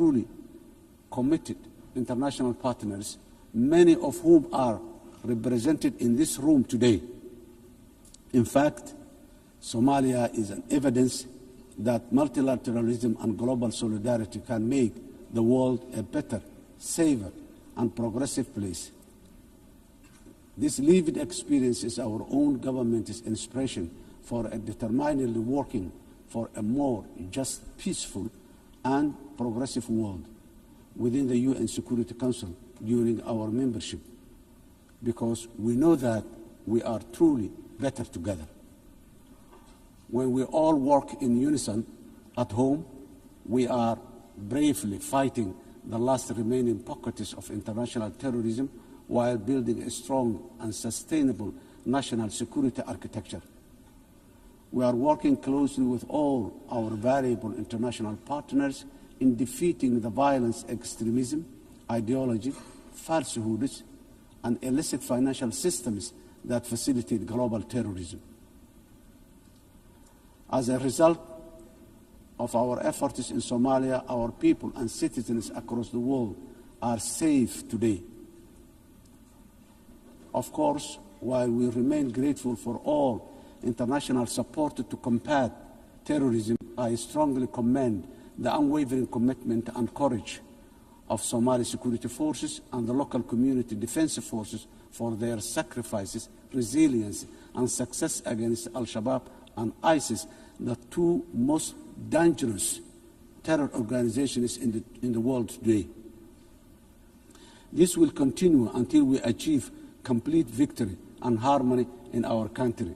truly committed international partners, many of whom are represented in this room today. In fact, Somalia is an evidence that multilateralism and global solidarity can make the world a better, safer, and progressive place. This lived experience is our own government's inspiration for a determinedly working for a more just, peaceful, and progressive world within the UN Security Council during our membership, because we know that we are truly better together. When we all work in unison at home, we are bravely fighting the last remaining pockets of international terrorism while building a strong and sustainable national security architecture. We are working closely with all our valuable international partners in defeating the violence, extremism, ideology, falsehoods, and illicit financial systems that facilitate global terrorism. As a result of our efforts in Somalia, our people and citizens across the world are safe today. Of course, while we remain grateful for all international support to combat terrorism, I strongly commend the unwavering commitment and courage of Somali security forces and the local community defense forces for their sacrifices, resilience, and success against Al-Shabaab and ISIS, the two most dangerous terror organizations in the world today. This will continue until we achieve complete victory and harmony in our country,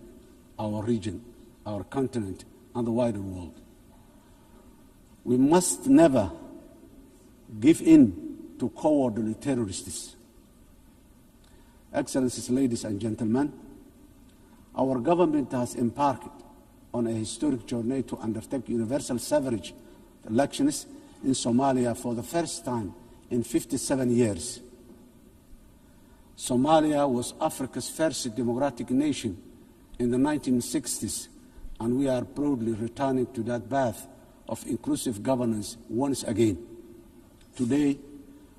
our region, our continent, and the wider world. We must never give in to cowardly terrorists. Excellencies, ladies and gentlemen, our government has embarked on a historic journey to undertake universal suffrage elections in Somalia for the first time in 57 years. Somalia was Africa's first democratic nation in the 1960s, and we are proudly returning to that path of inclusive governance once again. Today,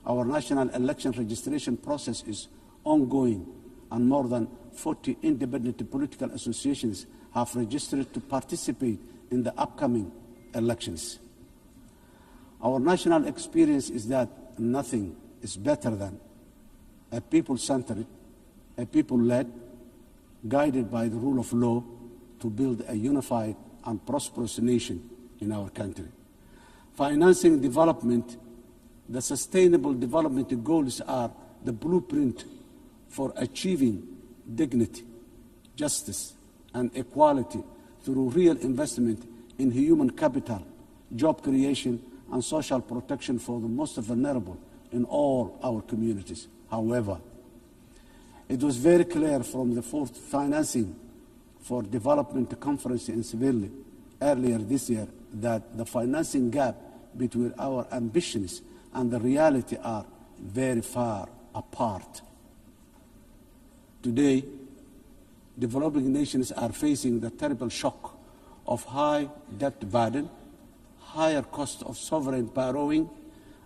our national election registration process is ongoing, and more than 40 independent political associations have registered to participate in the upcoming elections. Our national experience is that nothing is better than a people-centered, a people-led, guided by the rule of law to build a unified and prosperous nation in our country. Financing development, the sustainable development goals are the blueprint for achieving dignity, justice, and equality through real investment in human capital, job creation, and social protection for the most vulnerable in all our communities. However, it was very clear from the fourth financing for development conference in Seville earlier this year that the financing gap between our ambitions and the reality are very far apart. Today, developing nations are facing the terrible shock of high debt burden, higher cost of sovereign borrowing,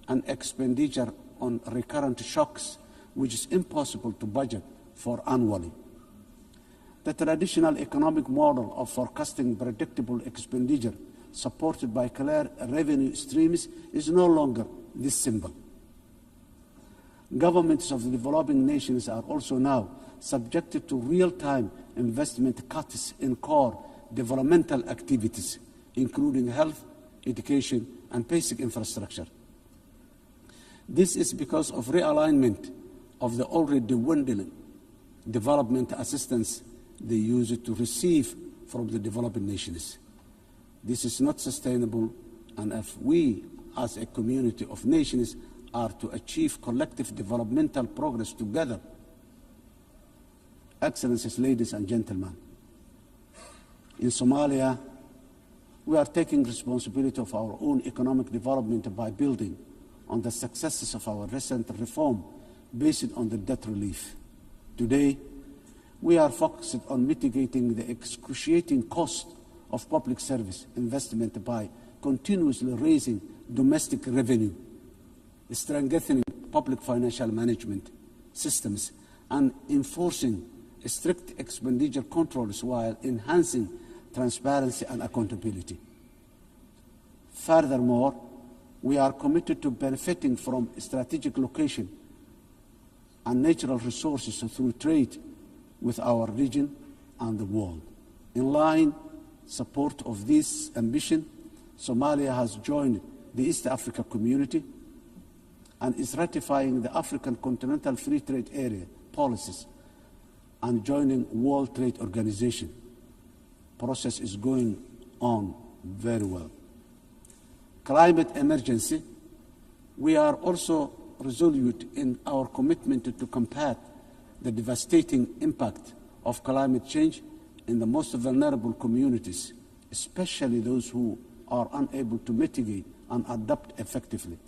and expenditure on recurrent shocks, which is impossible to budget for annually. The traditional economic model of forecasting predictable expenditure supported by clear revenue streams is no longer this simple. Governments of the developing nations are also now subjected to real-time investment cuts in core developmental activities, including health, education, and basic infrastructure. This is because of realignment of the already dwindling development assistance they use to receive from the developing nations. This is not sustainable, and if we, as a community of nations, are to achieve collective developmental progress together. Excellencies, ladies and gentlemen, in Somalia, we are taking responsibility of our own economic development by building on the successes of our recent reform based on the debt relief. Today, we are focused on mitigating the excruciating cost of public service investment by continuously raising domestic revenue strengthening public financial management systems, and enforcing strict expenditure controls while enhancing transparency and accountability. Furthermore, we are committed to benefiting from strategic location and natural resources through trade with our region and the world. In line support of this ambition, Somalia has joined the East Africa Community and is ratifying the African Continental Free Trade Area policies and joining World Trade Organization. Process is going on very well. Climate emergency. We are also resolute in our commitment to combat the devastating impact of climate change in the most vulnerable communities, especially those who are unable to mitigate and adapt effectively.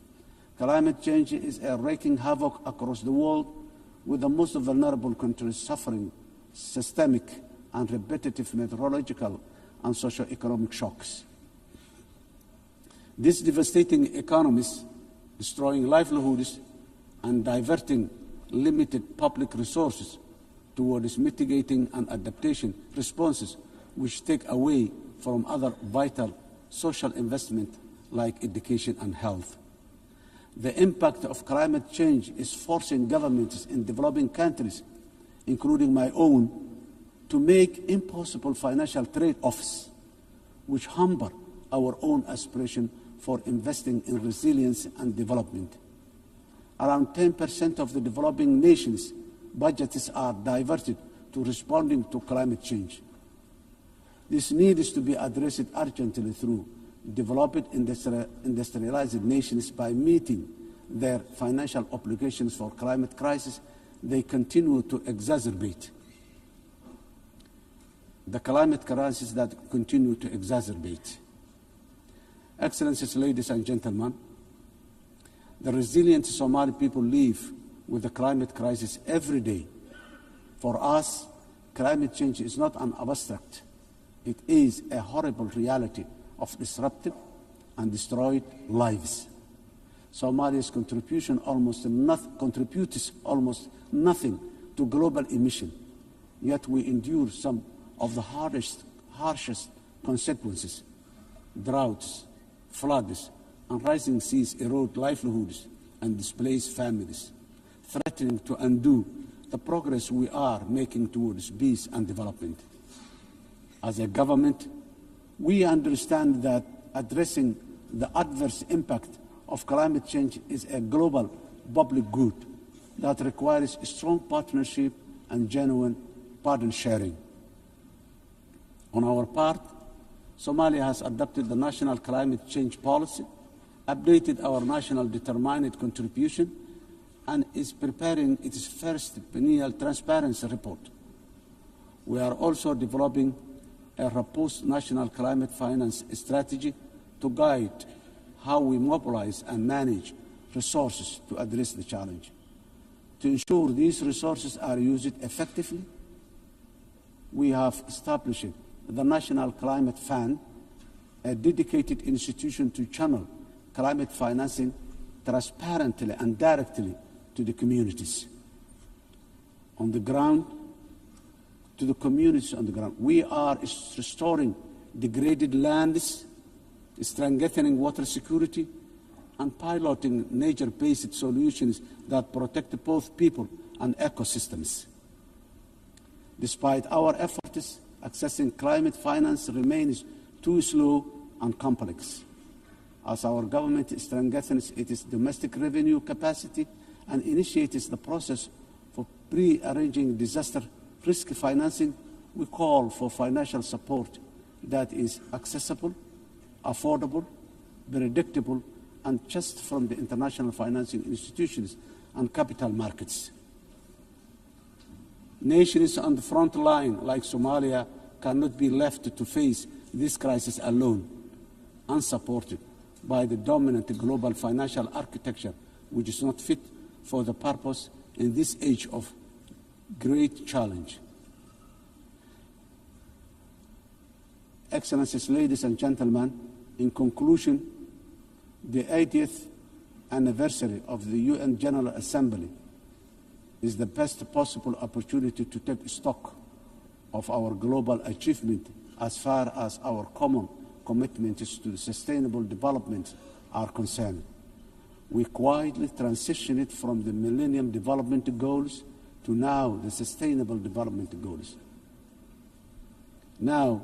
Climate change is wreaking havoc across the world, with the most vulnerable countries suffering systemic and repetitive meteorological and socio-economic shocks. These devastating economies, destroying livelihoods and diverting limited public resources towards mitigating and adaptation responses, which take away from other vital social investment like education and health. The impact of climate change is forcing governments in developing countries, including my own, to make impossible financial trade-offs, which hamper our own aspiration for investing in resilience and development. Around 10% of the developing nations' budgets are diverted to responding to climate change. This needs to be addressed urgently through developed industrialized nations by meeting their financial obligations for climate crisis. They continue to exacerbate the climate crisis that continue to exacerbate. Excellencies, ladies and gentlemen, the resilient Somali people live with the climate crisis every day. For us, climate change is not an abstract. It is a horrible reality of disrupted and destroyed lives. Somalia's contributes almost nothing to global emission, yet we endure some of the harshest consequences. Droughts, floods, and rising seas erode livelihoods and displace families, threatening to undo the progress we are making towards peace and development. As a government, we understand that addressing the adverse impact of climate change is a global public good that requires strong partnership and genuine burden sharing. On our part, Somalia has adopted the national climate change policy, updated our national determined contribution, and is preparing its first biennial transparency report. We are also developing a robust national climate finance strategy to guide how we mobilize and manage resources to address the challenge. To ensure these resources are used effectively, we have established the National Climate Fund, a dedicated institution to channel climate financing transparently and directly to the communities on the ground, to the communities on the ground. We are restoring degraded lands, strengthening water security, and piloting nature-based solutions that protect both people and ecosystems. Despite our efforts, accessing climate finance remains too slow and complex. As our government strengthens its domestic revenue capacity and initiates the process for pre-arranging disaster risk financing, we call for financial support that is accessible, affordable, predictable, and just from the international financing institutions and capital markets. Nations on the front line, like Somalia, cannot be left to face this crisis alone, unsupported by the dominant global financial architecture, which is not fit for the purpose in this age of great challenge. Excellencies, ladies and gentlemen, in conclusion, the 80th anniversary of the UN General Assembly is the best possible opportunity to take stock of our global achievement as far as our common commitments to sustainable development are concerned. We quietly transitioned from the Millennium Development Goals to now the Sustainable Development Goals. Now,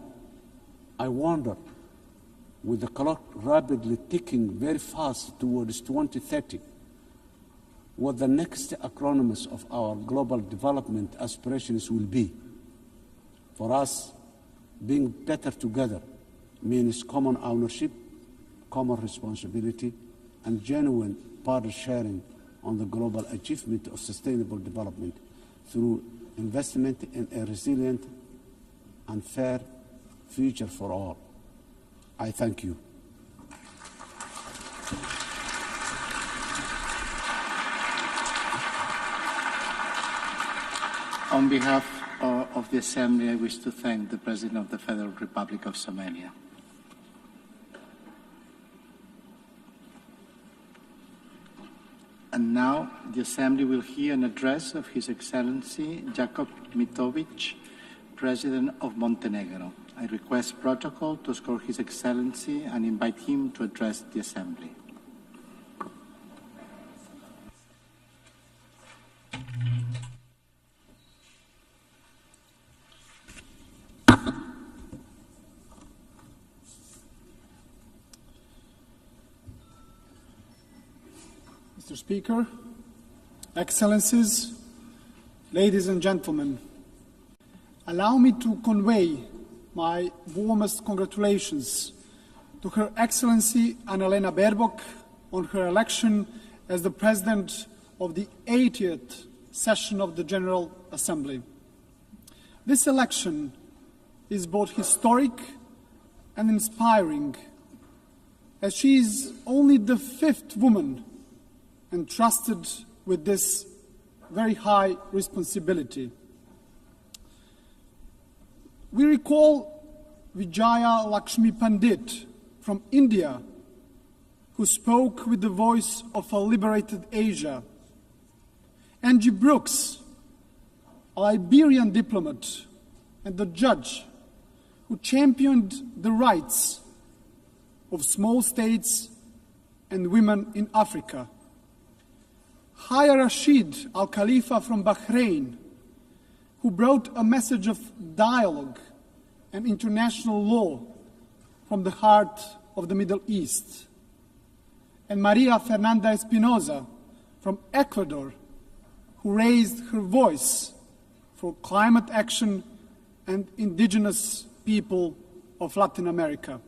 I wonder, with the clock rapidly ticking very fast towards 2030, what the next acronyms of our global development aspirations will be. For us, being better together means common ownership, common responsibility, and genuine partner sharing on the global achievement of sustainable development through investment in a resilient and fair future for all. I thank you. On behalf of the Assembly, I wish to thank the President of the Federal Republic of Somalia. And now the Assembly will hear an address of His Excellency Jakub Mitovic, President of Montenegro. I request protocol to escort His Excellency and invite him to address the Assembly. Mr. Speaker, Excellencies, ladies and gentlemen, allow me to convey my warmest congratulations to Her Excellency Annalena Baerbock on her election as the President of the 80th session of the General Assembly. This election is both historic and inspiring, as she is only the 5th woman entrusted with this very high responsibility. We recall Vijaya Lakshmi Pandit from India, who spoke with the voice of a liberated Asia. Angie Brooks, a Liberian diplomat and a judge who championed the rights of small states and women in Africa. Haya Rashid Al Khalifa from Bahrain, who brought a message of dialogue and international law from the heart of the Middle East. And Maria Fernanda Espinosa from Ecuador, who raised her voice for climate action and indigenous people of Latin America.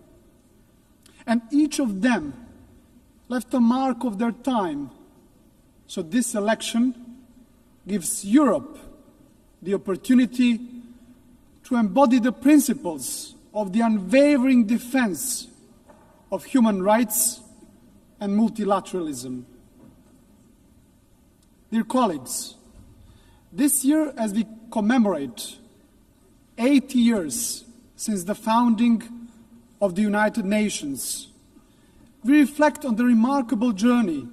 And each of them left a mark of their time. So this election gives Europe the opportunity to embody the principles of the unwavering defense of human rights and multilateralism. Dear colleagues, this year, as we commemorate 80 years since the founding of the United Nations, we reflect on the remarkable journey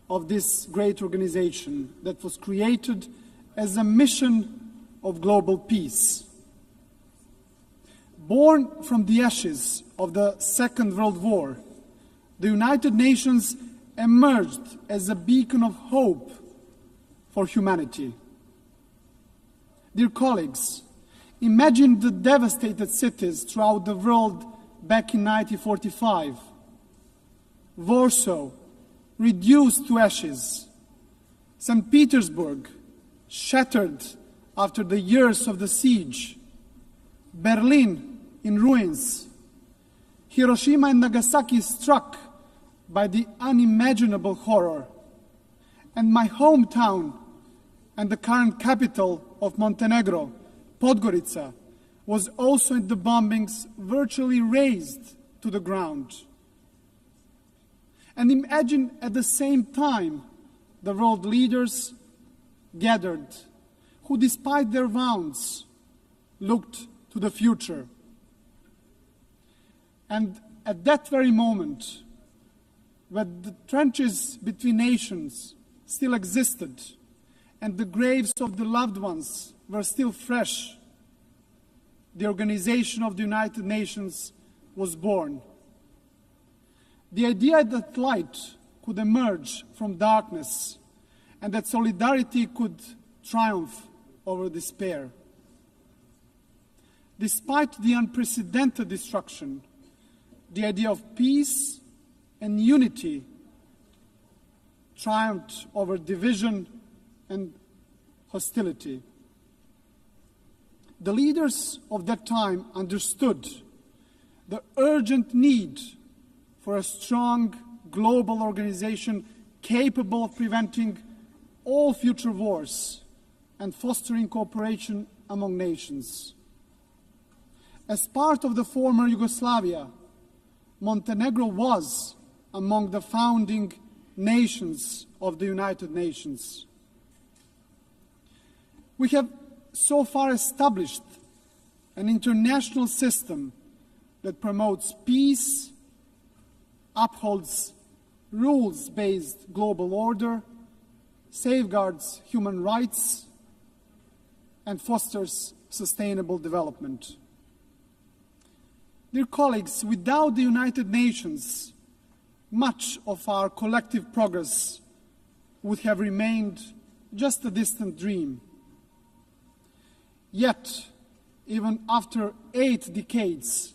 of this great organization that was created as a mission of global peace. Born from the ashes of the Second World War, the United Nations emerged as a beacon of hope for humanity. Dear colleagues, imagine the devastated cities throughout the world back in 1945. Warsaw, reduced to ashes. St. Petersburg, shattered after the years of the siege. Berlin, in ruins. Hiroshima and Nagasaki struck by the unimaginable horror. And my hometown and the current capital of Montenegro, Podgorica, was also in the bombings virtually razed to the ground. And imagine at the same time the world leaders gathered, who despite their wounds looked to the future. And at that very moment, where the trenches between nations still existed and the graves of the loved ones were still fresh, the Organization of the United Nations was born. The idea that light could emerge from darkness and that solidarity could triumph over despair. Despite the unprecedented destruction, the idea of peace and unity triumphed over division and hostility. The leaders of that time understood the urgent need for a strong global organization capable of preventing all future wars and fostering cooperation among nations. As part of the former Yugoslavia, Montenegro was among the founding nations of the United Nations. We have so far established an international system that promotes peace, upholds rules-based global order, safeguards human rights, and fosters sustainable development. Dear colleagues, without the United Nations, much of our collective progress would have remained just a distant dream. Yet, even after 8 decades,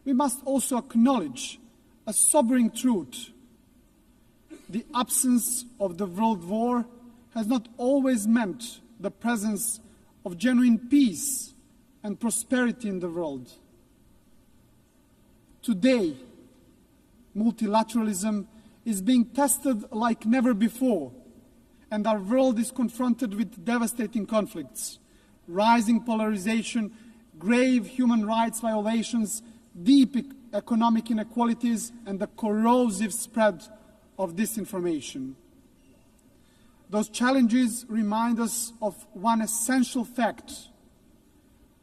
we must also acknowledge a sobering truth. The absence of the World War has not always meant the presence of genuine peace and prosperity in the world. Today, multilateralism is being tested like never before, and our world is confronted with devastating conflicts, rising polarization, grave human rights violations, deep economic inequalities, and the corrosive spread of disinformation. Those challenges remind us of one essential fact.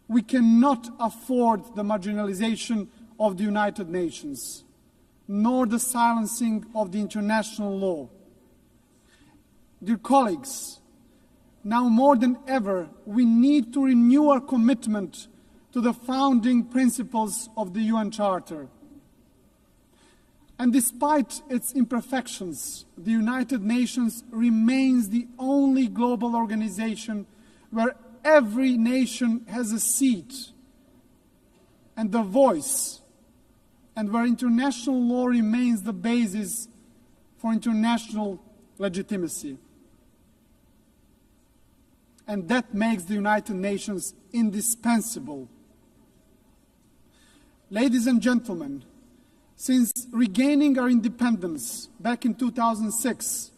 We cannot afford the marginalization of the United Nations, nor the silencing of the international law. Dear colleagues, now more than ever, we need to renew our commitment to the founding principles of the UN Charter. And despite its imperfections, the United Nations remains the only global organization where every nation has a seat and a voice, and where international law remains the basis for international legitimacy. And that makes the United Nations indispensable. Ladies and gentlemen, since regaining our independence back in 2006,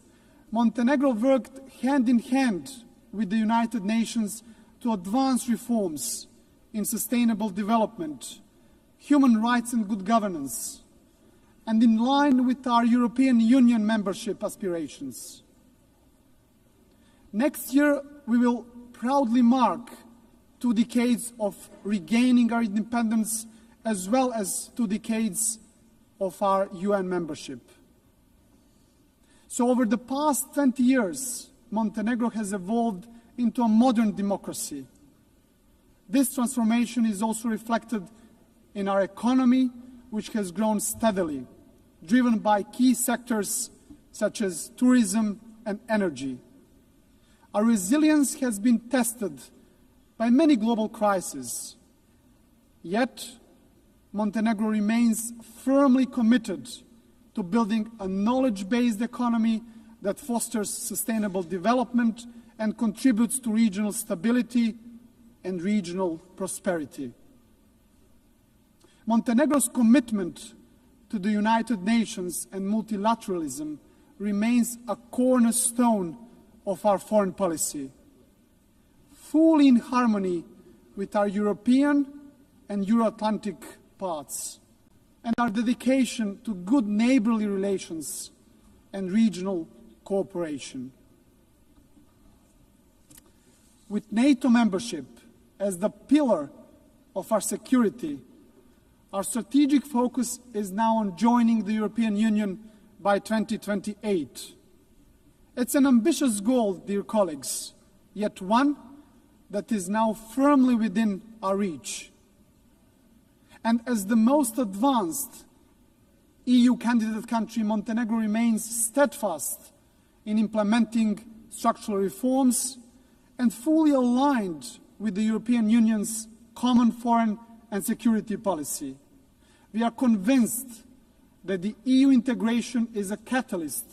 Montenegro worked hand in hand with the United Nations to advance reforms in sustainable development, human rights and good governance, and in line with our European Union membership aspirations. Next year, we will proudly mark 2 decades of regaining our independence, as well as 2 decades of our UN membership. So over the past 20 years, Montenegro has evolved into a modern democracy. This transformation is also reflected in our economy, which has grown steadily, driven by key sectors such as tourism and energy. Our resilience has been tested by many global crises. Yet, Montenegro remains firmly committed to building a knowledge-based economy that fosters sustainable development and contributes to regional stability and regional prosperity. Montenegro's commitment to the United Nations and multilateralism remains a cornerstone of our foreign policy, fully in harmony with our European and Euro-Atlantic paths, and our dedication to good neighborly relations and regional cooperation. With NATO membership as the pillar of our security, our strategic focus is now on joining the European Union by 2028. It's an ambitious goal, dear colleagues, yet one that is now firmly within our reach. And as the most advanced EU candidate country, Montenegro remains steadfast in implementing structural reforms and fully aligned with the European Union's common foreign and security policy. We are convinced that the EU integration is a catalyst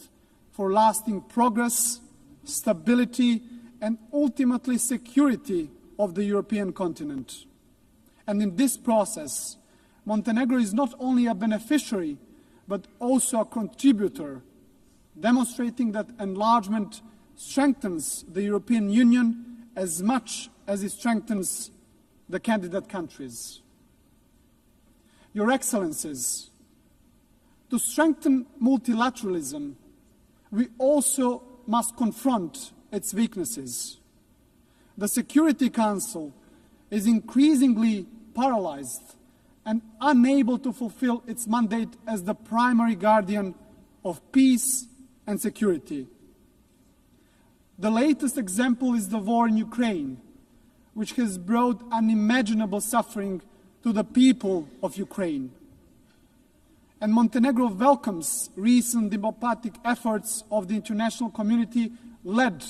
for lasting progress, stability, and ultimately security of the European continent. And in this process, Montenegro is not only a beneficiary, but also a contributor, demonstrating that enlargement strengthens the European Union as much as it strengthens the candidate countries. Your Excellencies, to strengthen multilateralism, we also must confront its weaknesses. The Security Council is increasingly paralyzed and unable to fulfill its mandate as the primary guardian of peace and security. The latest example is the war in Ukraine, which has brought unimaginable suffering to the people of Ukraine. And Montenegro welcomes recent diplomatic efforts of the international community led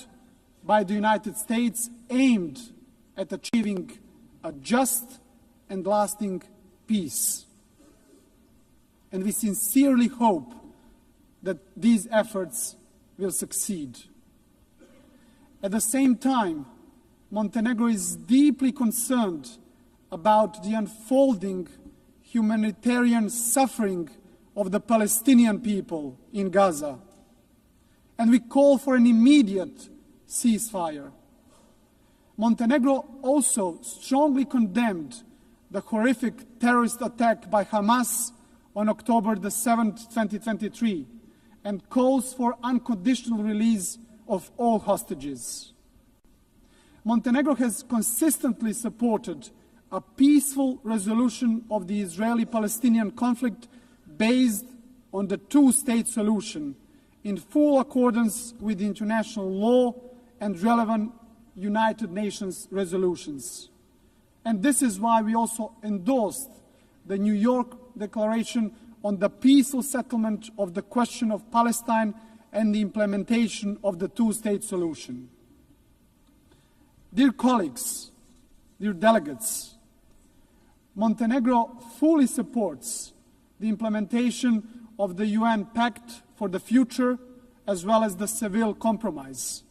by the United States aimed at achieving a just and lasting peace. And we sincerely hope that these efforts will succeed. At the same time, Montenegro is deeply concerned about the unfolding humanitarian suffering of the Palestinian people in Gaza. And we call for an immediate ceasefire. Montenegro also strongly condemned the horrific terrorist attack by Hamas on October the 7th, 2023, and calls for unconditional release of all hostages. Montenegro has consistently supported a peaceful resolution of the Israeli-Palestinian conflict based on the two-state solution in full accordance with international law and relevant United Nations resolutions. And this is why we also endorsed the New York Declaration on the peaceful settlement of the question of Palestine and the implementation of the two-state solution. Dear colleagues, dear delegates, Montenegro fully supports the implementation of the UN Pact for the Future, as well as the Seville Compromise,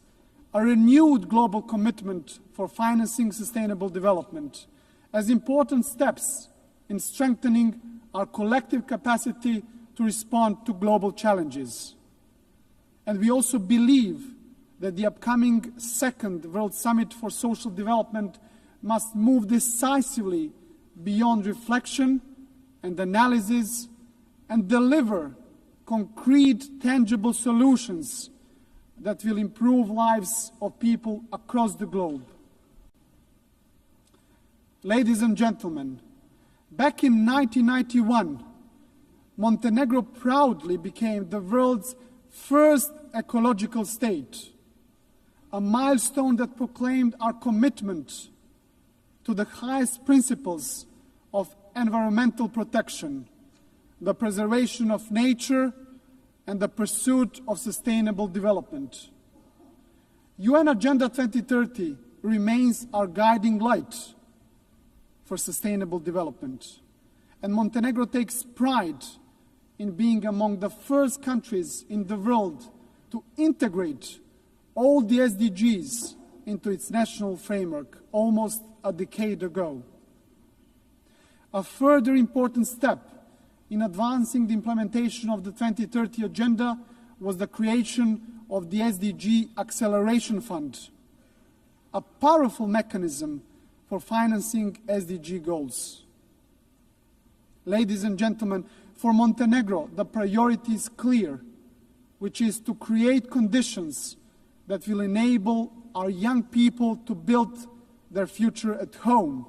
a renewed global commitment for financing sustainable development, as important steps in strengthening our collective capacity to respond to global challenges. And we also believe that the upcoming second World Summit for Social Development must move decisively beyond reflection and analysis and deliver concrete, tangible solutions that will improve lives of people across the globe. Ladies and gentlemen, back in 1991, Montenegro proudly became the world's first ecological state, a milestone that proclaimed our commitment to the highest principles of environmental protection, the preservation of nature, and the pursuit of sustainable development. UN Agenda 2030 remains our guiding light for sustainable development, and Montenegro takes pride in being among the first countries in the world to integrate all the SDGs into its national framework almost a decade ago. A further important step in advancing the implementation of the 2030 Agenda was the creation of the SDG Acceleration Fund, a powerful mechanism for financing SDG goals. Ladies and gentlemen, for Montenegro, the priority is clear, which is to create conditions that will enable our young people to build their future at home,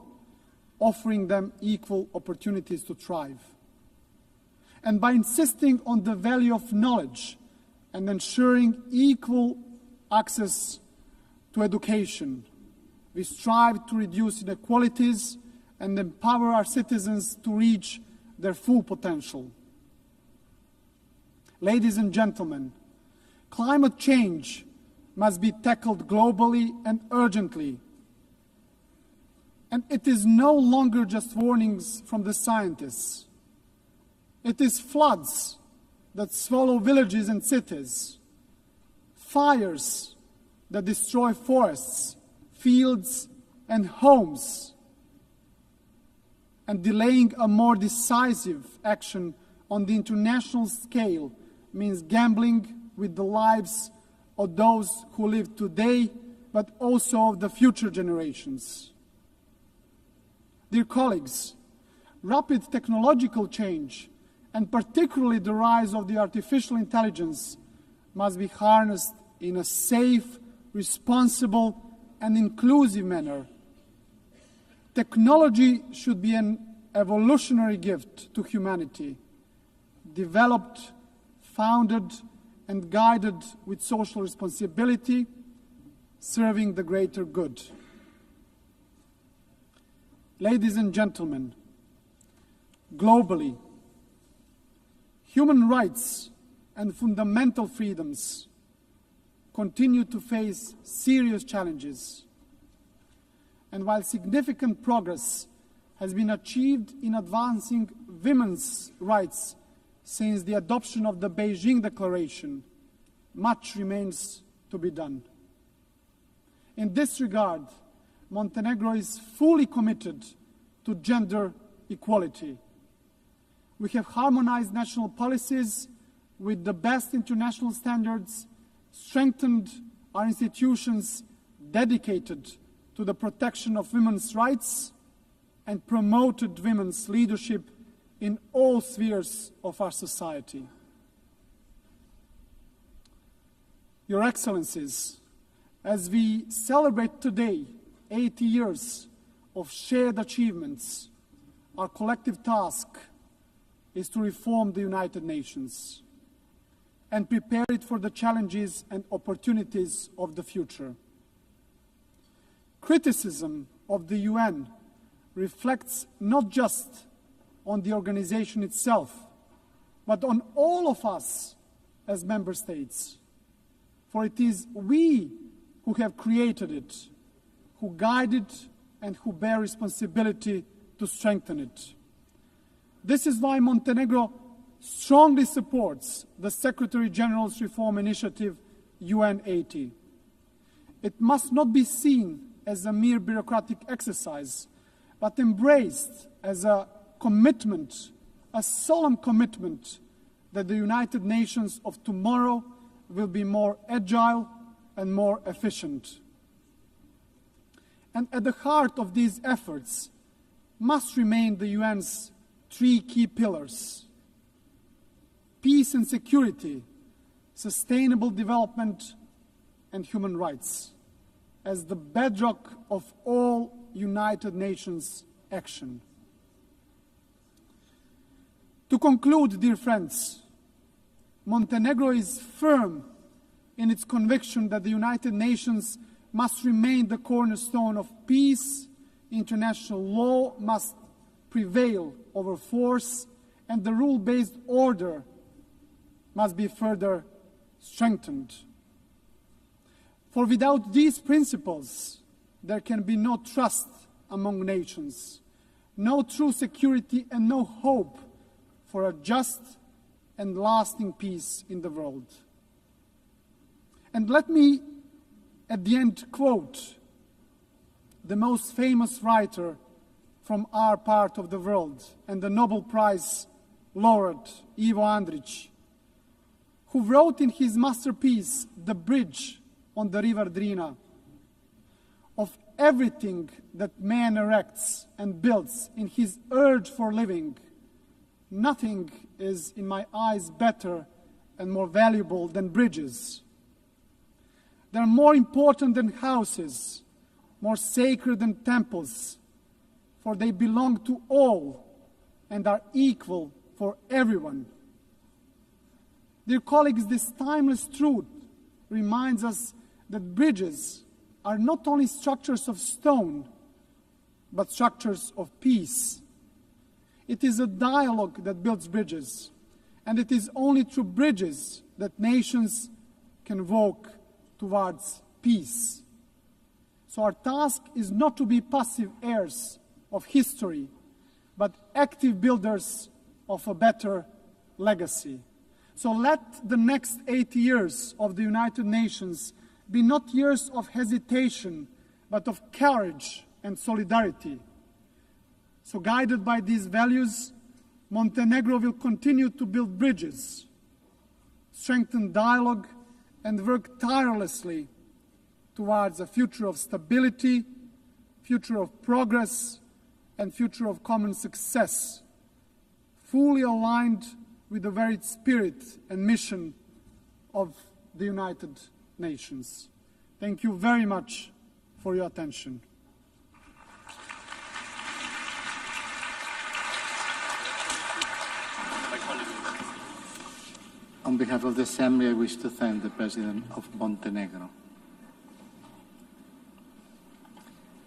offering them equal opportunities to thrive. and by insisting on the value of knowledge and ensuring equal access to education, we strive to reduce inequalities and empower our citizens to reach their full potential. Ladies and gentlemen, climate change must be tackled globally and urgently. And it is no longer just warnings from the scientists. It is floods that swallow villages and cities, fires that destroy forests, fields, and homes, and delaying a more decisive action on the international scale means gambling with the lives of those who live today, but also of the future generations. Dear colleagues, rapid technological change, and particularly the rise of the artificial intelligence, must be harnessed in a safe, responsible, and inclusive manner. Technology should be an evolutionary gift to humanity, developed, founded, and guided with social responsibility, serving the greater good. Ladies and gentlemen, globally, human rights and fundamental freedoms continue to face serious challenges. And while significant progress has been achieved in advancing women's rights since the adoption of the Beijing Declaration, much remains to be done. In this regard, Montenegro is fully committed to gender equality. We have harmonized national policies with the best international standards, strengthened our institutions dedicated to the protection of women's rights, and promoted women's leadership in all spheres of our society. Your Excellencies, as we celebrate today 80 years of shared achievements, our collective task is to reform the United Nations and prepare it for the challenges and opportunities of the future. Criticism of the UN reflects not just on the organization itself, but on all of us as member states. For it is we who have created it, who guide it, and who bear responsibility to strengthen it. This is why Montenegro strongly supports the Secretary General's reform initiative, UN80. It must not be seen as a mere bureaucratic exercise, but embraced as a commitment, a solemn commitment that the United Nations of tomorrow will be more agile and more efficient. And at the heart of these efforts must remain the UN's three key pillars: peace and security, sustainable development, and human rights, as the bedrock of all United Nations action. To conclude, dear friends, Montenegro is firm in its conviction that the United Nations must remain the cornerstone of peace, international law must prevail over force, and the rule-based order must be further strengthened. For without these principles, there can be no trust among nations, no true security, and no hope for a just and lasting peace in the world. And let me, at the end, quote the most famous writer from our part of the world and the Nobel Prize laureate, Ivo Andrić, who wrote in his masterpiece, The Bridge on the River Drina, "Of everything that man erects and builds in his urge for living, nothing is, in my eyes, better and more valuable than bridges. They are more important than houses, more sacred than temples, for they belong to all and are equal for everyone. Dear colleagues, this timeless truth reminds us that bridges are not only structures of stone, but structures of peace. It is a dialogue that builds bridges, and it is only through bridges that nations can walk towards peace. So our task is not to be passive heirs of history, but active builders of a better legacy. So let the next 80 years of the United Nations be not years of hesitation, but of courage and solidarity. So guided by these values, Montenegro will continue to build bridges, strengthen dialogue, and work tirelessly towards a future of stability, future of progress, and future of common success, fully aligned with the very spirit and mission of the United Nations. Thank you very much for your attention. On behalf of the Assembly, I wish to thank the President of Montenegro.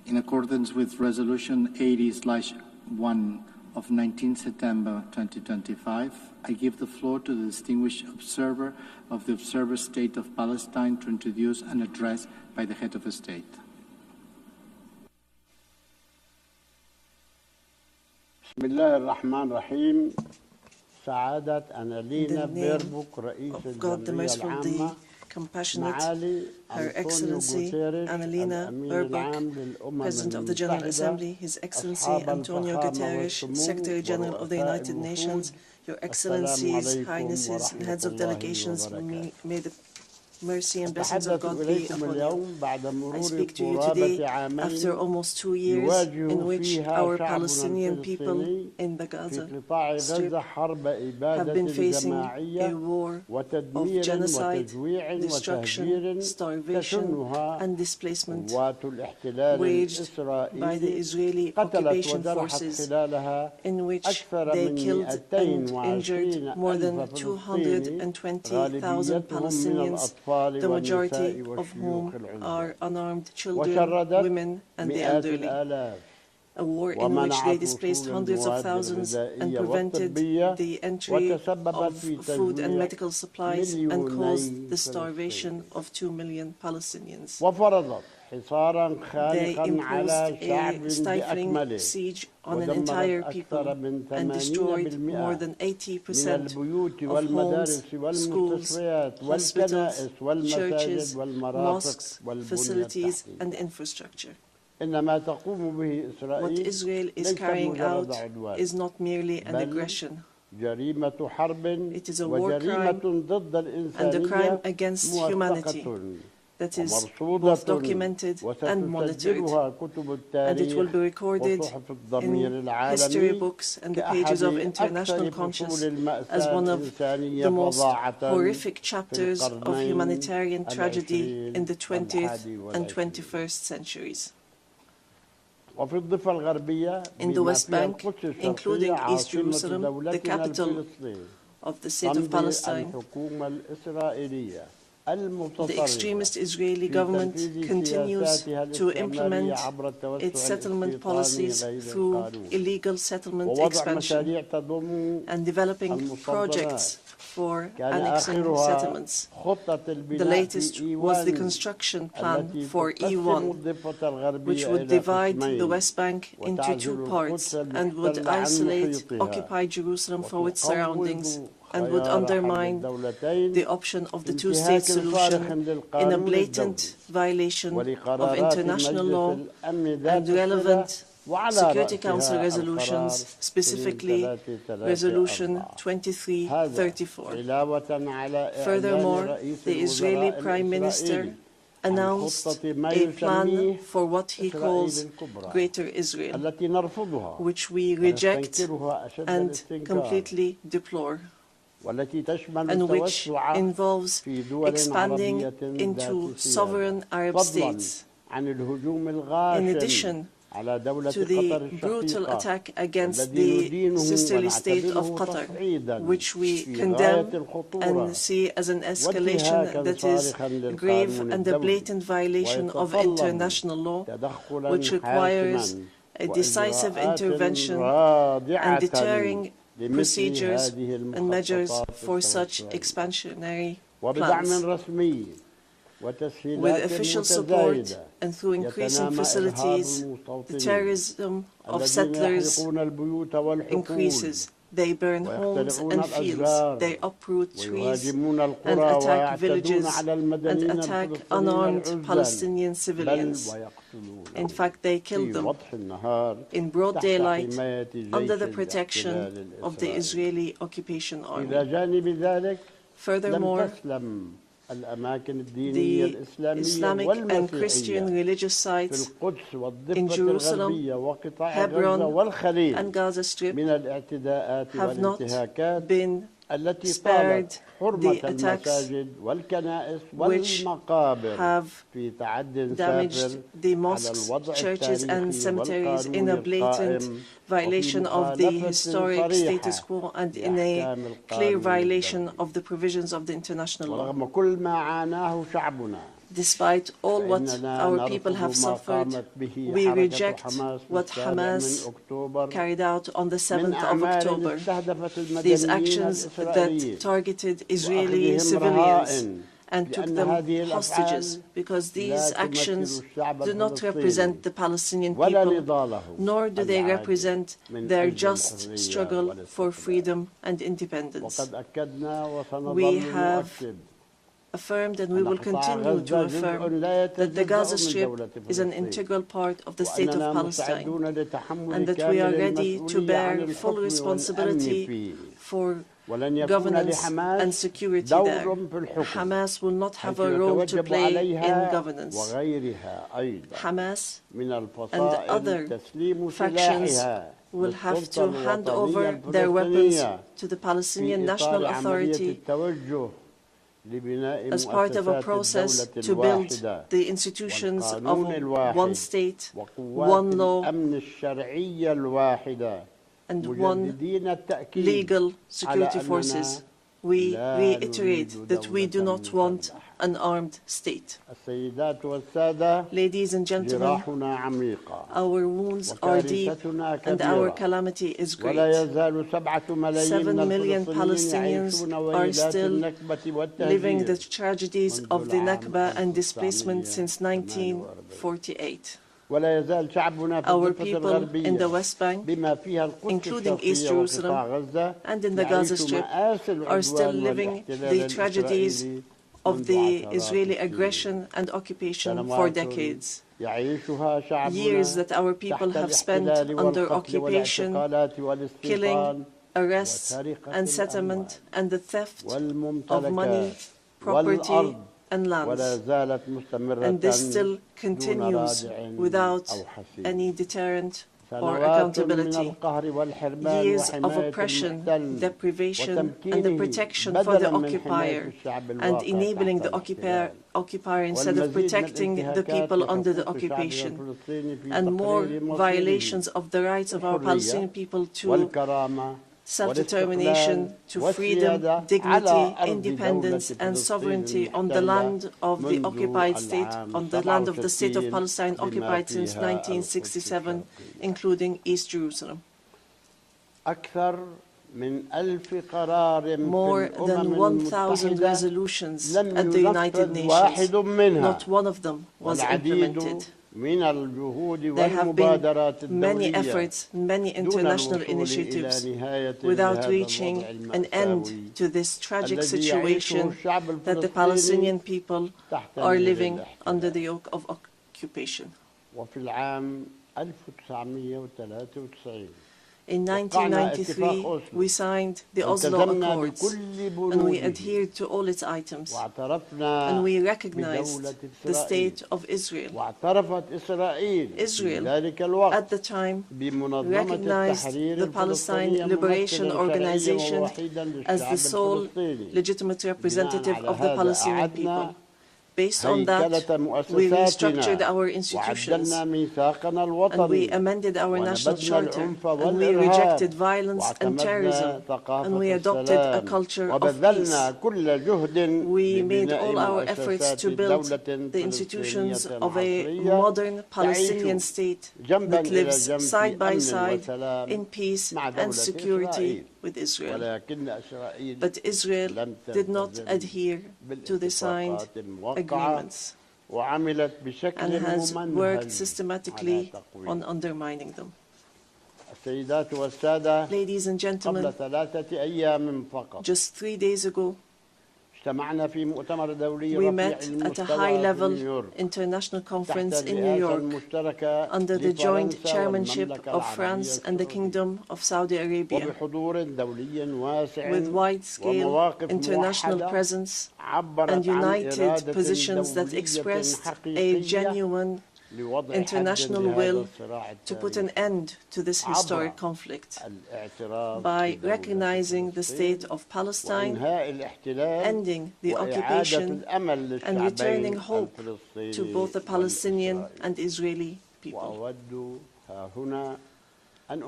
In accordance with Resolution 80/1 of 19 September 2025, I give the floor to the distinguished observer of the Observer State of Palestine to introduce an address by the head of the state. Bismillahirrahmanirrahim. سعادة أنالينا بيربوك رئيس الجمهورية العامة Compassionate, Her Excellency Annalena Baerbock, President of the General Assembly, His Excellency António Guterres, Secretary General of the United Nations, Your Excellencies, Highnesses, and Heads of Delegations, may the mercy and blessings of God be upon you. I speak to you today after almost 2 years in which our Palestinian people in the Gaza Strip have been facing a war of genocide, destruction, starvation, and displacement waged by the Israeli occupation forces, in which they killed and injured more than 220,000 Palestinians, the majority of whom are unarmed children, women, and the elderly. A war in which they displaced hundreds of thousands and prevented the entry of food and medical supplies and caused the starvation of 2 million Palestinians. They imposed a stifling siege on an entire people and destroyed more than 80% of homes, schools, hospitals, churches, mosques, facilities, and infrastructure. What Israel is carrying out is not merely an aggression. It is a war crime and a crime against humanity that is both documented and monitored, and it will be recorded in history books and the pages of international conscience as one of the most horrific chapters of humanitarian tragedy in the 20th and 21st centuries. In the West Bank, including East Jerusalem, the capital of the State of Palestine, the extremist Israeli government continues to implement its settlement policies through illegal settlement expansion and developing projects for annexing settlements. The latest was the construction plan for E1, which would divide the West Bank into 2 parts and would isolate occupied Jerusalem from its surroundings and would undermine the option of the two-state solution in a blatant violation of international law and relevant Security Council resolutions, specifically Resolution 2334. Furthermore, the Israeli Prime Minister announced a plan for what he calls Greater Israel, which we reject and completely deplore, and which involves expanding into sovereign Arab states. In addition to the brutal attack against the sisterly state of Qatar, which we condemn and see as an escalation that is grave and a blatant violation of international law, which requires a decisive intervention and deterring procedures and measures for such expansionary plans. With official support and through increasing facilities, the terrorism of settlers increases. They burn homes and fields, they uproot trees and attack villages and attack unarmed Palestinian civilians. In fact, they kill them in broad daylight under the protection of the Israeli occupation army. Furthermore, the Islamic and Christian religious sites in Jerusalem, Hebron, and Gaza Strip have not been spared the attacks which have damaged the mosques, churches, and cemeteries in a blatant violation of the historic status quo and in a clear violation of the provisions of the international law. Despite all what our people have suffered, we reject what Hamas carried out on the 7th of October. These actions that targeted Israeli civilians and took them hostages, because these actions do not represent the Palestinian people, nor do they represent their just struggle for freedom and independence. We have affirmed and we will continue to affirm that the Gaza Strip is an integral part of the state of Palestine and that we are ready to bear full responsibility for governance and security there. Hamas will not have a role to play in governance. Hamas and other factions will have to hand over their weapons to the Palestinian National Authority as part of a process to build the institutions of one state, one law, and one legal security forces. We reiterate that we do not want an armed state. Ladies and gentlemen, our wounds are deep and our calamity is great. 7 million Palestinians are still living the tragedies of the Nakba and displacement since 1948. Our people in the West Bank, including East Jerusalem and in the Gaza Strip, are still living the tragedies of the Israeli aggression and occupation for decades. Years that our people have spent under occupation, killing, arrest, and settlement, and the theft of money, property, and lands. And this still continues without any deterrent or accountability. Years of oppression, deprivation, and the protection for the occupier, and enabling the occupier instead of protecting the people under the occupation, and more violations of the rights of our Palestinian people to self-determination, to freedom, dignity, independence, and sovereignty on the land of the occupied state, on the land of the state of Palestine occupied since 1967, including East Jerusalem. More than 1,000 resolutions at the United Nations, not one of them was implemented. There have been many efforts, many international initiatives without reaching an end to this tragic situation that the Palestinian people are living under the yoke of occupation. In 1993, we signed the Oslo Accords, and we adhered to all its items, and we recognized the state of Israel. Israel, at the time, recognized the Palestine Liberation Organization as the sole legitimate representative of the Palestinian people. Based on that, we restructured our institutions, and we amended our national charter, and we rejected violence and terrorism, and we adopted a culture of peace. We made all our efforts to build the institutions of a modern Palestinian state that lives side by side in peace and security with Israel. But Israel did not adhere to the signed agreements and has worked systematically on undermining them. Ladies and gentlemen, just 3 days ago, we met at a high-level international conference in New York under the joint chairmanship of France and the Kingdom of Saudi Arabia, with wide-scale international presence and united positions that expressed a genuine international will to put an end to this historic conflict by recognizing the state of Palestine, ending the occupation, and returning hope to both the Palestinian and Israeli people. And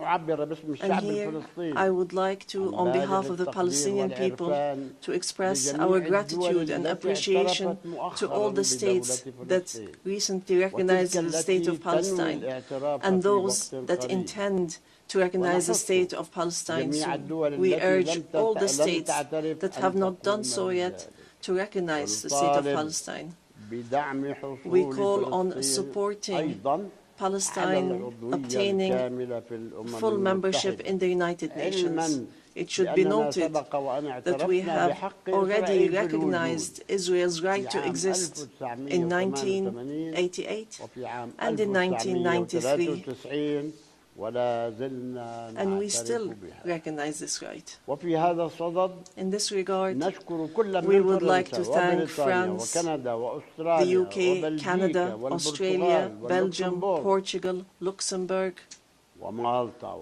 here I would like to, on behalf of the Palestinian people, to express our gratitude and appreciation to all the states that recently recognized the state of Palestine and those that intend to recognize the state of Palestine soon. We urge all the states that have not done so yet to recognize the state of Palestine. We call on supporting Palestine obtaining full membership in the United Nations. It should be noted that we have already recognized Israel's right to exist in 1988 and in 1993. And we still recognize this right. In this regard, we would like to thank France, the UK, Canada, Australia, Belgium, Portugal, Luxembourg, Malta,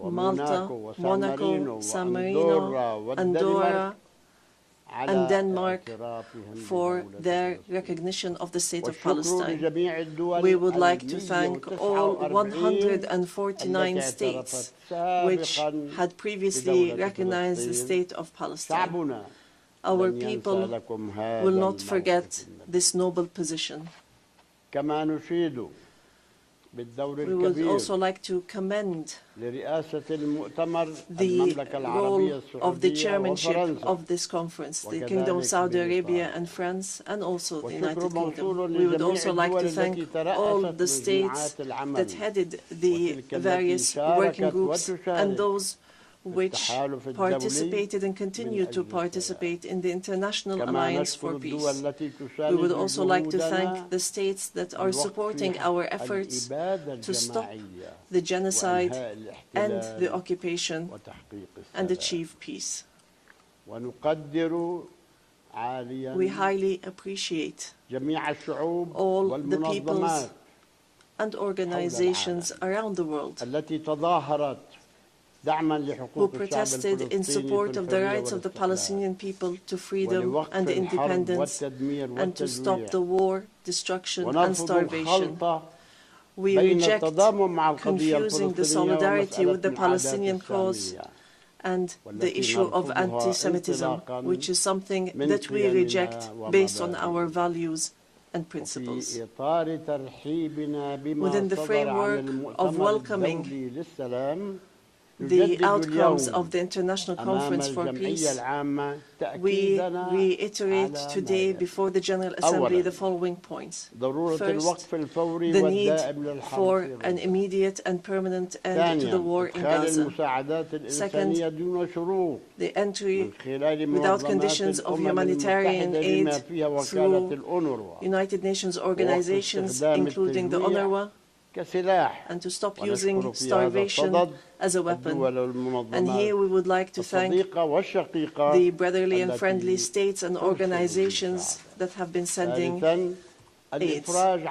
Monaco, San Marino, Andorra, and Denmark for their recognition of the state of Palestine. We would like to thank all 149 states which had previously recognized the state of Palestine. Our people will not forget this noble position. We would also like to commend the role of the chairmanship of this conference, the Kingdom of Saudi Arabia and France, and also the United Kingdom. We would also like to thank all the states that headed the various working groups and those which participated and continue to participate in the International Alliance for Peace. We would also like to thank the states that are supporting our efforts to stop the genocide and the occupation and achieve peace. We highly appreciate all the peoples and organizations around the world who protested in support of the rights of the Palestinian people to freedom and independence and to stop the war, destruction and starvation. We reject confusing the solidarity with the Palestinian cause and the issue of anti-Semitism, which is something that we reject based on our values and principles. Within the framework of welcoming the outcomes of the International Conference for Peace, we reiterate today before the General Assembly the following points. First, the need for an immediate and permanent end to the war in Gaza. Second, the entry without conditions of humanitarian aid through United Nations organizations, including the UNRWA, and to stop using starvation as a weapon. And here we would like to thank the brotherly and friendly states and organizations that have been sending aid. Third,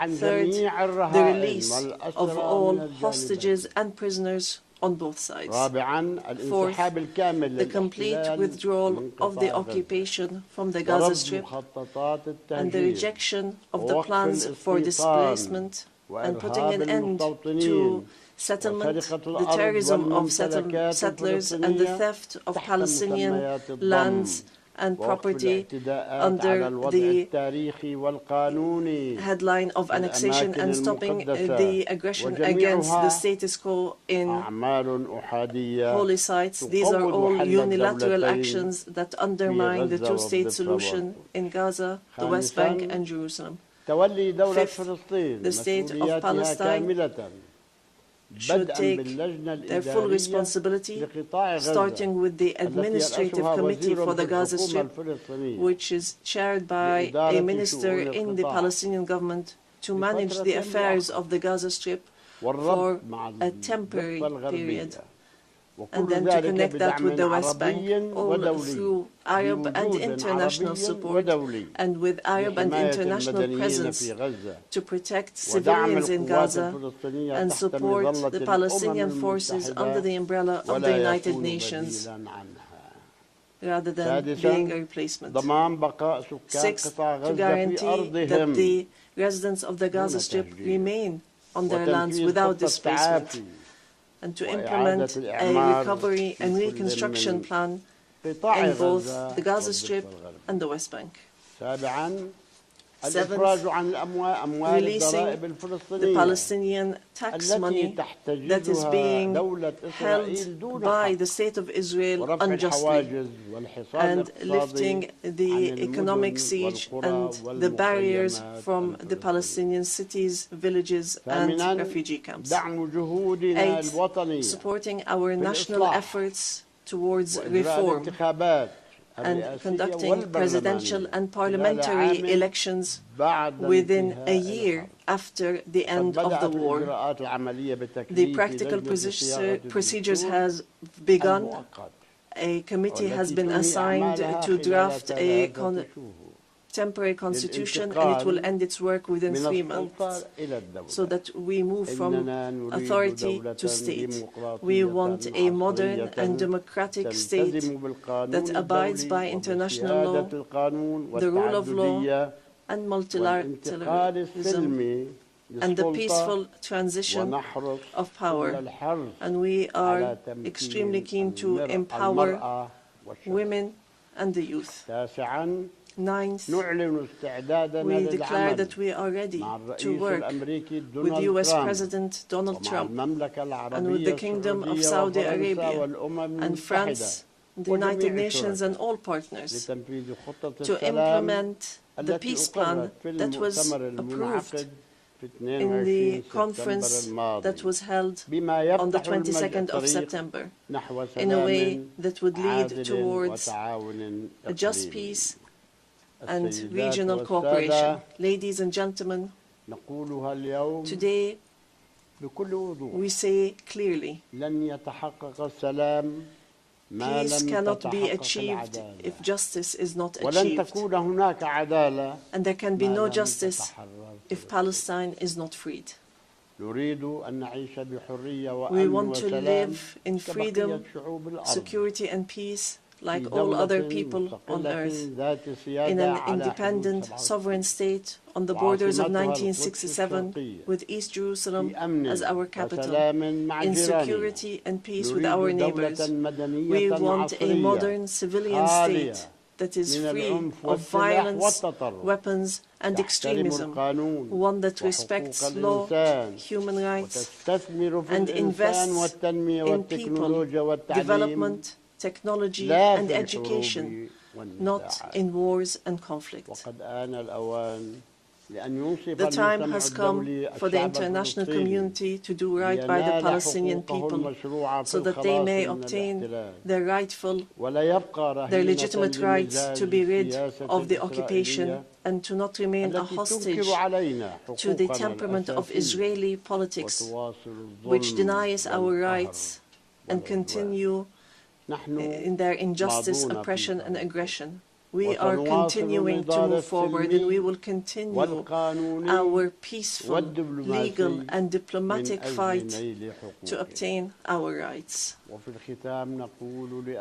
the release of all hostages and prisoners on both sides. رابعاً Fourth, الانسحاب الكامل the complete withdrawal of the occupation from the Gaza Strip and the rejection of the plans for displacement and putting an end to settlement, the terrorism of settlers, and the theft of Palestinian lands and property under the headline of annexation and stopping the aggression against the status quo in holy sites. These are all unilateral actions that undermine the two-state solution in Gaza, the West Bank, and Jerusalem. Fifth, the state of Palestine should take their full responsibility, starting with the Administrative Committee for the Gaza Strip, which is chaired by a minister in the Palestinian government, to manage the affairs of the Gaza Strip for a temporary period, and then to connect that with the West Bank, all through Arab and international support, and with Arab and international presence to protect civilians in Gaza and support the Palestinian forces under the umbrella of the United Nations, rather than being a replacement. Sixth, to guarantee that the residents of the Gaza Strip remain on their lands without displacement, and to implement a recovery and reconstruction plan in both the Gaza Strip and the West Bank. Seventh, releasing the Palestinian tax money that is being held by the State of Israel unjustly, and lifting the economic siege and the barriers from the Palestinian cities, villages, and refugee camps. Eighth, supporting our national efforts towards reform and conducting presidential and parliamentary elections within a year after the end of the war. The practical procedures has begun. A committee has been assigned to draft a temporary constitution, and it will end its work within 3 months, so that we move from authority to state. We want a modern and democratic state that abides by international law, the rule of law, and multilateralism, and the peaceful transition of power. And we are extremely keen to empower women and the youth. Ninth, we declare that we are ready to work with U.S. President Donald Trump and with the Kingdom of Saudi Arabia and France, the United Nations, and all partners to implement the peace plan that was approved in the conference that was held on the 22nd of September, in a way that would lead towards a just peace and regional cooperation. Ladies and gentlemen, today we say clearly, peace cannot be achieved if justice is not achieved, and there can be no justice if Palestine is not freed. We want to live in freedom, security, and peace like all other people on earth, in an independent, sovereign state on the borders of 1967, with East Jerusalem as our capital, in security and peace with our neighbors. We want a modern civilian state that is free of violence, weapons, and extremism, one that respects law, human rights, and invests in people, development, technology, and education, not in wars and conflict. The time has come for the international community to do right by the Palestinian people, so that they may obtain their legitimate rights to be rid of the occupation and to not remain a hostage to the temperament of Israeli politics, which denies our rights and continue in their injustice, oppression, and aggression. We are continuing to move forward, and we will continue our peaceful, legal and diplomatic fight to obtain our rights.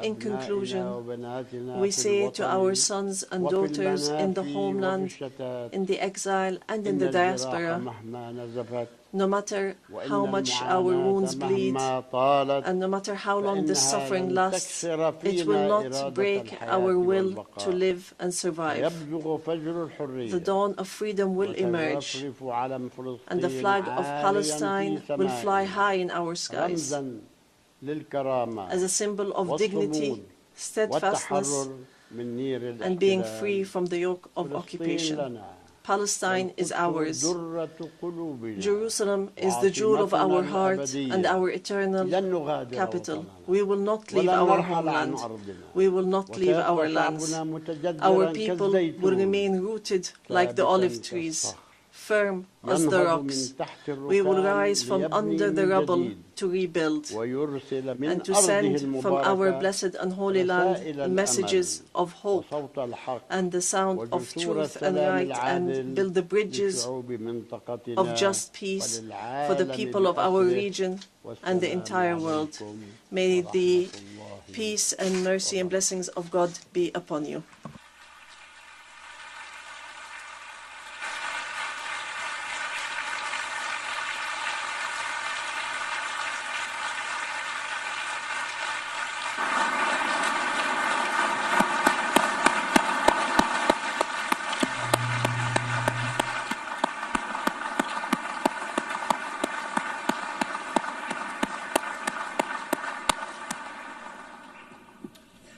In conclusion, we say to our sons and daughters in the homeland, in the exile and in the diaspora, no matter how much our wounds bleed, and no matter how long this suffering lasts, it will not break our will to live and survive. The dawn of freedom will emerge, and the flag of Palestine will fly high in our skies as a symbol of dignity, steadfastness, and being free from the yoke of occupation. Palestine is ours. Jerusalem is the jewel of our heart and our eternal capital. We will not leave our homeland. We will not leave our lands. Our people will remain rooted like the olive trees, firm as the rocks. We will rise from under the rubble to rebuild and to send from our blessed and holy land messages of hope and the sound of truth and right, and build the bridges of just peace for the people of our region and the entire world. May the peace and mercy and blessings of God be upon you.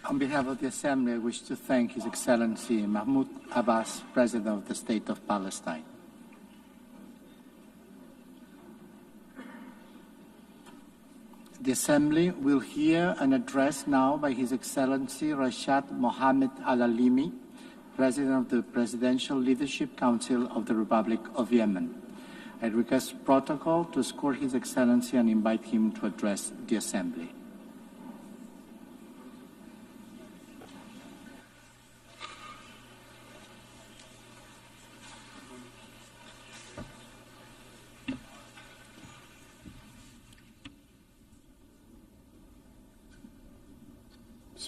On behalf of the Assembly, I wish to thank His Excellency Mahmoud Abbas, President of the State of Palestine. The Assembly will hear an address now by His Excellency Rashad Mohammed Al-Alimi, President of the Presidential Leadership Council of the Republic of Yemen. I request protocol to escort His Excellency and invite him to address the Assembly.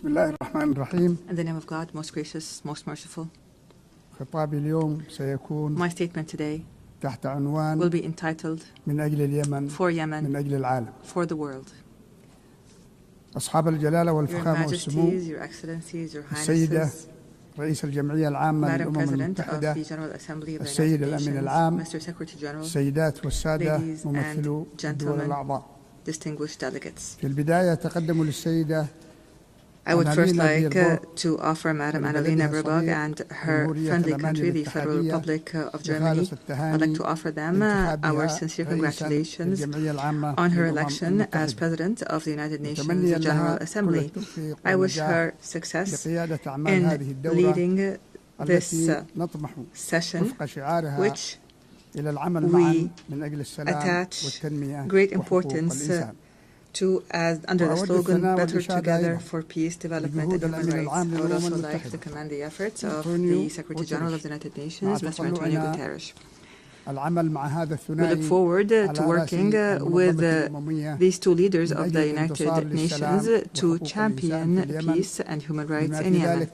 In the name of God, most gracious, most merciful. My statement today will be entitled For Yemen, for the world. Your Majesties, Your Excellencies, Your Highnesses, Madam President of the General Assembly of the United Nations, Mr. Secretary General, ladies and gentlemen, distinguished delegates. I would first like to offer Madam Annalena Baerbock and her friendly country, the Federal Republic of Germany, I'd like to offer them our sincere congratulations on her election as President of the United Nations General Assembly. I wish her success in leading this session, which we attach great importance to, as under the slogan, Better Together for Peace, Development and Human Rights. I would also like to commend the efforts of the Secretary General of the United Nations, Mr. António Guterres. We look forward to working with these two leaders of the United Nations to champion peace and human rights in Yemen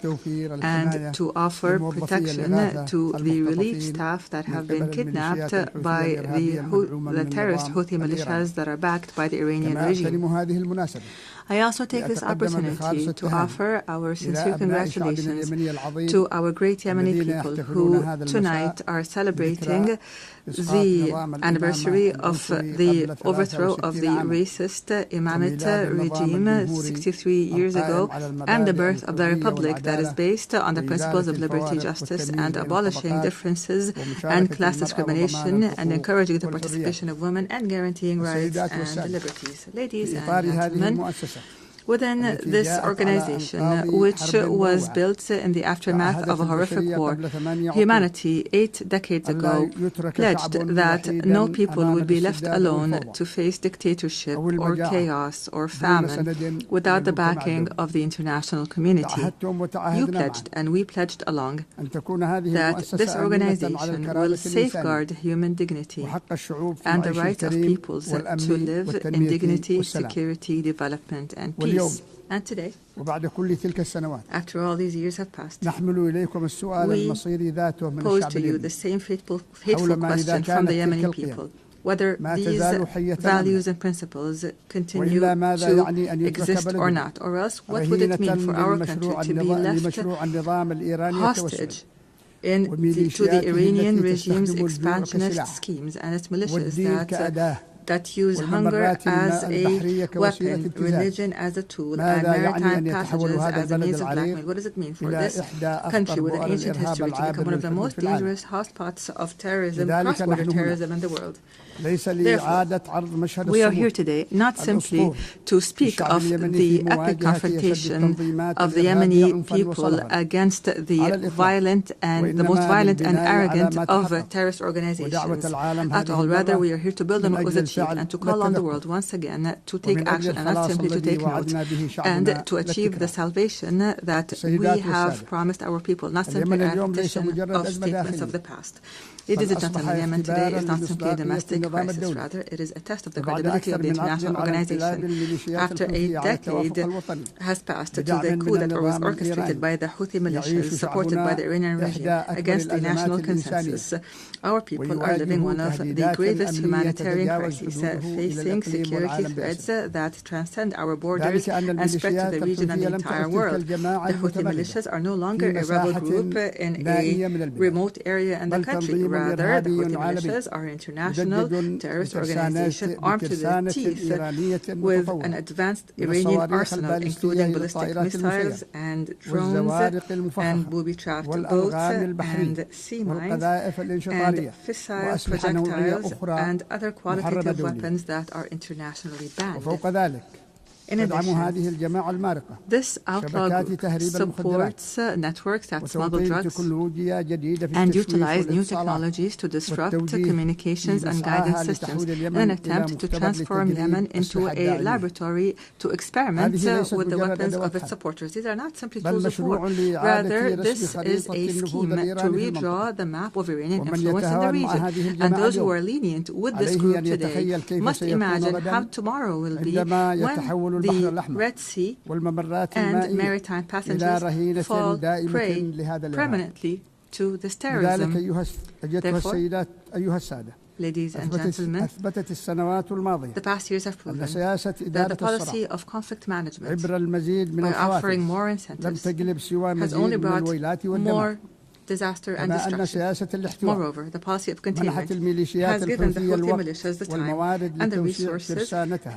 and to offer protection to the relief staff that have been kidnapped by the terrorist Houthi militias that are backed by the Iranian regime. I also take this opportunity to offer our sincere congratulations to our great Yemeni people who tonight are celebrating the anniversary of the overthrow of the racist Imamate regime 63 years ago and the birth of the republic that is based on the principles of liberty, justice, and abolishing differences and class discrimination and encouraging the participation of women and guaranteeing rights and liberties. Ladies and gentlemen, Within this organization, which was built in the aftermath of a horrific war, humanity 8 decades ago pledged that no people would be left alone to face dictatorship or chaos or famine without the backing of the international community. You pledged, and we pledged along, that this organization will safeguard human dignity and the right of peoples to live in dignity, security, development, and peace. And today, after all these years have passed, we pose to you the same hateful question from the Yemeni people, whether these values and principles continue to exist or not, or else what would it mean for our country to be left hostage to the Iranian regime's expansionist schemes and its militias that use hunger as a weapon, religion as a tool, and maritime passages as a means of blackmail. What does it mean for this country with an ancient history to become one of the most dangerous hotspots of terrorism, cross-border terrorism in the world? Therefore, we are here today not simply to speak of the epic confrontation of the Yemeni people against the most violent and arrogant of terrorist organizations at all. Rather, we are here to build on what was achieved and to call on the world once again to take action and not simply to take note, and to achieve the salvation that we have promised our people, not simply a repetition of statements of the past. Ladies and gentlemen, Yemen today is not simply a domestic crisis, rather it is a test of the credibility of the international organization. After a decade has passed to the coup that was orchestrated by the Houthi militias supported by the Iranian regime against the national consensus, our people are living one of the gravest humanitarian crises, facing security threats that transcend our borders and spread to the region and the entire world. The Houthi militias are no longer a rebel group in a remote area in the country. Rather, the Houthi militias are an international terrorist organization armed to the teeth with an advanced Iranian arsenal, including ballistic missiles and drones and booby-trapped boats and sea mines and fissile projectiles and other qualitative weapons that are internationally banned. In addition, this outlaw group supports networks that smuggle drugs and utilize new technologies to disrupt communications and guidance systems in an attempt to transform Yemen into a laboratory to experiment with the weapons of its supporters. These are not simply tools of war. Rather, this is a scheme to redraw the map of Iranian influence in the region. And those who are lenient with this group today must imagine how tomorrow will be when the Red Sea and maritime passengers fall prey permanently to this terrorism. Therefore, ladies and gentlemen, the past years have proven that the policy of conflict management, by offering more incentives, has only brought more disaster and destruction. Moreover, the policy of containment has given the Houthi militias the time and the resources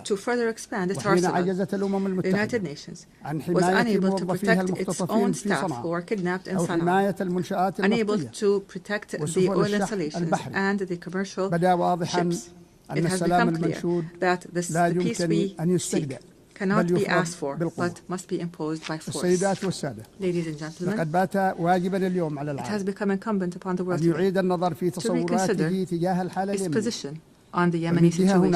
to further expand its arsenal. The United Nations was unable to protect its own staff who were kidnapped in Sana'a, unable to protect the oil installations and the commercial ships. It has become clear that the peace we seek cannot be asked for, but must be imposed by force. Ladies and gentlemen, it has become incumbent upon the world to reconsider its position on the Yemeni situation.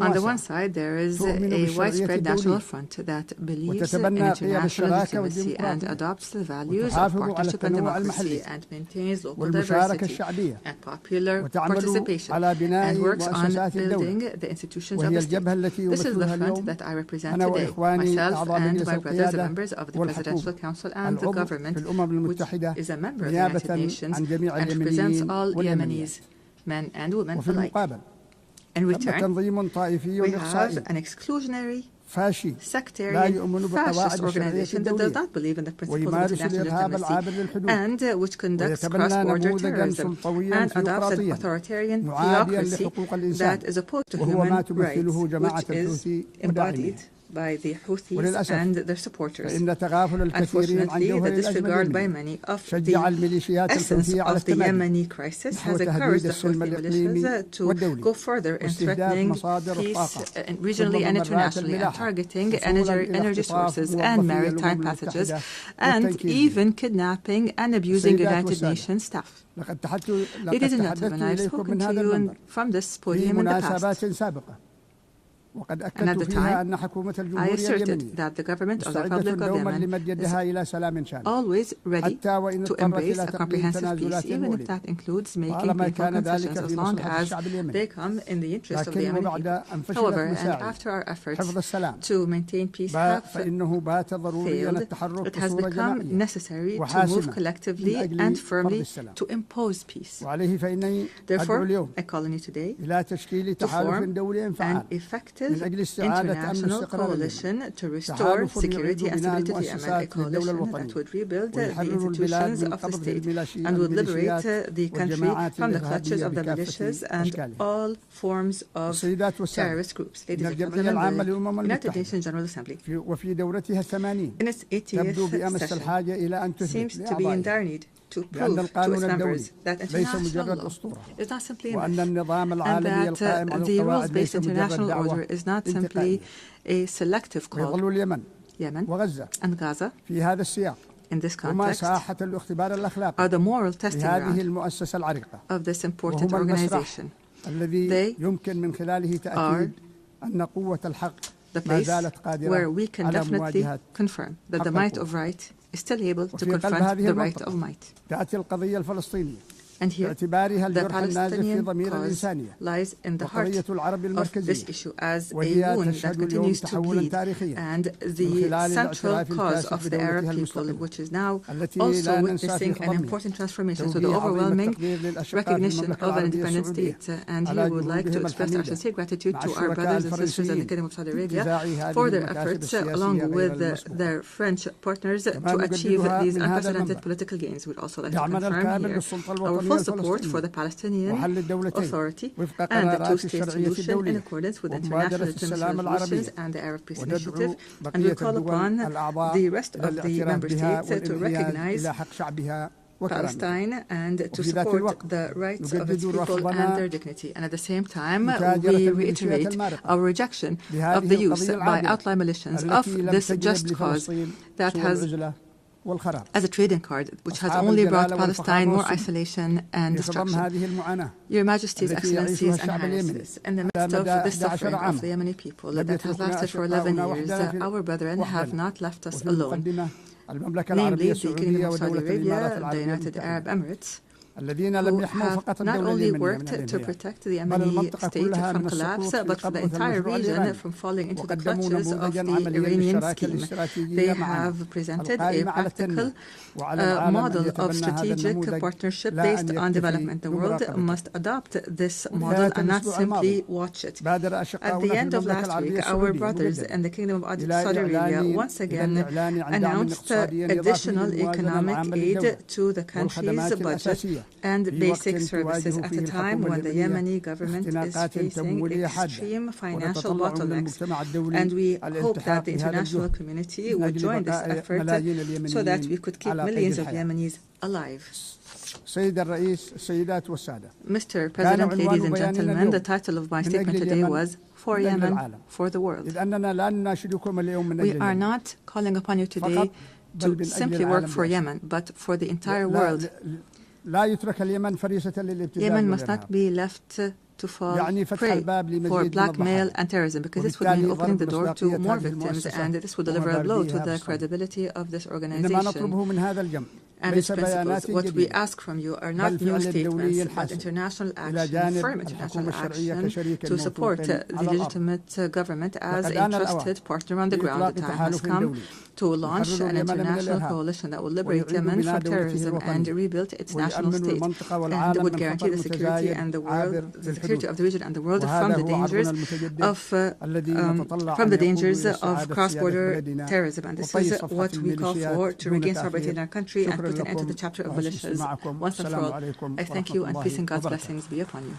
On the one side, there is a widespread national front that believes in international legitimacy and adopts the values of partnership and democracy and maintains local diversity and popular participation and works on building the institutions of the state. This is the front that I represent today, myself and my brothers, the members of the Presidential Council and the government, which is a member of the United Nations and represents all Yemenis, men and women alike. In return, we have an exclusionary, sectarian, fascist organization that does not believe in the principles of international diplomacy and which conducts cross-border terrorism and adopts an authoritarian theocracy that is opposed to human rights, which is embodied by the Houthis and their supporters. Unfortunately, the disregard by many of the essence of the Yemeni crisis has encouraged the Houthi militias to go further in threatening peace regionally and internationally, and targeting energy sources and maritime passages, and even kidnapping and abusing United Nations staff. Ladies and gentlemen, I have spoken to you from this podium in the past. And at the time, I asserted that the government of the Republic of Yemen is always ready to embrace a comprehensive peace, even if that includes making painful concessions, as long as they come in the interest of the Yemeni people. However, and after our efforts to maintain peace have failed, it has become necessary to move collectively and firmly to impose peace. Therefore, I call on you today to form an effective international coalition to restore security and stability to Yemen, a coalition that would rebuild the institutions of the state and would liberate the country from the clutches of the militias and all forms of terrorist groups. Ladies and gentlemen, the United Nations General Assembly, in its 80th session, seems to be in dire need to prove to its members that international law is not simply a myth, and that the rules-based international order is not simply a selective call. Yemen and Gaza, in this context, are the moral testing ground of this important organization. They are the place where we can definitely confirm that the might of right is still able to confront the right of might. And here, the Palestinian cause lies in the heart of this issue as a wound that continues to bleed, and the central cause of the Arab people, which is now also witnessing an important transformation to the overwhelming recognition of an independent state. And here we would like to express our sincere gratitude to our brothers and sisters in the Kingdom of Saudi Arabia for their efforts, along with their French partners, to achieve these unprecedented political gains. We'd also like to confirm here our full support for the Palestinian Authority and the two-state solution in accordance with international resolutions and the Arab Peace Initiative, and we call upon the rest of the member states to recognize Palestine and to support the rights of its people and their dignity. And at the same time, we reiterate our rejection of the use by outlaw militias of this just cause that has as a trading card, which has only brought Palestine more isolation and destruction. Your Majesties, Excellencies, and Highnesses, in the midst of the suffering of the Yemeni people that has lasted for 11 years, our brethren have not left us alone, namely the Kingdom of Saudi Arabia, the United Arab Emirates, who have not only worked to protect the Yemeni state from collapse, but for the entire region from falling into the clutches of the Iranian scheme. They have presented a practical model of strategic partnership based on development. The world must adopt this model and not simply watch it. At the end of last week, our brothers in the Kingdom of Saudi Arabia once again announced additional economic aid to the country's budget and basic services at a time when the Yemeni government is facing extreme financial bottlenecks. And we hope that the international community would join this effort so that we could keep millions of Yemenis alive. Mr. President, ladies and gentlemen, the title of my statement today was For Yemen, for the world. We are not calling upon you today to simply work for Yemen, but for the entire world. Yemen must not be left to fall prey for blackmail and terrorism, because this would mean opening the door to more victims, and this would deliver a blow to the credibility of this organization and its principles. What we ask from you are not new statements, but international action, firm international action to support the legitimate government as a trusted partner on the ground. The time has come to launch an international coalition that will liberate Yemen from terrorism and rebuild its national state, and would guarantee the security and the world, the security of the region and the world from the dangers of cross-border terrorism. And this is what we call for, to regain sovereignty in our country and put an end to the chapter of militias once and for all. I thank you, and peace and God's blessings be upon you.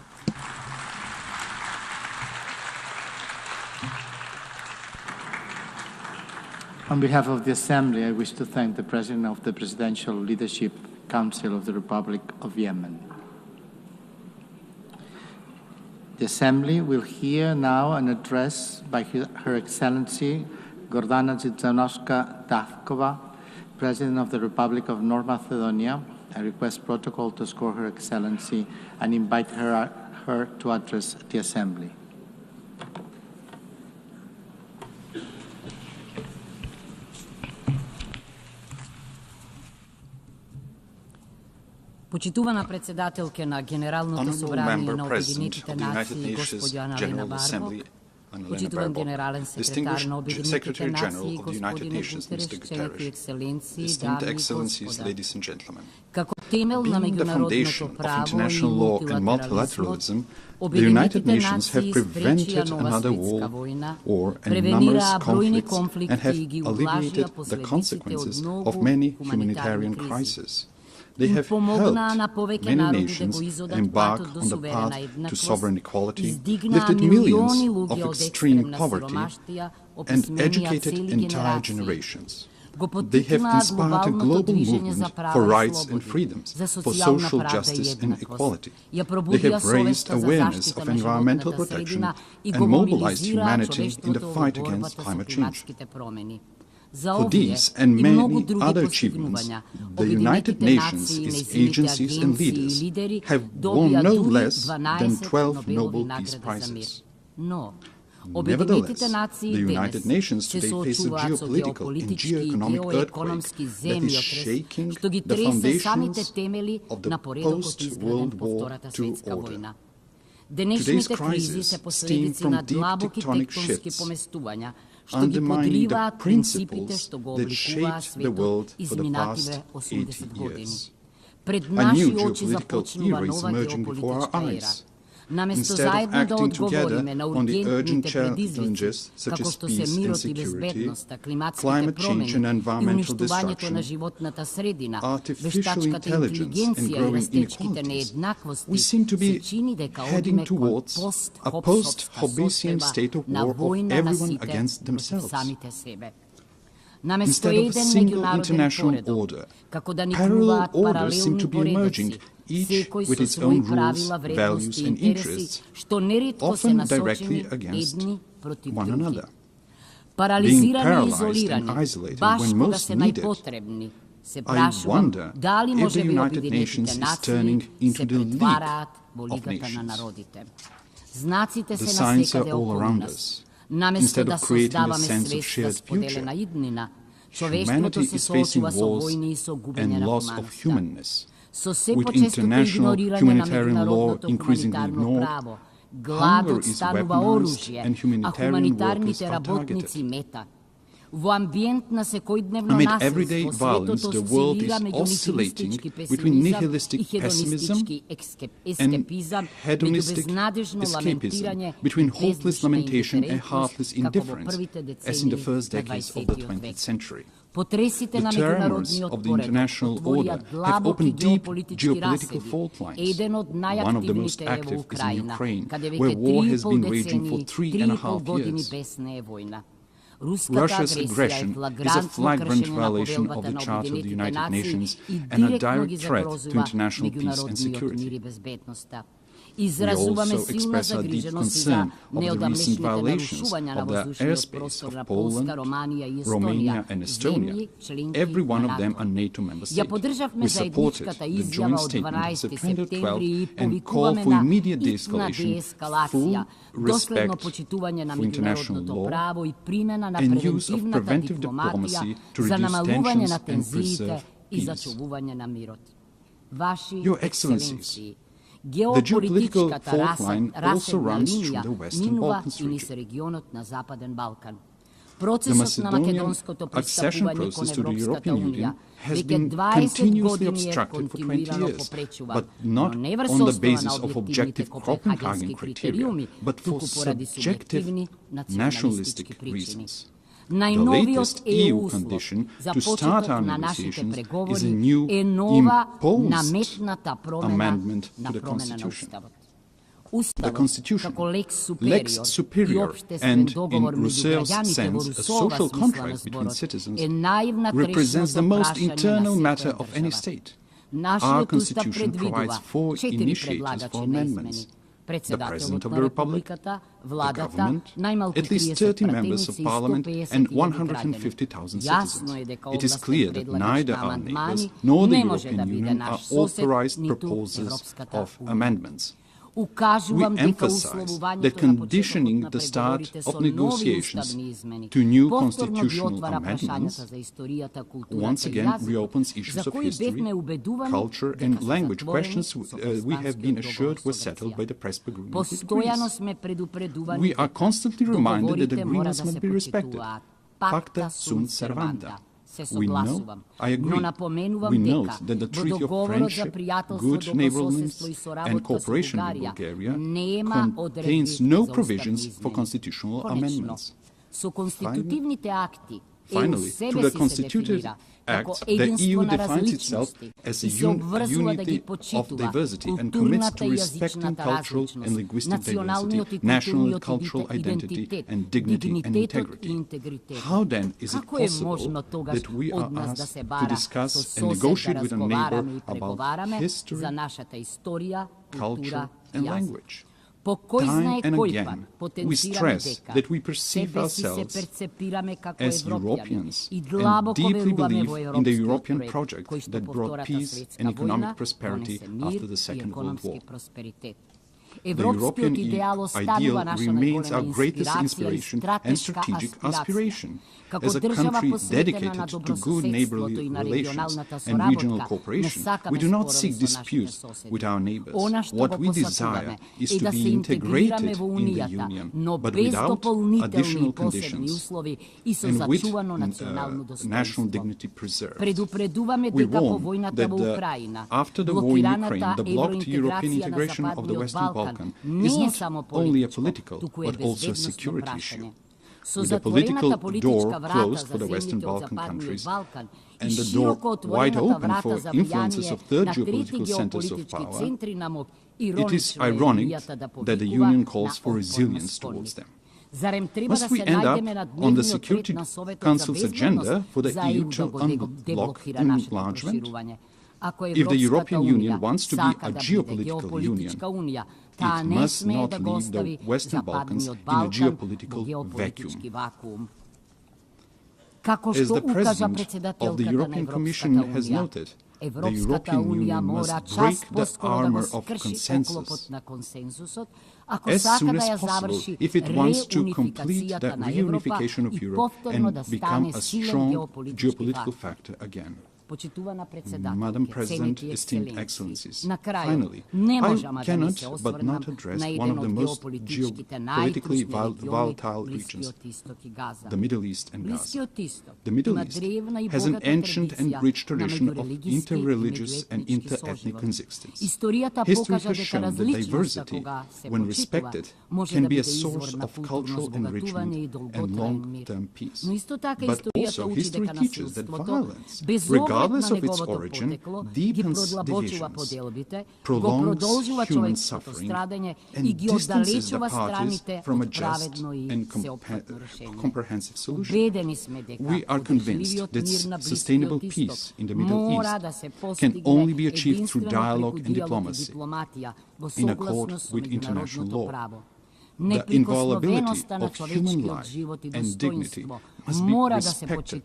On behalf of the Assembly, I wish to thank the President of the Presidential Leadership Council of the Republic of Yemen. The Assembly will hear now an address by Her Excellency Gordana Dzizanowska-Davkova, President of the Republic of North Macedonia. I request protocol to escort Her Excellency and invite her to address the Assembly. Почитувана председателка на Генералното събрание на Обединените нации, госпожа Аналена Барбок, почитуван генерален секретар на Обединените нации, господин Гутереш, членки ексцеленции, дами и господа. Како темел на международното право и мултилатерализмот, Обединените нации спречија нова светска војна, превенираа бројни конфликти и ги увлажија последиците од многу хуманитарни кризи. They have helped many nations embark on the path to sovereign equality, lifted millions of extreme poverty, and educated entire generations. They have inspired a global movement for rights and freedoms, for social justice and equality. They have raised awareness of environmental protection and mobilized humanity in the fight against climate change. For these and many other achievements, the United Nations, its agencies and leaders have won no less than 12 Nobel Peace Prizes. Nevertheless, the United Nations today face a geopolitical and geoeconomic earthquake that is shaking the foundations of the post-World War II order. Today's crisis stems from deep tectonic shifts, undermining the principles that shaped the world for the past 80 years. A new geopolitical era is emerging before our eyes. Instead of acting together on the urgent challenges such as peace and security, climate change and environmental destruction, artificial intelligence and growing inequalities, we seem to be heading towards a post-Hobbesian state of war of everyone against themselves. Instead of a single international order, parallel orders seem to be emerging, each with its own rules, values and interests, often directly against one another. Being paralyzed and isolated when most needed, I wonder if the United Nations is turning into the League of Nations. The signs are all around us. Instead of creating a sense of shared future, humanity is facing wars and loss of humanness. With international humanitarian law increasingly ignored, hunger is weaponized and humanitarian workers are targeted. Amid everyday violence, the world is oscillating between nihilistic pessimism and hedonistic escapism, between hopeless lamentation and heartless indifference, as in the first decades of the 20th century. The tremors of the international order have opened deep geopolitical fault lines. One of the most active is in Ukraine, where war has been raging for 3.5 years. Russia's aggression is a flagrant violation of the Charter of the United Nations and a direct threat to international peace and security. We also express our deep concern of the recent violations of the airspace of Poland, Romania and Estonia, every one of them a NATO member state. We supported the joint statement of September 12 and call for immediate de-escalation, full respect for international law, and use of preventive diplomacy to reduce tensions and preserve peace. Your Excellencies, the geopolitical fault line also runs through the Western Balkans region. The Macedonian accession process to the European Union has been continuously obstructed for 20 years, but not on the basis of objective Copenhagen criteria, but for subjective nationalistic reasons. The latest EU condition to start our negotiations is a new imposed amendment to the Constitution. The Constitution, lex superior, and in Rousseau's sense, a social contract between citizens, represents the most internal matter of any state. Our Constitution provides 4 initiators for amendments: the President of the Republic, the government, at least 30 members of parliament, and 150,000 citizens. It is clear that neither our neighbors nor the European Union are authorized proposers of amendments. We emphasize that conditioning the start of negotiations to new constitutional amendments once again reopens issues of history, culture and language, questions we have been assured were settled by the Prespa agreement with Greece. We are constantly reminded that agreements must be respected. Pacta sunt servanda. We know, I agree, we note that the Treaty of Friendship, Good Neighborliness and Cooperation with Bulgaria contains no provisions for constitutional amendments. Finally, through the Constitutive Act, the EU defines itself as a unity of diversity and commits to respecting cultural and linguistic diversity, national and cultural identity, and dignity and integrity. How then is it possible that we are asked to discuss and negotiate with a neighbor about history, culture, and language? Time and again, we stress that we perceive ourselves as Europeans and deeply believe in the European project that brought peace and economic prosperity after the Second World War. The European ideal remains our greatest inspiration and strategic aspiration. As a country dedicated to good neighborly relations and regional cooperation, we do not seek disputes with our neighbors. What we desire is to be integrated in the Union, but without additional conditions and with national dignity preserved. We warn that after the war in Ukraine, the blocked European integration of the Western Balkans is not only a political, but also a security issue. With the political door closed for the Western Balkan countries and the door wide open for influences of third geopolitical centers of power, it is ironic that the Union calls for resilience towards them. Must we end up on the Security Council's agenda for the EU to unblock enlargement? If the European Union wants to be a geopolitical union, it must not leave the Western Balkans in a geopolitical vacuum. As the President of the European Commission has noted, the European Union must break the armor of consensus as soon as possible if it wants to complete the reunification of Europe and become a strong geopolitical factor again. Madam President, esteemed Excellencies, finally, I cannot but not address one of the most geopolitically volatile regions, the Middle East and Gaza. The Middle East has an ancient and rich tradition of interreligious and inter-ethnic coexistence. History has shown that diversity, when respected, can be a source of cultural enrichment and long-term peace. But also, history teaches that violence, regardless of its origin, deepens divisions, prolongs human suffering, and distances the parties from a just and comprehensive solution. We are convinced that sustainable peace in the Middle East can only be achieved through dialogue and diplomacy, in accord with international law. The inviolability of human life and dignity must be respected,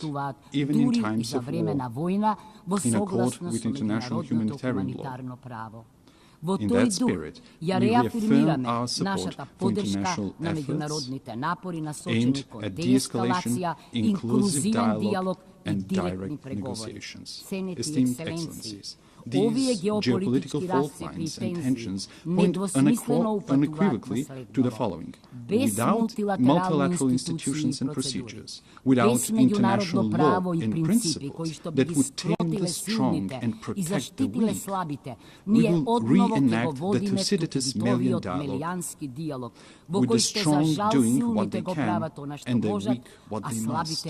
even in times of war, in accord with international humanitarian law. In that spirit, we reaffirm our support for international efforts aimed at de-escalation, inclusive dialogue, and direct negotiations. Esteemed Excellencies, these geopolitical fault lines and tensions point unequivocally to the following. Without multilateral institutions and procedures, without international law and principles that would tame the strong and protect the weak, we will reenact the Thucydides Melian dialogue, with the strong doing what they can and the weak what they must.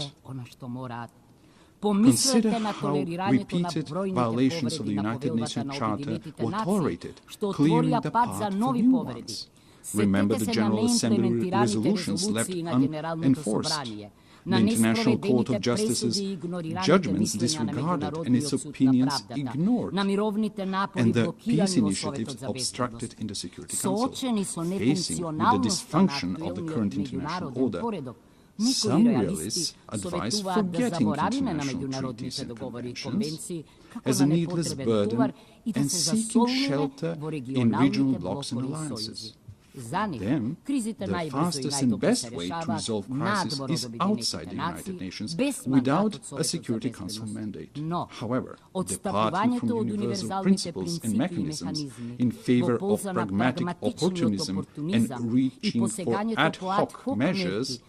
Consider how repeated violations of the United Nations Charter were tolerated, clearing the path for new ones. Remember the General Assembly resolutions left unenforced, the International Court of Justice's judgments disregarded and its opinions ignored, and the peace initiatives obstructed in the Security Council. Facing with the dysfunction of the current international order, some realists advise forgetting international treaties and conventions as a needless burden and seeking shelter in regional blocs and alliances. Then, the fastest and best way to resolve crisis is outside the United Nations without a Security Council mandate. However, departing from universal principles and mechanisms in favor of pragmatic opportunism and reaching for ad hoc measures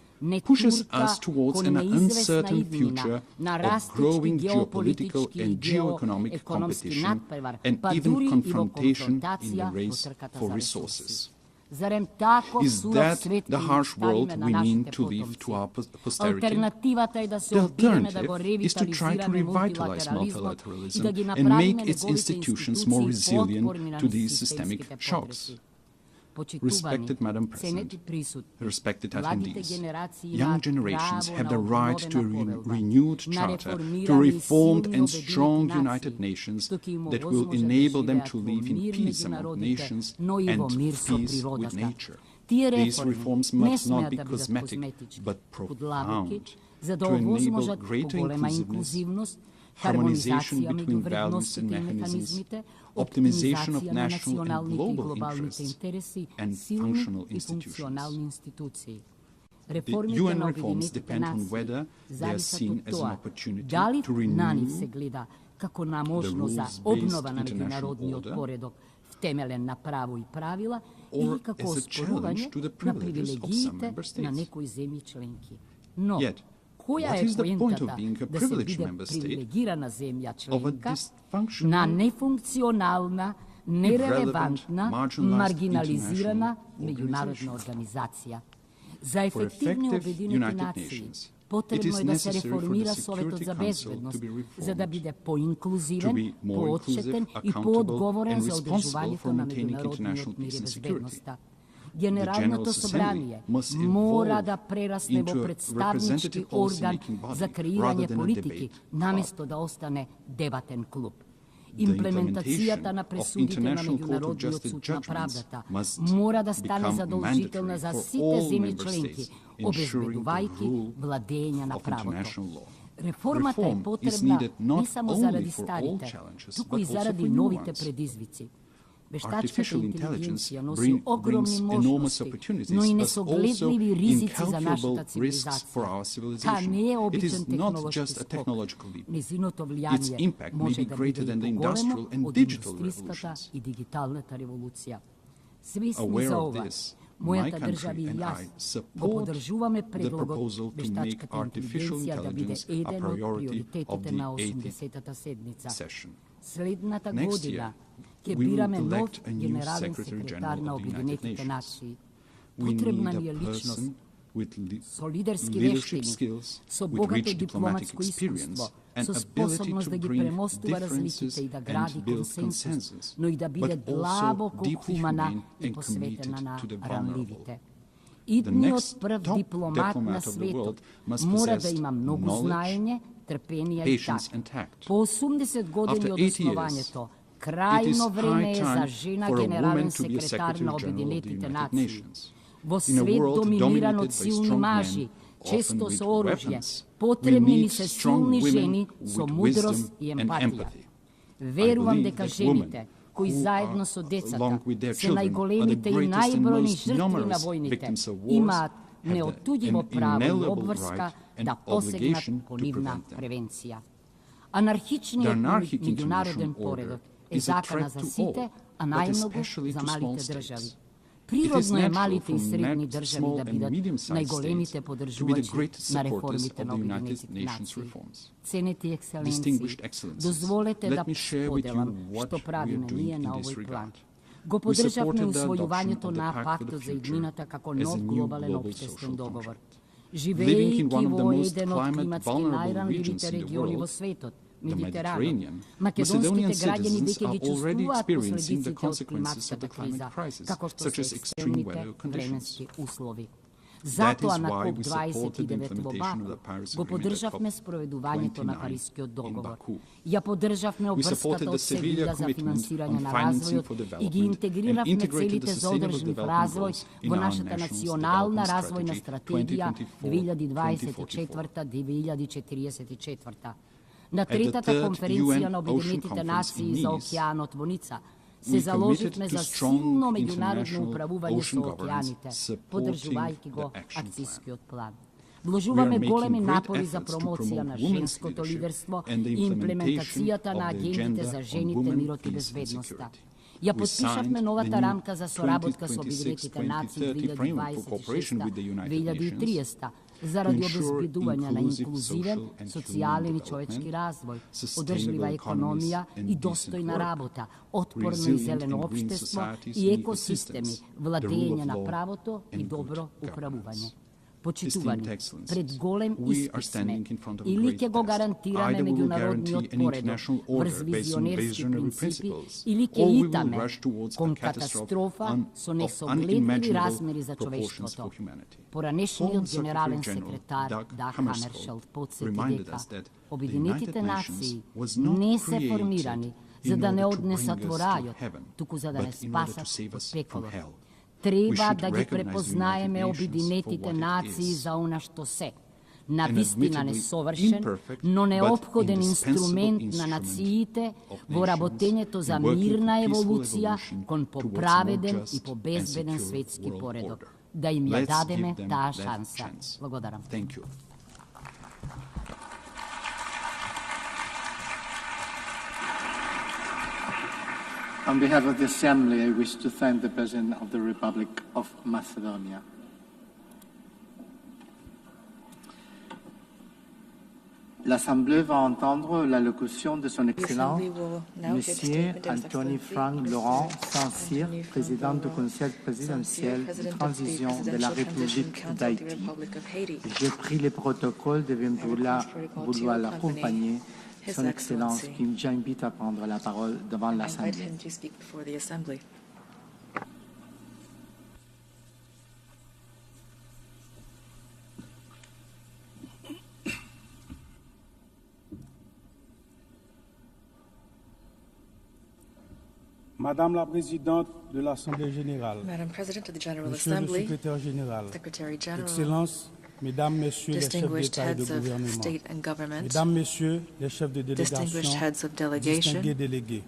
pushes us towards an uncertain future of growing geopolitical and geoeconomic competition and even confrontation in the race for resources. Is that the harsh world we mean to leave to our posterity? The alternative is to try to revitalize multilateralism and make its institutions more resilient to these systemic shocks. Respected Madam President, respected attendees, young generations have the right to a renewed charter, to a reformed and strong United Nations that will enable them to live in peace among nations and peace with nature. These reforms must not be cosmetic, but profound, to enable greater inclusiveness, harmonization between values and mechanisms, optimization of national and global interests, and functional institutions. The UN reforms depend on whether they are seen as an opportunity to renew the rules-based international order or as a challenge to the privileges of some member states. Yet, what is the point of being a privileged member state of a dysfunctional, irrelevant, marginalized international organization? For effective United Nations, it is necessary for the Security Council to be reformed, to be more inclusive, accountable, and responsible for maintaining international peace and security. The General Assembly must evolve into a representative policy-making body rather than a debate club. The implementation of International Court of Justice judgments must become mandatory for all member states, ensuring the rule of international law. Reform is needed not only for all challenges, but also for new ones. Artificial intelligence brings enormous opportunities, but also incalculable risks for our civilization. It is not just a technological leap. Its impact may be greater than the industrial and digital revolutions. Aware of this, my country and I support the proposal to make artificial intelligence a priority of the 80th session. Next year, we will elect a new Secretary General of the United Nations. We need a person with leadership skills, with rich diplomatic experience, and ability to bring differences and build consensus, but also deeply humane and committed to the vulnerable. The next top diplomat of the world must possess knowledge, patience, and tact. After 80 years, it is high time for a woman to be a Secretary General of the United Nations. In a world dominated by strong men, often with weapons, we need strong women with wisdom and empathy. I believe that women, who are, along with their children, are the greatest and most numerous victims of wars, have an inalienable right and obligation to prevent them. The anarchic international order is a threat to all, but especially to small states. It is natural for small and medium-sized states to be the greatest supporters of the United Nations reforms. Distinguished Excellencies, let me share with you what we are doing in this regard. We supported the adoption of the Pact for the Future as a new global social contract. living in one of the most climate-vulnerable regions in the world, the Mediterranean, Macedonian citizens are already experiencing the consequences of the climate crisis, such as extreme weather conditions. That is why we supported the implementation of the Paris Agreement at COP29 in Baku. We supported the Sevilla Commitment on financing for development and integrated the Sustainable Development Goals in our National Development Strategy 2024-2044. На третата конференција на Обединетите нации за океан отвоница се заложивме за силно меѓународно управување со океаните, поддржувајќи го акцијскиот план. Вложуваме големи напори за промоција на женското лидерство и имплементацијата на агендите за жените, мирот и безбедноста. Ја подпишавме новата рамка за соработка со Обединетите нации 2026-2030 заради обезбедување на инклузивен, социјален и човечки развој, одржлива економија и достојна работа, отпорно и зелено општество и екосистеми, владење на правото и добро управување. Почитувани, пред голем испит сме, или ќе го гарантираме меѓународниот поредок врз визионерски принципи, или ќе итаме кон катастрофа со несогледливи размери за човештвото. Поранешниот генерален секретар Даг Хамершелд подсети дека Обединетите нации не се формирани за да не однесат во рајот, туку за да не спасат од пеколот. Треба да ги препознаеме Обединетите нации за она што се. Навистина несовршен, но неопходен инструмент на нациите во работењето за мирна еволуција кон поправеден и побезбеден светски поредок. Да им ја дадеме таа шанса. Благодарам. On behalf of the Assembly, I wish to thank the President of the Republic of Macedonia. L'Assemblée va entendre l'allocution de son Excellence, Monsieur Anthony Frank Laurent Saint-Cyr, Président du Conseil présidentiel de transition de la République d'Haïti. J'ai pris le protocole de vouloir l'accompagner. Son Excellence qui m'invite à prendre la parole devant l'Assemblée. Madame la Présidente de l'Assemblée générale, Madam President of the General Monsieur Assembly, le Secrétaire général, Secretary General, Excellences, Mesdames, Messieurs les chefs d'État et de gouvernement, Mesdames, Messieurs les chefs de délégation, distingués délégués,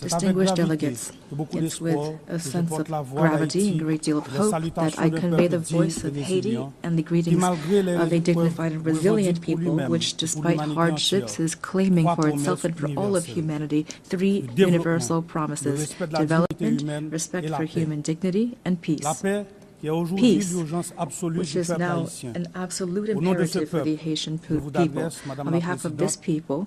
distinguished delegates, it's with a sense of gravity and a great deal of hope that I convey the voice of Haiti and the greetings of a dignified and resilient people which, despite hardships, is claiming for itself and for all of humanity three universal promises: development, respect for human dignity, and peace. Peace, which is now an absolute imperative for the Haitian people. On behalf of this people,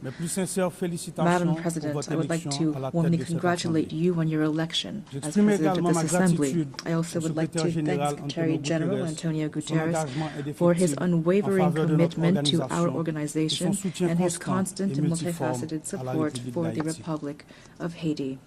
Madam President, I would like to warmly congratulate you on your election as President of this Assembly. I also would like to thank Secretary General António Guterres for his unwavering commitment to our organization and his constant and multifaceted support for the Republic of Haiti.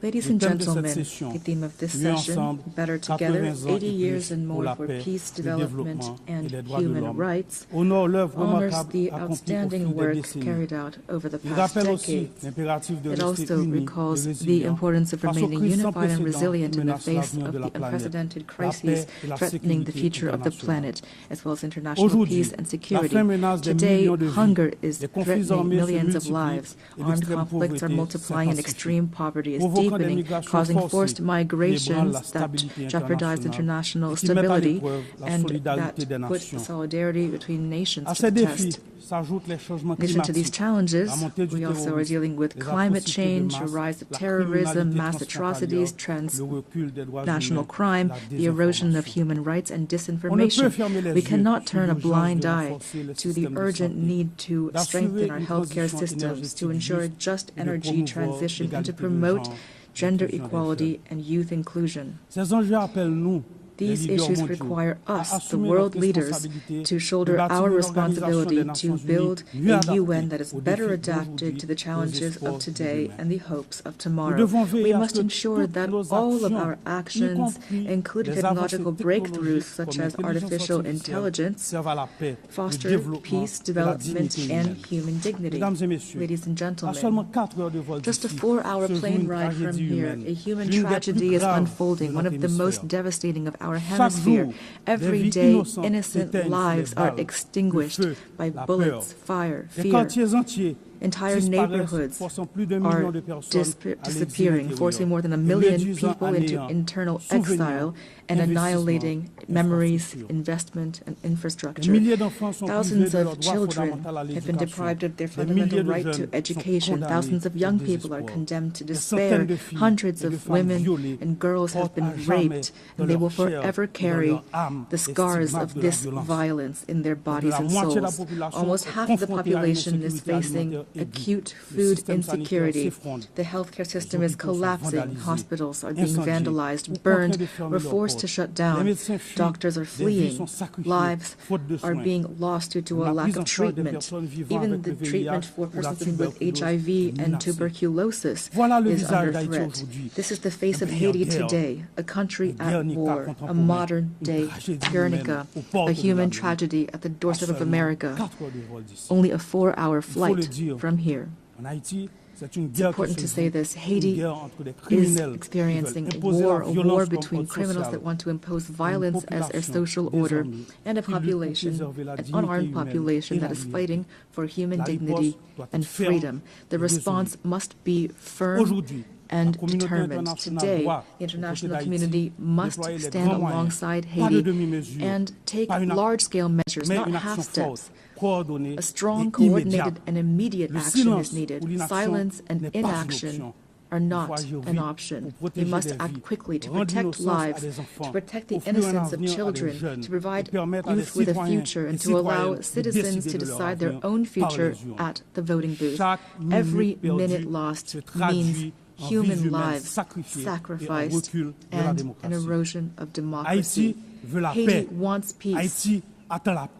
Ladies and gentlemen, the theme of this session, Better Together, 80 years and more for peace, development, and human rights, honors the outstanding work carried out over the past decades. It also recalls the importance of remaining unified and resilient in the face of the unprecedented crises threatening the future of the planet, as well as international peace and security. Today, hunger is threatening millions of lives. Armed conflicts are multiplying and extreme poverty is deepening, causing forced migrations that jeopardize international stability and that put solidarity between nations to the test. In addition to these challenges, we also are dealing with climate change, a rise of terrorism, mass atrocities, transnational crime, the erosion of human rights, and disinformation. We cannot turn a blind eye to the urgent need to strengthen our healthcare systems, to ensure just energy transition, and to promote gender equality and youth inclusion. These issues require us, the world leaders, to shoulder our responsibility to build a UN that is better adapted to the challenges of today and the hopes of tomorrow. We must ensure that all of our actions, including technological breakthroughs such as artificial intelligence, foster peace, development, and human dignity. Ladies and gentlemen, just a 4-hour plane ride from here, a human tragedy is unfolding, one of the most devastating of our hemisphere. Every day, innocent lives are extinguished by bullets, fire, fear. Entire neighborhoods are disappearing, forcing more than 1 million people into internal exile and annihilating memories, investment, and infrastructure. Thousands of children have been deprived of their fundamental right to education. Thousands of young people are condemned to despair. Hundreds of women and girls have been raped, and they will forever carry the scars of this violence in their bodies and souls. Almost half of the population is facing acute food insecurity. The healthcare system is collapsing. Hospitals are being vandalized, burned, or forced to shut down. Doctors are fleeing. Lives are being lost due to a lack of treatment. Even the treatment for persons with HIV and tuberculosis is under threat. This is the face of Haiti today, a country at war, a modern-day Guernica, a human tragedy at the doorstep of America. Only a 4-hour flight from here. It's important to say this. Haiti is experiencing a war between criminals that want to impose violence as their social order and a population, an unarmed population that is fighting for human dignity and freedom. The response must be firm and determined. Today, the international community must stand alongside Haiti and take large-scale measures, not half steps. A strong, coordinated, and immediate action is needed. Silence and inaction are not an option. We must act quickly to protect lives, to protect the innocence of children, to provide youth with a future, and to allow citizens to decide their own future at the voting booth. Every minute lost means human lives sacrificed and an erosion of democracy. Haiti wants peace.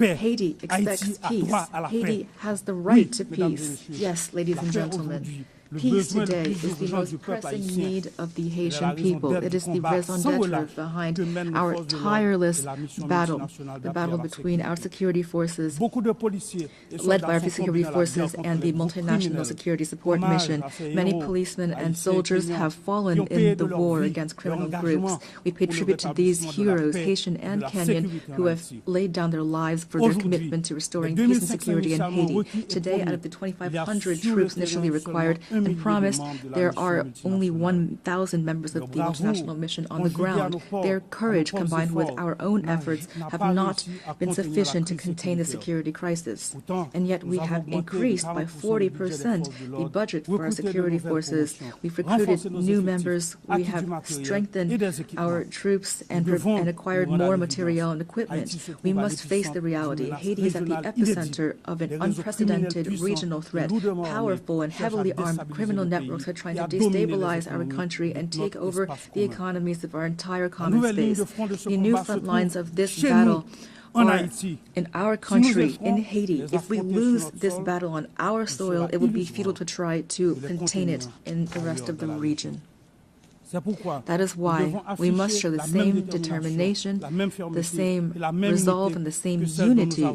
Haiti expects peace. Haiti has the right to peace. Yes, ladies and gentlemen. Peace today is the most pressing need of the Haitian people. It is the raison d'etre behind our tireless battle, the battle between our security forces, led by our security forces and the multinational security support mission. Many policemen and soldiers have fallen in the war against criminal groups. We pay tribute to these heroes, Haitian and Kenyan, who have laid down their lives for their commitment to restoring peace and security in Haiti. Today, out of the 2,500 troops initially required and promised, there are only 1,000 members of the multinational mission on the ground. Their courage, combined with our own efforts, have not been sufficient to contain the security crisis. And yet we have increased by 40% the budget for our security forces. We've recruited new members. We have strengthened our troops and acquired more material and equipment. We must face the reality. Haiti is at the epicenter of an unprecedented regional threat. Powerful and heavily armed criminal networks are trying to destabilize our country and take over the economies of our entire common space. The new front lines of this battle are in our country, in Haiti. If we lose this battle on our soil, it would be futile to try to contain it in the rest of the region. That is why we must show the same determination, the same resolve, and the same unity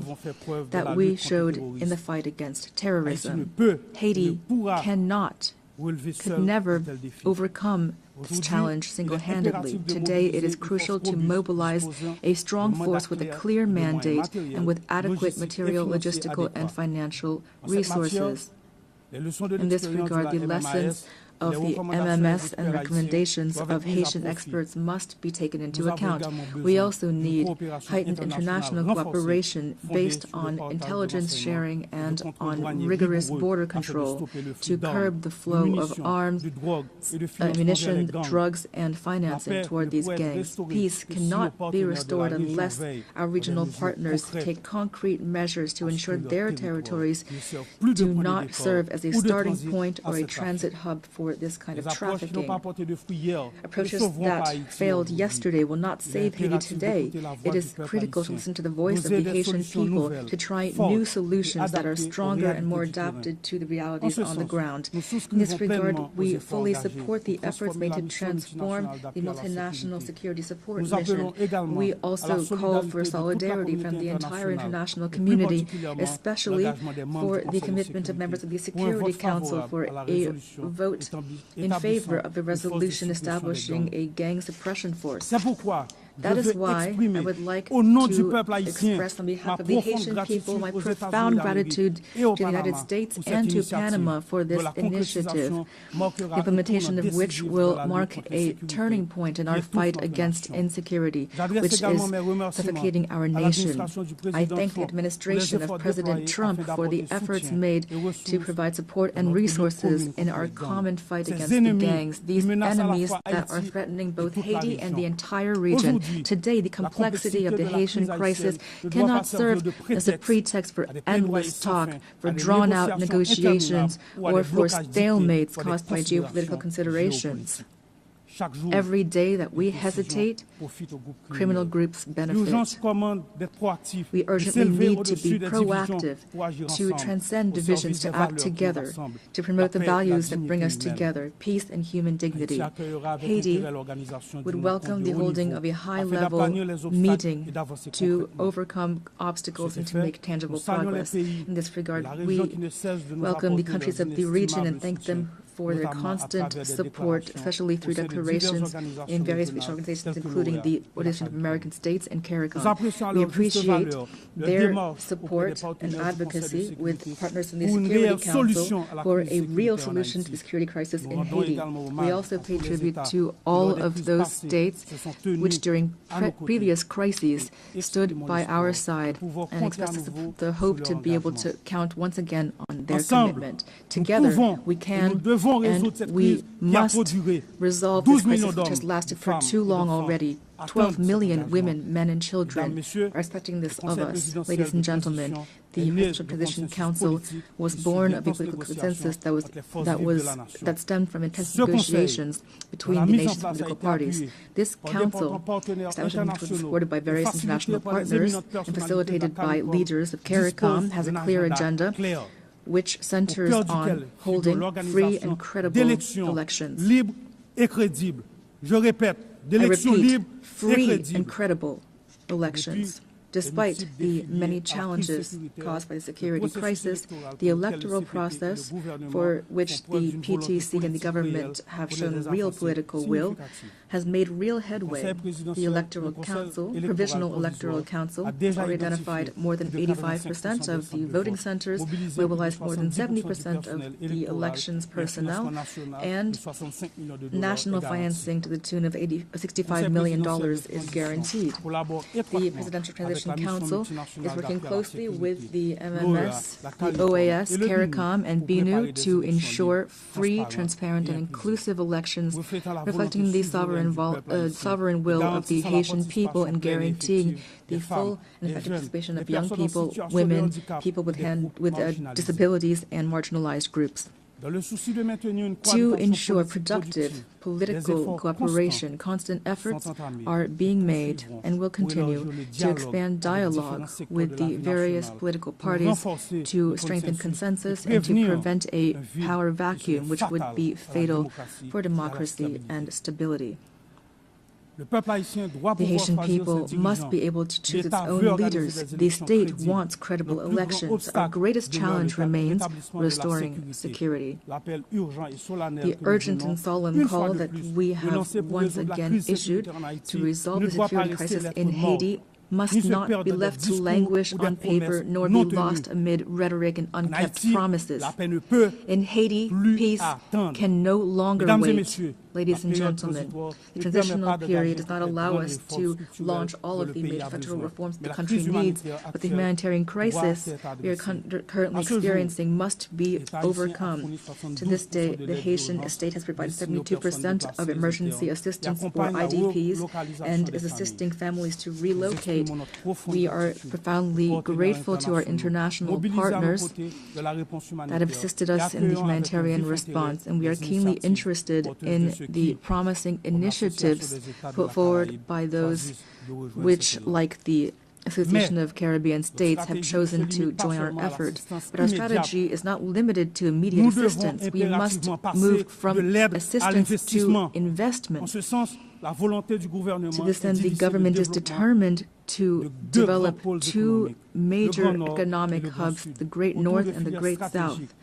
that we showed in the fight against terrorism. Haiti could never overcome this challenge single-handedly. Today, it is crucial to mobilize a strong force with a clear mandate and with adequate material, logistical, and financial resources. In this regard, the lessons of the MMS and recommendations of Haitian experts must be taken into account. We also need heightened international cooperation based on intelligence sharing and on rigorous border control to curb the flow of arms, ammunition, drugs, and financing toward these gangs. Peace cannot be restored unless our regional partners take concrete measures to ensure their territories do not serve as a starting point or a transit hub for for this kind of trafficking. Approaches that failed yesterday will not save Haiti today. It is critical to listen to the voice of the Haitian people, to try new solutions that are stronger and more adapted to the realities on the ground. In this regard, we fully support the efforts made to transform the multinational security support mission. We also call for solidarity from the entire international community, especially for the commitment of members of the Security Council for a vote in favor of the resolution establishing a gang suppression force. That is why I would like to express on behalf of the Haitian people my profound gratitude to the United States and to Panama for this initiative, the implementation of which will mark a turning point in our fight against insecurity, which is suffocating our nation. I thank the administration of President Trump for the efforts made to provide support and resources in our common fight against the gangs, these enemies that are threatening both Haiti and the entire region. Today, the complexity of the Haitian crisis cannot serve as a pretext for endless talk, for drawn-out negotiations, or for stalemates caused by geopolitical considerations. Every day that we hesitate, criminal groups benefit. We urgently need to be proactive, to transcend divisions, to act together, to promote the values that bring us together, peace and human dignity. Haiti would welcome the holding of a high-level meeting to overcome obstacles and to make tangible progress. In this regard, we welcome the countries of the region and thank them for their constant support, especially through declarations in various regional organizations, including the Organization of American States and CARICOM. We appreciate their support and advocacy with partners in the Security Council for a real solution to the security crisis in Haiti. We also pay tribute to all of those states which during previous crises stood by our side and expressed the hope to be able to count once again on their commitment. Together, we can and we must resolve this crisis which has lasted for too long already. 12 million women, men and children are expecting this of us. Ladies and gentlemen, the Presidential Transition Council was born of a political consensus that stemmed from intense negotiations between the nation's political parties. This council, establishment which was supported by various international partners and facilitated by leaders of CARICOM, has a clear agenda which centers on holding free and credible elections. I repeat, free and credible elections. Despite the many challenges caused by the security crisis, the electoral process, for which the PTC and the government have shown real political will, has made real headway. The Electoral Council, Provisional Electoral Council, has already identified more than 85% of the voting centers, mobilized more than 70% of the elections personnel, and national financing to the tune of $65 million is guaranteed. The Presidential Transition Council is working closely with the MMS, the OAS, CARICOM, and BNU to ensure free, transparent, and inclusive elections reflecting the sovereign will of the Haitian people and guaranteeing the full and effective participation of young people, women, people with disabilities, and marginalized groups. To ensure productive political cooperation, constant efforts are being made and will continue to expand dialogue with the various political parties to strengthen consensus and to prevent a power vacuum which would be fatal for democracy and stability. The Haitian people must be able to choose its own leaders. The state wants credible elections. Our greatest challenge remains restoring security. The urgent and solemn call that we have once again issued to resolve the security crisis in Haiti must not be left to languish on paper nor be lost amid rhetoric and unkept promises. In Haiti, peace can no longer wait. Ladies and gentlemen, the transitional period does not allow us to launch all of the major federal reforms the country needs, but the humanitarian crisis we are currently experiencing must be overcome. To this day, the Haitian state has provided 72% of emergency assistance for IDPs and is assisting families to relocate. We are profoundly grateful to our international partners that have assisted us in the humanitarian response, and we are keenly interested in the promising initiatives put forward by those which, like the Association of Caribbean States, have chosen to join our effort. But our strategy is not limited to immediate assistance. We must move from assistance to investment. To this end, the government is determined to develop two major economic hubs, the Great North and the Great South,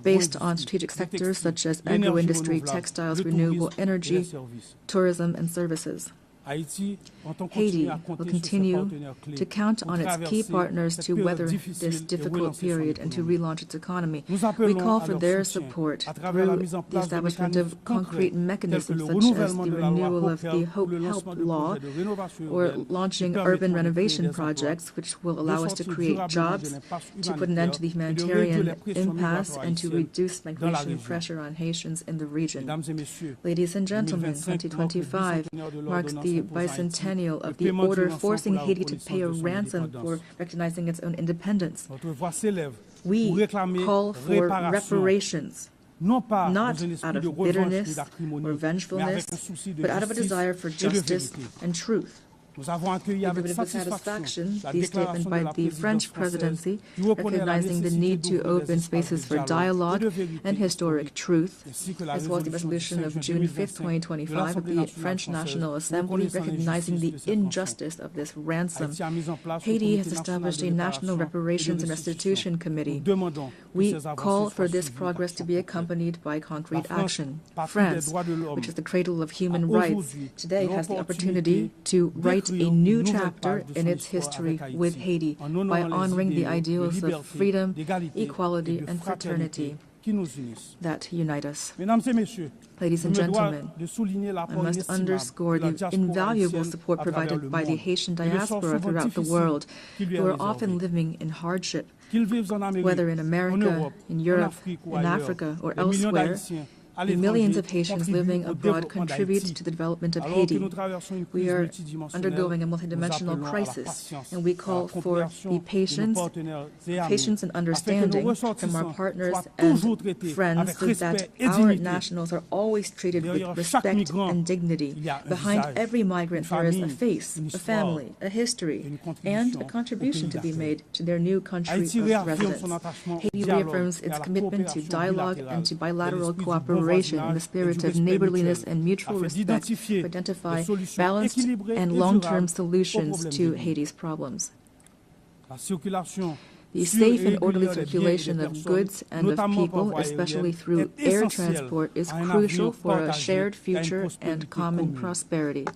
based on strategic sectors such as agro-industry, textiles, renewable energy, tourism, and services. Haiti will continue to count on its key partners to weather this difficult period and to relaunch its economy. We call for their support through the establishment of concrete mechanisms such as the renewal of the Hope Help Law or launching urban renovation projects which will allow us to create jobs, to put an end to the humanitarian impasse, and to reduce migration pressure on Haitians in the region. Ladies and gentlemen, 2025 marks the bicentennial of the order forcing Haiti to pay a ransom for recognizing its own independence. We call for reparations, not out of bitterness or vengefulness, but out of a desire for justice and truth. We delivered with satisfaction the statement by the French presidency recognizing the need to open spaces for dialogue and historic truth, as well as the resolution of June 5, 2025 of the French National Assembly recognizing the injustice of this ransom. Haiti has established a National Reparations and Restitution Committee. We call for this progress to be accompanied by concrete action. France, which is the cradle of human rights, today has the opportunity to write a new chapter in its history with Haiti by honoring the ideals of freedom, equality, and fraternity that unite us. Ladies and gentlemen, I must underscore the invaluable support provided by the Haitian diaspora throughout the world, who are often living in hardship, whether in America, in Europe, in Africa, or elsewhere. The millions of Haitians living abroad contribute to the development of Haiti. We are undergoing a multidimensional crisis, and we call for the patience and understanding from our partners and friends so that our nationals are always treated with respect and dignity. Behind every migrant there is a face, a family, a history, and a contribution to be made to their new country of residence. Haiti reaffirms its commitment to dialogue and to bilateral cooperation in the spirit of neighborliness and mutual respect to identify balanced and long-term solutions to Haiti's problems. The safe and orderly circulation of goods and of people, especially through air transport, is crucial for a shared future and common prosperity.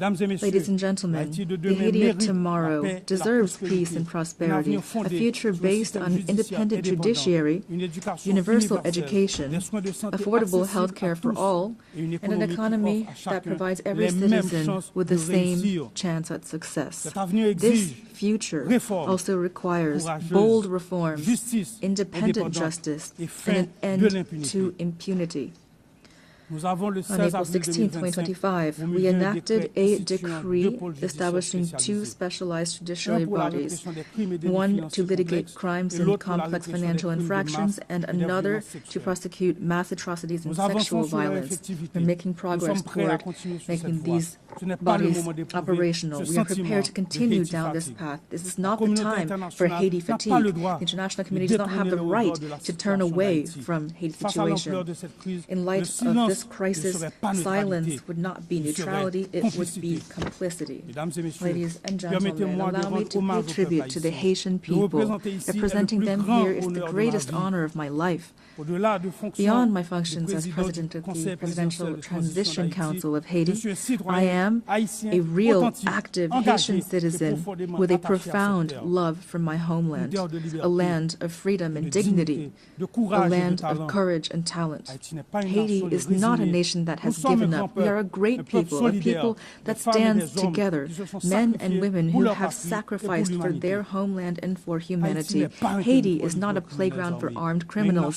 Ladies and gentlemen, the Haiti of tomorrow deserves peace and prosperity, a future based on independent judiciary, universal education, affordable health care for all, and an economy that provides every citizen with the same chance at success. This future also requires bold reforms, independent justice, and an end to impunity. On April 16, 2025, we enacted a decree establishing two specialized judiciary bodies, one to litigate crimes and complex financial infractions, and another to prosecute mass atrocities and sexual violence. We're making progress toward making these bodies operational. We are prepared to continue down this path. This is not the time for Haiti fatigue. The international community does not have the right to turn away from Haiti's situation. In light of this crisis, silence would not be neutrality, it would be complicity. Ladies and gentlemen, allow me to pay tribute to the Haitian people. Representing them here is the greatest honor of my life. Beyond my functions as president of the Presidential Transition Council of Haiti, I am a real, active Haitian citizen with a profound love for my homeland, a land of freedom and dignity, a land of courage and talent. Haiti is not not a nation that has given up. We are a great people, a people that stands together, men and women who have sacrificed for their homeland and for humanity. Haiti is not a playground for armed criminals,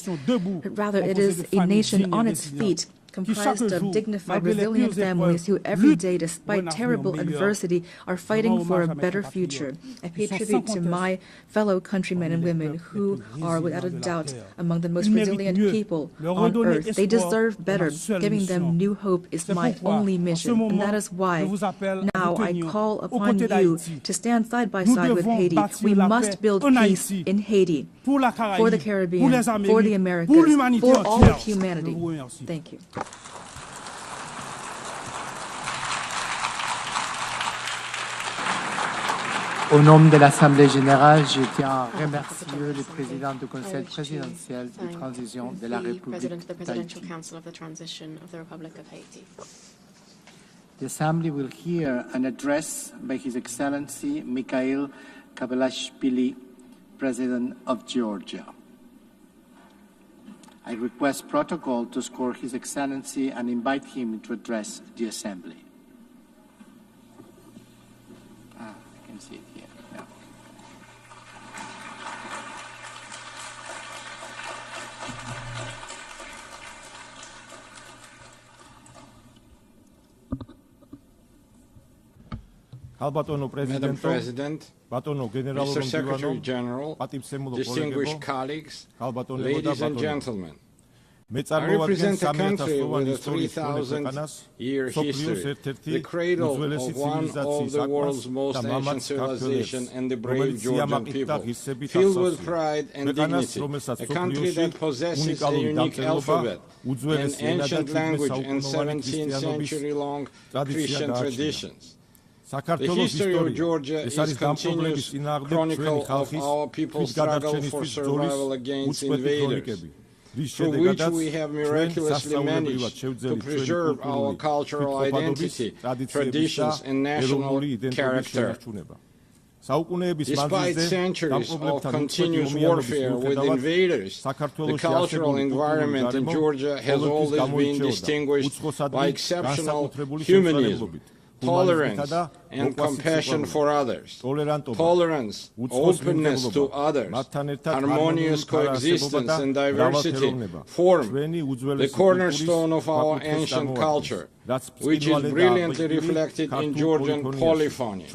but rather it is a nation on its feet, comprised of dignified, resilient families who every day, despite terrible adversity, are fighting for a better future. I pay tribute to my fellow countrymen and women who are, without a doubt, among the most resilient people on earth. They deserve better. Giving them new hope is my only mission, and that is why now I call upon you to stand side by side with Haiti. We must build peace in Haiti, for the Caribbean, for the Americas, for all of humanity. Thank you. Au nom de l'Assemblée générale, je tiens à remercier le président du Conseil présidentiel de transition de la République d'Haïti. The Assembly will hear an address by His Excellency Mikhail Kabalashvili, President of Georgia. I request protocol to score His Excellency and invite him to address the Assembly. I can see it here. Yeah. Madam President, Mr. Secretary General, distinguished colleagues, ladies and gentlemen, I represent a country with a 3,000-year history, the cradle of one of the world's most ancient civilizations and the brave Georgian people, filled with pride and dignity, a country that possesses a unique alphabet, an ancient language, and 17th century-long Christian traditions. The history of Georgia is a continuous chronicle of our people's struggle for survival against invaders, through which we have miraculously managed to preserve our cultural identity, traditions, and national character. Despite centuries of continuous warfare with invaders, the cultural environment in Georgia has always been distinguished by exceptional humanism, tolerance, and compassion for others, tolerance, openness to others, harmonious coexistence and diversity form the cornerstone of our ancient culture, which is brilliantly reflected in Georgian polyphony,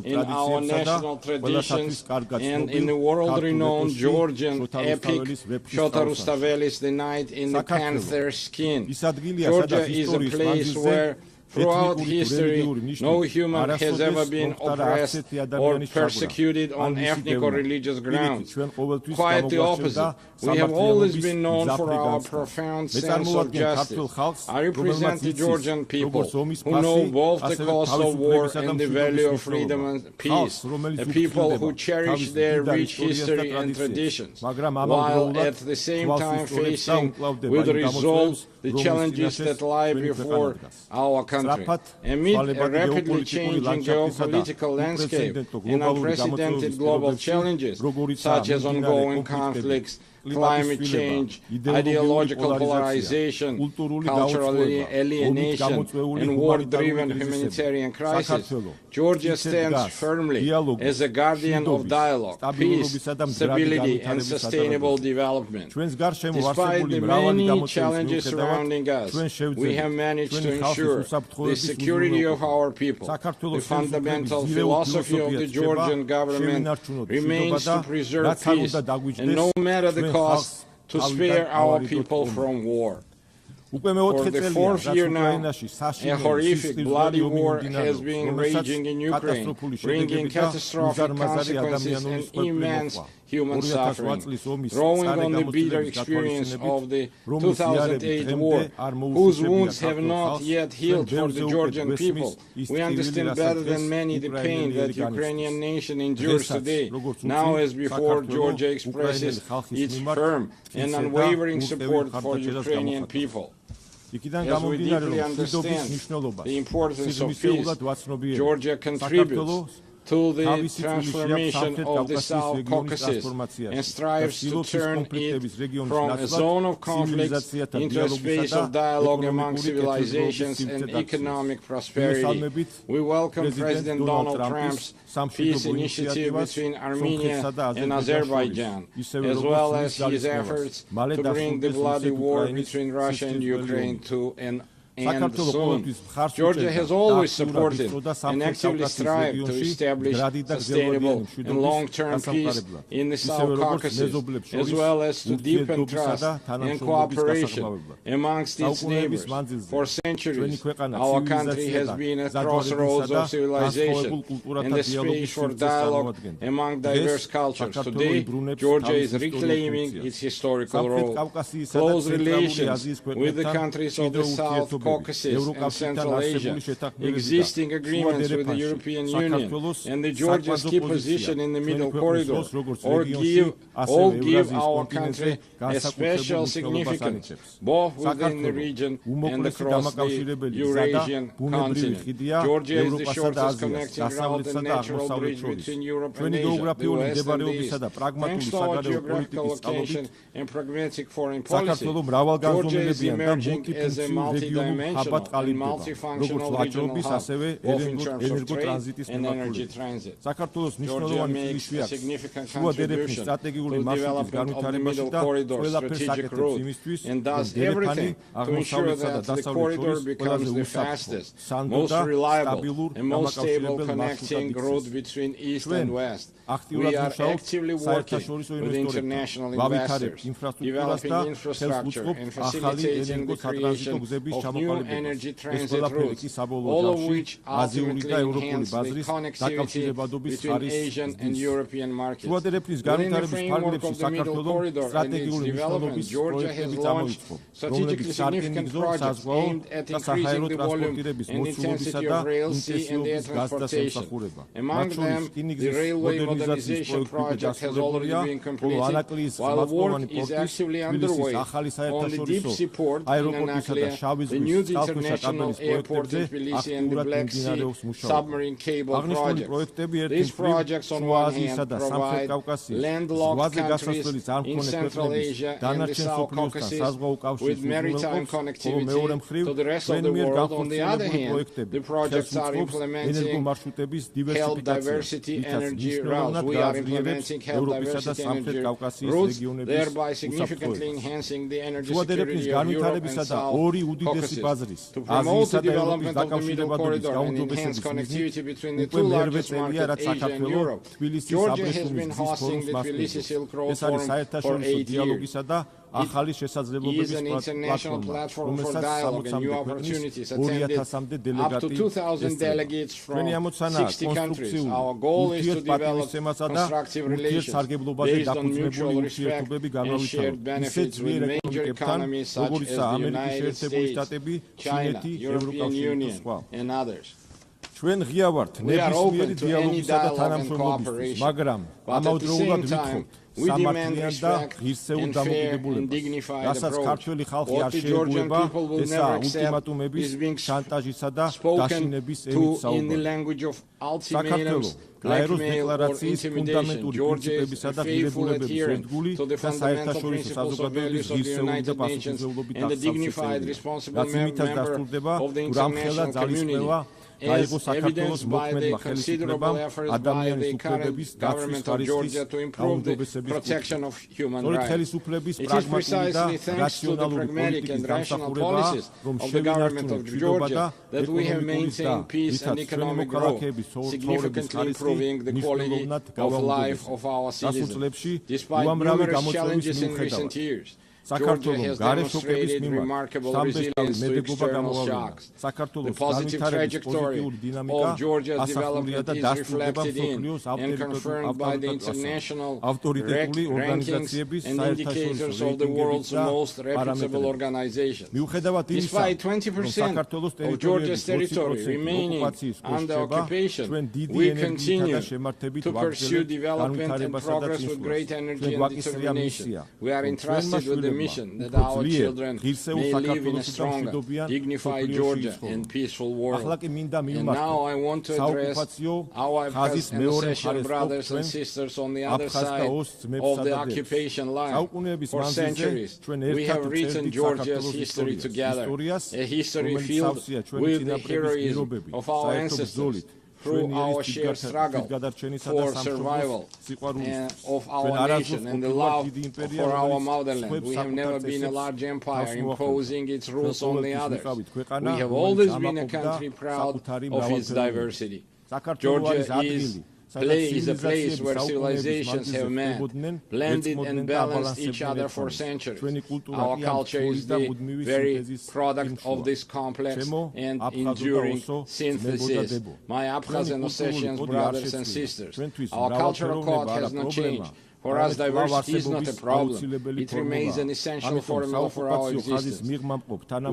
in our national traditions, and in the world-renowned Georgian epic Piotr Rustaveli's The Knight in the Panther's Skin. Georgia is a place where throughout history, no human has ever been oppressed or persecuted on ethnic or religious grounds. Quite the opposite. We have always been known for our profound sense of justice. I represent the Georgian people who know both the cost of war and the value of freedom and peace, a people who cherish their rich history and traditions, while at the same time facing with resolve the challenges that lie before our country. Amid a rapidly changing geopolitical landscape and unprecedented global challenges, such as ongoing conflicts, climate change, ideological polarization, cultural alienation, and war-driven humanitarian crisis, Georgia stands firmly as a guardian of dialogue, peace, stability, and sustainable development. Despite the many challenges surrounding us, we have managed to ensure the security of our people. The fundamental philosophy of the Georgian government remains to preserve peace, and no matter the cost, to spare our people from war. For the fourth year now, a horrific, bloody war has been raging in Ukraine, bringing catastrophic consequences and immense human suffering. Drawing on the bitter experience of the 2008 war, whose wounds have not yet healed for the Georgian people, we understand better than many the pain that the Ukrainian nation endures today. Now as before, Georgia expresses its firm and unwavering support for the Ukrainian people. As we deeply understand the importance of peace, Georgia contributes to the transformation of the South Caucasus and strives to turn it from a zone of conflict into a space of dialogue among civilizations and economic prosperity. We welcome President Donald Trump's peace initiative between Armenia and Azerbaijan, as well as his efforts to bring the bloody war between Russia and Ukraine to an end soon. Georgia has always supported and actively strived to establish sustainable and long-term peace in the South Caucasus, as well as to deepen trust and cooperation amongst its neighbors. For centuries, our country has been at crossroads of civilization and the space for dialogue among diverse cultures. Today, Georgia is reclaiming its historical role. Close relations with the countries of the South Caucasus and Central Asia, existing agreements with the European Union, and the Georgia's key position in the Middle Corridor all give our country a special significance, both within the region and across the Eurasian continent. Georgia is the shortest connecting route and natural bridge between Europe and Asia, the West and the East. Thanks to our geographical location and pragmatic foreign policy, Georgia is emerging as a multi-dimensional and multifunctional regional hub, both in terms of trade and energy transit. Georgia makes a significant contribution to the development of the Middle Corridor strategic route and does everything to ensure that the corridor becomes the fastest, most reliable and most stable connecting route between East and West. We are actively working with international investors, developing infrastructure and facilitating the creation of new energy transit routes, all of which ultimately enhance the connectivity between Asian and European markets. Within the framework of the Middle Corridor and its development, Georgia has launched strategically significant projects aimed at increasing the volume and intensity of rail, sea and air transportation. Among them, the railway modernization project has already been completed, while work is actively underway on the deep sea port in Anaklia, the new international airport in Tbilisi, and the Black Sea submarine cable project. These projects, on one hand, provide landlocked countries in Central Asia and the South Caucasus with maritime connectivity to the rest of the world. On the other hand, the projects are implementing health diversity energy routes. We are implementing health diversity energy routes, thereby significantly enhancing the energy security of Europe and South Caucasus. To promote the development of the Middle Corridor and enhance connectivity between the two largest markets, Asia and Europe, Georgia has been hosting the Tbilisi Silk Road Forum for 8 years. It is an international platform for dialogue and new opportunities, attended up to 2,000 delegates from 60 countries. Our goal is to develop constructive relations based on mutual respect and shared benefits with major economies such as the United States, China, European Union, and others. We are open to any dialogue and cooperation, but at the same time, we demand respect and fair and dignified approach. What the Georgian people will never accept is being spoken to in the language of ultimatums, blackmail or intimidation. Georgia is a faithful adherent to the fundamental principles of values of the United Nations and a dignified, responsible member of the international community, as evidenced by the considerable efforts by the current government of Georgia to improve the protection of human rights. It is precisely thanks to the pragmatic and rational policies of the government of Georgia that we have maintained peace and economic growth, significantly improving the quality of life of our citizens. Despite numerous challenges in recent years, Georgia has demonstrated remarkable resilience to external shocks. The positive trajectory of Georgia's development is reflected in and confirmed by the international rankings and indicators of the world's most reputable organizations. Despite 20% of Georgia's territory remaining under occupation, we continue to pursue development and progress with great energy and determination. We are entrusted with the mission that our children may live in a stronger, dignified Georgia and peaceful world. And now I want to address our Palestinian brothers and sisters on the other side of the occupation line. For centuries, we have written Georgia's history together, a history filled with the heroism of our ancestors, through our shared struggle for survival of our nation and the love for our motherland. We have never been a large empire imposing its rules on the others. We have always been a country proud of its diversity. Georgia is a place where civilizations have met, blended and balanced each other for centuries. Our culture is the very product of this complex and enduring synthesis. My Abkhaz and Ossetian brothers and sisters, our cultural code has not changed. For us, diversity is not a problem. It remains an essential formula for our existence,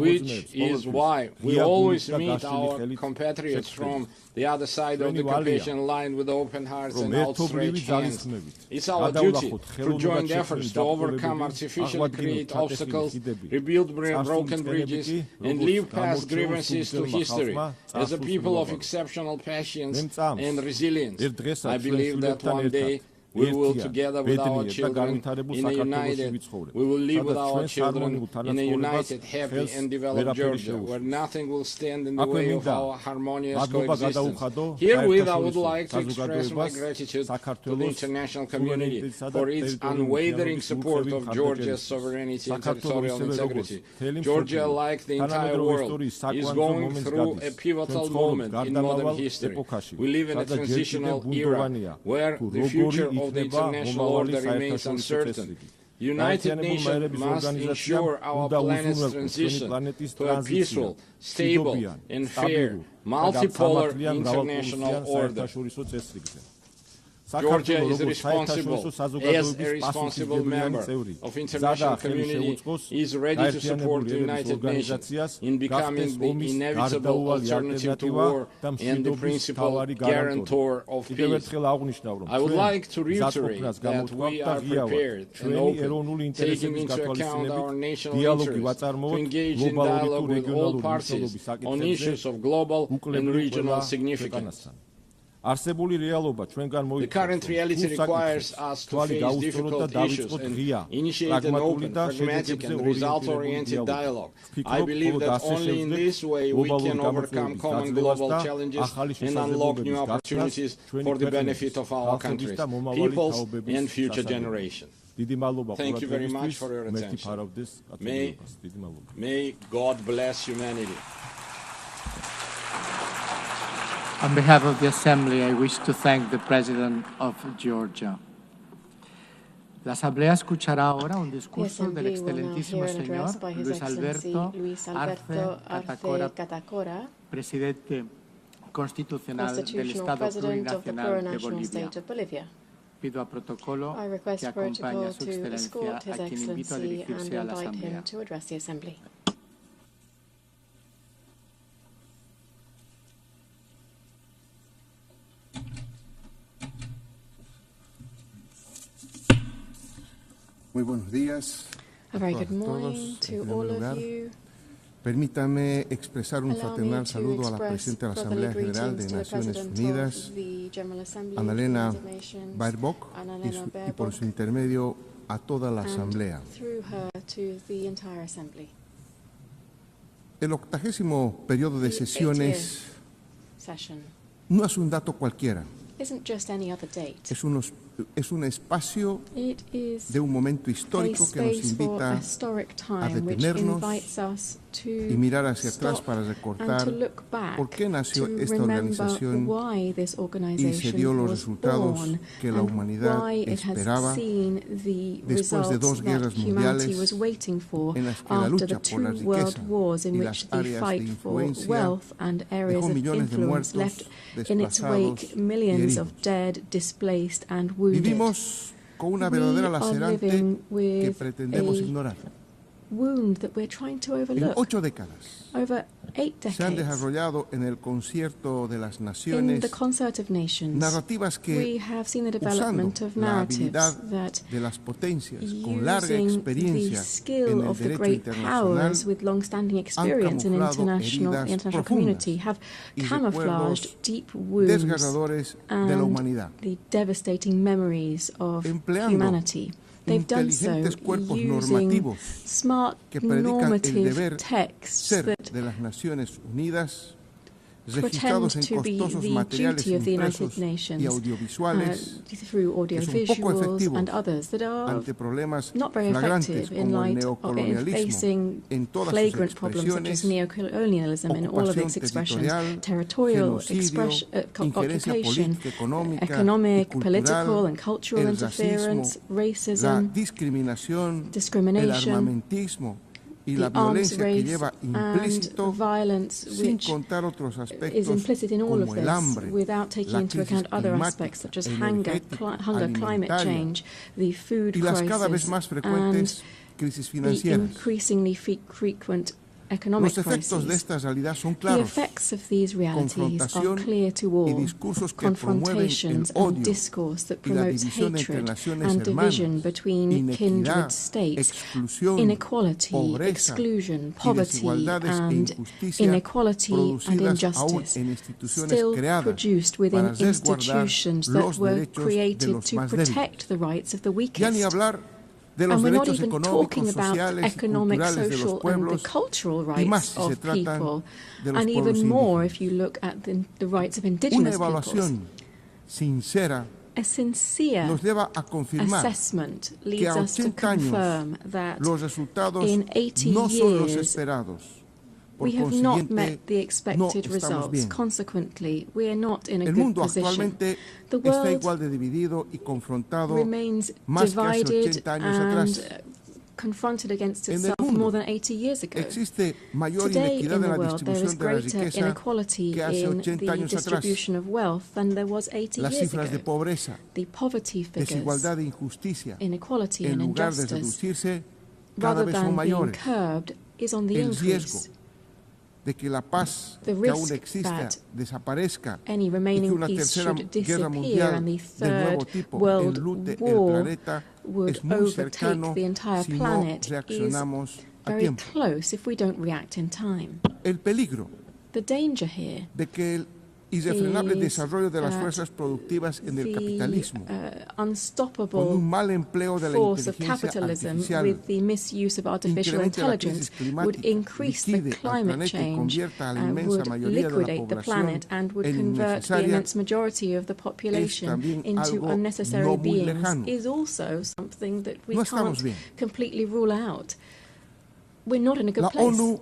which is why we always meet our compatriots from the other side of the occupation line with open hearts and outstretched hands. It's our duty through joint efforts to overcome artificially created obstacles, rebuild broken bridges, and leave past grievances to history as a people of exceptional patience and resilience. I believe that one day we will, together with our children, in a united, we will live with our children in a united, happy and developed Georgia, where nothing will stand in the way of our harmonious coexistence. Herewith, I would like to express my gratitude to the international community for its unwavering support of Georgia's sovereignty and territorial integrity. Georgia, like the entire world, is going through a pivotal moment in modern history. We live in a transitional era where the future of the international order remains uncertain. The United Nations must ensure our planet's transition to a peaceful, stable, and fair, multipolar international order. Georgia is responsible, as a responsible member of international community, is ready to support the United Nations in becoming the inevitable alternative to war and the principal guarantor of peace. I would like to reiterate that we are prepared and open, taking into account our national interests, to engage in dialogue with all parties on issues of global and regional significance. The current reality requires us to face difficult issues and initiate an open, pragmatic and result-oriented dialogue. I believe that only in this way we can overcome common global challenges and unlock new opportunities for the benefit of our countries, peoples and future generations. Thank you very much for your attention. May God bless humanity. On behalf of the Assembly, I wish to thank the President of Georgia. La Asamblea escuchará ahora un discurso del excelentísimo señor Luis Alberto Arce Catacora, Presidente Constitucional del Estado Plurinacional de Bolivia. Pido a protocolo que acompañe a su Excelencia, a quien invito a dirigirse a la Asamblea. Muy buenos días. A very good morning to all of you. Permítame expresar un fraternal saludo a la Presidenta de la Asamblea General de Naciones Unidas, Annalena Baerbock, y por su intermedio a toda la Asamblea. El 80º periodo de sesiones no es un dato cualquiera. Es un espacio de un momento histórico que nos invita a detenernos y mirar hacia atrás para recordar por qué nació esta organización y se dio los resultados que la humanidad esperaba después de 2 guerras mundiales en las que la lucha por la riqueza y las áreas de influencia dejó millones de muertos, desplazados y heridos. Vivimos con una verdadera lacerante que pretendemos ignorar. wound that we're trying to En overlook. 8 décadas Over 8 se han decades, desarrollado en el concierto de las in naciones the concert of nations, narrativas we que, have seen the usando development of la narratives habilidad that, de las potencias con larga using the experiencia en skill el of the derecho great internacional, powers with long-standing experience in camuflado international heridas community, have y camouflaged recuerdos deep wounds desgarradores de la humanidad, and the devastating memories of empleando humanity. They've done so inteligentes cuerpos using normativos smart que predican el normative deber texts ser that de las Naciones Unidas, pretend registrados en to be costosos the materiales duty of the United impresos y Nations audiovisuales through que son poco audiovisuals efectivos and others that are ante problemas not very flagrantes effective in como el light of neocolonialismo facing en todas sus flagrant problems such as expresiones, neocolonialism in all of its ocupación expressions, territorial genocidio, injerencia occupation, política, económica economic, y political cultural, and cultural el interference, racismo, la racism, discriminación, el discrimination, armamentismo y la the arms violencia que race lleva and implícito, violence, sin which contar otros is aspectos implicit in all of como el this, hambre, without taking la into crisis account other aspects climática, such as hunger, energética, climate alimentaria change, the food y las cada vez crisis, más and frecuentes crisis the financieras. increasingly frequent economic Los efectos de crises. esta realidad son The claros. effects of these realities are Confrontación clear to y all. discursos que promueven el Confrontations and odio discourse that y la promotes división entre hatred naciones and division hermanas, between inequidad, kindred states, exclusión, inequality, pobreza exclusion, y poverty, desigualdades e and injusticia inequality and producidas aún injustice, en instituciones still creadas produced within para resguardar institutions los that were derechos de created los to más protect débiles. the rights of the Ya weakest. ni hablar de los And we're not derechos even económicos, talking about sociales y economic, culturales de los social, and the pueblos cultural y más rights si se of tratan people, de los and pueblos even more indígenas. if you look at the rights of Una indigenous peoples. evaluación sincera A sincere nos lleva a confirmar assessment que leads a us to 80 años confirm that los resultados in 80 no son los years esperados. Por we have not consiguiente, met the no expected estamos results. bien. Consequently, we are not in a El good mundo position. actualmente The está world igual de dividido y confrontado remains más que hace divided 80 años and atrás. confronted against En el itself mundo more than 80 years ago. existe mayor Today inequidad in en the la world there is distribución de la greater riqueza inequality que hace in 80 the años atrás. distribution of wealth than there was 80 Las years cifras de ago. pobreza, The poverty figures, desigualdad e injusticia, inequality en and lugar de injustice, reducirse, cada rather vez son than being mayores. curbed, is on the El riesgo increase. de que la paz The que aún risk exista that desaparezca any y que remaining una peace tercera should guerra disappear mundial and the de nuevo third tipo world enlute el war planeta would es muy overtake cercano the entire si no planet is reaccionamos a very tiempo. close if we don't react in time. El peligro The danger here de que el irrefrenable is desarrollo de las that fuerzas productivas en el the capitalismo, con unstoppable un mal empleo de la force of inteligencia capitalism artificial, with the misuse of artificial incremente la intelligence crisis would climática, increase the liquide al climate planeta y change convierta a la and inmensa would mayoría de la liquidate the población planet and would en convert the innecesaria, immense majority of the es population también into algo unnecessary no muy beings lejano. is also something that we No estamos can't bien. completely rule out. We're not in a good La place. ONU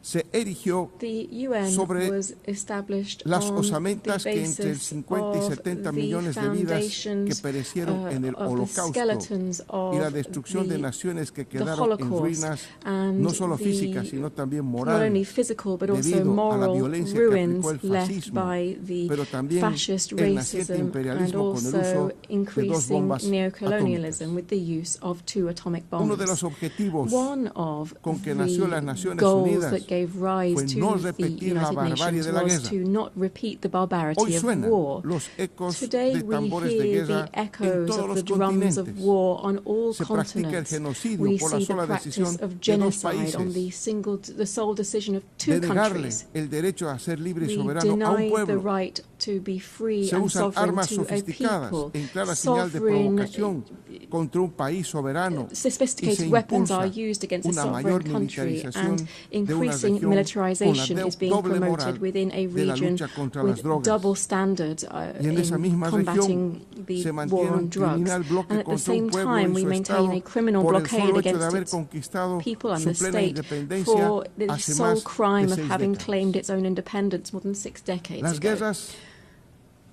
se erigió The UN sobre was established las on osamentas the que entre el basis 50 y of 70 the millones de vidas que foundations perecieron en el of the Holocausto skeletons y of la destrucción de the naciones que the quedaron en Holocaust ruinas, and no solo the- físicas, sino también not only morales, physical but also debido a la moral violencia que ruins aplicó el left fascismo, by the pero también fascist el naciente racism and imperialismo con el uso also de dos increasing bombas neocolonialism atómicas. with the use of 2 atomic bombs. Uno de los objetivos One of con que nació las the Naciones goals Unidas that gave rise fue to no the repetir la United barbarie Nations de la was guerra. to not repeat the barbarity Hoy of suenan war. los ecos Today de we tambores de hear guerra the en echoes todos of los the drums of continentes. war on all Se practica el continents. genocidio We por la see the sola practice decisión of de dos genocide on países, the sole decision of 2 de negarle countries. el derecho a ser libre y We soberano a un deny the pueblo. right to be free Se and usan sovereign armas to a sofisticadas people. en clara señal de Sovereign, provocación contra un país soberano y se sophisticated weapons are impulsa used against a una sovereign mayor country, militarización and de una increasing región con militarization la is being doble moral promoted within a de la region lucha contra las with drogas. double standards Y en esa in misma combating región the se war mantiene on un drugs. criminal bloque And at the contra un same pueblo time, y we su maintain Estado a criminal por el blockade solo hecho de against haber its conquistado people and su the plena state independencia for the hace sole más crime de of 6 having décadas. claimed its own independence more than 6 decades Las ago. guerras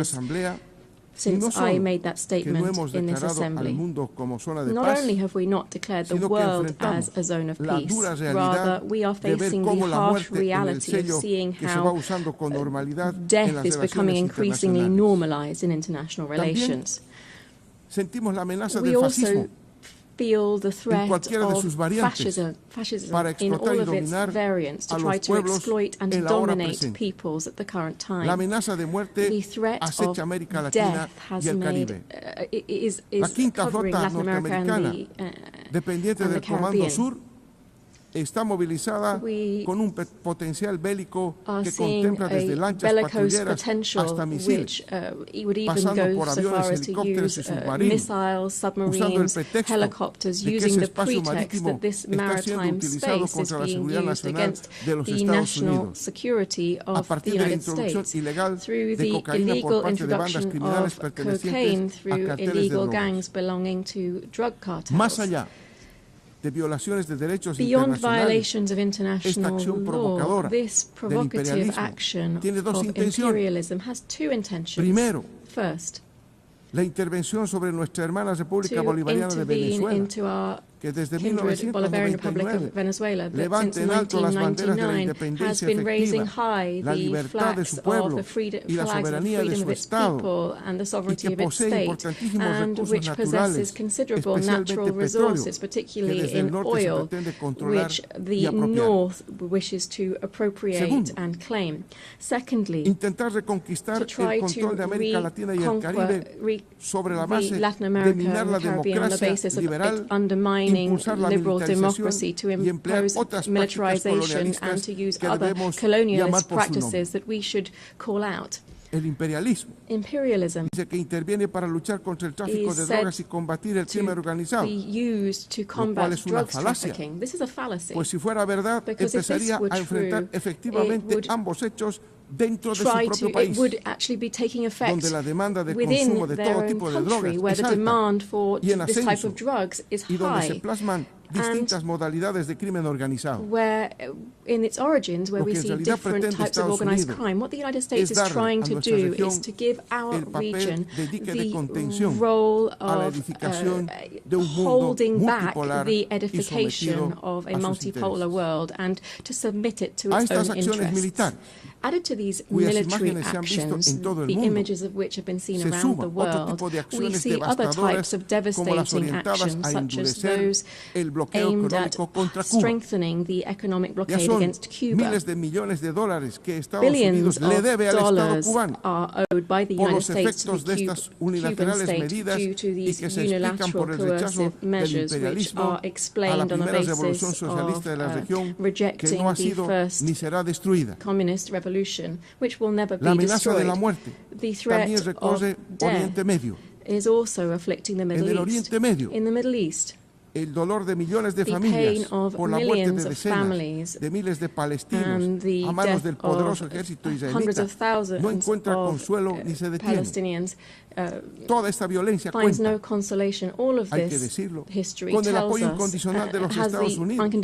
asamblea since I made that statement in this assembly. Not only have we not declared the world as a zone of peace, rather we are facing the harsh reality of seeing how death is becoming increasingly normalized in international relations. We also feel the threat of fascism in all of its variants to try to exploit and dominate peoples at the current time. The threat of death has made, is covering Latin America and the Caribbean. Está movilizada con un potencial bélico que contempla desde lanchas patrulleras hasta misiles, pasando por aviones, helicópteros y submarinos, usando el pretexto de que ese espacio marítimo está siendo utilizado contra la seguridad nacional de los Estados Unidos, a partir de la introducción ilegal de cocaína por parte de bandas criminales pertenecientes a carteles de drogas. Más allá de violaciones de derechos internacionales, esta acción provocadora del imperialismo tiene dos intenciones. Primero, la intervención sobre nuestra hermana República Bolivariana de Venezuela, que desde 1999 levanta en alto las banderas de la independencia efectiva, la libertad de su pueblo y la soberanía de su Estado, y que posee importantísimos recursos naturales, especialmente petróleo, que desde el norte se pretende controlar y apropiar. Segundo, intentar reconquistar el control de América Latina y el Caribe sobre la base de minar la democracia liberal, impulsar la militarización y emplear otras prácticas colonialistas que debemos llamar por su nombre. El imperialismo dice que interviene para luchar contra el tráfico de drogas y combatir el crimen organizado, lo cual es una falacia, pues si fuera verdad, empezaría a enfrentar efectivamente ambos hechos dentro de su propio país, donde la demanda de consumo de todo tipo de drogas es alta y en ascenso, y donde se plasman distintas modalidades de crimen organizado. In its origins, where we see different types of organized crime, what the United States is trying to do is to give our region the role of holding back the edification of a multipolar world and to submit it to its own interests. Added to these military actions, the images of which have been seen around the world, we see other types of devastating actions, such as those aimed at strengthening the economic blockade against Cuba. Billions of dollars are owed by the United States to the Cuban state due to these unilateral coercive measures, which are explained on the basis of rejecting the first communist revolution, which will never be destroyed. The threat of death is also afflicting the Middle East. In the Middle East, el dolor de millones de familias por la muerte de decenas de miles de palestinos a manos del poderoso ejército israelita no encuentra consuelo ni se detiene. Toda esta violencia cuenta, hay que decirlo, con el apoyo incondicional de los Estados Unidos, que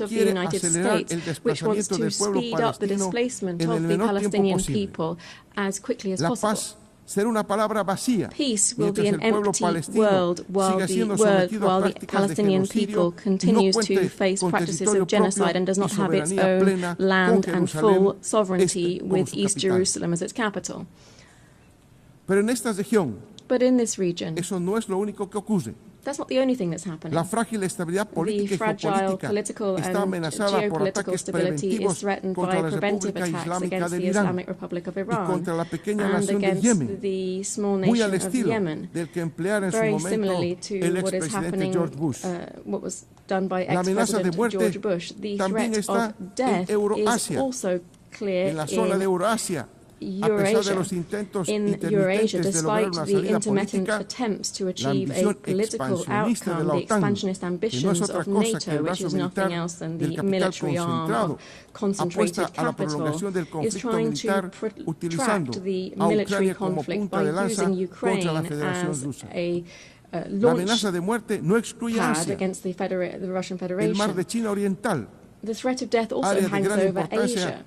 quiere acelerar el desplazamiento del pueblo palestino en el menor tiempo posible. La paz será una palabra vacía mientras el pueblo palestino siga siendo sometido a prácticas de genocidio y no cuente con territorio propio y soberanía plena con Jerusalén como su capital. Pero en esta región, eso no es lo único que ocurre. That's not the only thing that's happening. La frágil estabilidad política y geopolítica está amenazada por ataques preventivos contra la República Islámica de Irán y contra la pequeña nación de Yemen, muy al estilo del que empleara en su momento el expresidente George Bush. La amenaza de muerte también está en Euroasia, en la zona de Euroasia. A pesar de los intentos intermitentes de lograr una salida política, la ambición expansionista de la OTAN, que no es otra cosa que el brazo militar del capital concentrado, apuesta a la prolongación del conflicto militar utilizando a Ucrania como punta de lanza contra la Federación Rusa. La amenaza de muerte no excluye a Asia, el mar de China Oriental, área de gran importancia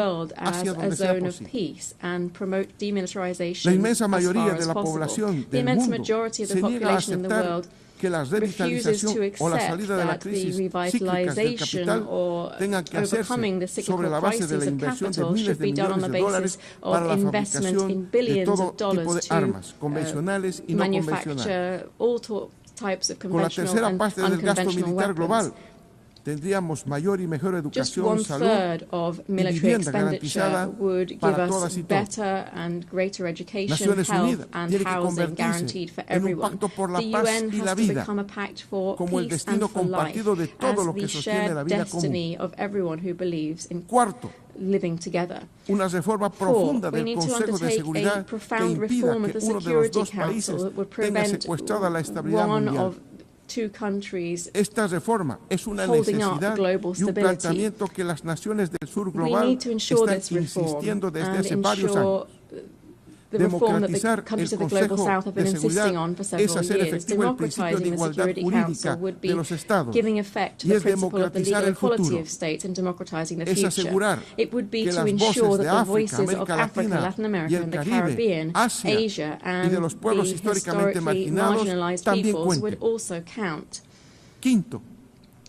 world as hacia a donde sea zone of posible. peace and promote demilitarization La inmensa as mayoría far de as la possible. población The del immense mundo majority of the se niega a population in the aceptar world que la refuses to revitalización o la accept salida de la that the crisis cíclicas del revitalization capital or tengan que hacerse overcoming the sobre cyclical la base de crisis la of inversión de capital miles should de be done on millones the de dólares basis para of la investment in fabricación de billions todo of dollars tipo de to armas, convencionales y no convencionales. manufacture all types of Con la conventional tercera and parte del gasto unconventional militar global, weapons. tendríamos mayor y mejor Just educación, salud one-third of y military vivienda expenditure garantizada would give para us todas y todos. better and greater education, Naciones health Unidas and tiene que housing convertirse guaranteed for en un everyone. pacto por la The paz UN y la has to vida, become a pact for como el peace and destino for life, compartido de todo as lo que the sostiene la shared vida común. destiny of everyone who believes in Cuarto, living together. una reforma profunda We del need to Consejo de undertake a Seguridad que profound impida reform of que the uno de los Security dos países Council that would tenga prevent secuestrada la estabilidad one mundial. of two countries Esta reforma es una holding up necesidad global y un stability. planteamiento que las naciones del sur We global need to ensure están this reform insistiendo desde and hace varios ensure años. the reform that the Democratizar countries el of the global Consejo south have been de insisting Seguridad on for es several hacer years. efectivo el principio de Democratizing the igualdad Security jurídica Council would de be los estados giving effect to y the es principle of the democratizar legal el equality futuro. of states and democratizing the Es future. asegurar It would be que to las ensure voces de that the África, voices of América Africa, Latina Latin y America el and the Caribe, Caribbean, Asia Asia y de and los pueblos the históricamente historically marginados marginalized también peoples would cuenten. also count. Quinto,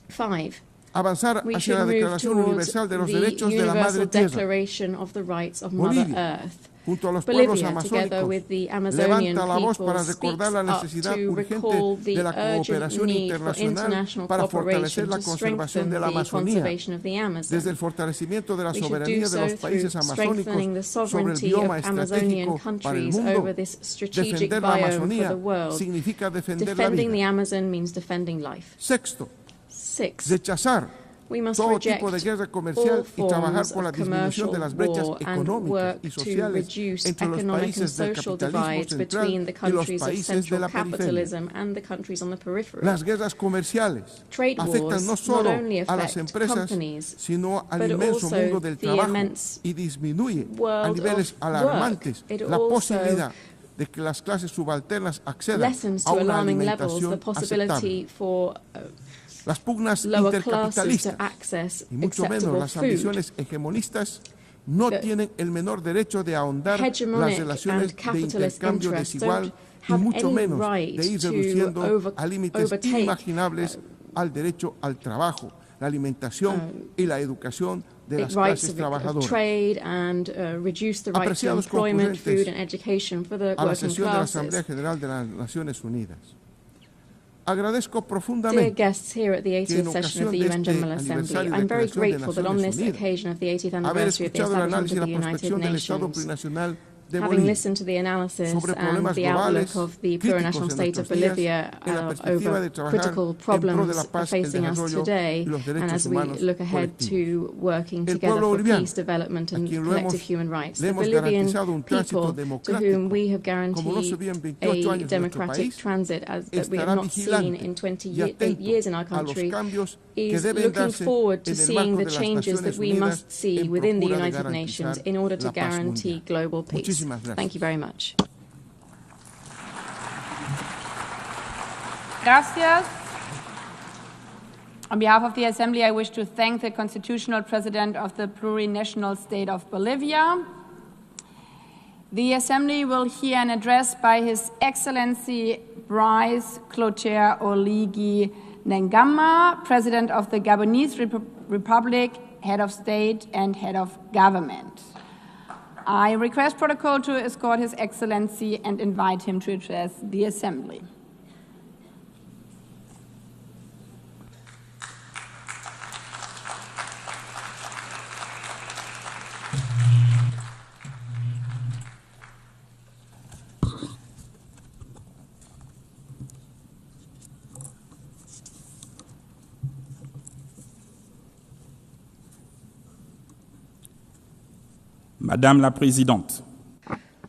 5. avanzar We hacia should la move Declaración towards Universal de los the Derechos de la Madre Universal Tierra. Declaration of the Rights of Mother Bolivia, Earth. junto a los pueblos Bolivia, together amazónicos, with the Amazonian levanta la voz people, para recordar speaks la up necesidad to recall urgente the de la urgent cooperación need for internacional international para cooperation fortalecer la to conservación strengthen de la the Amazonía, conservation of the Amazon. desde el fortalecimiento de la We should do soberanía de los so países through strengthening the amazónicos sobre el sovereignty bioma of Amazonian estratégico para el countries mundo. over this strategic Defender la biome for Amazonía the world. significa defender la Defending the vida. Amazon means defending life. Sexto, 6. rechazar We must todo reject tipo de guerra all comercial y trabajar forms por la of disminución commercial de las brechas war and económicas work y to sociales reduce entre los economic and países del social capitalismo divides central between the y los countries of países de central la periferia. capitalism and the countries on the periphery. Las guerras comerciales Trade afectan wars no not solo only a las affect empresas, companies, sino al but inmenso also mundo del the trabajo immense y disminuye a world niveles of alarmantes work. It la also posibilidad de que las clases subalternas accedan lessens a to una alarming levels the alimentación possibility aceptable. for Las pugnas lower classes to intercapitalistas access y mucho menos acceptable las food. ambiciones hegemonistas no tienen el menor derecho de ahondar las Hegemonic relaciones and de capitalist intercambio interests desigual don't y have mucho any menos right de ir to reduciendo a límites overtake, inimaginables al derecho al trabajo, la alimentación y la educación de las rights clases of trabajadoras. trade and reduce the right to Apreciados employment, food concurrentes and education for the a la working sesión de la Asamblea classes. General de las Naciones Unidas. Agradezco Dear profundamente guests here at the que en 80th session of the ocasión de UN este General Assembly, aniversario de I'm very creación de grateful that on Naciones this Unidas, occasion of the 80th haber anniversary of the escuchado el establishment análisis y of la the United prospección del Estado Nations, plurinacional de having Bolivia listened to the analysis sobre and problemas the outlook globales of the críticos plurinational en state of nuestros días, Bolivia en la perspectiva over de trabajar critical en pro de problems la paz, el facing us desarrollo today, y los and derechos as we humanos look ahead colectivos. to working El together pueblo for boliviano, peace, development a and quien collective human rights. le The hemos Bolivian garantizado un tránsito people to democrático whom we have como no se guaranteed vio en 28 a años en nuestro democratic país, transit that we have estará not seen vigilante in y 28 atento years in our a los country, cambios que is deben looking darse forward to en el seeing marco the de las changes that Naciones we Unidas must see en within the procura de United Nations garantizar in order to la paz guarantee mundial. global peace. Muchísimas gracias. Thank you very much. Gracias. On behalf of the Assembly, I wish to thank the Constitutional President of the Plurinational State of Bolivia. The Assembly will hear an address by His Excellency Brice Clotaire Oligui Nguema, President of the Gabonese Republic, Head of State and Head of Government. I request protocol to escort His Excellency and invite him to address the Assembly. Madame la Présidente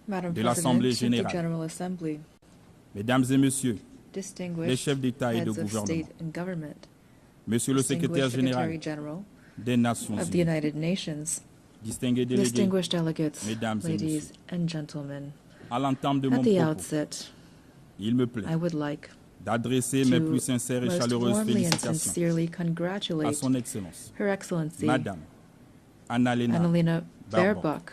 Madam de l'Assemblée President of the Générale, General Assembly, Mesdames et Messieurs les distinguished chefs d'État et de heads of gouvernement, state and government, Monsieur le Secrétaire distinguished Secretary général General des Nations of the Unies, United Nations, distingués délégués, distinguished delegates, Mesdames et ladies Messieurs, and gentlemen, à l'entame de mon at the propos, outset, il me plaît I would like d'adresser mes plus to sincères et most chaleureuses warmly and félicitations sincerely à congratulate Son Excellence, Her Excellency Madame Annalena Annalena Baerbock, Baerbock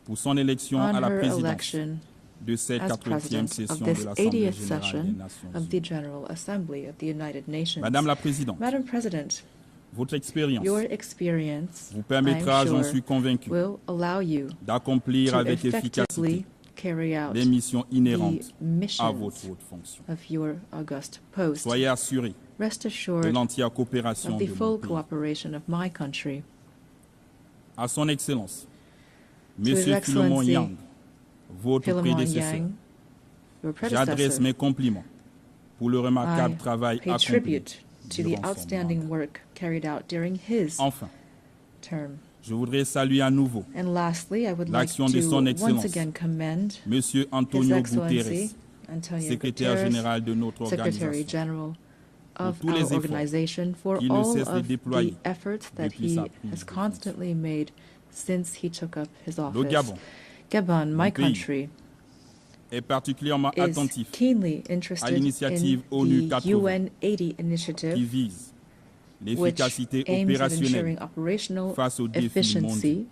pour son élection on à la her présidence election de cette as 80e President session of de this l'Assemblée 80th générale des session Nations of Unies. the General Assembly of the United Nations. Madame la Présidente, Madam President, votre expérience your experience, vous permettra, I'm j'en sure, suis convaincu, will allow you d'accomplir to avec efficacité effectively carry out les missions the inhérentes à missions votre haute fonction. of your august post. Soyez assurés Rest de assured l'entière coopération of the de full mon pays. cooperation of my country. À son Excellence, To His Monsieur Philemon Excellency, Yang, votre Philemon prédécesseur, Yang, your j'adresse predecessor, mes compliments pour le remarquable I travail pay accompli tribute to the durant son outstanding mandat. work carried out during his Enfin, term. je voudrais saluer à nouveau And lastly, I would like l'action de to son once Excellence, again commend Monsieur His António Excellency Guterres, Antonio secrétaire Guterres, général de notre Secretary organisation, General of tous les our efforts organization, for qu'il ne all cesse de of the déployer efforts that depuis he sa prise has de constantly made since he took up his Le office. Gabon, Gabon, my mon pays, country, est particulièrement is attentif keenly à interested l'initiative in ONU the 80 UN 80 qui initiative, vise which l'efficacité aims at opérationnelle ensuring operational face aux défis efficiency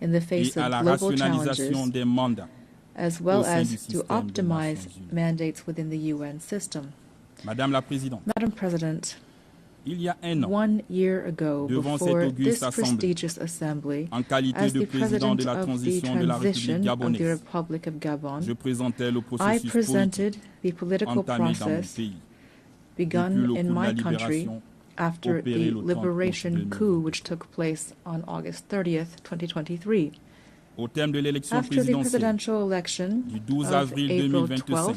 in the et face à of la global rationalisation challenges, des mandats as well au sein as du to système des optimize Nations Unies. mandates within the UN system. Madame la Présidente, Madam President, il y a un an, 1 year ago, devant cette before auguste this assemblée, prestigious assembly, en qualité as de the président President de la of the transition de la République transition of the gabonaise, Republic of Gabon, je présentais le I processus presented politique the political entamé dans mon process pays begun depuis le in coup de la my country libération after opéré the le 30 août liberation 2022. coup which took place on August 30th, 2023. Au terme de l'élection After the présidentielle presidential election du 12 of avril April 2025, 12th,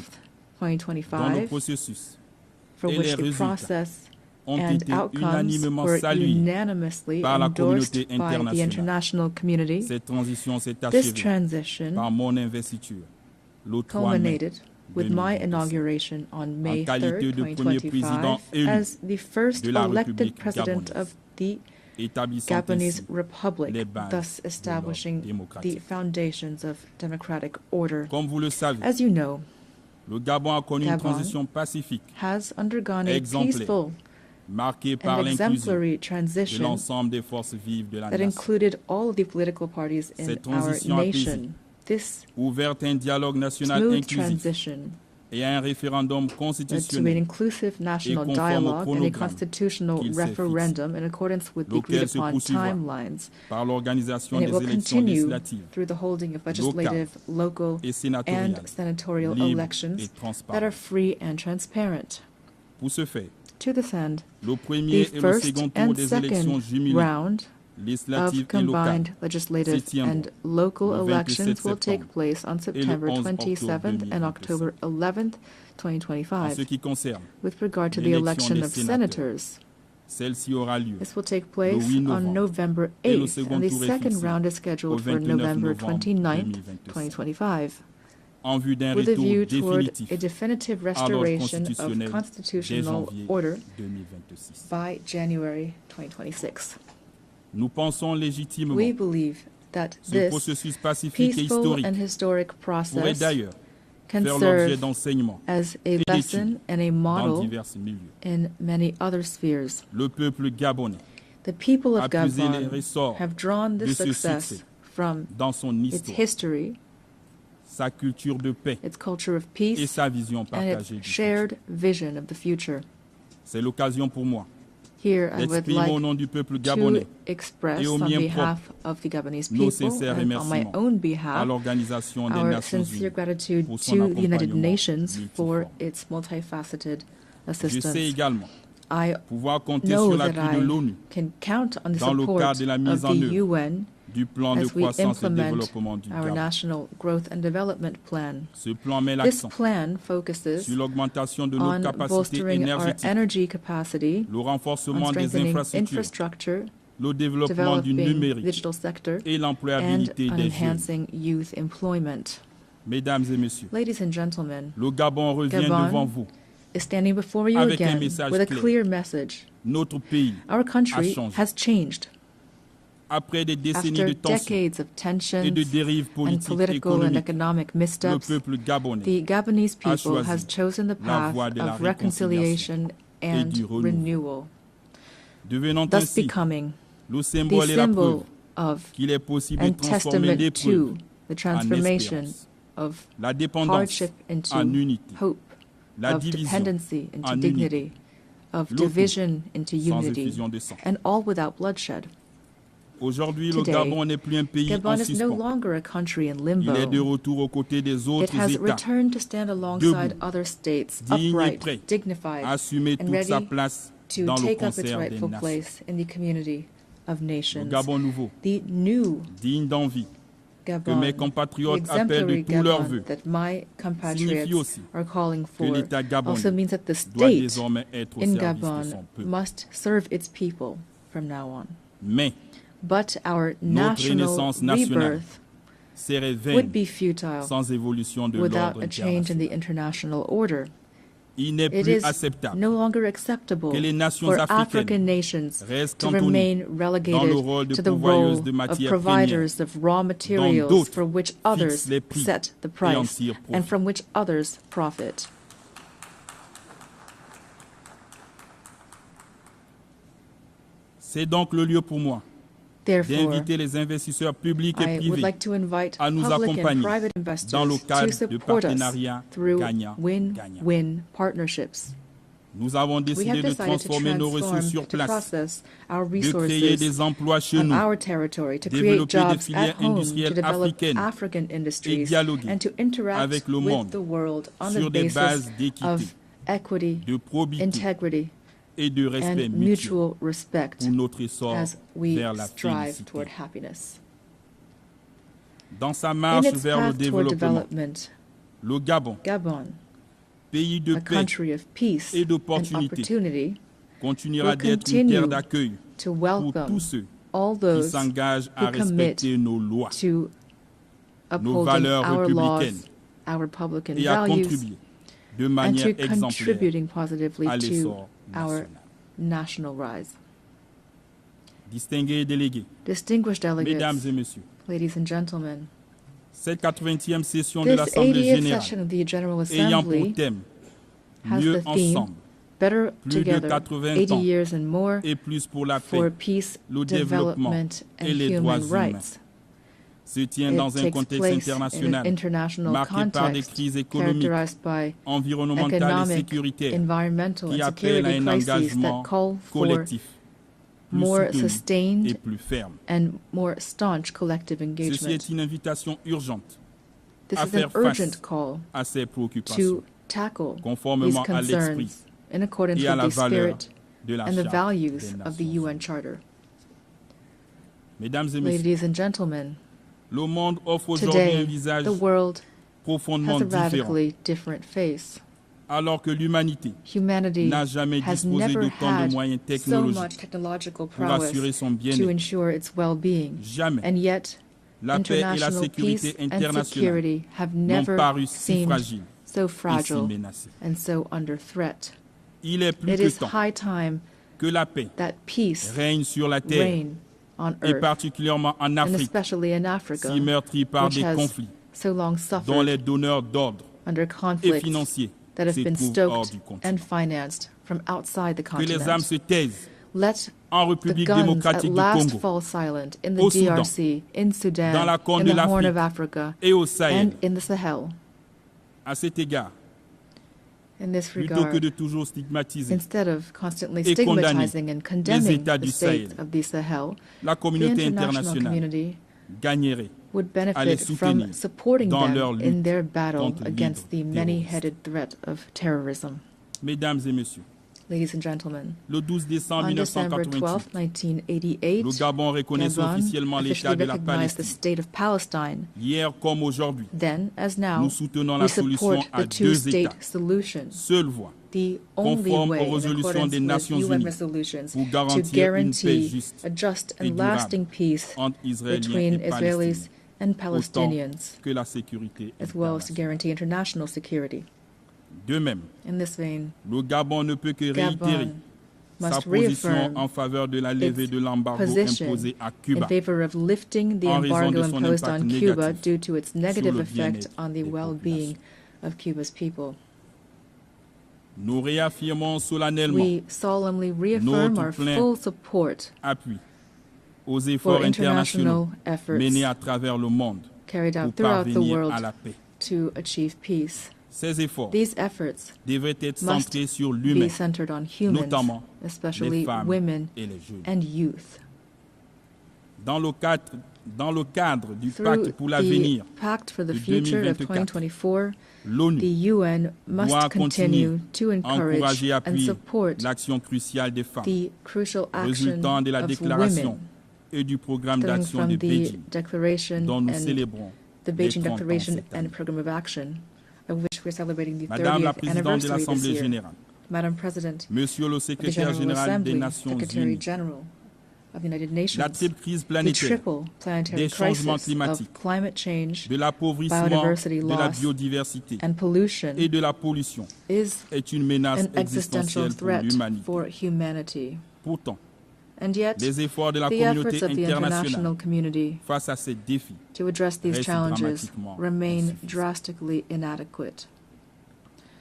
dont le 2025, processus for et which les the résultats process ont and été outcomes unanimement were salués unanimously par la endorsed communauté by the internationale. international community. Cette transition s'est This achevée transition par mon investiture le 3 mai culminated with my 2025. inauguration on May En qualité 3rd, de premier président 2025, élu as the first de la elected République president gabonaise, of the établissant Gabonese ainsi Republic, les bases thus de establishing l'ordre the démocratique. foundations of democratic order. Comme vous le savez, As you know, le Gabon a connu une Gabon transition pacifique, has undergone a exemplaire, peaceful marquée par and l'inclusion exemplary de transition l'ensemble des forces vives de la that nation. included all of the political parties in Cette our transition nation. apaisée, This ouverte à un dialogue national smooth inclusif transition et à un référendum led to an constitutionnel inclusive national conforme au dialogue and a chronogramme constitutional qu'il s'est referendum in accordance with the lequel agreed se upon poursuivra timelines. par l'organisation And it des will élections continue législatives through the holding of legislative, local, et and sénatoriales senatorial libres elections et that are transparentes. free and transparent. Pour ce faire, To this end, le the premier et le first second tour and des élections second jumelées round législatives of et locales combined legislative se tiendront and local le 27 elections will take septembre place on et le September 11 octobre 27th and 2025. October 11th, En ce 2025. qui concerne With regard to the l'élection election des of sénateurs, senators, celle-ci aura lieu this will take le place 8 on novembre November et le 8th, second and the tour est second fixé round is au scheduled for 29 November novembre 29th, 2025. 2025, en vue d'un with a retour view toward définitif a definitive à l'ordre restoration of constitutionnel dès constitutional janvier order 2026. by January 2026. Nous pensons légitimement We believe that ce this processus pacifique et peaceful historique and historic pourrait process d'ailleurs can faire l'objet serve d'enseignements as a et lesson d'études and a dans model divers milieux. in many other spheres. Le peuple gabonais The people a of puisé les Gabon ressorts have drawn de this ce success succès from dans son its histoire, history, sa culture de paix its culture of et peace, sa vision and partagée its du futur. shared vision of the future. C'est l'occasion pour moi Here, I would d'exprimer au like nom du peuple to gabonais express et au on mien behalf of the Gabonese nos people sincères and on my remerciements own à behalf l'Organisation des our Nations sincere Unies gratitude pour son to the United accompagnement Nations for multiforme. its multifaceted Je sais assistance. également I pouvoir compter know sur that l'appui de I l'ONU can count on the dans le support cadre de la mise of en the œuvre UN du plan de as we croissance et implement développement du our Gabon. national growth and development plan. Ce plan met This l'accent plan focuses sur l'augmentation de nos on capacités bolstering our énergétiques, energy capacity, le on renforcement des strengthening infrastructures, infrastructure, le développement du developing numérique digital sector, et and l'employabilité on des jeunes. enhancing youth employment. Mesdames et messieurs, Ladies and gentlemen, le Gabon revient devant Gabon vous. is standing before you Avec un again message with a clair. clear message. Notre pays Our a country changé. has changed. Après des décennies After de tensions decades of tensions et de dérives and politiques et political and économiques, economic le missteps, peuple gabonais the Gabonese a people has choisi chosen the la path voie de la of reconciliation et and du renouveau. renewal, devenant thus ainsi becoming le the symbole et la preuve symbol of qu'il est possible de and transformer testament l'épreuve to the transformation espérance. of La dépendance hardship into en unité, hope, la of division dependency into en dignity, of Le tout division into sans unity, effusion de sang. and all without bloodshed. Aujourd'hui, le Today, Gabon n'est plus un pays en Gabon is no suspens. longer a country in Il limbo. est de retour aux côtés des It autres has États, returned to stand alongside debout, other states, digne et upright, prêt dignified, à assumer and toute sa ready place to dans le take up its concert des rightful nations. place in the community of Le nations. Gabon nouveau, The new digne d'envie, que Gabon, mes the compatriotes appellent de exemplary tous leurs Gabon vœux, that my signifie compatriots aussi are calling que for l'État gabonais also means that the doit state désormais être au in service de Gabon son peuple. must serve its people from now on. Mais But our notre national renaissance nationale rebirth serait would vaine be futile sans évolution de without l'ordre a change in the international. international order. Il n'est It plus is acceptable no longer acceptable que les nations for africaines African nations restent to cantonnées remain dans le relegated rôle de to the pourvoyeuses role de of matières providers of raw materials d'autres for which others les prix set the et en price tirent profit. and from which others profit. C'est donc le lieu pour moi Therefore, d'inviter les investisseurs publics et I would privés like to invite à nous public and accompagner private dans investors le to cadre de support us partenariats through gagnant-gagnant. win-win partnerships. Nous avons We décidé have de decided to transformer nos ressources sur to place, process our de créer resources des emplois chez on nous, our territory, to create développer des jobs filières at home, to industrielles develop africaines African et industries, dialoguer and to interact avec le with monde the world on the sur des basis bases d'équité, of equity, de probité integrity, et de respect and mutuel mutual respect pour notre essor as we vers la strive félicité. toward happiness. Dans sa In marche its vers le path toward développement, development, le Gabon, Gabon, pays de a paix country of peace et and d'opportunité, opportunity, continuera will d'être une terre continue d'accueil to pour welcome tous ceux all qui those s'engagent à who commit respecter nos lois, to nos upholding valeurs our laws, républicaines our Republican et à values, contribuer de and manière to exemplaire contributing positively à to l'essor our national. national rise. Distingués délégués, Distinguished Mesdames delegates, et Messieurs, ladies and gentlemen, cette 80e session de this l'Assemblée 80th générale session of the General ayant pour Assembly thème has Mieux the theme ensemble, Better plus de Together, 80 80 ans years and more et plus pour la for paix, peace, le développement development, et and les droits human humains, rights. se tient It dans un takes contexte place in an international international marqué par des context crises économiques, characterized by environnementales et economic, sécuritaires environmental, qui and appellent à security un crises engagement that call for collectif plus more soutenu et sustained plus ferme. and more staunch collective Ceci engagement. est une invitation urgente This à is an faire urgent face call à ces to préoccupations, tackle these conformément à l'esprit concerns in accordance et à with la the valeur spirit de la and the Charte values des of the Nations UN Unies. Charter. Mesdames et messieurs, Ladies and gentlemen, le monde offre aujourd'hui un today visage the world profondément has a différent, radically different face. alors que l'humanité Humanity n'a jamais has disposé never d'autant de had moyens so technologiques much technological pour assurer prowess son to bien-être. ensure its well-being, Jamais and yet la paix et la international sécurité peace and internationale security have n'ont never paru si seemed fragiles so et si fragile menacées. and so under threat. Il est plus It que is temps high time que la paix that peace règne sur la terre, reign on et earth, particulièrement en and Afrique, especially in Africa, si meurtrie par which des has conflits so long dont suffered les donneurs d'ordre under et conflicts financiers that have se been trouvent hors stoked du continent. and financed from outside the Que les armes continent. se taisent Let en the République guns at démocratique du last Congo, fall silent in the au Soudan, DRC, in Sudan, dans la Corne in de the Horn l'Afrique of Africa, et au Sahel. and in the Sahel. À cet égard, In this plutôt que regard, de toujours stigmatiser instead of constantly et condamner stigmatizing and les condemning États the du state Sahel, of the Sahel, la the communauté international internationale community gagnerait would à les benefit from soutenir supporting dans leur them lutte in their battle contre against the l'hydre many-headed threat of terrorism. Mesdames et messieurs, Ladies and gentlemen, le 12 décembre on December 12, 1988, 1988, le Gabon reconnaissait Gabon officiellement l'État officially de la recognized the Palestine. state of Palestine. Hier comme aujourd'hui, Then, as now, nous soutenons we la solution support à the deux two-state États, solution, seule voie, the only conforme way aux in résolutions accordance des with Nations UN Unies resolutions pour to garantir une paix guarantee juste a just et and durable lasting peace entre Israéliens between et Israelis Palestiniens, and autant Palestinians, que la sécurité as well as to internationale. guarantee international security. De même, In this vein, le Gabon ne peut que réitérer Gabon sa must position reaffirm en faveur de la levée its de l'embargo position imposé à in Cuba favor of lifting the en raison embargo de son imposed impact on Cuba négatif due to its negative le effect bien-être on the des well-being of Cuba's people. Nous réaffirmons solennellement We solemnly reaffirm notre our plein full support appui aux efforts for internationaux international efforts menés à travers le monde carried pour out throughout the parvenir world à la paix. to achieve peace. Ces efforts These efforts devraient être must centrés sur be l'humain, centered on humans, notamment les especially femmes women et les jeunes. and youth. dans le cadre du Pacte pour l'avenir de future 2024, l'ONU the UN must doit continue to encourager encourage et and appuyer support l'action cruciale des femmes, the crucial action résultant de la of déclaration women, et du programme stemming d'action from de the Beijing, declaration dont nous and célébrons the les Beijing 30 ans Declaration cette année. and Program of Action, of which we're celebrating the Madame la 30th Présidente de anniversary this l'Assemblée year. générale, Madam President Monsieur le of the Secrétaire General général des Assembly, Nations Secretary Unies, General of the United Nations, la triple crise the planétaire triple planetary des changements crisis climatiques, of climate change, de l'appauvrissement biodiversity de la loss, biodiversité and pollution et de la pollution is est une menace an existential existentielle pour threat l'humanité. for humanity. Pourtant, And yet, les efforts de la the communauté efforts of the internationale international community face à ces défis to address these restent challenges dramatiquement remain insuffisants. drastically inadequate.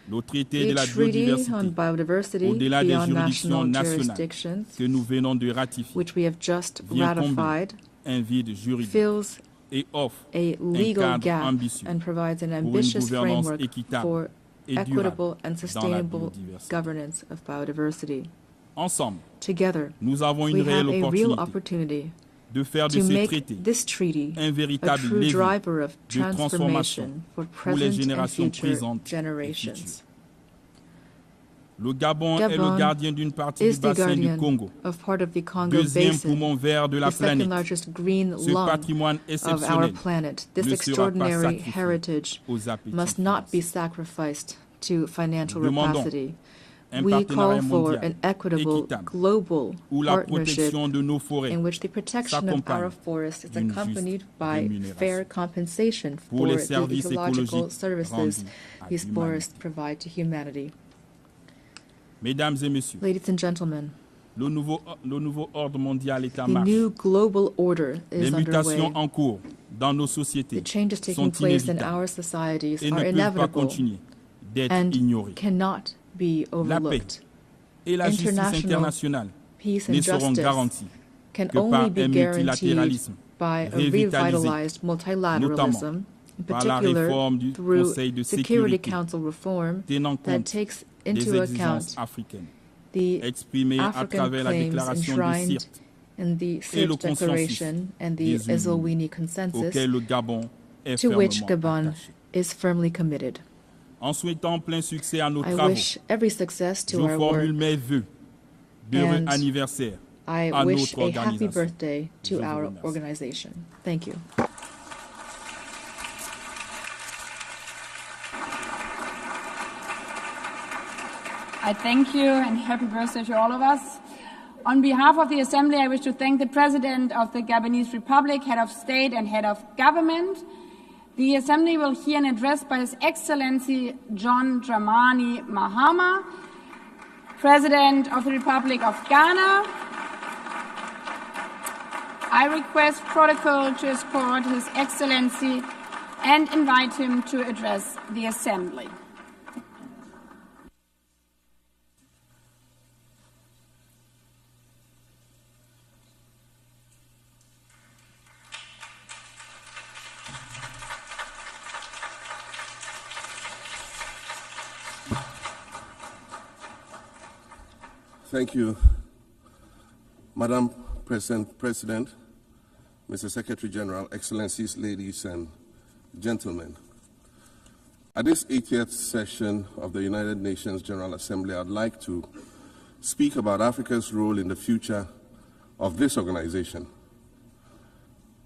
Le traité de The la Treaty on biodiversité, Biodiversity au-delà des beyond juridictions national nationales jurisdictions, que nous venons de ratifier, which we have just vient combler ratified, un vide juridique fills et offre a un legal cadre gap ambitieux and provides an pour une ambitious gouvernance framework équitable for et equitable durable and dans la sustainable biodiversité. governance of biodiversity. Ensemble, Together, nous avons une we have réelle a real opportunité opportunity de faire de to ce make traité this treaty un a véritable true levier driver of de transformation transformation for pour les present and générations future présentes et generations. futures. Le Gabon est le Gabon gardien d'une partie is du the bassin du guardian Congo, of part of the Congo deuxième Basin, poumon vert de la the second planète. largest green Ce lung patrimoine of our exceptionnel planet. This ne sera pas extraordinary sacrifié heritage aux appétits must not be financiers. sacrificed to financial Nous demandons rapacity. un We call partenariat for mondial an equitable équitable global où la partnership protection de nos forêts in which the protection of s'accompagne our forests is d'une accompanied juste by rémunération fair compensation pour for les the services ecological écologiques services rendus à these l'humanité. forests provide to humanity. Mesdames et messieurs, Ladies and gentlemen, le nouveau ordre mondial est en the marche. new global order Les is mutations underway. en cours dans nos sociétés The changes sont taking place in inévitables our societies et ne are peuvent pas inevitable continuer d'être and ignorées. cannot be La paix overlooked. et la justice International internationale peace ne and seront justice garanties can que par only be un guaranteed multilatéralisme by a revitalisé, revitalized multilateralism, in par la particular réforme du through Conseil de Security sécurité Council reform tenant that compte takes des into exigences account africaines the exprimées à African travers la claims déclaration de enshrined Sirte in the et le Sirte consensus Declaration and the des Eswatini Consensus, auquel le Gabon est to which fermement Gabon attaché. is firmly committed. En souhaitant plein succès à nos I travaux, wish every success to je our formule work, mes vœux d'heureux and anniversaire I à wish notre a happy organisation. birthday Je to vous our remercie. organization. Thank you. I thank you and happy birthday to all of us. On behalf of the Assembly, I wish to thank the President of the Gabonese Republic, Head of State and Head of Government. The Assembly will hear an address by His Excellency John Dramani Mahama, President of the Republic of Ghana. I request protocol to escort His Excellency and invite him to address the Assembly. Thank you, Madam President, Mr. Secretary General, Excellencies, ladies and gentlemen. At this 80th session of the United Nations General Assembly, I'd like to speak about Africa's role in the future of this organization.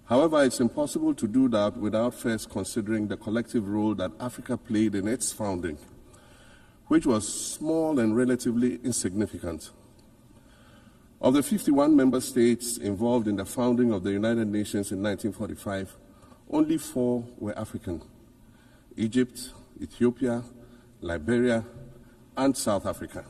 However, it's impossible to do that without first considering the collective role that Africa played in its founding, which was small and relatively insignificant. Of the 51 member states involved in the founding of the United Nations in 1945, only 4 were African: Egypt, Ethiopia, Liberia, and South Africa.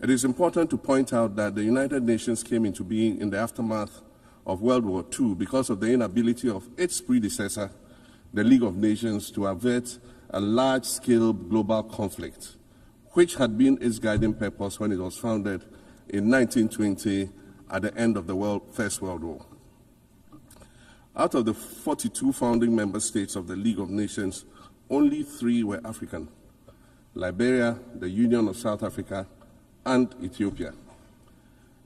It is important to point out that the United Nations came into being in the aftermath of World War II because of the inability of its predecessor, the League of Nations, to avert a large-scale global conflict, which had been its guiding purpose when it was founded in 1920 at the end of the First World War. Out of the 42 founding member states of the League of Nations, only 3 were African: Liberia, the Union of South Africa, and Ethiopia.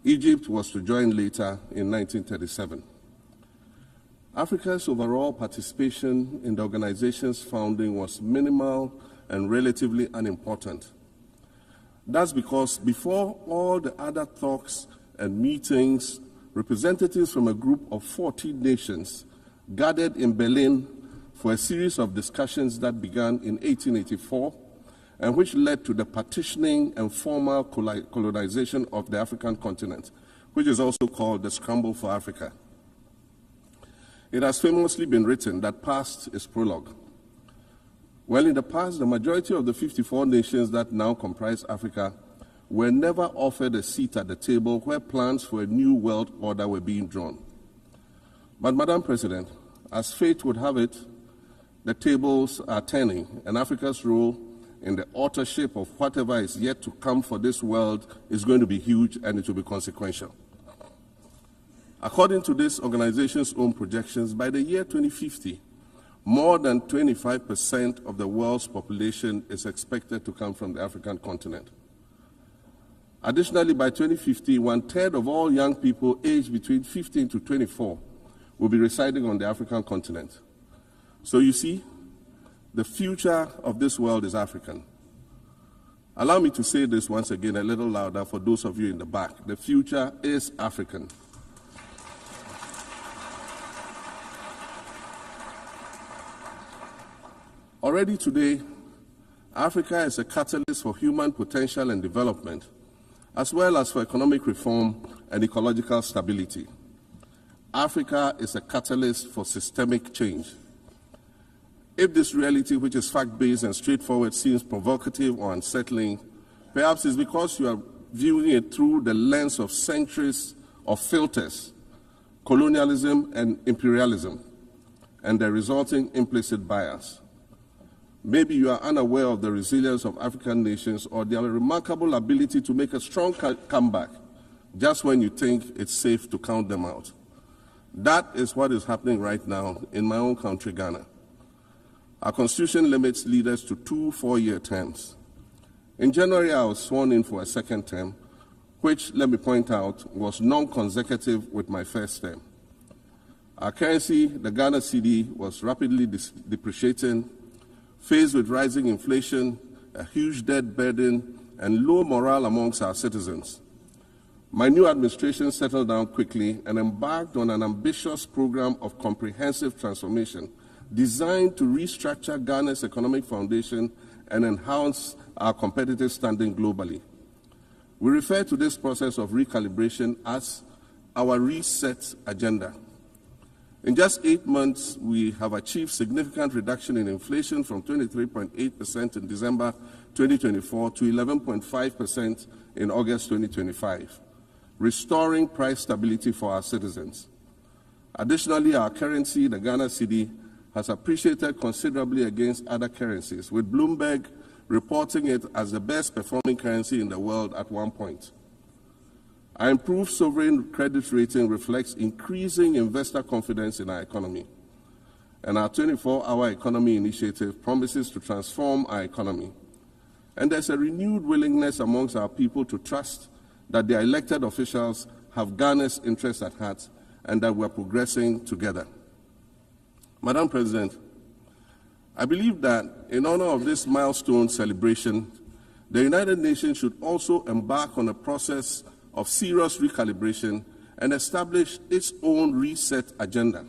Egypt was to join later in 1937. Africa's overall participation in the organization's founding was minimal and relatively unimportant. That's because before all the other talks and meetings, representatives from a group of 14 nations gathered in Berlin for a series of discussions that began in 1884 and which led to the partitioning and formal colonization of the African continent, which is also called the Scramble for Africa. It has famously been written that past is prologue. Well, in the past, the majority of the 54 nations that now comprise Africa were never offered a seat at the table where plans for a new world order were being drawn. But, Madam President, as fate would have it, the tables are turning, and Africa's role in the authorship of whatever is yet to come for this world is going to be huge, and it will be consequential. According to this organization's own projections, by the year 2050, more than 25% of the world's population is expected to come from the African continent. Additionally, by 2050, 1/3 of all young people aged between 15 to 24 will be residing on the African continent. So you see, the future of this world is African. Allow me to say this once again a little louder for those of you in the back. The future is African. Already today, Africa is a catalyst for human potential and development, as well as for economic reform and ecological stability. Africa is a catalyst for systemic change. If this reality, which is fact-based and straightforward, seems provocative or unsettling, perhaps it's because you are viewing it through the lens of centuries of filters, colonialism and imperialism, and the resulting implicit bias. Maybe you are unaware of the resilience of African nations or their remarkable ability to make a strong comeback just when you think it's safe to count them out. That is what is happening right now in my own country, Ghana. Our constitution limits leaders to 2 4-year terms. In January, I was sworn in for a second term, which, let me point out, was non-consecutive with my first term. Our currency, the Ghana cedi, was rapidly depreciating, faced with rising inflation, a huge debt burden, and low morale amongst our citizens. My new administration settled down quickly and embarked on an ambitious program of comprehensive transformation designed to restructure Ghana's economic foundation and enhance our competitive standing globally. We refer to this process of recalibration as our reset agenda. In just 8 months, we have achieved significant reduction in inflation from 23.8% in December 2024 to 11.5% in August 2025, restoring price stability for our citizens. Additionally, our currency, the Ghana cedi, has appreciated considerably against other currencies, with Bloomberg reporting it as the best performing currency in the world at one point. Our improved sovereign credit rating reflects increasing investor confidence in our economy. And our 24-hour economy initiative promises to transform our economy. And there's a renewed willingness amongst our people to trust that their elected officials have Ghana's interests at heart and that we're progressing together. Madam President, I believe that in honor of this milestone celebration, the United Nations should also embark on a process of serious recalibration and establish its own reset agenda.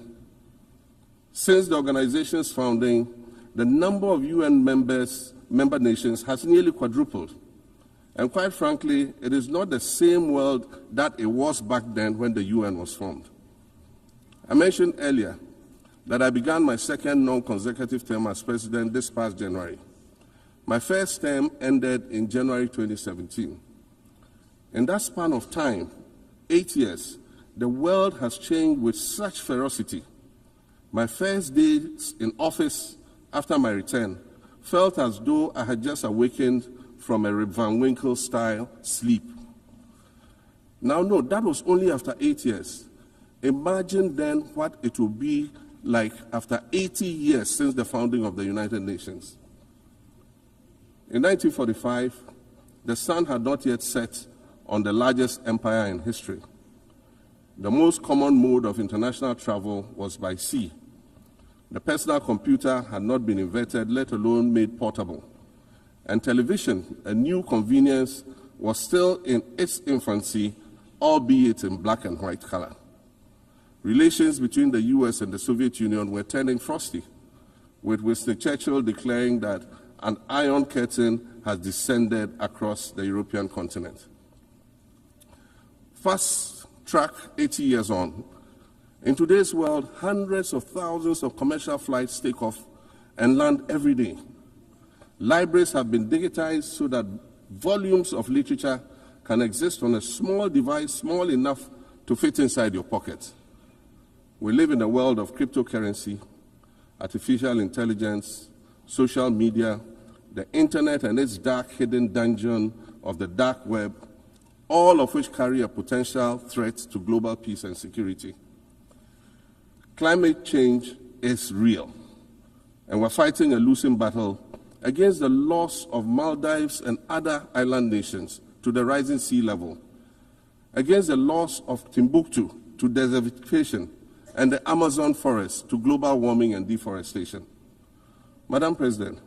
Since the organization's founding, the number of UN member nations has nearly quadrupled. And quite frankly, it is not the same world that it was back then when the UN was formed. I mentioned earlier that I began my second non-consecutive term as president this past January. My first term ended in January 2017. In that span of time, 8 years, the world has changed with such ferocity. My first days in office after my return felt as though I had just awakened from a Rip Van Winkle-style sleep. Now, no, that was only after 8 years. Imagine then what it will be like after 80 years since the founding of the United Nations. In 1945, the sun had not yet set on the largest empire in history. The most common mode of international travel was by sea. The personal computer had not been invented, let alone made portable. And television, a new convenience, was still in its infancy, albeit in black and white color. Relations between the US and the Soviet Union were turning frosty, with Winston Churchill declaring that an iron curtain has descended across the European continent. Fast track 80 years on, in today's world, hundreds of thousands of commercial flights take off and land every day. Libraries have been digitized so that volumes of literature can exist on a small device, small enough to fit inside your pocket. We live in a world of cryptocurrency, artificial intelligence, social media, the internet and its dark hidden dungeon of the dark web, all of which carry a potential threat to global peace and security. Climate change is real, and we're fighting a losing battle against the loss of Maldives and other island nations to the rising sea level, against the loss of Timbuktu to desertification and the Amazon forest to global warming and deforestation. Madam President,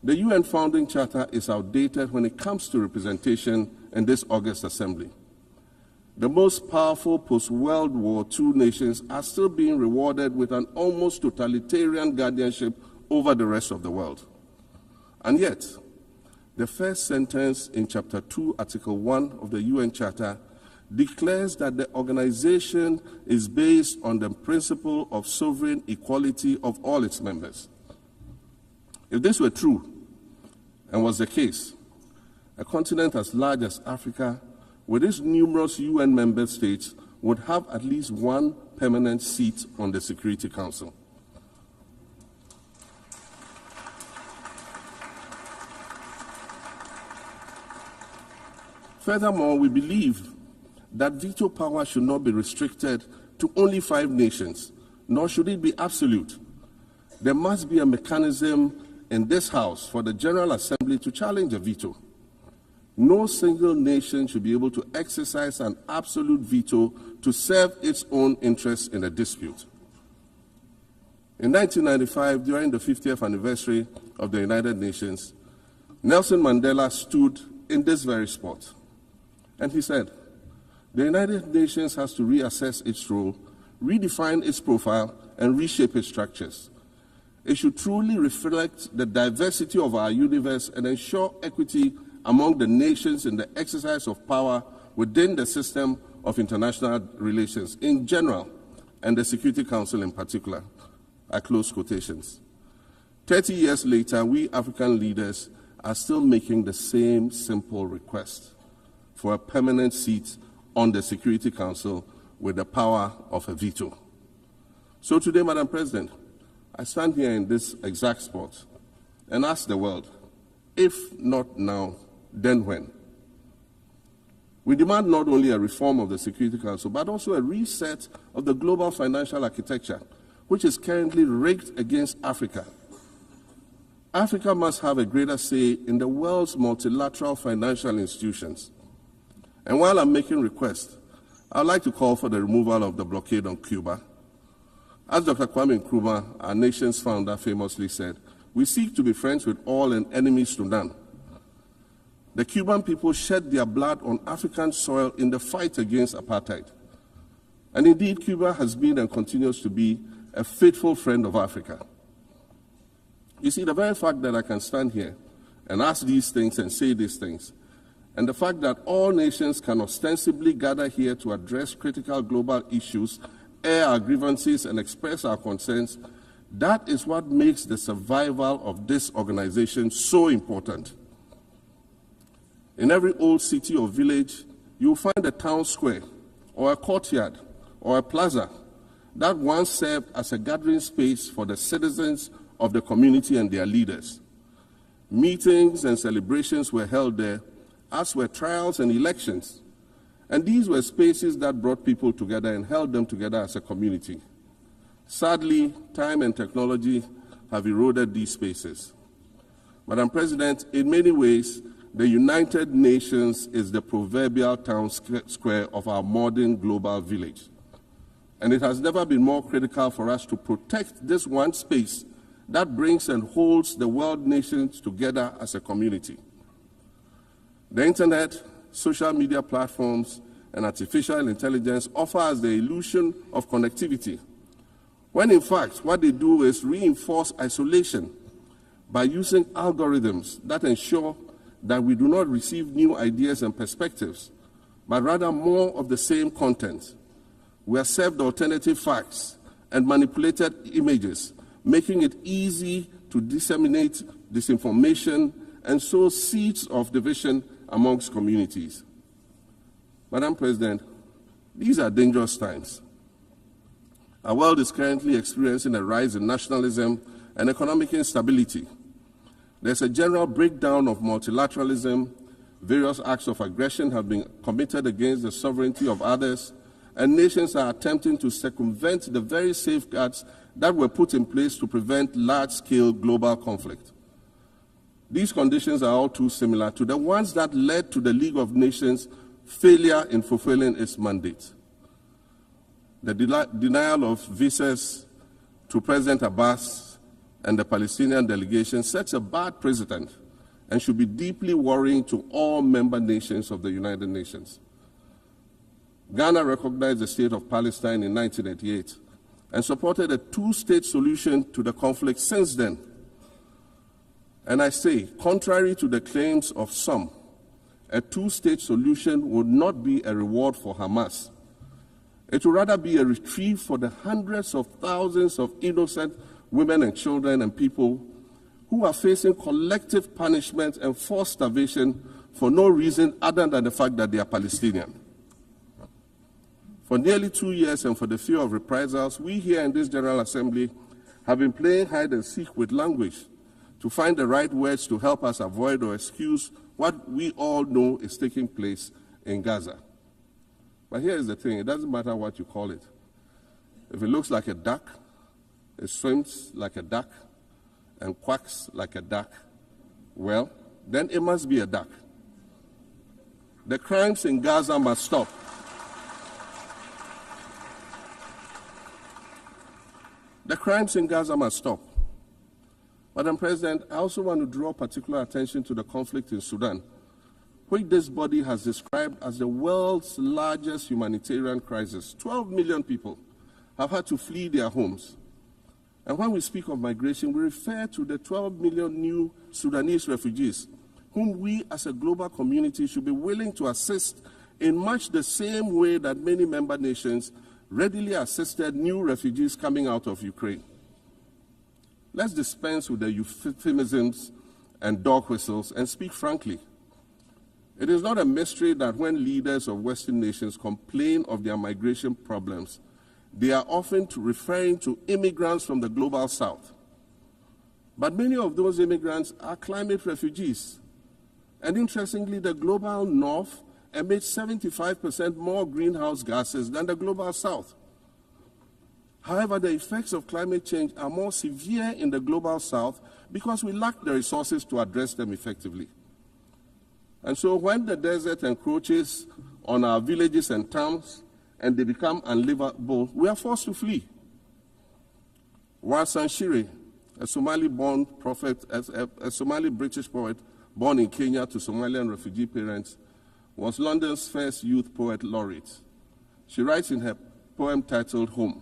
the UN Founding Charter is outdated when it comes to representation in this August Assembly. The most powerful post-World War II nations are still being rewarded with an almost totalitarian guardianship over the rest of the world. And yet, the first sentence in Chapter 2, Article 1 of the UN Charter declares that the organization is based on the principle of sovereign equality of all its members. If this were true, and was the case, a continent as large as Africa, with its numerous UN member states, would have at least one permanent seat on the Security Council. Furthermore, we believe that veto power should not be restricted to only 5 nations, nor should it be absolute. There must be a mechanism in this House for the General Assembly to challenge a veto. No single nation should be able to exercise an absolute veto to serve its own interests in a dispute. In 1995, during the 50th anniversary of the United Nations, Nelson Mandela stood in this very spot, and he said, "The United Nations has to reassess its role, redefine its profile, and reshape its structures. It should truly reflect the diversity of our universe and ensure equity among the nations in the exercise of power within the system of international relations in general and the Security Council in particular." I close quotations. 30 years later, we African leaders are still making the same simple request for a permanent seat on the Security Council with the power of a veto. So today, Madam President, I stand here in this exact spot and ask the world, if not now, then when? We demand not only a reform of the Security Council, but also a reset of the global financial architecture, which is currently rigged against Africa. Africa must have a greater say in the world's multilateral financial institutions. And while I'm making requests, I'd like to call for the removal of the blockade on Cuba. As Dr. Kwame Nkrumah, our nation's founder, famously said, "We seek to be friends with all and enemies to none." The Cuban people shed their blood on African soil in the fight against apartheid. And indeed, Cuba has been and continues to be a faithful friend of Africa. You see, the very fact that I can stand here and ask these things and say these things, and the fact that all nations can ostensibly gather here to address critical global issues, air our grievances, and express our concerns, that is what makes the survival of this organization so important. In every old city or village, you will find a town square, or a courtyard, or a plaza that once served as a gathering space for the citizens of the community and their leaders. Meetings and celebrations were held there, as were trials and elections. And these were spaces that brought people together and held them together as a community. Sadly, time and technology have eroded these spaces. Madam President, in many ways, the United Nations is the proverbial town square of our modern global village. And it has never been more critical for us to protect this one space that brings and holds the world nations together as a community. The internet, social media platforms, and artificial intelligence offer us the illusion of connectivity, when in fact what they do is reinforce isolation by using algorithms that ensure that we do not receive new ideas and perspectives, but rather more of the same content. We are served alternative facts and manipulated images, making it easy to disseminate disinformation and sow seeds of division amongst communities. Madam President, these are dangerous times. Our world is currently experiencing a rise in nationalism and economic instability. There's a general breakdown of multilateralism. Various acts of aggression have been committed against the sovereignty of others, and nations are attempting to circumvent the very safeguards that were put in place to prevent large-scale global conflict. These conditions are all too similar to the ones that led to the League of Nations' failure in fulfilling its mandate. The denial of visas to President Abbas and the Palestinian delegation sets a bad precedent and should be deeply worrying to all member nations of the United Nations. Ghana recognized the state of Palestine in 1988 and supported a two-state solution to the conflict since then. And I say, contrary to the claims of some, a two-state solution would not be a reward for Hamas. It would rather be a reprieve for the hundreds of thousands of innocent women and children and people who are facing collective punishment and forced starvation for no reason other than the fact that they are Palestinian. For nearly 2 years and for the fear of reprisals, we here in this General Assembly have been playing hide and seek with language to find the right words to help us avoid or excuse what we all know is taking place in Gaza. But here is the thing, it doesn't matter what you call it. If it looks like a duck, it swims like a duck, and quacks like a duck, well, then it must be a duck. The crimes in Gaza must stop. The crimes in Gaza must stop. Madam President, I also want to draw particular attention to the conflict in Sudan, which this body has described as the world's largest humanitarian crisis. 12 million people have had to flee their homes. And when we speak of migration, we refer to the 12 million new Sudanese refugees, whom we as a global community should be willing to assist in much the same way that many member nations readily assisted new refugees coming out of Ukraine. Let's dispense with the euphemisms and dog whistles and speak frankly. It is not a mystery that when leaders of Western nations complain of their migration problems, they are often referring to immigrants from the global south. But many of those immigrants are climate refugees. And interestingly, the global north emits 75% more greenhouse gases than the global south. However, the effects of climate change are more severe in the global south because we lack the resources to address them effectively. And so when the desert encroaches on our villages and towns and they become unlivable, we are forced to flee. Warsan Shire, a Somali-born prophet, a Somali-British poet born in Kenya to Somalian refugee parents, was London's first youth poet laureate. She writes in her poem titled Home.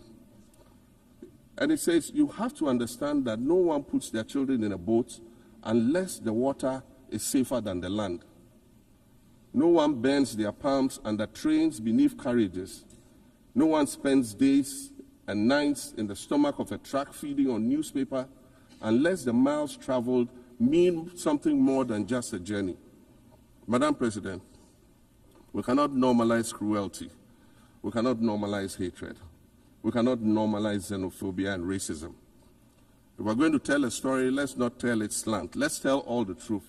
And it says, you have to understand that no one puts their children in a boat unless the water is safer than the land. No one bends their palms under trains beneath carriages. No one spends days and nights in the stomach of a truck feeding on newspaper unless the miles traveled mean something more than just a journey. Madam President, we cannot normalize cruelty. We cannot normalize hatred. We cannot normalize xenophobia and racism. If we're going to tell a story, let's not tell its slant. Let's tell all the truth.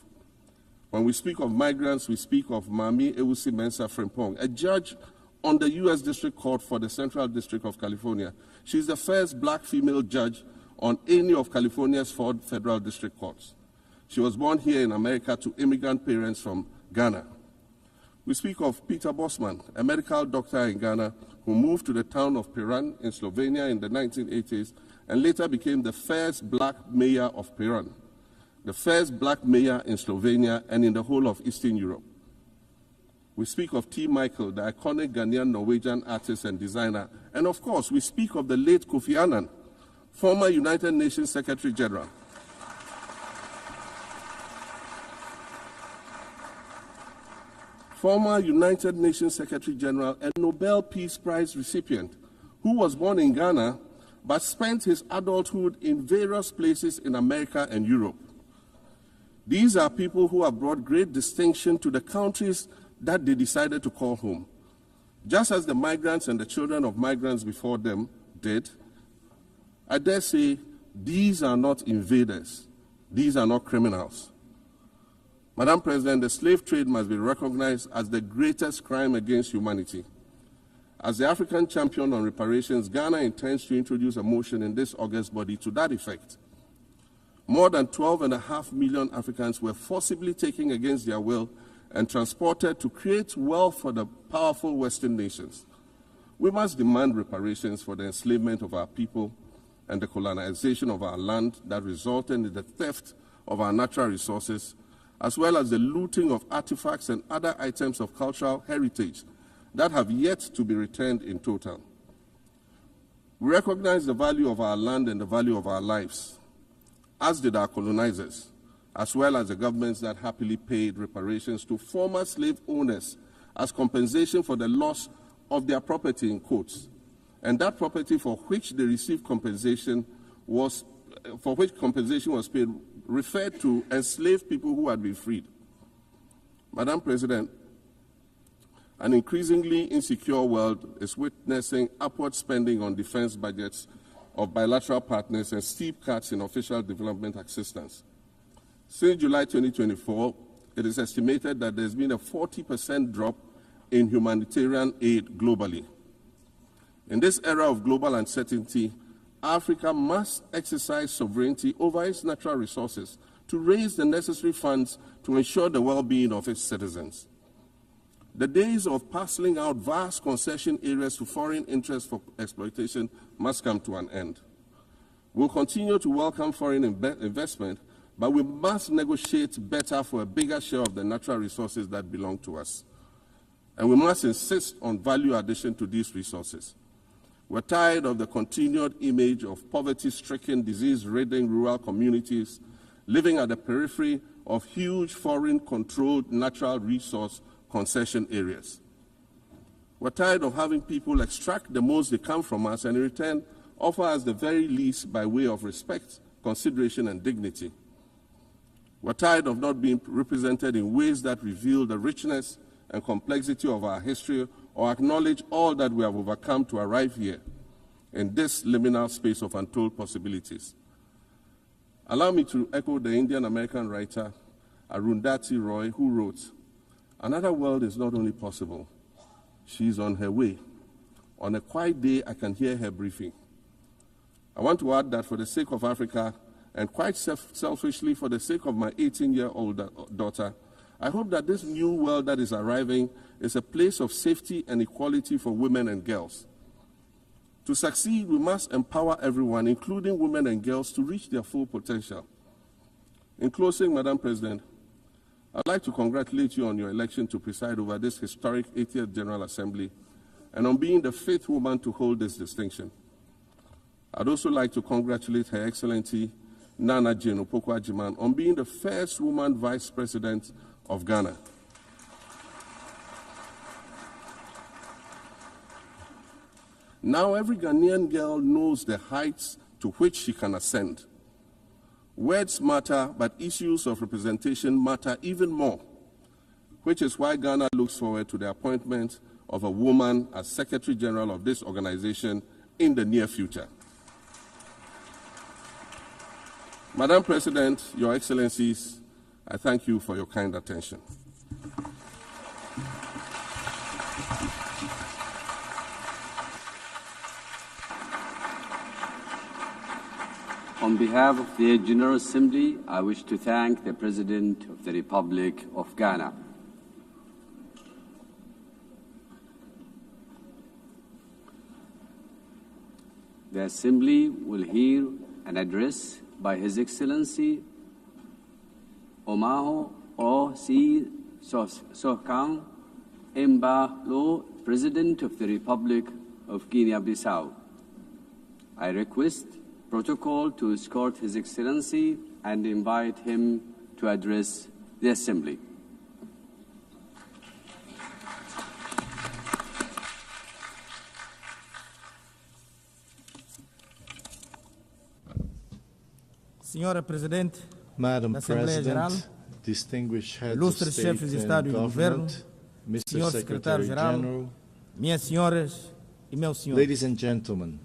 When we speak of migrants, we speak of Mami Ewusi Mensah Frimpong, a judge on the U.S. District Court for the Central District of California. She's the first black female judge on any of California's 4 federal district courts. She was born here in America to immigrant parents from Ghana. We speak of Peter Bosman, a medical doctor in Ghana who moved to the town of Piran in Slovenia in the 1980s and later became the first black mayor of Piran, the first black mayor in Slovenia and in the whole of Eastern Europe. We speak of T. Michael, the iconic Ghanaian Norwegian artist and designer. And of course, we speak of the late Kofi Annan, former United Nations Secretary General. Former United Nations Secretary General and Nobel Peace Prize recipient, who was born in Ghana but spent his adulthood in various places in America and Europe. These are people who have brought great distinction to the countries that they decided to call home. Just as the migrants and the children of migrants before them did, I dare say these are not invaders. These are not criminals. Madam President, the slave trade must be recognized as the greatest crime against humanity. As the African champion on reparations, Ghana intends to introduce a motion in this August body to that effect. More than 12.5 million Africans were forcibly taken against their will and transported to create wealth for the powerful Western nations. We must demand reparations for the enslavement of our people and the colonization of our land that resulted in the theft of our natural resources, as well as the looting of artifacts and other items of cultural heritage that have yet to be returned in total. We recognize the value of our land and the value of our lives, as did our colonizers, as well as the governments that happily paid reparations to former slave owners as compensation for the loss of their property, in quotes, and that property for which they received compensation was paid referred to enslaved people who had been freed. Madam President, an increasingly insecure world is witnessing upward spending on defense budgets of bilateral partners and steep cuts in official development assistance. Since July 2024, it is estimated that there's been a 40% drop in humanitarian aid globally. In this era of global uncertainty, Africa must exercise sovereignty over its natural resources to raise the necessary funds to ensure the well-being of its citizens. The days of parceling out vast concession areas to foreign interests for exploitation must come to an end. We'll continue to welcome foreign investment, but we must negotiate better for a bigger share of the natural resources that belong to us. And we must insist on value addition to these resources. We're tired of the continued image of poverty-stricken, disease-ridden rural communities living at the periphery of huge foreign-controlled natural resource concession areas. We're tired of having people extract the most they can from us and in return offer us the very least by way of respect, consideration, and dignity. We're tired of not being represented in ways that reveal the richness and complexity of our history or acknowledge all that we have overcome to arrive here in this liminal space of untold possibilities. Allow me to echo the Indian-American writer Arundhati Roy, who wrote, "Another world is not only possible, she is on her way. On a quiet day, I can hear her briefing." I want to add that for the sake of Africa, and quite selfishly for the sake of my 18-year-old daughter, I hope that this new world that is arriving is a place of safety and equality for women and girls. To succeed, we must empower everyone, including women and girls, to reach their full potential. In closing, Madam President, I'd like to congratulate you on your election to preside over this historic 80th General Assembly and on being the 5th woman to hold this distinction. I'd also like to congratulate Her Excellency Nana Jane Opoku-Agyeman on being the first woman Vice President of Ghana. Now every Ghanaian girl knows the heights to which she can ascend. Words matter, but issues of representation matter even more, which is why Ghana looks forward to the appointment of a woman as Secretary General of this organization in the near future. Madam President, Your Excellencies, I thank you for your kind attention. On On behalf of the General Assembly, I wish to thank the President of the Republic of Ghana. The Assembly will hear an address by His Excellency Omaho O.C. Sohkan Embalo, President of the Republic of Guinea-Bissau. I request protocol to escort His Excellency and invite him to address the Assembly. Senhora Presidente, Madam Geral, President, distinguished heads of ilustres state chefes de Estado and e do Governo, government, Mr. Senhor Secretary Secretário-Geral, General, minhas senhoras e meus senhores. ladies and gentlemen,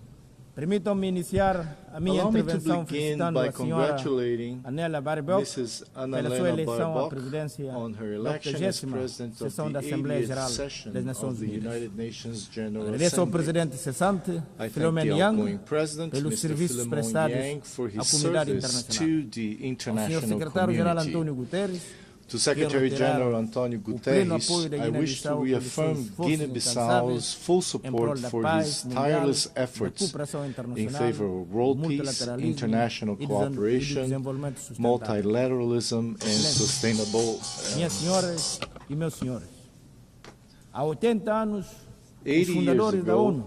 Permitam-me iniciar a minha allow me to intervenção begin felicitando by a senhora congratulating Anela Barbel Mrs. pela sua Annalena eleição à Baerbock presidência on her da election as 80ª President of sessão da the Assembleia 80th Geral session das Nações of the Unidas. United Nations General Agradeço ao Assembly. presidente cessante, I thank Philomen the Yang, outgoing President, pelos Mr. serviços Philemon prestados Yang, for à his comunidade service internacional. to the Ao Senhor international Secretário-Geral community. António Guterres, To Secretary General António Guterres, I wish to reaffirm Guinea-Bissau's full support for his tireless efforts in favor of world peace, international cooperation, multilateralism, and sustainable. Minhas senhoras e meus senhores, há 80 anos, os 80 fundadores years da ago, ONU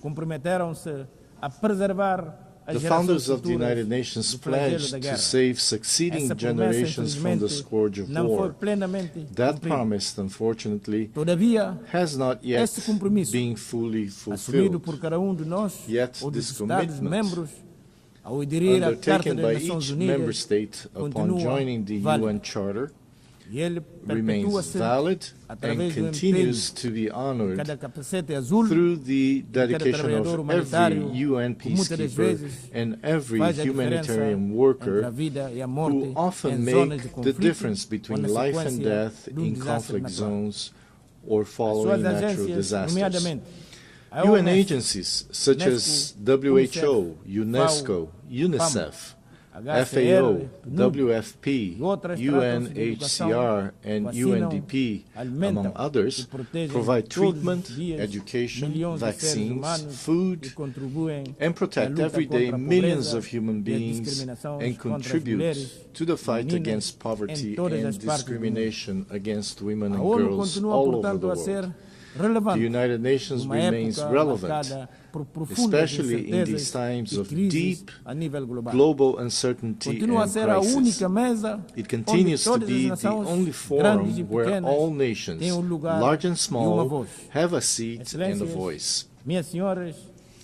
comprometeram-se a preservar the founders of the United Nations pledged to save succeeding generations from the scourge of war. That promise, unfortunately, has not yet been fully fulfilled. Yet this commitment, undertaken by each member state upon joining the UN Charter, remains valid and continues to be honored through the dedication of every UN peacekeeper and every humanitarian worker who often make the difference between life and death in conflict zones or following natural disasters. UN agencies such as WHO, UNESCO, UNICEF, FAO, WFP, UNHCR, and UNDP, among others, provide treatment, education, vaccines, food, and protect every day millions of human beings and contribute to the fight against poverty and discrimination against women and girls all over the world. The United Nations remains relevant, especially in these times of deep global uncertainty and crisis. It continues to be the only forum where all nations, large and small, have a seat and a voice.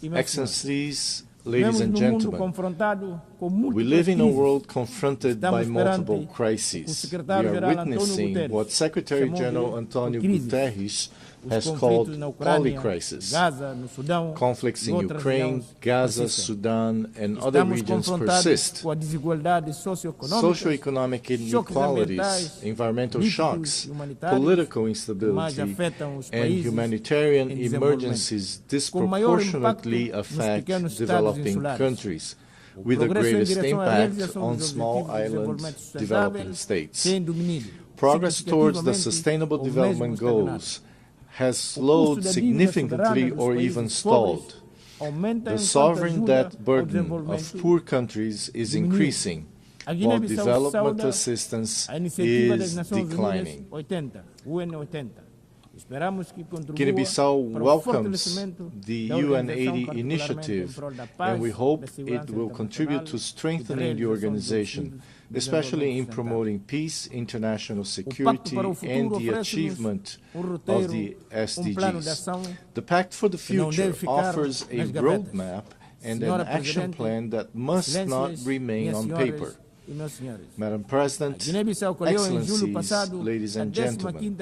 Excellencies, ladies and gentlemen, we live in a world confronted by multiple crises. We are witnessing what Secretary General António Guterres has called polycrisis. Conflicts in Ukraine, Gaza, Sudan, and other regions persist. Socioeconomic inequalities, environmental shocks, political instability, and humanitarian emergencies disproportionately affect developing countries, with the greatest impact on small island developing states. Progress towards the Sustainable Development Goals has slowed significantly or even stalled. The sovereign debt burden of poor countries is increasing, while development assistance is declining. Guinea-Bissau welcomes the UN80 initiative, and we hope it will contribute to strengthening the organization, especially in promoting peace, international security, and the achievement of the SDGs. The Pact for the Future offers a roadmap and an action plan that must not remain on paper. Madam President, Excellencies, ladies and gentlemen,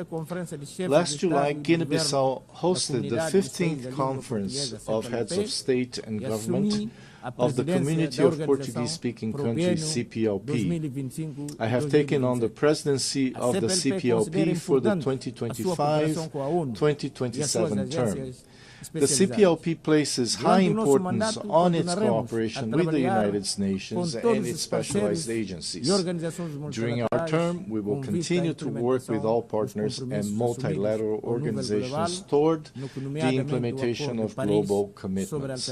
last July, Guinea-Bissau hosted the 15th Conference of Heads of State and Government of the Community of Portuguese-Speaking Countries, CPLP. I have taken on the presidency of the CPLP for the 2025-2027 term. The CPLP places high importance on its cooperation with the United Nations and its specialized agencies. During our term, we will continue to work with all partners and multilateral organizations toward the implementation of global commitments,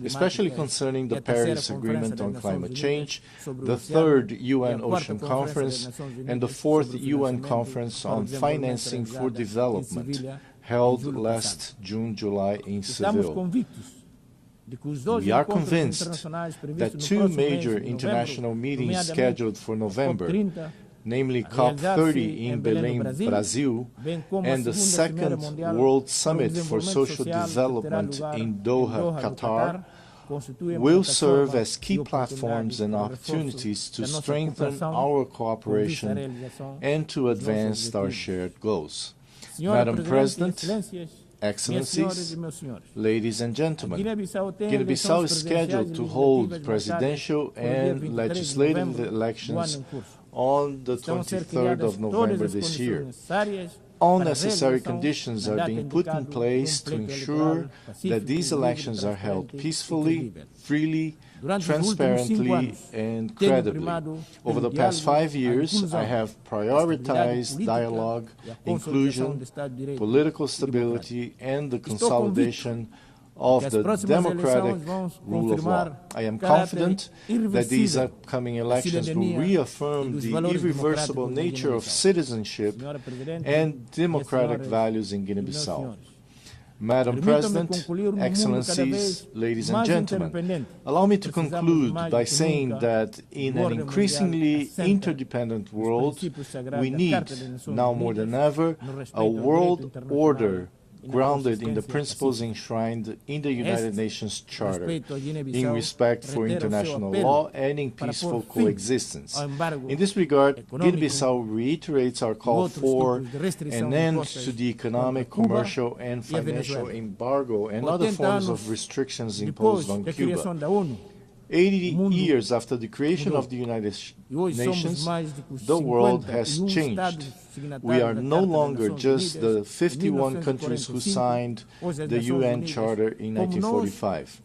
especially concerning the Paris Agreement on Climate Change, the 3rd UN Ocean Conference, and the 4th UN Conference on Financing for Development, held last June-July in Seville. We are convinced that 2 major international meetings scheduled for November, namely COP30 in Belém, Brazil, and the 2nd World Summit for Social Development in Doha, Qatar, will serve as key platforms and opportunities to strengthen our cooperation and to advance our shared goals. Madam President, Excellencies, ladies and gentlemen, Guinea-Bissau is scheduled to hold presidential and legislative elections on the 23rd of November this year. All necessary conditions are being put in place to ensure that these elections are held peacefully, freely, transparently, and credibly. Over the past 5 years, I have prioritized dialogue, inclusion, political stability, and the consolidation of the democratic rule of law. I am confident that these upcoming elections will reaffirm the irreversible nature of citizenship and democratic values in Guinea-Bissau. Madam President, Excellencies, ladies and gentlemen, allow me to conclude by saying that in an increasingly interdependent world, we need, now more than ever, a world order grounded in the principles enshrined in the United Nations Charter, in respect for international law and in peaceful coexistence. In this regard, Guinea-Bissau reiterates our call for an end to the economic, commercial, and financial embargo and other forms of restrictions imposed on Cuba. 80 years after the creation of the United Nations, the world has changed. We are no longer just the 51 countries who signed the UN Charter in 1945.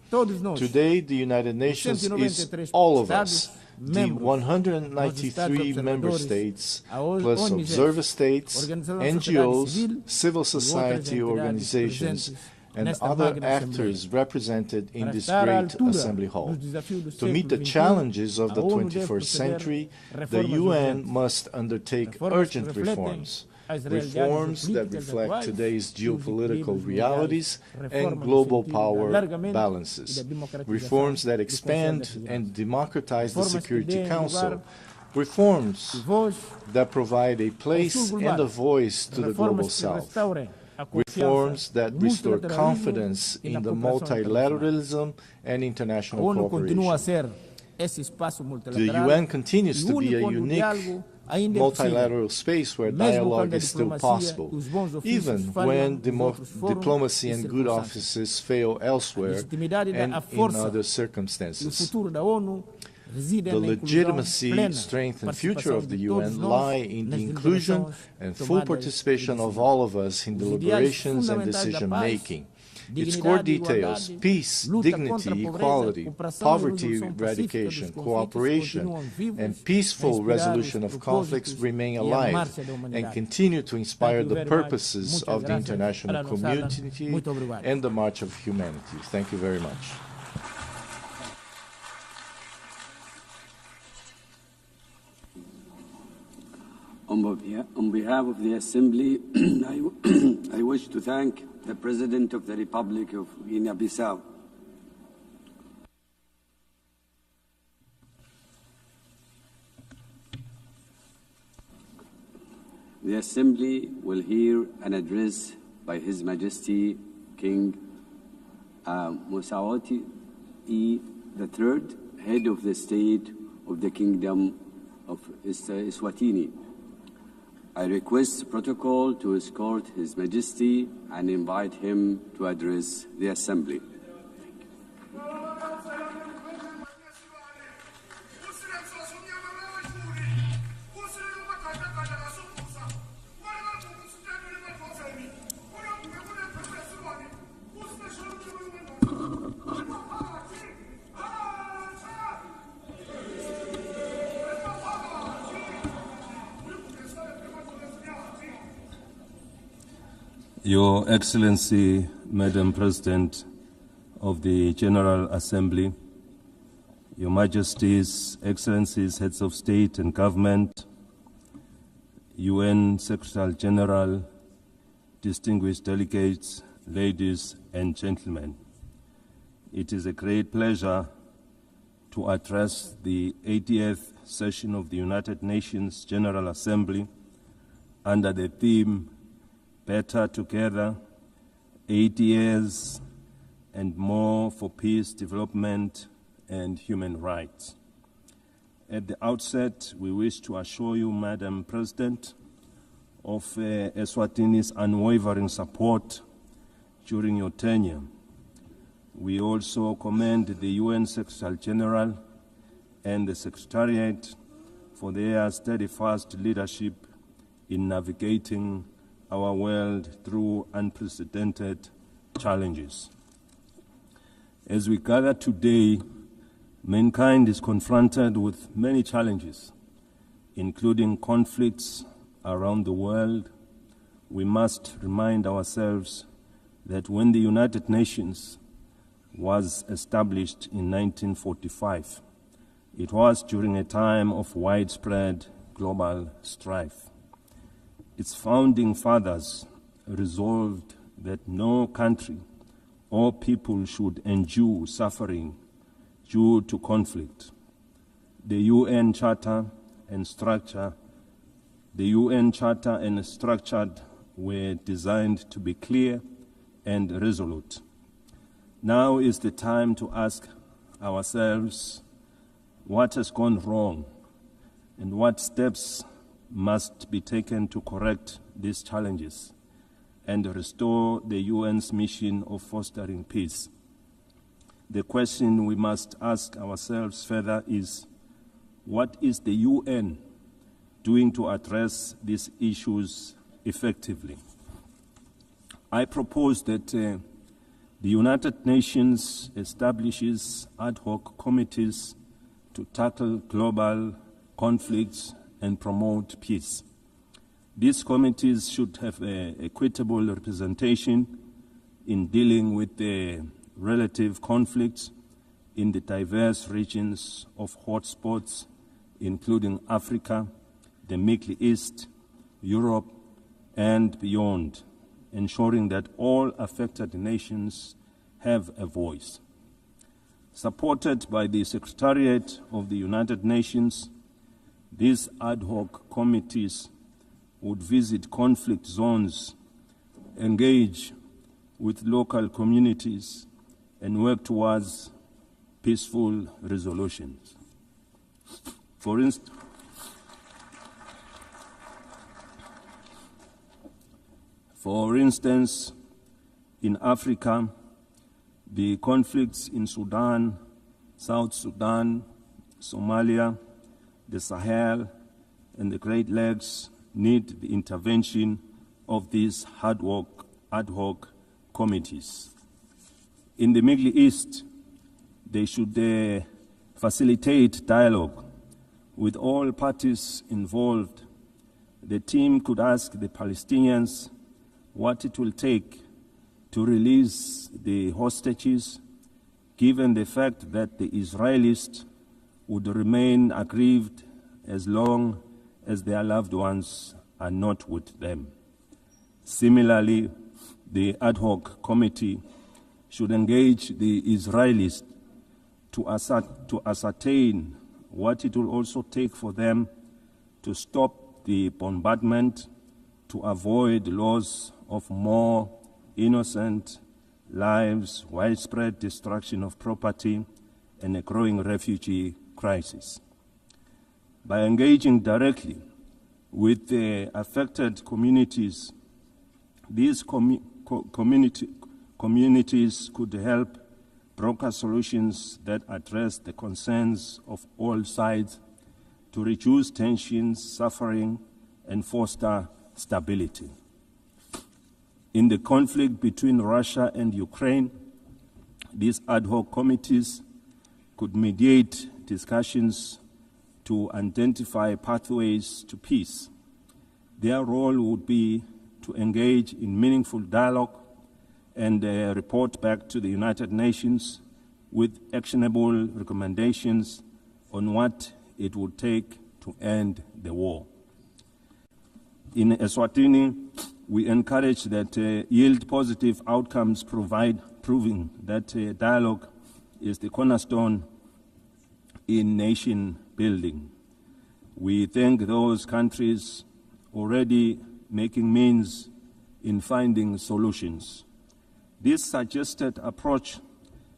Today, the United Nations is all of us, the 193 member states, plus observer states, NGOs, civil society organizations, and other actors represented in this great assembly hall. To meet the challenges of the 21st century, the UN must undertake urgent reforms, reforms that reflect today's geopolitical realities and global power balances, reforms that expand and democratize the Security Council, reforms that provide a place and a voice to the Global South, reforms that restore confidence in the multilateralism and international cooperation. The UN continues to be a unique multilateral space where dialogue is still possible, even when diplomacy and good offices fail elsewhere and in other circumstances. The legitimacy, strength, and future of the UN lie in the inclusion and full participation of all of us in deliberations and decision-making. Its core details, peace, dignity, equality, poverty eradication, cooperation, and peaceful resolution of conflicts remain alive and continue to inspire the purposes of the international community and the March of Humanity. Thank you very much. On behalf of the Assembly, I wish to thank the President of the Republic of Guinea-Bissau. The Assembly will hear an address by His Majesty King Mosawati III, Head of the State of the Kingdom of Eswatini. I request protocol to escort His Majesty and invite him to address the Assembly. Your Excellency, Madam President of the General Assembly, Your Majesties, Excellencies, Heads of State and Government, UN Secretary General, distinguished delegates, ladies and gentlemen. It is a great pleasure to address the 80th session of the United Nations General Assembly under the theme, Better Together, 80 years and more for peace, development, and human rights. At the outset, we wish to assure you, Madam President, of Eswatini's unwavering support during your tenure. We also commend the UN Secretary General and the Secretariat for their steadfast leadership in navigating our world through unprecedented challenges. As we gather today, mankind is confronted with many challenges, including conflicts around the world. We must remind ourselves that when the United Nations was established in 1945, it was during a time of widespread global strife. Its founding fathers resolved that no country or people should endure suffering due to conflict. The UN Charter and structure were designed to be clear and resolute. Now is the time to ask ourselves what has gone wrong and what steps must be taken to correct these challenges and restore the UN's mission of fostering peace. The question we must ask ourselves further is, what is the UN doing to address these issues effectively? I propose that the United Nations establishes ad hoc committees to tackle global conflicts and promote peace. These committees should have equitable representation in dealing with the relative conflicts in the diverse regions of hotspots, including Africa, the Middle East, Europe, and beyond, ensuring that all affected nations have a voice. Supported by the Secretariat of the United Nations, these ad hoc committees would visit conflict zones, engage with local communities, and work towards peaceful resolutions. For instance, in Africa, the conflicts in Sudan, South Sudan, Somalia, the Sahel, and the Great Lakes need the intervention of these ad hoc committees. In the Middle East, they should facilitate dialogue with all parties involved. The team could ask the Palestinians what it will take to release the hostages, given the fact that the Israelis would remain aggrieved as long as their loved ones are not with them. Similarly, the ad hoc committee should engage the Israelis to ascertain what it will also take for them to stop the bombardment, to avoid loss of more innocent lives, widespread destruction of property, and a growing refugee crisis. By engaging directly with the affected communities, these communities could help broker solutions that address the concerns of all sides to reduce tensions, suffering, and foster stability. In the conflict between Russia and Ukraine, these ad hoc committees could mediate discussions to identify pathways to peace. Their role would be to engage in meaningful dialogue and report back to the United Nations with actionable recommendations on what it would take to end the war. In Eswatini, we encourage that yield positive outcomes proving that dialogue is the cornerstone in nation building. We thank those countries already making means in finding solutions. This suggested approach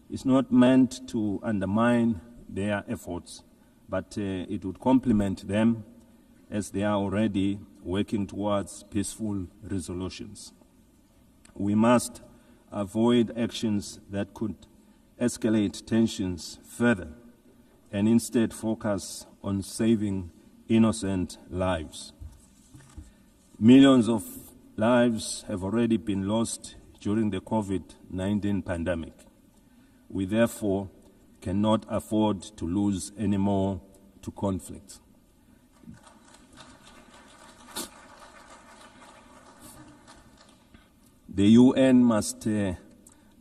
is not meant to undermine their efforts, but it would complement them as they are already working towards peaceful resolutions. We must avoid actions that could escalate tensions further and instead focus on saving innocent lives. Millions of lives have already been lost during the COVID-19 pandemic. We therefore cannot afford to lose any more to conflict. The UN must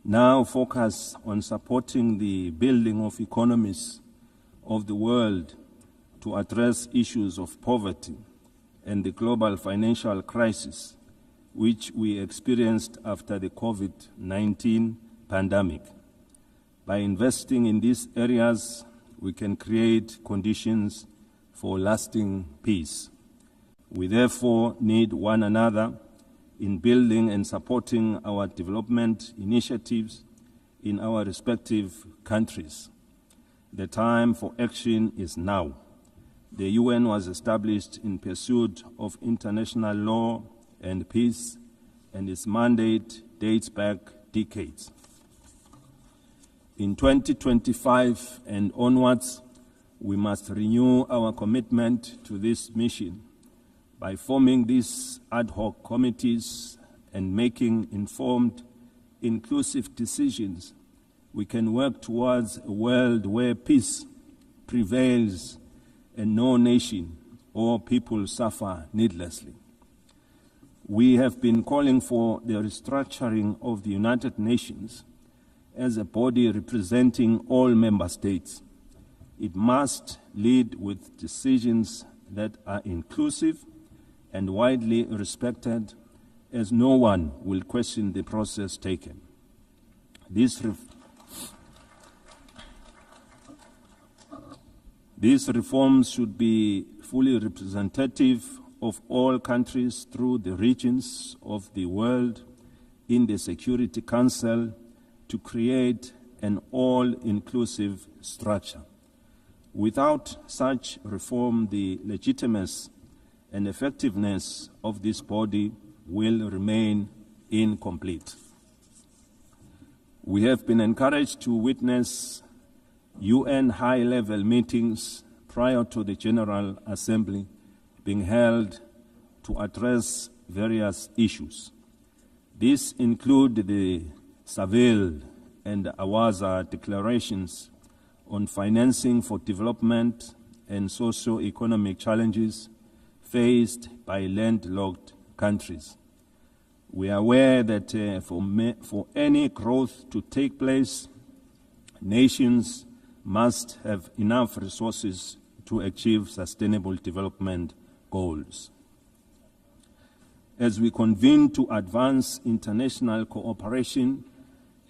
now focus on supporting the building of economies of the world to address issues of poverty and the global financial crisis which we experienced after the COVID-19 pandemic. By investing in these areas, we can create conditions for lasting peace. We therefore need one another in building and supporting our development initiatives in our respective countries. The time for action is now. The UN was established in pursuit of international law and peace, and its mandate dates back decades. In 2025 and onwards, we must renew our commitment to this mission by forming these ad hoc committees and making informed, inclusive decisions. We can work towards a world where peace prevails and no nation or people suffer needlessly. We have been calling for the restructuring of the United Nations as a body representing all member states. It must lead with decisions that are inclusive and widely respected, as no one will question the process taken. These reforms should be fully representative of all countries through the regions of the world in the Security Council to create an all-inclusive structure. Without such reform, the legitimacy and effectiveness of this body will remain incomplete. We have been encouraged to witness UN high-level meetings prior to the General Assembly being held to address various issues. These include the Seville and Awaza declarations on financing for development and socio-economic challenges faced by landlocked countries. We are aware that for any growth to take place, nations must have enough resources to achieve sustainable development goals. As we convene to advance international cooperation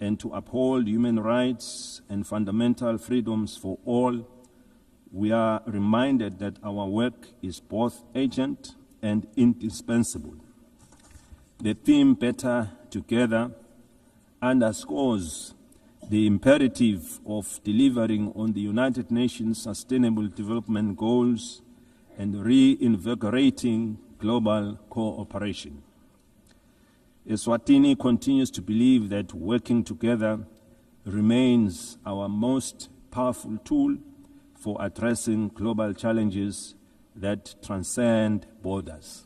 and to uphold human rights and fundamental freedoms for all, we are reminded that our work is both urgent and indispensable. The theme Better Together underscores the imperative of delivering on the United Nations Sustainable Development Goals and reinvigorating global cooperation. Eswatini continues to believe that working together remains our most powerful tool for addressing global challenges that transcend borders.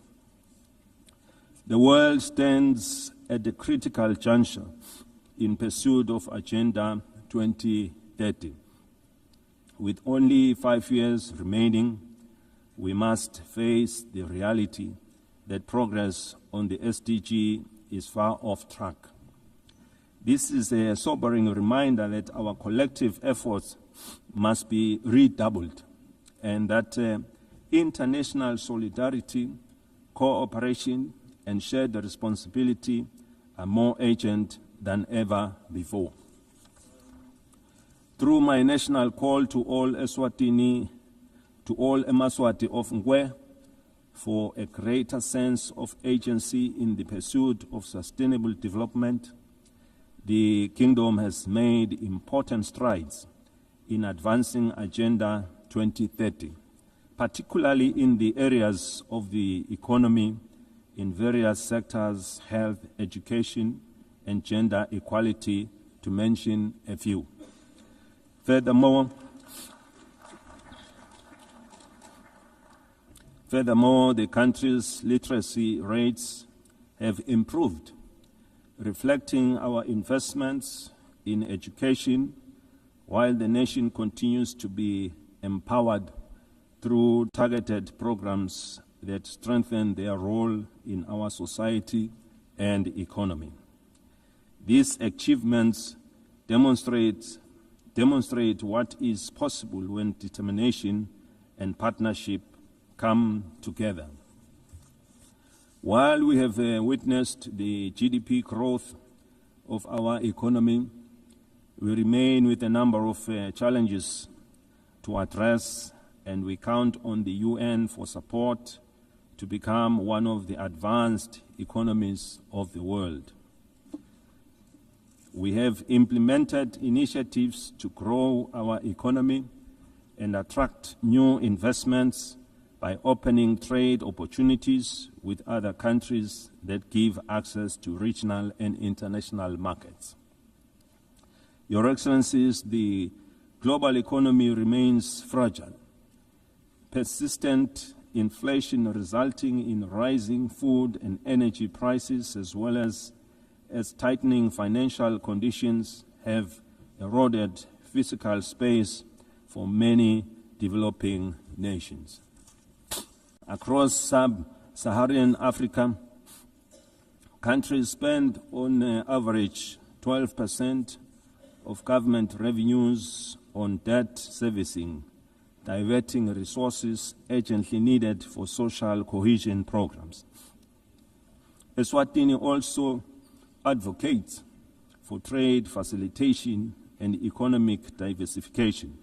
The world stands at a critical juncture in pursuit of Agenda 2030. With only 5 years remaining, we must face the reality that progress on the SDG is far off track. This is a sobering reminder that our collective efforts must be redoubled and that international solidarity, cooperation, and shared responsibility are more urgent than ever before. Through my national call to all Eswatini, to all Emaswati of Ngwe, for a greater sense of agency in the pursuit of sustainable development, the Kingdom has made important strides in advancing Agenda 2030, particularly in the areas of the economy, in various sectors, health, education, and gender equality, to mention a few. Furthermore, the country's literacy rates have improved, reflecting our investments in education, while the nation continues to be empowered through targeted programs that strengthen their role in our society and economy. These achievements demonstrate what is possible when determination and partnership come together. While we have witnessed the GDP growth of our economy, we remain with a number of challenges to address, and we count on the UN for support to become one of the advanced economies of the world. We have implemented initiatives to grow our economy and attract new investments by opening trade opportunities with other countries that give access to regional and international markets. Your Excellencies, the global economy remains fragile. Persistent inflation resulting in rising food and energy prices, as well as tightening financial conditions, have eroded fiscal space for many developing nations. Across sub-Saharan Africa, countries spend on average 12% of government revenues on debt servicing, diverting resources urgently needed for social cohesion programs. Eswatini also advocates for trade facilitation and economic diversification,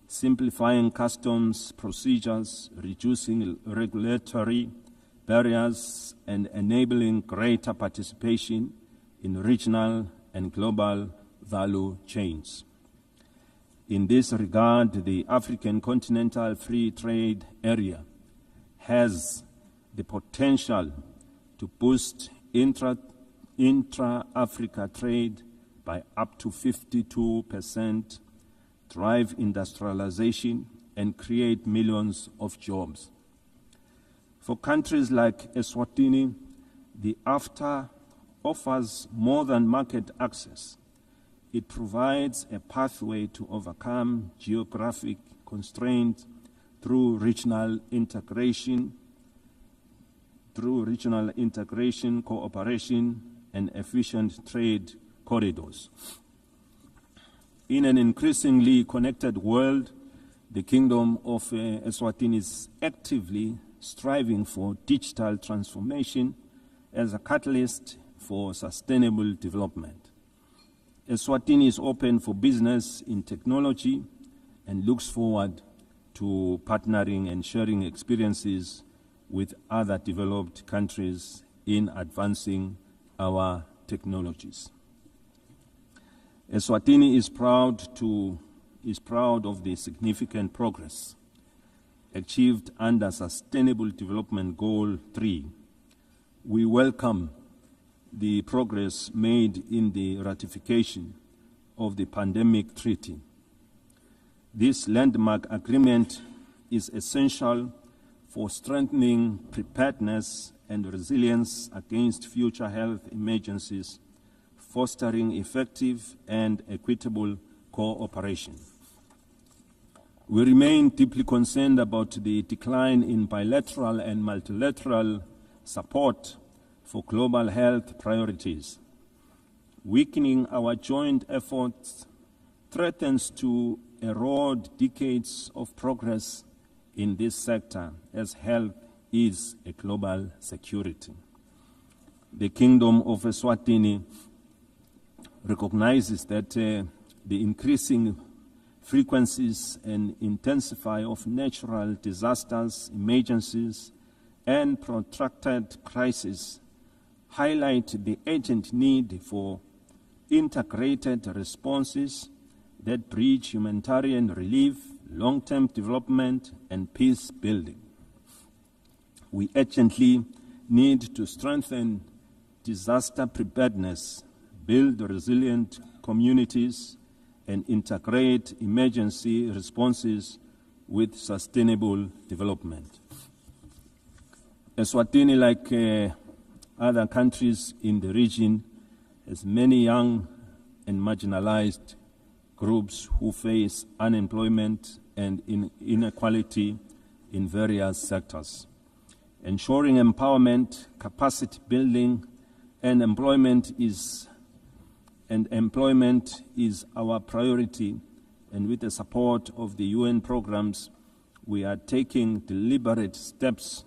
simplifying customs procedures, reducing regulatory barriers, and enabling greater participation in regional and global value chains. In this regard, the African Continental Free Trade Area has the potential to boost intra-Africa trade by up to 52%, drive industrialization, and create millions of jobs. For countries like Eswatini, the AfTA offers more than market access. It provides a pathway to overcome geographic constraints through regional integration, cooperation, and efficient trade corridors. In an increasingly connected world, the Kingdom of Eswatini is actively striving for digital transformation as a catalyst for sustainable development. Eswatini is open for business in technology and looks forward to partnering and sharing experiences with other developed countries in advancing our technologies. Eswatini is proud of the significant progress achieved under Sustainable Development Goal 3. We welcome the progress made in the ratification of the Pandemic Treaty. This landmark agreement is essential for strengthening preparedness and resilience against future health emergencies, fostering effective and equitable cooperation. We remain deeply concerned about the decline in bilateral and multilateral support for global health priorities. Weakening our joint efforts threatens to erode decades of progress in this sector, as health is a global security. The Kingdom of Eswatini recognizes that the increasing frequencies and intensity of natural disasters, emergencies, and protracted crises highlight the urgent need for integrated responses that bridge humanitarian relief, long-term development, and peace building. We urgently need to strengthen disaster preparedness, build resilient communities, and integrate emergency responses with sustainable development. Eswatini, like other countries in the region, has many young and marginalized groups who face unemployment and inequality in various sectors. Ensuring empowerment, capacity building, and employment is our priority, and with the support of the UN programs, we are taking deliberate steps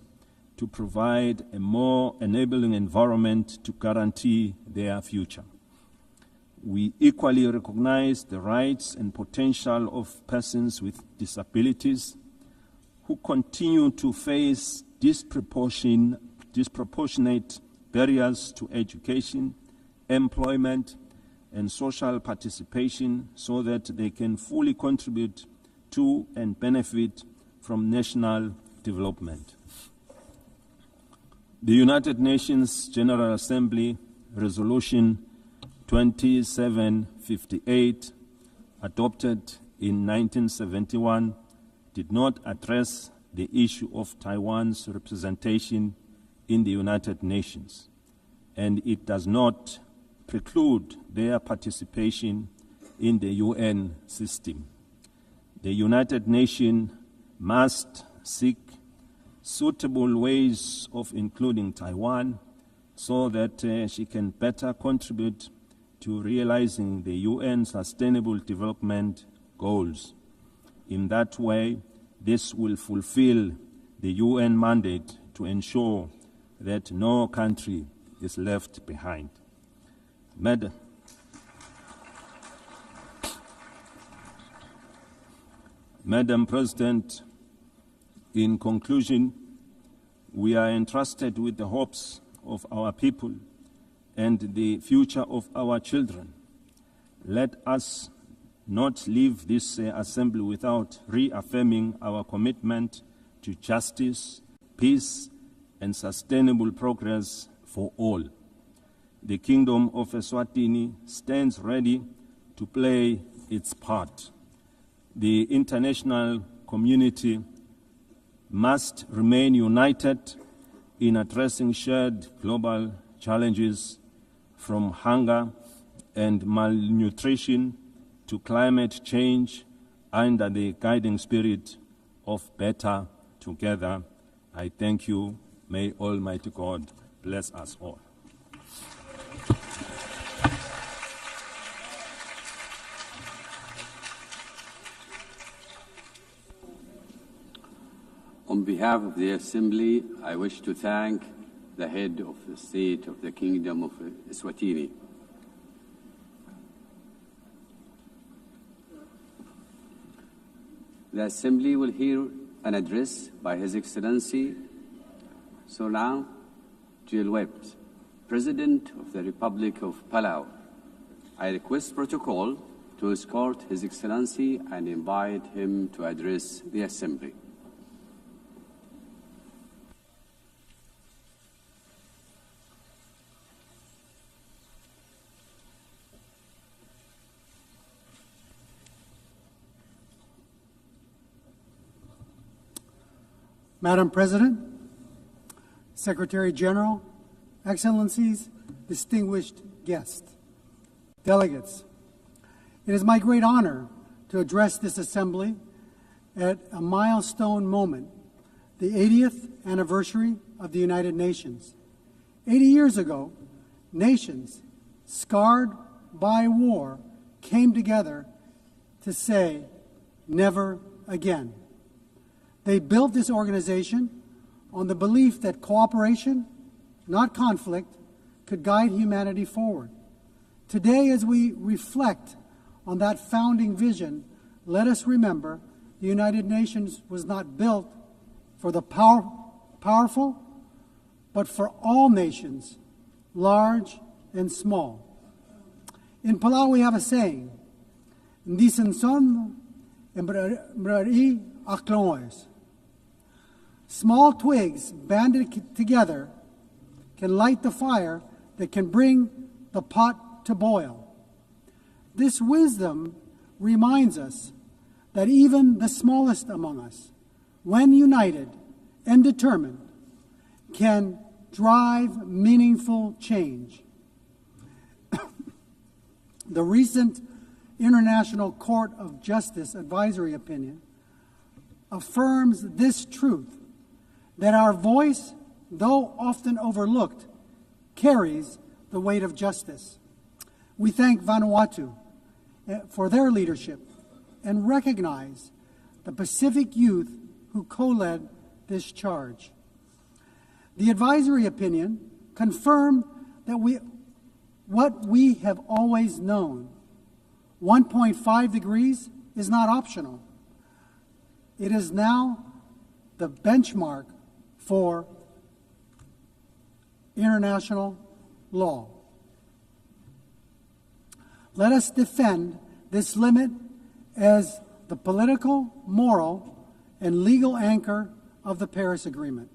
to provide a more enabling environment to guarantee their future. We equally recognize the rights and potential of persons with disabilities who continue to face disproportionate barriers to education, employment, and social participation so that they can fully contribute to and benefit from national development. The United Nations General Assembly Resolution 2758, adopted in 1971, did not address the issue of Taiwan's representation in the United Nations, and it does not preclude their participation in the UN system. The United Nations must seek suitable ways of including Taiwan so that she can better contribute to realizing the UN Sustainable Development Goals. In that way, this will fulfill the UN mandate to ensure that no country is left behind. Madam President, in conclusion, we are entrusted with the hopes of our people and the future of our children. Let us not leave this assembly without reaffirming our commitment to justice, peace, and sustainable progress for all. The Kingdom of Eswatini stands ready to play its part. The international community must remain united in addressing shared global challenges, from hunger and malnutrition to climate change, under the guiding spirit of better together. I thank you. May Almighty God bless us all. On behalf of the Assembly, I wish to thank the head of the state of the Kingdom of Eswatini. The Assembly will hear an address by His Excellency Solan Jilwept, President of the Republic of Palau. I request protocol to escort His Excellency and invite him to address the Assembly. Madam President, Secretary General, Excellencies, distinguished guests, delegates, it is my great honor to address this Assembly at a milestone moment, the 80th anniversary of the United Nations. 80 years ago, nations scarred by war came together to say, never again. They built this organization on the belief that cooperation, not conflict, could guide humanity forward. Today, as we reflect on that founding vision, let us remember the United Nations was not built for the powerful, but for all nations, large and small. In Palau, we have a saying, small twigs banded together can light the fire that can bring the pot to boil. This wisdom reminds us that even the smallest among us, when united and determined, can drive meaningful change. The recent International Court of Justice advisory opinion affirms this truth, that our voice, though often overlooked, carries the weight of justice. We thank Vanuatu for their leadership and recognize the Pacific youth who co-led this charge. The advisory opinion confirmed that what we have always known. 1.5 degrees is not optional. It is now the benchmark for international law. Let us defend this limit as the political, moral, and legal anchor of the Paris Agreement.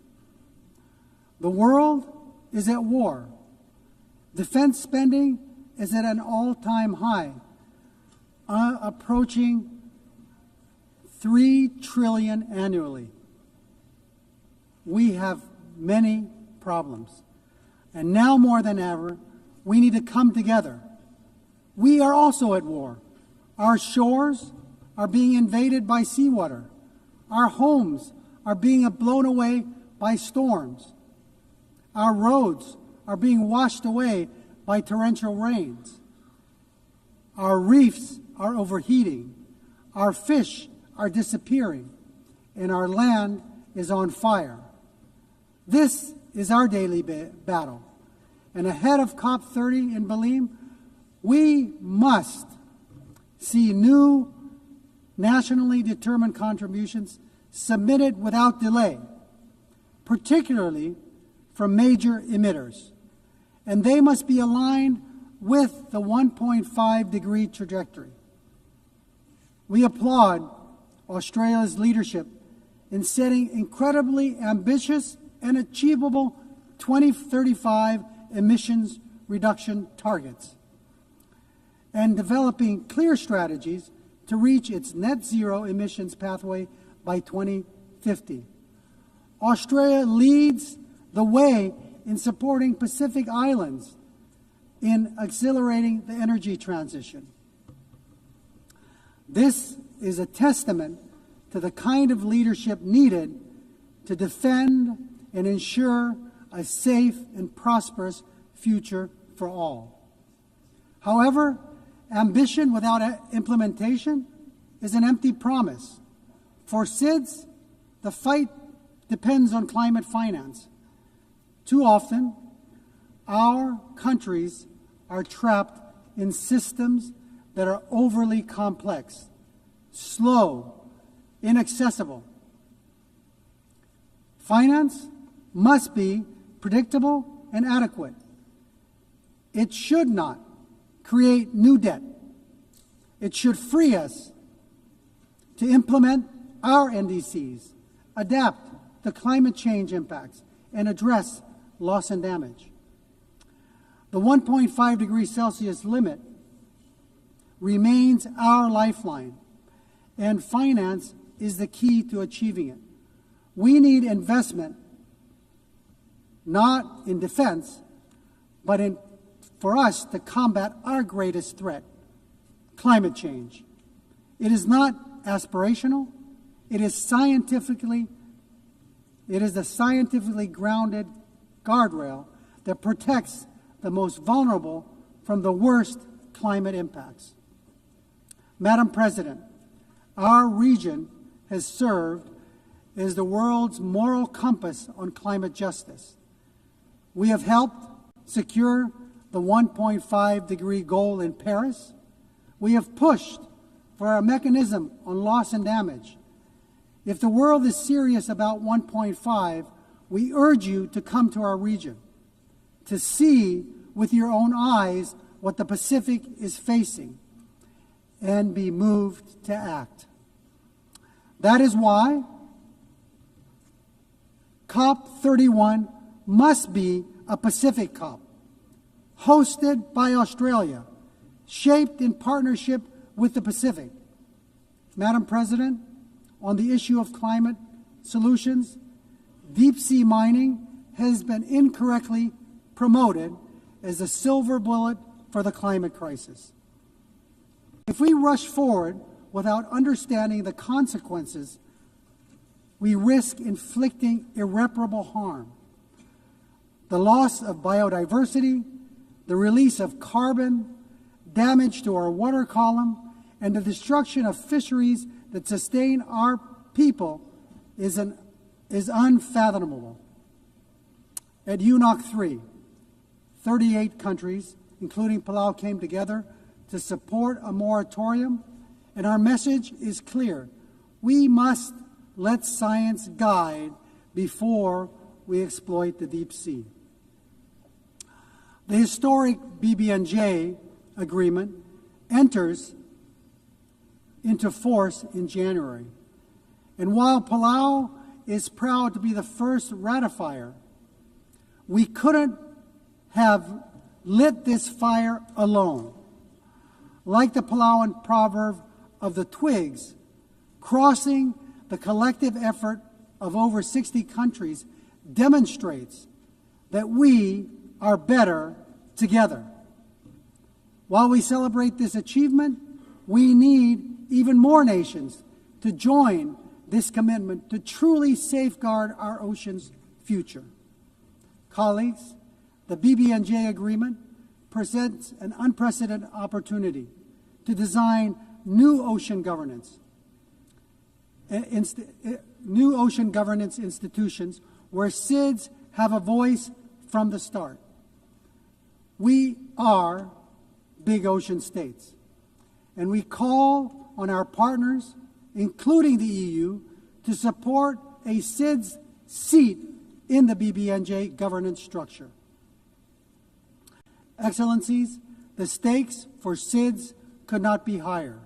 The world is at war. Defense spending is at an all-time high, approaching $3 trillion annually. We have many problems. And now more than ever, we need to come together. We are also at war. Our shores are being invaded by seawater. Our homes are being blown away by storms. Our roads are being washed away by torrential rains. Our reefs are overheating. Our fish are disappearing. And our land is on fire. This is our daily battle. And ahead of COP30 in Belém, we must see new nationally determined contributions submitted without delay, particularly from major emitters. And they must be aligned with the 1.5 degree trajectory. We applaud Australia's leadership in setting incredibly ambitious and achievable 2035 emissions reduction targets and developing clear strategies to reach its net zero emissions pathway by 2050. Australia leads the way in supporting Pacific Islands in accelerating the energy transition. This is a testament to the kind of leadership needed to defend and ensure a safe and prosperous future for all. However, ambition without implementation is an empty promise. For SIDS, the fight depends on climate finance. Too often, our countries are trapped in systems that are overly complex, slow, inaccessible. Finance must be predictable and adequate. It should not create new debt. It should free us to implement our NDCs, adapt to climate change impacts, and address loss and damage. The 1.5 degrees Celsius limit remains our lifeline, and finance is the key to achieving it. We need investment, not in defense, but for us to combat our greatest threat, climate change. It is not aspirational. It is scientifically It is the scientifically grounded guardrail that protects the most vulnerable from the worst climate impacts. Madam President, our region has served as the world's moral compass on climate justice. We have helped secure the 1.5-degree goal in Paris. We have pushed for a mechanism on loss and damage. If the world is serious about 1.5, we urge you to come to our region, to see with your own eyes what the Pacific is facing, and be moved to act. That is why COP31 must be a Pacific COP, hosted by Australia, shaped in partnership with the Pacific. Madam President, on the issue of climate solutions, deep-sea mining has been incorrectly promoted as a silver bullet for the climate crisis. If we rush forward without understanding the consequences, we risk inflicting irreparable harm. The loss of biodiversity, the release of carbon, damage to our water column, and the destruction of fisheries that sustain our people is unfathomable. At UNOC 3, 38 countries, including Palau, came together to support a moratorium, and our message is clear. We must let science guide before we exploit the deep sea. The historic BBNJ agreement enters into force in January. And while Palau is proud to be the first ratifier, we couldn't have lit this fire alone. Like the Palauan proverb of the twigs, crossing the collective effort of over 60 countries demonstrates that we are better together. While we celebrate this achievement, we need even more nations to join this commitment to truly safeguard our ocean's future. Colleagues, the BBNJ agreement presents an unprecedented opportunity to design new ocean governance institutions where SIDS have a voice from the start. We are big ocean states, and we call on our partners, including the EU, to support a SIDS seat in the BBNJ governance structure. Excellencies, the stakes for SIDS could not be higher.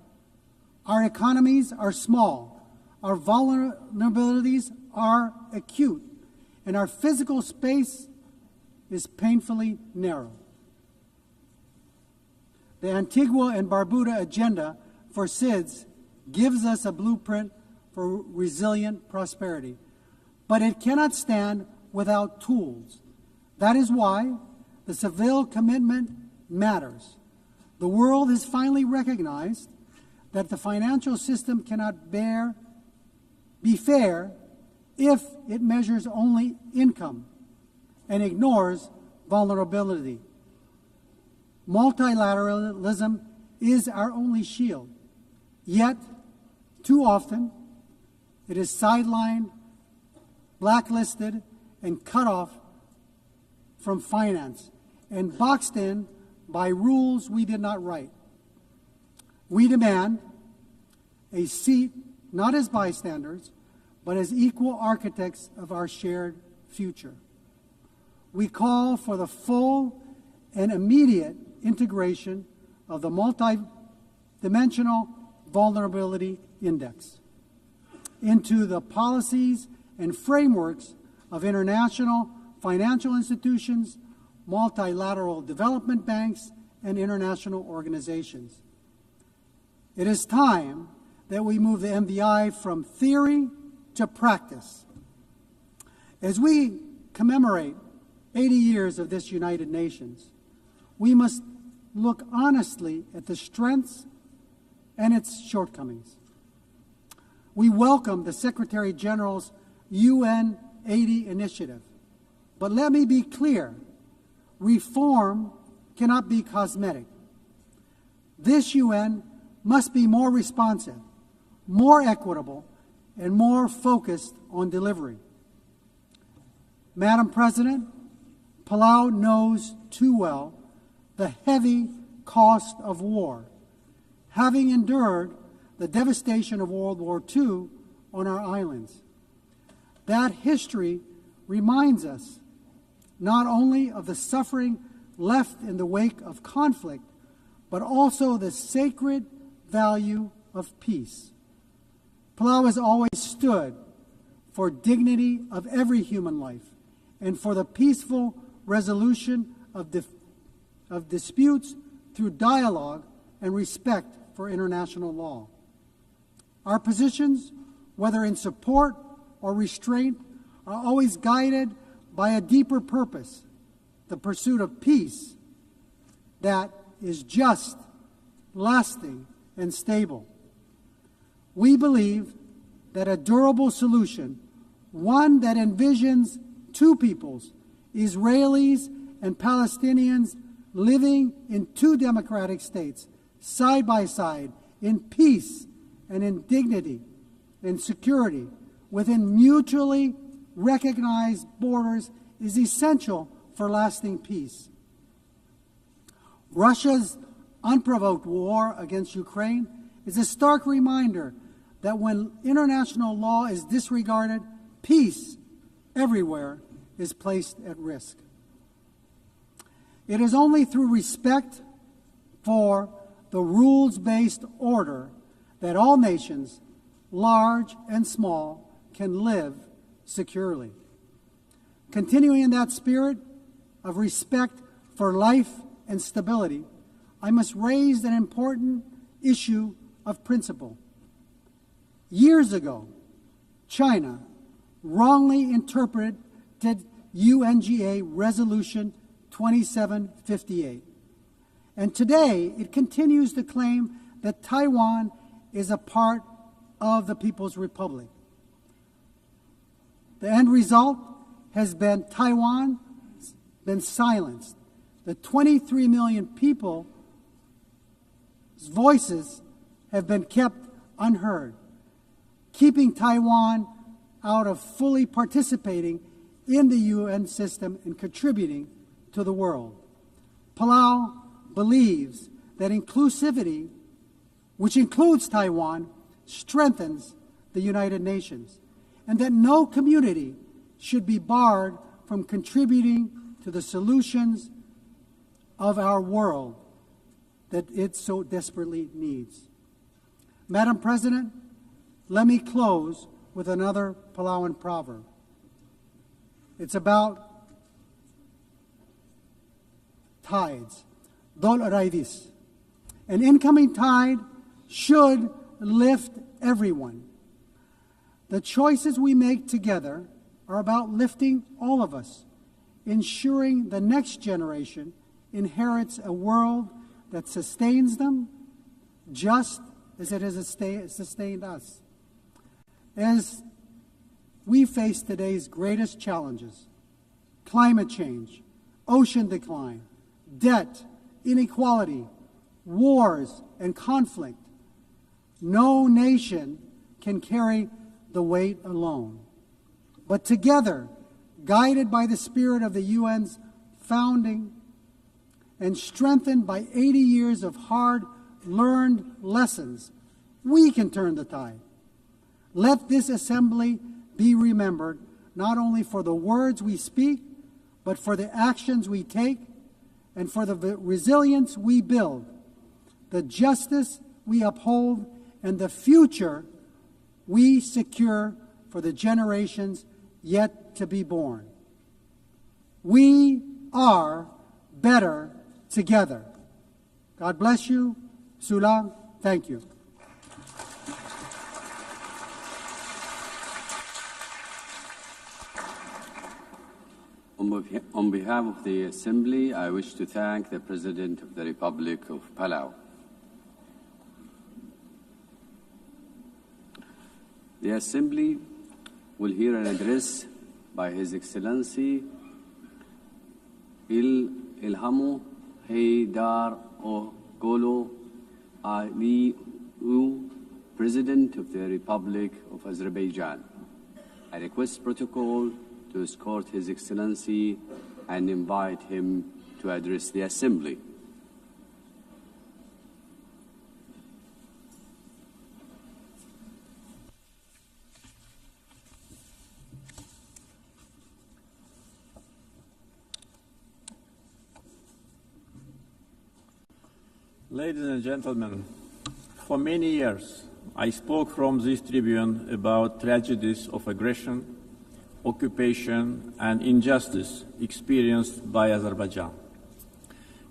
Our economies are small, our vulnerabilities are acute, and our physical space is painfully narrow. The Antigua and Barbuda agenda for SIDS gives us a blueprint for resilient prosperity, but it cannot stand without tools. That is why the Seville commitment matters. The world has finally recognized that the financial system cannot be fair if it measures only income and ignores vulnerability. Multilateralism is our only shield, yet too often it is sidelined, blacklisted, and cut off from finance and boxed in by rules we did not write. We demand a seat not as bystanders, but as equal architects of our shared future. We call for the full and immediate integration of the Multidimensional Vulnerability Index into the policies and frameworks of international financial institutions, multilateral development banks, and international organizations. It is time that we move the MVI from theory to practice. As we commemorate 80 years of this United Nations, we must look honestly at the strengths and its shortcomings. We welcome the Secretary General's UN 80 initiative. But let me be clear, reform cannot be cosmetic. This UN must be more responsive, more equitable, and more focused on delivery. Madam President, Palau knows too well the heavy cost of war, having endured the devastation of World War II on our islands. That history reminds us not only of the suffering left in the wake of conflict, but also the sacred value of peace. Palau has always stood for dignity of every human life and for the peaceful resolution of disputes through dialogue and respect for international law. Our positions, whether in support or restraint, are always guided by a deeper purpose, the pursuit of peace that is just, lasting, and stable. We believe that a durable solution, one that envisions two peoples, Israelis and Palestinians living in two democratic states, side by side, in peace and in dignity and security, within mutually recognized borders, is essential for lasting peace. Russia's unprovoked war against Ukraine is a stark reminder that when international law is disregarded, peace everywhere is placed at risk. It is only through respect for the rules-based order that all nations, large and small, can live securely. Continuing in that spirit of respect for life and stability, I must raise an important issue of principle. Years ago, China wrongly interpreted UNGA Resolution 2758. And today, it continues to claim that Taiwan is a part of the People's Republic. The end result has been Taiwan been silenced. The 23 million people's voices have been kept unheard, keeping Taiwan out of fully participating in the UN system and contributing to the world. Palau believes that inclusivity, which includes Taiwan, strengthens the United Nations, and that no community should be barred from contributing to the solutions of our world that it so desperately needs. Madam President, let me close with another Palauan proverb. It's about tides. Dol Raidis. An incoming tide should lift everyone. The choices we make together are about lifting all of us, ensuring the next generation inherits a world that sustains them just as it has sustained us. As we face today's greatest challenges, climate change, ocean decline, debt, inequality, wars, and conflict, no nation can carry the weight alone. But together, guided by the spirit of the UN's founding and strengthened by 80 years of hard-learned lessons, we can turn the tide. Let this assembly be remembered not only for the words we speak, but for the actions we take and for the resilience we build, the justice we uphold, and the future we secure for the generations yet to be born. We are better together. God bless you. Sulang, thank you. On behalf of the Assembly, I wish to thank the President of the Republic of Palau. The Assembly will hear an address by His Excellency Ilhamu Haydar Ogolo Aliyev, President of the Republic of Azerbaijan. I request protocol to escort His Excellency and invite him to address the Assembly. Ladies and gentlemen, for many years, I spoke from this tribune about tragedies of aggression, occupation, and injustice experienced by Azerbaijan.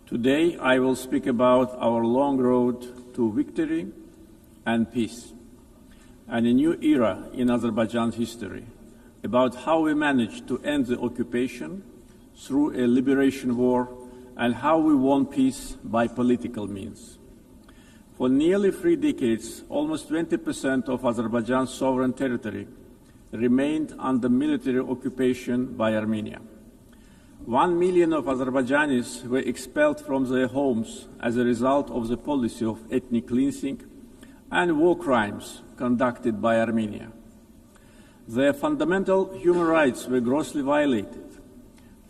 Today, I will speak about our long road to victory and peace, and a new era in Azerbaijan's history, about how we managed to end the occupation through a liberation war and how we won peace by political means. For nearly 3 decades, almost 20% of Azerbaijan's sovereign territory remained under military occupation by Armenia. 1 million of Azerbaijanis were expelled from their homes as a result of the policy of ethnic cleansing and war crimes conducted by Armenia. Their fundamental human rights were grossly violated.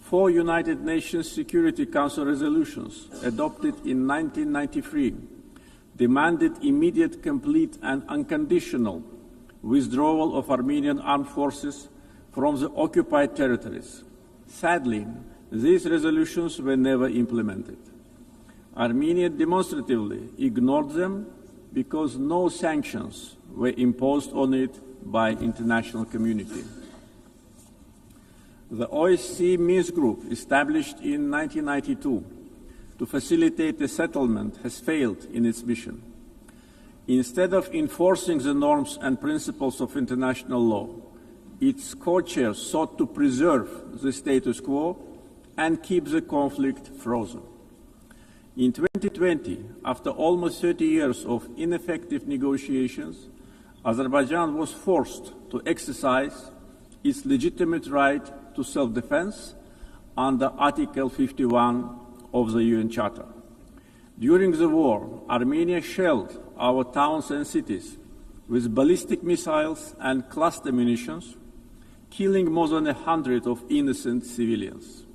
4 United Nations Security Council resolutions adopted in 1993 demanded immediate, complete, and unconditional withdrawal of Armenian armed forces from the occupied territories. Sadly, these resolutions were never implemented. Armenia demonstratively ignored them because no sanctions were imposed on it by international community. The OSCE Minsk Group, established in 1992 to facilitate a settlement, has failed in its mission. Instead of enforcing the norms and principles of international law, its co-chairs sought to preserve the status quo and keep the conflict frozen. In 2020, after almost 30 years of ineffective negotiations, Azerbaijan was forced to exercise its legitimate right to self-defense under Article 51 of the UN Charter. During the war, Armenia shelled our towns and cities with ballistic missiles and cluster munitions, killing more than 100 of innocent civilians.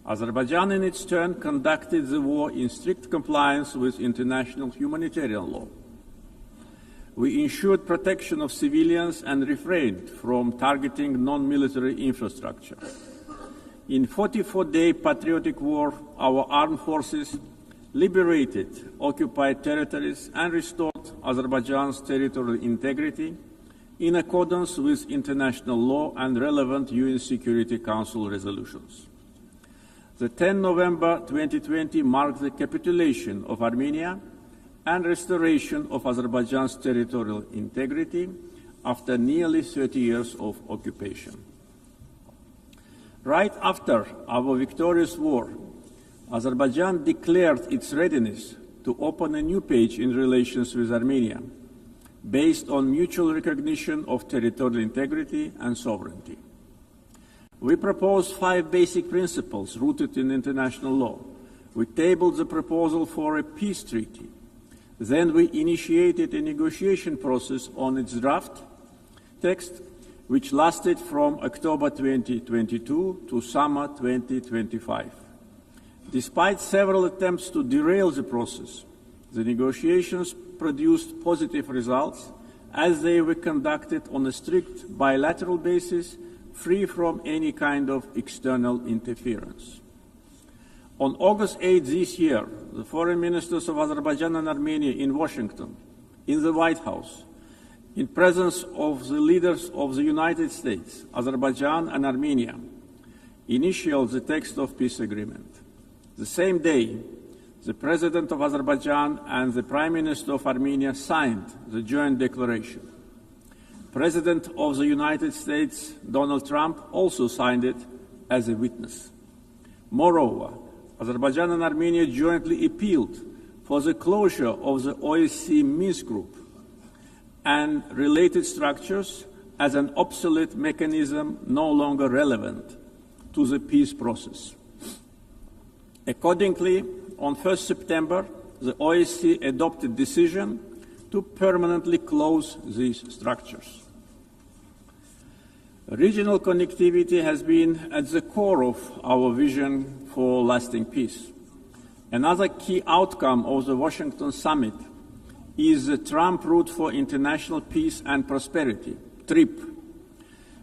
Azerbaijan, in its turn, conducted the war in strict compliance with international humanitarian law. We ensured protection of civilians and refrained from targeting non-military infrastructure. In 44-day patriotic war, our armed forces liberated occupied territories and restored Azerbaijan's territorial integrity in accordance with international law and relevant UN Security Council resolutions. The 10 November 2020 marked the capitulation of Armenia and restoration of Azerbaijan's territorial integrity after nearly 30 years of occupation. Right after our victorious war, Azerbaijan declared its readiness to open a new page in relations with Armenia, based on mutual recognition of territorial integrity and sovereignty. We proposed 5 basic principles rooted in international law. We tabled the proposal for a peace treaty. Then we initiated a negotiation process on its draft text, which lasted from October 2022 to summer 2025. Despite several attempts to derail the process, the negotiations produced positive results as they were conducted on a strict bilateral basis, free from any kind of external interference. On August 8 this year, the foreign ministers of Azerbaijan and Armenia in Washington, in the White House, in presence of the leaders of the United States, Azerbaijan and Armenia, initialed the text of peace agreement. The same day, the President of Azerbaijan and the Prime Minister of Armenia signed the joint declaration. President of the United States, Donald Trump, also signed it as a witness. Moreover, Azerbaijan and Armenia jointly appealed for the closure of the OSCE Minsk Group and related structures as an obsolete mechanism no longer relevant to the peace process. Accordingly, on 1 September, the OSCE adopted a decision to permanently close these structures. Regional connectivity has been at the core of our vision for lasting peace. Another key outcome of the Washington summit is the Trump Route for International Peace and Prosperity, TRIP,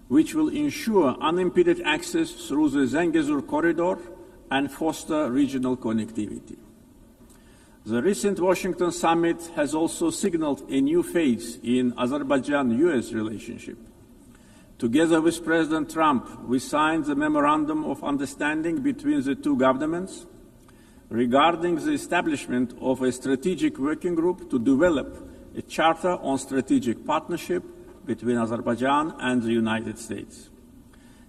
which will ensure unimpeded access through the Zangezur corridor and foster regional connectivity. The recent Washington summit has also signaled a new phase in Azerbaijan-US relationship. Together with President Trump, we signed the Memorandum of Understanding between the two governments regarding the establishment of a strategic working group to develop a charter on strategic partnership between Azerbaijan and the United States.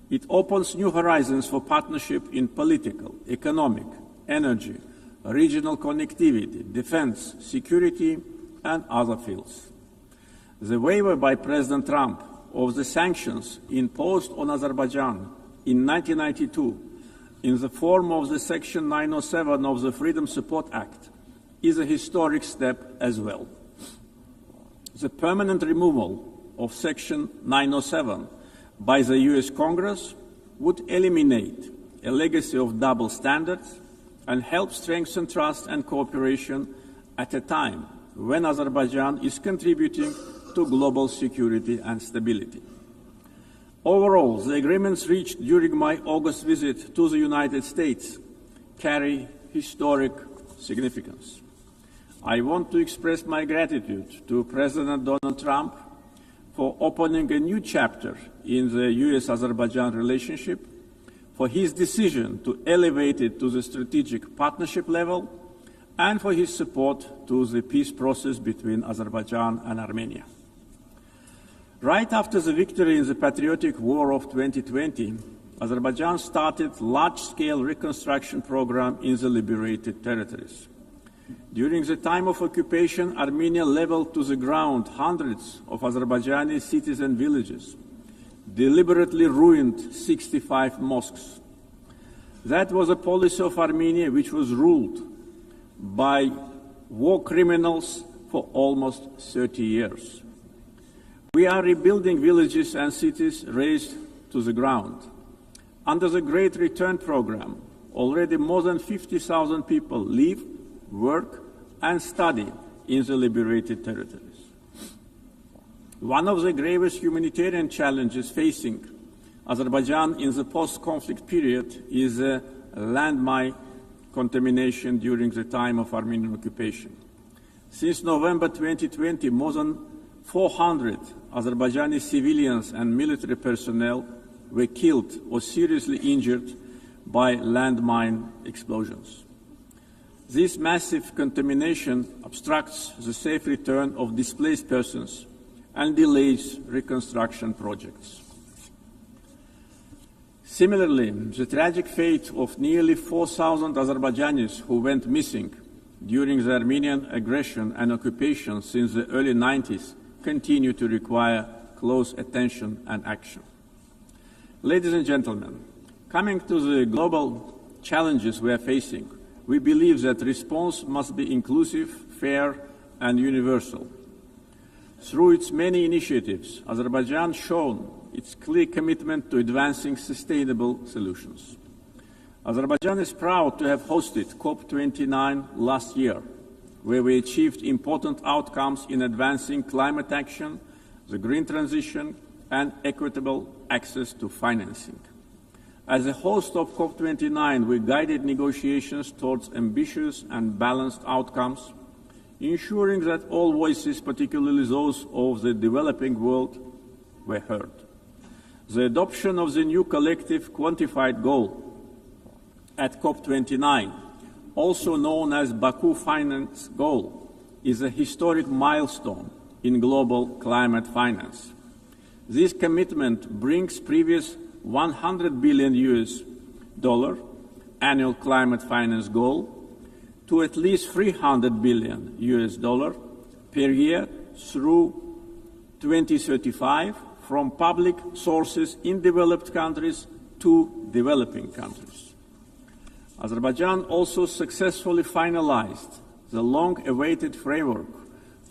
It opens new horizons for partnership in political, economic, energy, regional connectivity, defense, security, and other fields. The waiver by President Trump of the sanctions imposed on Azerbaijan in 1992 in the form of the Section 907 of the Freedom Support Act is a historic step as well. The permanent removal of Section 907 by the US Congress would eliminate a legacy of double standards and help strengthen trust and cooperation at a time when Azerbaijan is contributing to global security and stability. Overall, the agreements reached during my August visit to the United States carry historic significance. I want to express my gratitude to President Donald Trump for opening a new chapter in the US-Azerbaijan relationship, for his decision to elevate it to the strategic partnership level, and for his support to the peace process between Azerbaijan and Armenia. Right after the victory in the patriotic war of 2020, Azerbaijan started a large-scale reconstruction program in the liberated territories. During the time of occupation, Armenia leveled to the ground hundreds of Azerbaijani cities and villages, deliberately ruined 65 mosques. That was a policy of Armenia which was ruled by war criminals for almost 30 years. We are rebuilding villages and cities razed to the ground. Under the Great Return Program, already more than 50,000 people live, work, and study in the liberated territories. One of the gravest humanitarian challenges facing Azerbaijan in the post-conflict period is landmine contamination during the time of Armenian occupation. Since November 2020, more than 400 Azerbaijani civilians and military personnel were killed or seriously injured by landmine explosions. This massive contamination obstructs the safe return of displaced persons and delays reconstruction projects. Similarly, the tragic fate of nearly 4,000 Azerbaijanis who went missing during the Armenian aggression and occupation since the early 90s continue to require close attention and action. Ladies and gentlemen, coming to the global challenges we are facing, we believe that response must be inclusive, fair, and universal. Through its many initiatives, Azerbaijan has shown its clear commitment to advancing sustainable solutions. Azerbaijan is proud to have hosted COP29 last year, where we achieved important outcomes in advancing climate action, the green transition, and equitable access to financing. As a host of COP29, we guided negotiations towards ambitious and balanced outcomes, ensuring that all voices, particularly those of the developing world, were heard. The adoption of the new collective quantified goal at COP29, also known as Baku Finance Goal, is a historic milestone in global climate finance. This commitment brings previous $100 billion annual climate finance goal to at least $300 billion per year through 2035 from public sources in developed countries to developing countries. Azerbaijan also successfully finalized the long-awaited framework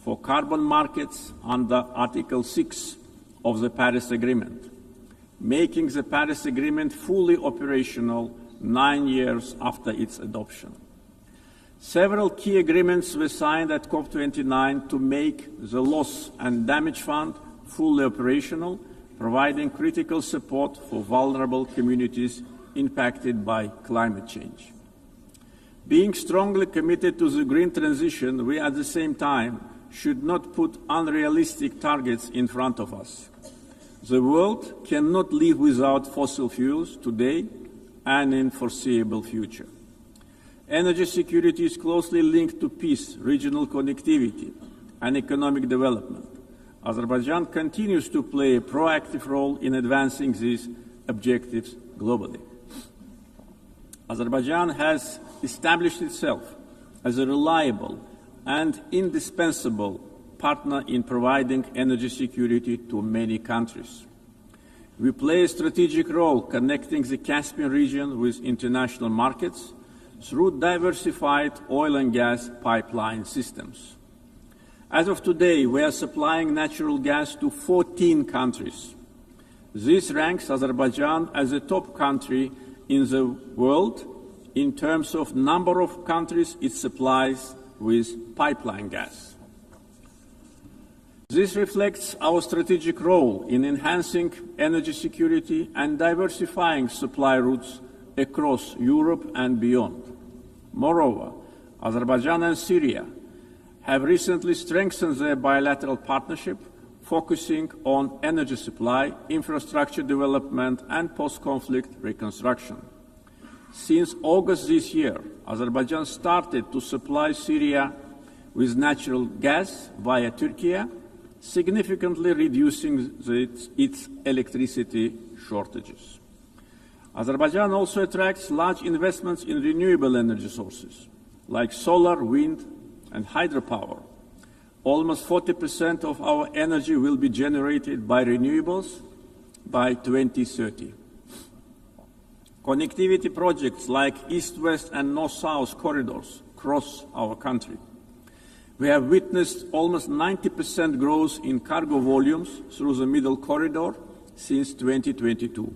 for carbon markets under Article 6 of the Paris Agreement, making the Paris Agreement fully operational 9 years after its adoption. Several key agreements were signed at COP29 to make the Loss and Damage Fund fully operational, providing critical support for vulnerable communities impacted by climate change. Being strongly committed to the green transition, we at the same time should not put unrealistic targets in front of us. The world cannot live without fossil fuels today and in foreseeable future. Energy security is closely linked to peace, regional connectivity, and economic development. Azerbaijan continues to play a proactive role in advancing these objectives globally. Azerbaijan has established itself as a reliable and indispensable partner in providing energy security to many countries. We play a strategic role connecting the Caspian region with international markets through diversified oil and gas pipeline systems. As of today, we are supplying natural gas to 14 countries. This ranks Azerbaijan as a top country in the world in terms of number of countries it supplies with pipeline gas. This reflects our strategic role in enhancing energy security and diversifying supply routes across Europe and beyond. Moreover, Azerbaijan and Syria have recently strengthened their bilateral partnership, focusing on energy supply, infrastructure development, and post-conflict reconstruction. Since August this year, Azerbaijan started to supply Syria with natural gas via Turkey, significantly reducing its electricity shortages. Azerbaijan also attracts large investments in renewable energy sources, like solar, wind, and hydropower. Almost 40% of our energy will be generated by renewables by 2030. Connectivity projects like East-West and North-South corridors cross our country. We have witnessed almost 90% growth in cargo volumes through the Middle Corridor since 2022.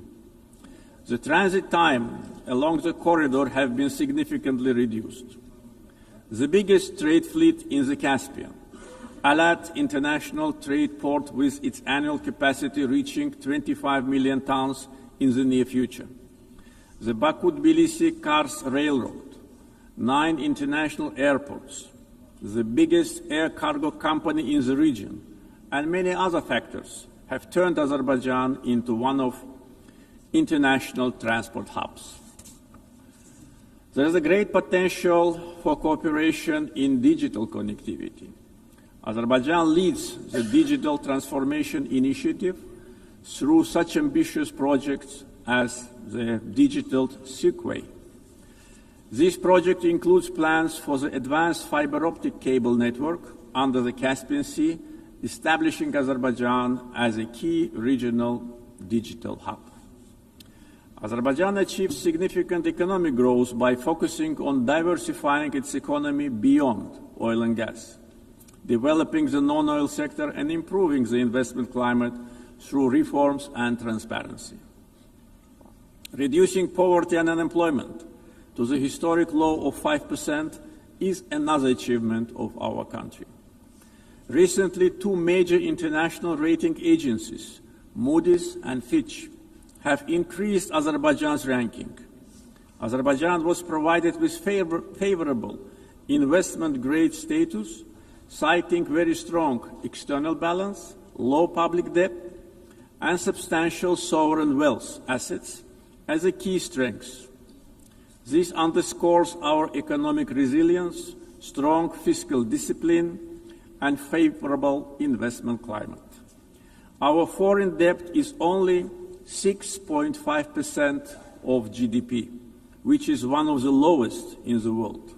The transit time along the corridor has been significantly reduced. The biggest trade fleet in the Caspian, Alat International Trade Port, with its annual capacity reaching 25 million tons in the near future. The Baku-Tbilisi-Kars Railroad, 9 international airports, the biggest air cargo company in the region, and many other factors have turned Azerbaijan into one of international transport hubs. There is a great potential for cooperation in digital connectivity. Azerbaijan leads the Digital Transformation Initiative through such ambitious projects as the Digital Silkway. This project includes plans for the advanced fiber optic cable network under the Caspian Sea, establishing Azerbaijan as a key regional digital hub. Azerbaijan achieved significant economic growth by focusing on diversifying its economy beyond oil and gas, developing the non-oil sector and improving the investment climate through reforms and transparency. Reducing poverty and unemployment to the historic low of 5% is another achievement of our country. Recently, 2 major international rating agencies, Moody's and Fitch, have increased Azerbaijan's ranking. Azerbaijan was provided with favorable investment-grade status, citing very strong external balance, low public debt, and substantial sovereign wealth assets as a key strength. This underscores our economic resilience, strong fiscal discipline, and favorable investment climate. Our foreign debt is only 6.5% of GDP, which is one of the lowest in the world.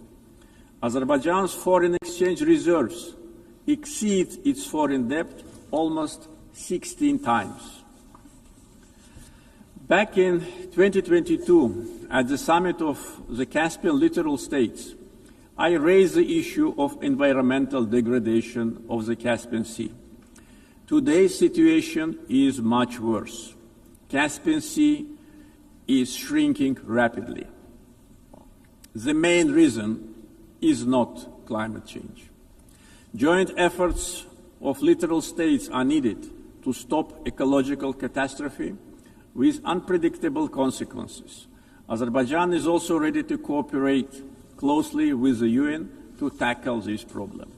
Azerbaijan's foreign exchange reserves exceed its foreign debt almost 16 times. Back in 2022, at the summit of the Caspian littoral states, I raised the issue of environmental degradation of the Caspian Sea. Today's situation is much worse. Caspian Sea is shrinking rapidly. The main reason is not climate change. Joint efforts of littoral states are needed to stop ecological catastrophe with unpredictable consequences. Azerbaijan is also ready to cooperate closely with the UN to tackle this problem.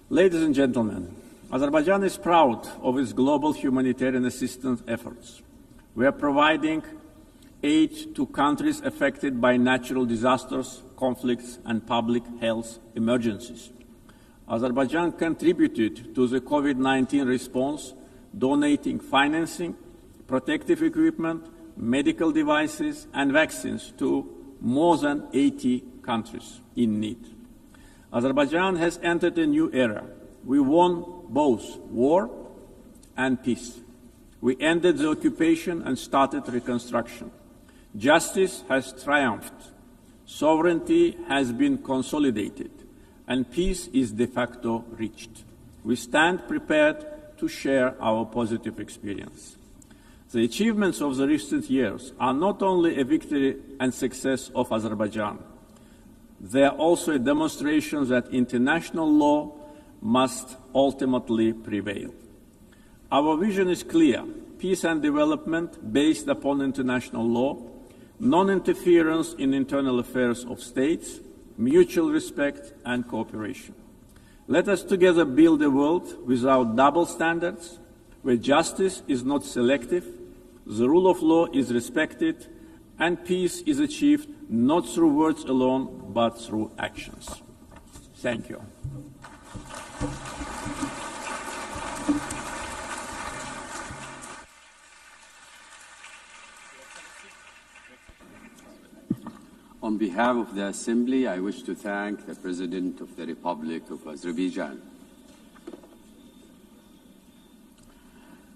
Ladies and gentlemen, Azerbaijan is proud of its global humanitarian assistance efforts. We are providing aid to countries affected by natural disasters, conflicts, and public health emergencies. Azerbaijan contributed to the COVID-19 response, donating financing, protective equipment, medical devices, and vaccines to more than 80 countries in need. Azerbaijan has entered a new era. We won both war and peace. We ended the occupation and started reconstruction. Justice has triumphed. Sovereignty has been consolidated, and peace is de facto reached. We stand prepared to share our positive experience. The achievements of the recent years are not only a victory and success of Azerbaijan, they are also a demonstration that international law must ultimately prevail. Our vision is clear: peace and development based upon international law, non-interference in internal affairs of states, mutual respect and cooperation. Let us together build a world without double standards, where justice is not selective, the rule of law is respected, and peace is achieved not through words alone, but through actions. Thank you. On behalf of the Assembly, I wish to thank the President of the Republic of Azerbaijan.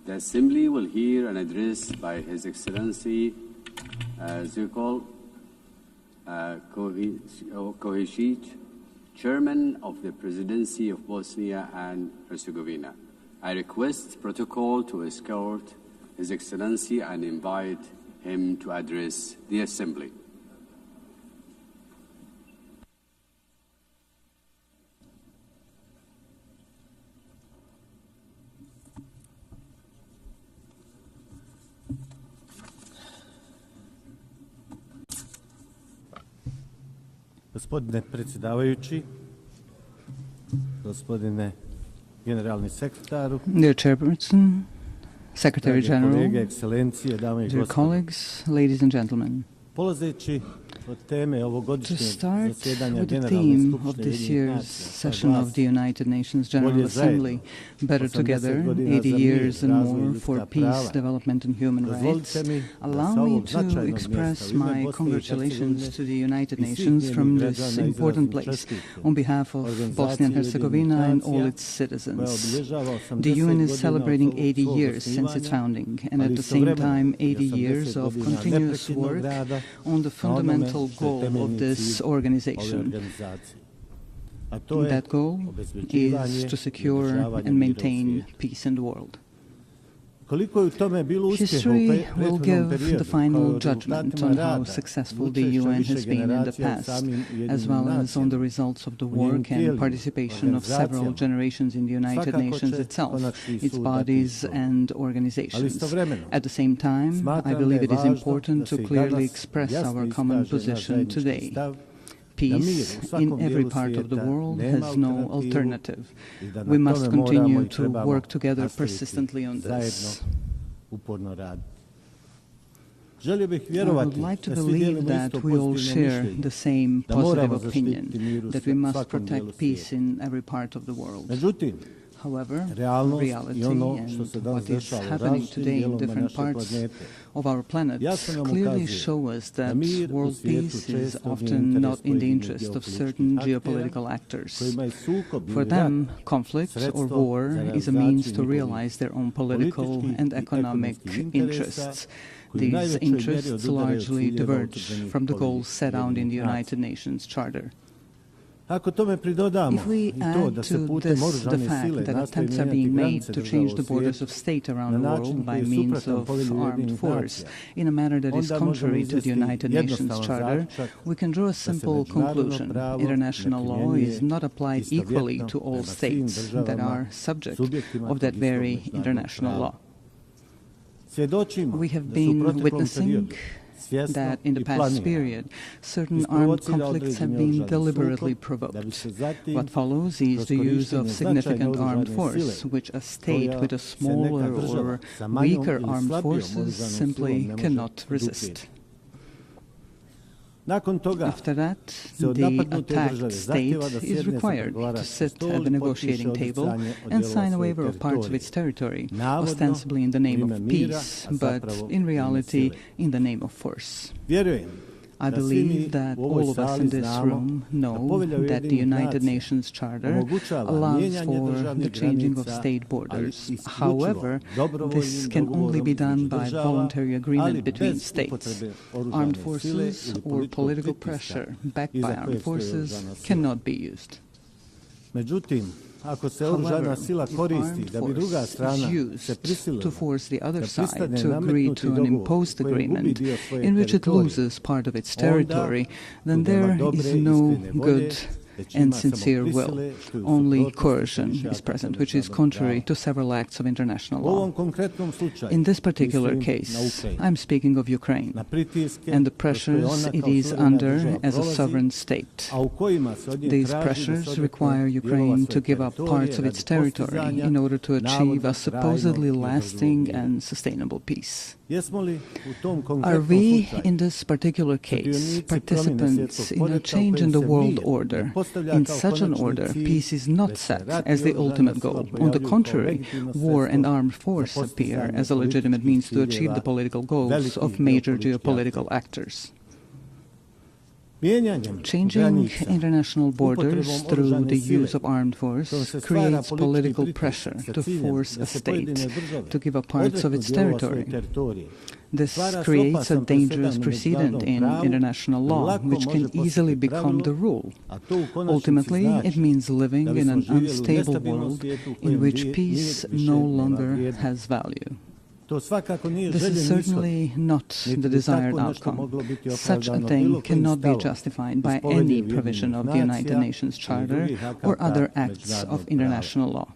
The Assembly will hear an address by His Excellency Zikol Koheshit, Chairman of the Presidency of Bosnia and Herzegovina. I request protocol to escort His Excellency and invite him to address the Assembly. Gospodine predsjedavajući, gospodine generalni sekretaru, Dear Chairperson, Secretary General, kolege, ekscelencije, dame i dear gospodo. colleagues, ladies and gentlemen. Polazeći od teme To ovogodišnjeg start zasjedanja with the Generalne theme skupštine of this Ujedinjenih year's nacija, session of the United Nations General Bolje Assembly, zajedno, Better 80 Together, godina 80 za mir, years and razvoj i more ljudska for peace, prava. development and human rights, Dozvolite mi da allow sa me ovog to značajnog express mjesta u ime my Bosne i congratulations Hercegovine to the United i svih Nations njenih from građana this izrazim important place čestitke on behalf of Bosnia and Herzegovina and all its koja citizens. obilježava 80 The UN is godina celebrating od 80 svog years since its osnivanja, founding, and ali at the same istovremeno time i 80 years 80 of godina continuous neprekidnog work rada on the na onome fundamental što je goal of temeljni this cilj ove organization. organizacije. A to je That goal obezbeđivanje is to i secure održavanje and mira u maintain svijetu. peace in the world. Koliko je u tome bilo uspjeha u History will prethodnom give periodu, the kao final i judgment rezultatima on rada, how successful i the učešća UN više has been in the generacija u past, samim as Ujedinjenim well as on the nacijama, results of the u njenim work and tijelima, participation of several organizacijama. generations in the United Svakako Nations će itself, konačni its sud dati bodies ishod. and Ali organizations. istovremeno, At the same time, I smatram da believe je it is važno important da to se i clearly danas express jasno our common iskaže naš position zajednički today. stav Peace in every part of the world has no alternative. i da na We must tome moramo continue i to trebamo work together nastaviti persistently on zajedno this. uporno raditi. Želio bih I vjerovati would like to da svi believe dijelimo that isto we all pozitivno share mišljenje, the same da positive moramo opinion, zaštititi mir u that we must svakom dijelu protect peace svijeta. in every part of the world. Međutim, However, reality and what is happening today in different parts of our planet clearly show us that world peace is often not in the interest of certain geopolitical actors. For them, conflict or war is a means to realize their own political and economic interests. These interests largely diverge from the goals set out in the United Nations Charter. If we add to this the fact that attempts are being made to change the borders of state around the world by means of armed force in a manner that is contrary to the United Nations Charter, we can draw a simple conclusion. International law is not applied equally to all states that are subject of that very international law. We have been witnessing that in the past period, certain armed conflicts have been deliberately provoked. What follows is the use of significant armed force, which a state with a smaller or weaker armed forces simply cannot resist. After that, the attacked state is required to sit at the negotiating table and sign a waiver of parts of its territory, ostensibly in the name of peace, but in reality in the name of force. I believe that all of us in this room know that the United Nations Charter allows for the changing of state borders. However, this can only be done by voluntary agreement between states. Armed forces or political pressure backed by armed forces cannot be used. However, if armed force is used to force the other side to agree to an imposed agreement in which it loses part of its territory, then there is no good and sincere will. Only coercion is present, which is contrary to several acts of international law. In this particular case, I'm speaking of Ukraine and the pressures it is under as a sovereign state. These pressures require Ukraine to give up parts of its territory in order to achieve a supposedly lasting and sustainable peace. Are we, in this particular case, participants in a change in the world order? In such an order, peace is not set as the ultimate goal. On the contrary, war and armed force appear as a legitimate means to achieve the political goals of major geopolitical actors. Changing international borders through the use of armed force creates political pressure to force a state to give up parts of its territory. This creates a dangerous precedent in international law, which can easily become the rule. Ultimately, it means living in an unstable world in which peace no longer has value. This is certainly not the desired outcome. Such a thing cannot be justified by any provision of the United Nations Charter or other acts of international law.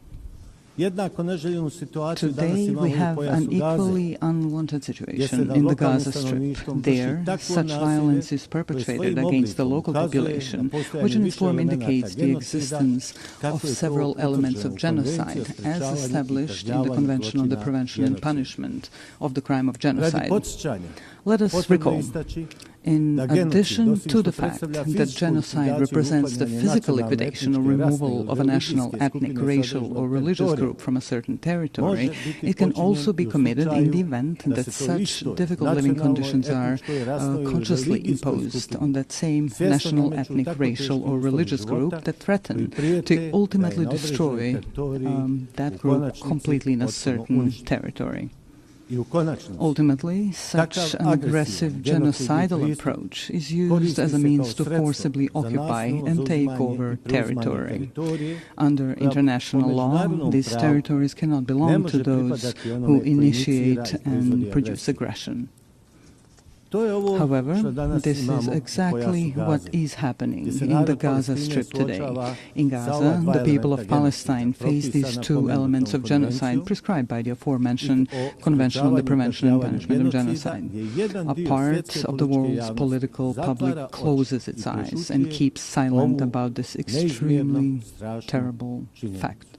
Today we have an equally unwanted situation in the Gaza Strip. There, such violence is perpetrated against the local population, which in its form indicates the existence of several elements of genocide, as established in the Convention on the Prevention and Punishment of the Crime of Genocide. Let us recall, in addition to the fact that genocide represents the physical liquidation or removal of a national, ethnic, racial or religious group from a certain territory, it can also be committed in the event that such difficult living conditions are consciously imposed on that same national, ethnic, racial or religious group that threaten to ultimately destroy that group completely in a certain territory. Ultimately, such an aggressive genocidal approach is used as a means to forcibly occupy and take over territory. Under international law, these territories cannot belong to those who initiate and produce aggression. However, this is exactly what is happening in the Gaza Strip today. In Gaza, the people of Palestine face these two elements of genocide prescribed by the aforementioned Convention on the Prevention and Punishment of Genocide. A part of the world's political public closes its eyes and keeps silent about this extremely terrible fact.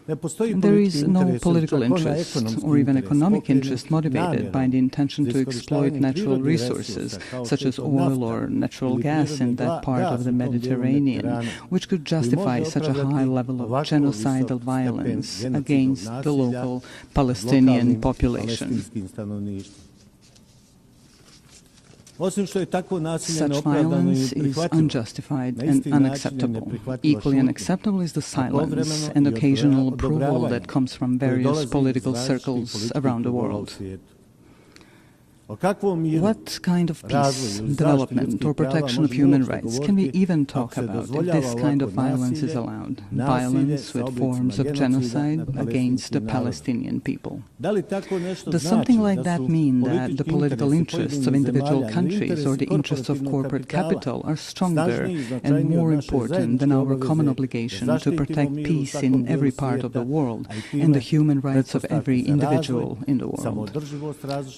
There is no political interest or even economic interest motivated by the intention to exploit natural resources, such as oil or natural gas in that part of the Mediterranean, which could justify such a high level of genocidal violence against the local Palestinian population. Such violence is unjustified and unacceptable. Equally unacceptable is the silence and occasional approval that comes from various political circles around the world. What kind of peace, development, or protection of human rights can we even talk about if this kind of violence is allowed? Violence with forms of genocide against the Palestinian people. Does something like that mean that the political interests of individual countries or the interests of corporate capital are stronger and more important than our common obligation to protect peace in every part of the world and the human rights of every individual in the world?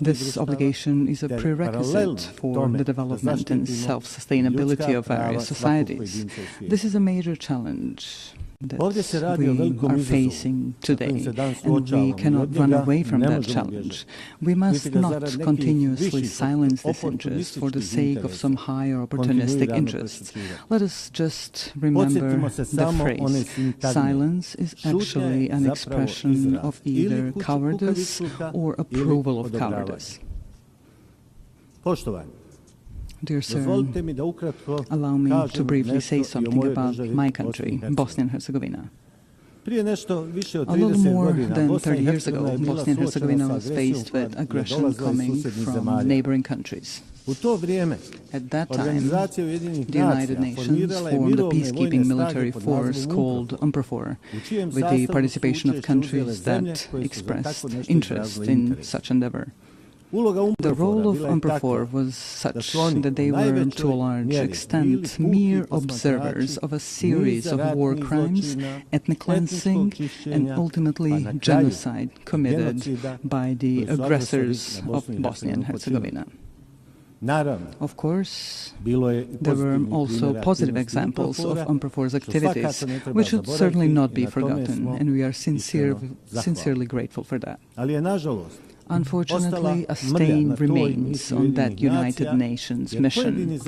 This obligation is a prerequisite for the development and self-sustainability of various societies. This is a major challenge that we are facing today, and we cannot run away from that challenge. We must not continuously silence this interest for the sake of some higher opportunistic interests. Let us just remember the phrase, silence is actually an expression of either cowardice or approval of cowardice. Dear sir, allow me to briefly say something about my country, Bosnia and Herzegovina. A little more than 30 years ago, Bosnia and Herzegovina was faced with aggression coming from neighboring countries. At that time, the United Nations formed a peacekeeping military force called UNPROFOR, with the participation of countries that expressed interest in such endeavor. The role of UNPROFOR was such that they were, to a large extent, mere observers of a series of war crimes, ethnic cleansing, and ultimately genocide committed by the aggressors of Bosnia and Herzegovina. Of course, there were also positive examples of UNPROFOR's activities, which should certainly not be forgotten, and we are sincerely grateful for that. Unfortunately, a stain remains on that United Nations mission.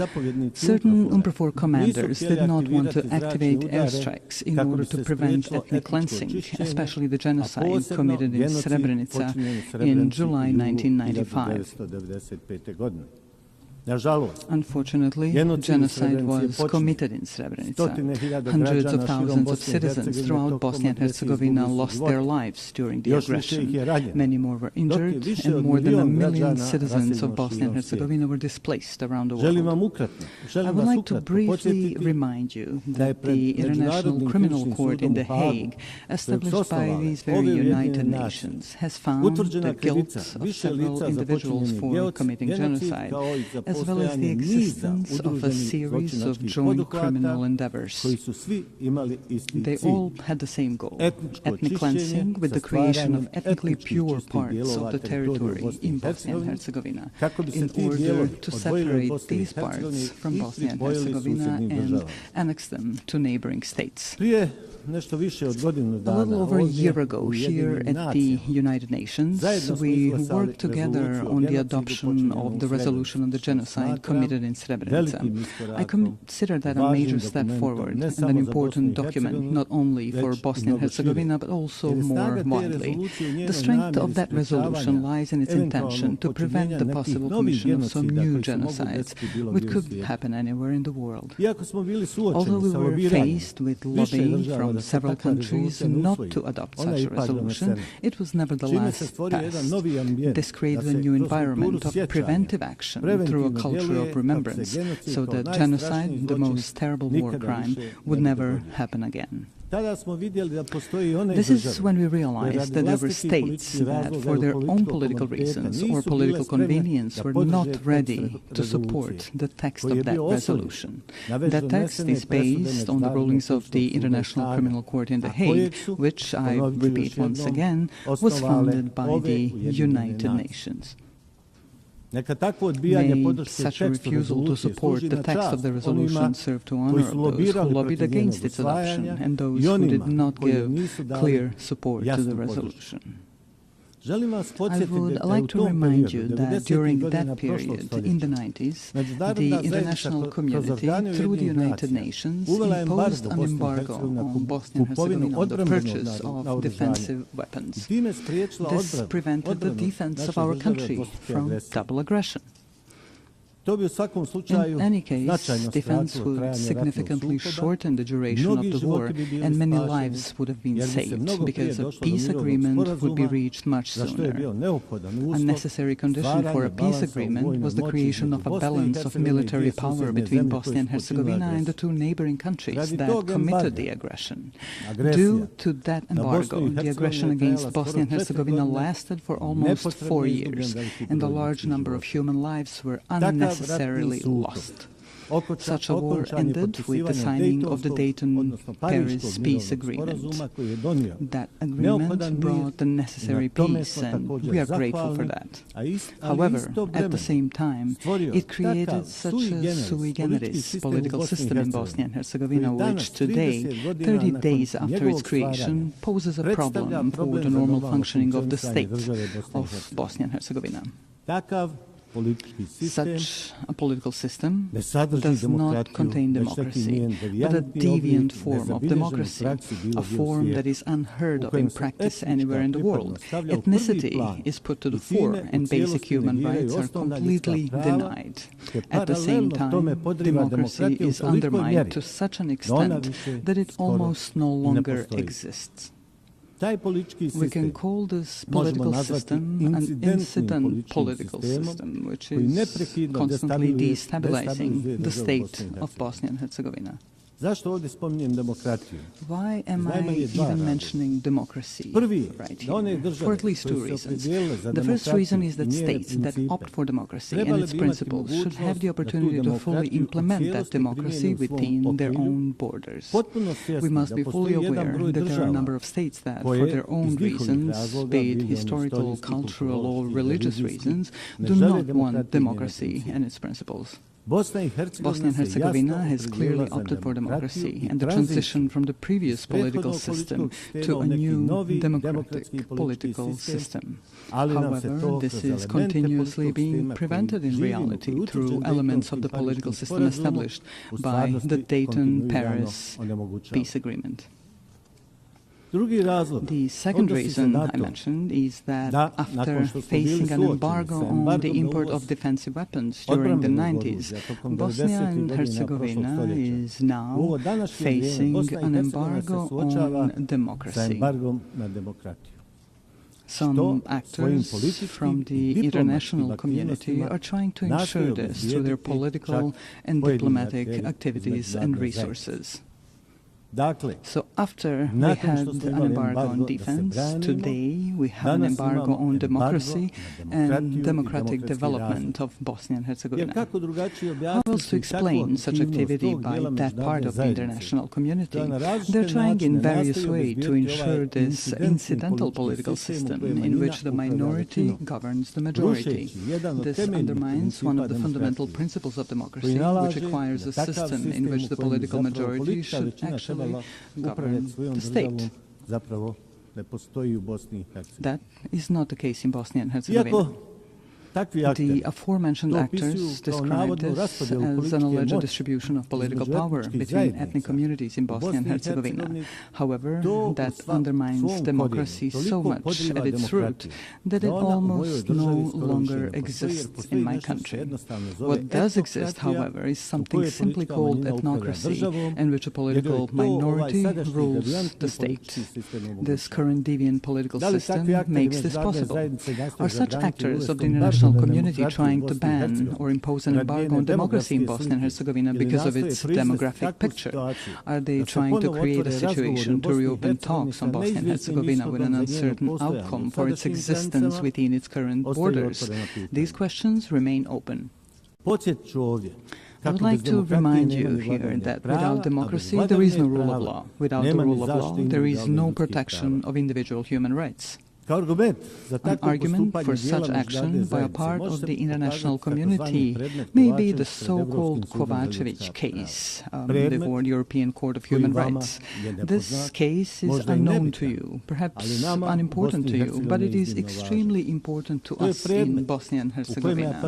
Certain UNPROFOR commanders did not want to activate airstrikes in order to prevent ethnic cleansing, especially the genocide committed in Srebrenica in July 1995. Unfortunately, genocide was committed in Srebrenica. Hundreds of thousands of citizens throughout Bosnia and Herzegovina lost their lives during the aggression. Many more were injured, and more than 1 million citizens of Bosnia and Herzegovina were displaced around the world. I would like to briefly remind you that the International Criminal Court in The Hague, established by these very United Nations, has found the guilt of several individuals for committing genocide, as well as the existence of a series of joint criminal endeavors. They all had the same goal, ethnic cleansing with the creation of ethnically pure parts of the territory in Bosnia and Herzegovina, in order to separate these parts from Bosnia and Herzegovina and annex them to neighboring states. A little over a year ago, here at the United Nations, we worked together on the adoption of the resolution on the genocide committed in Srebrenica. I consider that a major step forward and an important document, not only for Bosnia and Herzegovina, but also more widely. The strength of that resolution lies in its intention to prevent the possible commission of some new genocides, which could happen anywhere in the world. Although we were faced with lobbying from several countries not to adopt such a resolution, it was nevertheless passed. This created a new environment of preventive action through a culture of remembrance, so that genocide, the most terrible war crime, would never happen again. This is when we realized that there were states that, for their own political reasons or political convenience, were not ready to support the text of that resolution. That text is based on the rulings of the International Criminal Court in The Hague, which, I repeat once again, was founded by the United Nations. May such a refusal to support the text of the resolution serve to honor those who lobbied against its adoption and those who did not give clear support to the resolution. I would like to remind you that during that period, in the 90s, the international community, through the United Nations, imposed an embargo on Bosnia and Herzegovina on the purchase of defensive weapons. This prevented the defense of our country from double aggression. In any case, defense would significantly shorten the duration of the war, and many lives would have been saved, because a peace agreement would be reached much sooner. A necessary condition for a peace agreement was the creation of a balance of military power between Bosnia and Herzegovina and the two neighboring countries that committed the aggression. Due to that embargo, the aggression against Bosnia and Herzegovina lasted for almost 4 years, and a large number of human lives were unnecessarily lost. Such a war ended with the signing of the Dayton-Paris peace agreement. That agreement brought the necessary peace, and we are grateful for that. However, at the same time, it created such a sui generis political system in Bosnia and Herzegovina, which today, 30 days after its creation, poses a problem for the normal functioning of the state of Bosnia and Herzegovina. Such a political system does not contain democracy, but a deviant form of democracy, a form that is unheard of in practice anywhere in the world. Ethnicity is put to the fore, and basic human rights are completely denied. At the same time, democracy is undermined to such an extent that it almost no longer exists. We can call this political system an incident political system, which is constantly destabilizing the state of Bosnia and Herzegovina. Why am I even mentioning democracy right here? For at least 2 reasons. The first reason is that states that opt for democracy and its principles should have the opportunity to fully implement that democracy within their own borders. We must be fully aware that there are a number of states that, for their own reasons, be it historical, cultural, or religious reasons, do not want democracy and its principles. Bosnia and Herzegovina has clearly opted for democracy and the transition from the previous political system to a new democratic political system. However, this is continuously being prevented in reality through elements of the political system established by the Dayton-Paris peace agreement. The second reason I mentioned is that after facing an embargo on the import of defensive weapons during the 90s, Bosnia and Herzegovina is now facing an embargo on democracy. Some actors from the international community are trying to ensure this through their political and diplomatic activities and resources. So after we had an embargo on defense, today we have an embargo on democracy and democratic development of Bosnia and Herzegovina. How else to explain such activity by that part of the international community? They're trying in various ways to ensure this incidental political system in which the minority governs the majority. This undermines one of the fundamental principles of democracy, which requires a system in which the political majority should actually govern the state. That is not the case in Bosnia and Herzegovina. The aforementioned actors describe this as an alleged distribution of political power between ethnic communities in Bosnia and Herzegovina. However, that undermines democracy so much at its root that it almost no longer exists in my country. What does exist, however, is something simply called ethnocracy, in which a political minority rules the state. This current deviant political system makes this possible. Are such actors of the international community trying to ban or impose an embargo on democracy in Bosnia and Herzegovina because of its demographic picture? Are they trying to create a situation to reopen talks on Bosnia and Herzegovina with an uncertain outcome for its existence within its current borders? These questions remain open. I would like to remind you here that without democracy, there is no rule of law. Without the rule of law, there is no protection of individual human rights. An argument for such action by a part of the international community may be the so-called Kovacevic case before the European Court of Human Rights. This case is unknown to you, perhaps unimportant to you, but it is extremely important to us in Bosnia and Herzegovina.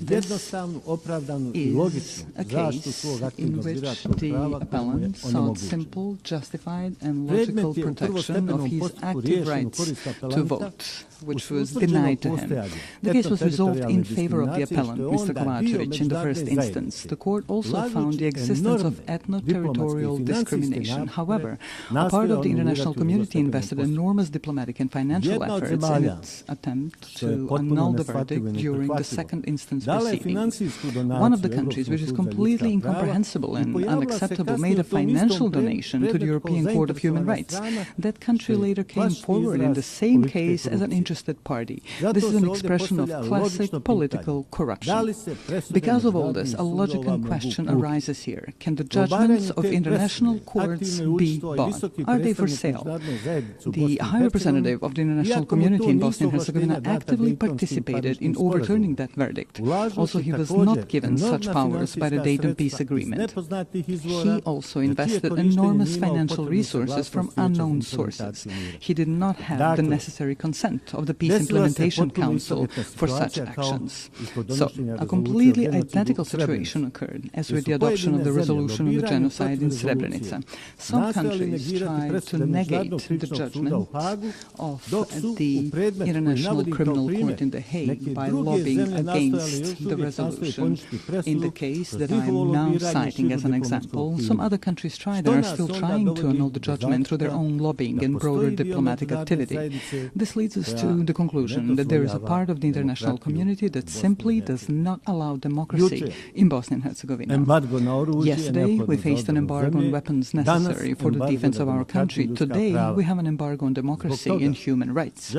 This is a case in which the appellant sought simple, justified and logical protection of his active rights to vote, which was denied to him. The case was resolved in favor of the appellant, Mr. Kovacevic, in the first instance. The court also found the existence of ethno-territorial discrimination. However, a part of the international community invested enormous diplomatic and financial efforts in its attempt to annul the verdict during the second instance proceedings. One of the countries, which is completely incomprehensible and unacceptable, made a financial donation to the European Court of Human Rights. That country later came forward in the same case as an interested party. This is an expression of classic political corruption. Because of all this, a logical question arises here. Can the judgments of international courts be bought? Are they for sale? The High Representative of the international community in Bosnia and Herzegovina actively participated in overturning that verdict. Also, he was not given such powers by the Dayton Peace Agreement. He also invested enormous financial resources from unknown sources. He did not have the necessary consent of the Peace Implementation Council for such actions. So, a completely identical situation occurred as with the adoption of the resolution on the genocide in Srebrenica. Some countries tried to negate the judgment of the International Criminal Court in The Hague by lobbying against the resolution. In the case that I am now citing as an example, some other countries tried and are still trying to annul the judgment through their own lobbying and broader diplomatic activity. This leads us to the conclusion that there is a part of the international community that simply does not allow democracy in Bosnia and Herzegovina. Yesterday, we faced an embargo on weapons necessary for the defense of our country. Today, we have an embargo on democracy and human rights.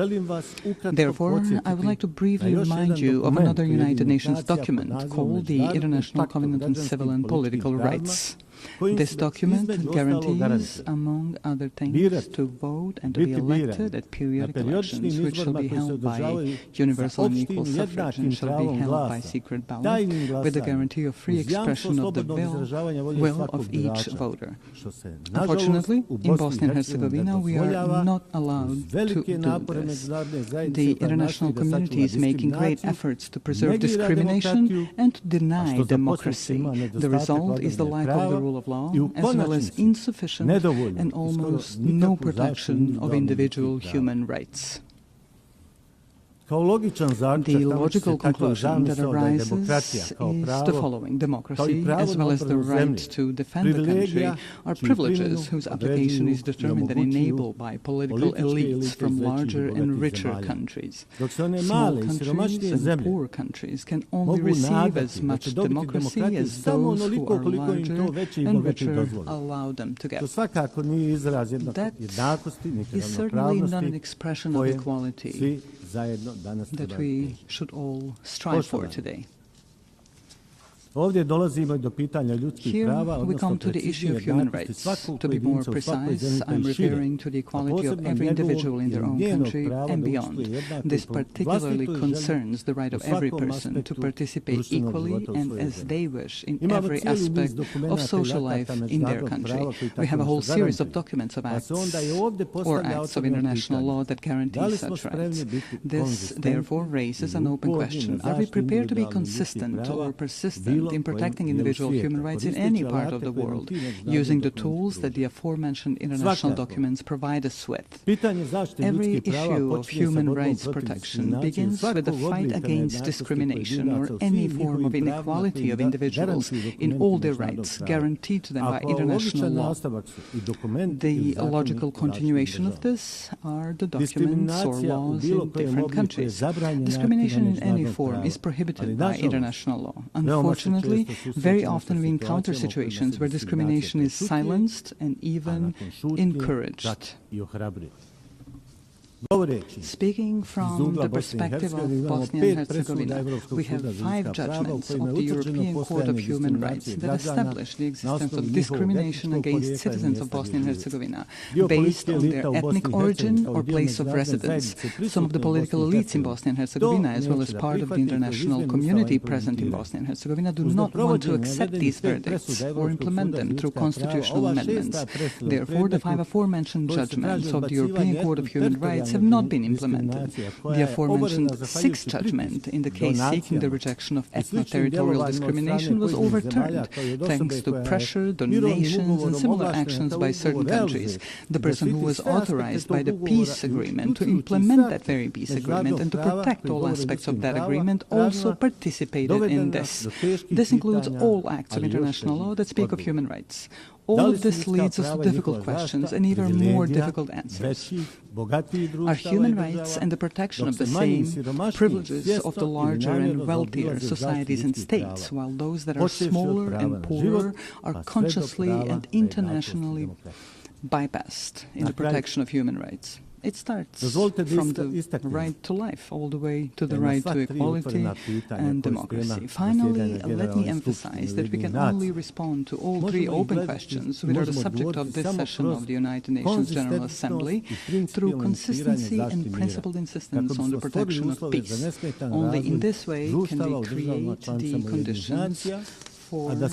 Therefore, I would like to briefly remind you of another United Nations document called the International Covenant on Civil and Political Rights. This document guarantees, among other things, to vote and to be elected at periodic elections, which shall be held by universal and equal suffrage and shall be held by secret ballot, with the guarantee of free expression of the will of each voter. Unfortunately, in Bosnia and Herzegovina, we are not allowed to do this. The international community is making great efforts to preserve discrimination and to deny democracy. The result is the lack of the rule of law, as well as insufficient and almost no protection of individual human rights. The logical conclusion that arises is the following. Democracy, as well as the right to defend the country, are privileges whose application is determined and enabled by political elites from larger and richer countries. Small countries and poor countries can only receive as much democracy as those who are larger and richer allow them to get. That is certainly not an expression of equality that we should all strive for today. Here we come to the issue of human rights. To be more precise, I'm referring to the equality of every individual in their own country and beyond. This particularly concerns the right of every person to participate equally and as they wish in every aspect of social life in their country. We have a whole series of documents of acts or acts of international law that guarantee such rights. This, therefore, raises an open question. Are we prepared to be consistent or persistent in protecting individual human rights in any part of the world, using the tools that the aforementioned international documents provide us with? Every issue of human rights protection begins with the fight against discrimination or any form of inequality of individuals in all their rights guaranteed to them by international law. The logical continuation of this are the documents or laws in different countries. Discrimination in any form is prohibited by international law. Unfortunately, very often we encounter situations where discrimination is silenced and even encouraged. Speaking from the perspective of Bosnia and Herzegovina, we have 5 judgments of the European Court of Human Rights that establish the existence of discrimination against citizens of Bosnia and Herzegovina based on their ethnic origin or place of residence. Some of the political elites in Bosnia and Herzegovina, as well as part of the international community present in Bosnia and Herzegovina, do not want to accept these verdicts or implement them through constitutional amendments. Therefore, the 5 aforementioned judgments of the European Court of Human Rights have not been implemented. The aforementioned 6th judgment in the case seeking the rejection of ethno-territorial discrimination was overturned thanks to pressure, donations and similar actions by certain countries. The person who was authorized by the peace agreement to implement that very peace agreement and to protect all aspects of that agreement also participated in this. This includes all acts of international law that speak of human rights. All of this leads us to difficult questions and even more difficult answers. Are human rights and the protection of the same privileges of the larger and wealthier societies and states, while those that are smaller and poorer are consciously and internationally bypassed in the protection of human rights? It starts from the right to life all the way to the right to equality and democracy. Finally, let me emphasize that we can only respond to all 3 open questions which are the subject of this session of the United Nations General Assembly through consistency and principled insistence on the protection of peace. Only in this way can we create the conditions for the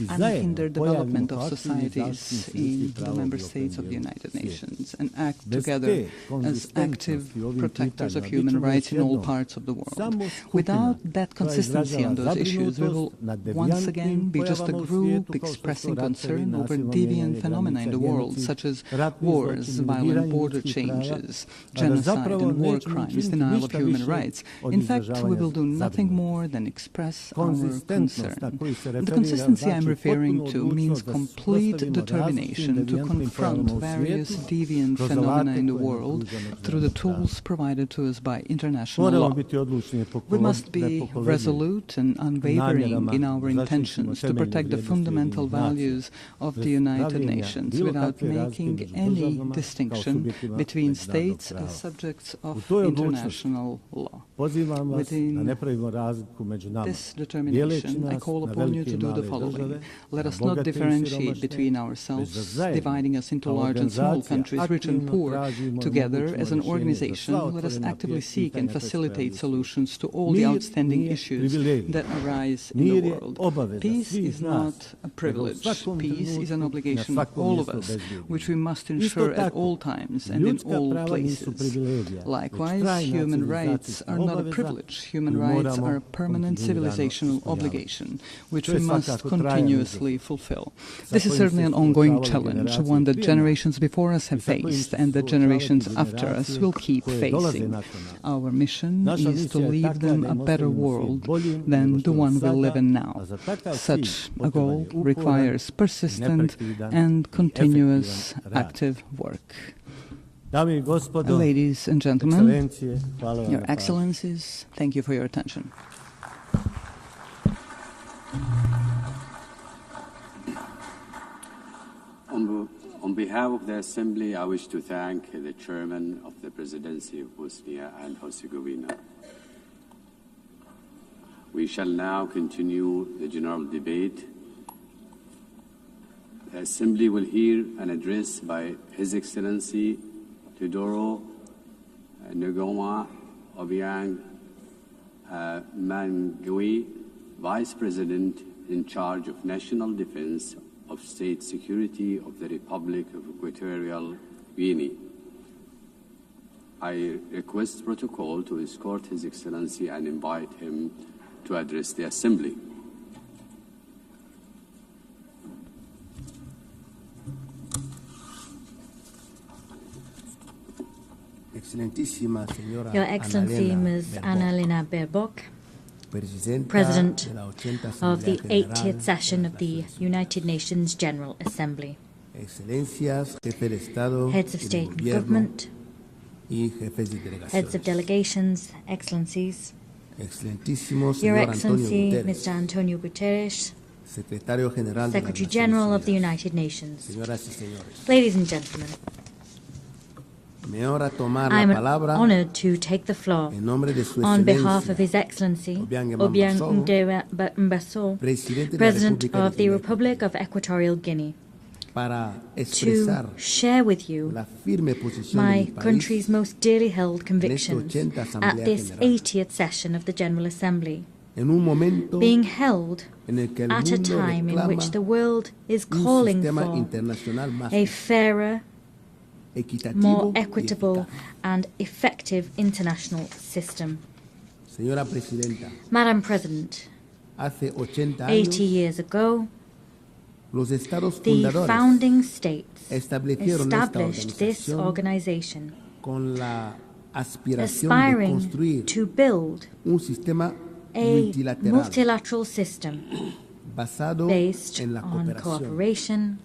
unhindered development of societies in the member states of the United Nations and act together as active protectors of human rights in all parts of the world. Without that consistency on those issues, we will once again be just a group expressing concern over deviant phenomena in the world, such as wars, violent border changes, genocide and war crimes, denial of human rights. In fact, we will do nothing more than express our concern. The consistency I'm referring to means complete determination to confront various deviant phenomena in the world through the tools provided to us by international law. We must be resolute and unwavering in our intentions to protect the fundamental values of the United Nations without making any distinction between states as subjects of international law. Within this determination, I call upon you to do the following. Let us not differentiate between ourselves, dividing us into large and small countries, rich and poor. Together, as an organization, let us actively seek and facilitate solutions to all the outstanding issues that arise in the world. Peace is not a privilege. Peace is an obligation of all of us, which we must ensure at all times and in all places. Likewise, human rights are not a privilege. Human rights are a permanent civilizational obligation, which we must continuously fulfill. This is certainly an ongoing challenge, one that generations before us have faced and that generations after us will keep facing. Our mission is to leave them a better world than the one we live in now. Such a goal requires persistent and continuous active work. Ladies and gentlemen, Your Excellencies, thank you for your attention. On behalf of the Assembly, I wish to thank the Chairman of the Presidency of Bosnia and Herzegovina. We shall now continue the general debate. The Assembly will hear an address by His Excellency Teodoro Ngoma Obiang Mangui, Vice President in charge of National Defense of State Security of the Republic of Equatorial Guinea. I request protocol to escort His Excellency and invite him to address the Assembly. Your Excellency Ms. Annalena Baerbock, President of the 80th session of the United Nations General Assembly, Heads of State and Government, Heads of Delegations, Excellencies, Your Excellency Mr. António Guterres, Secretary General of the United Nations, ladies and gentlemen, I'm honored to take the floor on behalf of His Excellency Obiang Mbaso, President of the Republic of Equatorial Guinea, to share with you my country's most dearly held convictions at this 80th session of the General Assembly, being held at a time in which the world is calling for a fairer, more equitable and effective international system. Madam President, 80 years ago, the founding states established this organization, aspiring to build a multilateral system based on cooperation,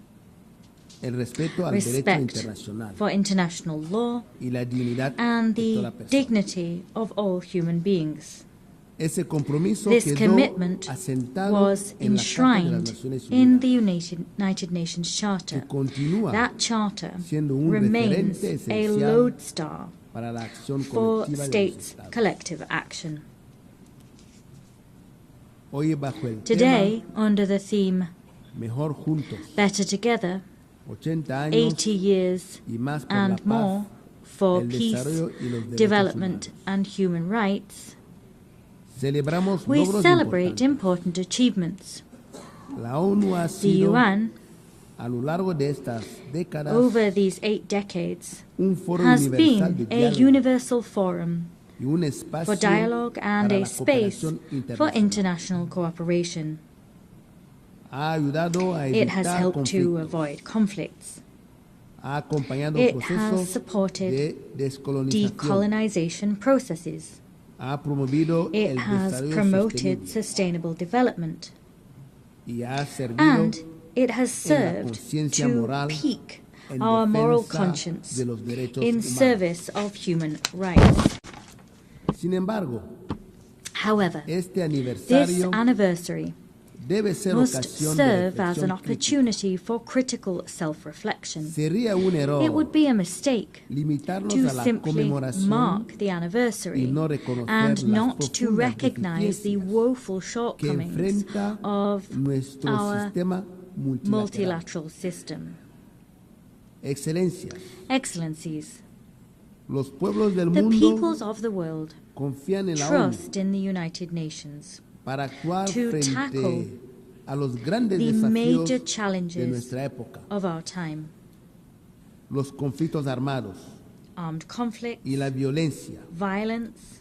respect for international law, and the dignity of all human beings. This commitment was enshrined in the United Nations Charter. That charter remains a lodestar for states' collective action. Today, under the theme Better Together, 80 years and more for peace, development and human rights, we celebrate important achievements. The UN, over these 8 decades, has been a universal forum for dialogue and a space for international cooperation. It has helped to avoid conflicts. It has supported decolonization processes. It has promoted sustainable development. And it has served to pique our moral conscience in service of human rights. However, this anniversary must serve as an opportunity for critical self-reflection. It would be a mistake to simply mark the anniversary and not to recognize the woeful shortcomings of our multilateral system. Excellencies, the peoples of the world trust in the United Nations to tackle the major challenges of our time. Armed conflict, violence,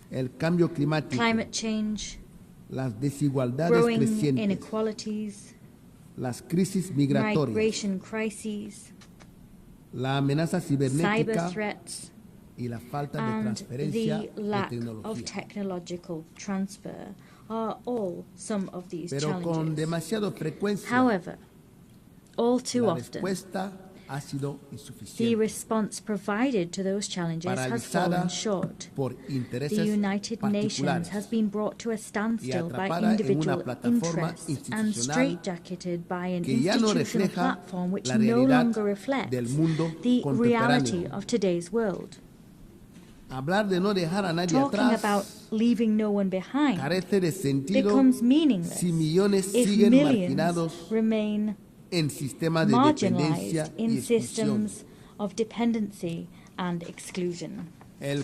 climate change, growing inequalities, migration crises, cyber threats, and the lack of technological transfer are all some of these challenges. However, all too often, the response provided to those challenges has fallen short. The United Nations has been brought to a standstill by individual interests and straitjacketed by an institutional platform which no longer reflects the reality of today's world. Talking about leaving no one behind becomes meaningless if millions remain marginalized in systems of dependency and exclusion. The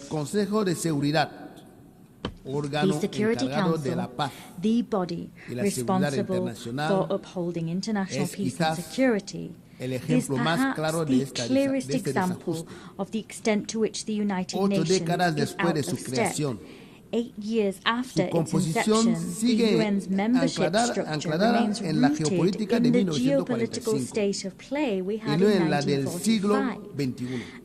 Security Council, the body responsible for upholding international peace and security, is perhaps the clearest example of the extent to which the United Nations is out of step. 8 years after its inception, the UN's membership structure remains rooted in the geopolitical state of play we had in 1945,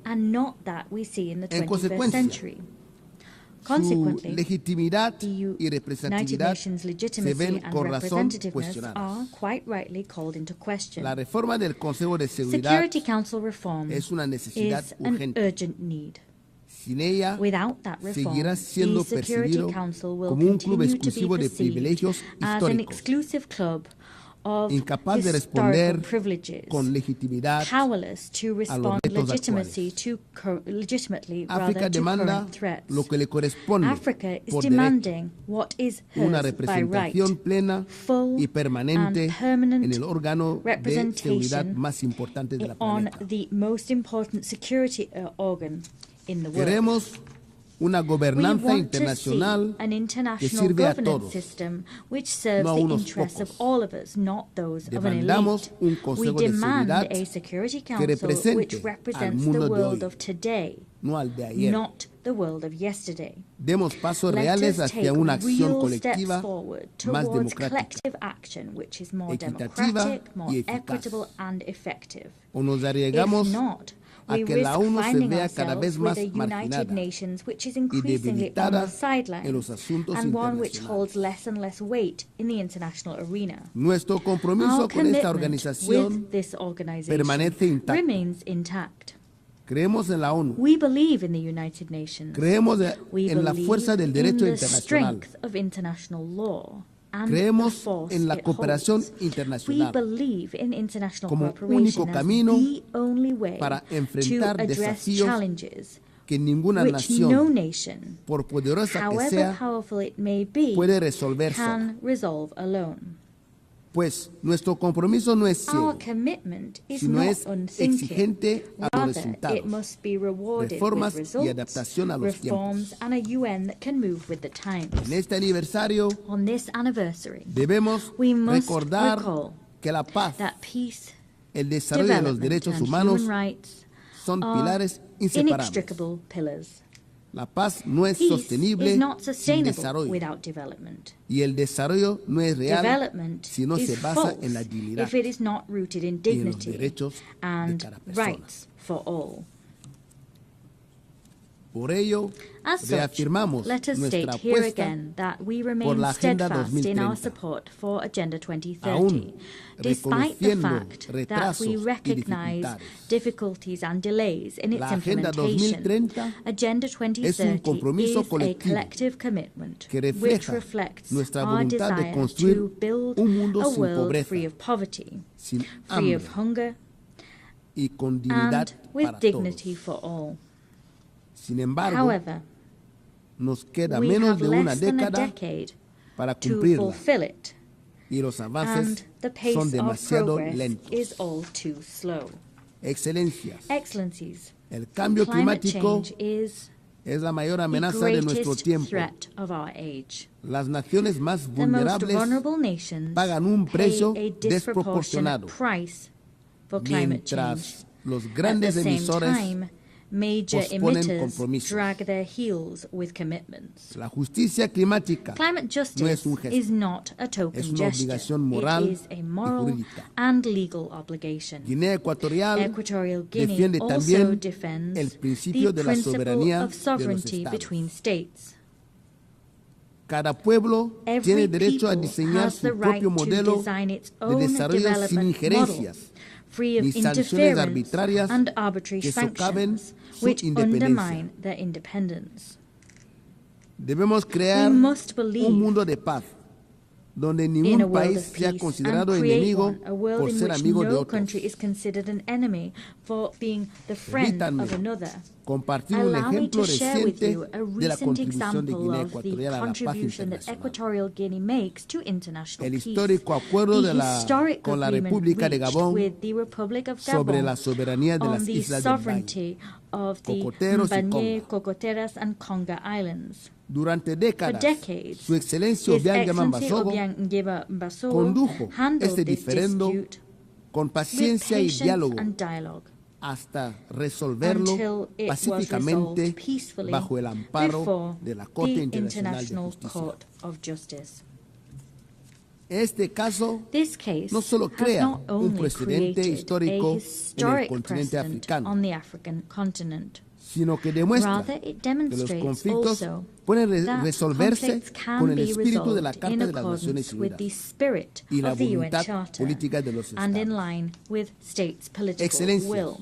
and not that we see in the 21st century. Consequently, the United Nations' legitimacy and representativeness are quite rightly called into question. Security Council reform is an urgent need. Without that reform, the Security Council will continue to be perceived as an exclusive club of incapaz de historical responder privileges, con legitimidad powerless to a los respond retos legitimately África rather to demanda current threats. lo que le corresponde Africa is por demanding what is una hers by right, representación plena full y permanente and permanent en el órgano de seguridad representation más importante de la on planeta. the most important security organ in the world. Queremos una We gobernanza want to see internacional an que international sirve a governance todos, system which serves no a the unos interests pocos. of all of us, not those of an Demandamos elite. un We Consejo de demand Seguridad a Security que Council represente which al represents mundo the de world hoy, of today, no al de ayer. not the world of yesterday. Demos pasos Let reales us take hacia una acción real steps colectiva forward más towards democrática, collective action which is more equitativa democratic, more y eficaz. equitable and effective. O nos arriesgamos If not, a we que risk la ONU se finding vea cada ourselves vez with más a United marginada Nations which is y increasingly on debilitada the sidelines en los asuntos and one which internacionales. holds less and less weight in the international arena. Nuestro compromiso Our con esta commitment organización with this organization permanece intacto. remains intact. Creemos en la ONU, We believe in the United Nations. creemos We en la believe fuerza del in derecho the internacional, strength of international law and the creemos force en la it cooperación holds. We internacional believe in international como cooperation único as camino the only way para to enfrentar address desafíos challenges que ninguna which no nación, nation, por poderosa que however sea, powerful it may be, puede resolver sola. can resolve alone. Pues nuestro compromiso no es Our ciego, commitment is sino not es unthinking. exigente a los Rather, it resultados, must be rewarded reformas with y results, adaptación a los reforms, and a UN that can move with the times. En este aniversario On this anniversary, debemos we must recordar recall que la paz, that peace, el desarrollo de los development, derechos and humanos human rights son are pilares inseparables. inextricable pillars. La paz no es Peace sostenible is not sin sustainable desarrollo. without development. Y el desarrollo no es real Development si no is se basa false en la dignidad if it is not rooted in y en los dignity derechos de and cada persona. rights for all. Por ello, As such, reafirmamos let us nuestra state here apuesta again that we por remain la Agenda steadfast in our 2030. support for Agenda 2030, Aún despite the reconociendo fact that retrasos we y recognize dificultades. difficulties and delays in its La Agenda implementation. 2030 Agenda es 2030 un compromiso is a colectivo collective commitment que which refleja reflects nuestra our voluntad de desire construir to build un mundo a sin world pobreza, free of poverty, sin free hambre of hunger, y con dignidad and with para dignity todos. for all. Sin embargo, However, nos queda we menos have de una less than a década decade para to cumplirla fulfill it, y los and avances the pace son of demasiado progress lentos. is all too slow. Excelencias, Excellencies, el cambio climate climático change is es la mayor the amenaza de nuestro greatest tiempo. threat of our age. Las naciones más The most vulnerables vulnerable nations pagan un precio pay a disproportionate desproporcionado, price for climate change. mientras los At the grandes same emisores time, major posponen emitters compromisos. drag their heels with commitments. La justicia climática Climate no justice es un gesto, is not a token es una gesture. obligación moral It is a y moral jurídica. and legal obligation. Guinea Equatorial Equatorial Guinea defiende also también defends el principio the de la principle soberanía of de los sovereignty estados. between states. Cada pueblo Every tiene derecho a people diseñar has the su right propio to modelo design its de own desarrollo sin development model, injerencias free of ni sanciones interference arbitrarias and arbitrary que socaven sanctions, su which independencia. undermine their independence. Debemos crear We must believe un mundo de paz donde in a ningún world país of sea peace considerado and create enemigo one, a world por in ser which amigo de no otros. country is considered an enemy for being the friend Permítanme of another. compartir un Allow me ejemplo to share with reciente you a de la recent contribución de example Guinea of the Ecuatorial a la paz contribution that internacional. Equatorial Guinea makes to international El peace. histórico acuerdo The de la, historic con la agreement República de reached Gabón with the Republic of sobre Gabon la soberanía de on las the islas del Valle, sovereignty of the Cocoteros y Mbanye, Conga. Cocoteras, and Conga Islands. Durante For décadas, decades, Su Excelencia His Obiang Excellency Basogo Obiang Nguema Basogo condujo handled este this diferendo dispute con with paciencia y patience diálogo and dialogue hasta resolverlo until it was pacíficamente resolved peacefully bajo el amparo before de la Corte the Internacional de International Justicia. Court of Justice. Este caso This case no solo has crea not un only precedente created histórico a en el historic continente precedent africano, on the African continent, sino que demuestra rather it que los demonstrates conflictos also pueden that resolverse conflicts can con el be espíritu de la resolved Carta in de las Naciones accordance with the Unidas spirit y la of the UN voluntad Charter política de los and in estados. line with states' political Excelencias, will.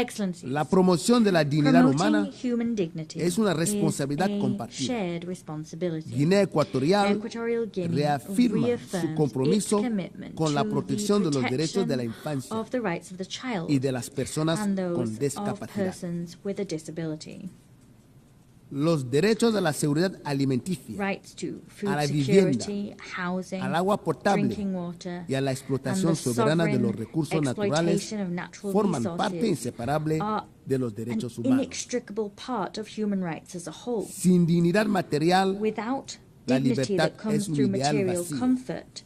Excellencies, la promoción de la dignidad humana human dignity es una responsabilidad is a compartida. shared responsibility. Guinea Equatorial Equatorial Guinea reafirma su compromiso its commitment con la to protección the de los derechos de la protection infancia of the rights of the child y de las personas and those con of discapacidad. persons with a disability. Los derechos a la seguridad alimenticia, Rights to food a la vivienda, security, housing, al agua potable drinking water, y a la explotación and the soberana de los sovereign recursos naturales exploitation of natural forman resources parte inseparable are de los derechos an humanos. inextricable part of human rights as a whole. Sin dignidad material, Without la dignity libertad that comes es un through ideal material vacío. comfort,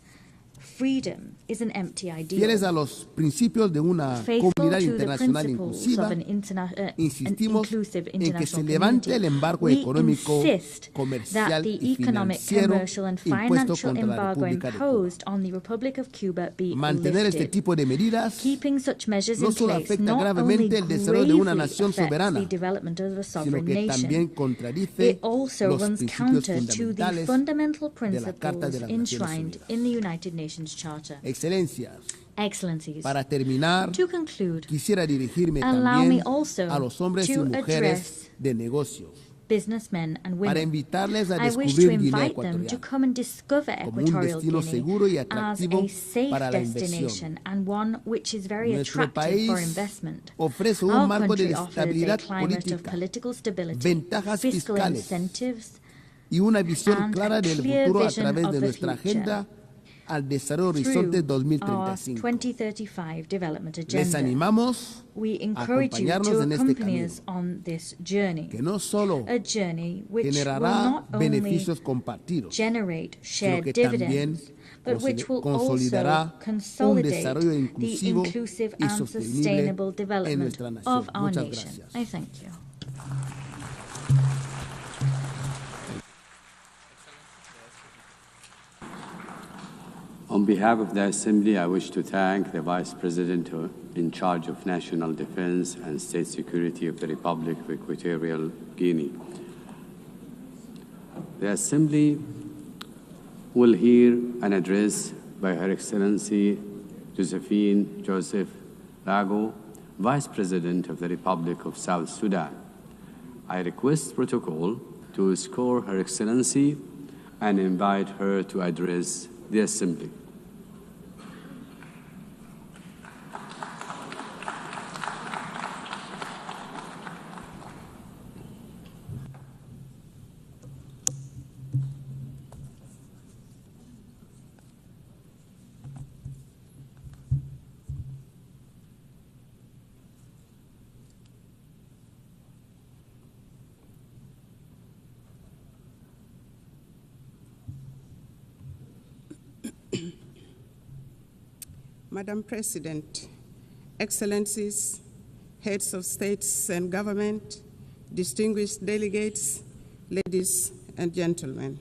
freedom is an empty Fieles a ideal. los principios de una Faithful comunidad to the internacional principles inclusiva, of an insistimos inclusive en que se international levante el community, embargo we económico, insist that comercial the y economic, financiero commercial and impuesto financial contra la embargo República de Cuba. imposed on the Republic of Cuba be Mantener este lifted. tipo de medidas Keeping such measures no in solo place afecta not only gravemente el desarrollo de una gravely nación affects soberana, the development of a sino sovereign que también nation, contradice it also los runs principios counter to the fundamentales fundamental de la Carta de principles las Naciones enshrined Unidas. in the United Nations Charter. Excelencias, Excellencies, para terminar, to conclude, quisiera dirigirme allow me también also a los hombres y to mujeres address de negocios businessmen and para women. invitarles a I wish to descubrir Guinea invite them to Ecuatorial come and discover como un Equatorial destino Guinea seguro y as atractivo a safe para la destination inversión. and one which is very Nuestro attractive for país investment. ofrece un Our marco de country offers a estabilidad climate of política, political stability, ventajas fiscal fiscales incentives, y una visión and clara a del clear futuro a vision través of de the nuestra future agenda al desarrollo Horizonte through our 2035. 2035 development Les agenda. animamos We a encourage you acompañarnos to en este accompany camino, us on this journey, que no solo a journey which will generará not only beneficios compartidos, generate sino que shared también dividends, but which will also consolidará un consolidate desarrollo the inclusivo inclusive y and sostenible sustainable en development nuestra nación. of our Muchas nation. gracias. I thank you. On behalf of the Assembly, I wish to thank the Vice President in charge of National Defense and State Security of the Republic of Equatorial Guinea. The Assembly will hear an address by Her Excellency Josephine Joseph Lago, Vice President of the Republic of South Sudan. I request protocol to escort Her Excellency and invite her to address the Assembly. Madam President, Excellencies, heads of states and government, distinguished delegates, ladies and gentlemen.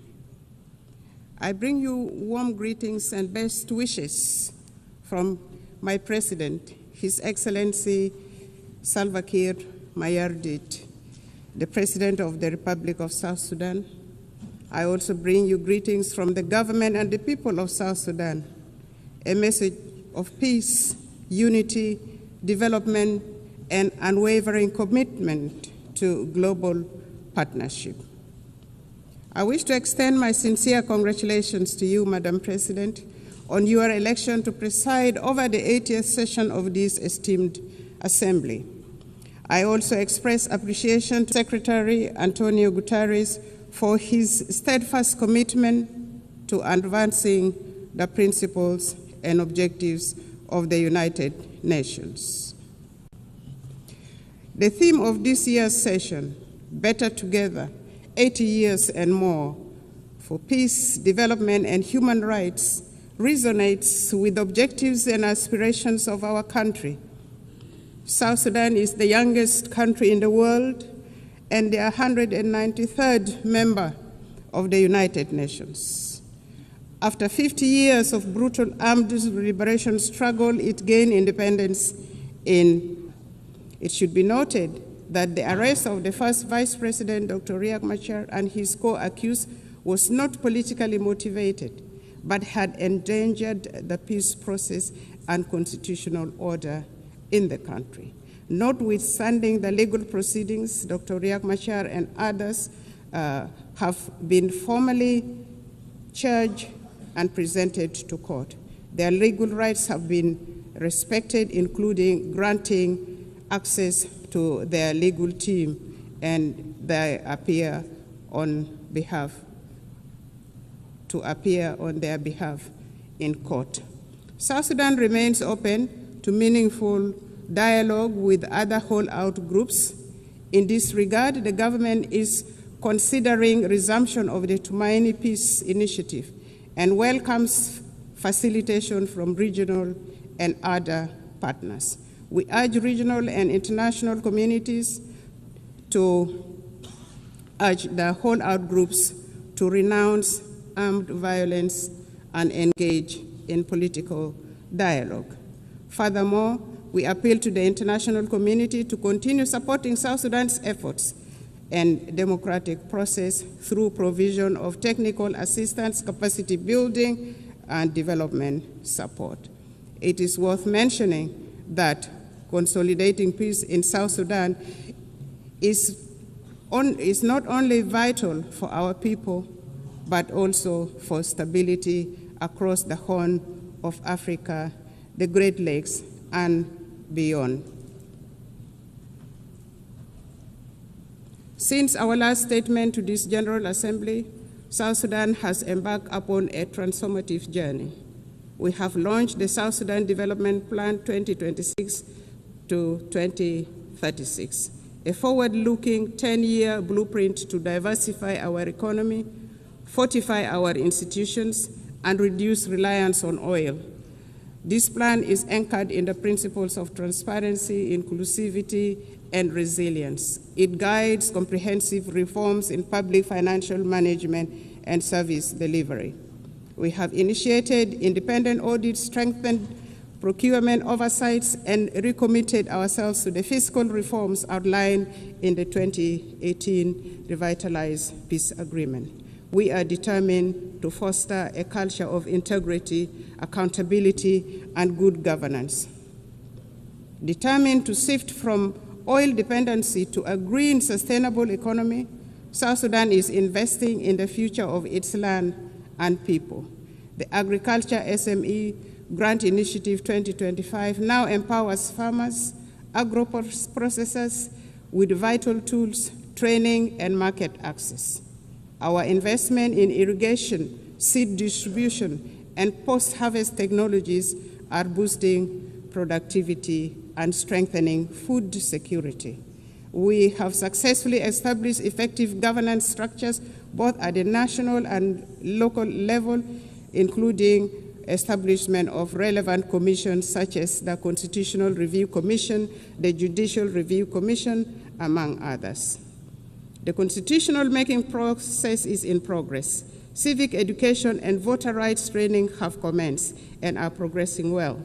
I bring you warm greetings and best wishes from my President, His Excellency Salva Kiir Mayardit, the President of the Republic of South Sudan. I also bring you greetings from the government and the people of South Sudan, a message of peace, unity, development, and unwavering commitment to global partnership. I wish to extend my sincere congratulations to you, Madam President, on your election to preside over the 80th session of this esteemed Assembly. I also express appreciation to Secretary António Guterres for his steadfast commitment to advancing the principles and objectives of the United Nations. The theme of this year's session, Better Together, 80 years and more, for peace, development, and human rights, resonates with the objectives and aspirations of our country. South Sudan is the youngest country in the world and the 193rd member of the United Nations. After 50 years of brutal armed liberation struggle, it gained independence It should be noted that the arrest of the first Vice President, Dr. Riek Machar, and his co-accused was not politically motivated, but had endangered the peace process and constitutional order in the country. Notwithstanding the legal proceedings, Dr. Riek Machar and others have been formally charged and presented to court. Their legal rights have been respected, including granting access to their legal team, and they appear on their behalf in court. South Sudan remains open to meaningful dialogue with other holdout groups. In this regard, the government is considering resumption of the Tumaini Peace Initiative and welcomes facilitation from regional and other partners. We urge regional and international communities to urge the holdout groups to renounce armed violence and engage in political dialogue. Furthermore, we appeal to the international community to continue supporting South Sudan's efforts and democratic process through provision of technical assistance, capacity building, and development support. It is worth mentioning that consolidating peace in South Sudan is not only vital for our people, but also for stability across the Horn of Africa, the Great Lakes, and beyond. Since our last statement to this General Assembly, South Sudan has embarked upon a transformative journey. We have launched the South Sudan Development Plan 2026 to 2036, a forward-looking 10-year blueprint to diversify our economy, fortify our institutions, and reduce reliance on oil. This plan is anchored in the principles of transparency, inclusivity, and resilience. It guides comprehensive reforms in public financial management and service delivery. We have initiated independent audits, strengthened procurement oversights, and recommitted ourselves to the fiscal reforms outlined in the 2018 Revitalized Peace Agreement. We are determined to foster a culture of integrity, accountability, and good governance. Determined to shift from oil dependency to a green, sustainable economy, South Sudan is investing in the future of its land and people. The Agriculture SME Grant Initiative 2025 now empowers farmers, agro-processors with vital tools, training, and market access. Our investment in irrigation, seed distribution, and post-harvest technologies are boosting productivity and strengthening food security. We have successfully established effective governance structures both at the national and local level, including establishment of relevant commissions such as the Constitutional Review Commission, the Judicial Review Commission, among others. The constitutional making process is in progress. Civic education and voter rights training have commenced and are progressing well.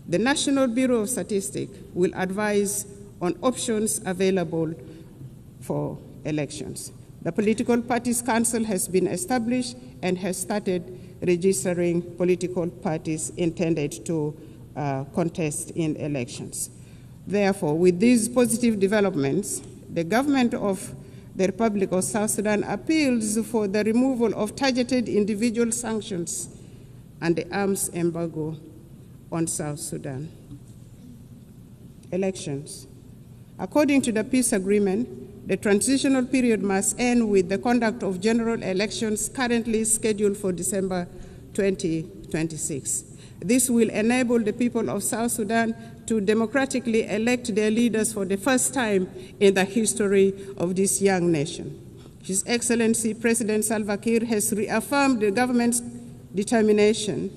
The National Bureau of Statistics will advise on options available for elections. The Political Parties Council has been established and has started registering political parties intended to contest in elections. Therefore, with these positive developments, the government of the Republic of South Sudan appeals for the removal of targeted individual sanctions and the arms embargo on South Sudan. Elections. According to the peace agreement, the transitional period must end with the conduct of general elections currently scheduled for December 2026. This will enable the people of South Sudan to democratically elect their leaders for the first time in the history of this young nation. His Excellency President Salva Kiir has reaffirmed the government's determination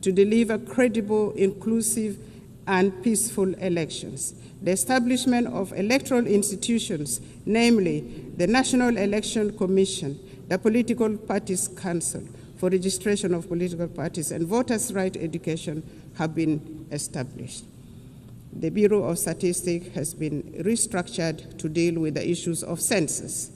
to deliver credible, inclusive, and peaceful elections. The establishment of electoral institutions, namely the National Election Commission, the Political Parties Council for registration of political parties, and voters' right education have been established. The Bureau of Statistics has been restructured to deal with the issues of census.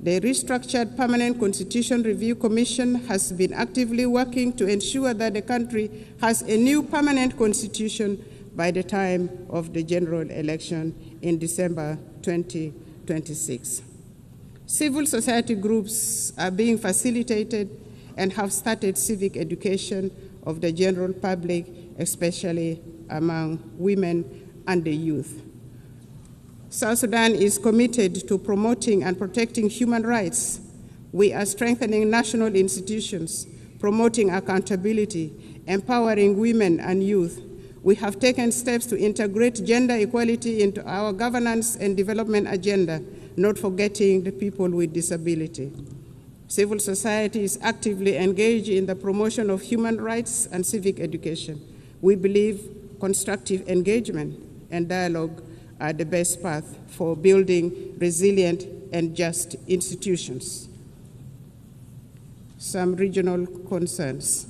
The restructured Permanent Constitution Review Commission has been actively working to ensure that the country has a new permanent constitution by the time of the general election in December 2026. Civil society groups are being facilitated and have started civic education of the general public, especially among women and the youth. South Sudan is committed to promoting and protecting human rights. We are strengthening national institutions, promoting accountability, empowering women and youth. We have taken steps to integrate gender equality into our governance and development agenda, not forgetting the people with disability. Civil society is actively engaged in the promotion of human rights and civic education. We believe constructive engagement and dialogue are the best path for building resilient and just institutions. Some regional concerns.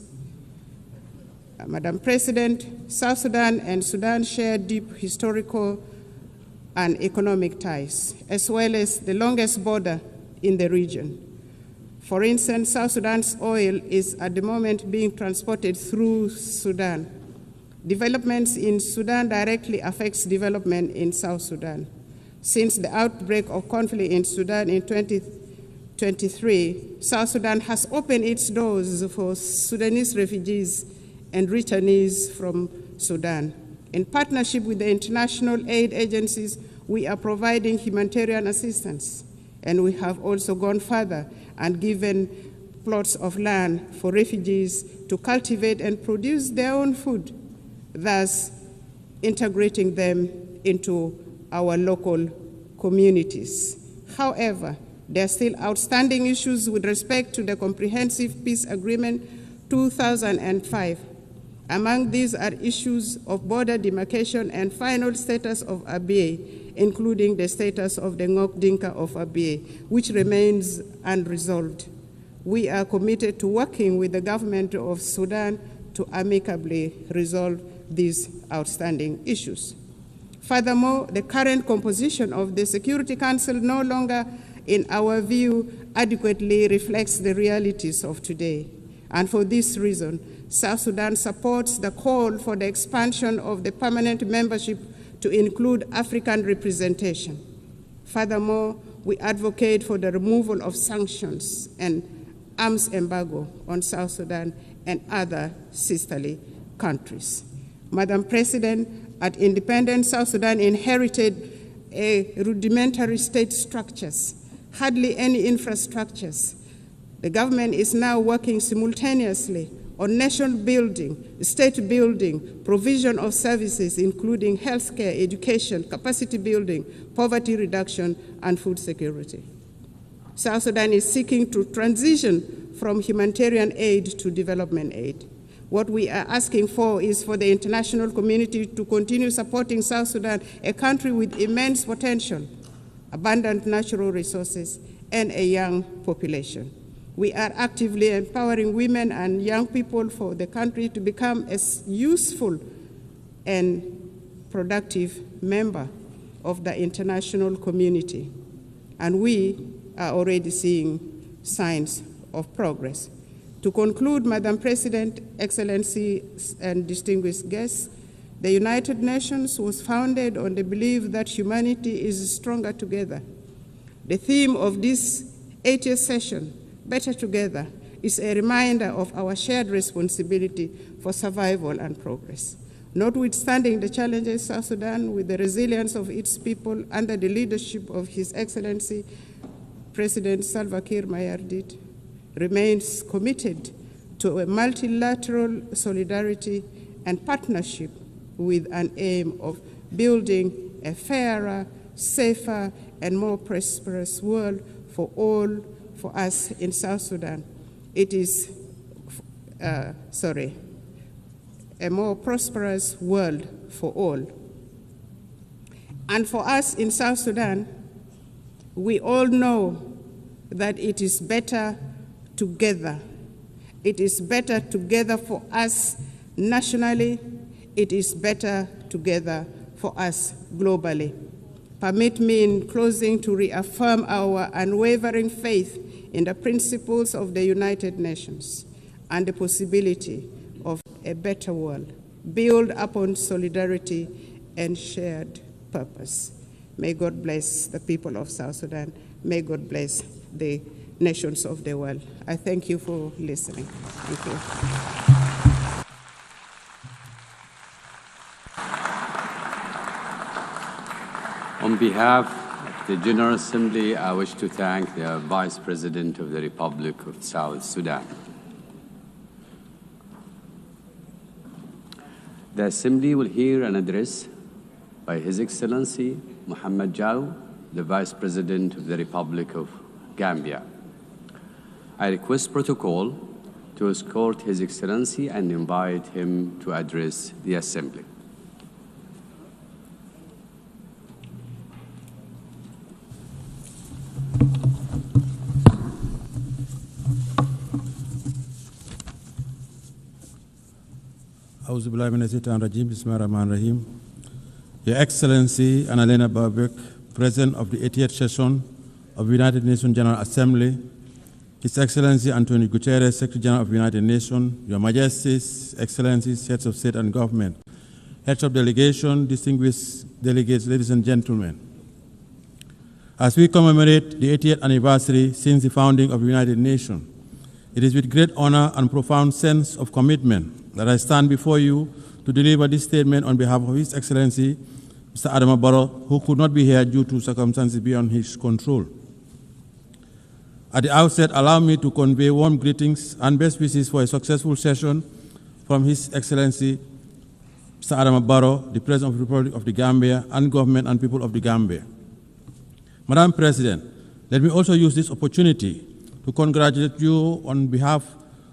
Madam President, South Sudan and Sudan share deep historical and economic ties, as well as the longest border in the region. For instance, South Sudan's oil is at the moment being transported through Sudan. Developments in Sudan directly affects development in South Sudan. Since the outbreak of conflict in Sudan in 2023, South Sudan has opened its doors for Sudanese refugees and returnees from Sudan. In partnership with the international aid agencies, we are providing humanitarian assistance, and we have also gone further and given plots of land for refugees to cultivate and produce their own food, thus integrating them into our local communities. However, there are still outstanding issues with respect to the Comprehensive Peace Agreement 2005. Among these are issues of border demarcation and final status of Abyei, including the status of the Ngok Dinka of Abyei, which remains unresolved. We are committed to working with the government of Sudan to amicably resolve these outstanding issues. Furthermore, the current composition of the Security Council no longer, in our view, adequately reflects the realities of today. And for this reason, South Sudan supports the call for the expansion of the permanent membership to include African representation. Furthermore, we advocate for the removal of sanctions and arms embargo on South Sudan and other sisterly countries. Madam President, at independence, South Sudan inherited rudimentary state structures, hardly any infrastructures. The government is now working simultaneously on nation building, state building, provision of services, including healthcare, education, capacity building, poverty reduction, and food security. South Sudan is seeking to transition from humanitarian aid to development aid. What we are asking for is for the international community to continue supporting South Sudan, a country with immense potential, abundant natural resources, and a young population. We are actively empowering women and young people for the country to become a useful and productive member of the international community. And we are already seeing signs of progress. To conclude, Madam President, Excellencies, and distinguished guests, the United Nations was founded on the belief that humanity is stronger together. The theme of this 80th session, Better Together, is a reminder of our shared responsibility for survival and progress. Notwithstanding the challenges, South Sudan, with the resilience of its people under the leadership of His Excellency President Salva Kiir Mayardit, remains committed to a multilateral solidarity and partnership with an aim of building a fairer, safer, and more prosperous world for all, for us in South Sudan. It is, a more prosperous world for all. And for us in South Sudan, we all know that it is better together. It is better together for us nationally. It is better together for us globally. Permit me in closing to reaffirm our unwavering faith in the principles of the United Nations and the possibility of a better world. build upon solidarity and shared purpose. May God bless the people of South Sudan. May God bless the nations of the world. I thank you for listening. Thank you. On behalf of the General Assembly, I wish to thank the Vice President of the Republic of South Sudan. The Assembly will hear an address by His Excellency Mohamed Jaw, the Vice President of the Republic of Gambia. I request protocol to escort His Excellency and invite him to address the Assembly. Your Excellency Annalena Baerbock, President of the 80th Session of the United Nations General Assembly, His Excellency António Guterres, Secretary General of the United Nations, Your Majesties, Excellencies, Heads of State and Government, Heads of Delegation, distinguished delegates, ladies and gentlemen. As we commemorate the 80th anniversary since the founding of the United Nations, it is with great honor and profound sense of commitment that I stand before you to deliver this statement on behalf of His Excellency, Mr. Adama Barrow, who could not be here due to circumstances beyond his control. At the outset, allow me to convey warm greetings and best wishes for a successful session from His Excellency, Mr. Adama Barrow, the President of the Republic of the Gambia, and government and people of the Gambia. Madam President, let me also use this opportunity to congratulate you on behalf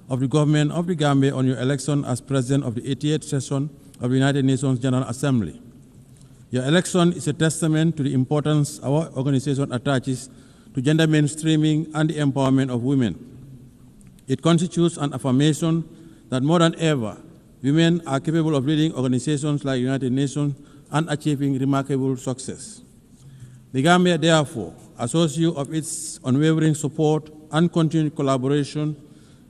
of the government of the Gambia on your election as President of the 88th Session of the United Nations General Assembly. Your election is a testament to the importance our organization attaches to gender mainstreaming and the empowerment of women. It constitutes an affirmation that more than ever, women are capable of leading organizations like the United Nations and achieving remarkable success. The Gambia, therefore, assures you of its unwavering support and continued cooperation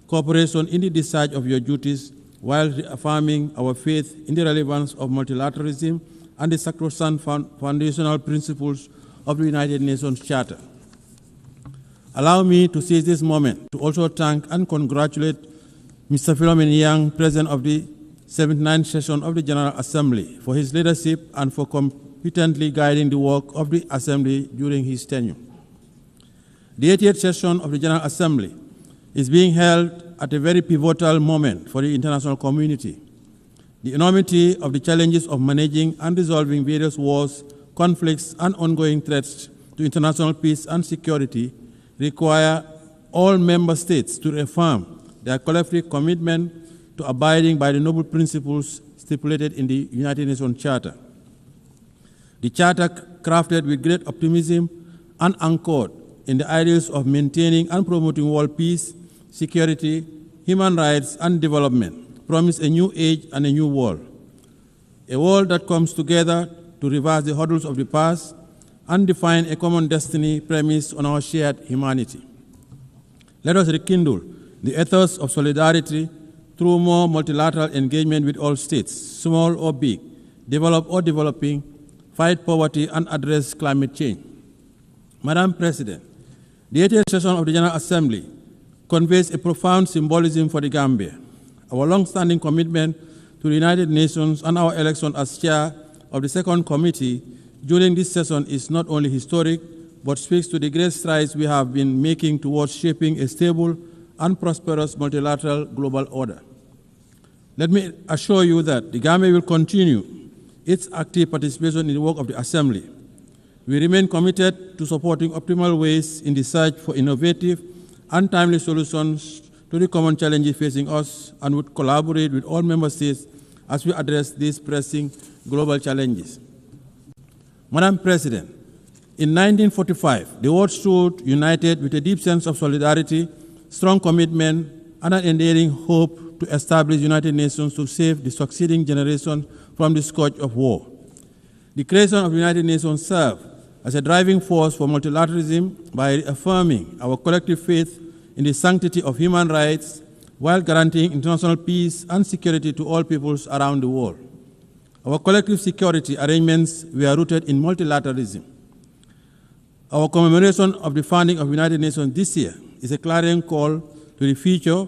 in the discharge of your duties while reaffirming our faith in the relevance of multilateralism and the sacrosanct foundational principles of the United Nations Charter. Allow me to seize this moment to also thank and congratulate Mr. Philomen Yang, President of the 79th Session of the General Assembly, for his leadership and for competently guiding the work of the Assembly during his tenure. The 80th Session of the General Assembly is being held at a very pivotal moment for the international community. The enormity of the challenges of managing and resolving various wars, conflicts, and ongoing threats to international peace and security require all member states to reaffirm their collective commitment to abiding by the noble principles stipulated in the United Nations Charter. The Charter, crafted with great optimism and anchored in the ideals of maintaining and promoting world peace, security, human rights, and development, promise a new age and a new world. A world that comes together to reverse the hurdles of the past and define a common destiny premised on our shared humanity. Let us rekindle the ethos of solidarity through more multilateral engagement with all states, small or big, developed or developing, fight poverty, and address climate change. Madam President, the 80th Session of the General Assembly conveys a profound symbolism for the Gambia. Our long-standing commitment to the United Nations and our election as chair of the second committee during this session is not only historic, but speaks to the great strides we have been making towards shaping a stable and prosperous multilateral global order. Let me assure you that the Gambia will continue its active participation in the work of the Assembly. We remain committed to supporting optimal ways in the search for innovative and timely solutions to the common challenges facing us, and would collaborate with all member states as we address these pressing global challenges. Madam President, in 1945, the world stood united with a deep sense of solidarity, strong commitment, and an enduring hope to establish the United Nations to save the succeeding generation from the scourge of war. The creation of the United Nations served as a driving force for multilateralism by affirming our collective faith in the sanctity of human rights while guaranteeing international peace and security to all peoples around the world. Our collective security arrangements were rooted in multilateralism. Our commemoration of the founding of the United Nations this year is a clarion call to the future,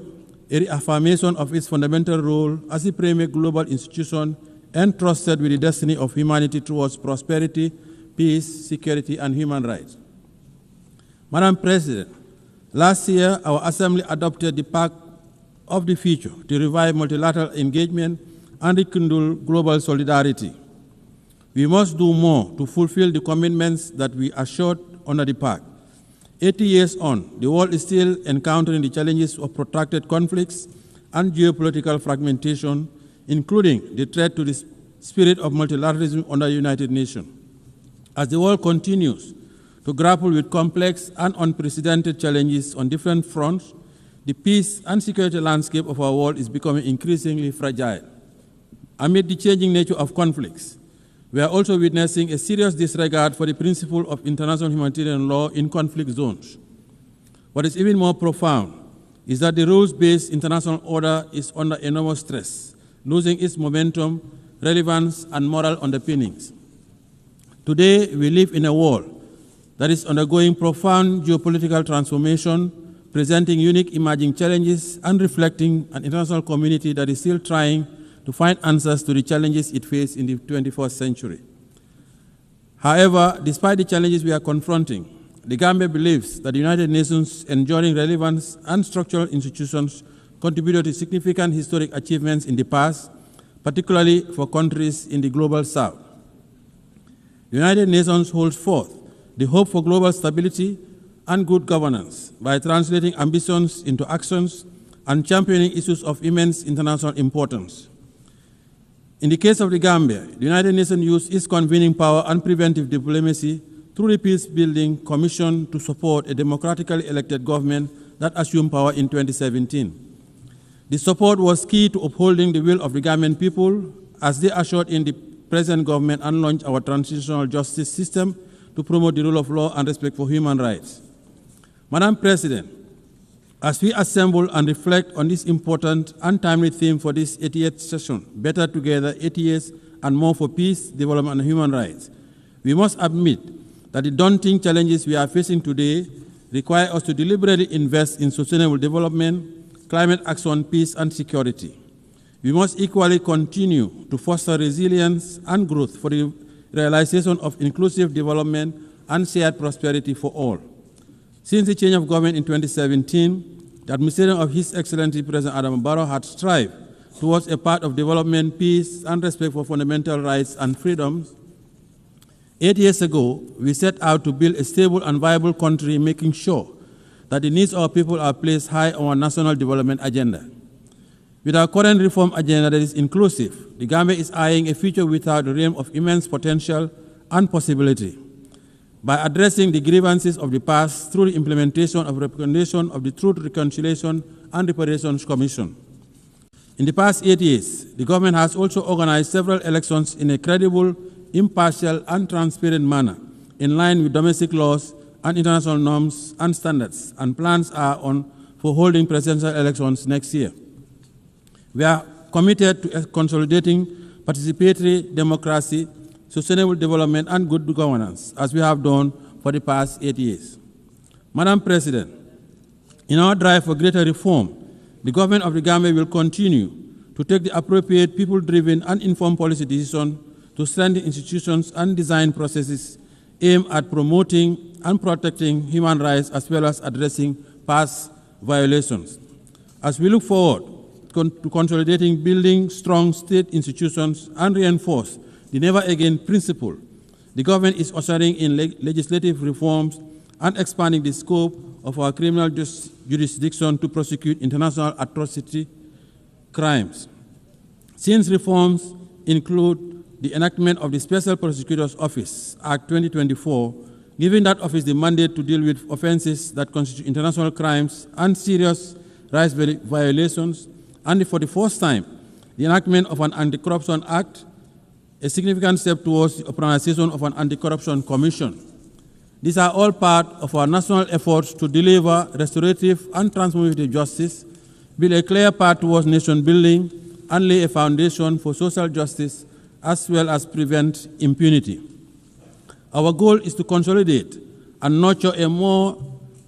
a reaffirmation of its fundamental role as a premier global institution entrusted with the destiny of humanity towards prosperity, peace, security, and human rights. Madam President, last year our Assembly adopted the Pact of the Future to revive multilateral engagement and rekindle global solidarity. We must do more to fulfill the commitments that we assured under the Pact. 80 years on, the world is still encountering the challenges of protracted conflicts and geopolitical fragmentation, including the threat to the spirit of multilateralism under the United Nations. As the world continues to grapple with complex and unprecedented challenges on different fronts, the peace and security landscape of our world is becoming increasingly fragile. Amid the changing nature of conflicts, we are also witnessing a serious disregard for the principle of international humanitarian law in conflict zones. What is even more profound is that the rules-based international order is under enormous stress, losing its momentum, relevance, and moral underpinnings. Today, we live in a world that is undergoing profound geopolitical transformation, presenting unique emerging challenges and reflecting an international community that is still trying to find answers to the challenges it faces in the 21st century. However, despite the challenges we are confronting, the Gambia believes that the United Nations' enduring relevance and structural institutions contributed to significant historic achievements in the past, particularly for countries in the global south. The United Nations holds forth the hope for global stability and good governance by translating ambitions into actions and championing issues of immense international importance. In the case of the Gambia, the United Nations used its convening power and preventive diplomacy through the Peace-Building Commission to support a democratically elected government that assumed power in 2017. The support was key to upholding the will of the Gambian people as they assured in the present government and launched our transitional justice system to promote the rule of law and respect for human rights. Madam President, as we assemble and reflect on this important and timely theme for this 80th session, Better Together, 80 years and more for peace, development, and human rights, we must admit that the daunting challenges we are facing today require us to deliberately invest in sustainable development, climate action, peace, and security. We must equally continue to foster resilience and growth for the realization of inclusive development and shared prosperity for all. Since the change of government in 2017, the administration of His Excellency President Adama Barrow had strived towards a path of development, peace, and respect for fundamental rights and freedoms. 8 years ago, we set out to build a stable and viable country, making sure that the needs of our people are placed high on our national development agenda. With our current reform agenda that is inclusive, the Gambia is eyeing a future without the realm of immense potential and possibility. By addressing the grievances of the past through the implementation of recommendation of the Truth, Reconciliation, and Reparations Commission. In the past 8 years, the government has also organized several elections in a credible, impartial, and transparent manner, in line with domestic laws and international norms and standards, and plans are on for holding presidential elections next year. We are committed to consolidating participatory democracy, sustainable development, and good governance, as we have done for the past 8 years. Madam President, in our drive for greater reform, the government of the Gambia will continue to take the appropriate people-driven and informed policy decisions to strengthen institutions and design processes aimed at promoting and protecting human rights as well as addressing past violations. As we look forward to consolidating, building strong state institutions and reinforce the never again principle, the government is ushering in legislative reforms and expanding the scope of our criminal jurisdiction to prosecute international atrocity crimes. Since reforms include the enactment of the Special Prosecutor's Office, Act 2024, giving that office the mandate to deal with offenses that constitute international crimes and serious rights violations, and for the first time, the enactment of an Anti-Corruption Act, a significant step towards the organization of an Anti-Corruption Commission. These are all part of our national efforts to deliver restorative and transformative justice, build a clear path towards nation building, and lay a foundation for social justice, as well as prevent impunity. Our goal is to consolidate and nurture a more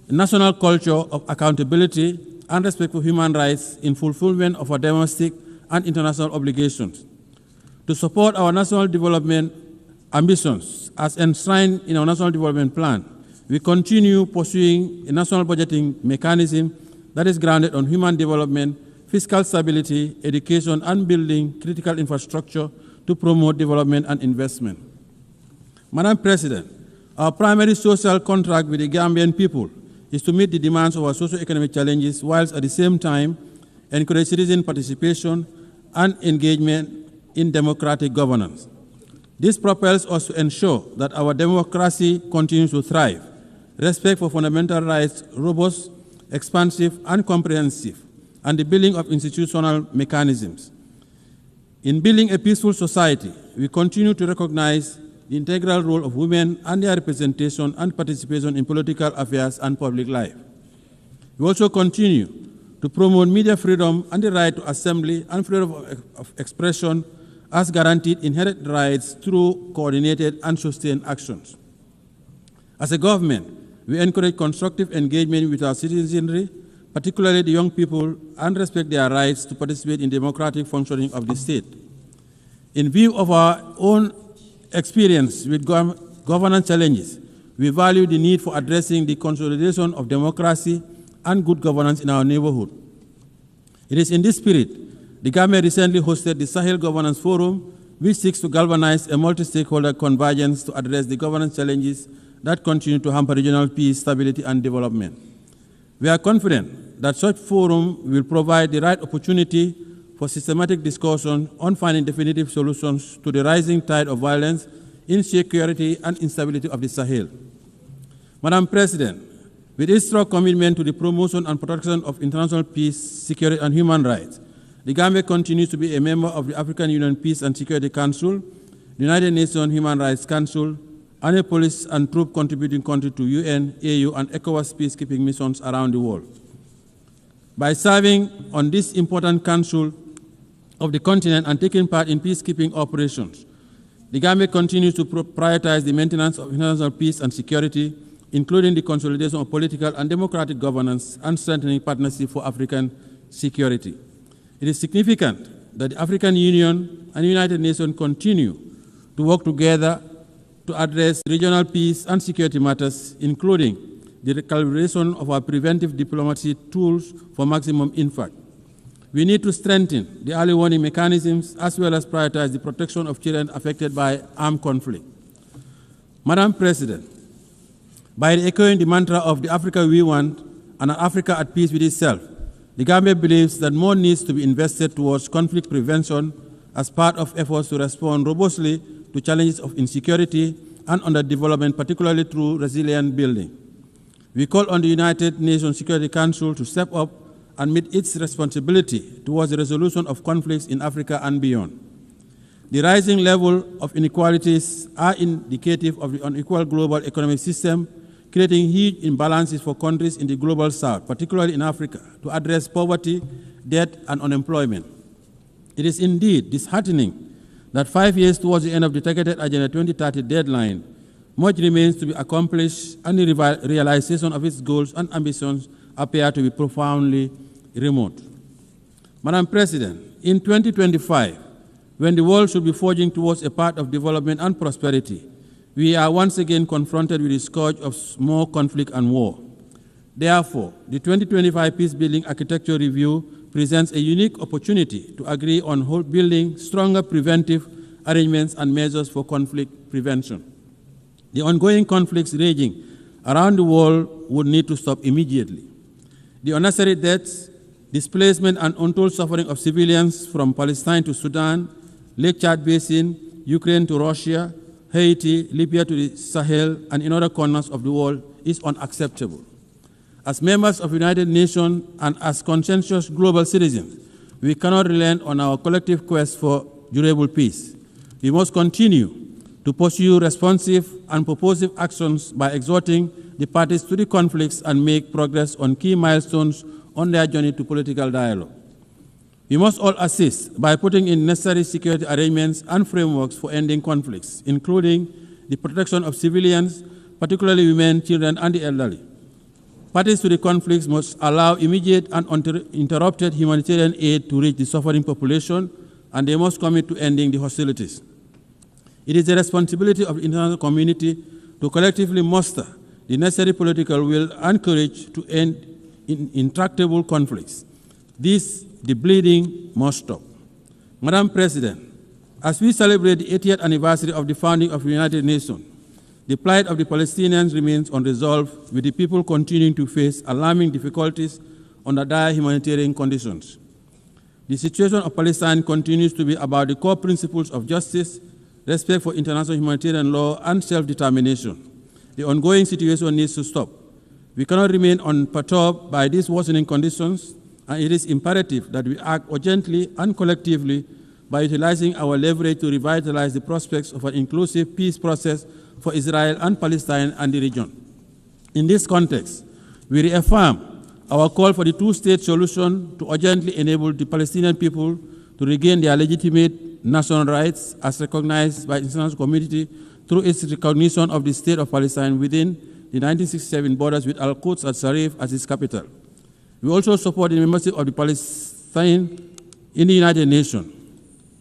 national culture of accountability and respect for human rights in fulfillment of our domestic and international obligations. To support our national development ambitions as enshrined in our National Development Plan, we continue pursuing a national budgeting mechanism that is grounded on human development, fiscal stability, education, and building critical infrastructure to promote development and investment. Madam President, our primary social contract with the Gambian people is to meet the demands of our socio-economic challenges whilst at the same time encourage citizen participation and engagement in democratic governance. This propels us to ensure that our democracy continues to thrive, respect for fundamental rights robust, expansive, and comprehensive, and the building of institutional mechanisms. In building a peaceful society, we continue to recognize the integral role of women and their representation and participation in political affairs and public life. We also continue to promote media freedom and the right to assembly and freedom of expression as guaranteed inherent rights through coordinated and sustained actions. As a government, we encourage constructive engagement with our citizenry, particularly the young people, and respect their rights to participate in democratic functioning of the state. In view of our own experience with governance challenges, we value the need for addressing the consolidation of democracy and good governance in our neighborhood. It is in this spirit the Gambia recently hosted the Sahel Governance Forum, which seeks to galvanize a multi-stakeholder convergence to address the governance challenges that continue to hamper regional peace, stability, and development. We are confident that such forum will provide the right opportunity for systematic discussion on finding definitive solutions to the rising tide of violence, insecurity, and instability of the Sahel. Madam President, with its strong commitment to the promotion and protection of international peace, security, and human rights, the Gambia continues to be a member of the African Union Peace and Security Council, the United Nations Human Rights Council, and a police and troop contributing country to UN, AU, and ECOWAS peacekeeping missions around the world. By serving on this important council of the continent and taking part in peacekeeping operations, the Gambia continues to prioritize the maintenance of international peace and security, including the consolidation of political and democratic governance and strengthening partnership for African security. It is significant that the African Union and the United Nations continue to work together to address regional peace and security matters, including the recalibration of our preventive diplomacy tools for maximum impact. We need to strengthen the early warning mechanisms as well as prioritize the protection of children affected by armed conflict. Madam President, by echoing the mantra of the Africa we want and an Africa at peace with itself, the Gambia believes that more needs to be invested towards conflict prevention as part of efforts to respond robustly to challenges of insecurity and underdevelopment, particularly through resilient building. We call on the United Nations Security Council to step up and meet its responsibility towards the resolution of conflicts in Africa and beyond. The rising level of inequalities are indicative of the unequal global economic system, creating huge imbalances for countries in the global south, particularly in Africa, to address poverty, debt, and unemployment. It is indeed disheartening that 5 years towards the end of the targeted Agenda 2030 deadline, much remains to be accomplished and the realization of its goals and ambitions appear to be profoundly remote. Madam President, in 2025, when the world should be forging towards a path of development and prosperity, we are once again confronted with the scourge of more conflict and war. Therefore, the 2025 Peacebuilding Architecture Review presents a unique opportunity to agree on building stronger preventive arrangements and measures for conflict prevention. The ongoing conflicts raging around the world would need to stop immediately. The unnecessary deaths, displacement, and untold suffering of civilians from Palestine to Sudan, Lake Chad Basin, Ukraine to Russia, Haiti, Libya to the Sahel, and in other corners of the world is unacceptable. As members of the United Nations and as conscientious global citizens, we cannot relent on our collective quest for durable peace. We must continue to pursue responsive and purposive actions by exhorting the parties to the conflicts and make progress on key milestones on their journey to political dialogue. We must all assist by putting in necessary security arrangements and frameworks for ending conflicts, including the protection of civilians, particularly women, children, and the elderly. Parties to the conflicts must allow immediate and uninterrupted humanitarian aid to reach the suffering population, and they must commit to ending the hostilities. It is the responsibility of the international community to collectively muster the necessary political will and courage to end intractable conflicts. The bleeding must stop. Madam President, as we celebrate the 80th anniversary of the founding of the United Nations, the plight of the Palestinians remains unresolved, with the people continuing to face alarming difficulties under dire humanitarian conditions. The situation of Palestine continues to be about the core principles of justice, respect for international humanitarian law, and self-determination. The ongoing situation needs to stop. We cannot remain unperturbed by these worsening conditions, and it is imperative that we act urgently and collectively by utilizing our leverage to revitalize the prospects of an inclusive peace process for Israel and Palestine and the region. In this context, we reaffirm our call for the two-state solution to urgently enable the Palestinian people to regain their legitimate national rights as recognized by the international community through its recognition of the state of Palestine within the 1967 borders with Al-Quds al-Sharif as its capital. We also support the membership of the Palestine in the United Nations.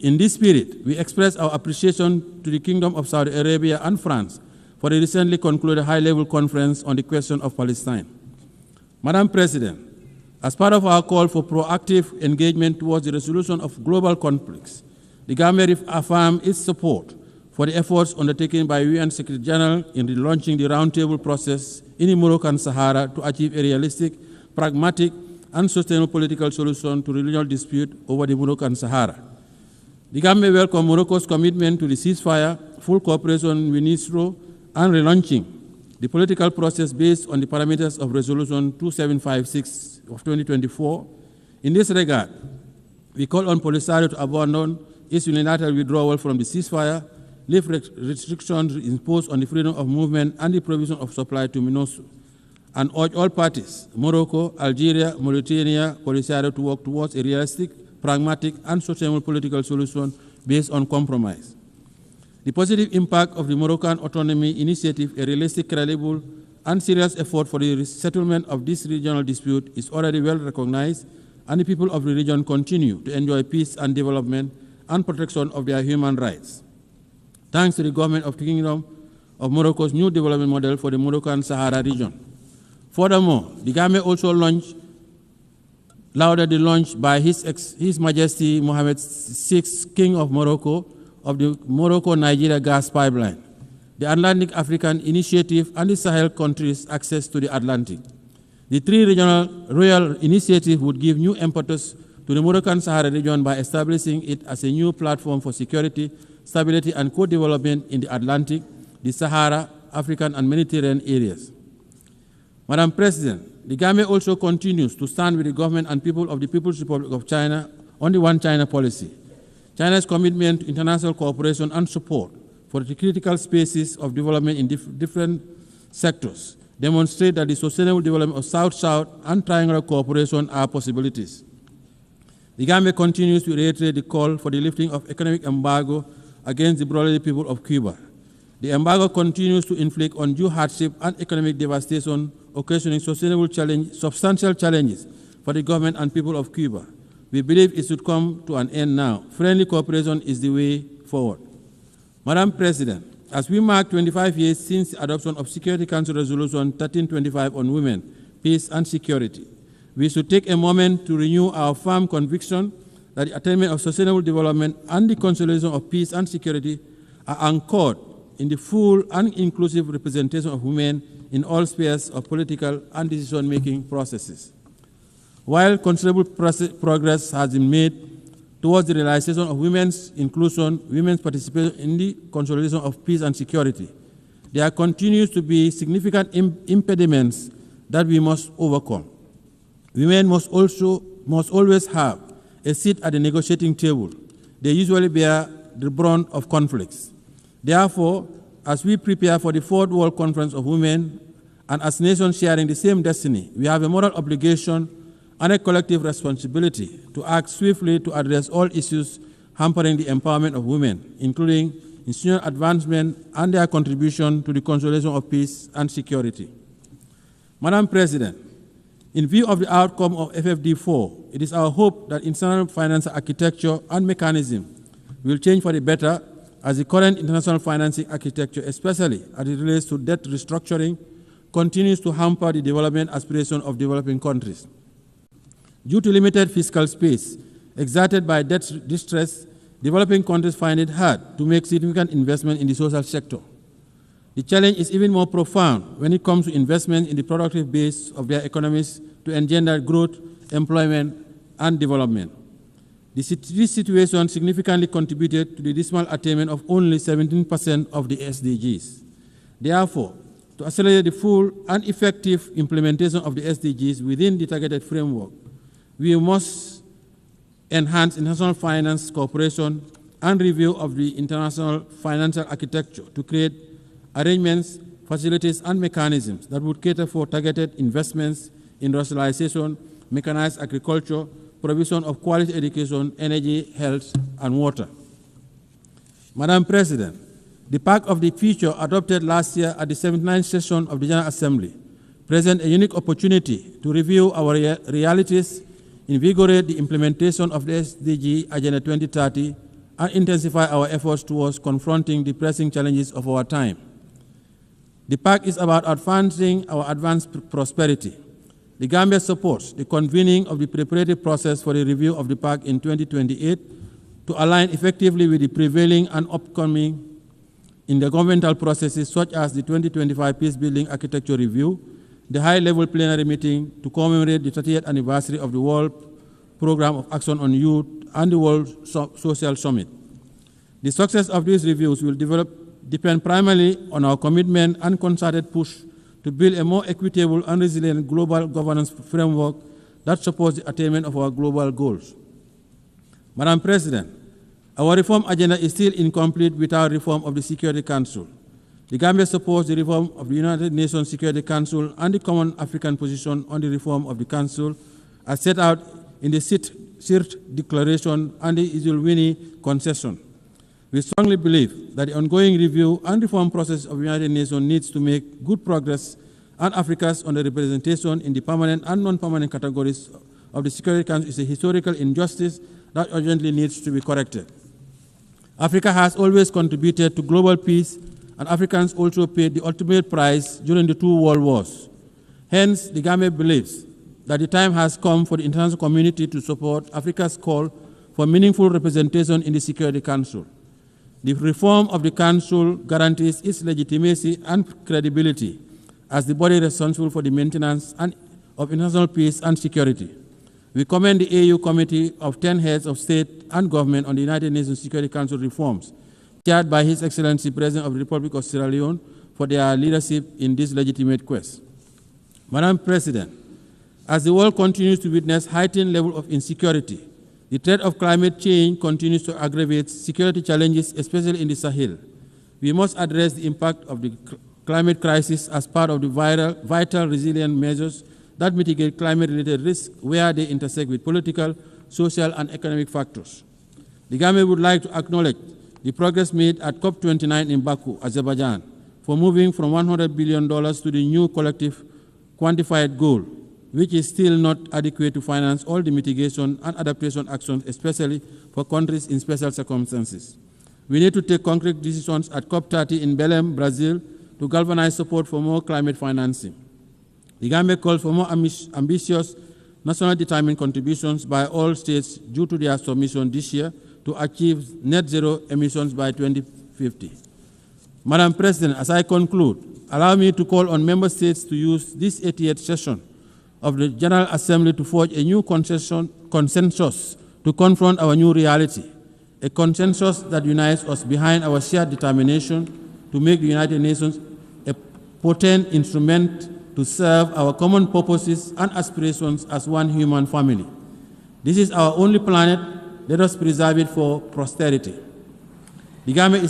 In this spirit, we express our appreciation to the Kingdom of Saudi Arabia and France for the recently concluded high-level conference on the question of Palestine. Madam President, as part of our call for proactive engagement towards the resolution of global conflicts, the Gambia affirms its support for the efforts undertaken by UN Secretary General in launching the roundtable process in the Moroccan Sahara to achieve a realistic, pragmatic, and sustainable political solution to the regional dispute over the Moroccan Sahara. The Gambia welcomes Morocco's commitment to the ceasefire, full cooperation with Israel, and relaunching the political process based on the parameters of Resolution 2756 of 2024. In this regard, we call on Polisario to abandon its unilateral withdrawal from the ceasefire, lift restrictions imposed on the freedom of movement and the provision of supply to MINUSO, and urge all parties, Morocco, Algeria, Mauritania, Polisario, to work towards a realistic, pragmatic, and sustainable political solution based on compromise. The positive impact of the Moroccan Autonomy Initiative, a realistic, credible, and serious effort for the settlement of this regional dispute, is already well recognized, and the people of the region continue to enjoy peace and development and protection of their human rights. Thanks to the government of the Kingdom of Morocco's new development model for the Moroccan Sahara region. Furthermore, the Gambia also lauded the launch by His Majesty Mohammed VI, King of Morocco, of the Morocco-Nigeria gas pipeline, the Atlantic African Initiative, and the Sahel countries' access to the Atlantic. The three regional royal initiatives would give new impetus to the Moroccan Sahara region by establishing it as a new platform for security, stability, and co-development in the Atlantic, the Sahara, African, and Mediterranean areas. Madam President, the Gambia also continues to stand with the government and people of the People's Republic of China on the One China policy. China's commitment to international cooperation and support for the critical spaces of development in different sectors demonstrate that the sustainable development of South-South and triangular cooperation are possibilities. The Gambia continues to reiterate the call for the lifting of economic embargo against the brotherly people of Cuba. The embargo continues to inflict undue hardship and economic devastation, occasioning substantial challenges for the government and people of Cuba. We believe it should come to an end now. Friendly cooperation is the way forward. Madam President, as we mark 25 years since the adoption of Security Council Resolution 1325 on women, peace, and security, we should take a moment to renew our firm conviction that the attainment of sustainable development and the consolidation of peace and security are anchored in the full and inclusive representation of women in all spheres of political and decision-making processes. While considerable progress has been made towards the realization of women's inclusion, women's participation in the consolidation of peace and security, there continues to be significant impediments that we must overcome. Women must always have a seat at the negotiating table. They usually bear the brunt of conflicts. Therefore, as we prepare for the Fourth World Conference of Women, and as nations sharing the same destiny, we have a moral obligation and a collective responsibility to act swiftly to address all issues hampering the empowerment of women, including institutional advancement and their contribution to the consolidation of peace and security. Madam President, in view of the outcome of FFD4, it is our hope that international financial architecture and mechanism will change for the better as the current international financing architecture, especially as it relates to debt restructuring, continues to hamper the development aspirations of developing countries. Due to limited fiscal space exerted by debt distress, developing countries find it hard to make significant investment in the social sector. The challenge is even more profound when it comes to investment in the productive base of their economies to engender growth, employment, and development. This situation significantly contributed to the dismal attainment of only 17% of the SDGs. Therefore, to accelerate the full and effective implementation of the SDGs within the targeted framework, we must enhance international finance cooperation and review of the international financial architecture to create arrangements, facilities, and mechanisms that would cater for targeted investments in industrialization, mechanized agriculture, provision of quality education, energy, health, and water. Madam President, the Pact of the Future adopted last year at the 79th session of the General Assembly presents a unique opportunity to review our realities, invigorate the implementation of the SDG Agenda 2030, and intensify our efforts towards confronting the pressing challenges of our time. The Pact is about advancing our advanced prosperity. The Gambia supports the convening of the preparatory process for the review of the Pact in 2028 to align effectively with the prevailing and upcoming intergovernmental processes such as the 2025 Peacebuilding Architecture Review, the high-level plenary meeting to commemorate the 30th anniversary of the World Programme of Action on Youth and the World Social Summit. The success of these reviews will depend primarily on our commitment and concerted push to build a more equitable and resilient global governance framework that supports the attainment of our global goals. Madam President, our reform agenda is still incomplete without reform of the Security Council. The Gambia supports the reform of the United Nations Security Council and the Common African Position on the reform of the Council as set out in the CIRT Declaration and the Eswatini Concession. We strongly believe that the ongoing review and reform process of the United Nations needs to make good progress, and Africa's underrepresentation in the permanent and non-permanent categories of the Security Council is a historical injustice that urgently needs to be corrected. Africa has always contributed to global peace, and Africans also paid the ultimate price during the two world wars. Hence, the Gambia believes that the time has come for the international community to support Africa's call for meaningful representation in the Security Council. The reform of the Council guarantees its legitimacy and credibility as the body responsible for the maintenance of international peace and security. We commend the AU Committee of 10 heads of state and government on the United Nations Security Council reforms, chaired by His Excellency President of the Republic of Sierra Leone, for their leadership in this legitimate quest. Madam President, as the world continues to witness heightened level of insecurity, the threat of climate change continues to aggravate security challenges, especially in the Sahel. We must address the impact of the climate crisis as part of the vital resilient measures that mitigate climate-related risks where they intersect with political, social, and economic factors. The Gambia would like to acknowledge the progress made at COP29 in Baku, Azerbaijan, for moving from $100 billion to the new collective quantified goal, which is still not adequate to finance all the mitigation and adaptation actions, especially for countries in special circumstances. We need to take concrete decisions at COP30 in Belém, Brazil, to galvanize support for more climate financing. The Gambia calls for more ambitious, nationally determined contributions by all states due to their submission this year to achieve net zero emissions by 2050. Madam President, as I conclude, allow me to call on member states to use this 88th session of the General Assembly to forge a new consensus to confront our new reality, a consensus that unites us behind our shared determination to make the United Nations a potent instrument to serve our common purposes and aspirations as one human family. This is our only planet. Let us preserve it for posterity. The Gambia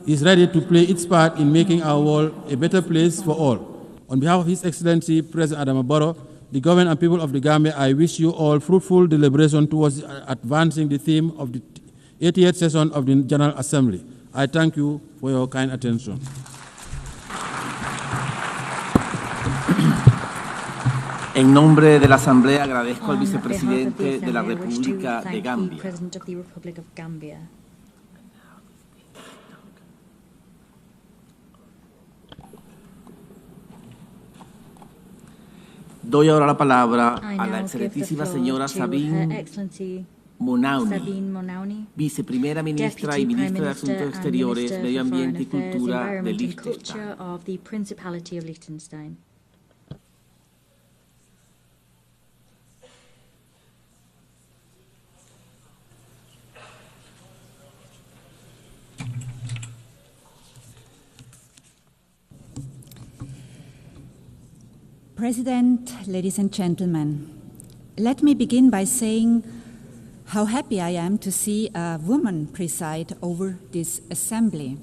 is ready to play its part in making our world a better place for all. On behalf of His Excellency President Adama Barrow, the government and people of the Gambia, I wish you all fruitful deliberation towards advancing the theme of the 88th session of the General Assembly. I thank you for your kind attention. En nombre de la Asamblea agradezco al vicepresidente de la República de Gambia. Doy ahora la palabra a la excelentísima señora Sabine Monauni, viceprimera ministra y ministra de Asuntos Exteriores, Medio Ambiente y Cultura de Liechtenstein. President, ladies and gentlemen, let me begin by saying how happy I am to see a woman preside over this assembly.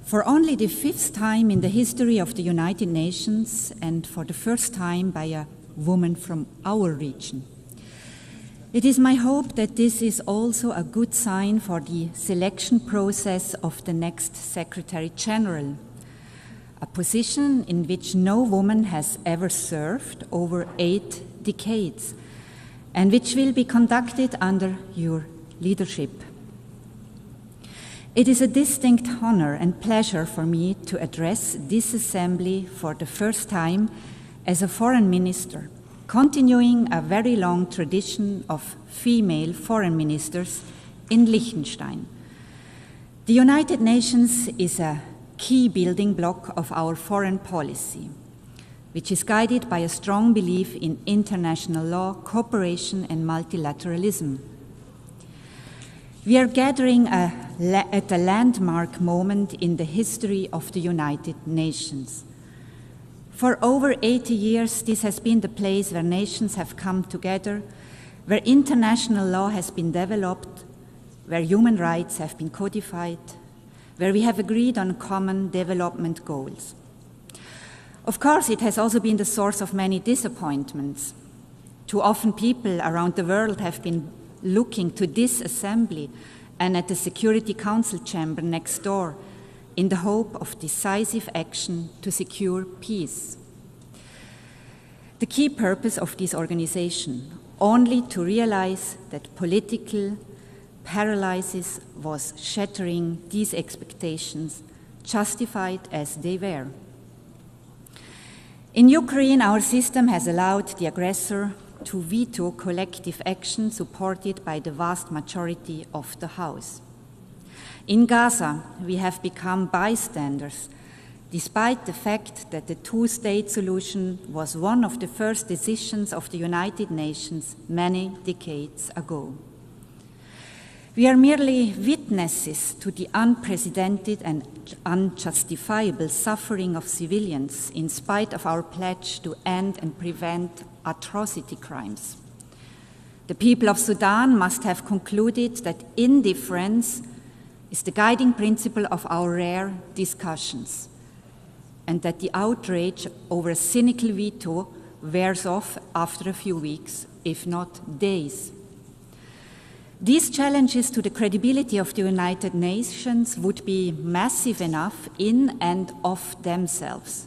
For only the 5th time in the history of the United Nations, and for the first time by a woman from our region. It is my hope that this is also a good sign for the selection process of the next Secretary General, a position in which no woman has ever served over 8 decades, and which will be conducted under your leadership. It is a distinct honor and pleasure for me to address this assembly for the first time as a foreign minister, continuing a very long tradition of female foreign ministers in Liechtenstein. The United Nations is a key building block of our foreign policy, which is guided by a strong belief in international law, cooperation, and multilateralism. We are gathering at a landmark moment in the history of the United Nations. For over 80 years, this has been the place where nations have come together, where international law has been developed, where human rights have been codified, where we have agreed on common development goals. Of course, it has also been the source of many disappointments. Too often people around the world have been looking to this assembly and at the Security Council chamber next door in the hope of decisive action to secure peace. The key purpose of this organization, only to realize that political paralysis was shattering these expectations, justified as they were. In Ukraine, our system has allowed the aggressor to veto collective action supported by the vast majority of the House. In Gaza, we have become bystanders, despite the fact that the two-state solution was one of the first decisions of the United Nations many decades ago. We are merely witnesses to the unprecedented and unjustifiable suffering of civilians in spite of our pledge to end and prevent atrocity crimes. The people of Sudan must have concluded that indifference is the guiding principle of our rare discussions, and that the outrage over a cynical veto wears off after a few weeks, if not days. These challenges to the credibility of the United Nations would be massive enough in and of themselves.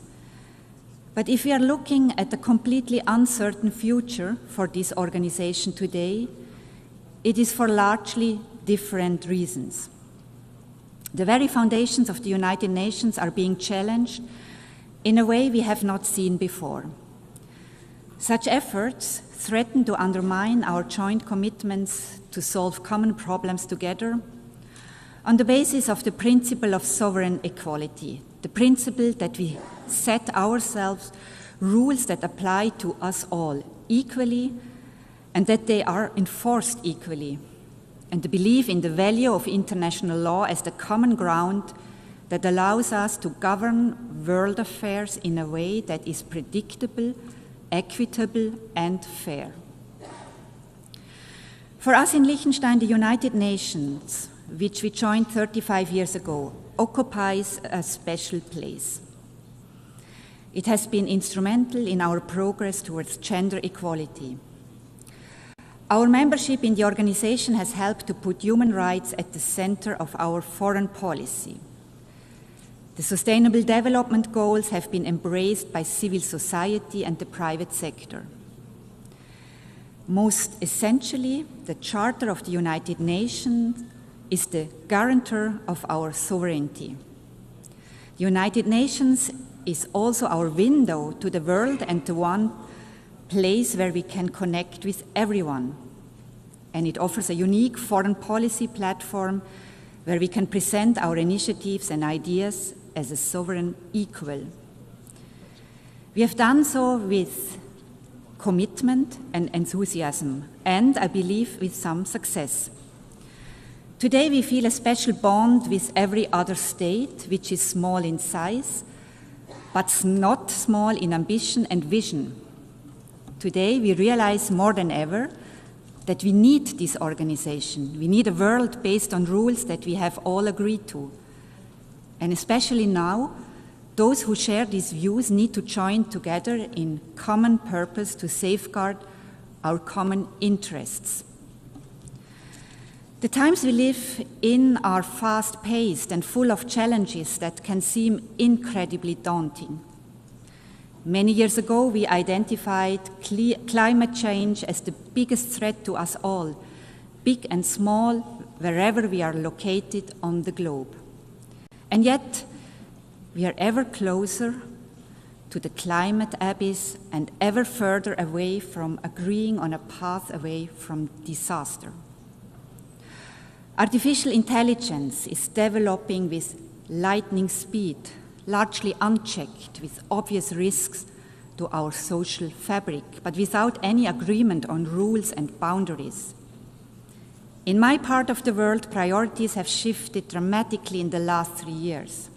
But if we are looking at a completely uncertain future for this organization today, it is for largely different reasons. The very foundations of the United Nations are being challenged in a way we have not seen before. Such efforts threaten to undermine our joint commitments to solve common problems together on the basis of the principle of sovereign equality, the principle that we set ourselves rules that apply to us all equally and that they are enforced equally, and the belief in the value of international law as the common ground that allows us to govern world affairs in a way that is predictable, equitable, and fair. For us in Liechtenstein, the United Nations, which we joined 35 years ago, occupies a special place. It has been instrumental in our progress towards gender equality. Our membership in the organization has helped to put human rights at the center of our foreign policy. The Sustainable Development Goals have been embraced by civil society and the private sector. Most essentially, the Charter of the United Nations is the guarantor of our sovereignty. The United Nations is also our window to the world and the one place where we can connect with everyone. And it offers a unique foreign policy platform where we can present our initiatives and ideas as a sovereign equal. We have done so with commitment and enthusiasm, and I believe with some success. Today we feel a special bond with every other state, which is small in size, but not small in ambition and vision. Today we realize more than ever that we need this organization. We need a world based on rules that we have all agreed to. And especially now, those who share these views need to join together in common purpose to safeguard our common interests. The times we live in are fast-paced and full of challenges that can seem incredibly daunting. Many years ago, we identified climate change as the biggest threat to us all, big and small, wherever we are located on the globe. And yet, we are ever closer to the climate abyss and ever further away from agreeing on a path away from disaster. Artificial intelligence is developing with lightning speed, largely unchecked, with obvious risks to our social fabric, but without any agreement on rules and boundaries. In my part of the world, priorities have shifted dramatically in the last 3 years.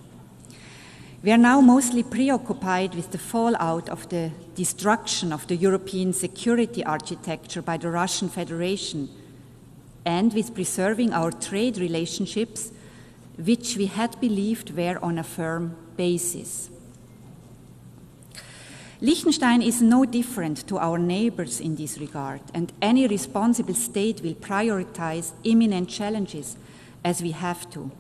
We are now mostly preoccupied with the fallout of the destruction of the European security architecture by the Russian Federation and with preserving our trade relationships, which we had believed were on a firm basis. Liechtenstein is no different to our neighbors in this regard, and any responsible state will prioritize imminent challenges as we have to.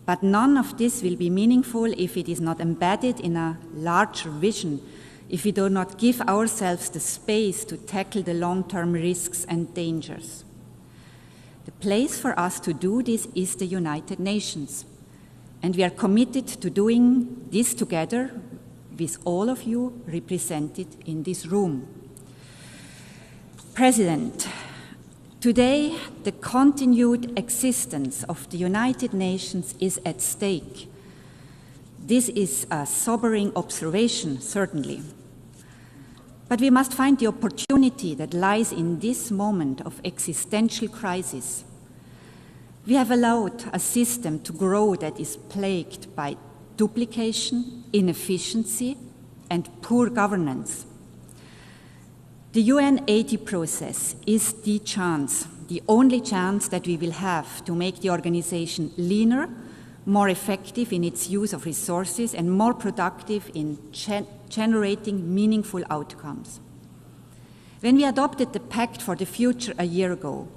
But none of this will be meaningful if it is not embedded in a larger vision, if we do not give ourselves the space to tackle the long-term risks and dangers. The place for us to do this is the United Nations, and we are committed to doing this together with all of you represented in this room. President, today the continued existence of the United Nations is at stake. This is a sobering observation, certainly. But we must find the opportunity that lies in this moment of existential crisis. We have allowed a system to grow that is plagued by duplication, inefficiency, and poor governance. The UN80 process is the chance, the only chance that we will have to make the organization leaner, more effective in its use of resources, and more productive in generating meaningful outcomes. When we adopted the Pact for the Future a year ago,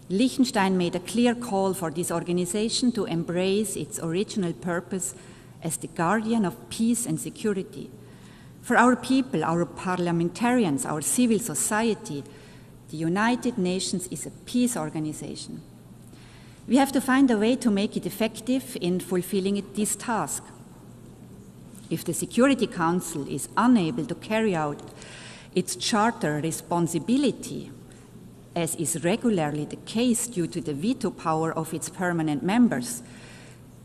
Liechtenstein made a clear call for this organization to embrace its original purpose as the guardian of peace and security. For our people, our parliamentarians, our civil society, the United Nations is a peace organization. We have to find a way to make it effective in fulfilling this task. If the Security Council is unable to carry out its charter responsibility, as is regularly the case due to the veto power of its permanent members,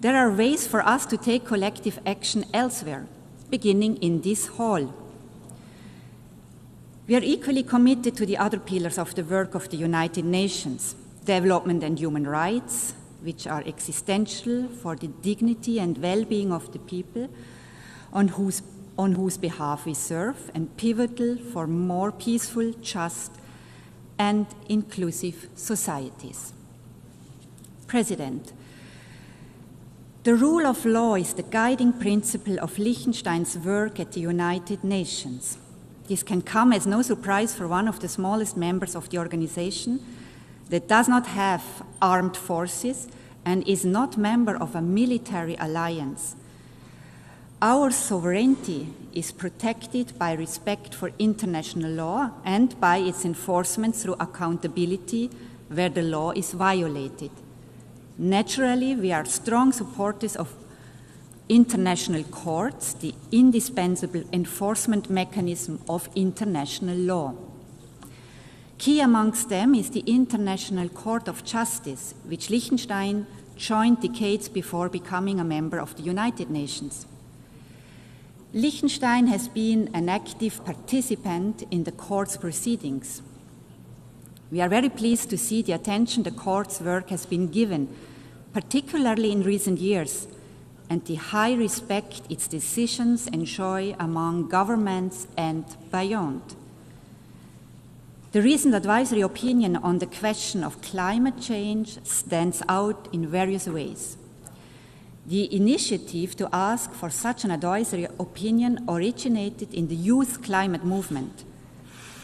there are ways for us to take collective action elsewhere, beginning in this hall. We are equally committed to the other pillars of the work of the United Nations: development and human rights, which are existential for the dignity and well-being of the people on whose behalf we serve, and pivotal for more peaceful, just, and inclusive societies. President, The rule of law is the guiding principle of Liechtenstein's work at the United Nations. This can come as no surprise for one of the smallest members of the organization that does not have armed forces and is not member of a military alliance. Our sovereignty is protected by respect for international law and by its enforcement through accountability where the law is violated. Naturally, we are strong supporters of international courts, the indispensable enforcement mechanism of international law. Key amongst them is the International Court of Justice, which Liechtenstein joined decades before becoming a member of the United Nations. Liechtenstein has been an active participant in the court's proceedings. We are very pleased to see the attention the court's work has been given, particularly in recent years, and the high respect its decisions enjoy among governments and beyond. The recent advisory opinion on the question of climate change stands out in various ways. The initiative to ask for such an advisory opinion originated in the youth climate movement.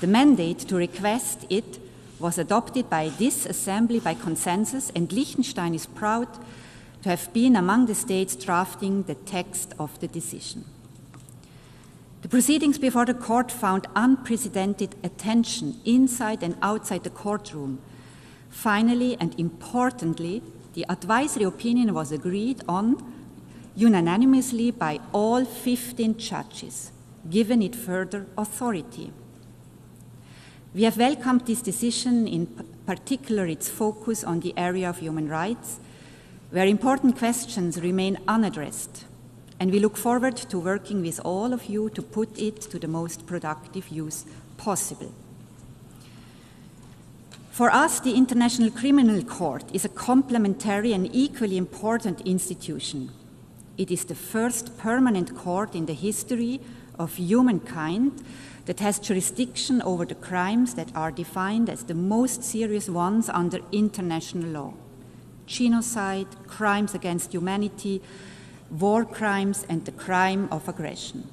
The mandate to request it was adopted by this assembly by consensus, and Liechtenstein is proud to have been among the states drafting the text of the decision. The proceedings before the court found unprecedented attention inside and outside the courtroom. Finally and importantly, the advisory opinion was agreed on unanimously by all 15 judges, giving it further authority. We have welcomed this decision, in particular its focus on the area of human rights, where important questions remain unaddressed, and we look forward to working with all of you to put it to the most productive use possible. For us, the International Criminal Court is a complementary and equally important institution. It is the first permanent court in the history of humankind that has jurisdiction over the crimes that are defined as the most serious ones under international law: genocide, crimes against humanity, war crimes, and the crime of aggression.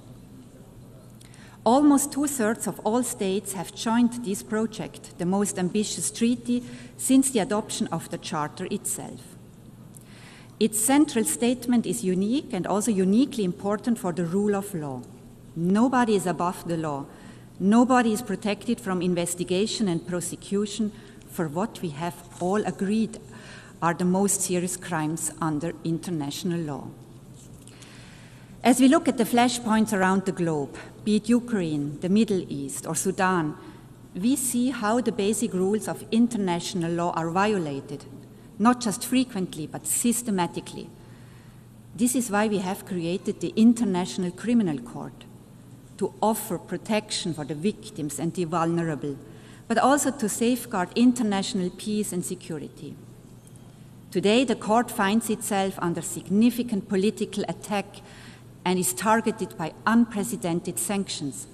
Almost 2/3 of all states have joined this project, the most ambitious treaty since the adoption of the Charter itself. Its central statement is unique and also uniquely important for the rule of law. Nobody is above the law. Nobody is protected from investigation and prosecution for what we have all agreed are the most serious crimes under international law. As we look at the flashpoints around the globe, be it Ukraine, the Middle East, or Sudan, we see how the basic rules of international law are violated, not just frequently, but systematically. This is why we have created the International Criminal Court, to offer protection for the victims and the vulnerable, but also to safeguard international peace and security. Today, the court finds itself under significant political attack and is targeted by unprecedented sanctions.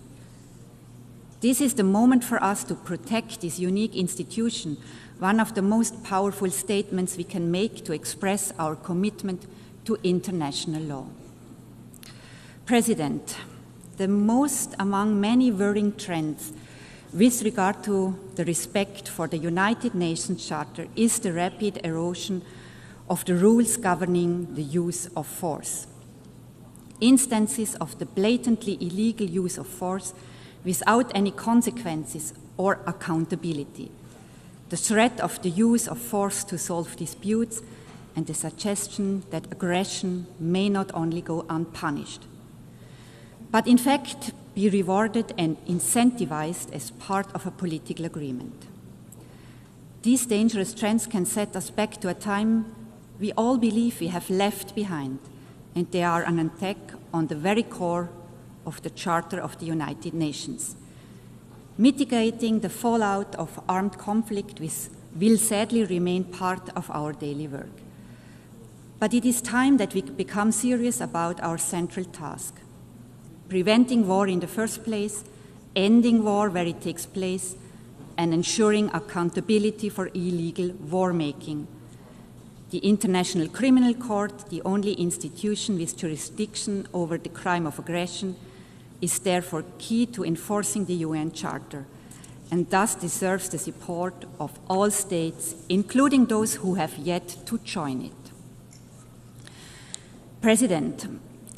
This is the moment for us to protect this unique institution, one of the most powerful statements we can make to express our commitment to international law. President, the most among many worrying trends with regard to the respect for the United Nations Charter is the rapid erosion of the rules governing the use of force. Instances of the blatantly illegal use of force without any consequences or accountability, the threat of the use of force to solve disputes, and the suggestion that aggression may not only go unpunished, but in fact be rewarded and incentivized as part of a political agreement. These dangerous trends can set us back to a time we all believe we have left behind, and they are an attack on the very core of the Charter of the United Nations. Mitigating the fallout of armed conflict will sadly remain part of our daily work. But it is time that we become serious about our central task: preventing war in the first place, ending war where it takes place, and ensuring accountability for illegal war making. The International Criminal Court, the only institution with jurisdiction over the crime of aggression, is therefore key to enforcing the UN Charter, and thus deserves the support of all states, including those who have yet to join it. President,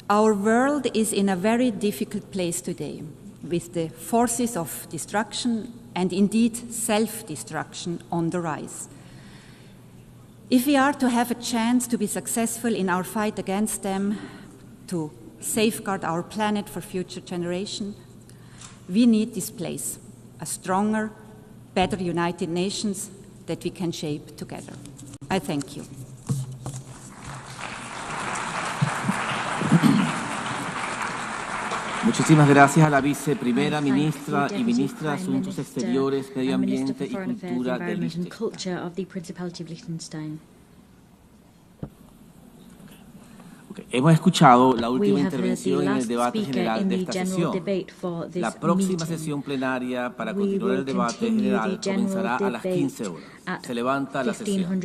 our world is in a very difficult place today, with the forces of destruction and indeed self-destruction on the rise. If we are to have a chance to be successful in our fight against them, to safeguard our planet for future generations, we need this place, a stronger, better United Nations that we can shape together. I thank you. Muchísimas gracias a la viceprimera ministra y ministra de Asuntos Exteriores, Medio Ambiente y Cultura de Liechtenstein. Hemos escuchado la última intervención en el debate general de esta sesión. La próxima sesión plenaria para continuar el debate general comenzará a las 15 horas. Se levanta la sesión.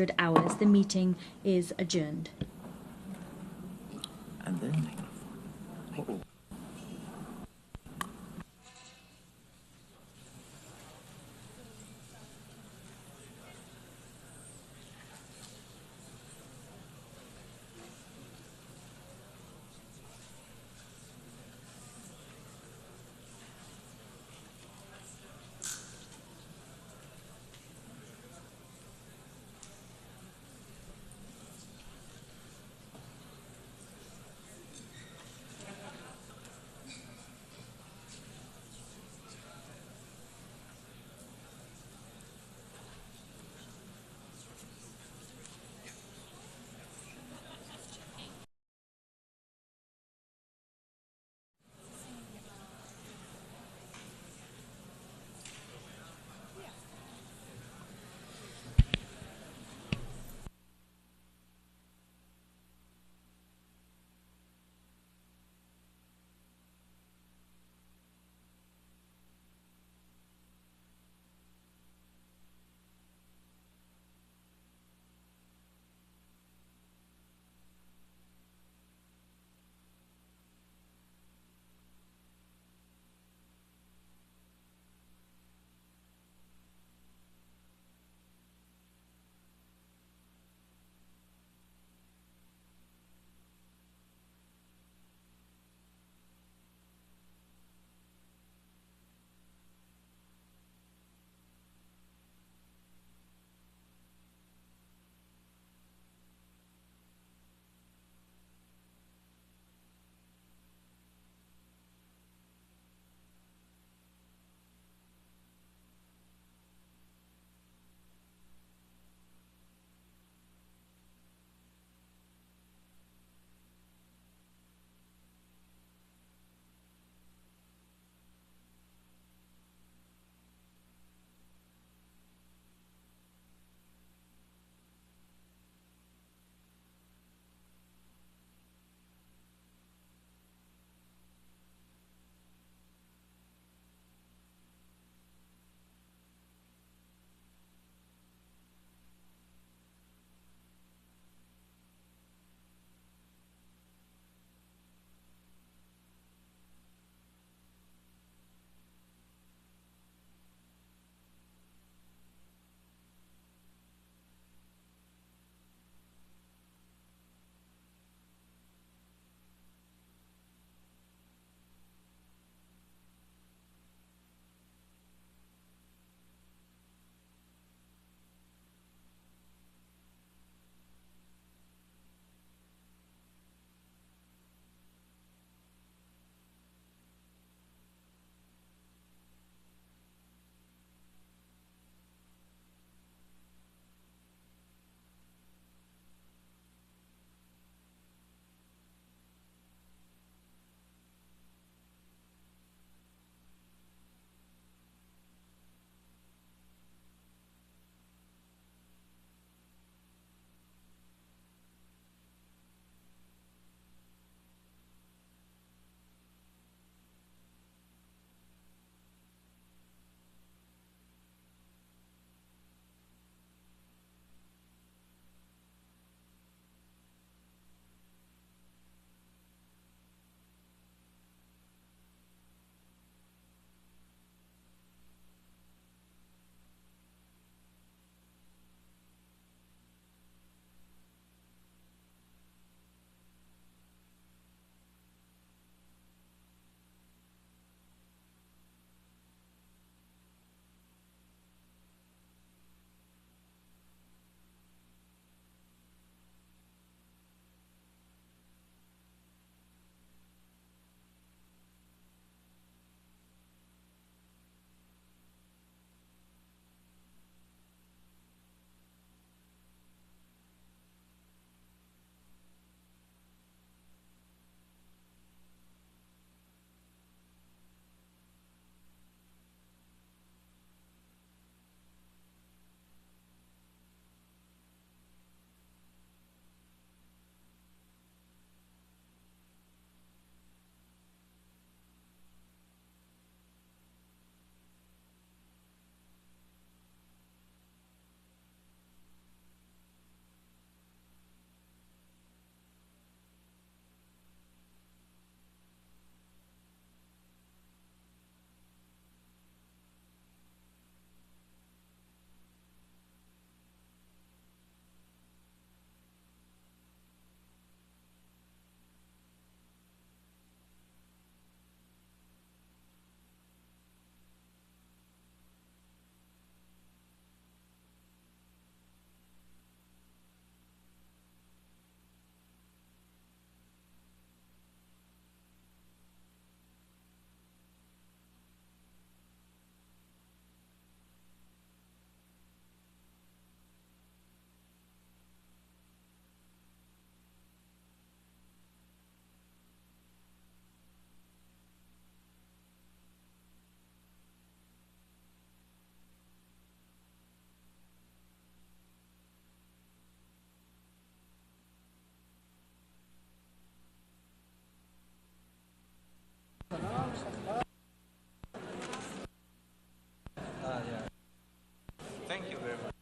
Thank you very much.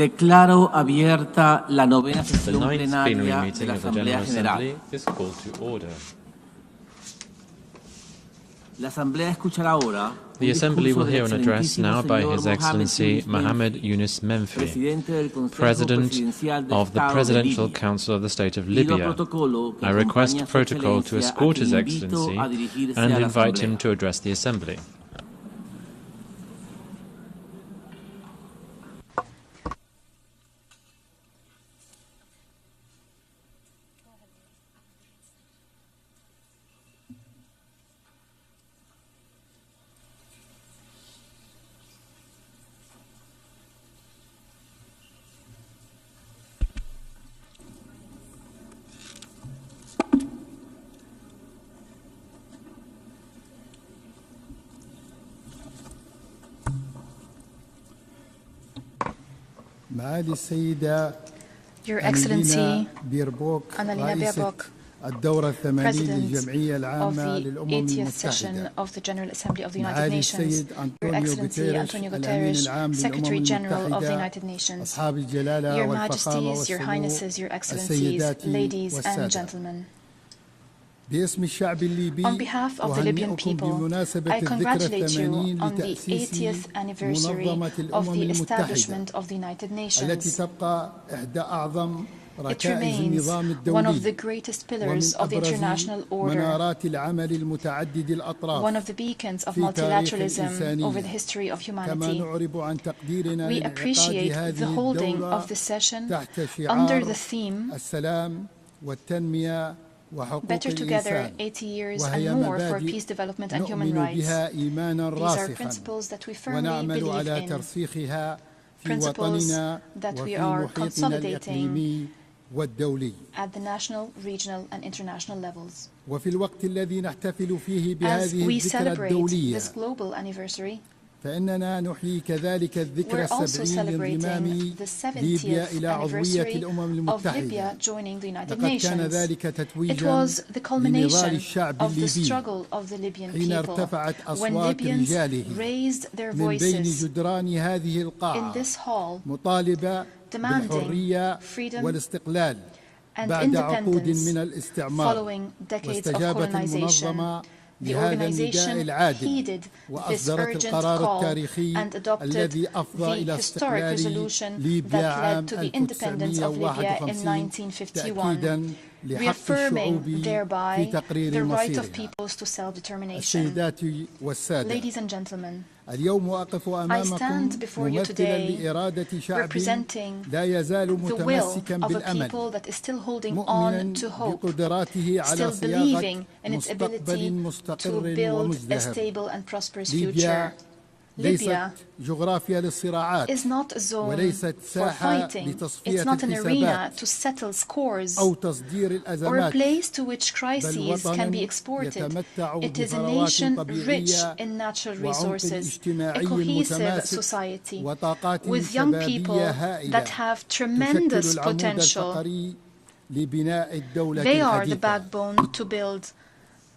Declaro abierta la novena The sesión ninth plenary plenaria de meeting la of the Asamblea General General. Assembly is called to order. La Asamblea escuchará ahora The Assembly will hear an del address now by excelentísimo His señor Excellency Mohammed Mohammed Yunus Menfi, Presidente del Consejo President Presidencial del of the Estado de Presidential Libia. Council of the State of Pido al Libya. protocolo que I request acompañe a su protocol to excelencia, escort a His quien invito Excellency a dirigirse and a la invite Asamblea. him to address the Assembly. معالي السيدة Your Excellency Annalena Baerbock, الدورة الثمانين President للجمعية of العامة the للأمم 80th session المتحدة of the General Assembly of the United معالي Nations, السيد Your Excellency António الأمين Guterres, العام Secretary للأمم General of the المتحدة United Nations, أصحاب الجلالة Your والفخامة Majesties, Your والسمو Highnesses, Your Excellencies, السيدات ladies and والسادة gentlemen. باسم الشعب الليبي On behalf of the Libyan people, I congratulate you on the 80th anniversary of the establishment of the United التي Nations. تبقى إحدى أعظم It ركائز remains النظام one of الدولي the greatest pillars ومن of the international أبرز order, منارات العمل المتعدد الأطراف one of the beacons of في تاريخ multilateralism الإنسانية. over the history of كما humanity. نعرب عن تقديرنا We لانعقاد appreciate the هذه holding الدورة of the session تحت under شعار the theme السلام والتنمية وحقوق Better Together, الإنسان 80 years وهي and more for مبادئ peace, development and human نؤمن rights. بها إيمانا These are راسخا principles that we firmly ونعمل believe على in, ترسيخها في principles وطننا that we وفي are محيطنا consolidating الإقليمي والدولي at the national, regional and international levels. وفي الوقت الذي نحتفل فيه As بهذه we الذكرى celebrate الدولية this global anniversary, فإننا نحيي كذلك الذكرى we're also السبعين لانضمام celebrating the ليبيا 70th إلى عضوية anniversary الأمم of المتحدة. Libya joining the United لقد كان Nations. ذلك It تتويجا was the لنضال culmination الشعب of the الليبي struggle of the Libyan حين people ارتفعت when أصوات Libyans رجاله raised their من بين voices جدران هذه in القاعة this hall مطالبة demanding بالحرية freedom والاستقلال and بعد عقود independence من الاستعمار. following decades of واستجابت colonization. المنظمة The لهذا النداء organization العادل heeded this وأصدرت urgent القرار call التاريخي and adopted الذي أفضى the إلى historic استقلال resolution ليبيا that عام led to the independence of Libya in 1951 تأكيدا 1951, لحق الشعوب reaffirming في thereby تقرير the right of مصيرها. peoples to self-determination. السيدات والسادة، Ladies and gentlemen, اليوم أقف I أمامكم stand before you ممثلا today لإرادة شعب representing لا يزال the will متمسكا of a بالأمل people that is still holding مؤمنا on to hope, بقدراته على still believing صياغة in its ability مستقبل to مستقر build a ومزدهر. stable and prosperous ليبيا future. ليست Libya جغرافيا للصراعات is not a zone وليست for ساحة fighting. لتصفية It's not an arena الحسابات to settle scores أو تصدير or a الأزمات place to which بل crises can be وطن exported. يتمتع It is a بثروات nation rich طبيعية in natural وعمق resources, a اجتماعي cohesive متماسك society وطاقات with young people شبابية هائلة that have tremendous تشكل العمود potential. الفقري لبناء الدولة They are the الحديثة. backbone to build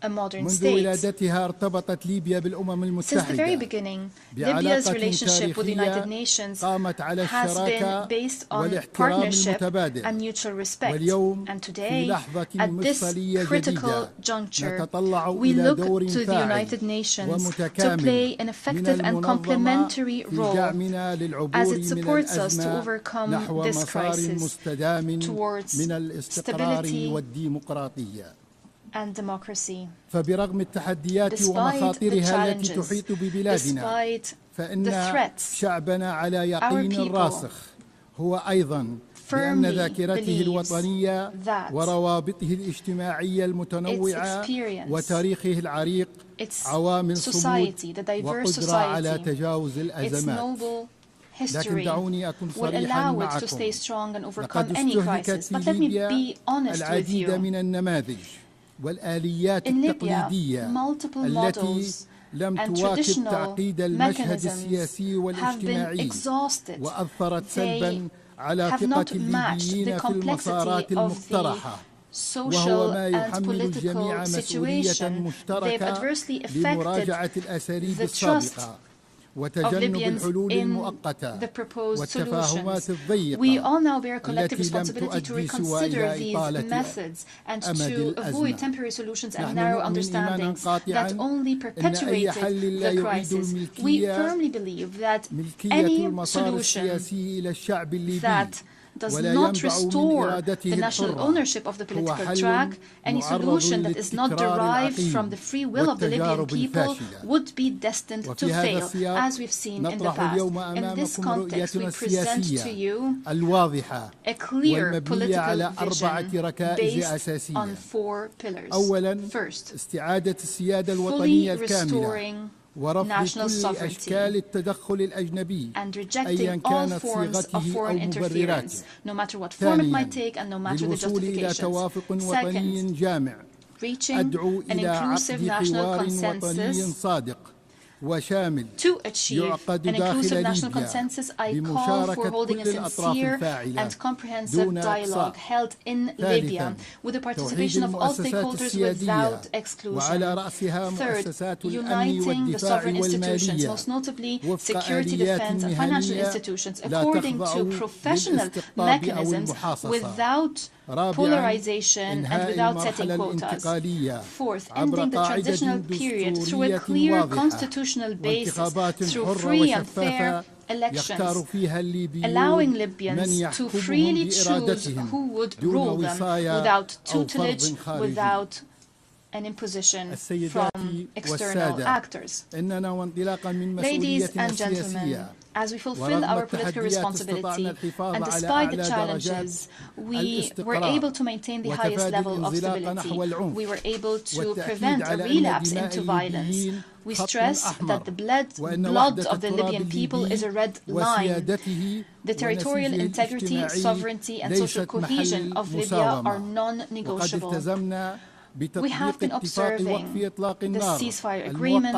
a modern منذ state. ولادتها ارتبطت ليبيا بالأمم Since the very المتحدة beginning, Libya's بعلاقة relationship with the United تاريخية Nations قامت على has been الشراكة based on والاحترام partnership المتبادل. and mutual respect. واليوم And في today, لحظة at this مفصلية critical جديدة juncture, نتطلع we إلى look دور to the فاعل United Nations to ومتكامل play an من effective and المنظمة complementary في role دعمنا as للعبور it من supports us to الأزمة overcome نحو this مسار crisis مستدام towards من الاستقرار stability والديمقراطية. and democracy. فبرغم التحديات Despite the ومخاطرها التي challenges, تحيط ببلادنا despite the فإن threats, شعبنا على our يقين people راسخ هو أيضا بأن firmly ذاكرته believes الوطنية that وروابطه الاجتماعية المتنوعة its experience, وتاريخه العريق its عوامل صمود society, the diverse وقدرة على society, تجاوز its الأزمات. noble لكن history دعوني أكون will صريحا allow it to معكم stay strong and overcome لقد any استهلكت crisis. في But let me ليبيا be honest with العديد you. من النماذج والآليات In Libya, التقليدية multiple التي models لم and تواكب traditional تعقيد المشهد mechanisms السياسي have been والاجتماعي exhausted. وأثرت They سلبا على have ثقة not matched the الليبيين في المسارات complexity of the المقترحة وهو social ما and يحمل الجميع political مسؤولية situation. They've مشتركة adversely affected لمراجعة الأساليب the trust السابقة of Libyans in the proposed solutions. We all now bear a collective responsibility to reconsider these methods and to avoid temporary solutions and narrow understandings that only perpetuated the crisis. We firmly believe that any solution that does not restore the national ownership of the political track, any solution that is not derived from the free will of the Libyan people would be destined to fail, as we've seen in the past. In this context, we present to you a clear political vision based on 4 pillars. First, fully restoring national sovereignty and rejecting all forms of foreign interference, no matter what form it might take and no matter the justifications. Second, reaching an inclusive national consensus. To achieve an inclusive national consensus, I call for holding a sincere and comprehensive dialogue held in Libya with the participation of all stakeholders without exclusion. Third, uniting the sovereign institutions, most notably security, defense, and financial institutions, according to professional mechanisms without polarization and without setting quotas. Fourth, ending the transitional period through a clear constitutional basis, through free and fair elections, allowing Libyans to freely choose who would rule them without tutelage, without an imposition from external actors. Ladies and gentlemen, as we fulfill our political responsibility, and despite the challenges, we were able to maintain the highest level of stability. We were able to prevent a relapse into violence. We stress that the blood of the Libyan people is a red line. The territorial integrity, sovereignty, and social cohesion of Libya are non-negotiable. We have been observing the ceasefire agreement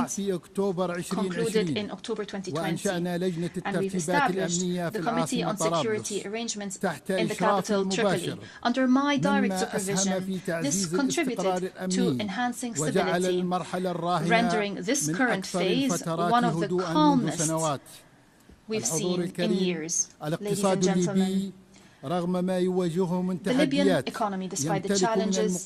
concluded in October 2020, and we've established the Committee on Security Arrangements in the capital, Tripoli. Under my direct supervision, this contributed to enhancing stability, rendering this current phase one of the calmest we've seen in years. Ladies and gentlemen, the Libyan economy, despite the challenges,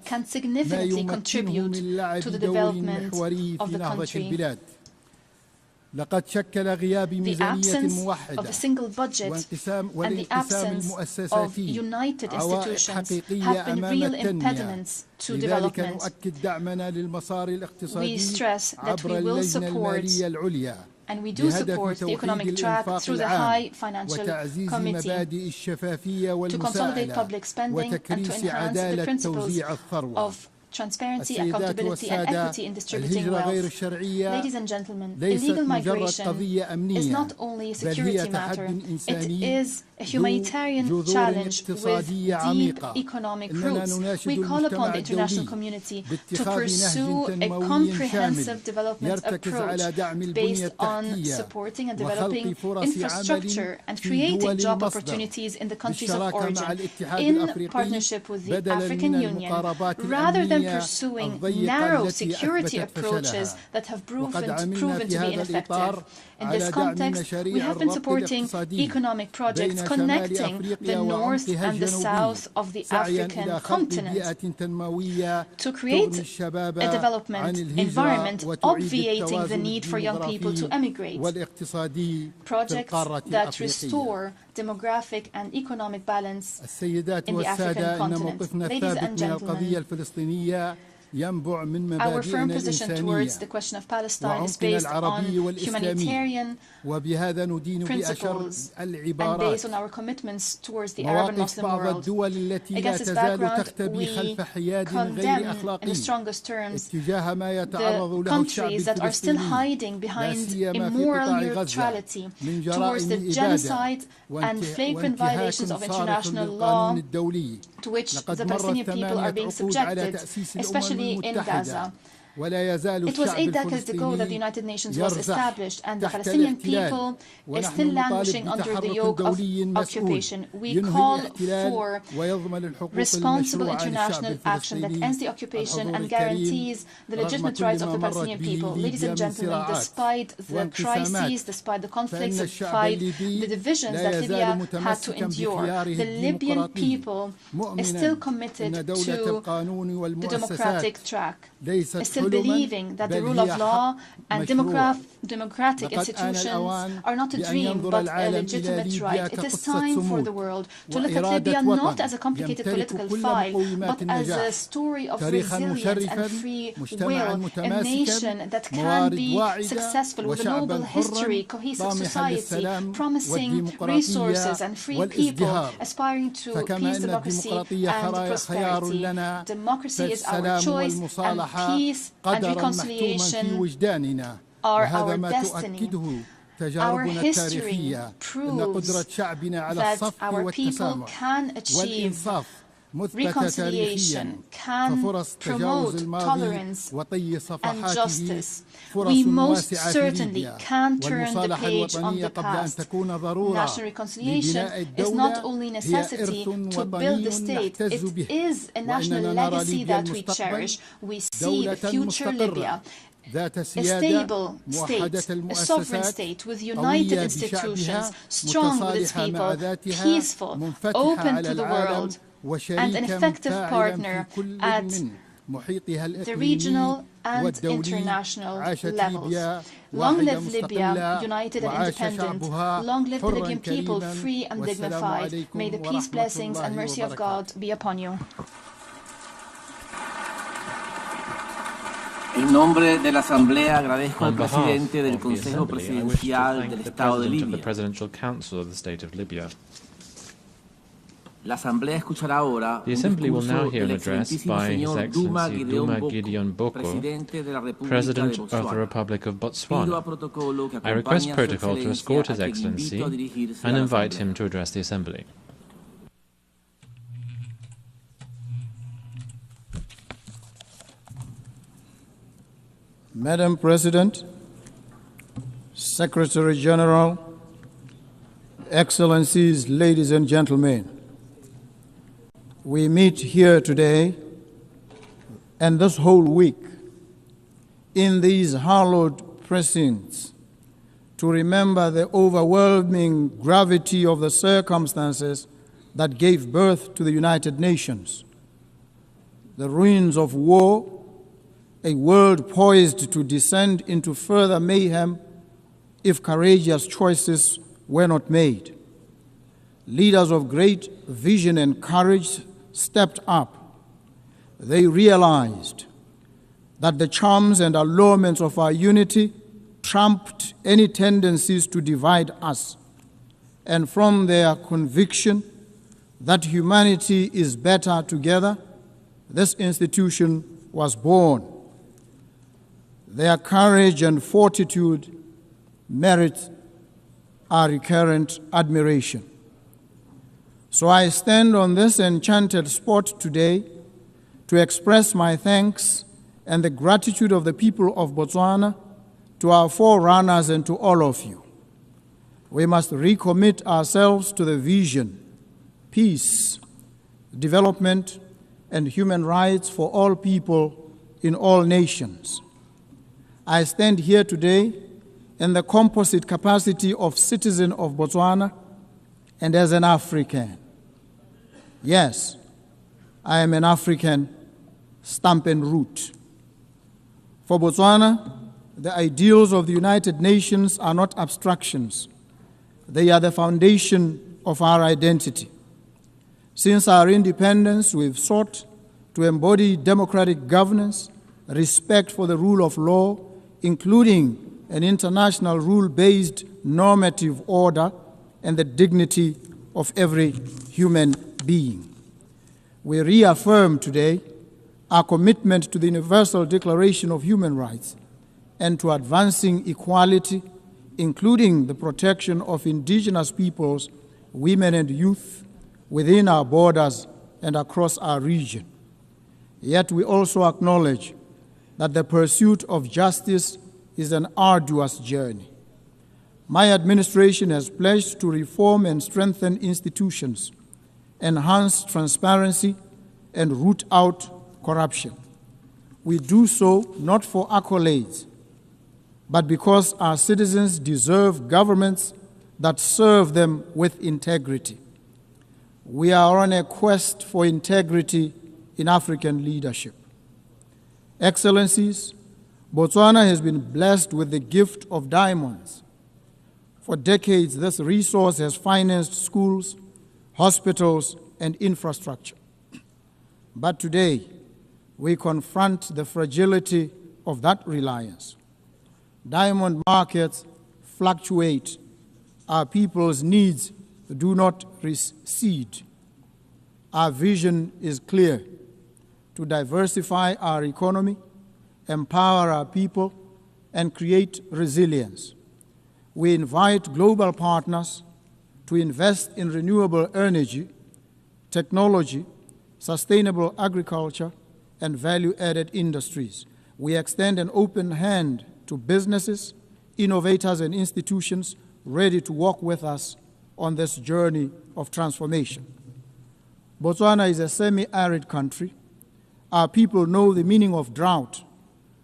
can significantly contribute to the development of the country. The absence of a single budget and the absence of united institutions have been real impediments to development. We stress that we will support, and we do support, the economic track through the High Financial Committee to consolidate public spending and to enhance the principles of transparency, accountability, and equity in distributing wealth. Ladies and gentlemen, illegal migration is not only a security matter, it is a humanitarian challenge with deep economic roots. We call upon the international community to pursue a comprehensive development approach based on supporting and developing infrastructure and creating job opportunities in the countries of origin in partnership with the African Union, rather than pursuing narrow security approaches that have proven to be ineffective. In this context, we have been supporting economic projects connecting the north and the south of the African continent to create a development environment obviating the need for young people to emigrate. Projects that restore demographic and economic balance in the African continent. Ladies and gentlemen, our firm position towards the question of Palestine is based on humanitarian principles and based on our commitments towards the Arab and Muslim world. Against this background, we condemn in the strongest terms the countries that are still hiding behind immoral neutrality towards the genocide and flagrant violations of international law to which the Palestinian people are being subjected, especially in Gaza. It was 8 decades ago that the United Nations was established, and the Palestinian people is still languishing under the yoke of occupation. We call for responsible international action that ends the occupation and guarantees the legitimate rights of the Palestinian people. Ladies and gentlemen, despite the crises, despite the conflicts, despite the divisions that Libya had to endure, the Libyan people is still committed to the democratic track, is still believing that the rule of law and democratic institutions are not a dream but a legitimate right. It is time for the world to look at Libya not as a complicated political file, but as a story of resilience and free will, a nation that can be successful with a noble history, cohesive society, promising resources and free people, aspiring to peace, democracy and prosperity. Democracy is our choice, and peace and reconciliation are our destiny. Our history proves that our people can achieve reconciliation, can promote tolerance and justice. We most certainly can turn the page on the past. National reconciliation is not only a necessity to build the state, it is a national legacy that we cherish. We see the future Libya, a stable state, a sovereign state with united institutions, strong with its people, peaceful, open to the world, and an effective partner at the regional and international levels. Long live Libya, united and independent. Long live the Libyan people, free and dignified. May the peace, blessings, and mercy of God be upon you. En nombre de la Asamblea agradezco al presidente del Consejo Presidencial del Estado de Libia. La Asamblea escuchará ahora The Assembly will now hear an del address excelentísimo by His señor Excellency Duma Gideon Boko, presidente de la República President de of the Botswana. Republic of Pido a Botswana. protocolo que I request acompañe a su protocol to escort His excelencia, a quien Excellency invito a dirigirse a and la invite Asamblea. him to address the Assembly. Madam President, Secretary General, Excellencies, ladies and gentlemen, we meet here today and this whole week in these hallowed precincts to remember the overwhelming gravity of the circumstances that gave birth to the United Nations, the ruins of war, a world poised to descend into further mayhem if courageous choices were not made. Leaders of great vision and courage stepped up. They realized that the charms and allurements of our unity trumped any tendencies to divide us. And from their conviction that humanity is better together, this institution was born. Their courage and fortitude merit our recurrent admiration. So I stand on this enchanted spot today to express my thanks and the gratitude of the people of Botswana to our forerunners and to all of you. We must recommit ourselves to the vision, peace, development, and human rights for all people in all nations. I stand here today in the composite capacity of citizen of Botswana and as an African. Yes, I am an African, stamp and root. For Botswana, the ideals of the United Nations are not abstractions. They are the foundation of our identity. Since our independence, we've sought to embody democratic governance, respect for the rule of law, including an international rule-based normative order and the dignity of every human being. We reaffirm today our commitment to the Universal Declaration of Human Rights and to advancing equality, including the protection of indigenous peoples, women and youth within our borders and across our region. Yet we also acknowledge that the pursuit of justice is an arduous journey. My administration has pledged to reform and strengthen institutions, enhance transparency, and root out corruption. We do so not for accolades, but because our citizens deserve governments that serve them with integrity. We are on a quest for integrity in African leadership. Excellencies, Botswana has been blessed with the gift of diamonds. For decades, this resource has financed schools, hospitals, and infrastructure. But today, we confront the fragility of that reliance. Diamond markets fluctuate. Our people's needs do not recede. Our vision is clear: to diversify our economy, empower our people, and create resilience. We invite global partners to invest in renewable energy, technology, sustainable agriculture, and value-added industries. We extend an open hand to businesses, innovators, and institutions ready to work with us on this journey of transformation. Botswana is a semi-arid country. Our people know the meaning of drought.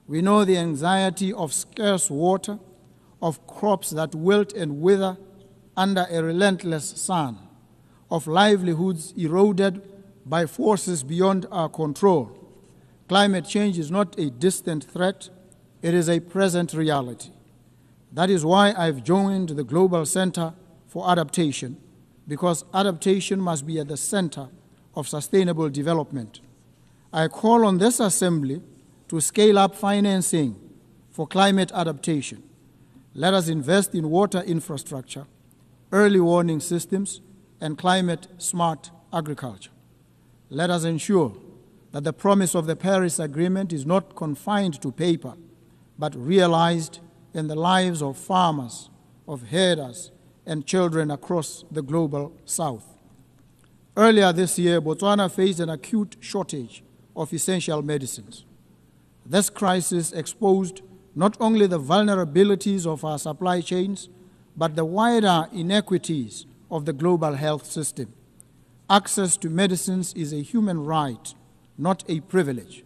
We know the anxiety of scarce water, of crops that wilt and wither under a relentless sun, of livelihoods eroded by forces beyond our control. Climate change is not a distant threat, it is a present reality. That is why I've joined the Global Center for Adaptation, because adaptation must be at the center of sustainable development. I call on this Assembly to scale up financing for climate adaptation. Let us invest in water infrastructure, early warning systems, and climate-smart agriculture. Let us ensure that the promise of the Paris Agreement is not confined to paper, but realized in the lives of farmers, of herders, and children across the global South. Earlier this year, Botswana faced an acute shortage of essential medicines. This crisis exposed not only the vulnerabilities of our supply chains, but the wider inequities of the global health system. Access to medicines is a human right, not a privilege.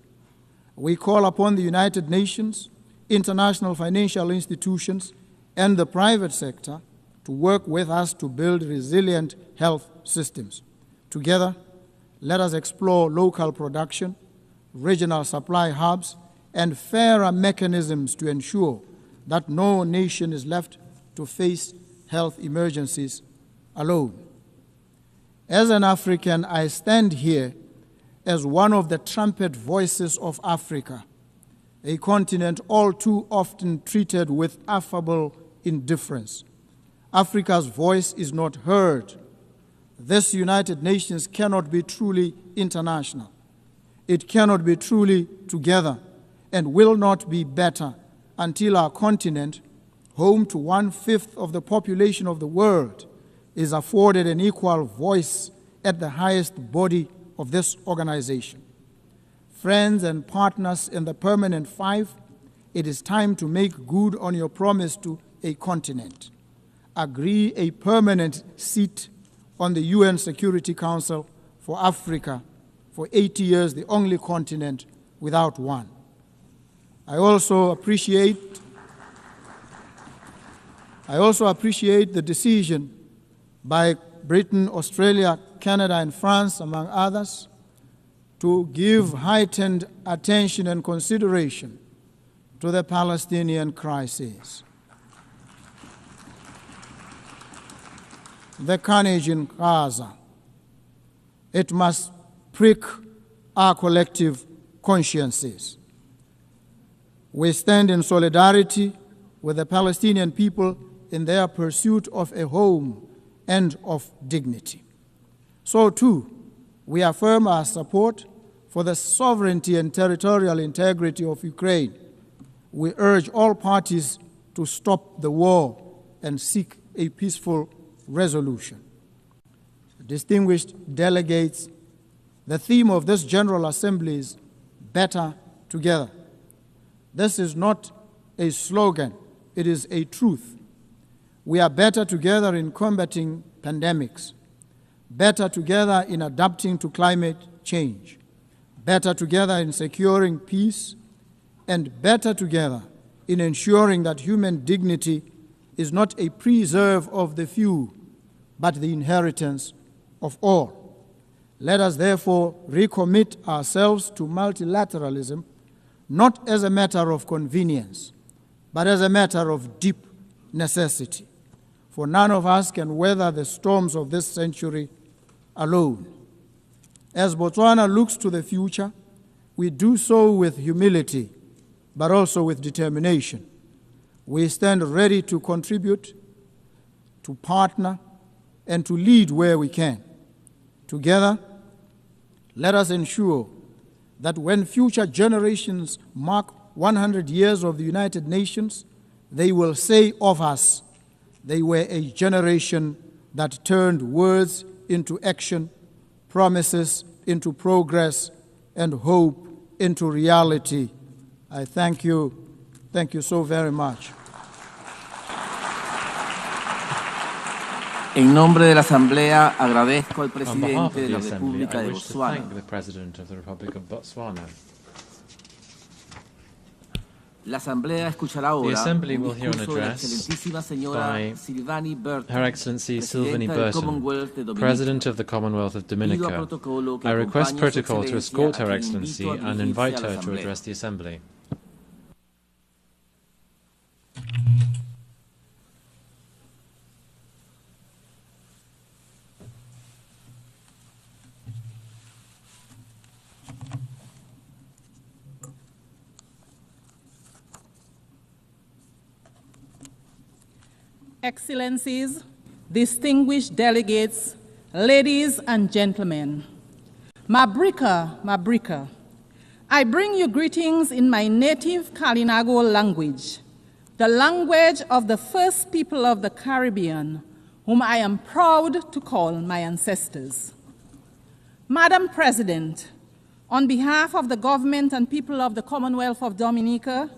We call upon the United Nations, international financial institutions, and the private sector to work with us to build resilient health systems. Together, let us explore local production, regional supply hubs, and fairer mechanisms to ensure that no nation is left to face health emergencies alone. As an African, I stand here as one of the trumpet voices of Africa, a continent all too often treated with affable indifference. Africa's voice is not heard. This United Nations cannot be truly international. It cannot be truly together and will not be better until our continent, home to 1/5 of the population of the world, is afforded an equal voice at the highest body of this organization. Friends and partners in the Permanent Five, it is time to make good on your promise to a continent. Agree a permanent seat on the UN Security Council for Africa for 80 years, the only continent without one. I also appreciate the decision by Britain, Australia, Canada, and France, among others, to give heightened attention and consideration to the Palestinian crisis. The carnage in Gaza, it must prick our collective consciences. We stand in solidarity with the Palestinian people in their pursuit of a home and of dignity. So too, we affirm our support for the sovereignty and territorial integrity of Ukraine. We urge all parties to stop the war and seek a peaceful resolution. Distinguished delegates, the theme of this General Assembly is Better Together. This is not a slogan, it is a truth. We are better together in combating pandemics, better together in adapting to climate change, better together in securing peace, and better together in ensuring that human dignity is not a preserve of the few, but the inheritance of all. Let us therefore recommit ourselves to multilateralism, not as a matter of convenience, but as a matter of deep necessity. For none of us can weather the storms of this century alone. As Botswana looks to the future, we do so with humility, but also with determination. We stand ready to contribute, to partner, and to lead where we can. Together, let us ensure that when future generations mark 100 years of the United Nations, they will say of us, they were a generation that turned words into action, promises into progress, and hope into reality. I thank you. Thank you so very much. En nombre de la Asamblea, agradezco al presidente de la República de Botswana. La Asamblea escuchará ahora un discurso de la excelentísima señora Sylvanie Berton, Her Excellency Sylvanie Presidenta del Berton, Commonwealth de Dominica. President of the Commonwealth of Dominica. I request protocol to escort Her Excellency and invite her to address the Assembly. Excellencies, distinguished delegates, ladies and gentlemen, Mabrika, I bring you greetings in my native Kalinago language, the language of the first people of the Caribbean, whom I am proud to call my ancestors. Madam President, on behalf of the government and people of the Commonwealth of Dominica,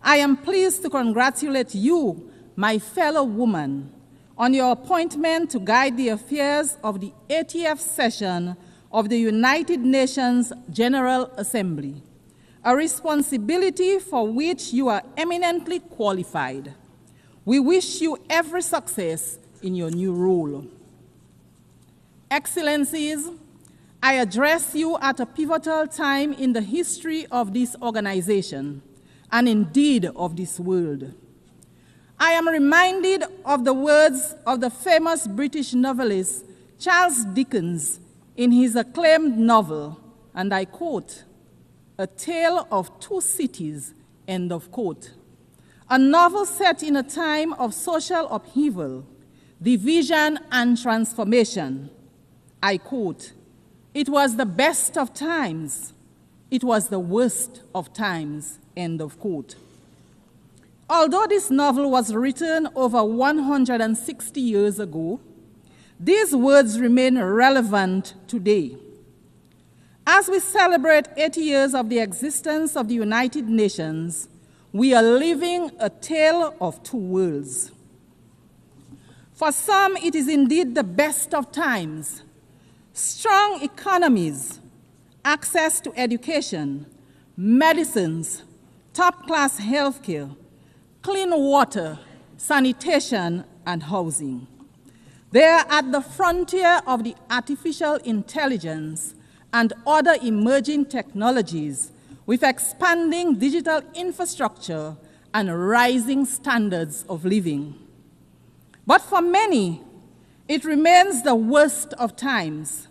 I am pleased to congratulate you, my fellow woman, on your appointment to guide the affairs of the 80th session of the United Nations General Assembly, a responsibility for which you are eminently qualified. We wish you every success in your new role. Excellencies, I address you at a pivotal time in the history of this organization, and indeed of this world. I am reminded of the words of the famous British novelist Charles Dickens in his acclaimed novel, and I quote, "A Tale of Two Cities," end of quote. A novel set in a time of social upheaval, division, and transformation. I quote, "It was the best of times. It was the worst of times," end of quote. Although this novel was written over 160 years ago, these words remain relevant today. As we celebrate 80 years of the existence of the United Nations, we are living a tale of two worlds. For some, it is indeed the best of times. Strong economies, access to education, medicines, top-class healthcare, clean water, sanitation, and housing. They are at the frontier of the artificial intelligence and other emerging technologies with expanding digital infrastructure and rising standards of living. But for many, it remains the worst of times.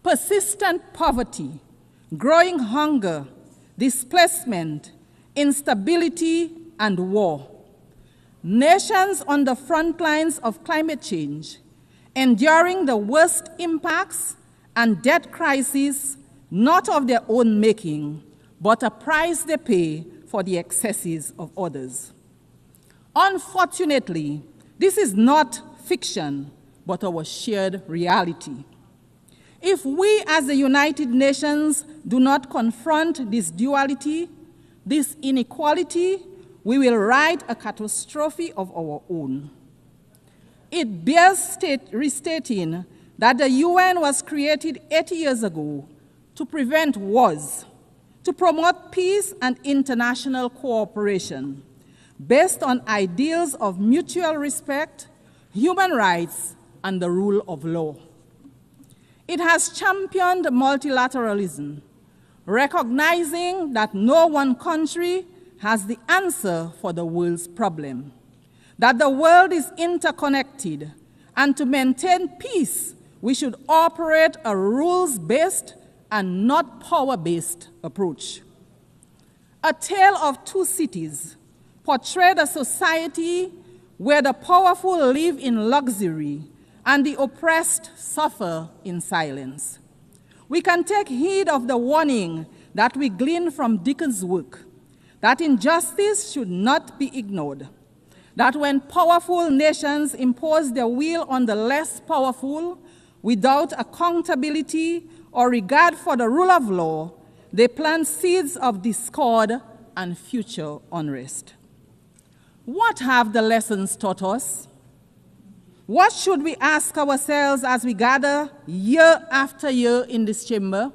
Persistent poverty, growing hunger, displacement, instability, and war. Nations on the front lines of climate change, enduring the worst impacts and debt crises, not of their own making, but a price they pay for the excesses of others. Unfortunately, this is not fiction, but our shared reality. If we as the United Nations do not confront this duality, this inequality, we will write a catastrophe of our own. It bears restating that the UN was created 80 years ago to prevent wars, to promote peace and international cooperation based on ideals of mutual respect, human rights, and the rule of law. It has championed multilateralism, recognizing that no one country has the answer for the world's problem, that the world is interconnected, and to maintain peace, we should operate a rules-based and not power-based approach. A Tale of Two Cities portrayed a society where the powerful live in luxury and the oppressed suffer in silence. We can take heed of the warning that we glean from Dickens' work, that injustice should not be ignored, that when powerful nations impose their will on the less powerful without accountability or regard for the rule of law, they plant seeds of discord and future unrest. What have the lessons taught us? What should we ask ourselves as we gather year after year in this chamber?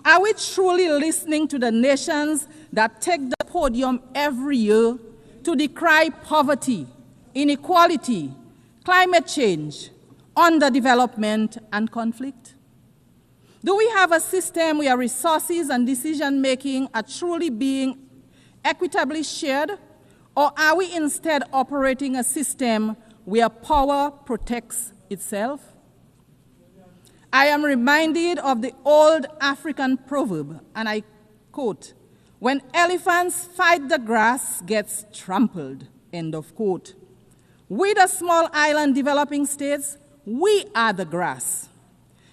Are we truly listening to the nations that take the podium every year to decry poverty, inequality, climate change, underdevelopment, and conflict? Do we have a system where resources and decision-making are truly being equitably shared, or are we instead operating a system where power protects itself? I am reminded of the old African proverb, and I quote, "When elephants fight, the grass gets trampled," end of quote. We, the small island developing states, we are the grass.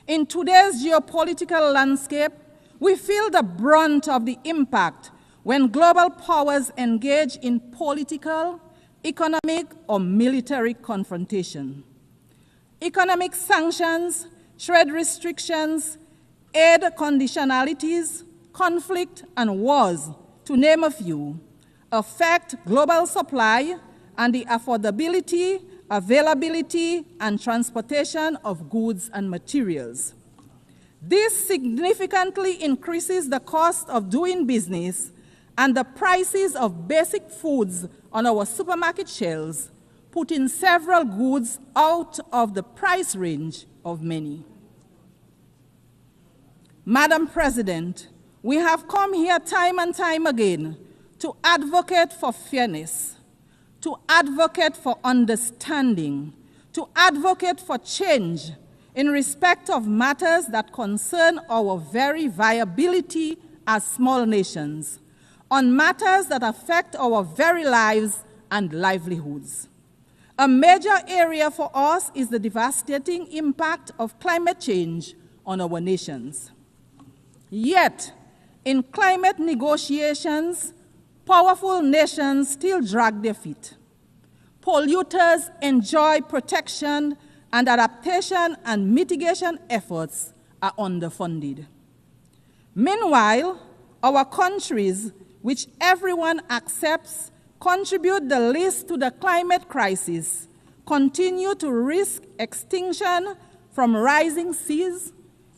In today's geopolitical landscape, we feel the brunt of the impact when global powers engage in political, economic, or military confrontation. Economic sanctions, trade restrictions, aid conditionalities, conflict, and wars, to name a few, affect global supply and the affordability, availability, and transportation of goods and materials. This significantly increases the cost of doing business and the prices of basic foods on our supermarket shelves, putting several goods out of the price range of many. Madam President, we have come here time and time again to advocate for fairness, to advocate for understanding, to advocate for change in respect of matters that concern our very viability as small nations, on matters that affect our very lives and livelihoods. A major area for us is the devastating impact of climate change on our nations. Yet, in climate negotiations, powerful nations still drag their feet. Polluters enjoy protection, and adaptation and mitigation efforts are underfunded. Meanwhile, our countries, which everyone accepts contribute the least to the climate crisis, continue to risk extinction from rising seas,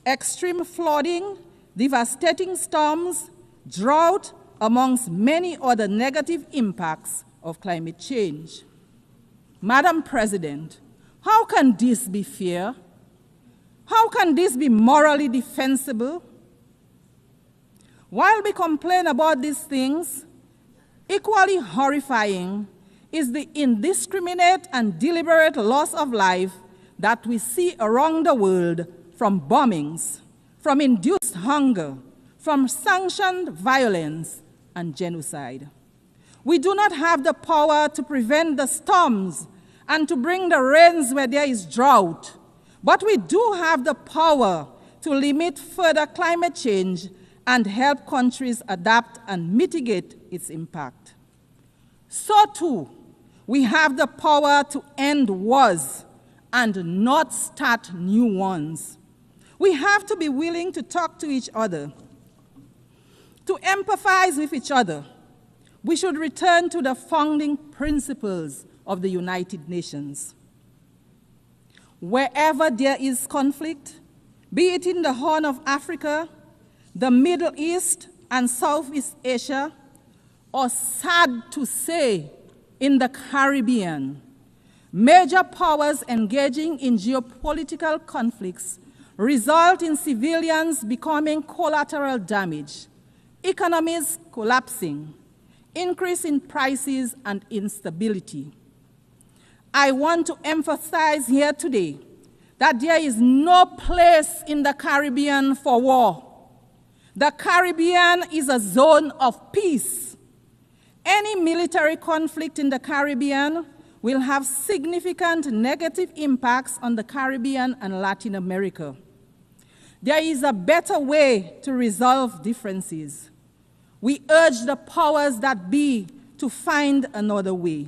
extreme flooding, devastating storms, drought, amongst many other negative impacts of climate change. Madam President, how can this be fair? How can this be morally defensible? While we complain about these things, equally horrifying is the indiscriminate and deliberate loss of life that we see around the world from bombings, from induced hunger, from sanctioned violence and genocide. We do not have the power to prevent the storms and to bring the rains where there is drought, but we do have the power to limit further climate change and help countries adapt and mitigate its impact. So too, we have the power to end wars and not start new ones. We have to be willing to talk to each other. To empathize with each other, we should return to the founding principles of the United Nations. Wherever there is conflict, be it in the Horn of Africa, the Middle East and Southeast Asia, or sad to say, in the Caribbean, major powers engaging in geopolitical conflicts result in civilians becoming collateral damage, economies collapsing, increase in prices and instability. I want to emphasize here today that there is no place in the Caribbean for war. The Caribbean is a zone of peace. Any military conflict in the Caribbean will have significant negative impacts on the Caribbean and Latin America. There is a better way to resolve differences. We urge the powers that be to find another way.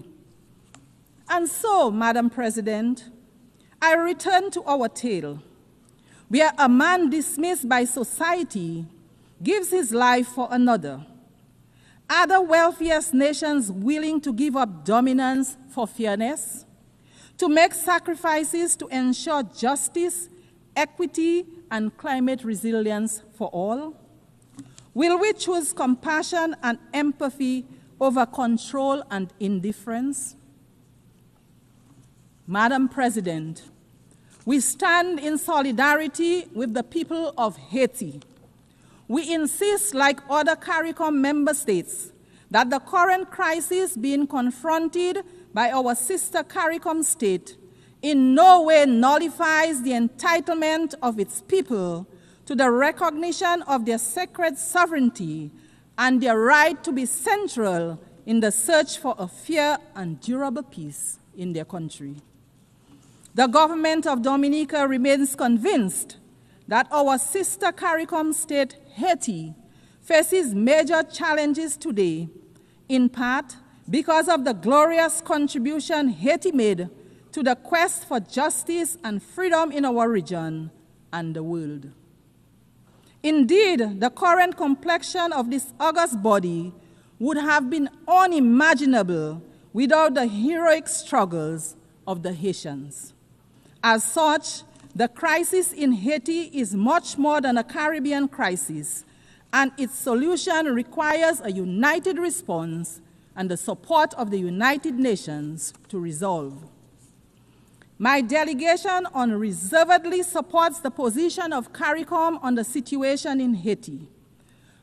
And so, Madam President, I return to our tale, where a man dismissed by society gives his life for another. Are the wealthiest nations willing to give up dominance for fairness, to make sacrifices to ensure justice, equity, and climate resilience for all? Will we choose compassion and empathy over control and indifference? Madam President, we stand in solidarity with the people of Haiti. We insist, like other CARICOM member states, that the current crisis being confronted by our sister CARICOM state in no way nullifies the entitlement of its people to the recognition of their sacred sovereignty and their right to be central in the search for a fair and durable peace in their country. The government of Dominica remains convinced that our sister CARICOM state, Haiti, faces major challenges today, in part because of the glorious contribution Haiti made to the quest for justice and freedom in our region and the world. Indeed, the current complexion of this august body would have been unimaginable without the heroic struggles of the Haitians. As such, the crisis in Haiti is much more than a Caribbean crisis, and its solution requires a united response and the support of the United Nations to resolve. My delegation unreservedly supports the position of CARICOM on the situation in Haiti,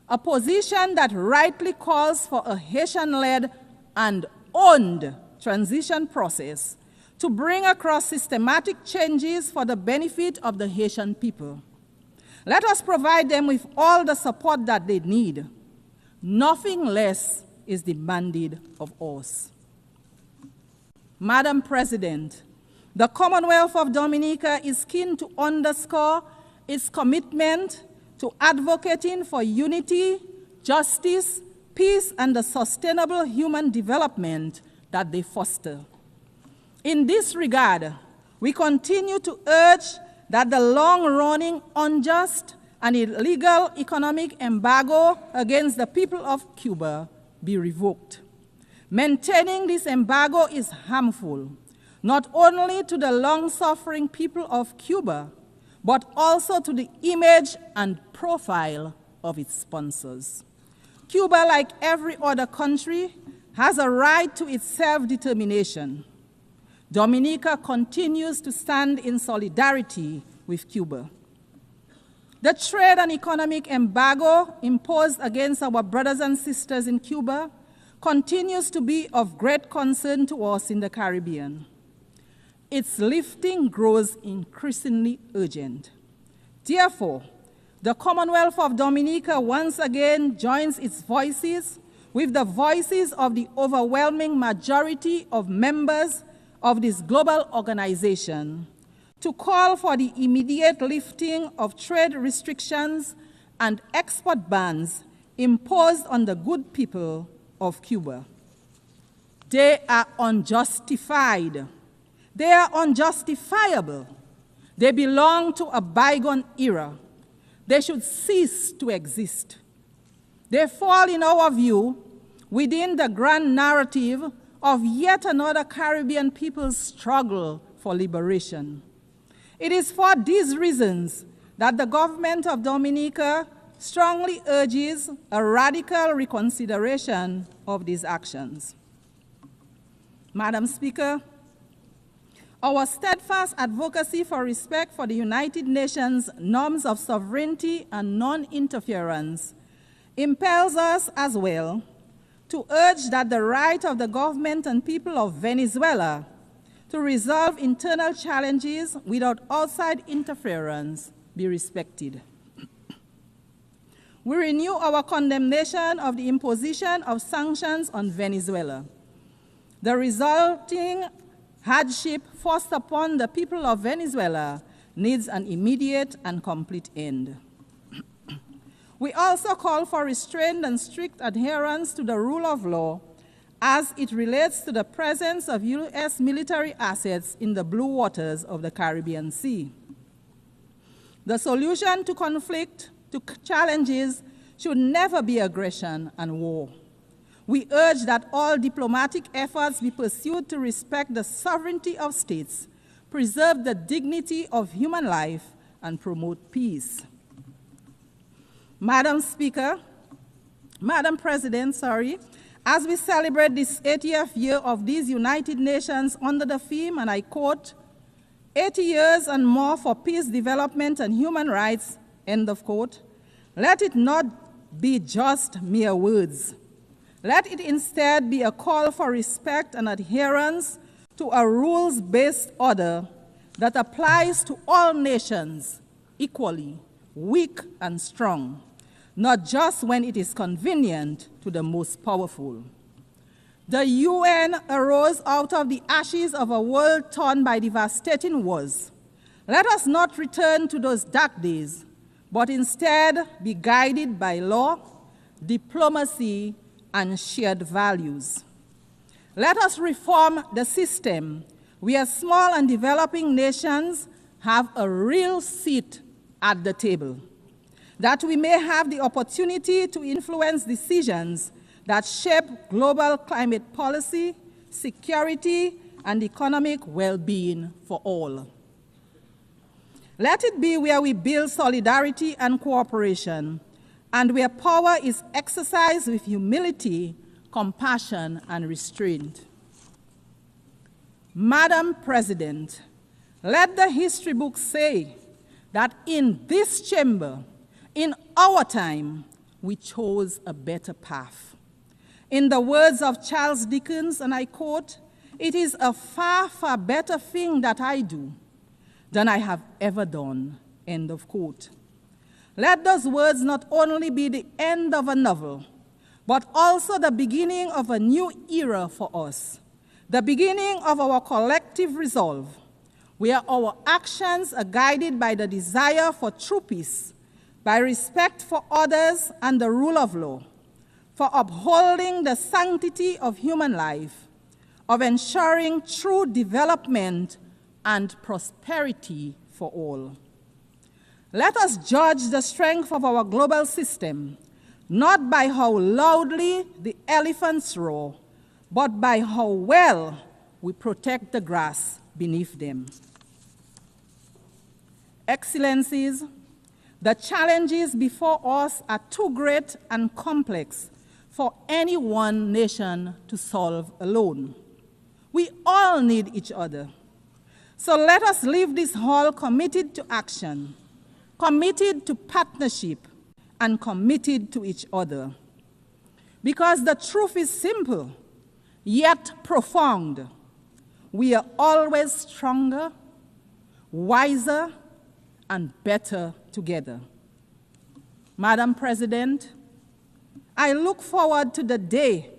a position that rightly calls for a Haitian-led and owned transition process to bring across systematic changes for the benefit of the Haitian people. Let us provide them with all the support that they need. Nothing less is demanded of us. Madam President, the Commonwealth of Dominica is keen to underscore its commitment to advocating for unity, justice, peace, and the sustainable human development that they foster. In this regard, we continue to urge that the long-running, unjust, and illegal economic embargo against the people of Cuba be revoked. Maintaining this embargo is harmful, not only to the long-suffering people of Cuba, but also to the image and profile of its sponsors. Cuba, like every other country, has a right to its self-determination. Dominica continues to stand in solidarity with Cuba. The trade and economic embargo imposed against our brothers and sisters in Cuba continues to be of great concern to us in the Caribbean. Its lifting grows increasingly urgent. Therefore, the Commonwealth of Dominica once again joins its voices with the voices of the overwhelming majority of members of this global organization to call for the immediate lifting of trade restrictions and export bans imposed on the good people of Cuba. They are unjustified. They are unjustifiable. They belong to a bygone era. They should cease to exist. They fall, in our view, within the grand narrative of yet another Caribbean people's struggle for liberation. It is for these reasons that the government of Dominica strongly urges a radical reconsideration of these actions. Madam Speaker, our steadfast advocacy for respect for the United Nations norms of sovereignty and non-interference impels us as well to urge that the right of the government and people of Venezuela to resolve internal challenges without outside interference be respected. We renew our condemnation of the imposition of sanctions on Venezuela. The resulting hardship forced upon the people of Venezuela needs an immediate and complete end. We also call for restrained and strict adherence to the rule of law as it relates to the presence of U.S. military assets in the blue waters of the Caribbean Sea. The solution to conflict, to challenges, should never be aggression and war. We urge that all diplomatic efforts be pursued to respect the sovereignty of states, preserve the dignity of human life, and promote peace. Madam President, as we celebrate this 80th year of these United Nations under the theme, and I quote, 80 years and more for peace, development, and human rights, end of quote, let it not be just mere words. Let it instead be a call for respect and adherence to a rules-based order that applies to all nations equally, weak and strong, not just when it is convenient to the most powerful. The UN arose out of the ashes of a world torn by devastating wars. Let us not return to those dark days, but instead be guided by law, diplomacy, and shared values. Let us reform the system where small and developing nations have a real seat at the table, that we may have the opportunity to influence decisions that shape global climate policy, security, and economic well-being for all. Let it be where we build solidarity and cooperation, and where power is exercised with humility, compassion, and restraint. Madam President, let the history books say that in this chamber, in our time, we chose a better path. In the words of Charles Dickens, and I quote, "It is a far, far better thing that I do than I have ever done," end of quote. Let those words not only be the end of a novel, but also the beginning of a new era for us, the beginning of our collective resolve, where our actions are guided by the desire for true peace, by respect for others and the rule of law, for upholding the sanctity of human life, of ensuring true development and prosperity for all. Let us judge the strength of our global system, not by how loudly the elephants roar, but by how well we protect the grass beneath them. Excellencies, the challenges before us are too great and complex for any one nation to solve alone. We all need each other. So let us leave this hall committed to action, committed to partnership, and committed to each other. Because the truth is simple, yet profound. We are always stronger, wiser, and better together. Madam President, I look forward to the day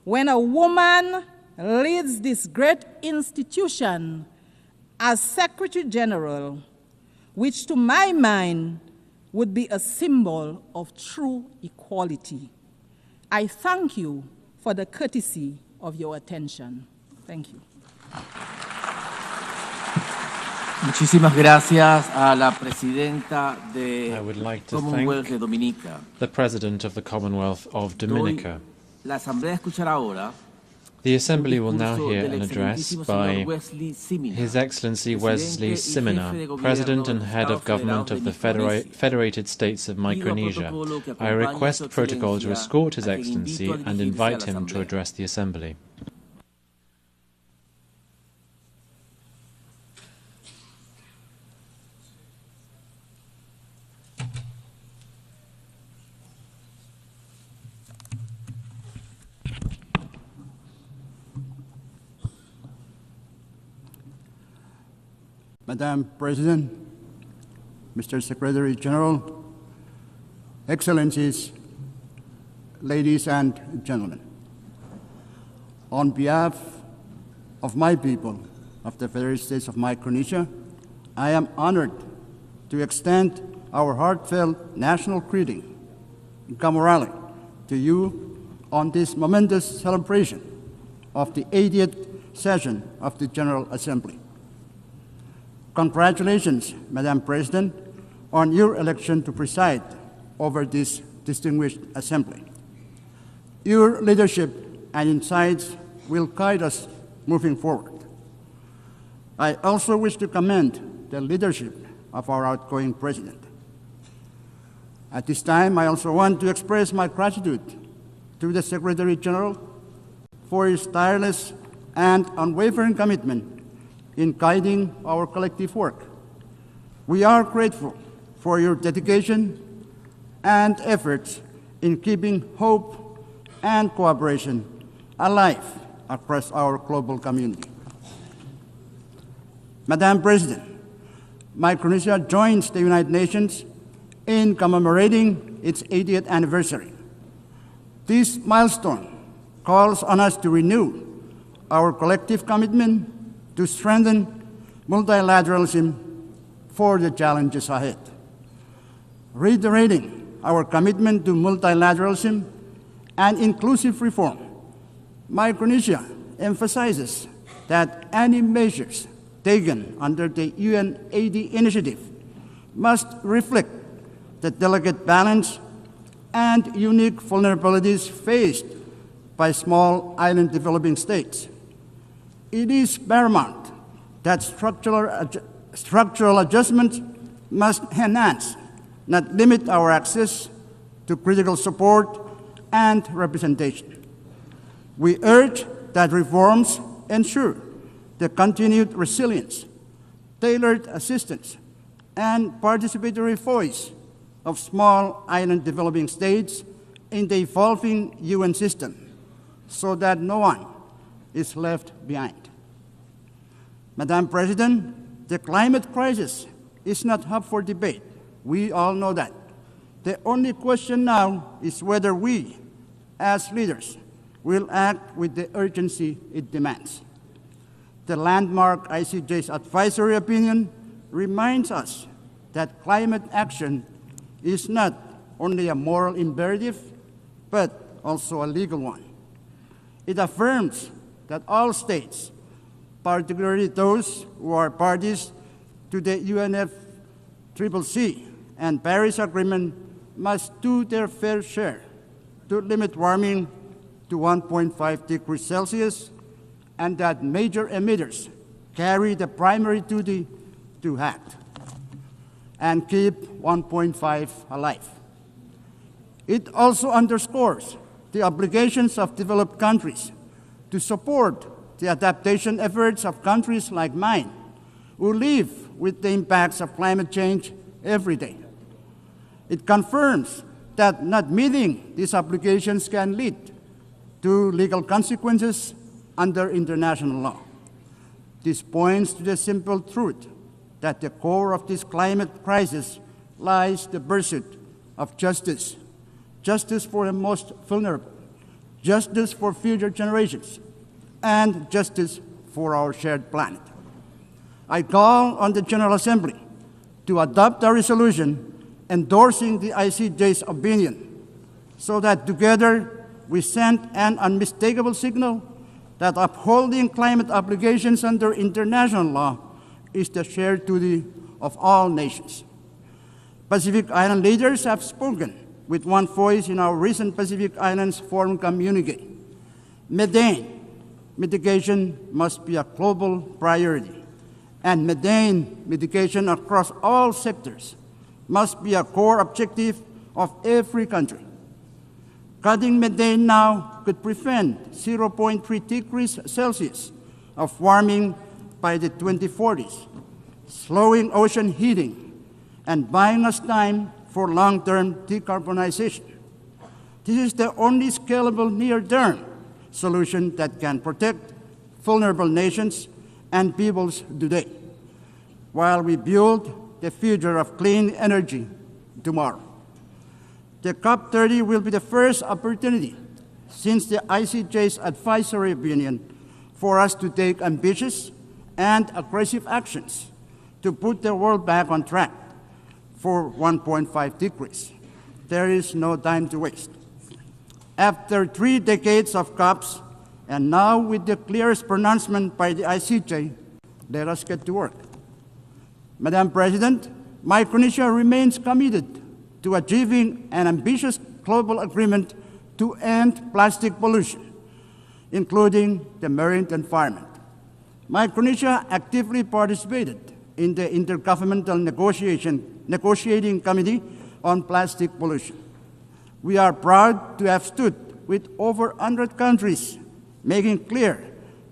when a woman leads this great institution as Secretary General, which to my mind would be a symbol of true equality. I thank you for the courtesy of your attention. Thank you. Muchísimas gracias a la presidenta de I would like to Commonwealth de thank Dominica. the President of the Commonwealth of Dominica. La Asamblea escuchará ahora The Assembly will now hear an address by His Excellency Wesley Simina, President and Head of Government of the Federated States of Micronesia. I request protocol to escort His Excellency and invite him to address the Assembly. Madam President, Mr. Secretary General, Excellencies, ladies and gentlemen, on behalf of my people of the Federated States of Micronesia, I am honored to extend our heartfelt national greeting and camaraderie to you on this momentous celebration of the 80th session of the General Assembly. Congratulations, Madam President, on your election to preside over this distinguished assembly. Your leadership and insights will guide us moving forward. I also wish to commend the leadership of our outgoing president. At this time, I also want to express my gratitude to the Secretary General for his tireless and unwavering commitment in guiding our collective work. We are grateful for your dedication and efforts in keeping hope and cooperation alive across our global community. Madam President, Micronesia joins the United Nations in commemorating its 80th anniversary. This milestone calls on us to renew our collective commitment to strengthen multilateralism for the challenges ahead. Reiterating our commitment to multilateralism and inclusive reform, Micronesia emphasizes that any measures taken under the UNAID initiative must reflect the delicate balance and unique vulnerabilities faced by small island developing states. It is paramount that structural adjustments must enhance, not limit our access to critical support and representation. We urge that reforms ensure the continued resilience, tailored assistance, and participatory voice of small island developing states in the evolving UN system so that no one is left behind. Madam President, the climate crisis is not up for debate. We all know that. The only question now is whether we, as leaders, will act with the urgency it demands. The landmark ICJ's advisory opinion reminds us that climate action is not only a moral imperative, but also a legal one. It affirms that all states, particularly those who are parties to the UNFCCC and Paris Agreement, must do their fair share to limit warming to 1.5 degrees Celsius, and that major emitters carry the primary duty to act and keep 1.5 alive. It also underscores the obligations of developed countries to support the adaptation efforts of countries like mine, who live with the impacts of climate change every day. It confirms that not meeting these obligations can lead to legal consequences under international law. This points to the simple truth that at the core of this climate crisis lies the pursuit of justice, justice for the most vulnerable, justice for future generations, and justice for our shared planet. I call on the General Assembly to adopt a resolution endorsing the ICJ's opinion so that together we send an unmistakable signal that upholding climate obligations under international law is the shared duty of all nations. Pacific Island leaders have spoken with one voice in our recent Pacific Islands Forum communique. Methane mitigation must be a global priority, and methane mitigation across all sectors must be a core objective of every country. Cutting methane now could prevent 0.3 degrees Celsius of warming by the 2040s, slowing ocean heating and buying us time for long-term decarbonization. This is the only scalable near-term solution that can protect vulnerable nations and peoples today, while we build the future of clean energy tomorrow. The COP30 will be the first opportunity since the ICJ's advisory opinion for us to take ambitious and aggressive actions to put the world back on track for 1.5 degrees. There is no time to waste. After 3 decades of COPs, and now with the clearest pronouncement by the ICJ, let us get to work. Madam President, Micronesia remains committed to achieving an ambitious global agreement to end plastic pollution, including the marine environment. Micronesia actively participated in the Intergovernmental Negotiating Committee on Plastic Pollution. We are proud to have stood with over 100 countries, making clear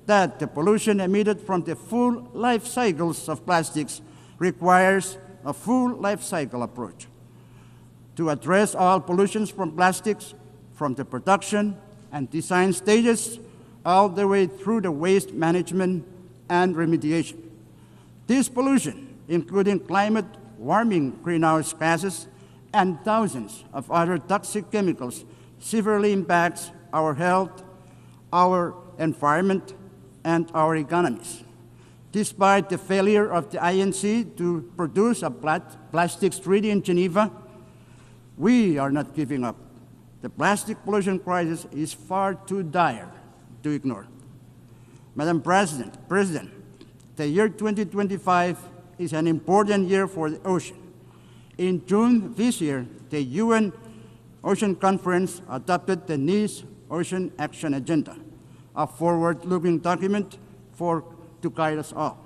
that the pollution emitted from the full life cycles of plastics requires a full life cycle approach to address all pollutions from plastics, from the production and design stages all the way through the waste management and remediation. This pollution, including climate warming greenhouse gases and thousands of other toxic chemicals, severely impacts our health, our environment, and our economies. Despite the failure of the INC to produce a plastics treaty in Geneva, we are not giving up. The plastic pollution crisis is far too dire to ignore. Madam President, the year 2025 is an important year for the ocean. In June this year, the UN Ocean Conference adopted the Nice Ocean Action Agenda, a forward-looking document to guide us all.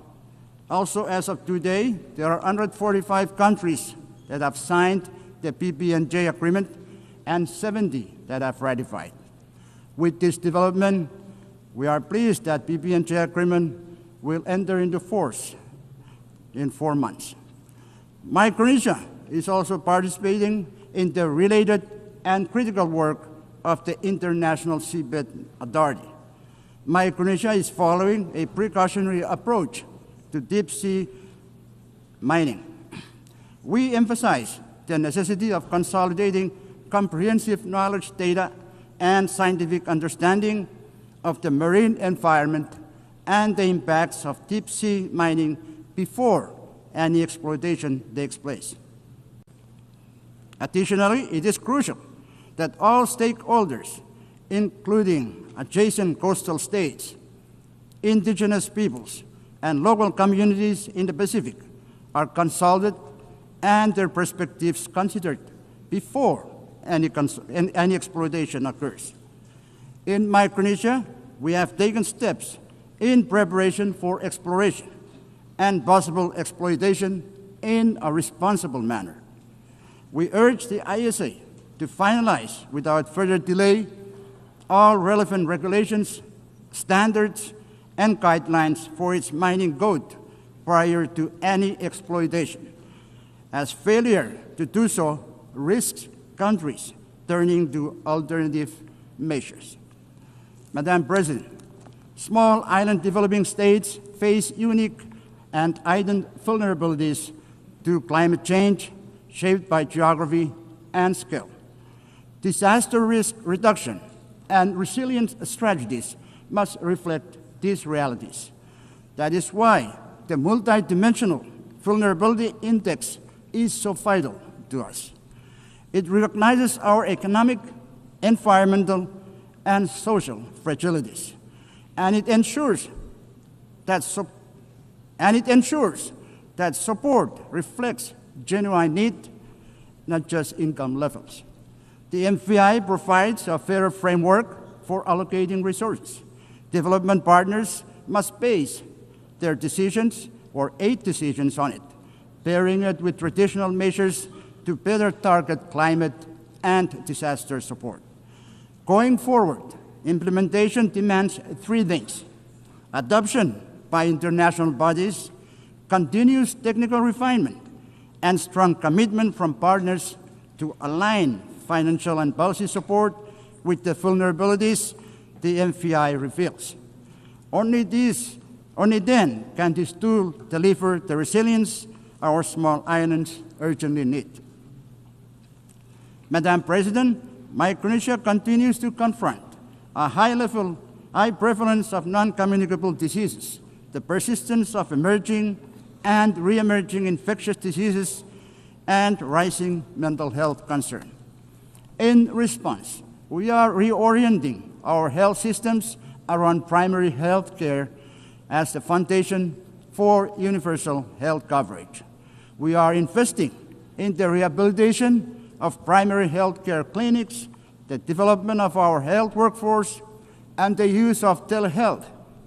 Also, as of today, there are 145 countries that have signed the PB&J agreement and 70 that have ratified. With this development, we are pleased that PB&J agreement will enter into force in 4 months. Micronesia is also participating in the related and critical work of the International Seabed Authority. Micronesia is following a precautionary approach to deep-sea mining. We emphasize the necessity of consolidating comprehensive knowledge, data, and scientific understanding of the marine environment and the impacts of deep-sea mining before any exploitation takes place. Additionally, it is crucial that all stakeholders, including adjacent coastal states, indigenous peoples, and local communities in the Pacific, are consulted and their perspectives considered before any exploitation occurs. In Micronesia, we have taken steps in preparation for exploration and possible exploitation in a responsible manner. We urge the ISA to finalize without further delay all relevant regulations, standards, and guidelines for its mining code prior to any exploitation, as failure to do so risks countries turning to alternative measures. Madam President, small island developing states face unique and heightened vulnerabilities to climate change shaped by geography and scale. Disaster risk reduction and resilience strategies must reflect these realities. That is why the multidimensional vulnerability index is so vital to us. It recognizes our economic, environmental, and social fragilities, and it ensures that and it ensures that support reflects genuine need, not just income levels. The MFI provides a fairer framework for allocating resources. Development partners must base their decisions or aid decisions on it, pairing it with traditional measures to better target climate and disaster support. Going forward, implementation demands three things: adoption by international bodies, continuous technical refinement, and strong commitment from partners to align financial and policy support with the vulnerabilities the MFI reveals. Only then can this tool deliver the resilience our small islands urgently need. Madam President, Micronesia continues to confront a high prevalence of non-communicable diseases, the persistence of emerging and re-emerging infectious diseases, and rising mental health concern. In response, we are reorienting our health systems around primary health care as the foundation for universal health coverage. We are investing in the rehabilitation of primary health care clinics, the development of our health workforce, and the use of telehealth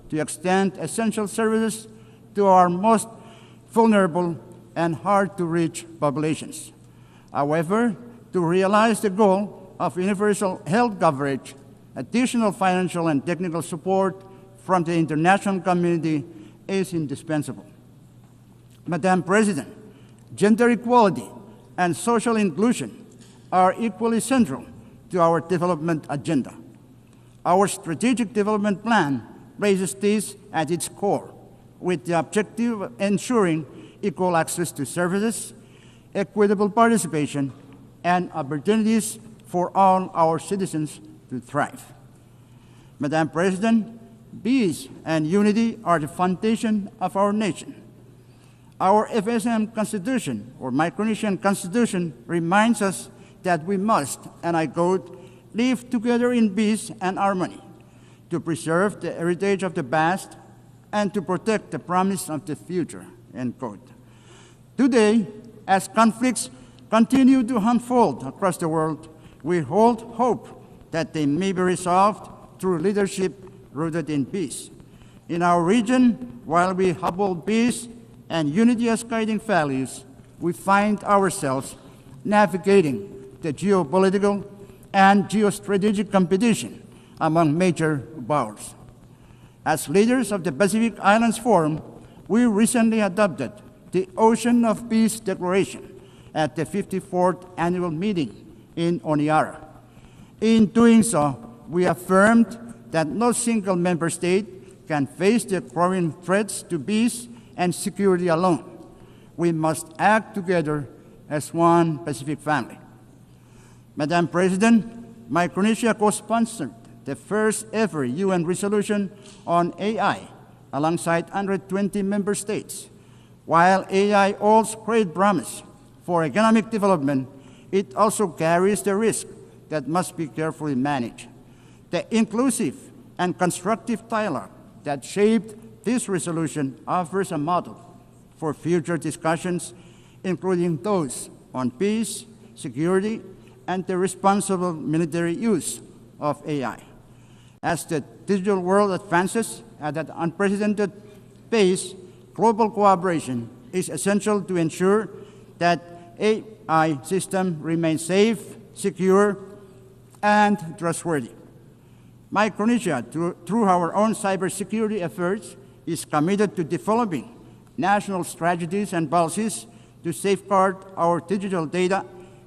to extend essential services to our most vulnerable and hard-to-reach populations. However, to realize the goal of universal health coverage, additional financial and technical support from the international community is indispensable. Madam President, gender equality and social inclusion are equally central to our development agenda. Our strategic development plan places this at its core, with the objective of ensuring equal access to services, equitable participation, and opportunities for all our citizens to thrive. Madam President, peace and unity are the foundation of our nation. Our FSM Constitution, or Micronesian Constitution, reminds us that we must, and I quote, live together in peace and harmony, to preserve the heritage of the past and to protect the promise of the future, end quote. Today, as conflicts continue to unfold across the world, we hold hope that they may be resolved through leadership rooted in peace. In our region, while we uphold peace and unity as guiding values, we find ourselves navigating the geopolitical and geostrategic competition among major powers. As leaders of the Pacific Islands Forum, we recently adopted the Ocean of Peace Declaration at the 54th annual meeting in Honiara. In doing so, we affirmed that no single member state can face the growing threats to peace and security alone. We must act together as one Pacific family. Madam President, Micronesia co-sponsored the first ever UN resolution on AI alongside 120 member states. While AI holds great promise for economic development, it also carries the risk that must be carefully managed. The inclusive and constructive dialogue that shaped this resolution offers a model for future discussions, including those on peace, security, and the responsible military use of AI. As the digital world advances at an unprecedented pace, global cooperation is essential to ensure that AI systems remain safe, secure, and trustworthy. Micronesia, through our own cybersecurity efforts, is committed to developing national strategies and policies to safeguard our digital data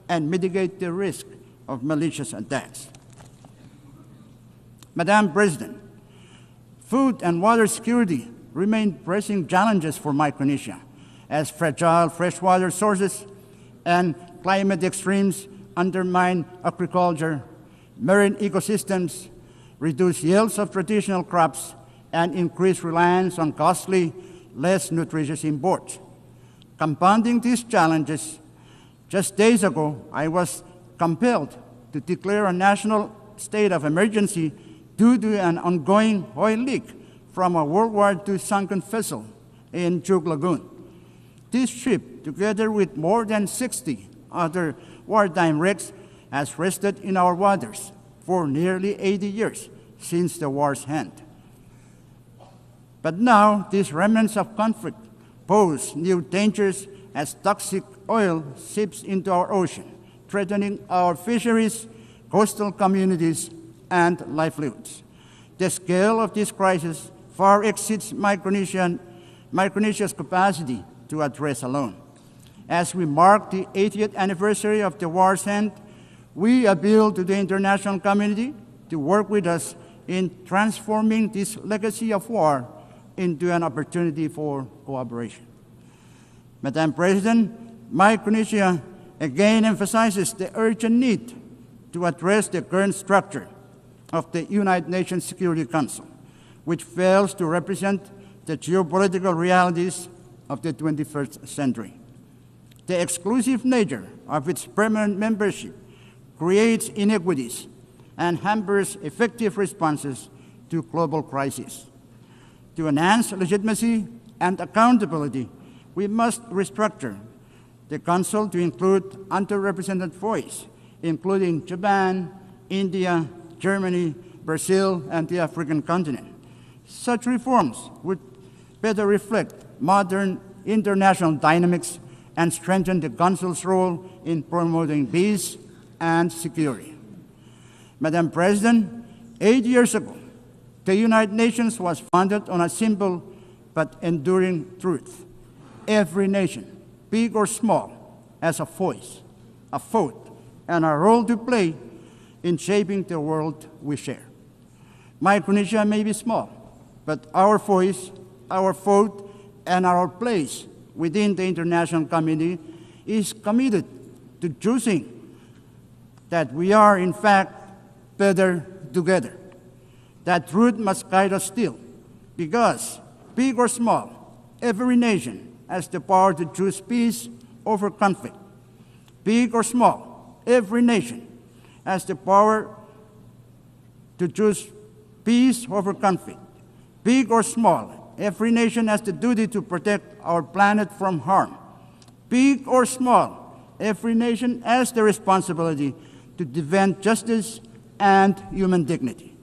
and mitigate the risk of malicious attacks. Madam President, food and water security remain pressing challenges for Micronesia, as fragile freshwater sources and climate extremes undermine agriculture, marine ecosystems, reduce yields of traditional crops, and increase reliance on costly, less nutritious imports. Compounding these challenges, just days ago, I was compelled to declare a national state of emergency due to an ongoing oil leak from a World War II sunken vessel in Chuk Lagoon. This ship, together with more than 60 other wartime wrecks, has rested in our waters for nearly 80 years since the war's end. But now, these remnants of conflict pose new dangers as toxic oil seeps into our ocean, threatening our fisheries, coastal communities, and livelihoods. The scale of this crisis far exceeds Micronesia's capacity to address alone. As we mark the 80th anniversary of the war's end, we appeal to the international community to work with us in transforming this legacy of war into an opportunity for cooperation. Madam President, Micronesia again emphasizes the urgent need to address the current structure of the United Nations Security Council, which fails to represent the geopolitical realities of the 21st century. The exclusive nature of its permanent membership creates inequities and hampers effective responses to global crises. To enhance legitimacy and accountability, we must restructure the Council to include underrepresented voices, including Japan, India, Germany, Brazil, and the African continent. Such reforms would better reflect modern international dynamics and strengthen the Council's role in promoting peace and security. Madam President, 8 years ago, the United Nations was founded on a simple but enduring truth. Every nation, big or small, has a voice, a vote, and a role to play in shaping the world we share. Micronesia may be small, but our voice, our vote, and our place within the international community is committed to choosing that we are, in fact, better together. That truth must guide us still, because, big or small, every nation has the power to choose peace over conflict. Big or small, every nation has the power to choose peace over conflict. Big or small, every nation has the duty to protect our planet from harm. Big or small, every nation has the responsibility to defend justice and human dignity.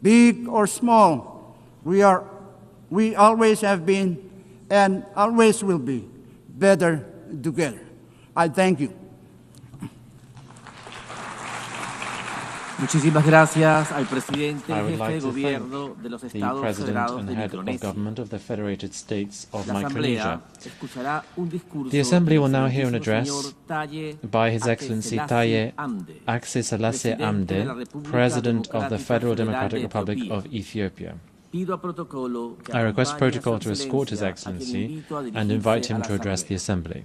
Big or small, we always have been and always will be better together. I thank you. Muchísimas gracias al presidente I would jefe like de to gobierno thank de los the Estados President Federados and de Head of Micronesia. Government of the Federated States of La Micronesia. Asamblea escuchará un discurso The Assembly will del now hear an excelentísimo address señor by His Excellency Taye Atse Selassie Amde, President of the Federal Democratic Republic of Ethiopia. I request protocol to escort His Excellency and invite him to address the Assembly.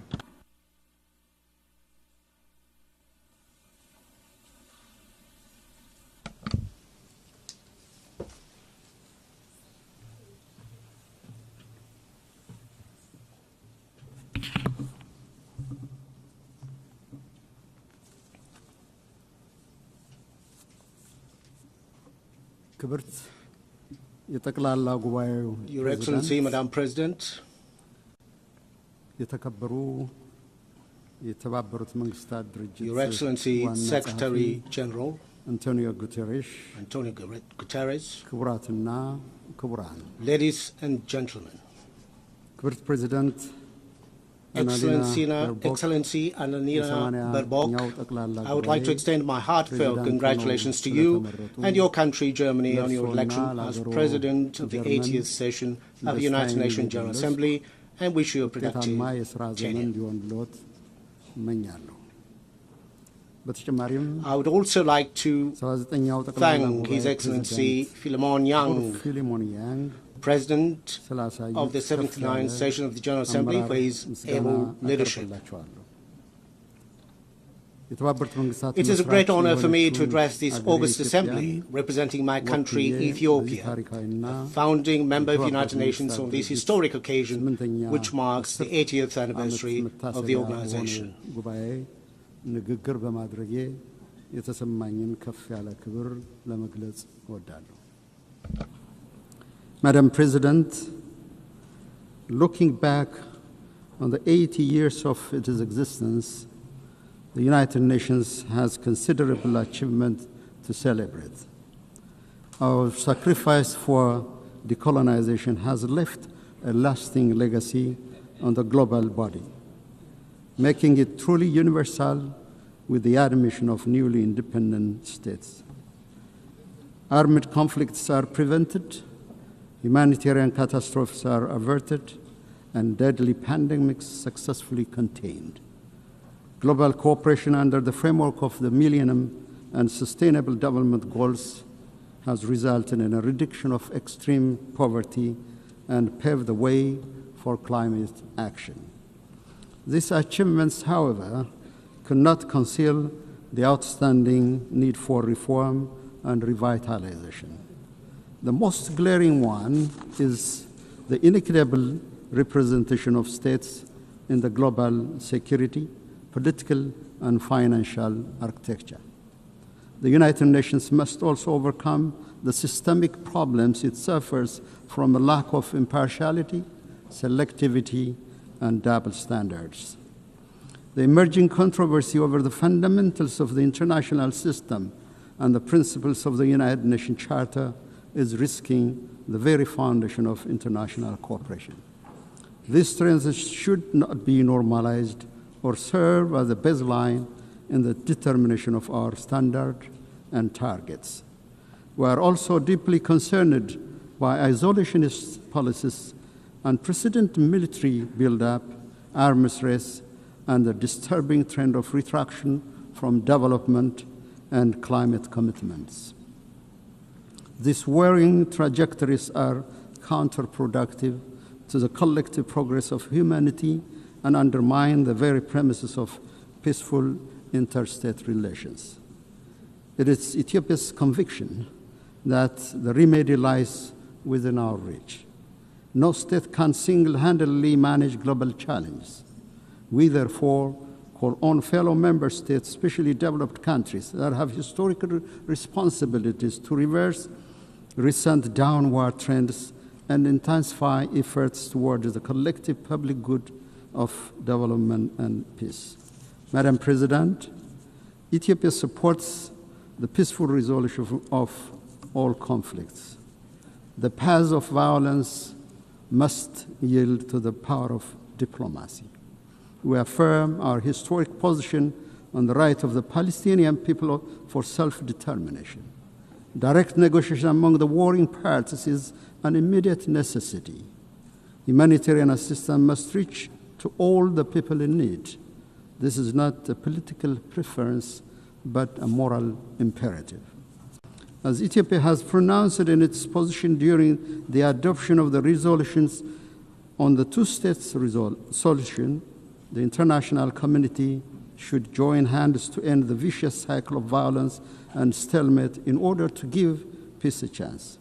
Your Excellency, Madam President, Your Excellency, Secretary General António Guterres, ladies and gentlemen, President Excellency Annalena Baerbock, I would like to extend my heartfelt congratulations to you and your country, Germany, on your election as President of the 80th session of the United Nations General Assembly, and wish you a productive tenure. I would also like to thank His Excellency Philemon Yang, President of the 79th session of the General Assembly, for his able leadership. It is a great honor for me to address this August Assembly, representing my country, Ethiopia, a founding member of the United Nations on this historic occasion, which marks the 80th anniversary of the organization. Madam President, looking back on the 80 years of its existence, the United Nations has considerable achievement to celebrate. Our sacrifice for decolonization has left a lasting legacy on the global body, making it truly universal with the admission of newly independent states. Armed conflicts are prevented, humanitarian catastrophes are averted, and deadly pandemics successfully contained. Global cooperation under the framework of the Millennium and Sustainable Development Goals has resulted in a reduction of extreme poverty and paved the way for climate action. These achievements, however, could not conceal the outstanding need for reform and revitalization. The most glaring one is the inequitable representation of states in the global security, political, and financial architecture. The United Nations must also overcome the systemic problems it suffers from a lack of impartiality, selectivity, and double standards. The emerging controversy over the fundamentals of the international system and the principles of the United Nations Charter is risking the very foundation of international cooperation. These trends should not be normalized or serve as a baseline in the determination of our standards and targets. We are also deeply concerned by isolationist policies, unprecedented military buildup, arms race, and the disturbing trend of retraction from development and climate commitments. These worrying trajectories are counterproductive to the collective progress of humanity and undermine the very premises of peaceful interstate relations. It is Ethiopia's conviction that the remedy lies within our reach. No state can single-handedly manage global challenges. We therefore call on fellow member states, especially developed countries that have historical responsibilities, to reverse recent downward trends and intensify efforts towards the collective public good of development and peace. Madam President, Ethiopia supports the peaceful resolution of all conflicts. The path of violence must yield to the power of diplomacy. We affirm our historic position on the right of the Palestinian people for self-determination. Direct negotiation among the warring parties is an immediate necessity. Humanitarian assistance must reach to all the people in need. This is not a political preference, but a moral imperative. As Ethiopia has pronounced in its position during the adoption of the resolutions on the two-state solution, the international community should join hands to end the vicious cycle of violence and stalemate in order to give peace a chance.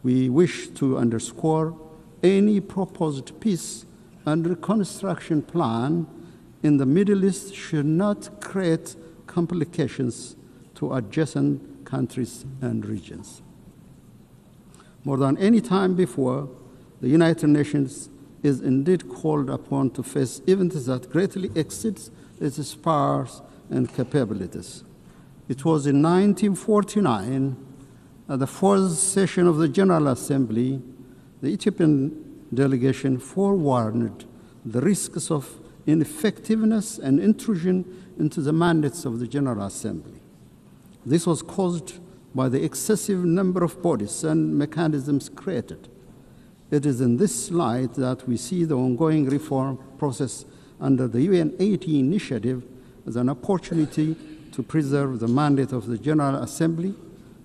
We wish to underscore any proposed peace and reconstruction plan in the Middle East should not create complications to adjacent countries and regions. More than any time before, the United Nations is indeed called upon to face events that greatly exceeds its powers and capabilities. It was in 1949, at the fourth session of the General Assembly, the Ethiopian delegation forewarned the risks of ineffectiveness and intrusion into the mandates of the General Assembly. This was caused by the excessive number of bodies and mechanisms created. It is in this light that we see the ongoing reform process under the UN80 initiative as an opportunity to preserve the mandate of the General Assembly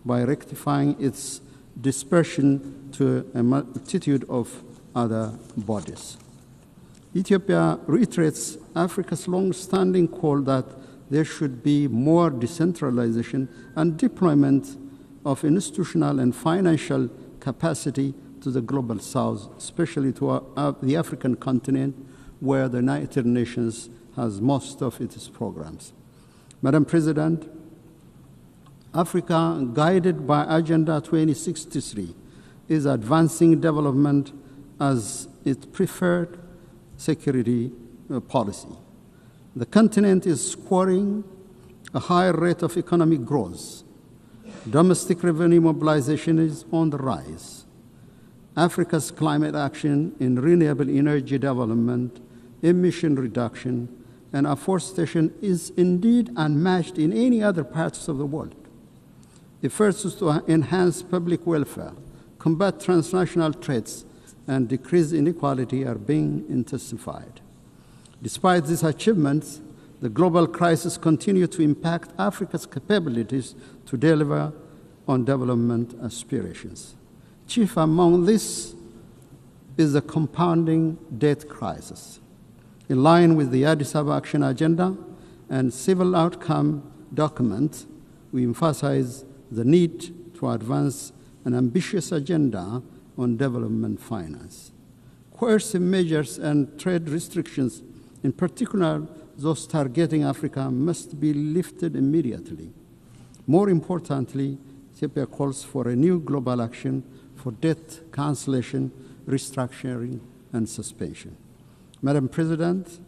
by rectifying its dispersion to a multitude of other bodies. Ethiopia reiterates Africa's long-standing call that there should be more decentralization and deployment of institutional and financial capacity to the global south, especially to the African continent, where the United Nations has most of its programs. Madam President, Africa, guided by Agenda 2063, is advancing development as its preferred security policy. The continent is scoring a higher rate of economic growth. Domestic revenue mobilization is on the rise. Africa's climate action in renewable energy development, emission reduction, and afforestation is indeed unmatched in any other parts of the world. Efforts to enhance public welfare, combat transnational threats, and decrease inequality are being intensified. Despite these achievements, the global crisis continues to impact Africa's capabilities to deliver on development aspirations. Chief among this is the compounding debt crisis. In line with the Addis Ababa Action Agenda and Civil Outcome document, we emphasize the need to advance an ambitious agenda on development finance. Coercive measures and trade restrictions, in particular those targeting Africa, must be lifted immediately. More importantly, Ethiopia calls for a new global action for debt cancellation, restructuring, and suspension. Madam President,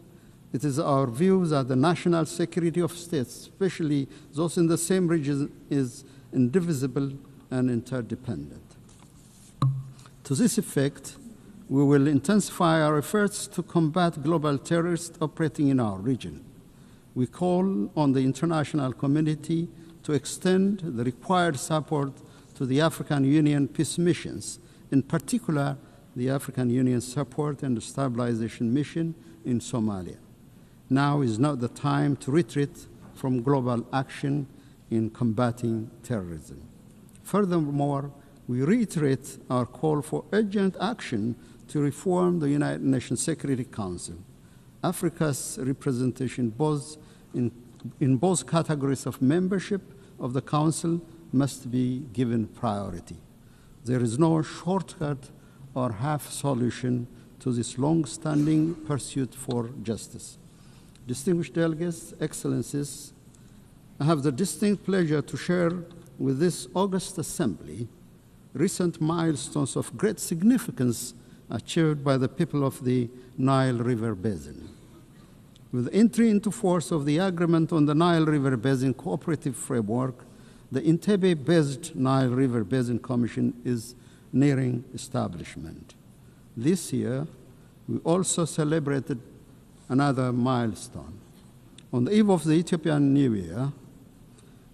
it is our view that the national security of states, especially those in the same region, is indivisible and interdependent. To this effect, we will intensify our efforts to combat global terrorists operating in our region. We call on the international community to extend the required support to the African Union peace missions, in particular the African Union Support and Stabilization Mission in Somalia. Now is not the time to retreat from global action in combating terrorism. Furthermore, we reiterate our call for urgent action to reform the United Nations Security Council. Africa's representation in both categories of membership of the Council must be given priority. There is no shortcut or half solution to this long-standing pursuit for justice. Distinguished delegates, excellencies, I have the distinct pleasure to share with this august assembly recent milestones of great significance achieved by the people of the Nile River Basin. With entry into force of the Agreement on the Nile River Basin Cooperative Framework, the Entebbe-based Nile River Basin Commission is nearing establishment. This year, we also celebrated another milestone. On the eve of the Ethiopian New Year,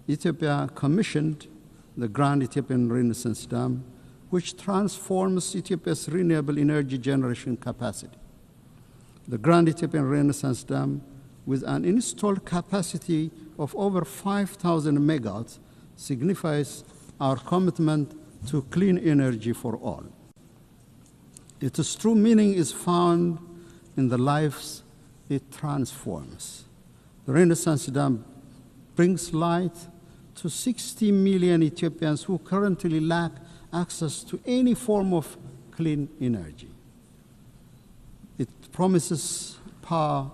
Ethiopia commissioned the Grand Ethiopian Renaissance Dam, which transforms Ethiopia's renewable energy generation capacity. The Grand Ethiopian Renaissance Dam, with an installed capacity of over 5,000 megawatts, signifies our commitment to clean energy for all. Its true meaning is found in the lives it transforms. The Renaissance Dam brings light to 60 million Ethiopians who currently lack access to any form of clean energy. It promises power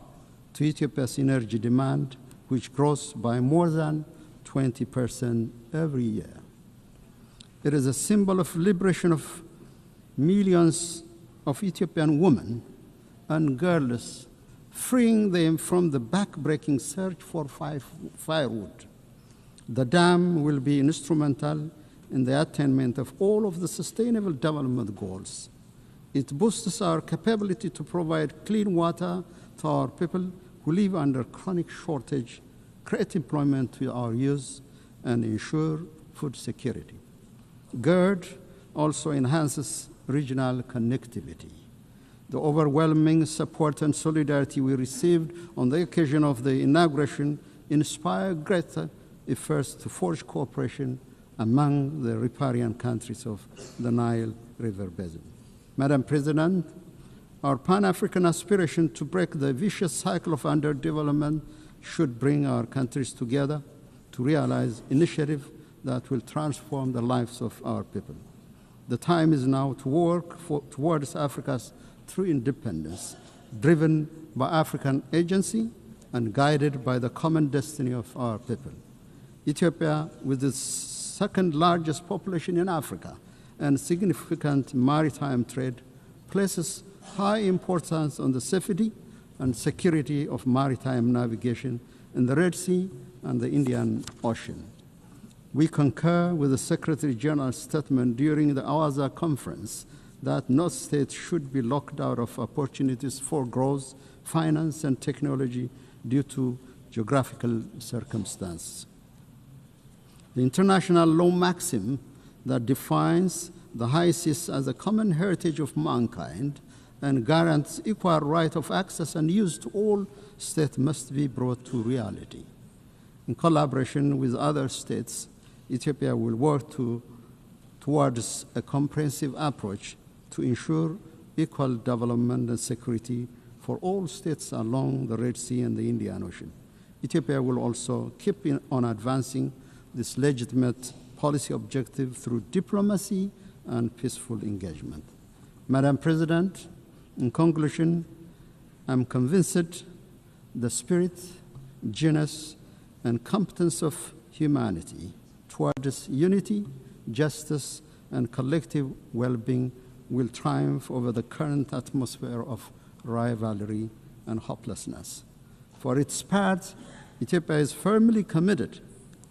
to Ethiopia's energy demand, which grows by more than 20% every year. It is a symbol of liberation of millions of Ethiopian women and girls, freeing them from the back-breaking search for firewood. The dam will be instrumental in the attainment of all of the Sustainable Development Goals. It boosts our capability to provide clean water to our people who live under chronic shortage, create employment to our youth, and ensure food security. GERD also enhances regional connectivity. The overwhelming support and solidarity we received on the occasion of the inauguration inspired greater efforts to forge cooperation among the riparian countries of the Nile River Basin. Madam President, our Pan-African aspiration to break the vicious cycle of underdevelopment should bring our countries together to realize initiatives that will transform the lives of our people. The time is now to work towards Africa's true independence, driven by African agency and guided by the common destiny of our people. Ethiopia, with its second largest population in Africa and significant maritime trade, places high importance on the safety and security of maritime navigation in the Red Sea and the Indian Ocean. We concur with the Secretary General's statement during the Awaza conference that no state should be locked out of opportunities for growth, finance, and technology due to geographical circumstances. The international law maxim that defines the high seas as a common heritage of mankind and guarantees equal right of access and use to all states must be brought to reality. In collaboration with other states, Ethiopia will work towards a comprehensive approach to ensure equal development and security for all states along the Red Sea and the Indian Ocean. Ethiopia will also keep on advancing this legitimate policy objective through diplomacy and peaceful engagement. Madam President, in conclusion, I'm convinced the spirit, genius, and competence of humanity towards unity, justice, and collective well-being will triumph over the current atmosphere of rivalry and hopelessness. For its part, Ethiopia is firmly committed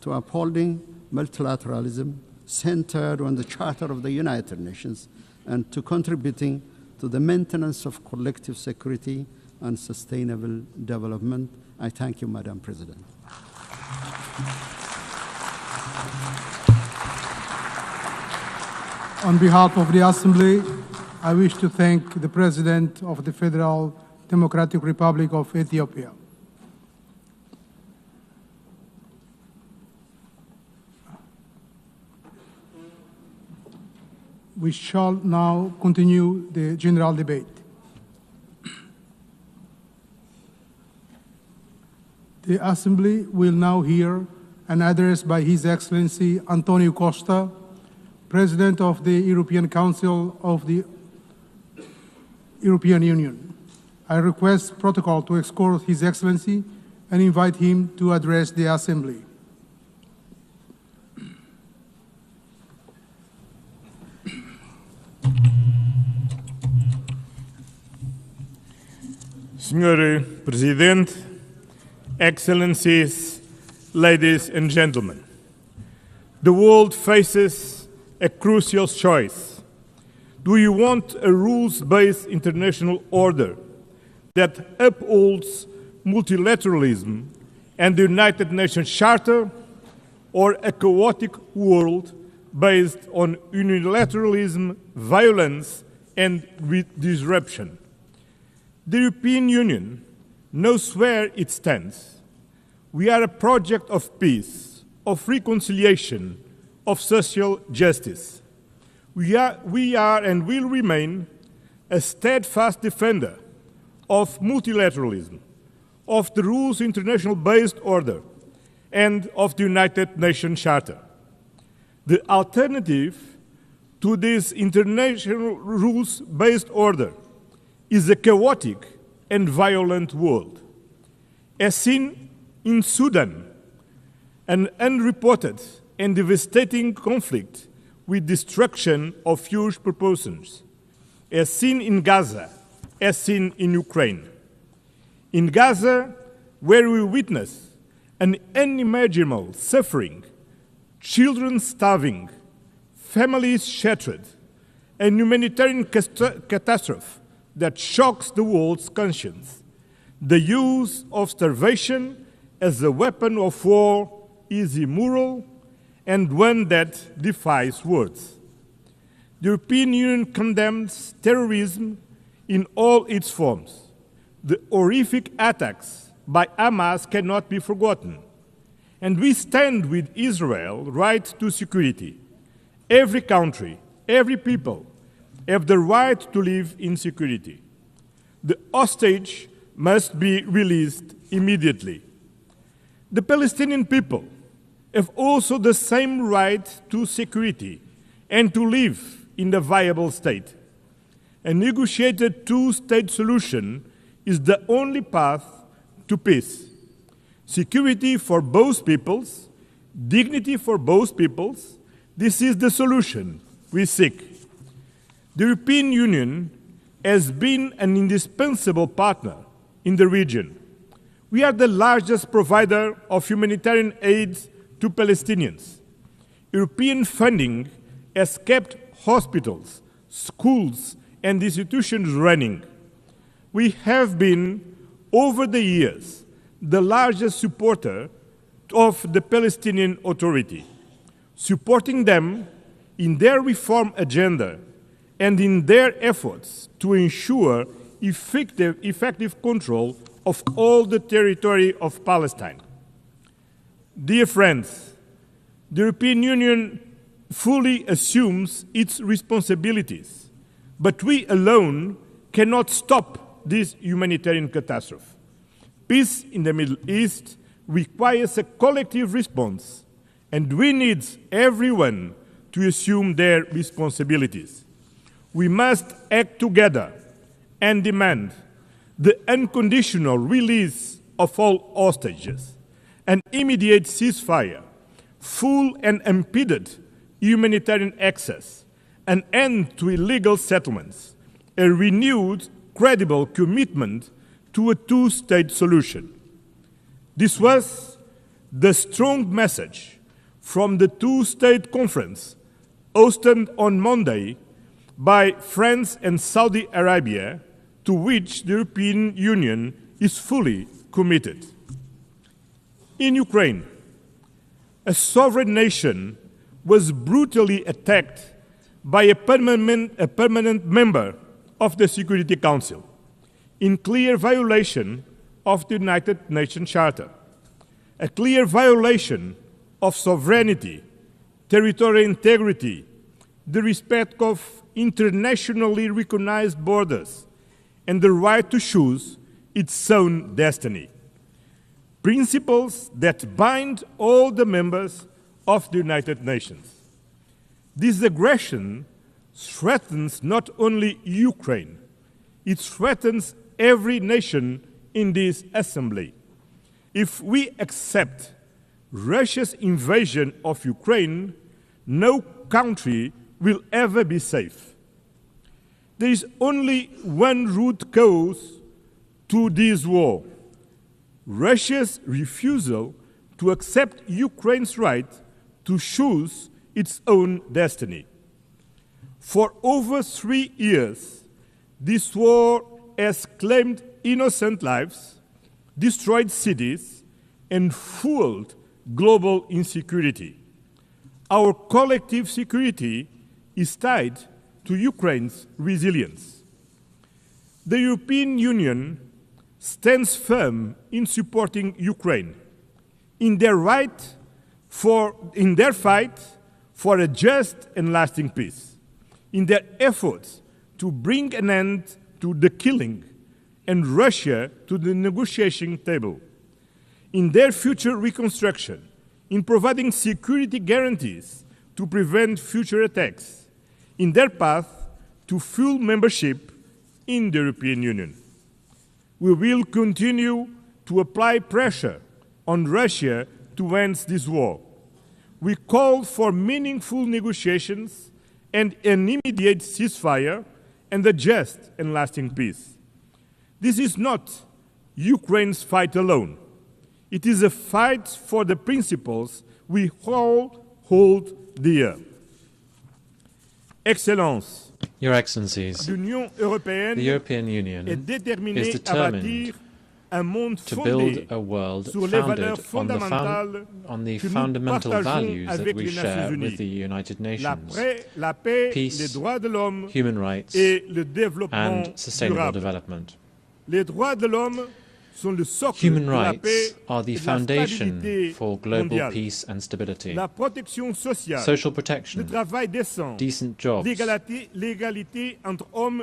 to upholding multilateralism centered on the Charter of the United Nations and to contributing to the maintenance of collective security and sustainable development. I thank you, Madam President. On behalf of the Assembly, I wish to thank the President of the Federal Democratic Republic of Ethiopia. We shall now continue the general debate. The Assembly will now hear an address by His Excellency António Costa, President of the European Council of the European Union. I request protocol to escort His Excellency and invite him to address the Assembly. Senhor Presidente, Excellencies, ladies and gentlemen, the world faces a crucial choice. Do you want a rules-based international order that upholds multilateralism and the United Nations Charter, or a chaotic world based on unilateralism, violence, and disruption? The European Union knows where it stands. We are a project of peace, of reconciliation, of social justice. We are and will remain a steadfast defender of multilateralism, of the rules international-based order, and of the United Nations Charter. The alternative to this international rules-based order is a chaotic and violent world. As seen in Sudan, an unreported and devastating conflict with destruction of huge proportions, as seen in Gaza, as seen in Ukraine. In Gaza, where we witness an unimaginable suffering, children starving, families shattered, a humanitarian catastrophe that shocks the world's conscience. The use of starvation as a weapon of war is immoral and one that defies words. The European Union condemns terrorism in all its forms. The horrific attacks by Hamas cannot be forgotten. And we stand with Israel's right to security. Every country, every people have the right to live in security. The hostage must be released immediately. The Palestinian people have also the same right to security and to live in a viable state. A negotiated two-state solution is the only path to peace. Security for both peoples, dignity for both peoples, this is the solution we seek. The European Union has been an indispensable partner in the region. We are the largest provider of humanitarian aid to Palestinians. European funding has kept hospitals, schools, and institutions running. We have been, over the years, the largest supporter of the Palestinian Authority, supporting them in their reform agenda and in their efforts to ensure effective control of all the territory of Palestine. Dear friends, the European Union fully assumes its responsibilities, but we alone cannot stop this humanitarian catastrophe. Peace in the Middle East requires a collective response, and we need everyone to assume their responsibilities. We must act together and demand the unconditional release of all hostages, an immediate ceasefire, full and unimpeded humanitarian access, an end to illegal settlements, a renewed, credible commitment to a two-state solution. This was the strong message from the two-state conference hosted on Monday by France and Saudi Arabia, to which the European Union is fully committed. In Ukraine, a sovereign nation was brutally attacked by a permanent member of the Security Council, in clear violation of the United Nations Charter, a clear violation of sovereignty, territorial integrity, the respect of internationally recognized borders, and the right to choose its own destiny. Principles that bind all the members of the United Nations. This aggression threatens not only Ukraine, it threatens every nation in this assembly. If we accept Russia's invasion of Ukraine, no country will ever be safe. There is only one root cause to this war: Russia's refusal to accept Ukraine's right to choose its own destiny. For over 3 years, this war has claimed innocent lives, destroyed cities, and fueled global insecurity. Our collective security is tied to Ukraine's resilience. The European Union stands firm in supporting Ukraine in their fight for a just and lasting peace, in their efforts to bring an end to the killing and Russia to the negotiation table, in their future reconstruction, in providing security guarantees to prevent future attacks, in their path to full membership in the European Union. We will continue to apply pressure on Russia to end this war. We call for meaningful negotiations and an immediate ceasefire and a just and lasting peace. This is not Ukraine's fight alone. It is a fight for the principles we all hold dear. Excellence, Your Excellencies, the European Union is determined to build a world founded on the fundamental values that we share with the United Nations: peace, human rights, and sustainable development. Human rights are the foundation for global peace and stability. Social protection, decent jobs,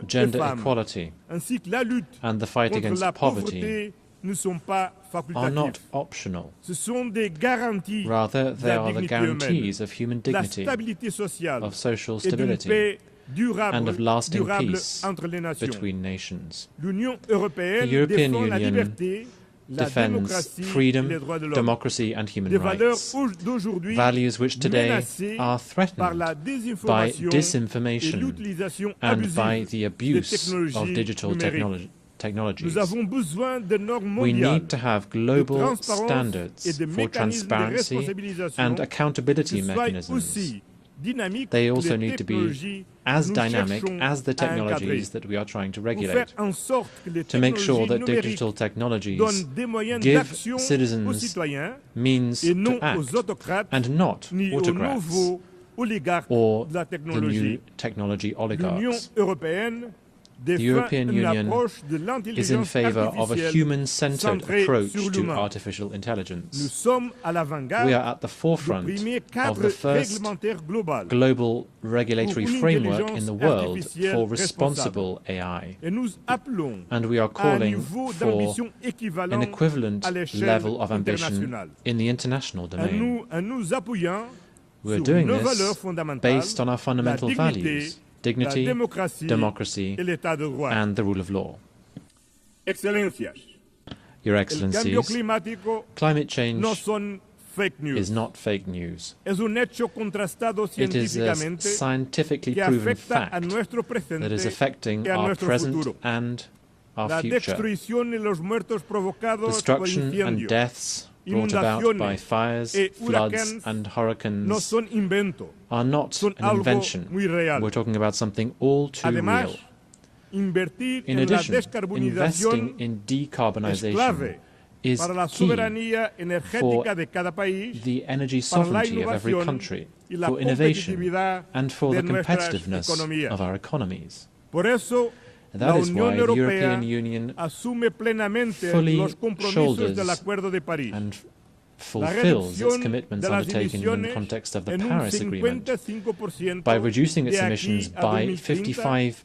gender equality, and the fight against poverty are not optional. Rather, they are the guarantees of human dignity, of social stability, and of lasting peace between nations. The European Union defends freedom, democracy and human rights, values which today are threatened by disinformation and by the abuse of digital technologies. We need to have global standards for transparency and accountability mechanisms. They also need to be as dynamic as the technologies that we are trying to regulate, to make sure that digital technologies give citizens means to act, and not autocrats or the new technology oligarchs. The European Union is in favor of a human-centered approach to artificial intelligence. We are at the forefront of the first global regulatory framework in the world for responsible AI. And we are calling for an equivalent level of ambition in the international domain. We are doing this based on our fundamental values: dignity, democracy, and the rule of law. Your Excellencies, climate change is not fake news. It is a scientifically proven fact that is affecting our present and our future. Destruction and deaths brought about by fires, floods and hurricanes are not an invention. We're talking about something all too real. In addition, investing in decarbonization is key for the energy sovereignty of every country, for innovation and for the competitiveness of our economies. That is why the European Union fully shoulders and fulfills its commitments undertaken in the context of the Paris Agreement by reducing its emissions by 55%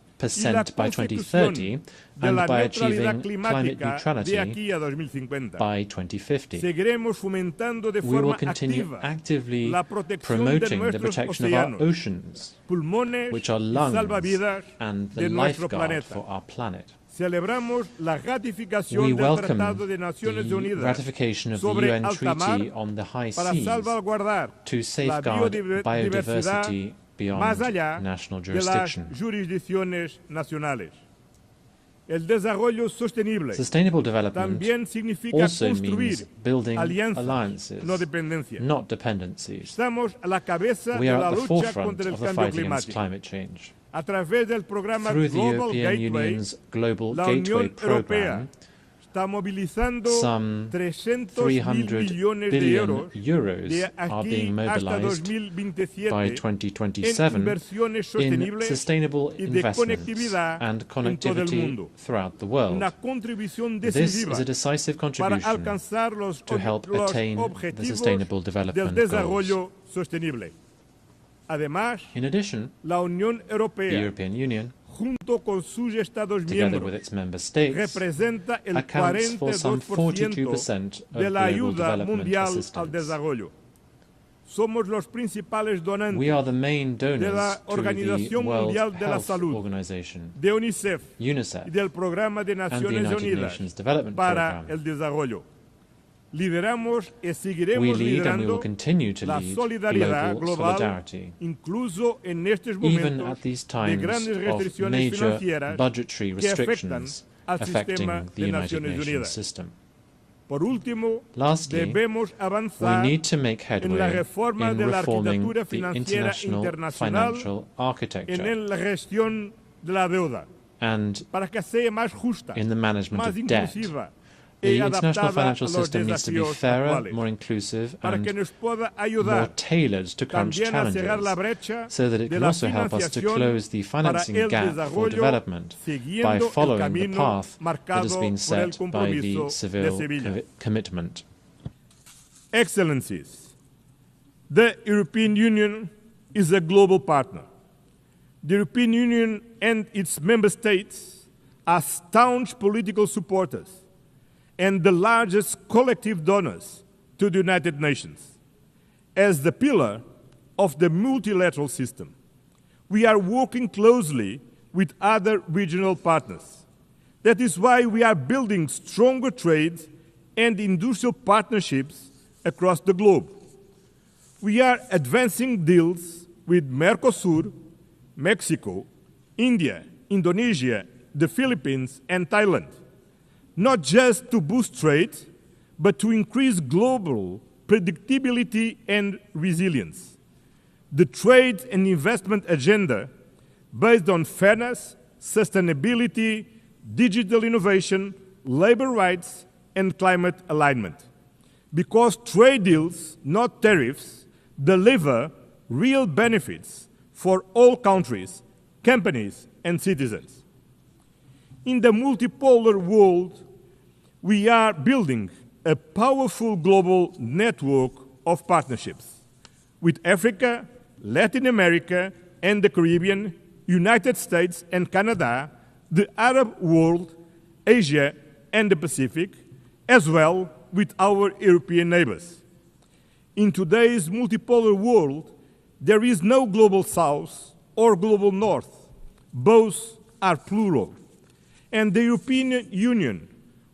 by 2030 and by achieving climate neutrality by 2050. We will continue actively promoting the protection of our oceans, which are lungs and the lifeguard for our planet. We welcome the ratification of the UN Treaty on the High Seas to safeguard biodiversity beyond national jurisdiction. Sustainable development also means building alliances, not dependencies. We are at the forefront of the fight against climate change. Through the European Union's Global Gateway Programme, some 300 billion euros are being mobilized by 2027 in sustainable investments and connectivity throughout the world. This is a decisive contribution to help attain the Sustainable Development Goals. In addition, the European Union, together with its member states, accounts for some 42% of global development assistance. We are the main donors to the World Health Organization, UNICEF, and the United Nations Development Programme. We lead and we will continue to lead global solidarity, even at these times of major budgetary restrictions affecting the United Nations system. Lastly, we need to make headway in reforming the international financial architecture and in the management of debt. The international financial system needs to be fairer, more inclusive, and more tailored to current challenges, so that it can also help us to close the financing gap for development by following the path that has been set by the Seville commitment. Excellencies, the European Union is a global partner. The European Union and its member states are staunch political supporters and the largest collective donors to the United Nations. As the pillar of the multilateral system, we are working closely with other regional partners. That is why we are building stronger trade and industrial partnerships across the globe. We are advancing deals with Mercosur, Mexico, India, Indonesia, the Philippines, and Thailand, not just to boost trade, but to increase global predictability and resilience. The trade and investment agenda based on fairness, sustainability, digital innovation, labor rights, and climate alignment. Because trade deals, not tariffs, deliver real benefits for all countries, companies, and citizens. In the multipolar world, we are building a powerful global network of partnerships with Africa, Latin America, and the Caribbean, United States and Canada, the Arab world, Asia, and the Pacific, as well with our European neighbors. In today's multipolar world, there is no global south or global north. Both are plural. And the European Union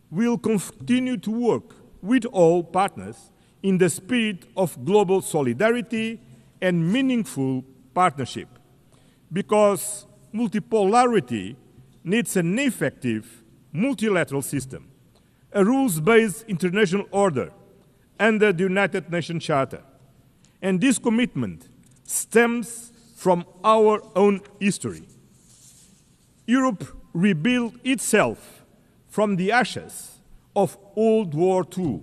will continue to work with all partners in the spirit of global solidarity and meaningful partnership, because multipolarity needs an effective multilateral system, a rules-based international order under the United Nations Charter. And this commitment stems from our own history. Europe rebuilt itself from the ashes of World War II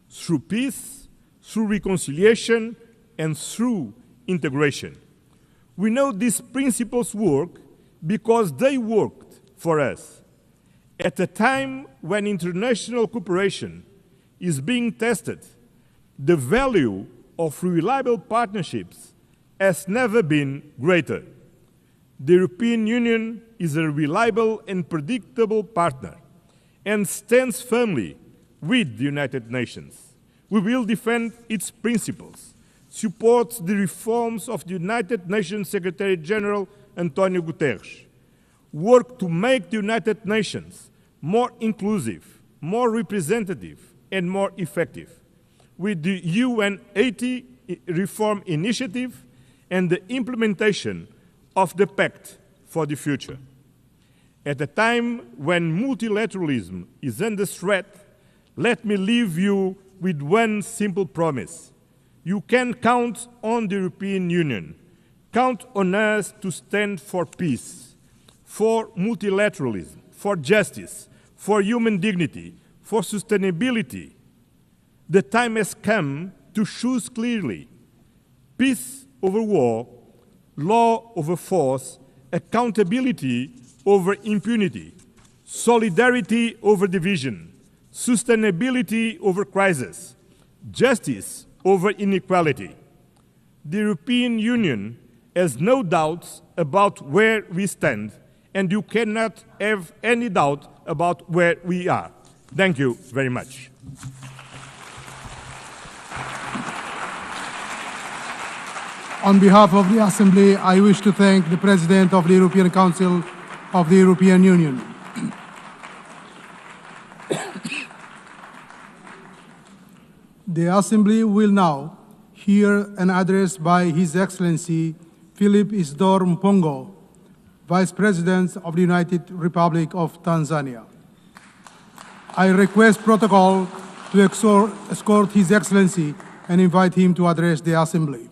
through peace, through reconciliation, and through integration. We know these principles work because they worked for us. At a time when international cooperation is being tested, the value of reliable partnerships has never been greater. The European Union is a reliable and predictable partner and stands firmly with the United Nations. We will defend its principles, support the reforms of the United Nations Secretary General António Guterres, work to make the United Nations more inclusive, more representative, and more effective, with the UN Haiti reform initiative and the implementation of the Pact for the Future. At a time when multilateralism is under threat, let me leave you with one simple promise. You can count on the European Union. Count on us to stand for peace, for multilateralism, for justice, for human dignity, for sustainability. The time has come to choose clearly: peace over war, law over force, accountability over impunity, solidarity over division, sustainability over crisis, justice over inequality. The European Union has no doubts about where we stand, and you cannot have any doubt about where we are. Thank you very much. On behalf of the Assembly, I wish to thank the President of the European Council of the European Union. The Assembly will now hear an address by His Excellency Philip Isidore Mpongo, Vice President of the United Republic of Tanzania. I request protocol to escort His Excellency and invite him to address the Assembly.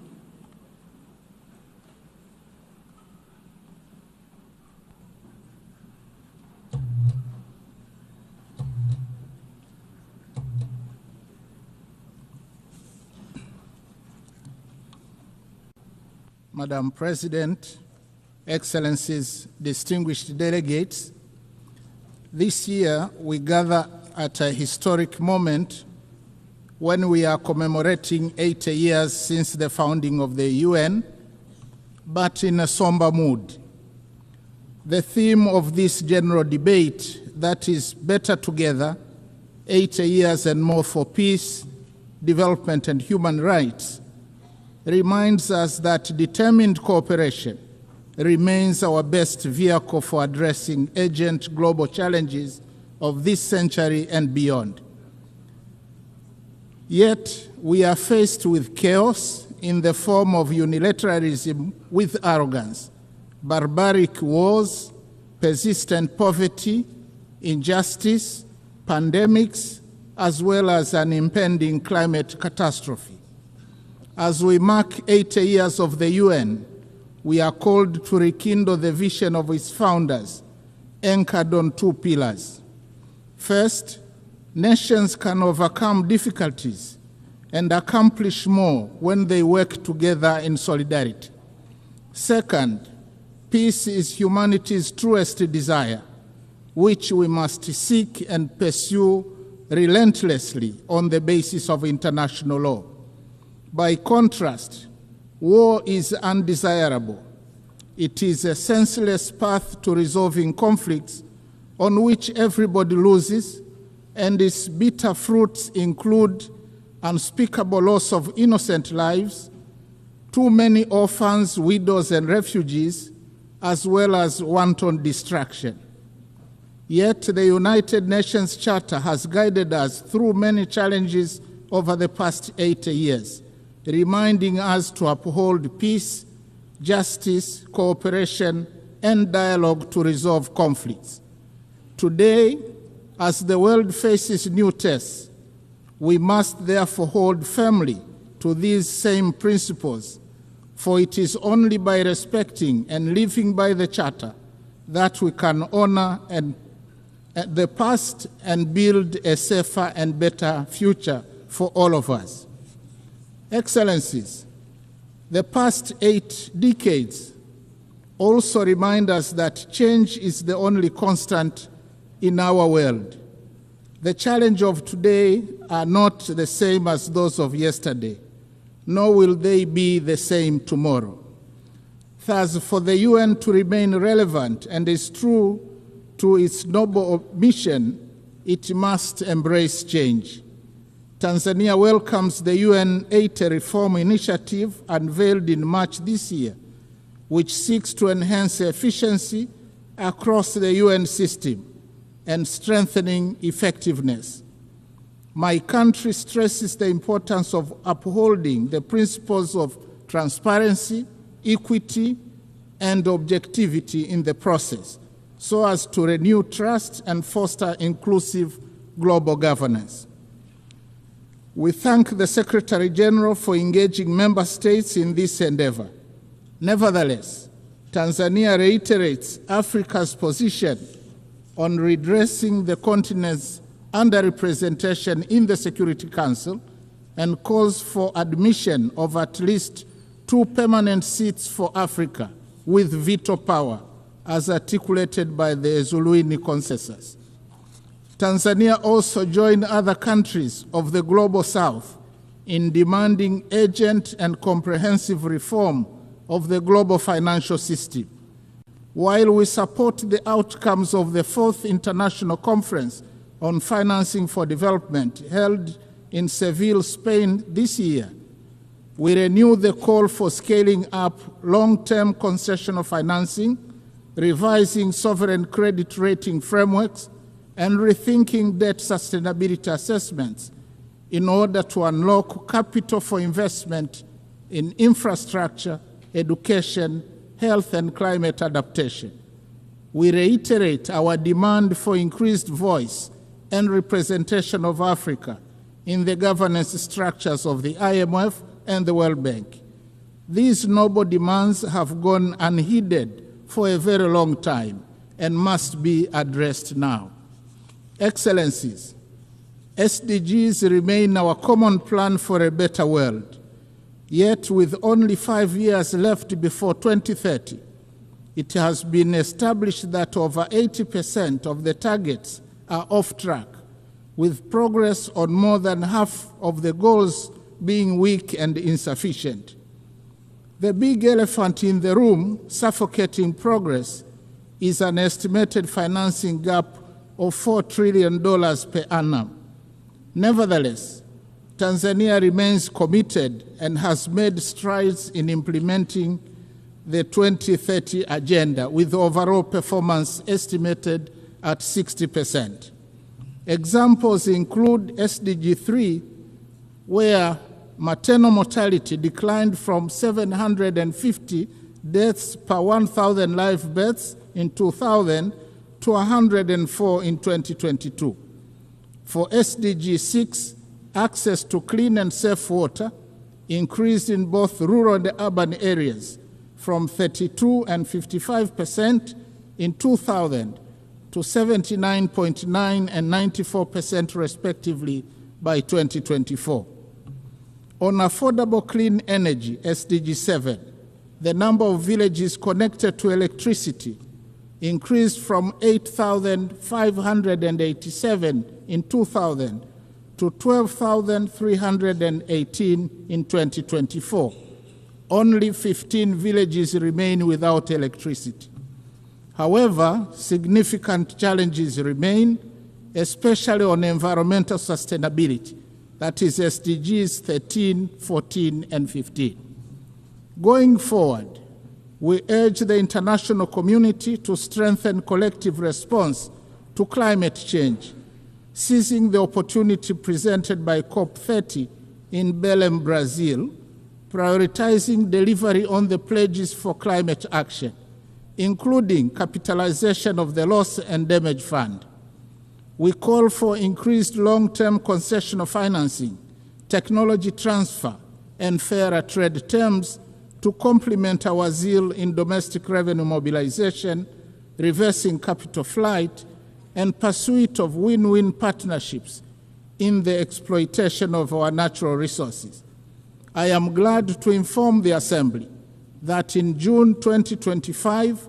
Madam President, Excellencies, distinguished delegates, this year we gather at a historic moment when we are commemorating 80 years since the founding of the UN, but in a somber mood. The theme of this general debate, that is better together, 80 years and more for peace, development and human rights, reminds us that determined cooperation remains our best vehicle for addressing urgent global challenges of this century and beyond. Yet we are faced with chaos in the form of unilateralism with arrogance, barbaric wars, persistent poverty, injustice, pandemics, as well as an impending climate catastrophe. As we mark 80 years of the UN, we are called to rekindle the vision of its founders, anchored on two pillars. First, nations can overcome difficulties and accomplish more when they work together in solidarity. Second, peace is humanity's truest desire, which we must seek and pursue relentlessly on the basis of international law. By contrast, war is undesirable. It is a senseless path to resolving conflicts on which everybody loses, and its bitter fruits include unspeakable loss of innocent lives, too many orphans, widows, and refugees, as well as wanton destruction. Yet the United Nations Charter has guided us through many challenges over the past 80 years, reminding us to uphold peace, justice, cooperation, and dialogue to resolve conflicts. Today, as the world faces new tests, we must therefore hold firmly to these same principles, for it is only by respecting and living by the Charter that we can honor the past and build a safer and better future for all of us. Excellencies, the past 8 decades also remind us that change is the only constant in our world. The challenges of today are not the same as those of yesterday, nor will they be the same tomorrow. Thus, for the UN to remain relevant and is true to its noble mission, it must embrace change. Tanzania welcomes the UN 80 reform initiative unveiled in March this year, which seeks to enhance efficiency across the UN system and strengthening effectiveness. My country stresses the importance of upholding the principles of transparency, equity, and objectivity in the process, so as to renew trust and foster inclusive global governance. We thank the Secretary General for engaging member states in this endeavor. Nevertheless, Tanzania reiterates Africa's position on redressing the continent's underrepresentation in the Security Council and calls for admission of at least 2 permanent seats for Africa with veto power, as articulated by the Eswatini Consensus. Tanzania also joined other countries of the Global South in demanding urgent and comprehensive reform of the global financial system. While we support the outcomes of the 4th International Conference on Financing for Development held in Seville, Spain this year, we renew the call for scaling up long-term concessional financing, revising sovereign credit rating frameworks, and rethinking debt sustainability assessments in order to unlock capital for investment in infrastructure, education, health, and climate adaptation. We reiterate our demand for increased voice and representation of Africa in the governance structures of the IMF and the World Bank. These noble demands have gone unheeded for a very long time and must be addressed now. Excellencies, SDGs remain our common plan for a better world. Yet, with only 5 years left before 2030, it has been established that over 80% of the targets are off track, with progress on more than half of the goals being weak and insufficient. The big elephant in the room, suffocating progress, is an estimated financing gap of $4 trillion per annum. Nevertheless, Tanzania remains committed and has made strides in implementing the 2030 agenda, with overall performance estimated at 60%. Examples include SDG 3, where maternal mortality declined from 750 deaths per 1,000 live births in 2000 to 104 in 2022. For SDG 6, access to clean and safe water increased in both rural and urban areas from 32 and 55% in 2000 to 79.9 and 94% respectively by 2024. On affordable clean energy, SDG 7, the number of villages connected to electricity increased from 8,587 in 2000 to 12,318 in 2024. Only 15 villages remain without electricity. However, significant challenges remain, especially on environmental sustainability, that is SDGs 13, 14, and 15. Going forward, we urge the international community to strengthen collective response to climate change, seizing the opportunity presented by COP30 in Belém, Brazil, prioritizing delivery on the pledges for climate action, including capitalization of the Loss and Damage Fund. We call for increased long-term concessional financing, technology transfer, and fairer trade terms to complement our zeal in domestic revenue mobilization, reversing capital flight, and pursuit of win-win partnerships in the exploitation of our natural resources. I am glad to inform the Assembly that in June 2025,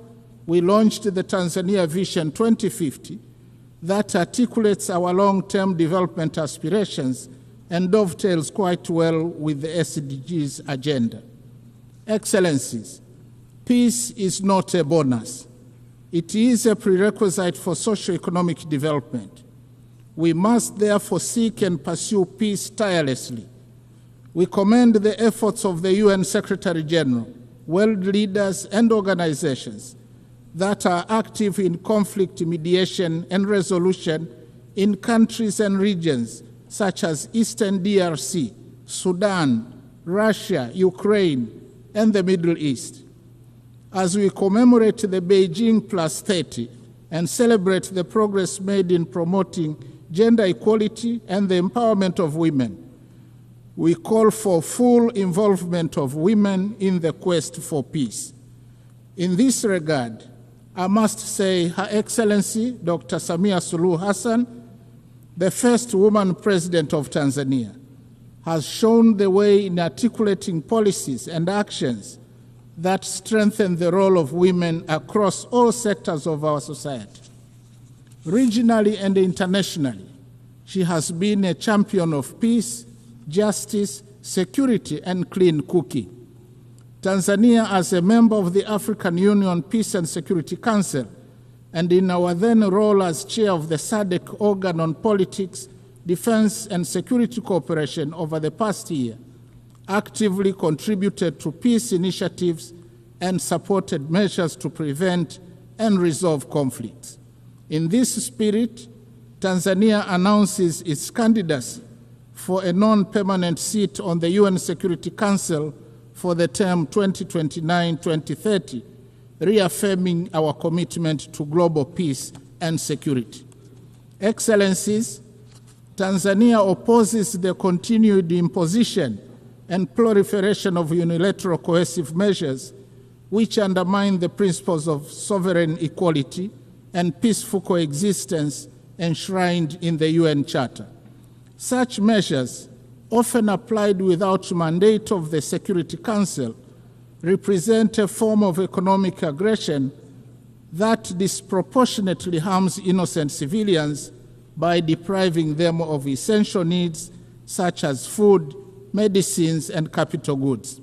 we launched the Tanzania Vision 2050 that articulates our long-term development aspirations and dovetails quite well with the SDGs agenda. Excellencies, peace is not a bonus. It is a prerequisite for socio-economic development. We must therefore seek and pursue peace tirelessly. We commend the efforts of the UN Secretary General, world leaders, and organizations that are active in conflict mediation and resolution in countries and regions such as Eastern DRC, Sudan, Russia, Ukraine, and the Middle East. As we commemorate the Beijing Plus 30 and celebrate the progress made in promoting gender equality and the empowerment of women, we call for full involvement of women in the quest for peace. In this regard, I must say Her Excellency Dr. Samia Suluhu Hassan, the first woman president of Tanzania, has shown the way in articulating policies and actions that strengthen the role of women across all sectors of our society. Regionally and internationally, she has been a champion of peace, justice, security, and clean cooking. Tanzania, as a member of the African Union Peace and Security Council, and in our then role as chair of the SADC organ on politics, defense, and security cooperation over the past year, actively contributed to peace initiatives and supported measures to prevent and resolve conflicts. In this spirit, Tanzania announces its candidacy for a non-permanent seat on the UN Security Council for the term 2029-2030, reaffirming our commitment to global peace and security. Excellencies, Tanzania opposes the continued imposition and proliferation of unilateral coercive measures which undermine the principles of sovereign equality and peaceful coexistence enshrined in the UN Charter. Such measures, often applied without mandate of the Security Council, represent a form of economic aggression that disproportionately harms innocent civilians by depriving them of essential needs such as food, medicines, and capital goods.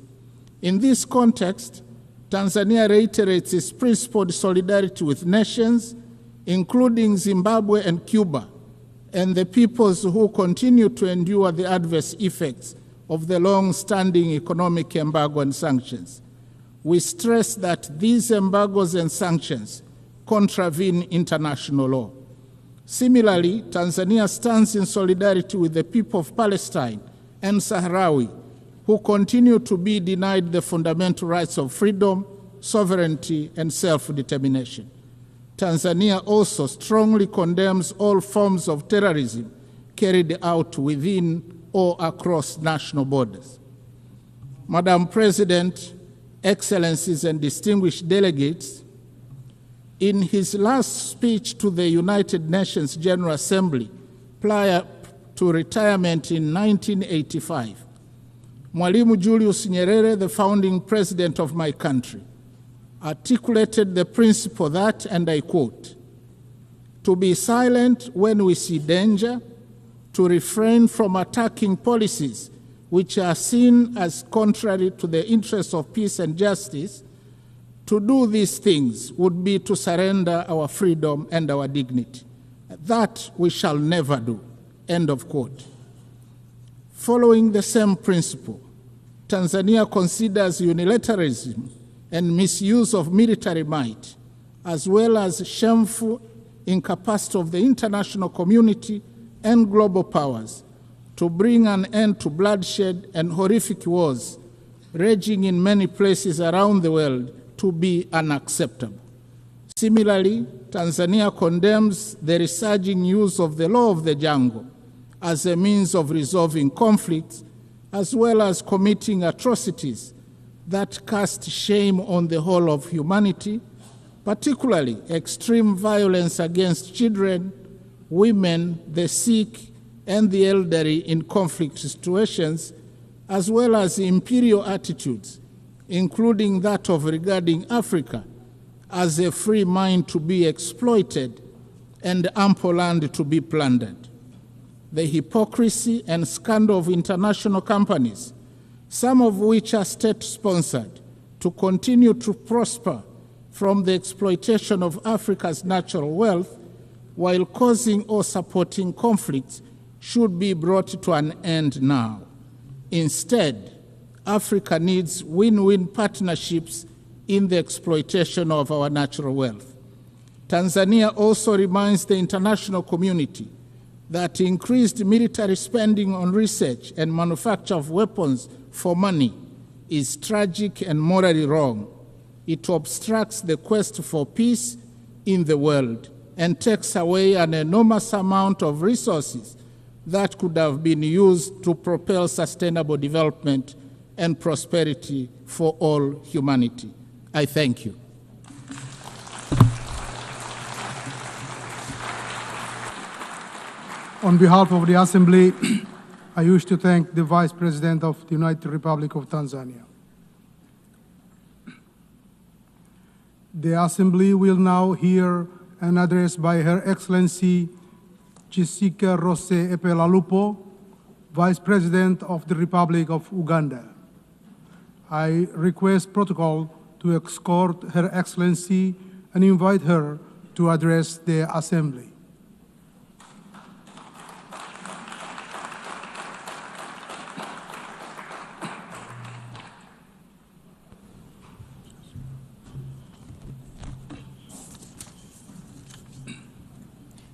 In this context, Tanzania reiterates its principled solidarity with nations, including Zimbabwe and Cuba, and the peoples who continue to endure the adverse effects of the long-standing economic embargo and sanctions. We stress that these embargoes and sanctions contravene international law. Similarly, Tanzania stands in solidarity with the people of Palestine and Sahrawi, who continue to be denied the fundamental rights of freedom, sovereignty, and self-determination. Tanzania also strongly condemns all forms of terrorism carried out within or across national borders. Madam President, Excellencies, and distinguished delegates, in his last speech to the United Nations General Assembly prior to retirement in 1985, Mwalimu Julius Nyerere, the founding president of my country, articulated the principle that, and I quote, "To be silent when we see danger, to refrain from attacking policies which are seen as contrary to the interests of peace and justice, to do these things would be to surrender our freedom and our dignity. That we shall never do." End of quote. Following the same principle, Tanzania considers unilateralism and misuse of military might, as well as shameful incapacity of the international community and global powers to bring an end to bloodshed and horrific wars raging in many places around the world to be unacceptable. Similarly, Tanzania condemns the resurging use of the law of the jungle as a means of resolving conflicts, as well as committing atrocities that cast shame on the whole of humanity, particularly extreme violence against children, women, the sick, and the elderly in conflict situations, as well as imperial attitudes, including that of regarding Africa as a free mind to be exploited and ample land to be plundered. The hypocrisy and scandal of international companies, some of which are state-sponsored, to continue to prosper from the exploitation of Africa's natural wealth while causing or supporting conflicts should be brought to an end now. Instead, Africa needs win-win partnerships in the exploitation of our natural wealth. Tanzania also reminds the international community that increased military spending on research and manufacture of weapons for money is tragic and morally wrong. It obstructs the quest for peace in the world and takes away an enormous amount of resources that could have been used to propel sustainable development and prosperity for all humanity. I thank you. On behalf of the Assembly, I wish to thank the Vice President of the United Republic of Tanzania. The Assembly will now hear an address by Her Excellency Jessica Rose Epelalupo, Vice President of the Republic of Uganda. I request protocol to escort Her Excellency and invite her to address the Assembly.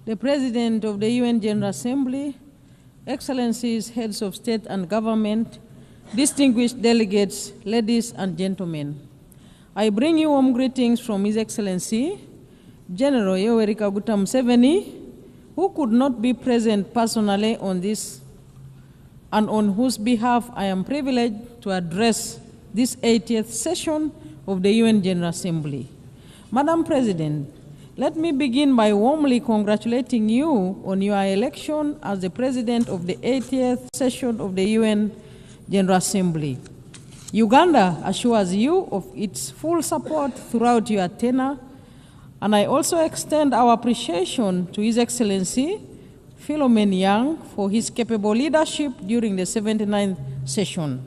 The President of the UN General Assembly, Excellencies, Heads of State and Government, distinguished delegates, ladies and gentlemen, I bring you warm greetings from His Excellency, General Yoweri Kaguta Museveni, who could not be present personally on this and on whose behalf I am privileged to address this 80th session of the UN General Assembly. Madam President, let me begin by warmly congratulating you on your election as the President of the 80th session of the UN General Assembly. Uganda assures you of its full support throughout your tenure, and I also extend our appreciation to His Excellency Philomen Yang for his capable leadership during the 79th session.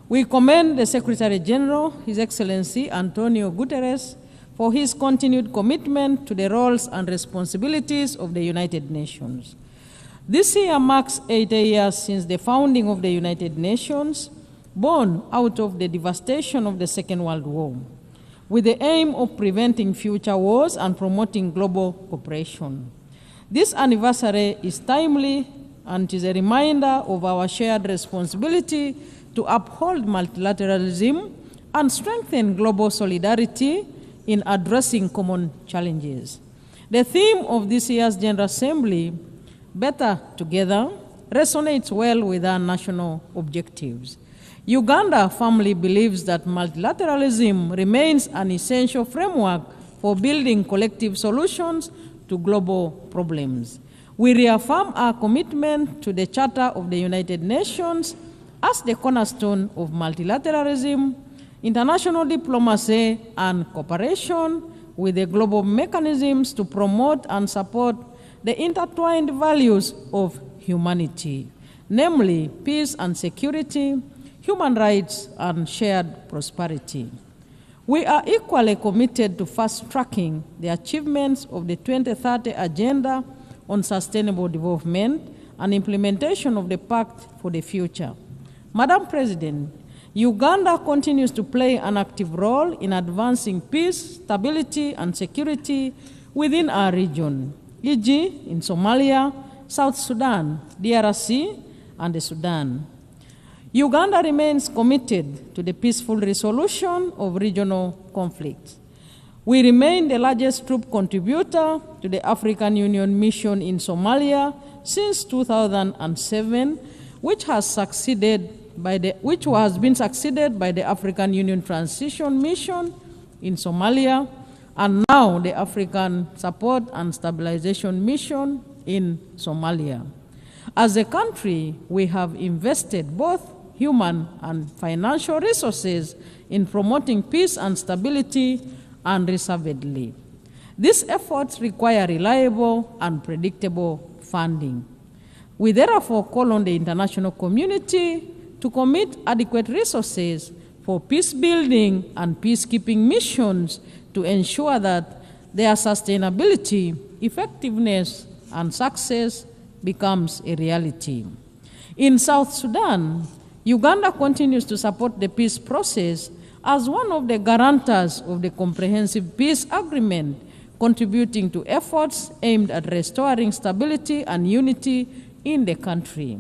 We commend the Secretary General, His Excellency António Guterres, for his continued commitment to the roles and responsibilities of the United Nations. This year marks 80 years since the founding of the United Nations, born out of the devastation of the Second World War, with the aim of preventing future wars and promoting global cooperation. This anniversary is timely and it is a reminder of our shared responsibility to uphold multilateralism and strengthen global solidarity in addressing common challenges. The theme of this year's General Assembly, Better Together, resonates well with our national objectives. Uganda firmly believes that multilateralism remains an essential framework for building collective solutions to global problems. We reaffirm our commitment to the Charter of the United Nations as the cornerstone of multilateralism, international diplomacy, and cooperation with the global mechanisms to promote and support the intertwined values of humanity, namely peace and security, human rights, and shared prosperity. We are equally committed to fast-tracking the achievements of the 2030 Agenda on Sustainable Development and implementation of the Pact for the Future. Madam President, Uganda continues to play an active role in advancing peace, stability, and security within our region, e.g. in Somalia, South Sudan, DRC, and the Sudan. Uganda remains committed to the peaceful resolution of regional conflicts. We remain the largest troop contributor to the African Union mission in Somalia since 2007, which has been succeeded by the African Union Transition Mission in Somalia, and now the African Support and Stabilization Mission in Somalia. As a country, we have invested both human and financial resources in promoting peace and stability unreservedly. These efforts require reliable and predictable funding. We therefore call on the international community to commit adequate resources for peace-building and peacekeeping missions to ensure that their sustainability, effectiveness, and success becomes a reality. In South Sudan, Uganda continues to support the peace process as one of the guarantors of the Comprehensive Peace Agreement, contributing to efforts aimed at restoring stability and unity in the country.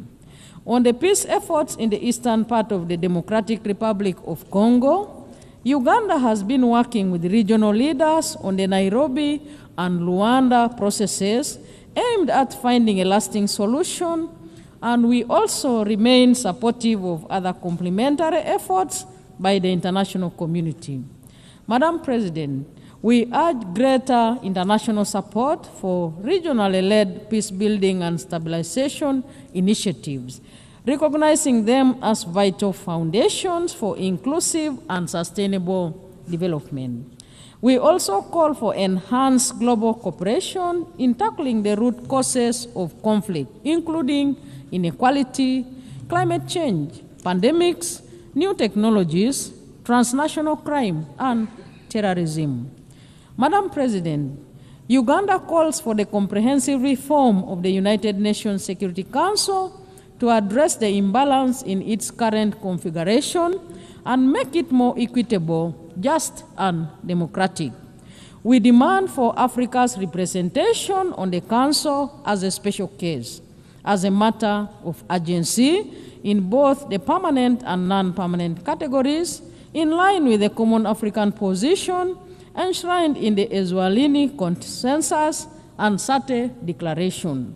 On the peace efforts in the eastern part of the Democratic Republic of Congo, Uganda has been working with regional leaders on the Nairobi and Luanda processes aimed at finding a lasting solution, and we also remain supportive of other complementary efforts by the international community. Madam President, we urge greater international support for regionally led peace-building and stabilization initiatives, recognizing them as vital foundations for inclusive and sustainable development. We also call for enhanced global cooperation in tackling the root causes of conflict, including inequality, climate change, pandemics, new technologies, transnational crime, and terrorism. Madam President, Uganda calls for the comprehensive reform of the United Nations Security Council to address the imbalance in its current configuration and make it more equitable, just, and democratic. We demand for Africa's representation on the Council as a special case, as a matter of urgency in both the permanent and non-permanent categories, in line with the common African position enshrined in the Eswatini Consensus and SATE Declaration.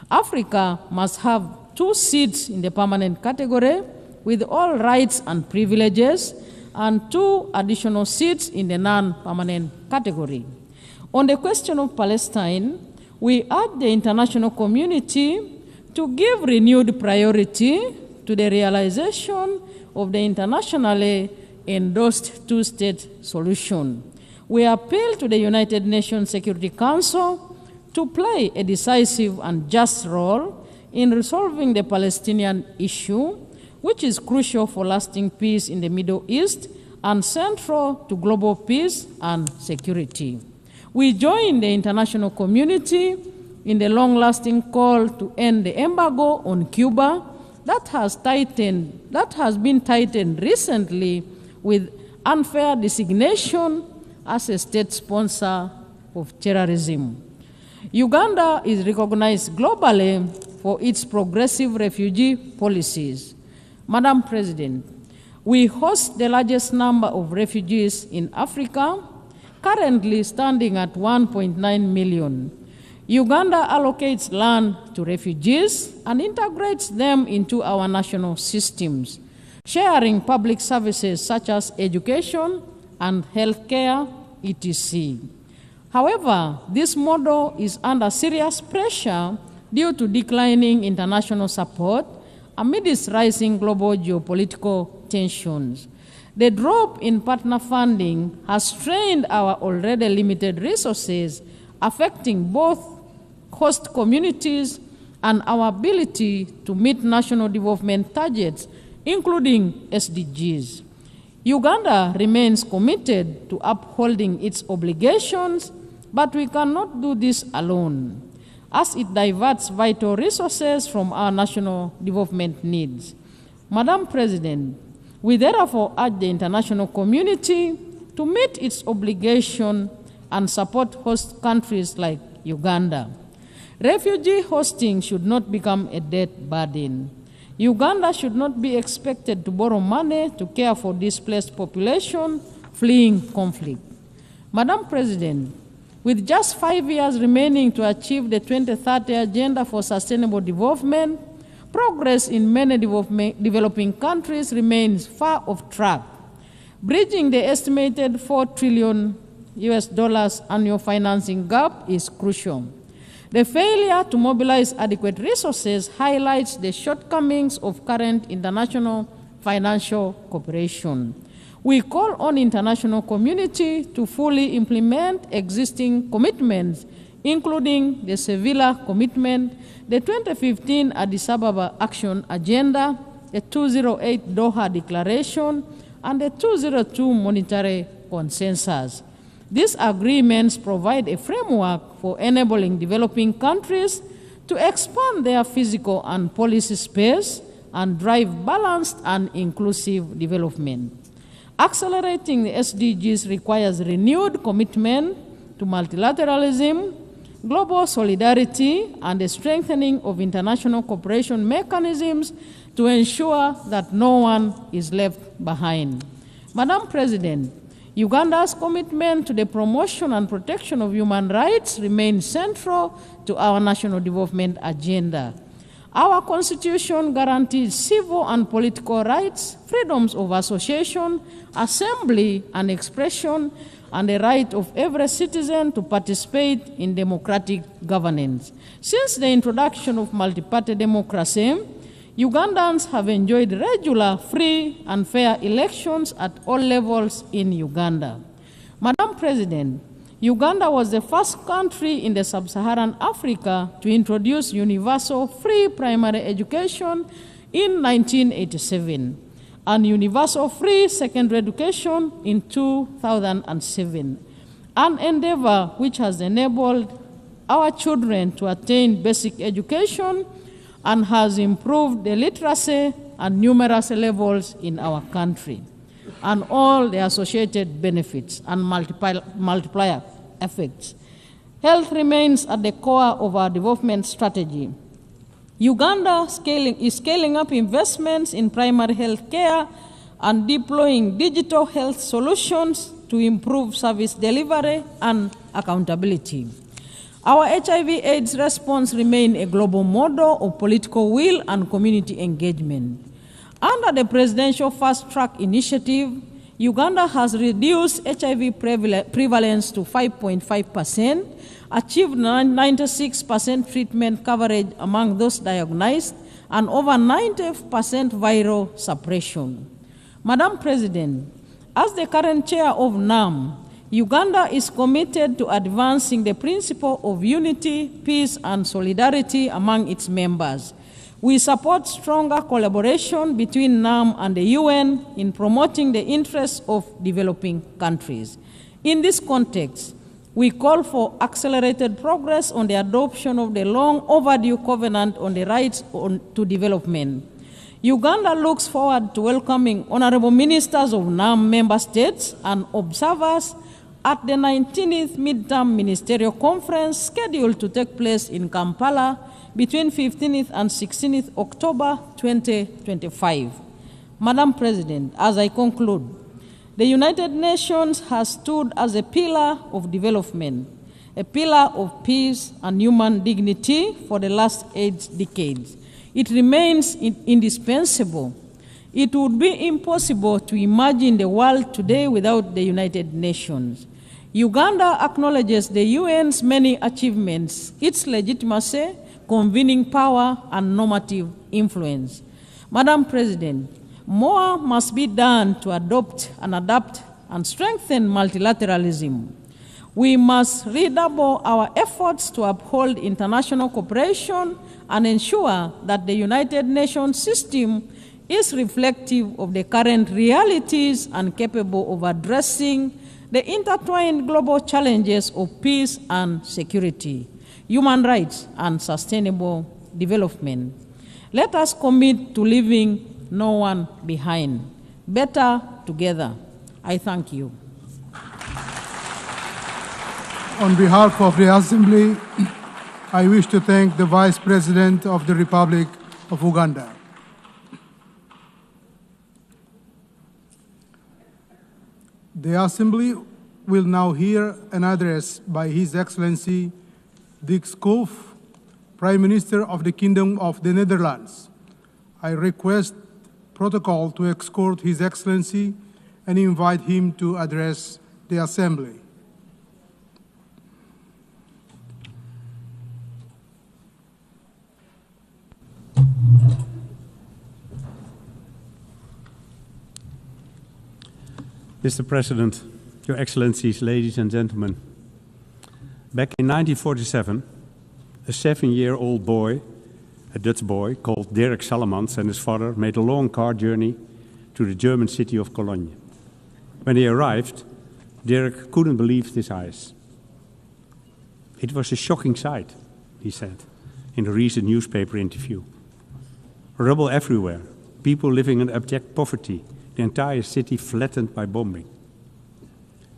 Africa must have 2 seats in the permanent category with all rights and privileges, and 2 additional seats in the non-permanent category. On the question of Palestine, we urge the international community to give renewed priority to the realization of the internationally endorsed 2-state solution. We appeal to the United Nations Security Council to play a decisive and just role in resolving the Palestinian issue, which is crucial for lasting peace in the Middle East and central to global peace and security. We join the international community in the long-lasting call to end the embargo on Cuba that has been tightened recently with unfair designation as a state sponsor of terrorism. Uganda is recognized globally for its progressive refugee policies. Madam President, we host the largest number of refugees in Africa, currently standing at 1.9 million. Uganda allocates land to refugees and integrates them into our national systems, sharing public services such as education and healthcare, etc. However, this model is under serious pressure due to declining international support amidst rising global geopolitical tensions. The drop in partner funding has strained our already limited resources, affecting both host communities and our ability to meet national development targets, including SDGs. Uganda remains committed to upholding its obligations, but we cannot do this alone, as it diverts vital resources from our national development needs. Madam President, we therefore urge the international community to meet its obligation and support host countries like Uganda. Refugee hosting should not become a debt burden. Uganda should not be expected to borrow money to care for displaced population fleeing conflict. Madam President, with just 5 years remaining to achieve the 2030 Agenda for Sustainable Development, progress in many developing countries remains far off track. Bridging the estimated $4 trillion annual financing gap is crucial. The failure to mobilize adequate resources highlights the shortcomings of current international financial cooperation. We call on the international community to fully implement existing commitments, including the Seville Commitment, the 2015 Addis Ababa Action Agenda, the 208 Doha Declaration, and the 202 Monetary Consensus. These agreements provide a framework for enabling developing countries to expand their physical and policy space and drive balanced and inclusive development. Accelerating the SDGs requires renewed commitment to multilateralism, global solidarity, and the strengthening of international cooperation mechanisms to ensure that no one is left behind. Madam President, Uganda's commitment to the promotion and protection of human rights remains central to our national development agenda. Our Constitution guarantees civil and political rights, freedoms of association, assembly, and expression, and the right of every citizen to participate in democratic governance. Since the introduction of multi-party democracy, Ugandans have enjoyed regular, free, and fair elections at all levels in Uganda. Madam President, Uganda was the first country in the sub-Saharan Africa to introduce universal free primary education in 1987 and universal free secondary education in 2007, an endeavor which has enabled our children to attain basic education and has improved the literacy and numeracy levels in our country, and all the associated benefits and multiplier effects. Health remains at the core of our development strategy. Uganda is scaling up investments in primary health care and deploying digital health solutions to improve service delivery and accountability. Our HIV/AIDS response remains a global model of political will and community engagement. Under the Presidential Fast Track Initiative, Uganda has reduced HIV prevalence to 5.5%, achieved 96% treatment coverage among those diagnosed, and over 90% viral suppression. Madam President, as the current chair of NAM, Uganda is committed to advancing the principle of unity, peace, and solidarity among its members. We support stronger collaboration between NAM and the UN in promoting the interests of developing countries. In this context, we call for accelerated progress on the adoption of the long overdue Covenant on the Rights to Development. Uganda looks forward to welcoming honorable ministers of NAM member states and observers at the 19th Midterm Ministerial Conference scheduled to take place in Kampala between 15th and 16th October 2025. Madam President, as I conclude, the United Nations has stood as a pillar of development, a pillar of peace and human dignity for the last 8 decades. It remains indispensable. It would be impossible to imagine the world today without the United Nations. Uganda acknowledges the UN's many achievements, its legitimacy, convening power, and normative influence. Madam President, more must be done to adopt and adapt and strengthen multilateralism. We must redouble our efforts to uphold international cooperation and ensure that the United Nations system is reflective of the current realities and capable of addressing the intertwined global challenges of peace and security, human rights, and sustainable development. Let us commit to leaving no one behind. Better together. I thank you. On behalf of the Assembly, I wish to thank the Vice President of the Republic of Uganda. The Assembly will now hear an address by His Excellency Dick Schoof, Prime Minister of the Kingdom of the Netherlands. I request protocol to escort His Excellency and invite him to address the Assembly. Mr. President, Your Excellencies, ladies and gentlemen, back in 1947, a 7-year-old boy, a Dutch boy called Dirk Sallemans, and his father made a long car journey to the German city of Cologne. When they arrived, Dirk couldn't believe his eyes. It was a shocking sight, he said in a recent newspaper interview. Rubble everywhere, people living in abject poverty, the entire city flattened by bombing.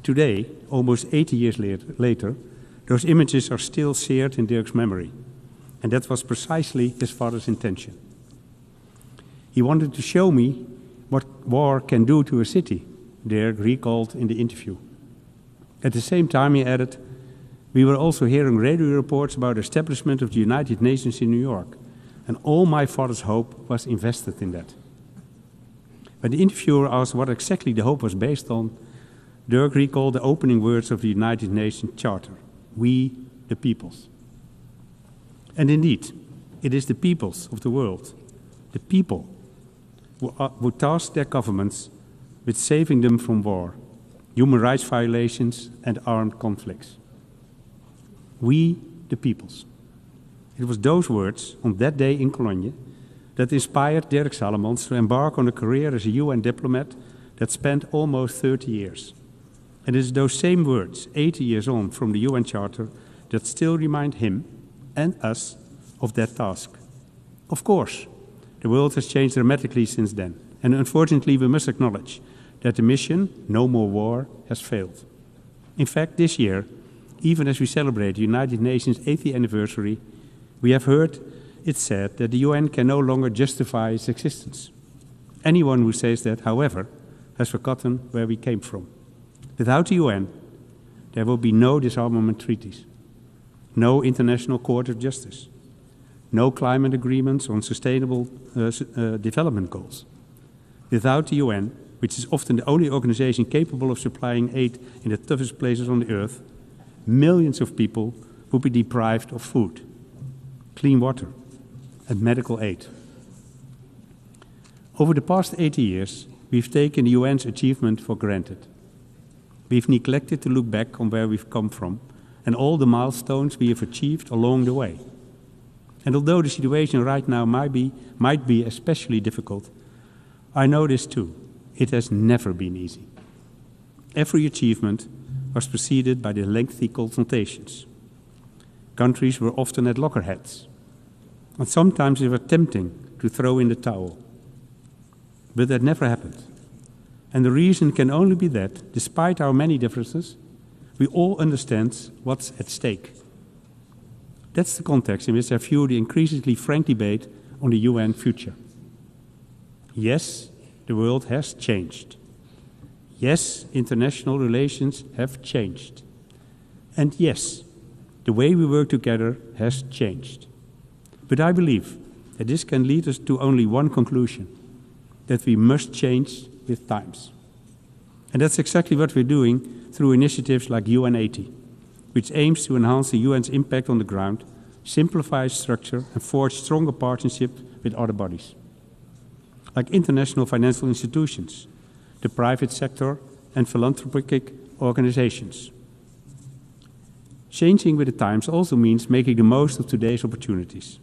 Today, almost 80 years later, those images are still seared in Dirk's memory, and that was precisely his father's intention. He wanted to show me what war can do to a city, Dirk recalled in the interview. At the same time, he added, we were also hearing radio reports about the establishment of the United Nations in New York, and all my father's hope was invested in that. When the interviewer asked what exactly the hope was based on, Dirk recalled the opening words of the United Nations Charter, we the peoples. And indeed, it is the peoples of the world, the people, who task their governments with saving them from war, human rights violations, and armed conflicts. We the peoples. It was those words on that day in Cologne that inspired Dirk Sallemans to embark on a career as a UN diplomat that spanned almost 30 years. And it is those same words, 80 years on from the UN Charter, that still remind him and us of that task. Of course, the world has changed dramatically since then, and unfortunately we must acknowledge that the mission, no more war, has failed. In fact, this year, even as we celebrate the United Nations 80th anniversary, we have heard it said that the UN can no longer justify its existence. Anyone who says that, however, has forgotten where we came from. Without the UN, there will be no disarmament treaties, no International Court of Justice, no climate agreements on sustainable development goals. Without the UN, which is often the only organization capable of supplying aid in the toughest places on the earth, millions of people would be deprived of food, clean water, and medical aid. Over the past 80 years, we've taken the UN's achievement for granted. We've neglected to look back on where we've come from and all the milestones we have achieved along the way. And although the situation right now might be especially difficult, I know this too. It has never been easy. Every achievement was preceded by the lengthy consultations. Countries were often at loggerheads, and sometimes it was tempting to throw in the towel. But that never happened. And the reason can only be that, despite our many differences, We all understand what's at stake. That's the context in which I view the increasingly frank debate on the UN future. Yes, the world has changed. Yes, international relations have changed. And yes, the way we work together has changed. But I believe that this can lead us to only one conclusion, that we must change with times. And that's exactly what we're doing through initiatives like UN80, which aims to enhance the UN's impact on the ground, simplify structure, and forge stronger partnerships with other bodies, like international financial institutions, the private sector, and philanthropic organizations. Changing with the times also means making the most of today's opportunities.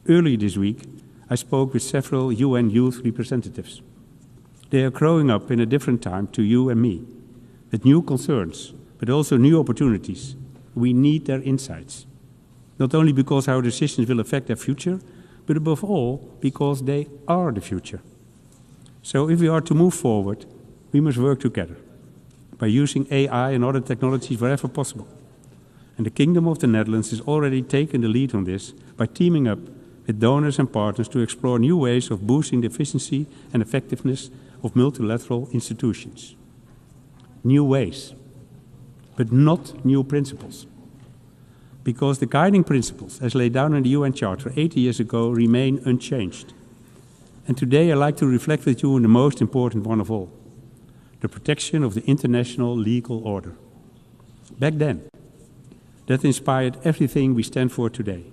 Earlier this week, I spoke with several UN youth representatives. They are growing up in a different time to you and me, with new concerns, but also new opportunities. We need their insights, not only because our decisions will affect their future, but above all, because they are the future. So if we are to move forward, we must work together by using AI and other technologies wherever possible. And the Kingdom of the Netherlands has already taken the lead on this by teaming up with donors and partners to explore new ways of boosting the efficiency and effectiveness of multilateral institutions. New ways, but not new principles. Because the guiding principles, as laid down in the UN Charter 80 years ago, remain unchanged. And today I'd like to reflect with you on the most important one of all, the protection of the international legal order. Back then, that inspired everything we stand for today,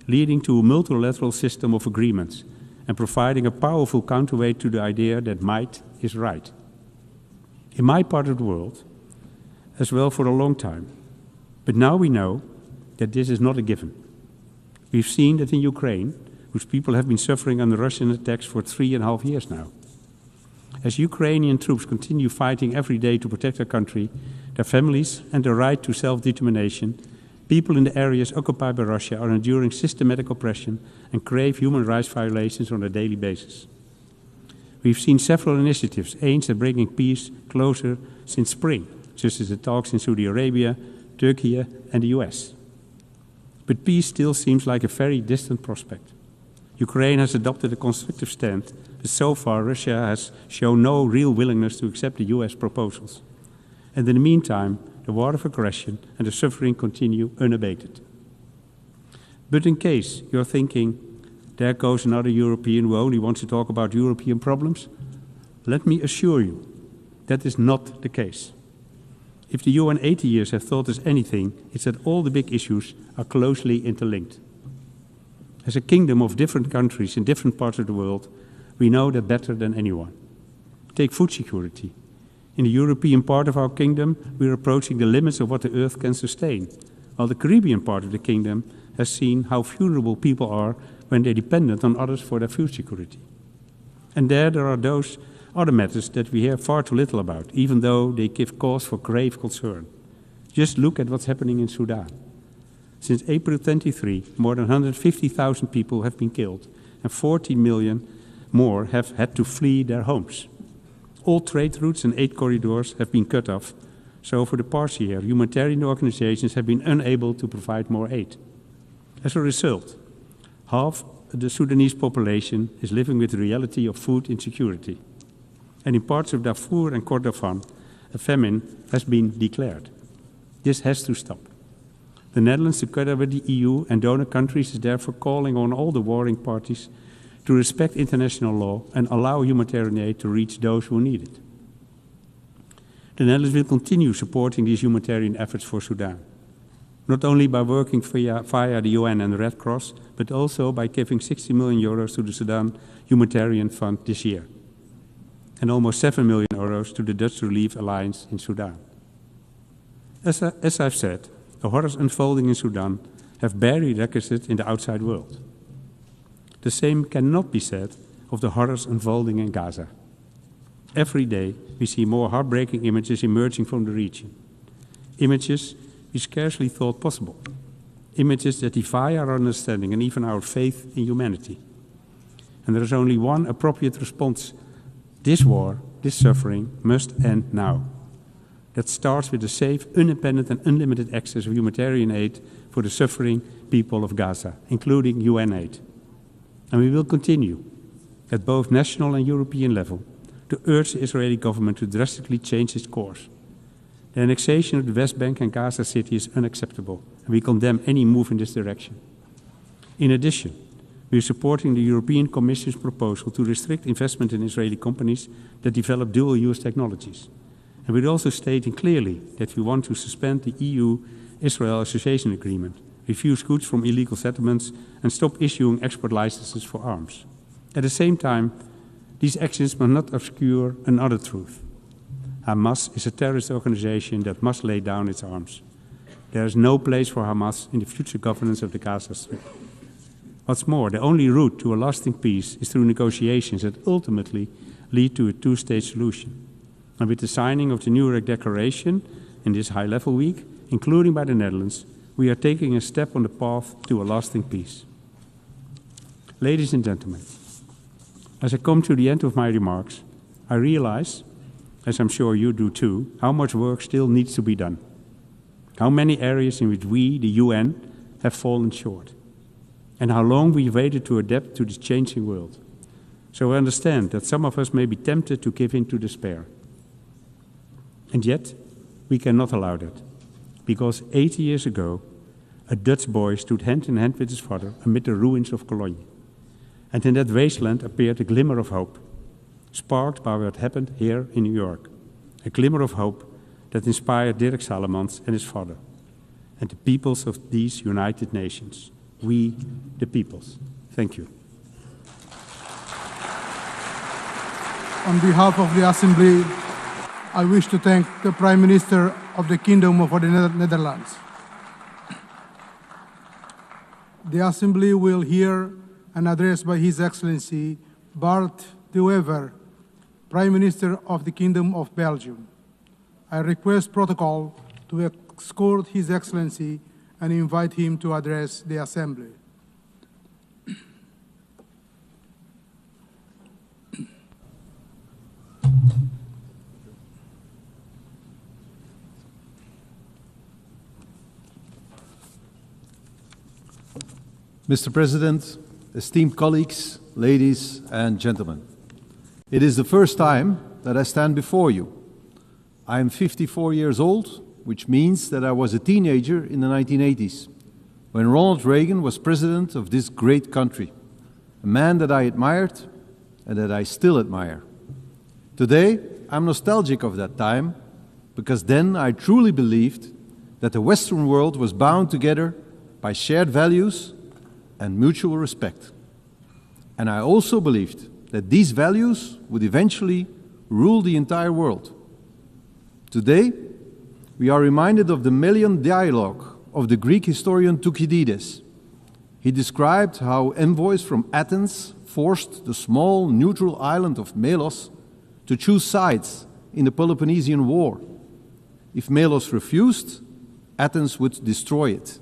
leading to a multilateral system of agreements and providing a powerful counterweight to the idea that might is right. In my part of the world, as well for a long time, but now we know that this is not a given. We've seen that in Ukraine, whose people have been suffering under Russian attacks for 3.5 years now. As Ukrainian troops continue fighting every day to protect their country, their families, and their right to self-determination, people in the areas occupied by Russia are enduring systematic oppression and crave human rights violations on a daily basis. We've seen several initiatives aimed at bringing peace closer since spring, such as the talks in Saudi Arabia, Turkey, and the US. But peace still seems like a very distant prospect. Ukraine has adopted a constructive stand, but so far Russia has shown no real willingness to accept the US proposals. And in the meantime, the war of aggression and the suffering continue unabated. But in case you're thinking, there goes another European who only wants to talk about European problems, let me assure you, that is not the case. If the UN 80 years have taught us anything, it's that all the big issues are closely interlinked. As a kingdom of different countries in different parts of the world, we know that better than anyone. Take food security. In the European part of our kingdom, we are approaching the limits of what the earth can sustain, while the Caribbean part of the kingdom has seen how vulnerable people are when they're dependent on others for their food security. And there are those other matters that we hear far too little about, even though they give cause for grave concern. Just look at what's happening in Sudan. Since April 23, more than 150,000 people have been killed, and 14 million more have had to flee their homes. All trade routes and aid corridors have been cut off, so for the past year, humanitarian organizations have been unable to provide more aid. As a result, half the Sudanese population is living with the reality of food insecurity. And in parts of Darfur and Kordofan, a famine has been declared. This has to stop. The Netherlands, together with the EU and donor countries, is therefore calling on all the warring parties to respect international law and allow humanitarian aid to reach those who need it. The Netherlands will continue supporting these humanitarian efforts for Sudan, not only by working via the UN and the Red Cross, but also by giving 60 million euros to the Sudan Humanitarian Fund this year, and almost 7 million euros to the Dutch Relief Alliance in Sudan. As I've said, the horrors unfolding in Sudan have barely registered in the outside world. The same cannot be said of the horrors unfolding in Gaza. Every day we see more heartbreaking images emerging from the region. Images we scarcely thought possible. Images that defy our understanding and even our faith in humanity. And there is only one appropriate response. This war, this suffering must end now. that starts with the safe, independent and unlimited access of humanitarian aid for the suffering people of Gaza, including UN aid. And we will continue at both national and European level to urge the Israeli government to drastically change its course. The annexation of the West Bank and Gaza City is unacceptable, and we condemn any move in this direction. In addition, we are supporting the European Commission's proposal to restrict investment in Israeli companies that develop dual-use technologies. And we're also stating clearly that we want to suspend the EU-Israel Association Agreement, refuse goods from illegal settlements, and stop issuing export licenses for arms. At the same time, these actions must not obscure another truth. Hamas is a terrorist organization that must lay down its arms. There is no place for Hamas in the future governance of the Gaza Strip. What's more, the only route to a lasting peace is through negotiations that ultimately lead to a two-state solution. And with the signing of the Nuremberg Declaration in this high-level week, including by the Netherlands, we are taking a step on the path to a lasting peace. Ladies and gentlemen, as I come to the end of my remarks, I realize, as I'm sure you do too, how much work still needs to be done. How many areas in which we, the UN, have fallen short. And how long we've waited to adapt to this changing world. So I understand that some of us may be tempted to give in to despair. And yet, we cannot allow that. Because 80 years ago, a Dutch boy stood hand in hand with his father amid the ruins of Cologne. And in that wasteland appeared a glimmer of hope, sparked by what happened here in New York. A glimmer of hope that inspired Dirk Salomons and his father, and the peoples of these United Nations. We, the peoples. Thank you. On behalf of the Assembly, I wish to thank the Prime Minister of the Kingdom of the Netherlands. The Assembly will hear an address by His Excellency Bart de Wever, Prime Minister of the Kingdom of Belgium. I request protocol to escort His Excellency and invite him to address the Assembly. Mr. President, esteemed colleagues, ladies and gentlemen, it is the first time that I stand before you. I am 54 years old, which means that I was a teenager in the 1980s, when Ronald Reagan was president of this great country, a man that I admired and that I still admire. Today, I'm nostalgic of that time, because then I truly believed that the Western world was bound together by shared values and mutual respect. And I also believed that these values would eventually rule the entire world. Today, we are reminded of the Melian dialogue of the Greek historian Thucydides. He described how envoys from Athens forced the small neutral island of Melos to choose sides in the Peloponnesian War. If Melos refused, Athens would destroy it.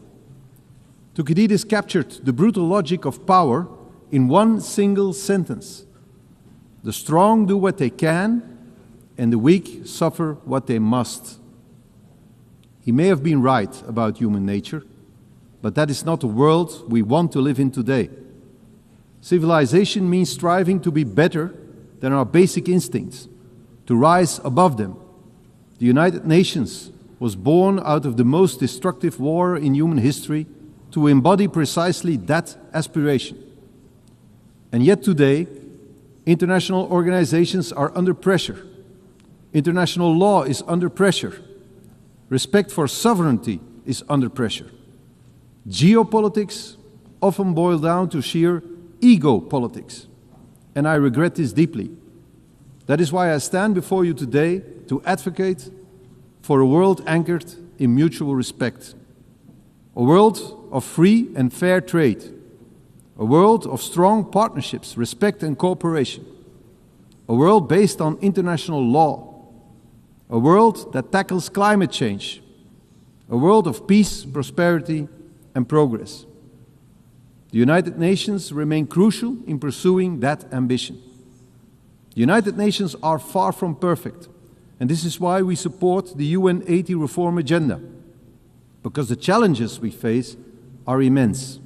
Thucydides captured the brutal logic of power in one single sentence. The strong do what they can, and the weak suffer what they must. He may have been right about human nature, but that is not the world we want to live in today. Civilization means striving to be better than our basic instincts, to rise above them. The United Nations was born out of the most destructive war in human history to embody precisely that aspiration. And yet today, international organizations are under pressure. International law is under pressure. Respect for sovereignty is under pressure. Geopolitics often boil down to sheer ego politics, and I regret this deeply. That is why I stand before you today to advocate for a world anchored in mutual respect, a world of free and fair trade, a world of strong partnerships, respect and cooperation, a world based on international law, a world that tackles climate change, a world of peace, prosperity, and progress. The United Nations remain crucial in pursuing that ambition. The United Nations are far from perfect, And this is why we support the UN Haiti reform agenda, because the challenges we face are immense.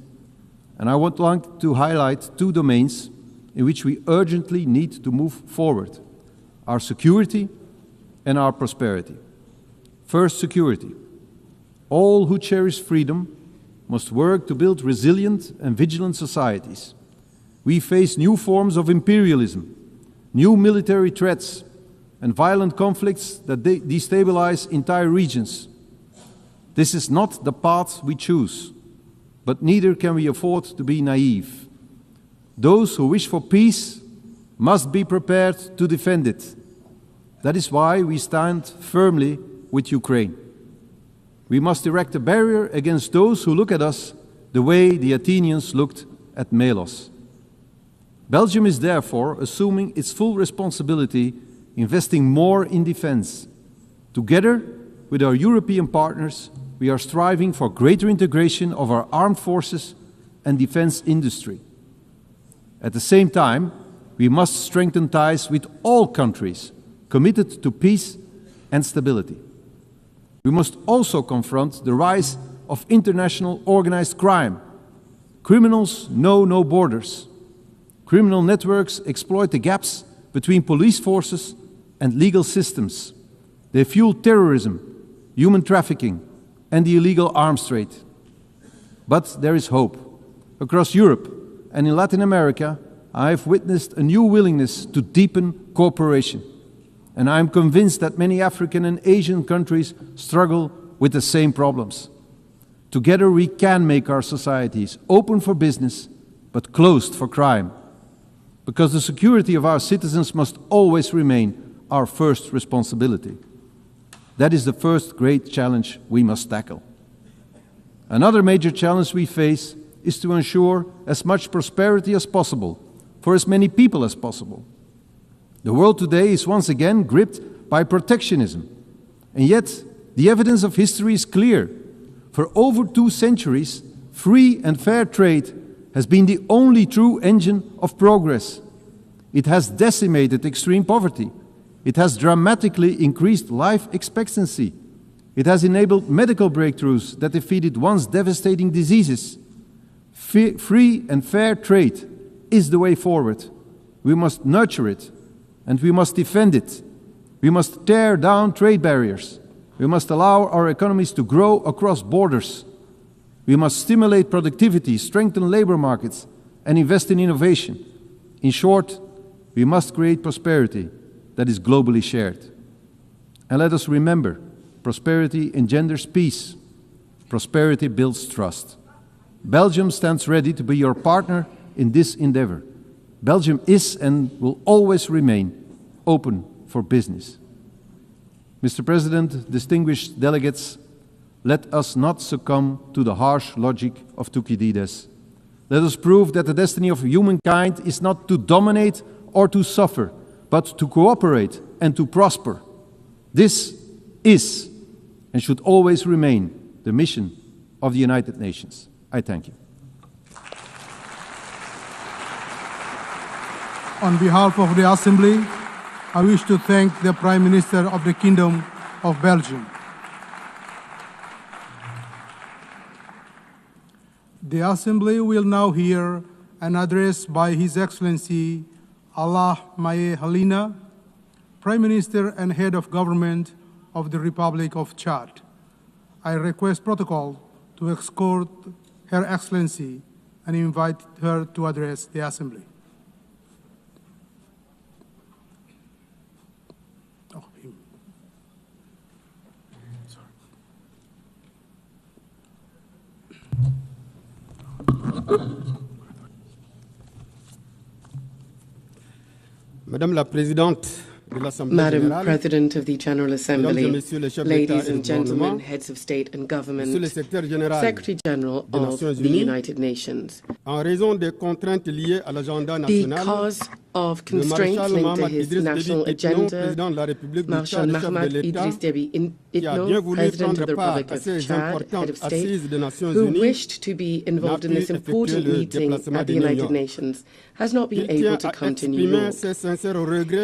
And I would like to highlight two domains in which we urgently need to move forward: our security and our prosperity. First, security. All who cherish freedom must work to build resilient and vigilant societies. We face new forms of imperialism, new military threats, and violent conflicts that destabilize entire regions. This is not the path we choose, but neither can we afford to be naive. Those who wish for peace must be prepared to defend it. That is why we stand firmly with Ukraine. We must erect a barrier against those who look at us the way the Athenians looked at Melos. Belgium is therefore assuming its full responsibility, investing more in defense. Together with our European partners, we are striving for greater integration of our armed forces and defense industry. At the same time, we must strengthen ties with all countries committed to peace and stability. We must also confront the rise of international organized crime. Criminals know no borders. Criminal networks exploit the gaps between police forces and legal systems. They fuel terrorism, human trafficking, and the illegal arms trade. But there is hope. Across Europe and in Latin America, I have witnessed a new willingness to deepen cooperation. And I am convinced that many African and Asian countries struggle with the same problems. Together we can make our societies open for business, but closed for crime. Because the security of our citizens must always remain our first responsibility. That is the first great challenge we must tackle. Another major challenge we face is to ensure as much prosperity as possible for as many people as possible. The world today is once again gripped by protectionism, and yet the evidence of history is clear. For over 2 centuries, free and fair trade has been the only true engine of progress. It has decimated extreme poverty. It has dramatically increased life expectancy. It has enabled medical breakthroughs that defeated once devastating diseases. Free and fair trade is the way forward. We must nurture it, and we must defend it. We must tear down trade barriers. We must allow our economies to grow across borders. We must stimulate productivity, strengthen labor markets, and invest in innovation. In short, we must create prosperity that is globally shared. And let us remember, prosperity engenders peace. Prosperity builds trust. Belgium stands ready to be your partner in this endeavor. Belgium is and will always remain open for business. Mr. President, distinguished delegates, let us not succumb to the harsh logic of Thucydides. Let us prove that the destiny of humankind is not to dominate or to suffer, but to cooperate and to prosper. This is and should always remain the mission of the United Nations. I thank you. On behalf of the Assembly, I wish to thank the Prime Minister of the Kingdom of Belgium. The Assembly will now hear an address by His Excellency Allah Maye Halina, Prime Minister and Head of Government of the Republic of Chad. I request protocol to escort Her Excellency and invite her to address the Assembly. Madam President of the General Assembly, ladies and gentlemen, heads of state and government, Secretary General of the United Nations. Because of constraints linked to his national agenda, Marshal Mahamat Idriss Déby Itno, President of the Republic of Chad, head of state, who wished to be involved in this important meeting at the United Nations, has not been able to come to New York.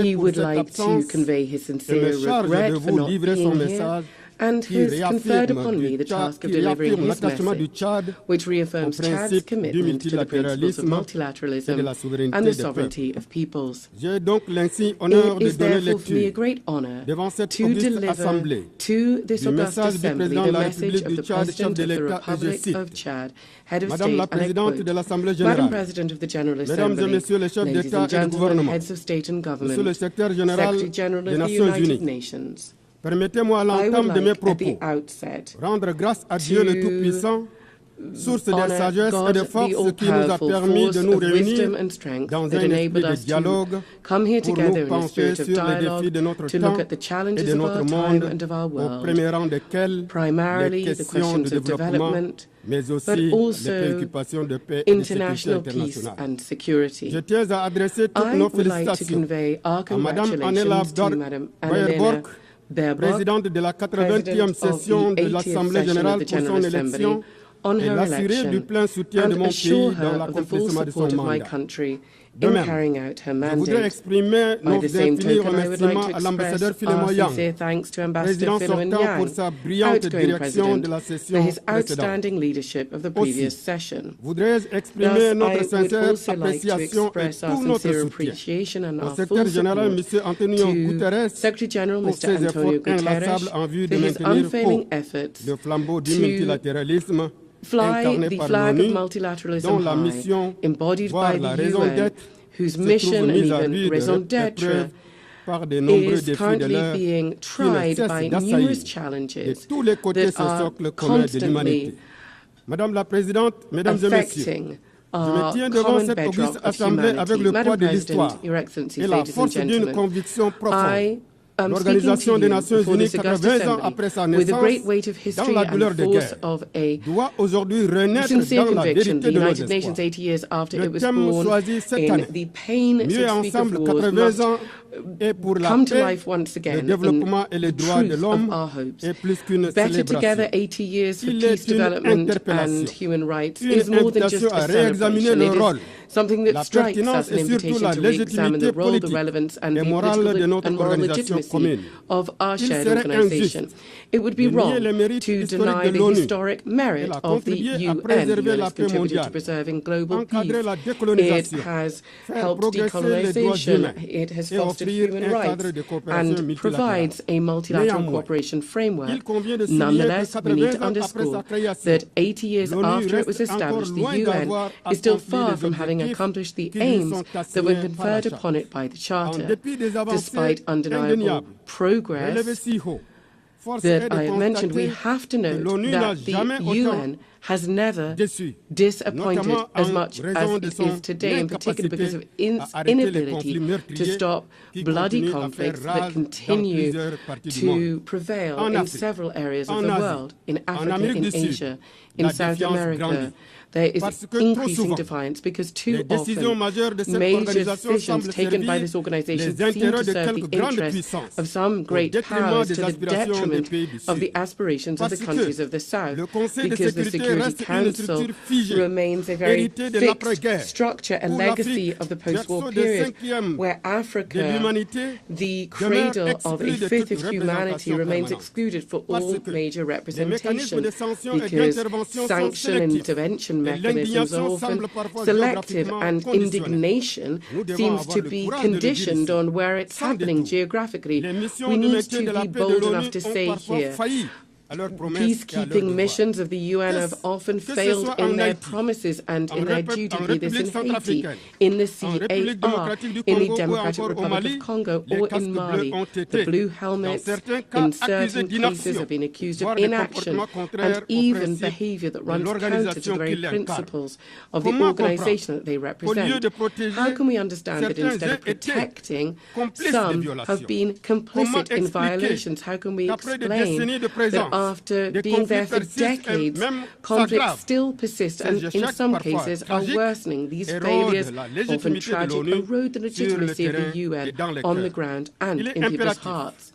He would like to convey his sincere regret for not being here, and has conferred upon me the task of delivering his message, which reaffirms Chad's commitment to the principles of multilateralism and the sovereignty of peoples. It is therefore for me a great honor to deliver to this august assembly the message of the President of the Republic of Chad, Head of State, and I quote, Madam President of the General Assembly, ladies and gentlemen, heads of state and government, Secretary General of the United Nations, Permettez-moi à l'entame de mes propos rendre grâce à Dieu le Tout-Puissant, source de sagesse et de force qui nous a permis de nous réunir dans un esprit de dialogue pour nous pencher sur les défis de notre temps et de notre monde, au premier rang desquels les questions de développement, mais aussi les préoccupations de paix et de sécurité internationale. Je tiens à adresser toutes nos félicitations à Mme Annela Baerbock, présidente de la 80e session de l'Assemblée générale pour son élection, et l'assurer du plein soutien de mon pays dans l'accomplissement de son mandat. De même, je voudrais exprimer nos infinis remerciements à l'ambassadeur Philémon Yang, président sortant pour sa brillante direction de la session précédente. Aussi, voudrais exprimer notre sincère appréciation et tout notre soutien au secrétaire général M. António Guterres pour ses efforts inlassables en vue de maintenir haut le flambeau du multilatéralisme incarné par l'ONU, dont la mission, voire la raison d'être, whose mission and even raison d'être is currently being tried by numerous challenges that are constantly affecting our common bedrock of humanity. Madam President, Your Excellencies, ladies and gentlemen, L'Organisation des Nations Unies 80 ans après sa naissance, dans la douleur de guerre, doit aujourd'hui renaître dans la vérité de nos espoirs. Le thème choisi cette année, mieux ensemble 80 ans et pour la paix, le développement et les droits de l'homme est plus qu'une célébration. Il est une interpellation, une invitation à réexaminer le rôle, la pertinence et surtout la légitimité politique et morale de notre organisation commune. Il serait injuste de nier le mérite historique de l'ONU. Elle a contribué à préserver la paix mondiale, encadrer la décolonisation, faire progresser les droits humains et offrir un cadre de coopération multilatérale. Néanmoins, il convient de souligner que 80 ans après sa création, l'ONU reste encore loin d'avoir accompli les accomplished the aims that were conferred upon it by the Charter, despite undeniable progress that I have mentioned. We have to note that the UN has never disappointed as much as it is today, in particular because of its inability to stop bloody conflicts that continue to prevail in several areas of the world, in Africa, in Asia, in South America. There is increasing defiance because too often major decisions taken by this organization seem to serve the interests of some great powers to the detriment of the aspirations of the countries of the South, because the Security Council remains a very fixed structure, a legacy of the post-war period, where Africa, the cradle of a fifth of humanity, remains excluded for all major representation, because sanction and intervention mechanisms are often selective, and indignation seems to be conditioned on where it's happening geographically. We need to be bold enough to say here, peacekeeping missions of the UN have often failed in their promises and in their duty, be this in Haiti, in the CAR, in the Democratic Republic of Congo, or in Mali. The Blue Helmets, in certain cases, have been accused of inaction and even behavior that runs counter to the very principles of the organization that they represent. How can we understand that instead of protecting, some have been complicit in violations? How can we explain that after being there for decades, conflicts still persist and in some cases are worsening? These failures, often tragic, erode the legitimacy of the UN on the ground and in people's hearts.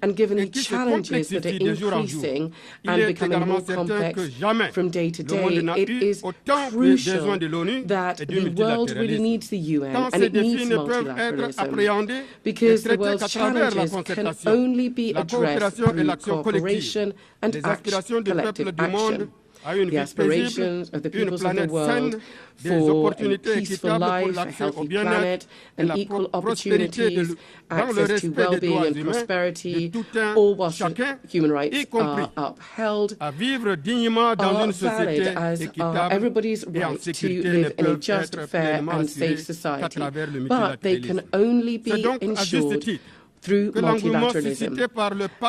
and given the challenges that are increasing and becoming more complex from day to day, it is crucial that the world really needs the UN and it needs multilateralism, because the world's challenges can only be addressed through cooperation and collective action. The aspirations of the peoples of the world for a peaceful life, a healthy planet, and equal opportunities, access to well-being and prosperity, all whilst human rights are upheld, are valid, as are everybody's right to live in a just, fair, and safe society. But they can only be ensured through multilateralism.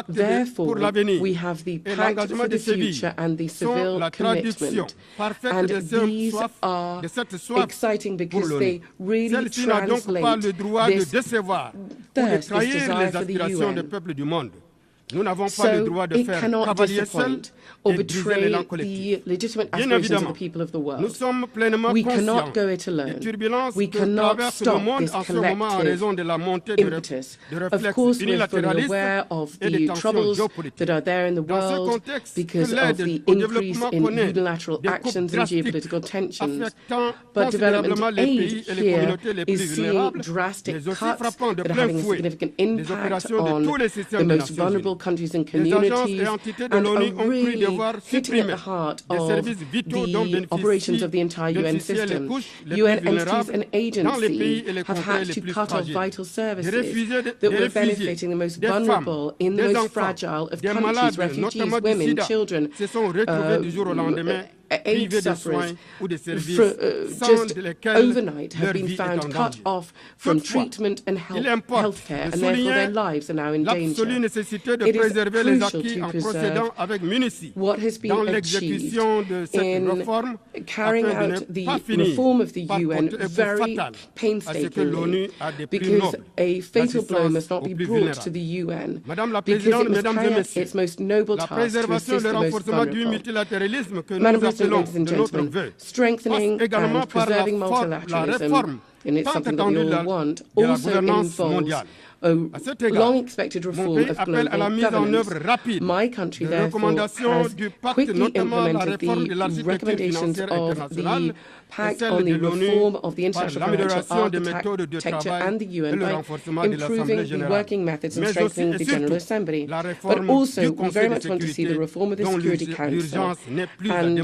Therefore, we have the Pact for the Future and the Seville Commitment. And these are exciting because they really translate this thirst, this desire for the UN So it cannot disappoint or betray the legitimate aspirations of the people of the world. We cannot go it alone. We cannot stop this collective impetus. Of course, we're fully aware of the troubles that are there in the world because of the increase in unilateral actions and geopolitical tensions. But development aid here is seeing drastic cuts that are having a significant impact on the most vulnerable countries and communities and are really hitting at the heart of the operations of the entire UN system. UN entities and agencies have had to cut off vital services that were benefiting the most vulnerable in the most fragile of countries, refugees, women, children, AIDS sufferers, just overnight have been found cut off from treatment and healthcare, and therefore their lives are now in danger. It is crucial to preserve what has been achieved in carrying out the reform of the UN very painstakingly, because a fatal blow must not be brought to the UN, because it must carry out its most noble task to assist the most vulnerable. Madam President, ladies and gentlemen, strengthening and preserving multilateralism, and it's something that we all want, also involves a long-expected reform of global governance. My country, therefore, has quickly implemented the recommendations of the Pact on the reform of the international financial architecture and the UN by improving the working methods and strengthening the General Assembly. But also, we very much want to see the reform of the Security Council, and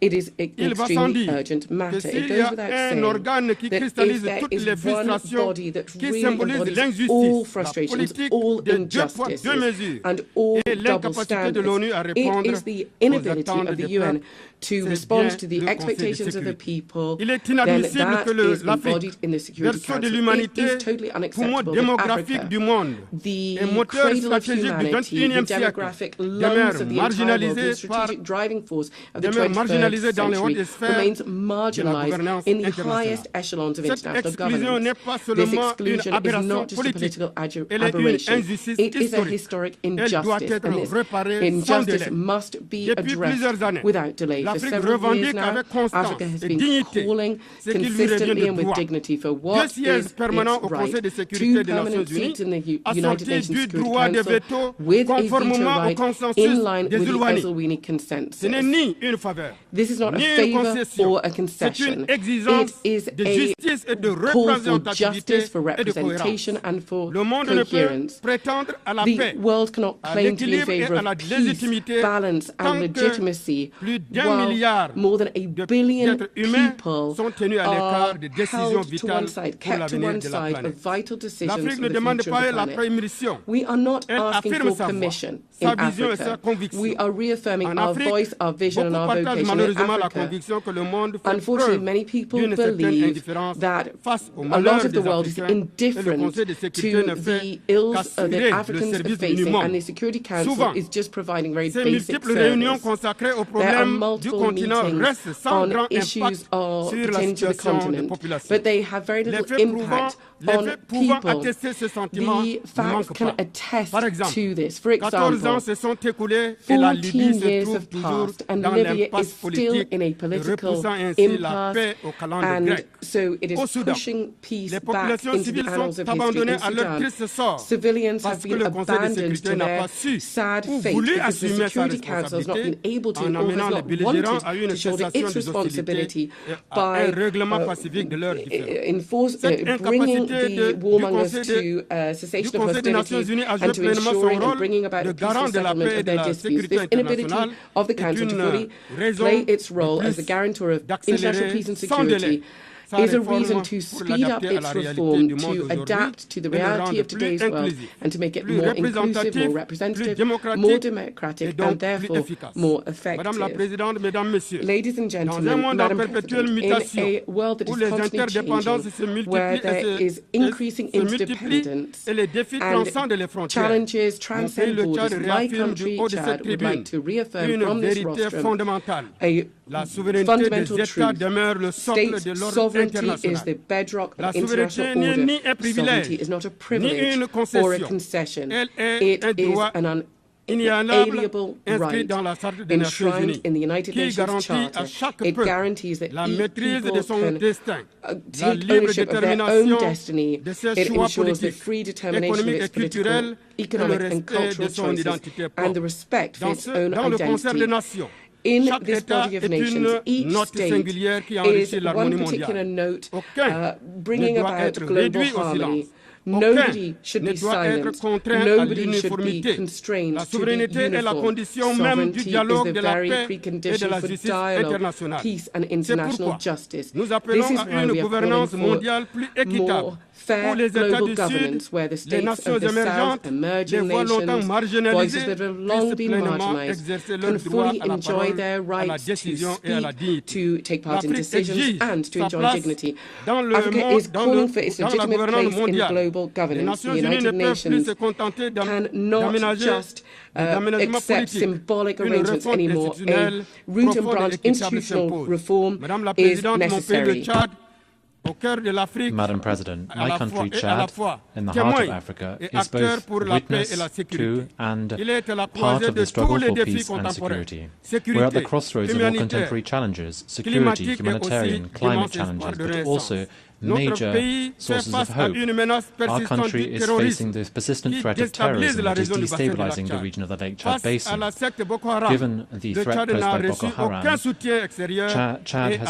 it is an extremely urgent matter. It goes without saying that if there is one body that really embodies all frustrations, all injustices, and all double standards, it is the inability of the UN to respond to the expectations of the people, then that is embodied in the Security Council. It is totally unacceptable that Africa, the cradle of humanity, the demographic lungs of the entire world, the strategic driving force of the 21st century, remains marginalized in the highest echelons of international governance. This exclusion is not just a political aberration. It is a historic injustice, and this injustice must be addressed without delay. For several years now, Africa has been calling consistently and with dignity for what is its right. 2 permanent seats in the United Nations Security Council with a veto right in line with the Eswatini consensus. This is not a favor or a concession. It is a call for justice, for representation, and for coherence. The world cannot claim to be in favor of peace, balance, and legitimacy while more than 1 billion people are held to one side, kept to one side of vital decisions for the future of the planet. We are not asking for permission in Africa. We are reaffirming our voice, our vision, and our vocation in Africa. Unfortunately, many people believe that a lot of the world is indifferent to the ills that Africans are facing, and the Security Council is just providing very basic service. There are multiple meetings on issues pertaining to the continent, but they have very little impact on people. The facts can attest to this. For example, 14 years have passed and Libya is still in a political impasse, and so it is pushing peace back into the annals of history in Sudan. Civilians have been abandoned to their sad fate because the Security Council has not been able to, or has not wanted to shoulder its responsibility by bringing the warmongers to cessation of hostilities and to ensuring and bringing about a peaceful settlement of their disputes. This inability of the Council to fully play its role as the guarantor of international peace and security is a reason to speed up its reform, to adapt to the reality of today's world, and to make it more inclusive, more representative, more democratic, and therefore more effective. Ladies and gentlemen, Madam President, in a world that is constantly changing, where there is increasing interdependence and challenges transcend borders, my country, Chad, would like to reaffirm from this rostrum a fundamental truth. State sovereignty is the bedrock of international order. Sovereignty is not a privilege or a concession. It is an inalienable right enshrined in the United Nations Charter. It guarantees that each people can take ownership of their own destiny. It ensures the free determination of its political, economic and cultural choices and the respect for its own identity. In this body of nations, each state is one particular note bringing about global harmony. Nobody should be silent. Nobody should be constrained to be uniform. Sovereignty is the very precondition for dialogue, peace and international justice. This is why we are calling for more fair global governance where the states of the South, emerging nations, voices that have long been marginalized, can fully enjoy their rights to speak, to take part in decisions and to enjoy dignity. Africa is calling for its legitimate place in global governance. The United Nations cannot just accept symbolic arrangements anymore. A root and branch institutional reform is necessary. Madam President, my country, Chad, in the heart of Africa, is both witness to and part of the struggle for peace and security. We're at the crossroads of all contemporary challenges, security, humanitarian, climate challenges, but also major sources of hope. Our country is facing the persistent threat of terrorism that is destabilizing the region of the Lake Chad Basin. Given the threat posed by Boko Haram, Chad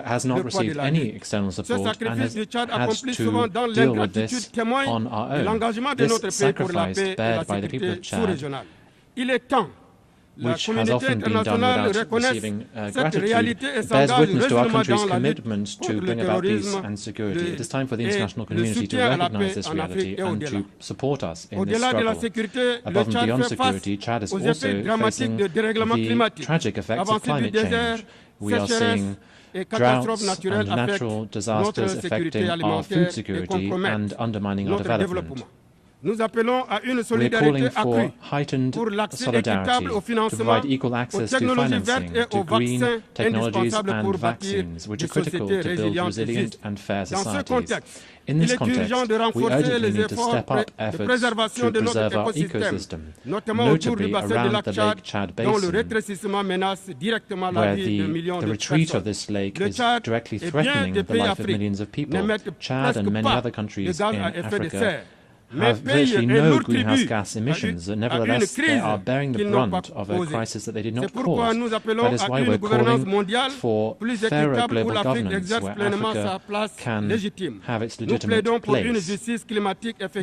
has not received any external support and has had to deal with this on our own. This sacrifice bared by the people of Chad, which has often been done without receiving gratitude, bears witness to our country's commitment to bring about peace and security. It is time for the international community to recognize this reality and to support us in this struggle. Above and beyond security, Chad is also facing the tragic effects of climate change. We are seeing droughts and natural disasters affecting our food security and undermining our development. We are calling for heightened solidarity to provide equal access to financing, to green technologies and vaccines, which are critical to build resilient and fair societies. In this context, we urgently need to step up efforts to preserve our ecosystem, notably around the Lake Chad Basin, where the retreat of this lake is directly threatening the life of millions of people. Chad and many other countries in Africa have virtually no greenhouse gas emissions, and nevertheless they are bearing the brunt of a crisis that they did not cause. That is why we're calling for fairer global governance where Africa can have its legitimate place.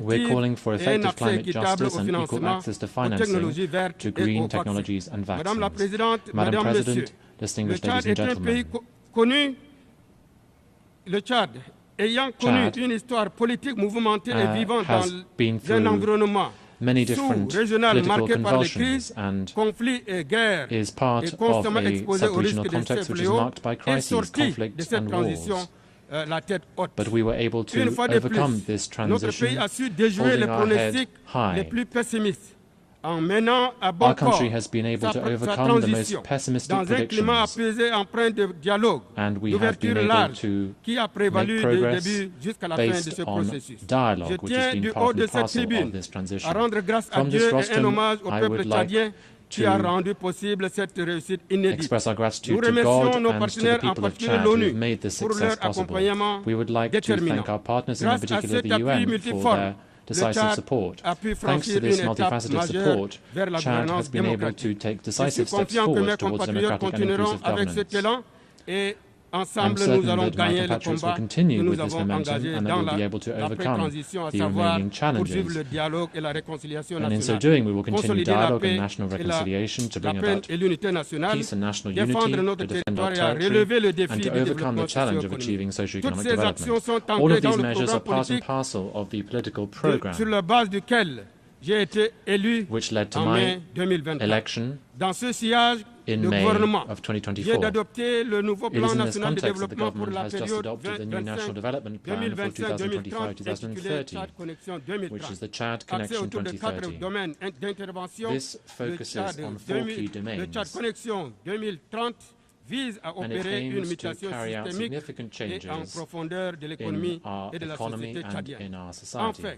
We're calling for effective climate justice and equal access to financing, to green technologies and vaccines. Madam President, distinguished ladies and gentlemen, Chad has been through many different political convulsions and is part of a sub-regional context which is marked by crises, conflicts and wars. But we were able to overcome this transition, holding our head high. Our country has been able to overcome the most pessimistic predictions, and we have been able to make progress based on dialogue, which has been part and parcel of this transition. From this rostrum, I would like to express our gratitude to God and to the people of Chad who have made this success possible. We would like to thank our partners, in particular the UN, for their decisive support. Thanks to this multifaceted support, Chad has been able to take decisive steps forward towards democratic and inclusive governance. I'm certain that my compatriots will continue with this momentum and that we'll be able to overcome the remaining challenges. And in so doing, we will continue dialogue and national reconciliation to bring about peace and national unity, to defend our territory, and to overcome the challenge of achieving socio-economic development. All of these measures are part and parcel of the political program which led to my election in May of 2024. It is in this context that the government has just adopted the new National Development Plan for 2025-2030, which is the Chad Connection 2030. This focuses on 4 key domains, and it aims to carry out significant changes in our economy and in our society.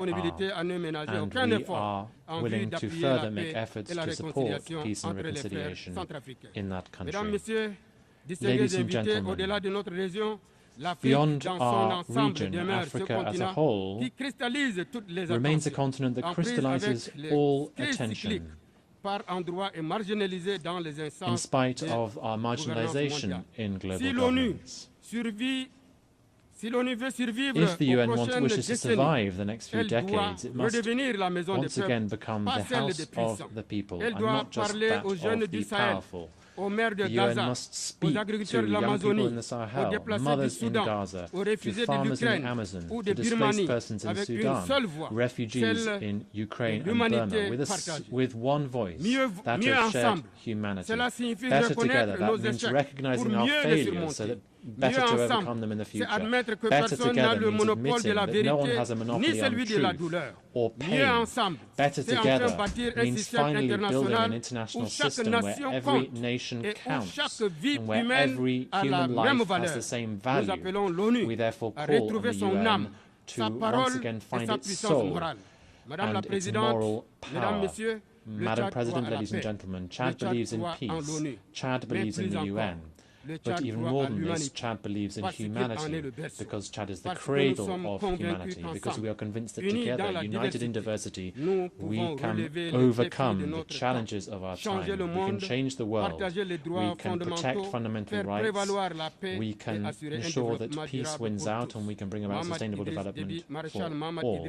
disponibilité à ne ménager aucun effort en vue d'appuyer la paix et la réconciliation entre les frères centrafricains. Mesdames, Messieurs, distingués invités, au-delà de notre région, l'Afrique dans son ensemble demeure ce continent qui cristallise toutes les attentions, en prise avec les crises cycliques par endroits et marginalisé dans les instances in spite of our marginalization in global governance. If the UN wishes to survive the next few decades, it must once again become the house of the people and not just that of the powerful. The UN must speak to young people in the Sahel, mothers in Gaza, to farmers in the Amazon, to displaced persons in Sudan, refugees in Ukraine and Burma, with one voice, that of shared humanity. Better together, that means recognizing our failures so that better to overcome them in the future. Better together means admitting that no one has a monopoly on truth or pain. Better together means finally building an international system where every nation counts and where every human life has the same value. We therefore call on the UN to once again find its soul and its moral power Madam President, ladies and gentlemen, Chad believes in peace. Chad believes in the UN. But even more than this, Chad believes in humanity, because Chad is the cradle of humanity, because we are convinced that together, united in diversity, we can overcome the challenges of our time. We can change the world. We can protect fundamental rights. We can ensure that peace wins out, and we can bring about sustainable development for all.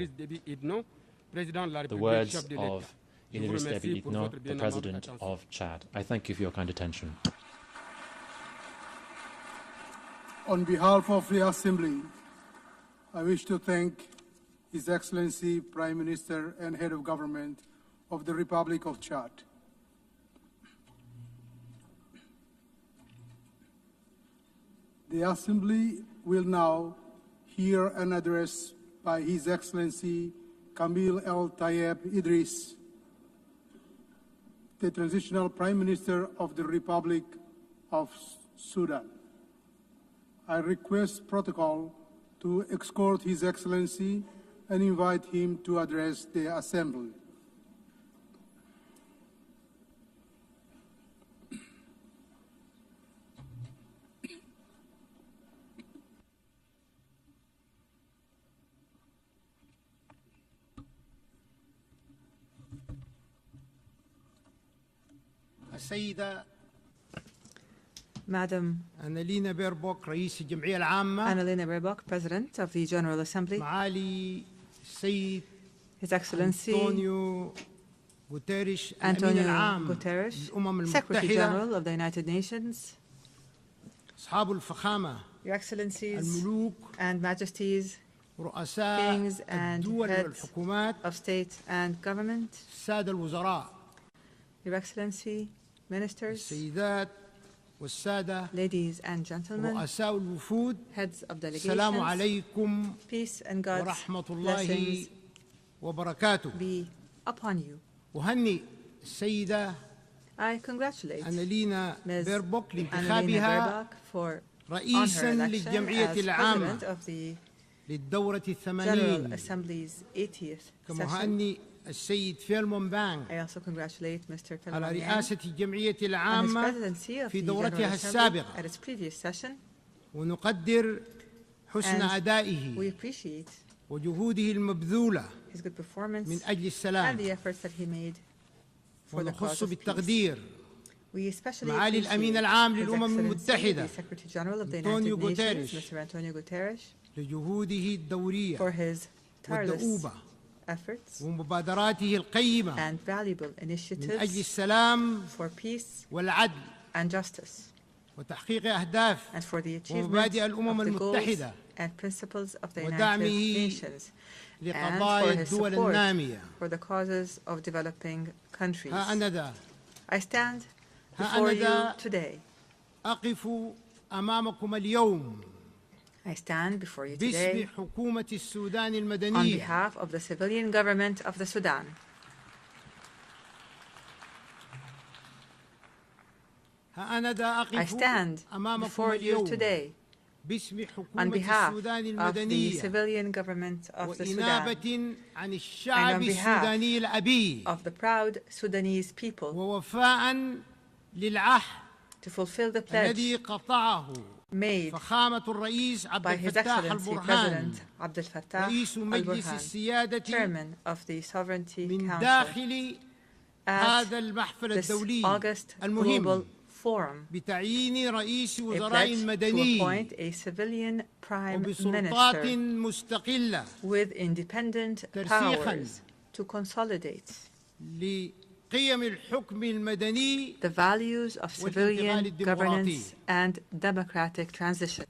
The words of Idriss Déby Itno, the President of Chad. I thank you for your kind attention. On behalf of the Assembly, I wish to thank His Excellency Prime Minister and Head of Government of the Republic of Chad. The Assembly will now hear an address by His Excellency Kamil El Tayeb Idris, the Transitional Prime Minister of the Republic of Sudan. I request protocol to escort His Excellency and invite him to address the Assembly. Madam Annalena Baerbock, رئيس الجمعية العامة. Annalena Baerbock, President of the General Assembly. معالي السيد His Excellency António Guterres, António Guterres, Secretary General of the United Nations. أصحاب الفخامة, Your Excellencies الملوك, and Majesties, رؤساء Kings and الدول Heads والحكومات, of State and Government. السادة الوزراء, Your Excellency, Ministers, السيدات والسادة, ladies and gentlemen, رؤساء الوفود, heads of delegations, السلام عليكم peace and God's ورحمة الله blessings وبركاته. be upon you. وهني السيدة I congratulate أنالينا Ms. بيربوك Annalena لانتخابها Baerbock for on her رئيسا election للجمعية as العامة President of the للدورة General ال80. Assembly's 80th كما session. هني السيد فيلمون بانغ I also congratulate Mr. على Pellemanian رئاسة الجمعية on his العامة presidency of في the دورتها General Assembly السابقة، at its previous session. ونقدر حسن And أدائه we appreciate وجهوده المبذولة his good performance من أجل and السلام. the efforts that he made for the cause ونخص of peace. بالتقدير We especially معالي appreciate الأمين العام His للأمم Excellency, المتحدة the Secretary General of the أنطونيو United Nations, غوتيريش Mr. Antonio Guterres, لجهوده الدورية for his tireless والدؤوبة efforts ومبادراته القيمة and valuable من أجل initiatives السلام for peace والعدل and justice, وتحقيق أهداف and for the achievement ومبادئ الأمم of the goals المتحدة and principles of the United ودعمه Nations, and لقضايا for his الدول support النامية. for the causes of developing countries. ها أنا ذا I stand ها before أنا you ذا today. أقف أمامكم اليوم I stand before you باسم today حكومة السودان on المدنية behalf of the civilian government of the Sudan. ها أنا ذا I أقف stand أمامكم before you اليوم today باسم on حكومة behalf السودان of the المدنية civilian government of the Sudan وإنابة عن and الشعب on behalf السوداني الأبي of the proud Sudanese people ووفاء للعهد to fulfill the الذي pledge قطعه made فخامة الرئيس عبد by His الفتاح Excellency البرهان President Abdel Fattah رئيس مجلس al-Burhan, السيادة Chairman of the Sovereignty من Council, داخل at هذا المحفل this الدولي August Global المهم Forum, بتعيين رئيس a وزراء pledge to مدني appoint a civilian prime وبسلطات minister مستقلة with independent ترسيخاً powers to consolidate لقيم الحكم المدني the values of والانتقال civilian الديمقراطي. governance and democratic transition.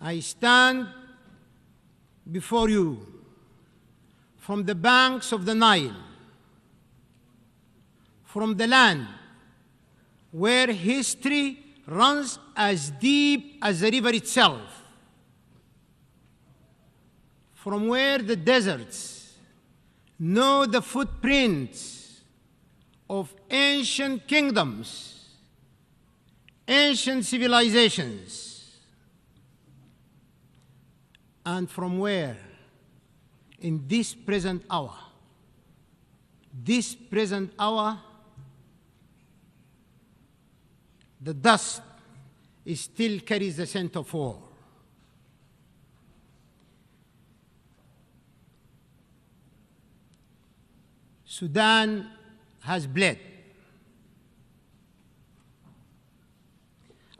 I stand before you from the banks of the Nile, from the land where history runs as deep as the river itself, from where the deserts know the footprints of ancient kingdoms, ancient civilizations, and from where, in this present hour, this present hour, the dust still carries the scent of war. Sudan has bled.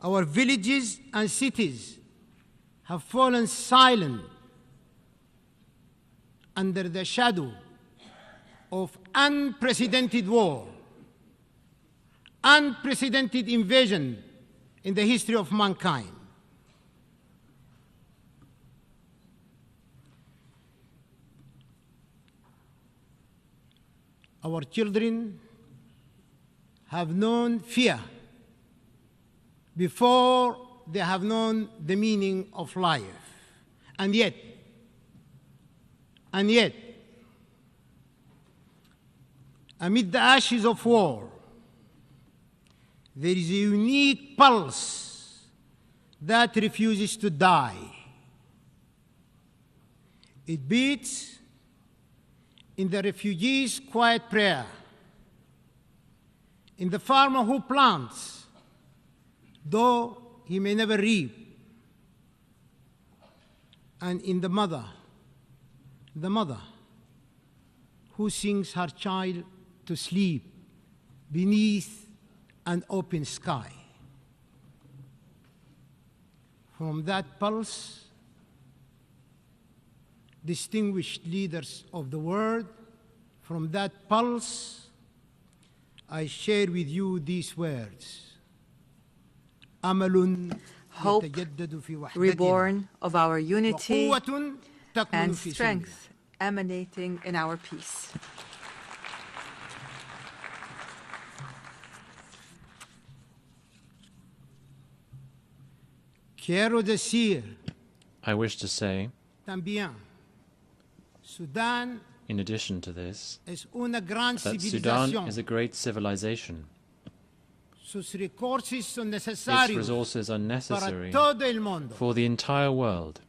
Our villages and cities have fallen silent under the shadow of unprecedented war, unprecedented invasion in the history of mankind. Our children have known fear before they have known the meaning of life. And yet, amid the ashes of war, there is a unique pulse that refuses to die. It beats in the refugee's quiet prayer, in the farmer who plants, though he may never reap, and in the mother who sings her child to sleep beneath an open sky. From that pulse, distinguished leaders of the world, from that pulse, I share with you these words. Hope reborn of our unity and strength emanating in our peace. I wish to say, in addition to this, that Sudan is a great civilization. Its resources are necessary for the entire world.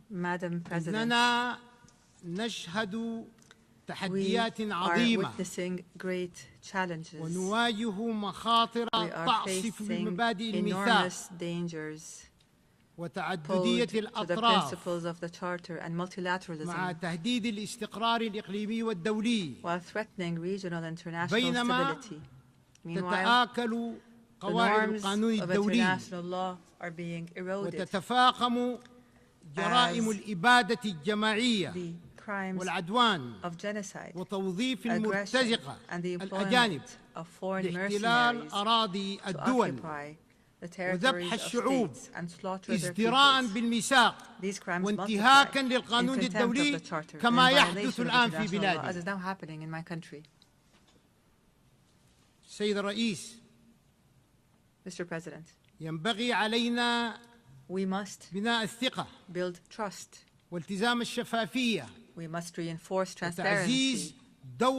Madam President, we are witnessing great challenges. We are facing enormous dangers posed to the principles of the Charter and multilateralism, while threatening regional and international stability. Meanwhile, the norms of international law are being eroded as the crimes of genocide, aggression, and the employment of foreign mercenaries to occupy the territories of states and slaughter their peoples. These crimes multiply in contempt of the Charter and violation of international law, as is now happening in my country. Mr. President, we must build trust. We must reinforce transparency and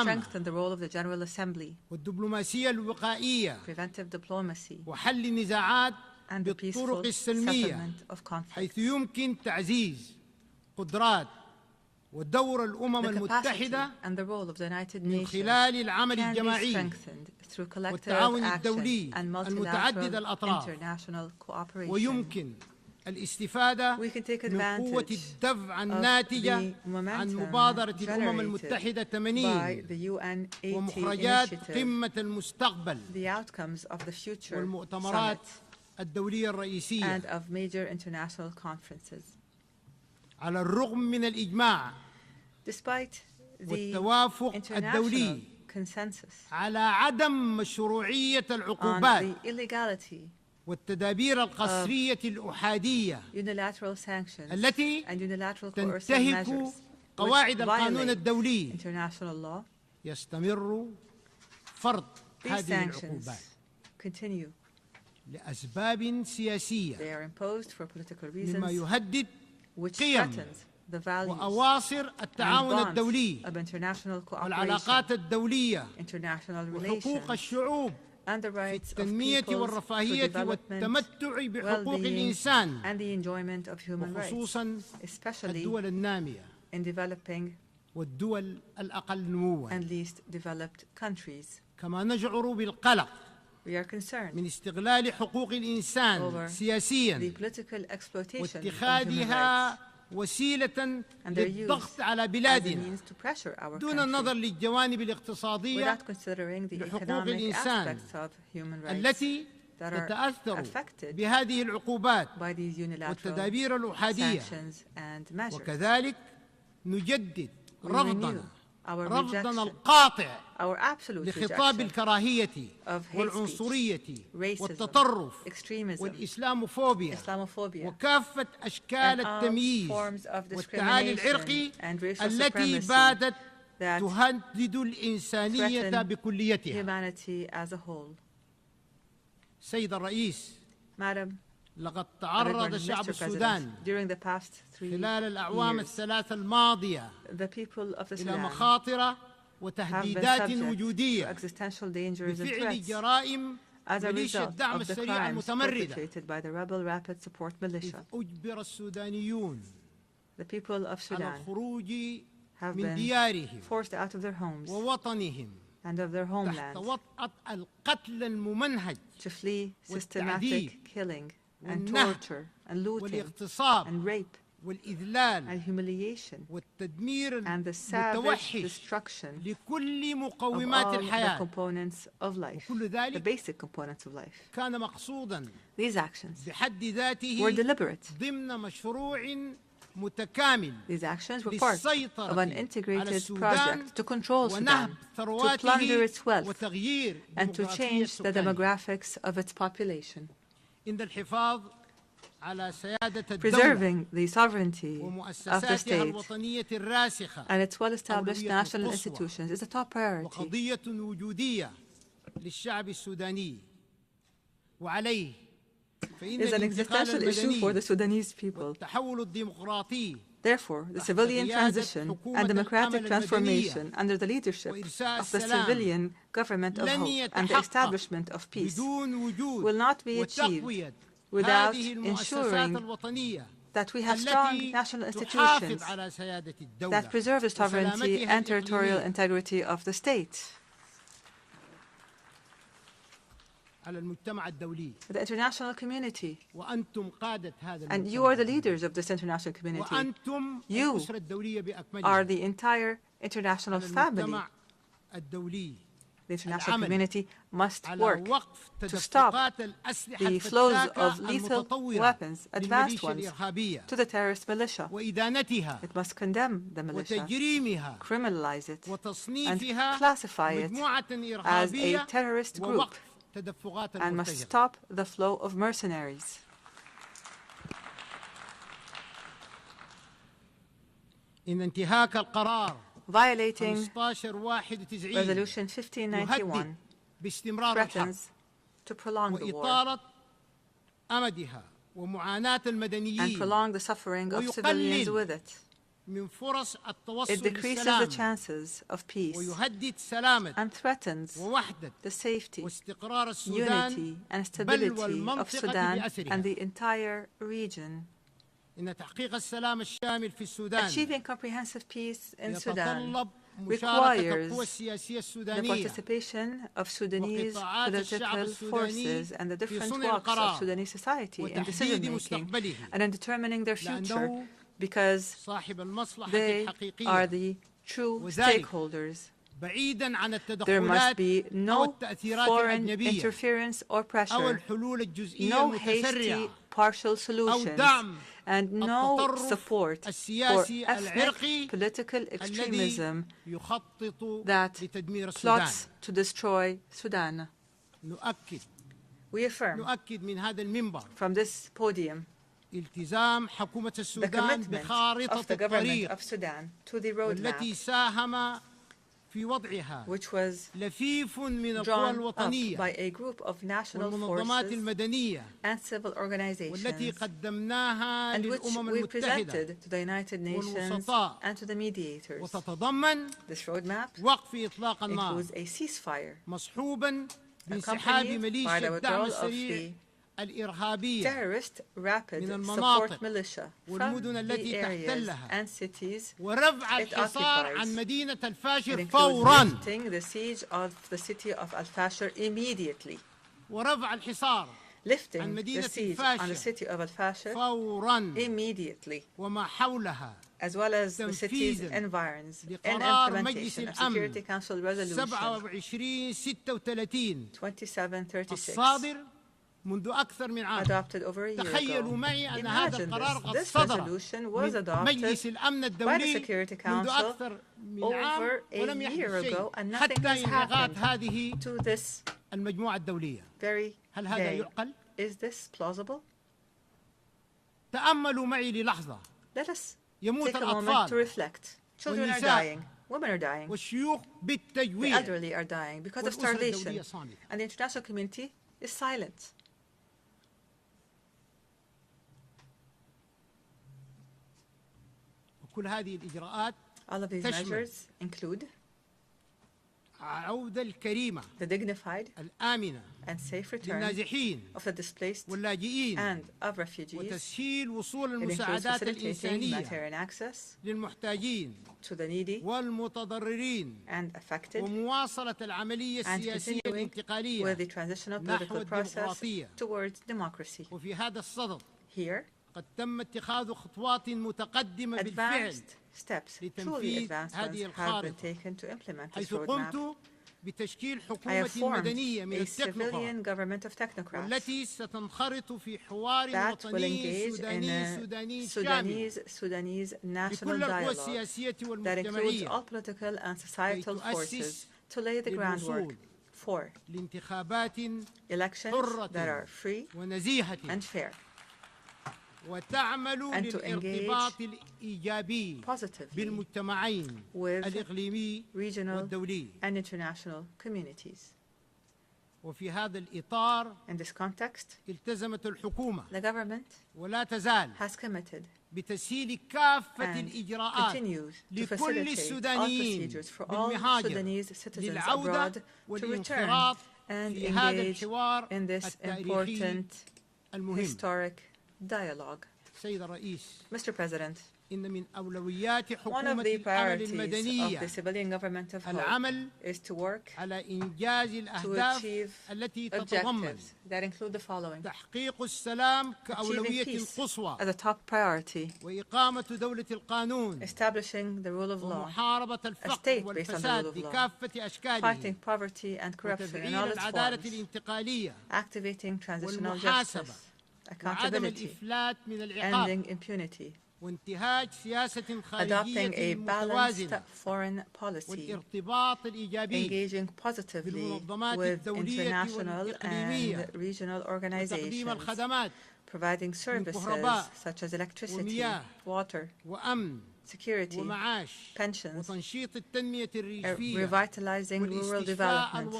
strengthen the role of the General Assembly, preventive diplomacy, and the peaceful settlement of conflicts. The capacity and the role of the United Nations can be strengthened through collective action and multilateral international cooperation. We can take advantage of the momentum generated by the UN 80 initiative, the outcomes of the future summit, and of major international conferences. Despite the international consensus on the illegality والتدابير القسرية الأحادية unilateral sanctions التي and unilateral تنتهك قواعد القانون الدولي international law, يستمر فرض هذه العقوبات لأسباب سياسية مما يهدد قيم وأواصر التعاون الدولي والعلاقات الدولية وحقوق الشعوب في التنمية والرفاهية والتمتع بحقوق الإنسان وخصوصا الدول النامية والدول الأقل نمواً. and least developed countries. كما نشعر بالقلق We are concerned من استغلال حقوق الإنسان سياسياً واتخاذها وسيلة للضغط على بلادنا دون النظر للجوانب الاقتصادية لحقوق الإنسان التي تتأثر بهذه العقوبات والتدابير الأحادية. وكذلك نجدد رفضنا القاطع لخطاب الكراهية والعنصرية والتطرف والإسلاموفوبيا وكافة أشكال التمييز والتعالي العرقي التي باتت تهدد الإنسانية بكليتها. سيد الرئيس، لقد تعرض شعب السودان خلال الأعوام الثلاث الماضية إلى مخاطر وتهديدات وجودية بفعل جرائم ميليشيا الدعم السريع المتمردة. أجبر السودانيون على الخروج من ديارهم ووطنهم تحت وطأة القتل الممنهج والتعذيب والنهب والاغتصاب والإذلال والتدمير المتوحش لكل مقومات الحياة. وكل ذلك كان مقصودا بحد ذاته ضمن مشروع متكامل للسيطرة على السودان ونهب ثرواته وتغيير ديموغرافيا إن الحفاظ على سيادة الدولة ومؤسساتها الوطنية الراسخة and its well-established national institutions is a top priority. وقضية وجودية للشعب السوداني وعليه فإن is an existential issue for the Sudanese people. والتحول الديمقراطي Therefore, the civilian transition and democratic transformation under the leadership of the civilian government of hope and the establishment of peace will not be achieved without ensuring that we have strong national institutions that preserve the sovereignty and territorial integrity of the state. The international community, and you are the leaders of this international community. You are the entire international family. The international community must work to stop the flows of lethal weapons, advanced ones, to the terrorist militia. It must condemn the militia, criminalize it, and classify it as a terrorist group, and must stop the flow of mercenaries. Violating Resolution 1591 threatens to prolong the war and prolong the suffering of civilians with it. It decreases the chances of peace and threatens the safety, unity, and stability of Sudan and the entire region. Achieving comprehensive peace in Sudan requires the participation of Sudanese political forces and the different walks of Sudanese society in decision-making and in determining their future, because they are the true stakeholders. There must be no foreign interference or pressure, no hasty partial solutions, and no support for ethnic political extremism that plots to destroy Sudan. We affirm from this podium the commitment of the government of Sudan to the roadmap, which was drawn up by a group of national forces and civil organizations, and which we presented to the United Nations and to the mediators. This roadmap includes a ceasefire accompanied by the withdrawal of the terrorist rapid support militia from the areas and cities it occupies. It includes lifting the siege of the city of Al-Fashir immediately. Lifting the siege on the city of Al-Fashir immediely, as well as the city's environs, in implementation of Security Council Resolution 2736, adopted over a year ago. Imagine this resolution was adopted by the Security Council over a year ago, and nothing has happened to this very day. Is this plausible? Let us take a moment to reflect. Children are dying. Women are dying. The elderly are dying because of starvation. And the international community is silent. All of these measures include the dignified and safe return of the displaced and of refugees. It includes facilitating humanitarian access to the needy and affected, and continuing with the transitional political process towards democracy. Here, advanced steps, truly advanced ones, have been taken to implement this roadmap. I have formed a civilian government of technocrats that will engage in a Sudanese national dialogue that includes all political and societal forces to lay the groundwork for elections that are free and fair, and to engage positively with regional and international communities. In this context, the government has committed and continues to facilitate all procedures for all Sudanese citizens abroad to return and engage in this important historic dialogue. Mr. President, one of the priorities of the civilian government of hope is to work to achieve objectives that include the following: achieving peace as a top priority, establishing the rule of law, a state based on the rule of law, fighting poverty and corruption in all its forms, activating transitional justice, accountability, ending impunity, adopting a balanced foreign policy, engaging positively with international and regional organizations, providing services such as electricity, water, security, pensions, revitalizing rural development,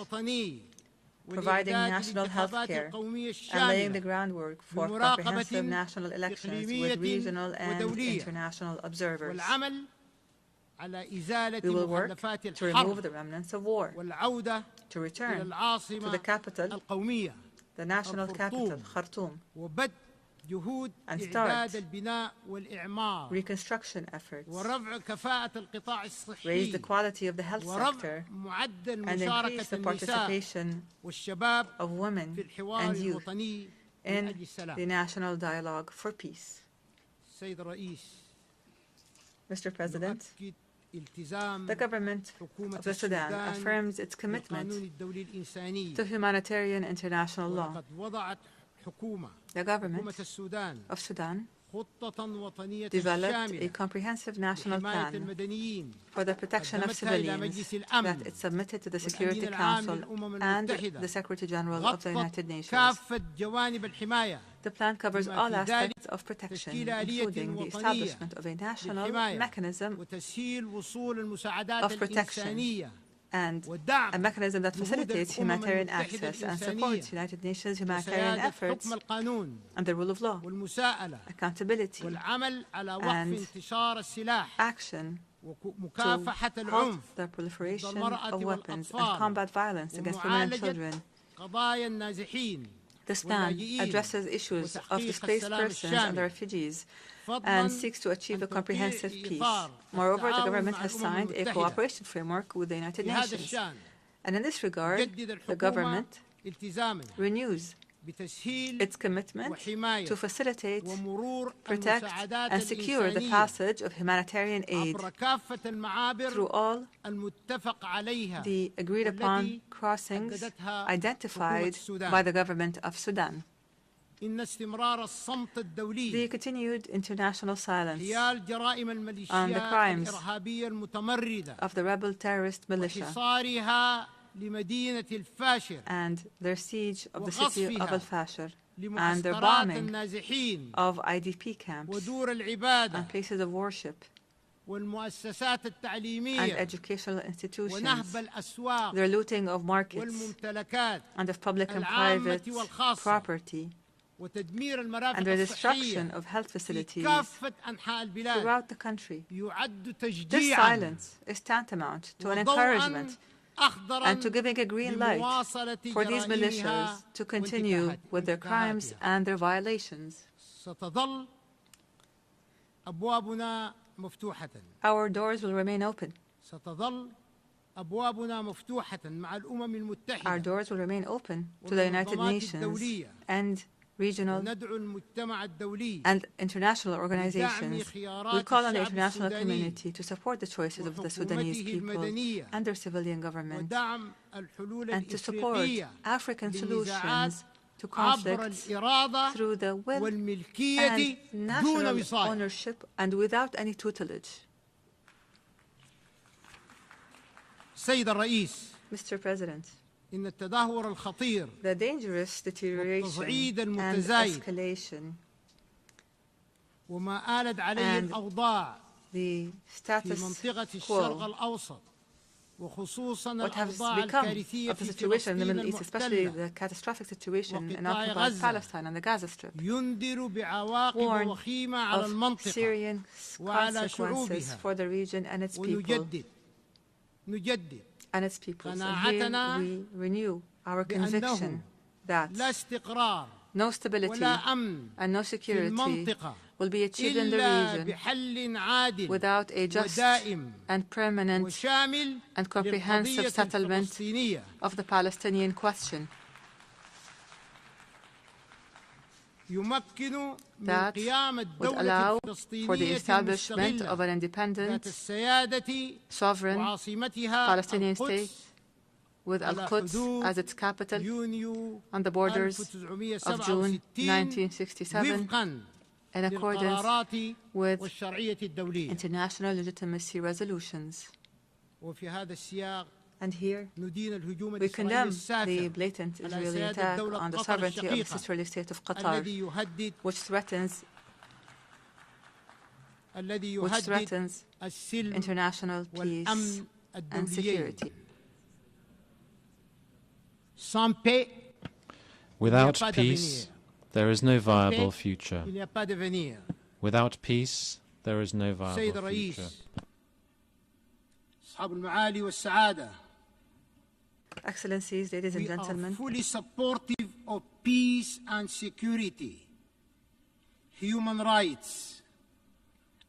providing national health care, and laying the groundwork for comprehensive national elections with regional and international observers. We will work to remove the remnants of war, to return to the capital, the national capital, Khartoum, and start reconstruction efforts, raise the quality of the health sector, and increase the participation of women and youth in the national dialogue for peace. Mr. President, the government of the Sudan affirms its commitment to humanitarian international law. The government of Sudan developed a comprehensive national plan for the protection of civilians that it submitted to the Security Council and the Secretary General of the United Nations. The plan covers all aspects of protection, including the establishment of a national mechanism of protection and a mechanism that facilitates humanitarian access and supports United Nations humanitarian efforts and the rule of law, accountability, and action to halt the proliferation of weapons and combat violence against women and children, This plan addresses issues of displaced persons and the refugees and seeks to achieve a comprehensive peace. Moreover, the government has signed a cooperation framework with the United Nations. And in this regard, the government renews its commitment to facilitate, protect, and secure the passage of humanitarian aid through all the agreed-upon crossings identified by the government of Sudan. The continued international silence on the crimes of the rebel terrorist militia and their siege of the city of Al-Fashir and their bombing of IDP camps and places of worship and educational institutions, their looting of markets and of public and private property, and the destruction of health facilities throughout the country. This silence is tantamount to an encouragement and to giving a green light for these militias to continue with their crimes and their violations. Our doors will remain open. Our doors will remain open to the United Nations and regional and international organizations. We call on the international community to support the choices of the Sudanese people and their civilian government, and to support African solutions to conflicts through the will and national ownership and without any tutelage. Mr. President, the dangerous deterioration and escalation and the status quo, what has become of the situation in the Middle East, especially the catastrophic situation in occupied Palestine and the Gaza Strip, warn of serious consequences for the region and its people. And its peoples. And here we renew our conviction that no stability and no security will be achieved in the region without a just and permanent and comprehensive settlement of the Palestinian question. That would allow for the establishment of an independent, sovereign Palestinian state with Al-Quds as its capital on the borders of June 1967 in accordance with international legitimacy resolutions. And here, we condemn the blatant Israeli attack on the sovereignty of the sisterly state of Qatar, which threatens international peace and security. Without peace, there is no viable future. Without peace, there is no viable future. Excellencies, ladies and gentlemen, we are fully supportive of peace and security, human rights,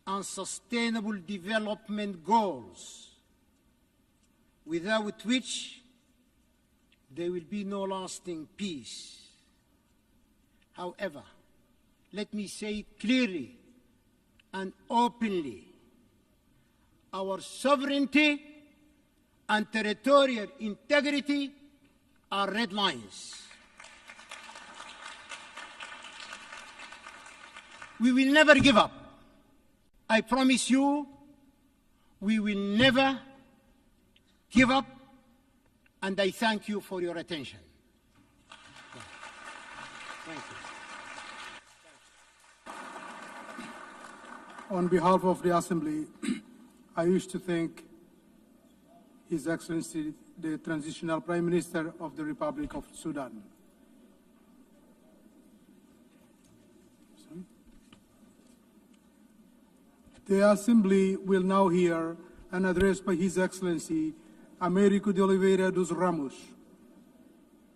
and sustainable development goals, without which there will be no lasting peace. However, let me say it clearly and openly, our sovereignty and territorial integrity are red lines. We will never give up. I promise you, we will never give up, and I thank you for your attention. Thank you. On behalf of the Assembly, I wish to thank His Excellency, the Transitional Prime Minister of the Republic of Sudan. The Assembly will now hear an address by His Excellency Américo de Oliveira dos Ramos,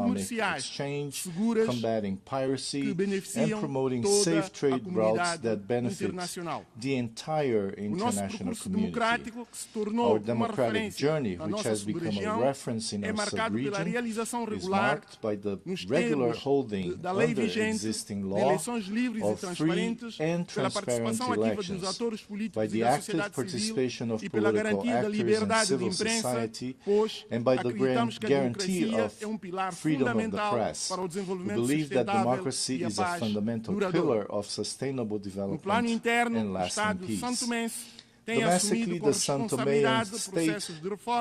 economic exchange, combating piracy, and promoting safe trade routes that benefit the entire international community. Our democratic journey, which has become a reference in our sub-region, is marked by the regular holding under existing law of free and transparent elections, by the active participation of political actors and civil society, society and by the guarantee of freedom of the press. We believe that democracy is a fundamental pillar of sustainable development and lasting peace. Domestically, the São Toméan state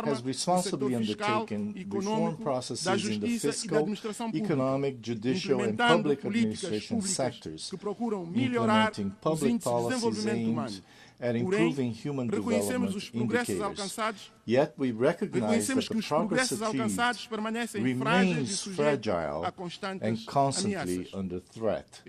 has responsibly undertaken reform processes in the fiscal, economic, judicial, and public administration sectors, implementing public policies aimed at improving human development indicators. Yet we recognize that the progress achieved remains fragile and constantly under threat.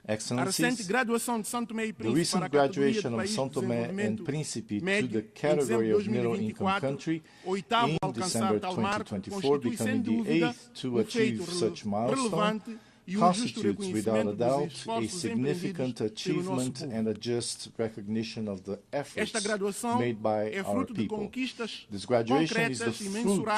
Excellencies, the recent graduation of São Tomé and Príncipe to the category of middle-income country in December 2024, becoming the eighth to achieve such milestone, constitutes without a doubt a significant achievement and a just recognition of the efforts made by our people. This graduation is the fruit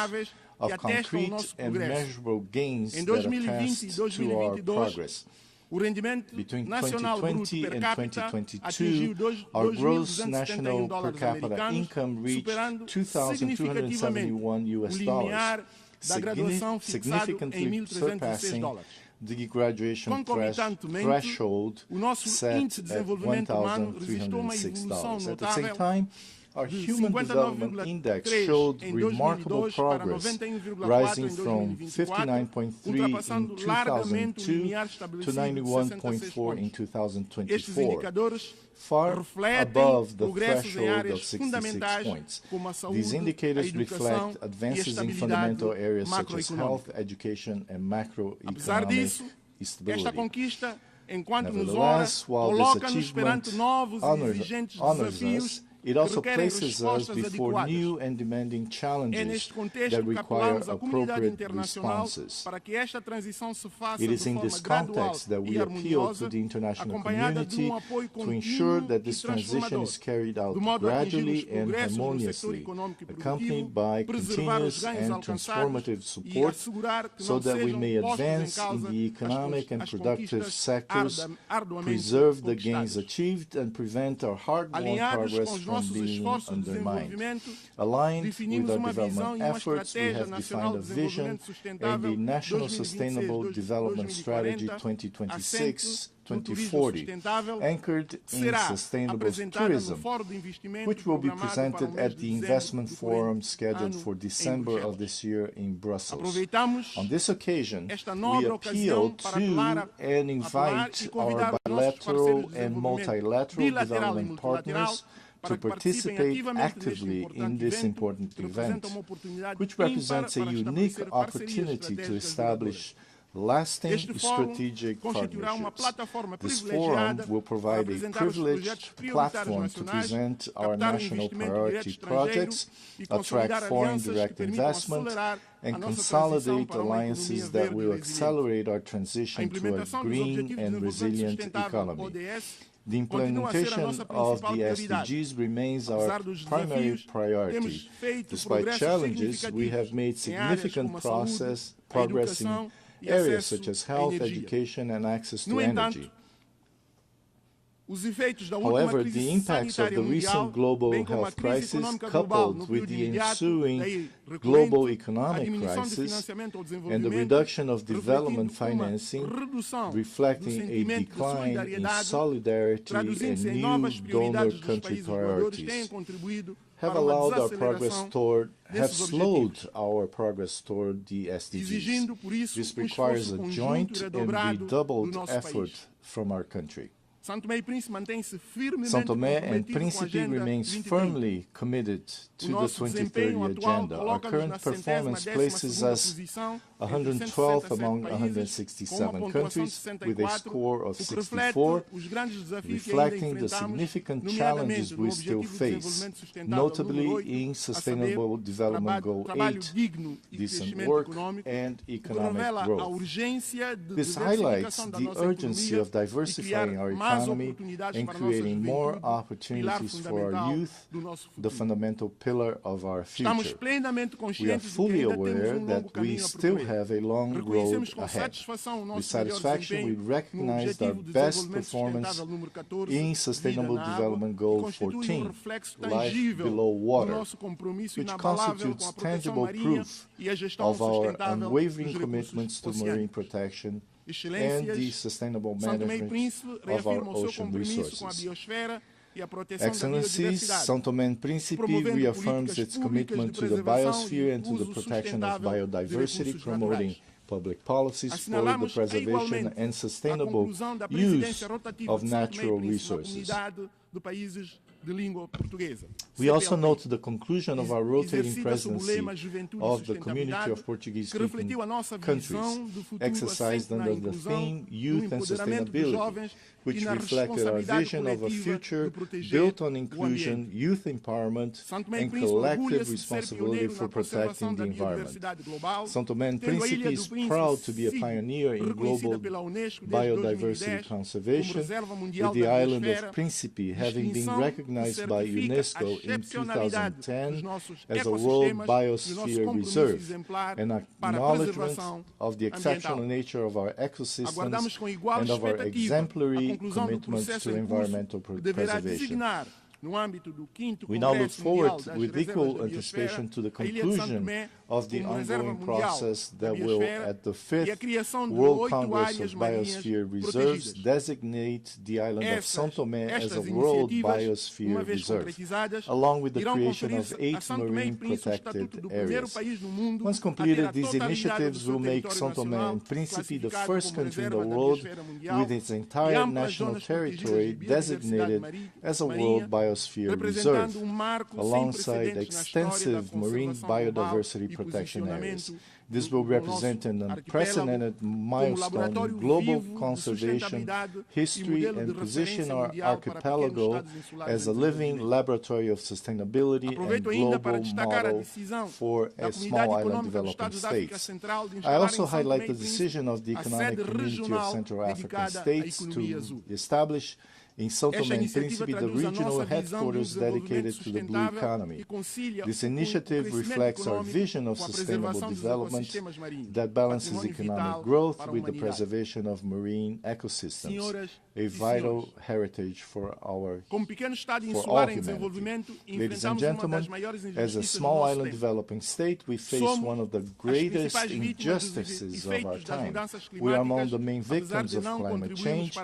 of concrete and measurable gains that attest to our progress. Between 2020 and 2022, our gross national per capita income reached $2,271, significantly surpassing the graduation threshold set at $1,306. At the same time, our Human Development Index showed remarkable progress, rising from 59.3 in 2002 to 91.4 in 2024, far above the threshold of 66 points. These indicators reflect advances in fundamental areas such as health, education, and macroeconomic stability. Nevertheless, while this achievement honors us, it also places us before new and demanding challenges that require appropriate responses. It is in this context that we appeal to the international community to ensure that this transition is carried out gradually and harmoniously, accompanied by continuous and transformative support, so that we may advance in the economic and productive sectors, preserve the gains achieved, and prevent our hard-won progress from being undermined. Aligned with our development efforts, we have defined a vision and the National Sustainable Development Strategy 2026-2040, anchored in sustainable tourism, which will be presented at the Investment Forum scheduled for December of this year in Brussels. On this occasion, we appeal to and invite our bilateral and multilateral development partners to participate actively in this important event, which represents a unique opportunity to establish lasting strategic partnerships. This forum will provide a privileged platform to present our national priority projects, attract foreign direct investment, and consolidate alliances that will accelerate our transition to a green and resilient economy. The implementation of the SDGs remains our primary priority. Despite challenges, we have made significant progress in areas such as health, education, and access to energy. However, the impacts of the recent global health crisis, coupled with the ensuing global economic crisis and the reduction of development financing, reflecting a decline in solidarity and new donor country priorities, have slowed our progress toward the SDGs. This requires a joint and redoubled effort from our country. São Tomé and Príncipe remains firmly committed to the 2030 agenda. Our current performance places us 112th among 167 countries with a score of 64, reflecting the significant challenges we still face, notably in Sustainable Development Goal 8, decent work and economic growth. This highlights the urgency of diversifying our economy and creating more opportunities for our youth, the fundamental pillar of our future. We are fully aware that we still have a long road ahead. With satisfaction, we recognized our best performance in Sustainable Development Goal 14, Life Below Water, which constitutes tangible proof of our unwavering commitments to marine protection and the sustainable management of our ocean resources. Excellencies, São Tomé and Príncipe reaffirms its commitment to the biosphere and to the protection of biodiversity, promoting public policies for the preservation and sustainable use of natural resources. We also note the conclusion of our rotating presidency of the Community of Portuguese-speaking countries, exercised under the theme Youth and Sustainability, which reflected our vision of a future built on inclusion, youth empowerment, and collective responsibility for protecting the environment. São Tomé and Príncipe is proud to be a pioneer in global biodiversity conservation, with the island of Príncipe having been recognized by UNESCO in 2010 as a World Biosphere Reserve, an acknowledgement of the exceptional nature of our ecosystems and of our exemplary commitments to environmental preservation. We now look forward with equal anticipation to the conclusion of the ongoing process that will, at the 5th World Congress of Biosphere Reserves, designate the island of São Tomé as a World Biosphere Reserve, along with the creation of 8 marine protected areas. Once completed, these initiatives will make São Tomé and Príncipe the first country in the world with its entire national territory designated as a World Biosphere Reserve, alongside extensive marine biodiversity protection areas. This will represent an unprecedented milestone in global conservation history and position our archipelago as a living laboratory of sustainability and global model for small island developing states. I also highlight the decision of the Economic Community of Central African States to establish in São Tomé and Príncipe the regional headquarters dedicated to the blue economy. This initiative reflects our vision of sustainable development that balances economic growth with the preservation of marine ecosystems, a vital heritage for all humanity. Ladies and gentlemen, as a small island developing state, we face one of the greatest injustices of our time. We are among the main victims of climate change,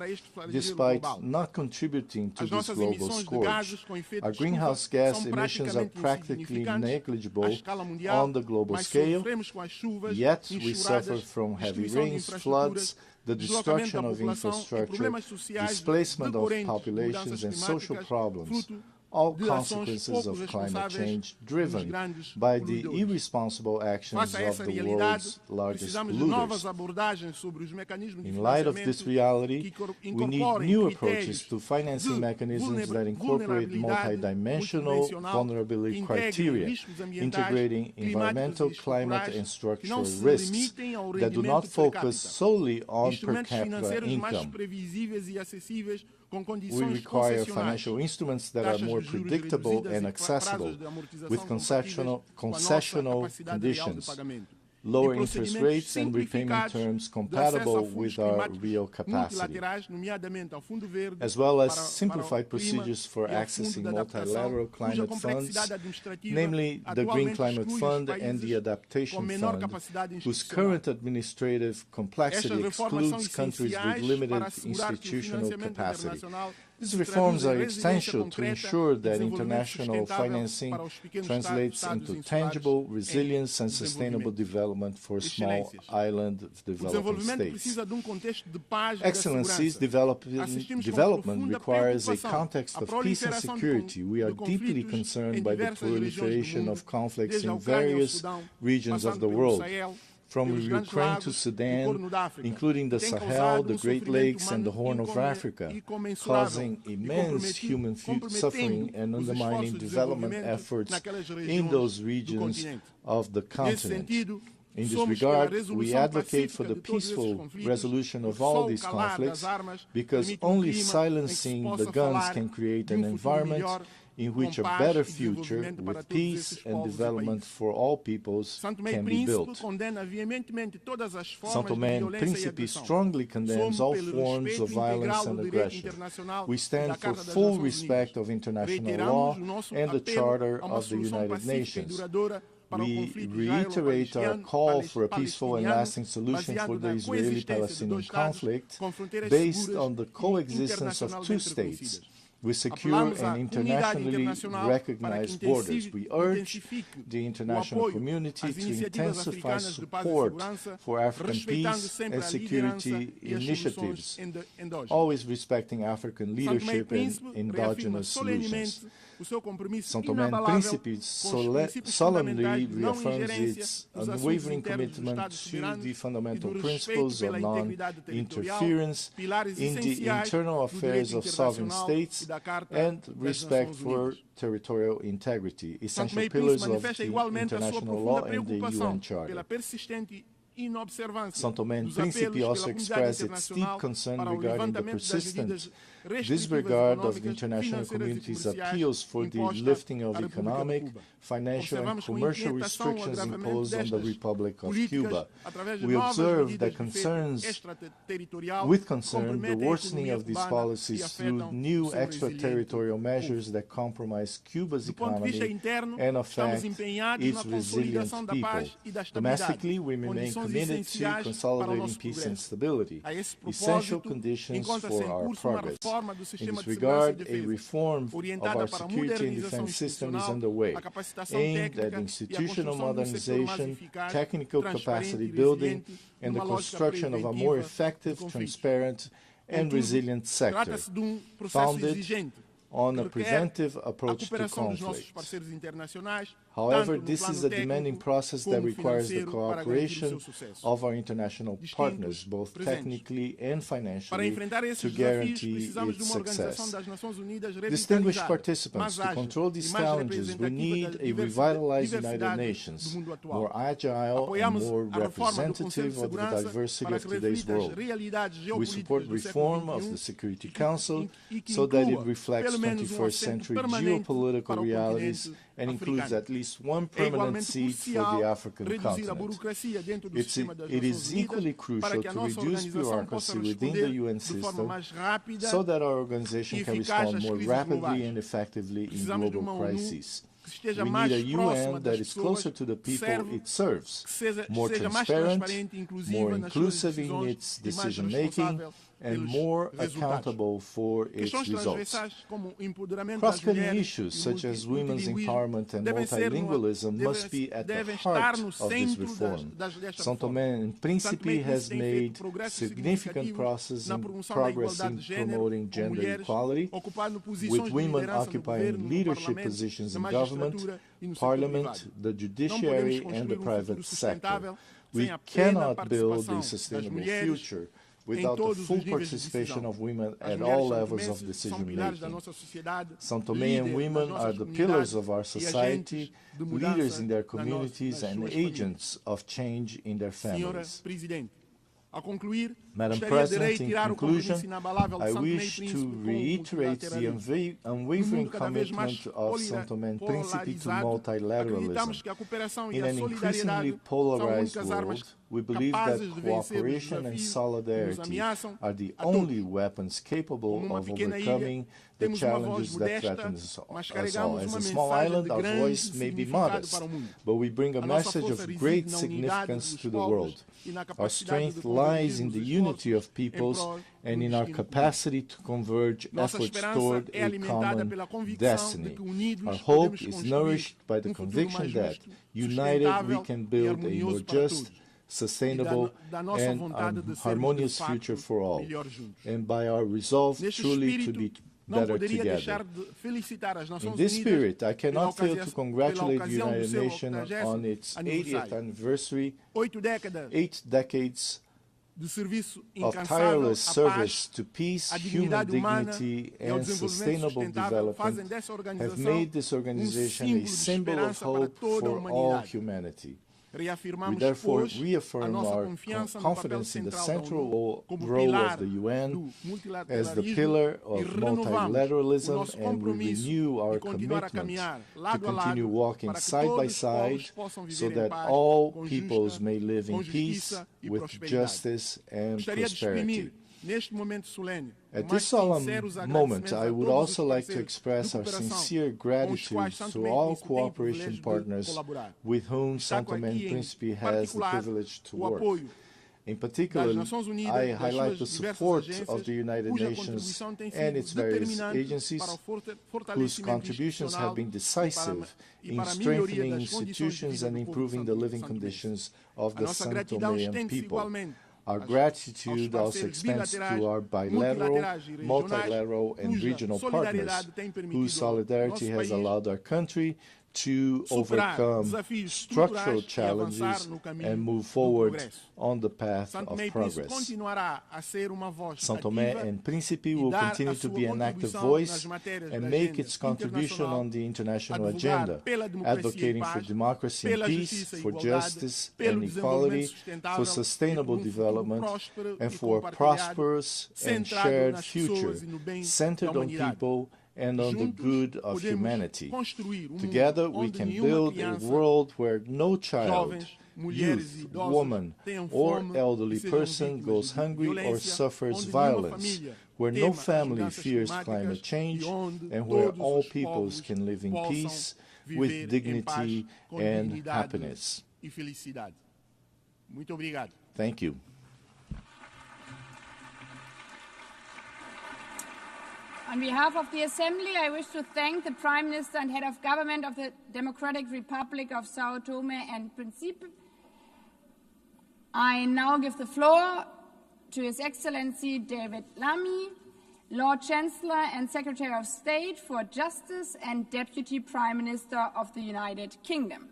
despite not contributing to this global scourge. Our greenhouse gas emissions are practically negligible on the global scale, yet we suffer from heavy rains, floods, the destruction of infrastructure, displacement of populations, and social problems, all consequences of climate change driven by the irresponsible actions of the world's largest polluters. In light of this reality, we need new approaches to financing mechanisms that incorporate multidimensional vulnerability criteria, integrating environmental, climate, and structural risks that do not focus solely on per capita income. We require financial instruments that are more predictable and accessible, with concessional conditions, lower interest rates, and repayment terms compatible with our real capacity, as well as simplified procedures for accessing multilateral climate funds, namely the Green Climate Fund and the Adaptation Fund, whose current administrative complexity excludes countries with limited institutional capacity. These reforms are essential to ensure that international financing translates into tangible resilience and sustainable development for small island developing states. Excellencies, development requires a context of peace and security. We are deeply concerned by the proliferation of conflicts in various regions of the world, from Ukraine to Sudan, including the Sahel, the Great Lakes, and the Horn of Africa, causing immense human suffering and undermining development efforts in those regions of the continent. In this regard, we advocate for the peaceful resolution of all these conflicts because only silencing the guns can create an environment in which a better future with peace and development for all peoples can be built. São Tomé and Príncipe strongly condemns all forms of violence and aggression. We stand for full respect of international law and the Charter of the United Nations. We reiterate our call for a peaceful and lasting solution for the Israeli-Palestinian conflict based on the coexistence of two states with secure and internationally recognized borders. We urge the international community to intensify support for African peace and security initiatives, always respecting African leadership and endogenous solutions. São Tomé and Príncipe solemnly reaffirms its unwavering commitment to the fundamental principles of non-interference in the internal affairs of sovereign states and respect for territorial integrity, essential pillars of the international law and the UN Charter. São Tomé and Príncipe also expressed its deep concern regarding the persistent disregard of the international community's appeals for the lifting of economic, financial and commercial restrictions imposed on the Republic of Cuba. We observe that with concern the worsening of these policies through new extraterritorial measures that compromise Cuba's economy and affect its resilient people. Domestically, we remain committed to consolidating peace and stability, essential conditions for our progress. In this regard, a reform of our security and defense system is underway, aimed at institutional modernization, technical capacity building, and the construction of a more effective, transparent, and resilient sector, founded on a preventive approach to conflict. However, this is a demanding process that requires the cooperation of our international partners, both technically and financially, to guarantee its success. Distinguished participants, to control these challenges, we need a revitalized United Nations, more agile and more representative of the diversity of today's world. We support reform of the Security Council so that it reflects 21st century geopolitical realities and includes at least one permanent seat for the African continent. It is equally crucial to reduce bureaucracy within the UN system so that our organization can respond more rapidly and effectively in global crises. We need a UN that is closer to the people it serves, more transparent, more inclusive in its decision-making, and more accountable for its results. Cross-cutting issues such as women's empowerment and multilingualism must be at the heart of this reform. São Tomé and Príncipe has made significant progress in promoting gender equality, with women occupying leadership positions in government, parliament, the judiciary, and the private sector. We cannot build a sustainable future without the full participation of women at all levels of decision-making. São Tomé and women are the pillars of our society, leaders in their communities, and agents of change in their families. Madam President, in conclusion, I wish to reiterate the unwavering commitment of São Tomé and Príncipe to multilateralism. In an increasingly polarized world, we believe that cooperation and solidarity are the only weapons capable of overcoming the challenges that threaten us all. As a small island, our voice may be modest, but we bring a message of great significance to the world. Our strength lies in the unity of peoples and in our capacity to converge efforts toward a common destiny. Our hope is nourished by the conviction that, united, we can build a more just, sustainable, and harmonious future for all, and by our resolve truly to be better together. In this spirit, I cannot fail to congratulate the United Nations on its 80th anniversary. 8 decades of tireless service to peace, human dignity, and sustainable development have made this organization a symbol of hope for all humanity. We therefore reaffirm our confidence in the central role of the UN as the pillar of multilateralism, and we renew our commitment to continue walking side by side so that all peoples may live in peace with justice and prosperity. At this solemn moment, I would also like to express our sincere gratitude to all cooperation partners with whom São Tomé and Príncipe has the privilege to work. In particular, I highlight the support of the United Nations and its various agencies, whose contributions have been decisive in strengthening institutions and improving the living conditions of the São Toméan people. Our gratitude also extends to our bilateral, multilateral, and regional partners, whose solidarity has allowed our country to overcome structural challenges and move forward on the path of progress. São Tomé and Príncipe will continue to be an active voice and make its contribution on the international agenda, advocating for democracy and peace, for justice and equality, for sustainable development, and for a prosperous and shared future centered on people and on the good of humanity. Together we can build a world where no child, youth, woman, or elderly person goes hungry or suffers violence, where no family fears climate change, and where all peoples can live in peace with dignity and happiness. Thank you. On behalf of the Assembly, I wish to thank the Prime Minister and Head of Government of the Democratic Republic of São Tomé and Príncipe. I now give the floor to His Excellency David Lammy, Lord Chancellor and Secretary of State for Justice and Deputy Prime Minister of the United Kingdom.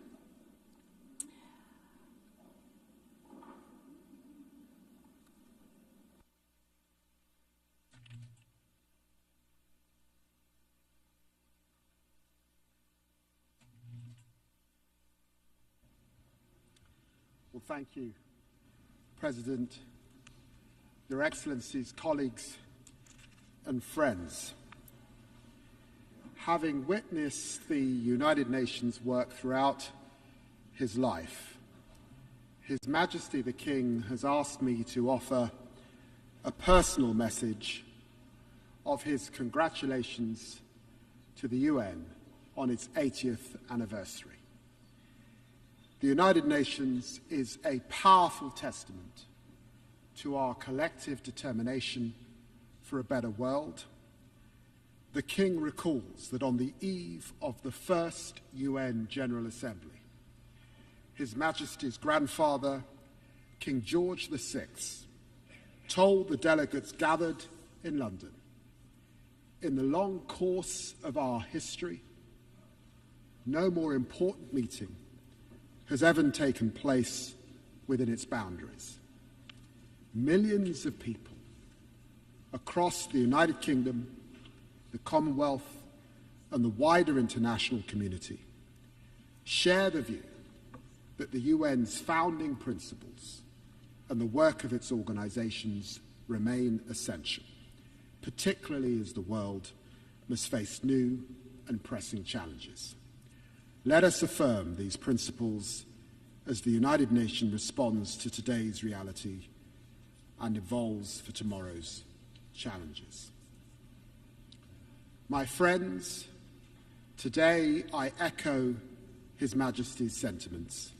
Well, thank you, President, Your Excellencies, colleagues and friends. Having witnessed the United Nations work throughout his life, His Majesty the King has asked me to offer a personal message of his congratulations to the UN on its 80th anniversary. The United Nations is a powerful testament to our collective determination for a better world. The King recalls that on the eve of the first UN General Assembly, His Majesty's grandfather, King George VI, told the delegates gathered in London, "In the long course of our history, no more important meeting has ever taken place within its boundaries. Millions of people across the United Kingdom, the Commonwealth, and the wider international community share the view that the UN's founding principles and the work of its organizations remain essential, particularly as the world must face new and pressing challenges. Let us affirm these principles as the United Nations responds to today's reality and evolves for tomorrow's challenges." My friends, today I echo His Majesty's sentiments,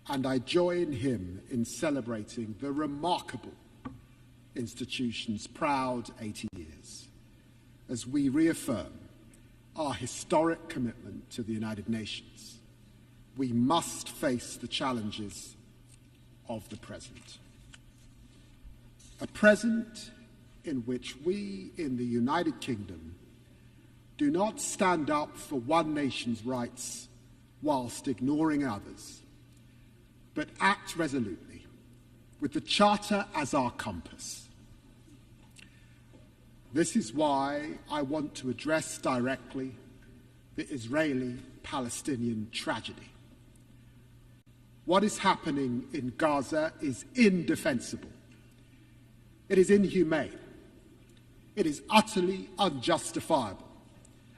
and I join him in celebrating the remarkable institution's proud 80 years as we reaffirm our historic commitment to the United Nations. We must face the challenges of the present. A present in which we in the United Kingdom do not stand up for one nation's rights whilst ignoring others, but act resolutely with the Charter as our compass. This is why I want to address directly the Israeli-Palestinian tragedy. What is happening in Gaza is indefensible. It is inhumane. It is utterly unjustifiable.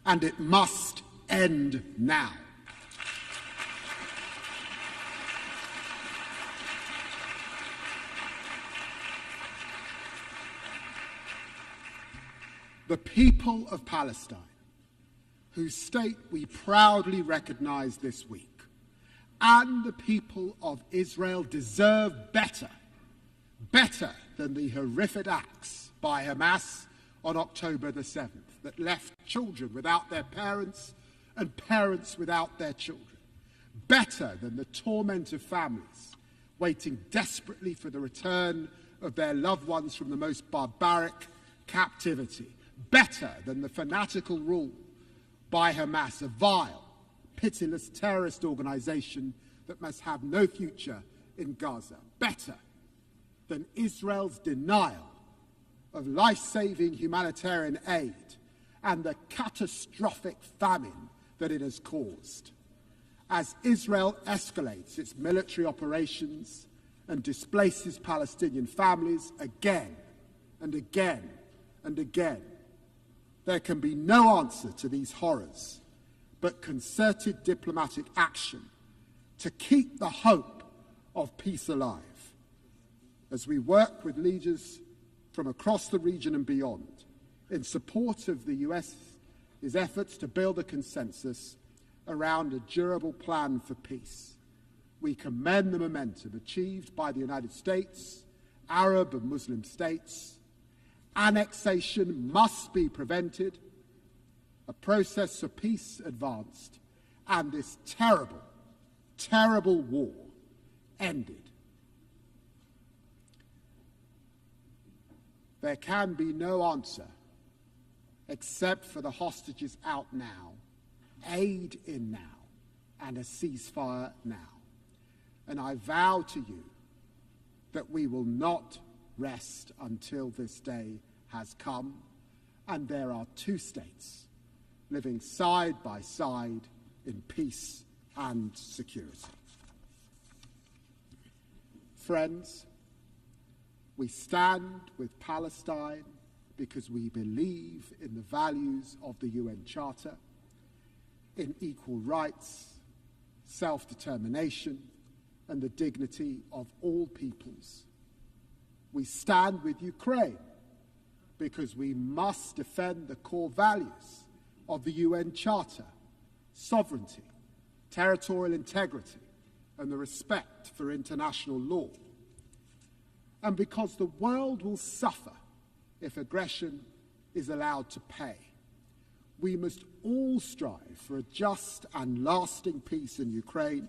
And it must end now. The people of Palestine, whose state we proudly recognize this week, and the people of Israel deserve better than the horrific acts by Hamas on October the 7th that left children without their parents and parents without their children. Better than the torment of families waiting desperately for the return of their loved ones from the most barbaric captivity. Better than the fanatical rule by Hamas, a vile, pitiless terrorist organization that must have no future in Gaza. Better than Israel's denial of life-saving humanitarian aid and the catastrophic famine that it has caused. As Israel escalates its military operations and displaces Palestinian families again and again and again, there can be no answer to these horrors but concerted diplomatic action to keep the hope of peace alive. As we work with leaders from across the region and beyond in support of the US's efforts to build a consensus around a durable plan for peace, we commend the momentum achieved by the United States, Arab and Muslim states. Annexation must be prevented, a process for peace advanced, and this terrible, terrible war ended. There can be no answer except for the hostages out now, aid in now, and a ceasefire now. And I vow to you that we will not rest until this day has come, and there are two states living side by side in peace and security. Friends, we stand with Palestine because we believe in the values of the UN Charter, in equal rights, self-determination, and the dignity of all peoples. We stand with Ukraine because we must defend the core values of the UN Charter: sovereignty, territorial integrity, and the respect for international law. And because the world will suffer if aggression is allowed to pay, we must all strive for a just and lasting peace in Ukraine,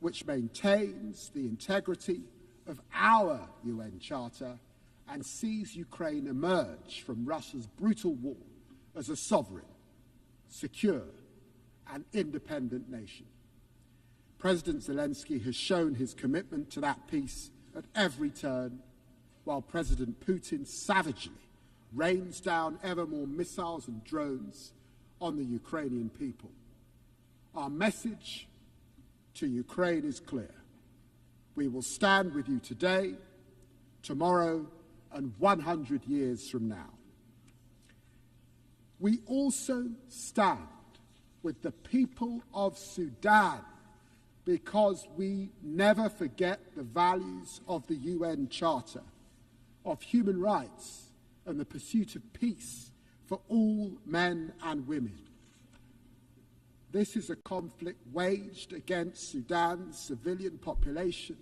which maintains the integrity of our UN Charter and sees Ukraine emerge from Russia's brutal war as a sovereign, secure, and independent nation. President Zelensky has shown his commitment to that peace at every turn, while President Putin savagely rains down ever more missiles and drones on the Ukrainian people. Our message to Ukraine is clear. We will stand with you today, tomorrow, and 100 years from now. We also stand with the people of Sudan because we never forget the values of the UN Charter, of human rights, and the pursuit of peace for all men and women. This is a conflict waged against Sudan's civilian population,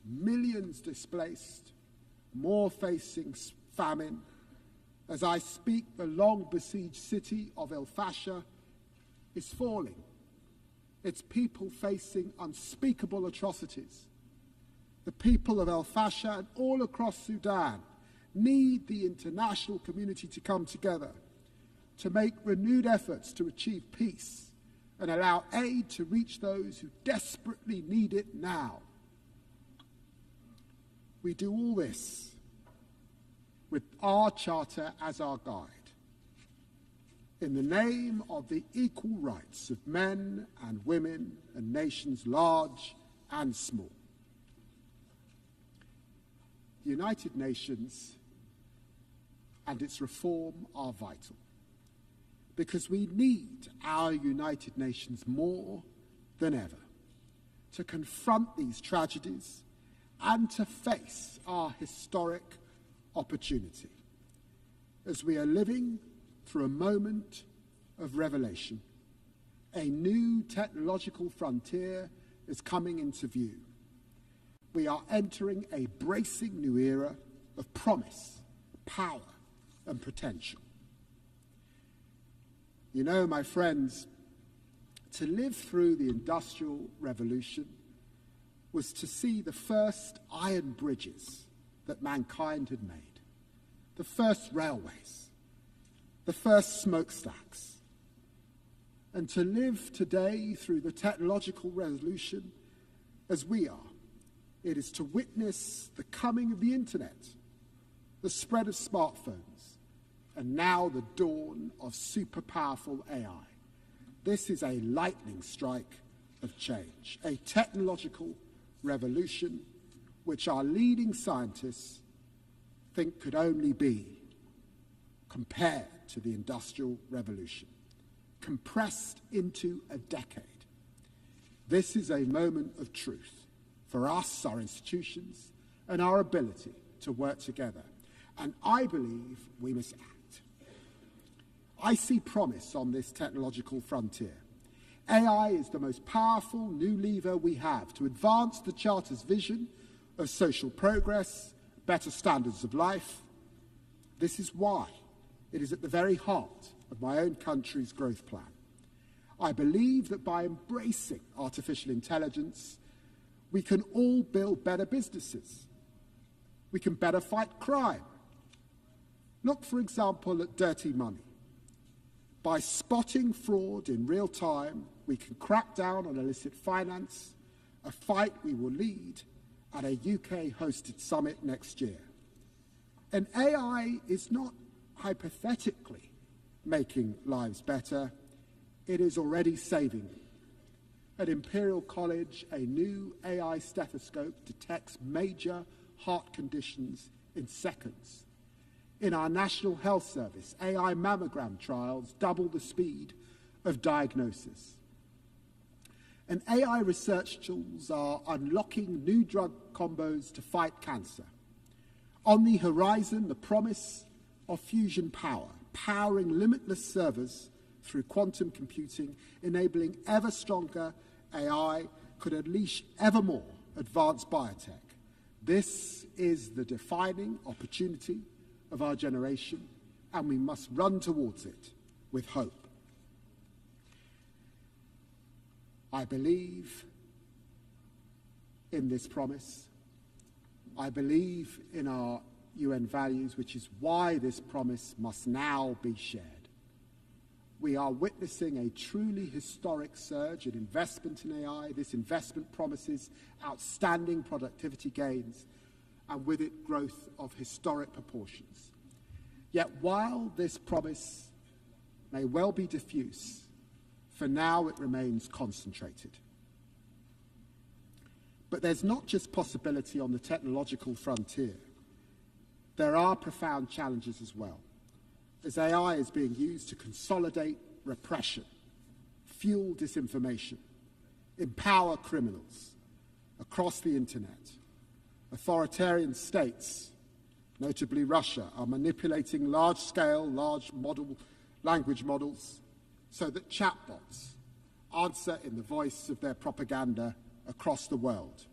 millions displaced, more facing famine. As I speak, the long-besieged city of El Fasher is falling, its people facing unspeakable atrocities. The people of El Fasher and all across Sudan need the international community to come together to make renewed efforts to achieve peace and allow aid to reach those who desperately need it now. We do all this with our charter as our guide, in the name of the equal rights of men and women and nations large and small. The United Nations and its reform are vital because we need our United Nations more than ever to confront these tragedies and to face our historic opportunity as we are living through a moment of revelation. A new technological frontier is coming into view. We are entering a bracing new era of promise, power, and potential. You know, my friends, to live through the Industrial Revolution was to see the first iron bridges that mankind had made, the first railways, the first smokestacks. And to live today through the technological revolution as we are, it is to witness the coming of the internet, the spread of smartphones, and now the dawn of super powerful AI. This is a lightning strike of change, a technological revolution which our leading scientists think could only be compared to the Industrial Revolution, compressed into a decade. This is a moment of truth for us, our institutions, and our ability to work together. And I believe we must act. I see promise on this technological frontier. AI is the most powerful new lever we have to advance the Charter's vision of social progress, better standards of life. This is why it is at the very heart of my own country's growth plan. I believe that by embracing artificial intelligence, we can all build better businesses. We can better fight crime. Look, for example, at dirty money. By spotting fraud in real time, we can crack down on illicit finance, a fight we will lead at a UK-hosted summit next year. And AI is not hypothetically making lives better, it is already saving them. At Imperial College, a new AI stethoscope detects major heart conditions in seconds. In our National Health Service, AI mammogram trials double the speed of diagnosis. And AI research tools are unlocking new drug combos to fight cancer. On the horizon, the promise of fusion power, powering limitless servers through quantum computing, enabling ever stronger AI, could unleash ever more advanced biotech. This is the defining opportunity of our generation, and we must run towards it with hope. I believe in this promise. I believe in our UN values, which is why this promise must now be shared. We are witnessing a truly historic surge in investment in AI. This investment promises outstanding productivity gains, and with it, growth of historic proportions. Yet while this promise may well be diffuse, for now it remains concentrated. But there's not just possibility on the technological frontier. There are profound challenges as well, as AI is being used to consolidate repression, fuel disinformation, empower criminals across the internet. Authoritarian states, notably Russia, are manipulating large-scale, large language models so that chatbots answer in the voice of their propaganda across the world.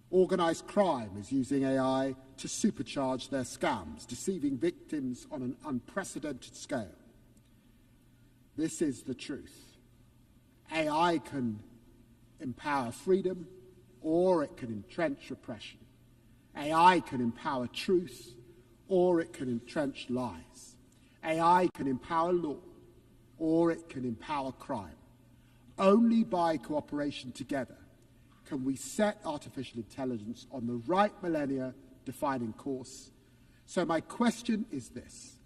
Organized crime is using AI to supercharge their scams, deceiving victims on an unprecedented scale. This is the truth. AI can empower freedom, or it can entrench repression. AI can empower truth, or it can entrench lies. AI can empower law, or it can empower crime. Only by cooperation together can we set artificial intelligence on the right millennia-defining course. So my question is this: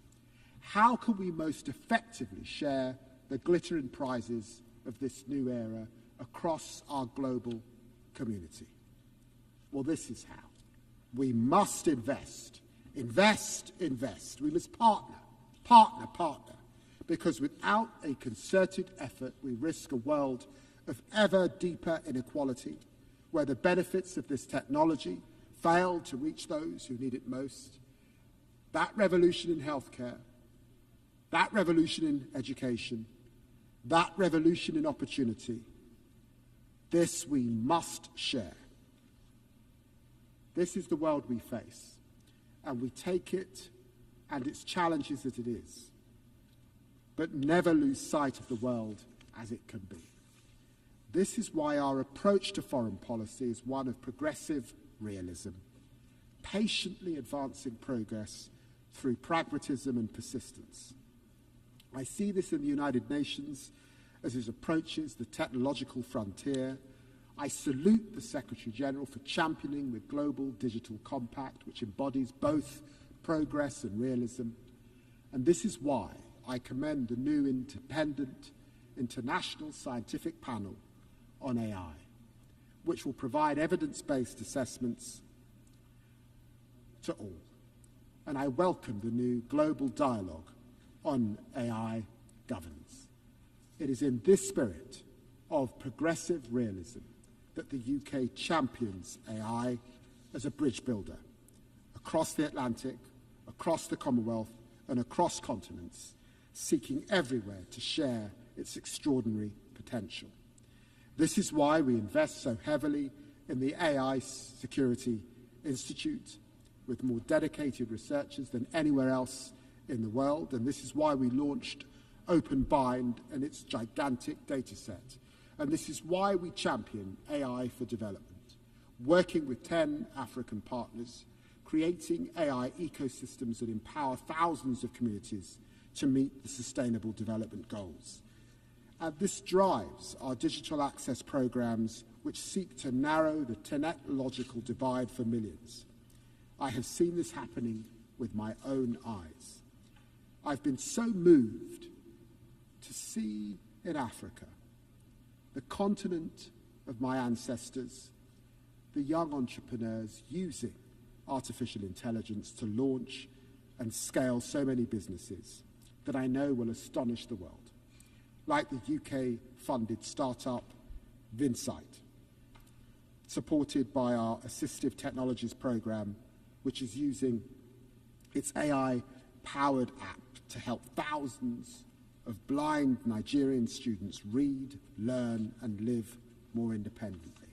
how can we most effectively share the glittering prizes of this new era across our global community. Well, this is how. We must invest. Invest, invest. We must partner, partner, partner. Because without a concerted effort, we risk a world of ever deeper inequality, where the benefits of this technology fail to reach those who need it most. That revolution in healthcare, that revolution in education, that revolution in opportunity, this we must share. This is the world we face, and we take it and its challenges as it is, but never lose sight of the world as it can be. This is why our approach to foreign policy is one of progressive realism, patiently advancing progress through pragmatism and persistence. I see this in the United Nations as it approaches the technological frontier. I salute the Secretary-General for championing the Global Digital Compact, which embodies both progress and realism. And this is why I commend the new independent international scientific panel on AI, which will provide evidence-based assessments to all. And I welcome the new global dialogue on AI governance. It is in this spirit of progressive realism that the UK champions AI as a bridge builder across the Atlantic, across the Commonwealth, and across continents, seeking everywhere to share its extraordinary potential. This is why we invest so heavily in the AI Security Institute, with more dedicated researchers than anywhere else in the world, and this is why we launched OpenBind and its gigantic data set. And this is why we champion AI for development, working with 10 African partners, creating AI ecosystems that empower thousands of communities to meet the Sustainable Development Goals. And this drives our digital access programs, which seek to narrow the technological divide for millions. I have seen this happening with my own eyes. I've been so moved to see in Africa, the continent of my ancestors, the young entrepreneurs using artificial intelligence to launch and scale so many businesses that I know will astonish the world, like the UK-funded startup Vinsight, supported by our Assistive Technologies Programme, which is using its AI-powered app to help thousands of blind Nigerian students read, learn, and live more independently.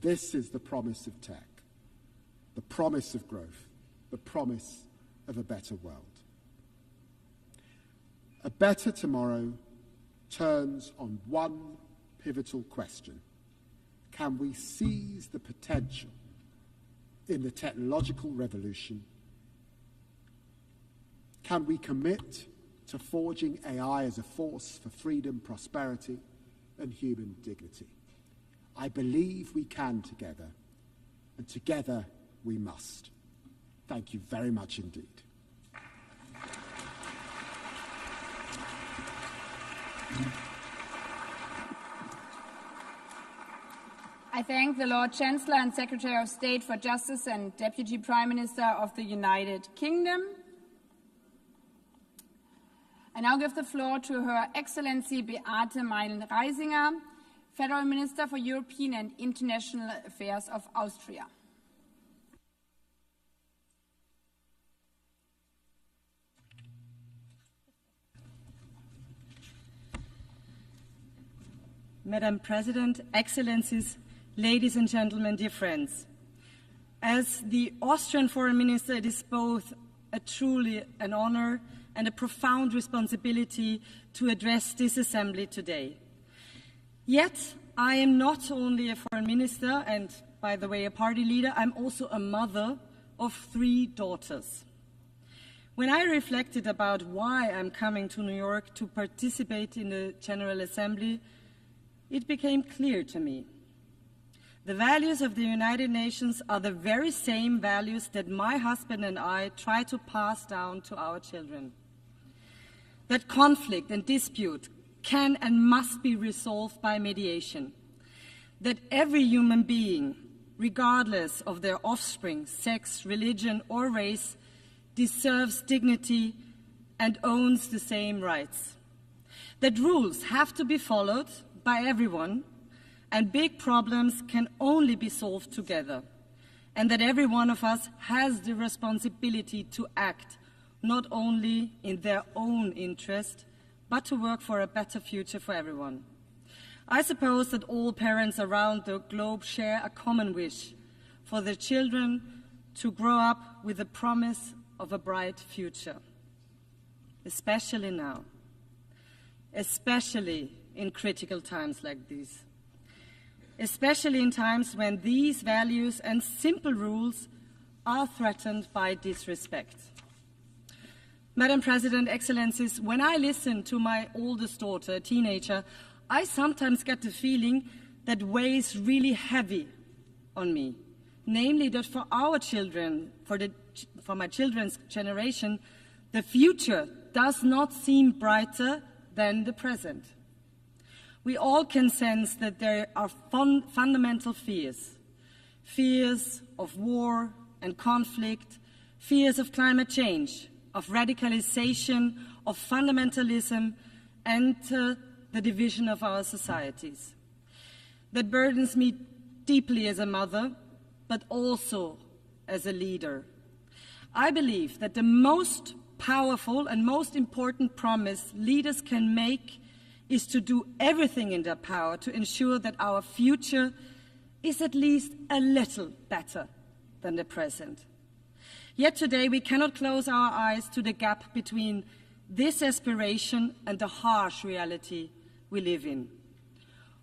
This is the promise of tech, the promise of growth, the promise of a better world. A better tomorrow turns on one pivotal question. Can we seize the potential in the technological revolution? Can we commit to forging AI as a force for freedom, prosperity, and human dignity? I believe we can together, and together we must. Thank you very much indeed. I thank the Lord Chancellor and Secretary of State for Justice and Deputy Prime Minister of the United Kingdom. I now give the floor to Her Excellency Beate Meilen-Reisinger, Federal Minister for European and International Affairs of Austria. Madam President, Excellencies, ladies and gentlemen, dear friends. As the Austrian Foreign Minister, it is both truly an honor and a profound responsibility to address this assembly today. Yet, I am not only a foreign minister and, by the way, a party leader, I'm also a mother of 3 daughters. When I reflected about why I'm coming to New York to participate in the General Assembly, it became clear to me. The values of the United Nations are the very same values that my husband and I try to pass down to our children. That conflict and dispute can and must be resolved by mediation. that every human being, regardless of their offspring, sex, religion, or race, deserves dignity and owns the same rights. That rules have to be followed by everyone, and big problems can only be solved together, and that every one of us has the responsibility to act not only in their own interest, but to work for a better future for everyone. I suppose that all parents around the globe share a common wish for their children to grow up with the promise of a bright future, especially now, especially in critical times like these, especially in times when these values and simple rules are threatened by disrespect. Madam President, Excellencies, when I listen to my oldest daughter, a teenager, I sometimes get the feeling that weighs really heavy on me, namely that for our children, for my children's generation, the future does not seem brighter than the present. We all can sense that there are fundamental fears of war and conflict, fears of climate change, of radicalization, of fundamentalism, and the division of our societies. That burdens me deeply as a mother, but also as a leader. I believe that the most powerful and most important promise leaders can make is to do everything in their power to ensure that our future is at least a little better than the present. Yet today we cannot close our eyes to the gap between this aspiration and the harsh reality we live in.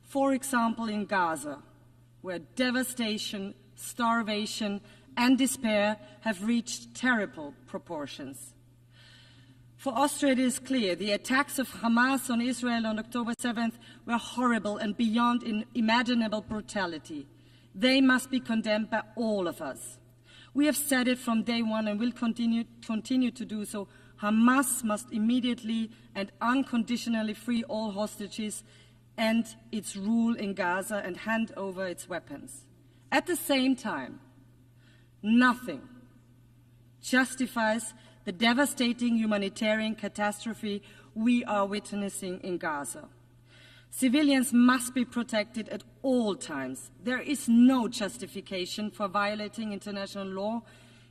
For example, in Gaza, where devastation, starvation, and despair have reached terrible proportions. For Austria, it is clear the attacks of Hamas on Israel on October 7th were horrible and beyond imaginable brutality. They must be condemned by all of us. We have said it from day one and will continue to do so. Hamas must immediately and unconditionally free all hostages and its rule in Gaza and hand over its weapons. At the same time, nothing justifies the devastating humanitarian catastrophe we are witnessing in Gaza. Civilians must be protected at all times. There is no justification for violating international law,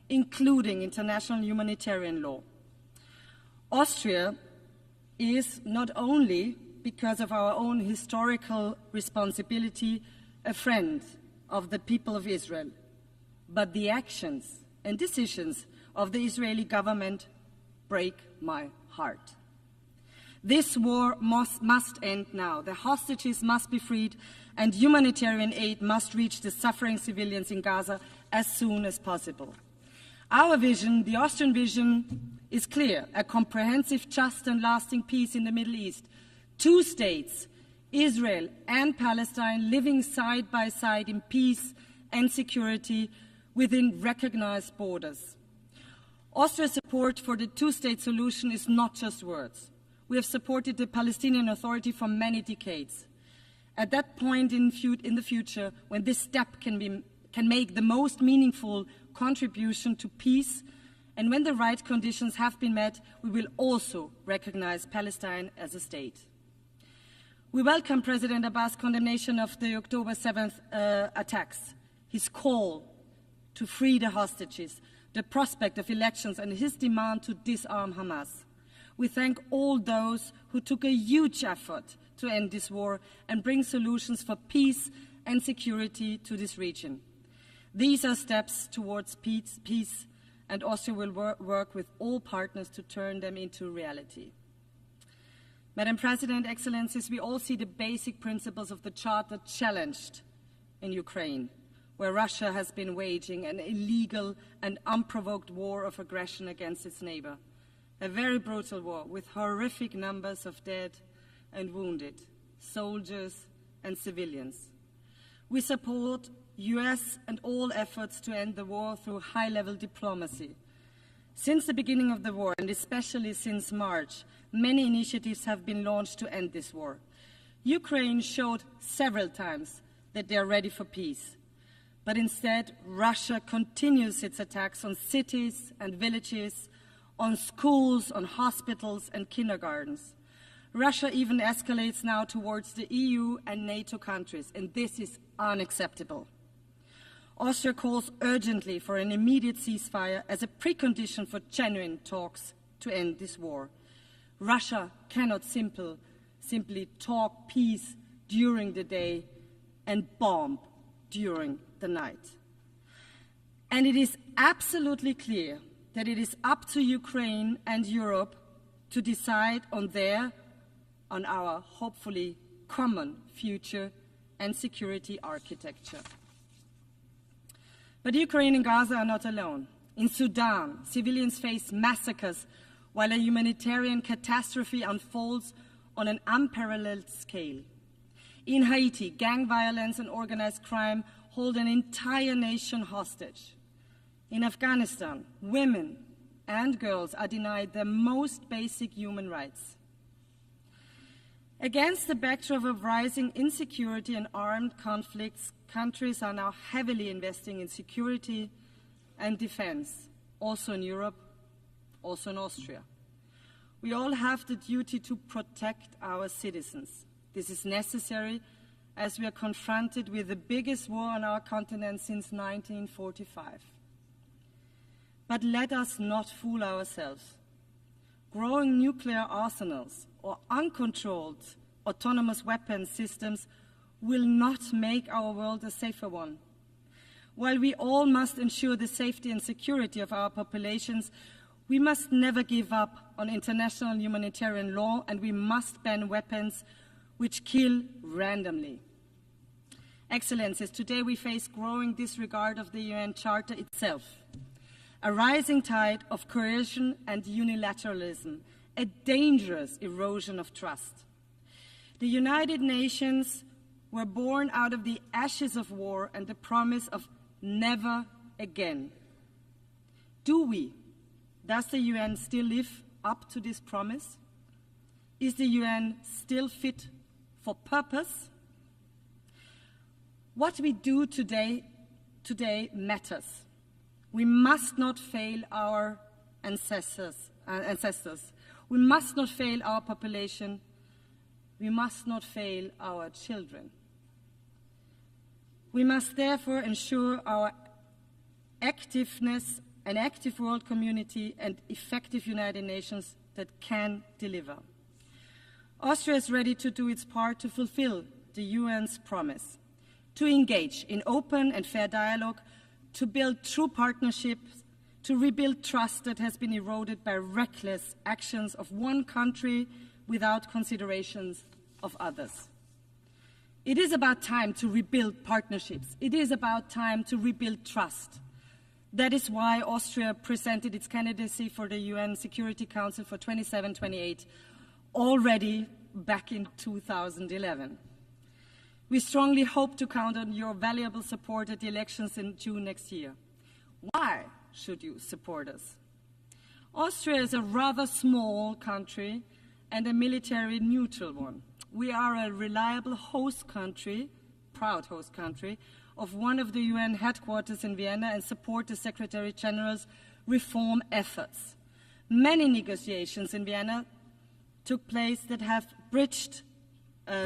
including international humanitarian law. Austria is not only, because of our own historical responsibility, a friend of the people of Israel, but the actions and decisions of the Israeli government break my heart. This war must end now. The hostages must be freed, and humanitarian aid must reach the suffering civilians in Gaza as soon as possible. Our vision, the Austrian vision, is clear: a comprehensive, just and lasting peace in the Middle East. 2 states, Israel and Palestine, living side by side in peace and security within recognized borders. Austria's support for the 2-state solution is not just words. We have supported the Palestinian Authority for many decades. At that point in the future, when this step can make the most meaningful contribution to peace, and when the right conditions have been met, we will also recognize Palestine as a state. We welcome President Abbas' condemnation of the October 7th attacks, his call to free the hostages, the prospect of elections, and his demand to disarm Hamas. We thank all those who took a huge effort to end this war and bring solutions for peace and security to this region. These are steps towards peace, and Austria will work with all partners to turn them into reality. Madam President, Excellencies, we all see the basic principles of the Charter challenged in Ukraine, where Russia has been waging an illegal and unprovoked war of aggression against its neighbor. A very brutal war with horrific numbers of dead and wounded, soldiers and civilians. We support US and all efforts to end the war through high-level diplomacy. Since the beginning of the war, and especially since March, many initiatives have been launched to end this war. Ukraine showed several times that they are ready for peace. But instead, Russia continues its attacks on cities and villages, on schools, on hospitals and kindergartens. Russia even escalates now towards the EU and NATO countries, and this is unacceptable. Austria calls urgently for an immediate ceasefire as a precondition for genuine talks to end this war. Russia cannot simply talk peace during the day and bomb during the night. And it is absolutely clear that it is up to Ukraine and Europe to decide on our hopefully common future and security architecture. But Ukraine and Gaza are not alone. In Sudan, civilians face massacres while a humanitarian catastrophe unfolds on an unparalleled scale. In Haiti, gang violence and organized crime hold an entire nation hostage. In Afghanistan, women and girls are denied their most basic human rights. Against the backdrop of rising insecurity and armed conflicts, countries are now heavily investing in security and defense, also in Europe, also in Austria. We all have the duty to protect our citizens. This is necessary as we are confronted with the biggest war on our continent since 1945. But let us not fool ourselves. Growing nuclear arsenals or uncontrolled autonomous weapons systems will not make our world a safer one. While we all must ensure the safety and security of our populations, we must never give up on international humanitarian law, and we must ban weapons which kill randomly. Excellencies, today we face growing disregard of the UN Charter itself, a rising tide of coercion and unilateralism, a dangerous erosion of trust. The United Nations were born out of the ashes of war and the promise of never again. Does the UN still live up to this promise? Is the UN still fit for purpose? What we do today matters. We must not fail our ancestors. We must not fail our population. We must not fail our children. We must therefore ensure our activeness, an active world community, and effective United Nations that can deliver. Austria is ready to do its part to fulfill the UN's promise, to engage in open and fair dialogue, to build true partnerships, to rebuild trust that has been eroded by reckless actions of one country without considerations of others. It is about time to rebuild partnerships. It is about time to rebuild trust. That is why Austria presented its candidacy for the UN Security Council for 27-28 already back in 2011. We strongly hope to count on your valuable support at the elections in June next year. Why should you support us? Austria is a rather small country and a military neutral one. We are a reliable host country, proud host country, of one of the UN headquarters in Vienna and support the Secretary General's reform efforts. Many negotiations in Vienna took place that have bridged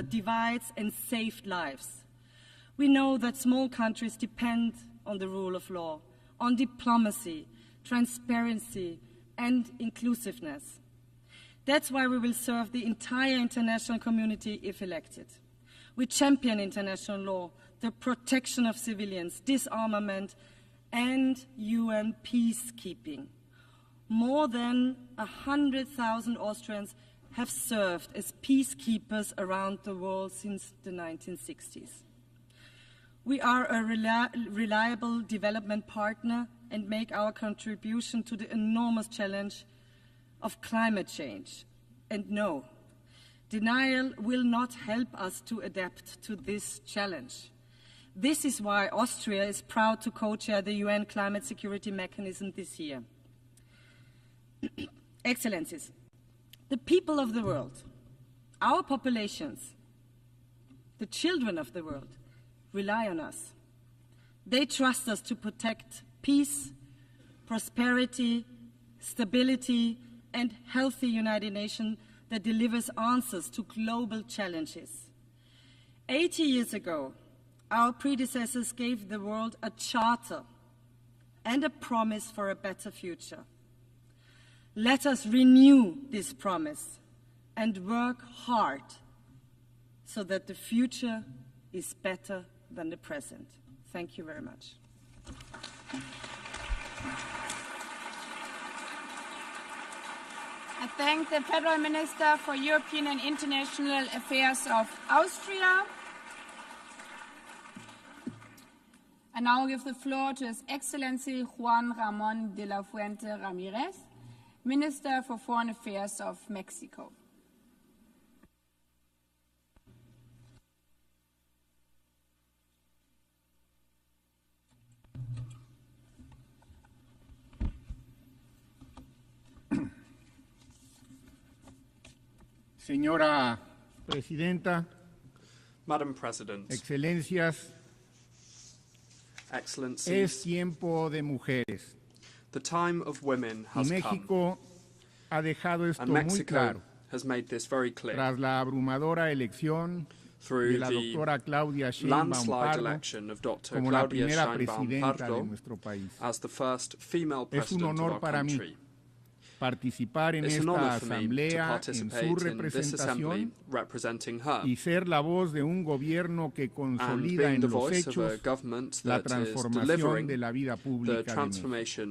divides and saved lives. We know that small countries depend on the rule of law, on diplomacy, transparency, and inclusiveness. That's why we will serve the entire international community if elected. We champion international law, the protection of civilians, disarmament, and UN peacekeeping. More than 100,000 Austrians have served as peacekeepers around the world since the 1960s. We are a reliable development partner and make our contribution to the enormous challenge of climate change. And no, denial will not help us to adapt to this challenge. This is why Austria is proud to co-chair the UN Climate Security Mechanism this year. Excellencies, the people of the world, our populations, the children of the world, rely on us. They trust us to protect peace, prosperity, stability, and healthy United Nations that delivers answers to global challenges. 80 years ago, our predecessors gave the world a charter and a promise for a better future. Let us renew this promise and work hard so that the future is better than the present. Thank you very much. I thank the Federal Minister for European and International Affairs of Austria. I now give the floor to His Excellency Juan Ramón de la Fuente Ramírez, Minister for Foreign Affairs of Mexico. Señora Presidenta, Madam President, Excelencias, Excellencies, es tiempo de mujeres. The time of women has y México ha dejado esto muy claro has made this very clear. Tras la abrumadora elección de la doctora Claudia Sheinbaum Pardo como la primera presidenta de nuestro país. As the first female es un honor para mí participar en esta asamblea, en su representación y ser la voz de un gobierno que consolida en los hechos la transformación de la vida pública de México.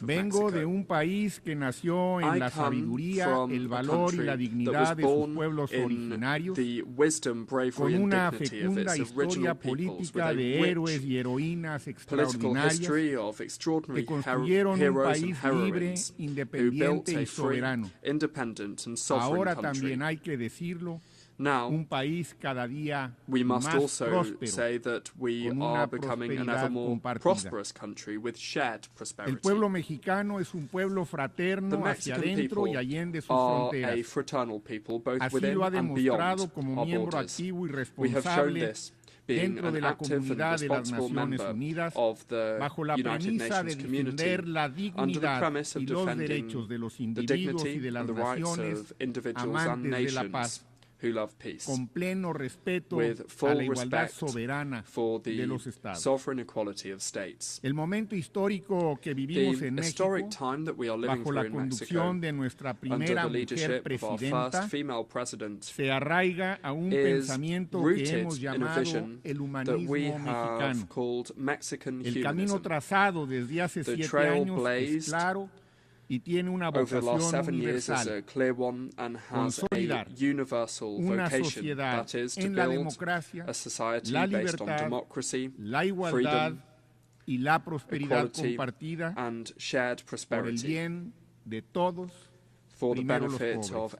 Vengo de un país que nació en la sabiduría, el valor y la dignidad de sus pueblos originarios, con una fecunda historia política de héroes y heroínas extraordinarias que construyeron un país libre, independiente y soberano. Ahora también hay que decirlo, un país cada día más próspero, con una prosperidad compartida. El pueblo mexicano es un pueblo fraterno hacia adentro y allende sus fronteras. Así lo ha demostrado como miembro activo y responsable dentro de la comunidad de las Naciones Unidas, bajo la premisa de defender la dignidad y los derechos de los individuos y de las naciones amantes de la paz, con pleno respeto a la igualdad soberana de los Estados. El momento histórico que vivimos en México, bajo la conducción de nuestra primera mujer presidenta, se arraiga a un pensamiento que hemos llamado el humanismo mexicano. El camino trazado desde hace 7 años es claro y tiene una vocación universal: consolidar una sociedad en la democracia, la libertad, la igualdad y la prosperidad compartida por el bien de todos, primero los pobres.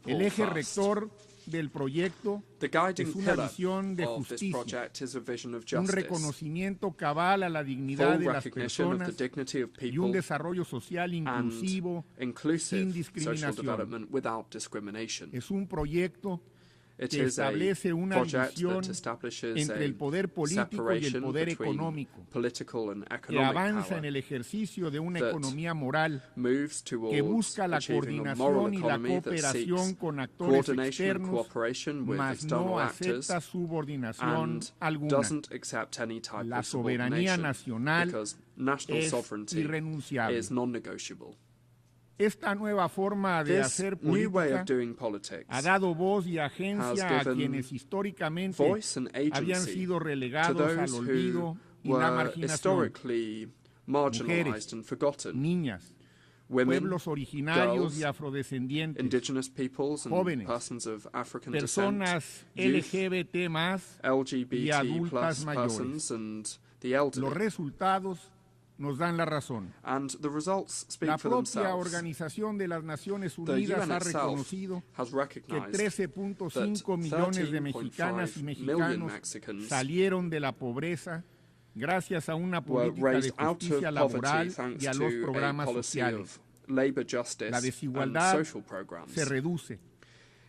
El eje rector del proyecto es una visión de justicia, un reconocimiento cabal a la dignidad de las personas y un desarrollo social inclusivo sin discriminación. Es un proyecto que establece una división entre el poder político y el poder económico, que avanza en el ejercicio de una economía moral, que busca la coordinación y la cooperación con actores externos, mas no acepta subordinación alguna. La soberanía nacional es irrenunciable. Esta nueva forma de hacer política ha dado voz y agencia a quienes históricamente habían sido relegados al olvido y la marginación: mujeres, niñas, pueblos originarios y afrodescendientes, jóvenes, personas LGBT+, y adultas mayores. Los resultados nos dan la razón. La propia Organización de las Naciones Unidas ha reconocido que 13.5 millones de mexicanas y mexicanos salieron de la pobreza gracias a una política de justicia laboral y a los programas sociales. La desigualdad se reduce.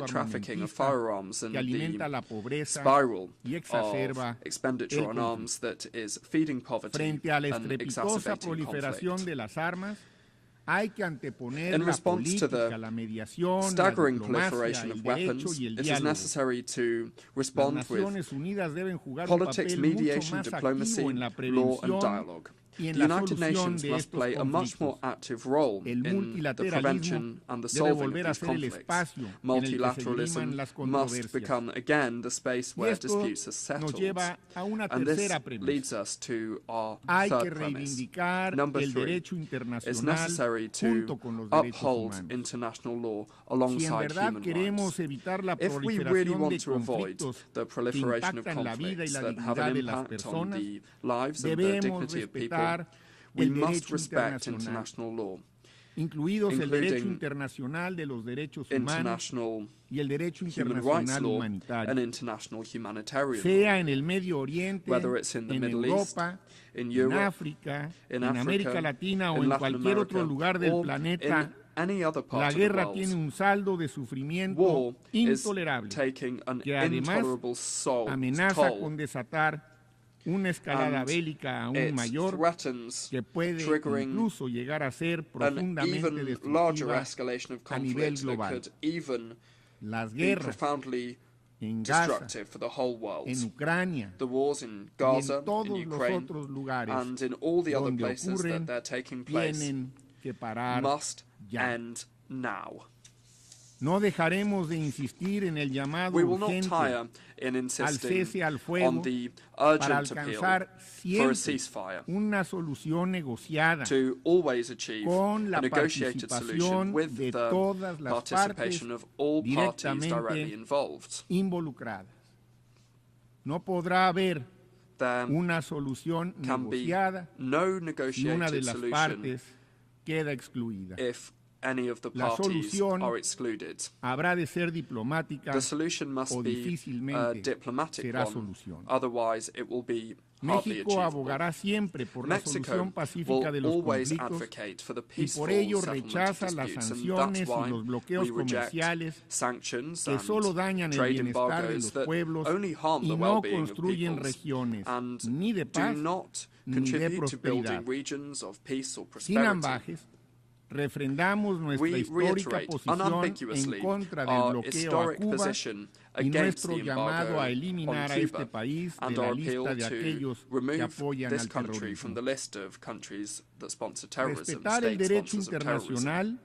illicit trafficking of firearms and the spiral of expenditure on arms that is feeding poverty and exacerbating conflict. In response to the staggering proliferation of weapons, it is necessary to respond with politics, mediation, diplomacy, law and dialogue. The United Nations must play a much more active role in the prevention and the solving of these conflicts. Multilateralism must become again the space where disputes are settled. And this leads us to our third premise. Number 3, it's necessary to uphold international law alongside human rights. If we really want to avoid the proliferation of conflicts that have an impact on the lives and the dignity of people, we must respect international law, incluidos el derecho internacional de los derechos humanos y el derecho internacional humanitario, and international humanitarian sea en el Medio Oriente, whether it's in the en Middle Europa, East, in en Europe, África, in en Africa, América Latina o in en Latin cualquier America, otro lugar del or planeta. in any other part La of the guerra world. tiene un saldo de sufrimiento War is intolerable taking an que además intolerable amenaza toll. con desatar una escalada And bélica aún it mayor threatens que puede triggering incluso llegar a ser an profundamente even larger destructiva escalation of a nivel conflict that global. could even Las be guerras profoundly en Gaza, destructive for the whole world. en Ucrania, The wars in y Gaza, en todos in los Ukraine, otros lugares and in all the other donde places ocurren, that they're taking place tienen que parar must ya. end now. No dejaremos de insistir en el llamado We will not urgente tire in al insisting cese al fuego on the para urgent appeal alcanzar for a siempre ceasefire, una solución negociada to always achieve con la a negotiated solution participación with de the todas las participation partes of all parties directamente directly involved. involucradas. No podrá haber There una solución can be negociada no si una de negotiated las solution partes queda excluida. if any of the La parties solución are excluded. habrá de ser diplomática The solution must o be a difícilmente diplomatic será one, solución. otherwise it will be hardly México achievable. abogará siempre por la Mexico solución pacífica de will los always conflictos advocate for the y peaceful por ello settlement of rechaza las disputes, and sanciones that's y why los bloqueos we reject comerciales sanctions que and solo dañan el trade bienestar de embargoes los that pueblos only harm y the no well-being of construyen peoples regiones and ni de do paz not ni de contribute to building prosperidad. regions of peace or Sin prosperity. ambajes, refrendamos nuestra We histórica reiterate posición unambiguously en contra del our bloqueo a historic Cuba position y against nuestro the llamado embargo a eliminar on a este Cuba país de and la our lista appeal de aquellos to que remove apoyan this al country from terrorismo. the list of countries that sponsor terrorism, Respetar el state derecho sponsors of terrorism. internacional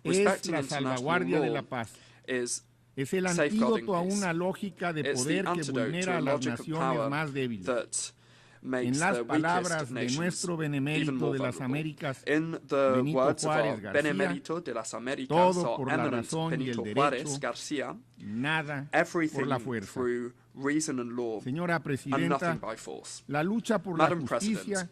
es Respecting la international salvaguardia de law la paz. is Es el safeguarding antídoto a peace. una lógica de It's the poder que antidote to vulnera a a las logic of naciones power más débiles. that En makes las the weakest palabras of de nations nuestro even benemérito more de las vulnerable. Américas, In the Benito words of Juárez our García, Benemérito de las Américas, todo our por la eminent razón y el Benito derecho, Juárez García, nada por everything la fuerza. through reason and law Señora and Presidenta, nothing by force. la lucha por Madam la justicia President,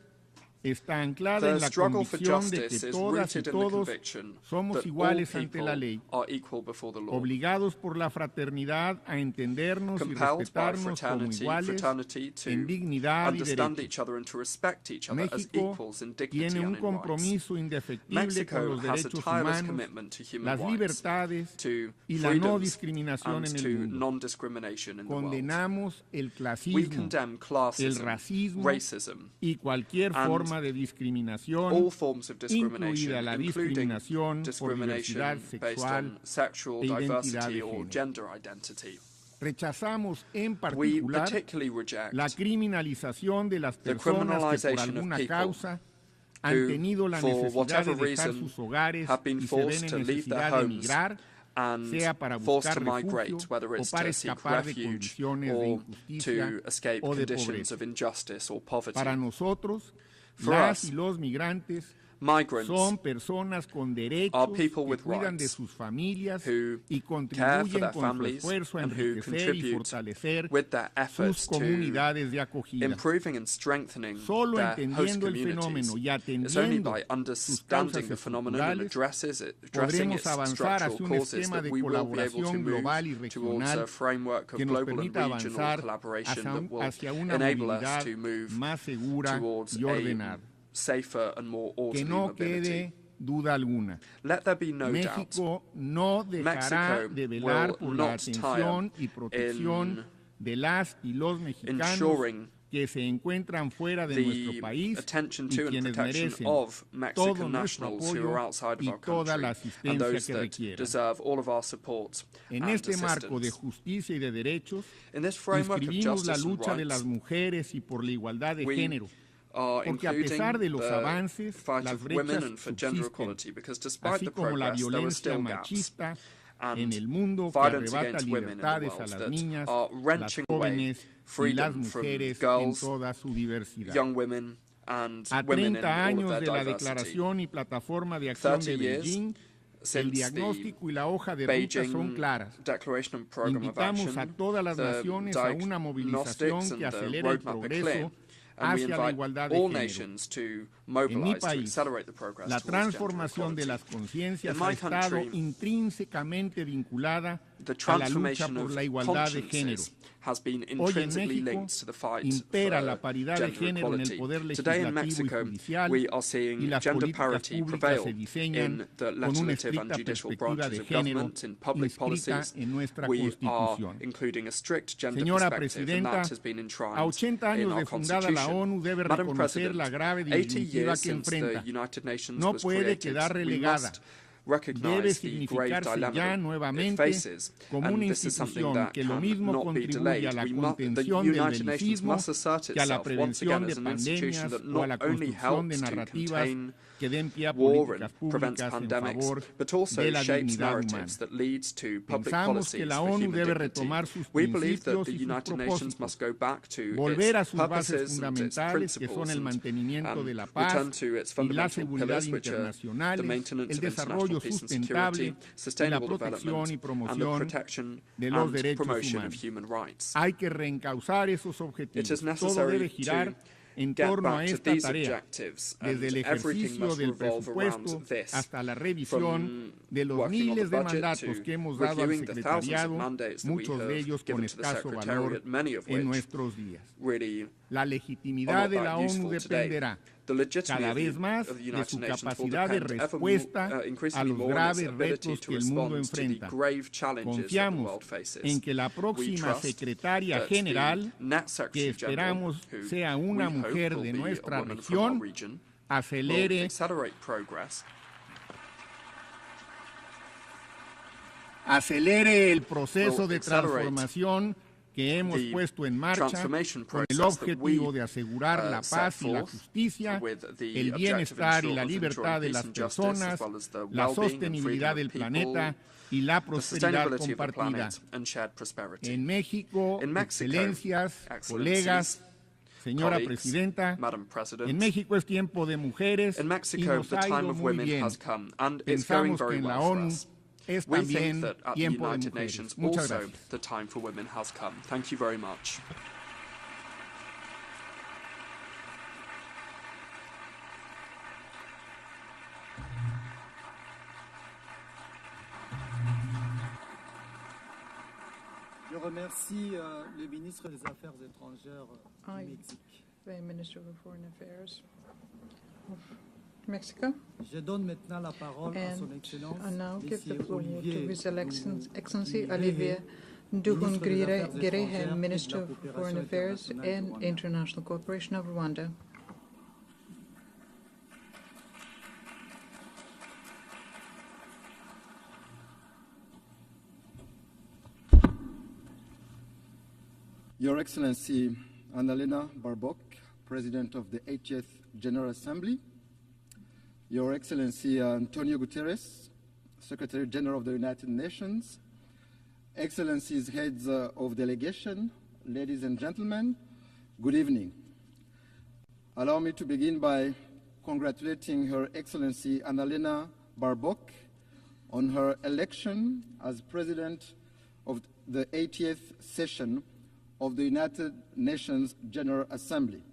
está anclada the en la struggle for convicción de justice que is todas y rooted in the todos conviction somos that all iguales ante people la ley, are equal before the law, obligados por la fraternidad a entendernos y compelled by respetarnos como iguales fraternity en to dignidad y understand derechos. each other and to respect each other as México equals in dignity tiene un and in rights. compromiso indefectible con Mexico los has a derechos tireless humanos, commitment to human las rights, libertades to y la no freedoms, discriminación and en to el mundo. non-discrimination in the world. Condenamos el We clasismo, condemn el classism, racismo racism, y cualquier and forma de all discriminación, forms of discrimination, incluida la including discriminación por diversidad discrimination based sexual on sexual e identidad diversity de or género. gender identity. Rechazamos en We particular particularly reject la criminalización de las the personas que por criminalization of alguna people causa han who, tenido la for necesidad whatever de dejar reason, sus hogares have been y se ven forced en to leave their necesidad de homes emigrar, and sea para forced buscar to migrate, refugio whether o it's para to seek escapar de refuge condiciones de or injusticia to escape o de conditions pobreza. of injustice or poverty. Para nosotros, For las us, y los migrantes migrants son personas con derechos are people que with cuidan de rights sus familias who y care for contribuyen their con su families esfuerzo a and who enriquecer y contribute fortalecer with their efforts sus to comunidades de acogida. improving and strengthening Solo their host entendiendo el communities. fenómeno y It's only atendiendo by sus understanding causas the phenomenon and estructurales addressing podremos its avanzar structural hacia un causes esquema that de we will be able to colaboración global y move towards a regional framework of que nos global and permita regional avanzar collaboration that will hacia una enable us movilidad to move más segura towards y ordenada. a safer and more Que orderly no mobility. quede duda alguna. Let there be no doubt. México no dejará Mexico de velar will por la not atención tire y protección in de las y los mexicanos ensuring que se encuentran fuera de nuestro país attention y to and quienes protection merecen of todo Mexican nuestro nationals who are apoyo outside of y our toda la country and asistencia those que that requieran. deserve all of our support En and este marco de assistance. justicia y de derechos, In this framework of inscribimos la justice and lucha de las rights, mujeres y por la igualdad de we género, are porque a pesar de including los the avances, fight las of women brechas and for gender subsisten, equality, because despite así the como la progress, there are violencia still gaps machista en and el mundo que violence arrebata against women in the libertades a world las that niñas, are las wrenching away jóvenes y las freedom from mujeres en girls, toda su diversidad. young women, and A women 30 in all of años their de la diversity. declaración y plataforma de acción 30 de years Beijing, el since diagnóstico y la hoja de the ruta son Beijing claras. Declaration and Program of Invitamos a Action, todas las the naciones a una movilización diagnostics que and the acelere el roadmap are progreso clear, and we hacia la invite igualdad de all género. nations to En mi mobilize to país, accelerate the progress la towards gender transformación de equality. las conciencias In ha my estado country, intrínsecamente vinculada the a la lucha transformation por of la igualdad de género. consciences has been Hoy en intrinsically México linked to the fight impera la for paridad de gender género en el equality. poder Today in legislativo y Mexico, judicial, we are y seeing las gender políticas parity públicas prevail se diseñan in the con una legislative and estricta judicial perspectiva branches de of género government. In public inscrita policies, en nuestra we are Constitución. including a strict gender Señora perspective, and Presidenta, that has been a enshrined 80 in años our de fundada la Constitution. ONU debe Madam reconocer President, la grave 80 disyuntiva years que since the enfrenta. United Nations No was puede created, quedar we relegada. must Debe recognize the grave significarse ya dilemma it nuevamente faces, como and una this is something institución that que lo mismo cannot be contribuye delayed. a la The contención del United Nations belicismo must assert que a la itself once again prevención de as an institution pandemias that o a la not only construcción de helps to narrativas contain que den pie a war políticas and prevents públicas en pandemics, favor but also de la shapes dignidad humana. narratives that leads to public Pensamos que policies la for ONU human debe dignity. retomar sus We believe that principios the y sus United Nations propósitos, must go back to volver a its sus bases purposes and its fundamentales, que son principles, el mantenimiento de la paz return to its y la fundamental seguridad pillars, which are the internacionales, maintenance el of desarrollo international peace and sustentable security, y la sustainable protección y development, and the promoción protection de los and derechos promotion of humanos. human rights. Hay que reencauzar esos It objetivos. is Todo necessary debe girar to en get torno a back to esta these tarea, objectives, and desde el everything ejercicio must del revolve around presupuesto this, hasta la revisión from de los working on the miles de budget mandatos to que hemos dado al reviewing the thousands of secretariado, mandates that we muchos de have ellos con given to the escaso valor Secretariat, many of en which nuestros días. really La are legitimidad not de la that ONU useful today. dependerá The legitimacy cada vez más of the de United su Nations will capacidad de depend respuesta a increasingly los more on its graves ability retos to que el mundo respond to the enfrenta. grave challenges that the Confiamos world faces. en que la We próxima trust secretaria that general, the next que Secretary General, esperamos who sea we una hope mujer will de be a nuestra woman from our región, region, will acelere accelerate progress, el proceso de transformación que hemos puesto en marcha con el objetivo de asegurar la paz y la justicia, el bienestar y la libertad de las personas, la sostenibilidad del planeta y la prosperidad compartida. En México, excelencias, colegas, señora Presidenta, en México es tiempo de mujeres y nos ha ido muy bien. Pensamos que en la ONU es We también think that at the tiempo de United mujeres. Nations Muchas also gracias. the time for women has come. Thank you very much. Je remercie le ministre des Affaires étrangères du Mexique. The Minister of Foreign Affairs of Mexico. Je donne maintenant la parole à son Excellence, I now give the Monsieur floor Olivier to His Excellency Duhun Olivier Duhun Girehe, Ministre Minister of Foreign Affairs and International Cooperation of Rwanda. Your Excellency Annalena Baerbock, President of the 80th General Assembly, Your Excellency António Guterres, Secretary General of the United Nations, Excellencies, Heads of Delegation, ladies and gentlemen, good evening. Allow me to begin by congratulating Her Excellency Annalena Baerbock on her election as President of the 80th session of the United Nations General Assembly.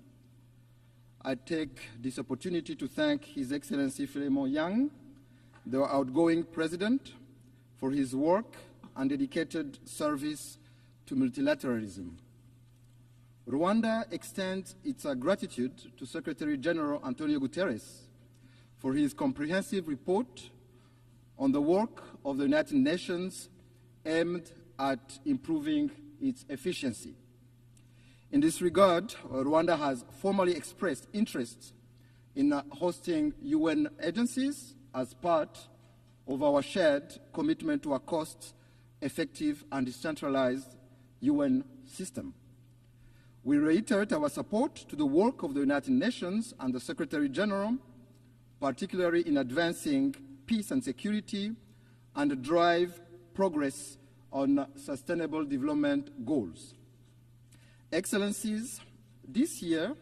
I take this opportunity to thank His Excellency Philemon Yang, the outgoing President, for his work and dedicated service to multilateralism. Rwanda extends its gratitude to Secretary General António Guterres for his comprehensive report on the work of the United Nations aimed at improving its efficiency. In this regard, Rwanda has formally expressed interest in hosting UN agencies as part of our shared commitment to a cost-effective and decentralized UN system. We reiterate our support to the work of the United Nations and the Secretary General, particularly in advancing peace and security and drive progress on sustainable development goals. Excellencies, this year,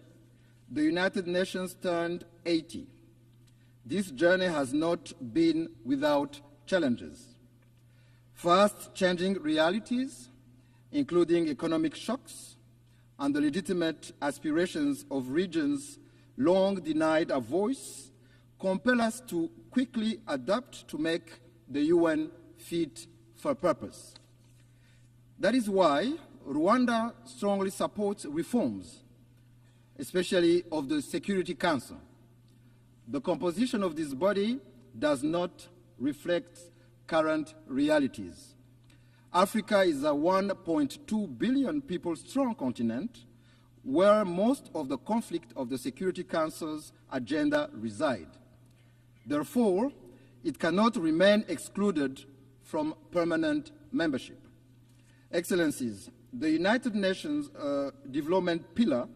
the United Nations turned 80. This journey has not been without challenges. Fast-changing realities, including economic shocks and the legitimate aspirations of regions long denied a voice, compel us to quickly adapt to make the UN fit for purpose. That is why Rwanda strongly supports reforms, especially of the Security Council. The composition of this body does not reflect current realities. Africa is a 1.2 billion people strong continent where most of the conflict of the Security Council's agenda reside. Therefore, it cannot remain excluded from permanent membership. Excellencies, the United Nations development pillar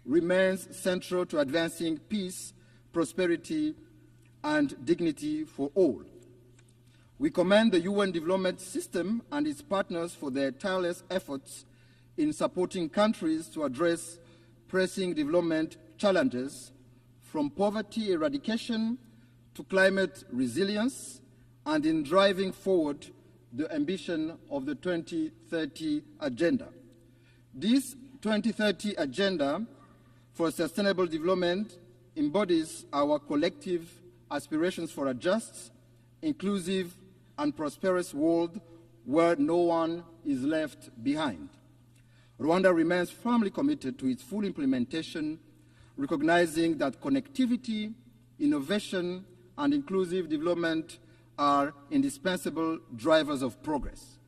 remains central to advancing peace, prosperity, and dignity for all. We commend the UN development system and its partners for their tireless efforts in supporting countries to address pressing development challenges, from poverty eradication to climate resilience, and in driving forward the ambition of the 2030 Agenda. This 2030 Agenda for Sustainable Development embodies our collective aspirations for a just, inclusive, and prosperous world where no one is left behind. Rwanda remains firmly committed to its full implementation, recognizing that connectivity, innovation, and inclusive development are indispensable drivers of progress.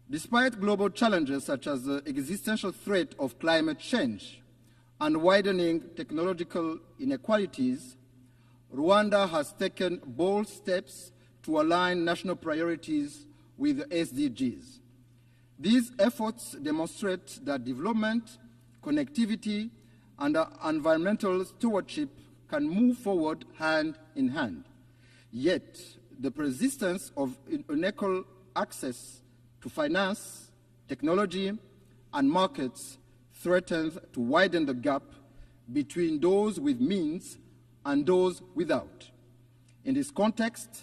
Despite global challenges such as the existential threat of climate change and widening technological inequalities, Rwanda has taken bold steps to align national priorities with the SDGs. These efforts demonstrate that development, connectivity, and environmental stewardship can move forward hand in hand. Yet, the persistence of unequal access to finance, technology, and markets threatens to widen the gap between those with means and those without. In this context,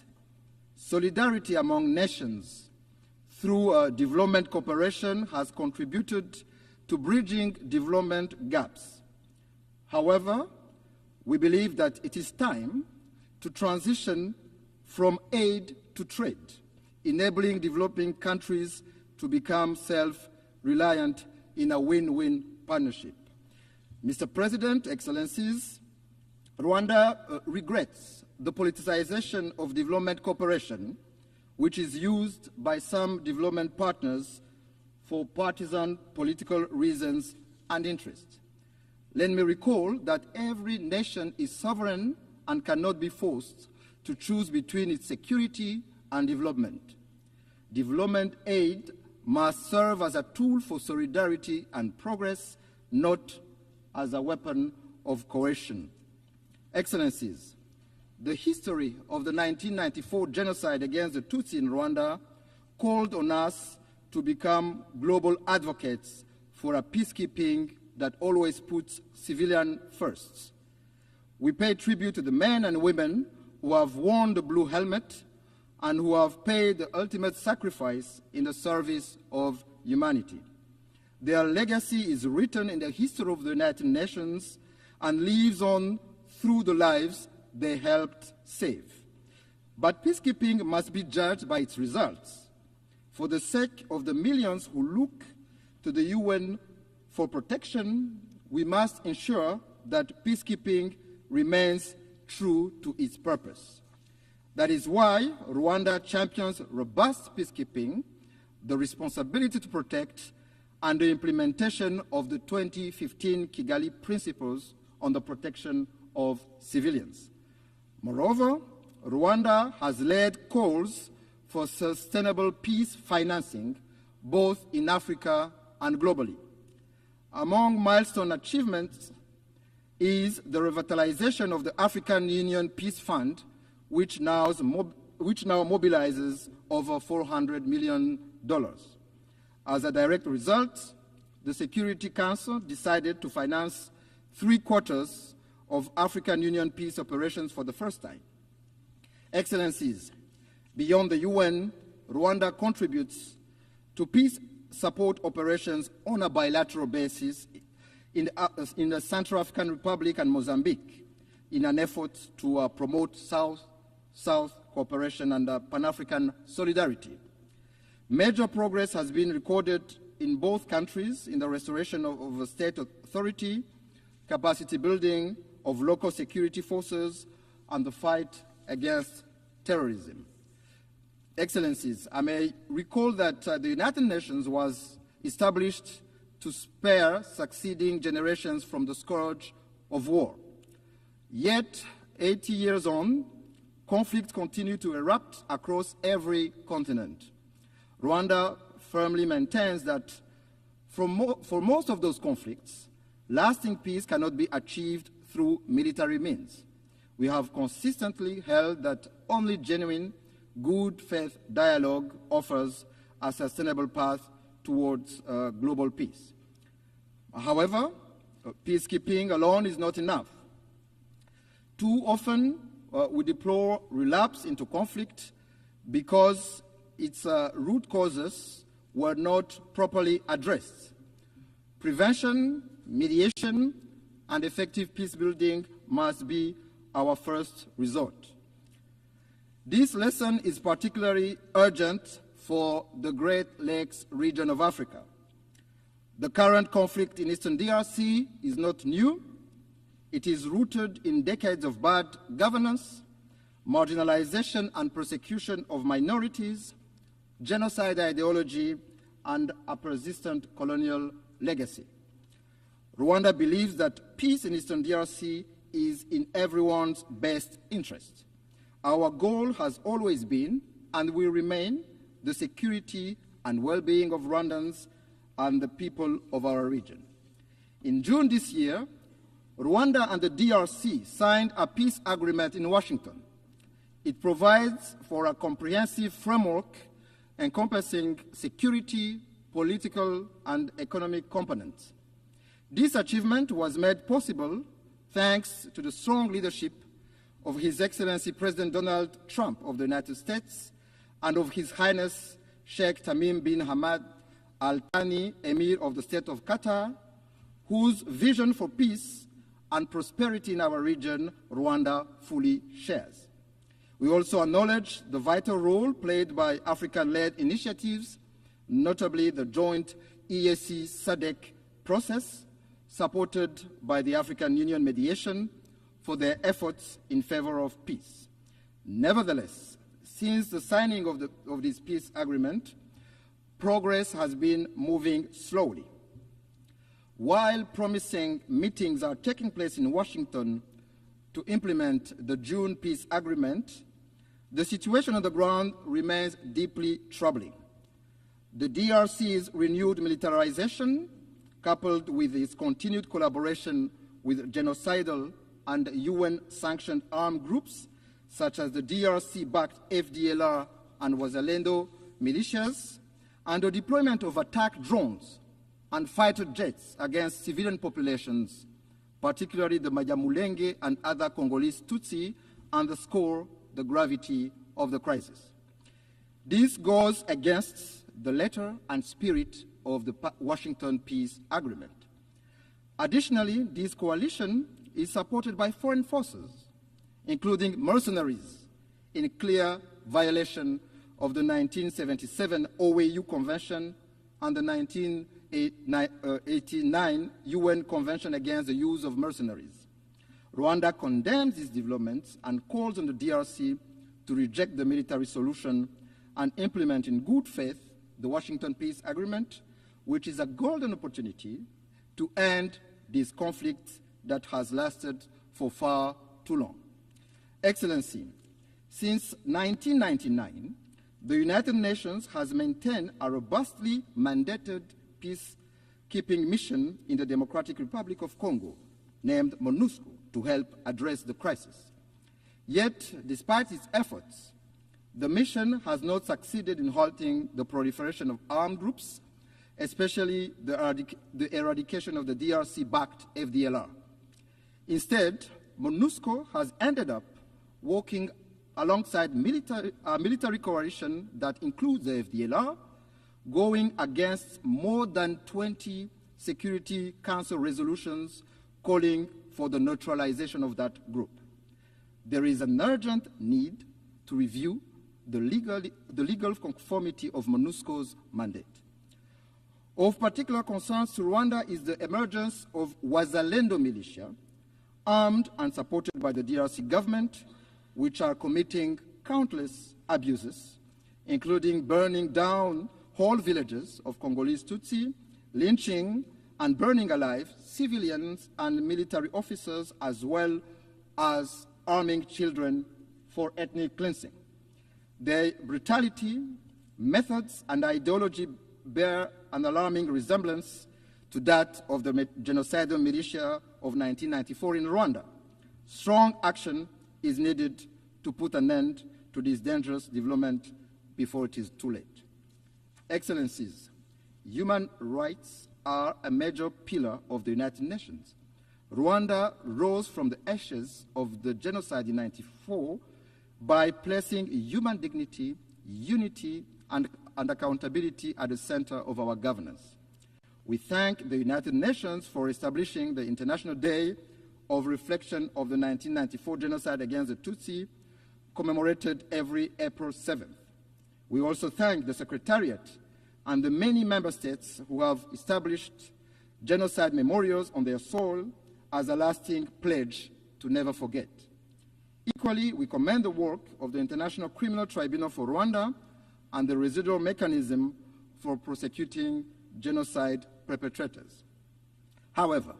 solidarity among nations through development cooperation has contributed to bridging development gaps. However, we believe that it is time to transition from aid to trade, enabling developing countries to become self-reliant in a win-win partnership. Mr. President, Excellencies, Rwanda regrets the politicization of development cooperation, which is used by some development partners for partisan political reasons and interests. Let me recall that every nation is sovereign and cannot be forced to choose between its security and development. Development aid must serve as a tool for solidarity and progress, not as a weapon of coercion. Excellencies, the history of the 1994 genocide against the Tutsi in Rwanda called on us to become global advocates for a peacekeeping that always puts civilians first. We pay tribute to the men and women who have worn the blue helmet and who have paid the ultimate sacrifice in the service of humanity. Their legacy is written in the history of the United Nations and lives on through the lives they helped save. But peacekeeping must be judged by its results. For the sake of the millions who look to the UN for protection, we must ensure that peacekeeping remains true to its purpose. That is why Rwanda champions robust peacekeeping, the responsibility to protect, and the implementation of the 2015 Kigali Principles on the protection of civilians. Moreover, Rwanda has led calls for sustainable peace financing both in Africa and globally. Among milestone achievements is the revitalization of the African Union Peace Fund, which now mobilizes over $400 million. As a direct result, the Security Council decided to finance 3/4 of African Union peace operations for the first time. Excellencies, beyond the UN, Rwanda contributes to peace support operations on a bilateral basis in the Central African Republic and Mozambique in an effort to promote South-South cooperation and Pan-African solidarity. Major progress has been recorded in both countries in the restoration of state authority, capacity building of local security forces, and the fight against terrorism. Excellencies, I may recall that the United Nations was established to spare succeeding generations from the scourge of war. Yet, 80 years on, conflicts continue to erupt across every continent. Rwanda firmly maintains that for most of those conflicts, lasting peace cannot be achieved through military means. We have consistently held that only genuine, good faith dialogue offers a sustainable path towards global peace. However, peacekeeping alone is not enough. Too often, we deplore relapse into conflict because its root causes were not properly addressed. Prevention, mediation, and effective peace building must be our first resort. This lesson is particularly urgent for the Great Lakes region of Africa. The current conflict in Eastern DRC is not new. It is rooted in decades of bad governance, marginalization and persecution of minorities, genocide ideology, and a persistent colonial legacy. Rwanda believes that peace in Eastern DRC is in everyone's best interest. Our goal has always been, and will remain, the security and well-being of Rwandans and the people of our region. In June this year, Rwanda and the DRC signed a peace agreement in Washington. It provides for a comprehensive framework encompassing security, political, and economic components. This achievement was made possible thanks to the strong leadership of His Excellency President Donald Trump of the United States and of His Highness Sheikh Tamim bin Hamad Al Thani, Emir of the State of Qatar, whose vision for peace and prosperity in our region, Rwanda fully shares. We also acknowledge the vital role played by African-led initiatives, notably the joint EAC-SADC process, supported by the African Union mediation, for their efforts in favor of peace. Nevertheless, since the signing of this peace agreement, progress has been moving slowly. While promising meetings are taking place in Washington to implement the June peace agreement, the situation on the ground remains deeply troubling. The DRC's renewed militarization, coupled with its continued collaboration with genocidal and UN-sanctioned armed groups, such as the DRC-backed FDLR and Wazalendo militias, and the deployment of attack drones and fighter jets against civilian populations, particularly the Banyamulenge and other Congolese Tutsi, underscore the gravity of the crisis. This goes against the letter and spirit of the Washington Peace Agreement. Additionally, this coalition is supported by foreign forces, including mercenaries, in clear violation of the 1977 OAU Convention and the 1989 UN Convention against the use of mercenaries. Rwanda condemns these developments and calls on the DRC to reject the military solution and implement in good faith the Washington Peace Agreement, which is a golden opportunity to end this conflict that has lasted for far too long. Excellency, since 1999, the United Nations has maintained a robustly mandated peacekeeping mission in the Democratic Republic of Congo, named MONUSCO, to help address the crisis. Yet, despite its efforts, the mission has not succeeded in halting the proliferation of armed groups, especially the eradication of the DRC-backed FDLR. Instead, MONUSCO has ended up working alongside military coalition that includes the FDLR, going against more than 20 Security Council resolutions calling for the neutralization of that group. There is an urgent need to review the legal conformity of MONUSCO's mandate. Of particular concern to Rwanda is the emergence of Wazalendo militia, armed and supported by the DRC government, which are committing countless abuses, including burning down whole villages of Congolese Tutsi, lynching and burning alive civilians and military officers, as well as arming children for ethnic cleansing. Their brutality, methods, and ideology bear an alarming resemblance to that of the genocidal militia of 1994 in Rwanda. Strong action is needed to put an end to this dangerous development before it is too late. Excellencies, human rights are a major pillar of the United Nations. Rwanda rose from the ashes of the genocide in 1994 by placing human dignity, unity, and accountability at the center of our governance. We thank the United Nations for establishing the International Day of Reflection of the 1994 genocide against the Tutsi, commemorated every April 7th. We also thank the Secretariat and the many member states who have established genocide memorials on their soil as a lasting pledge to never forget. Equally, we commend the work of the International Criminal Tribunal for Rwanda and the residual mechanism for prosecuting genocide perpetrators. However,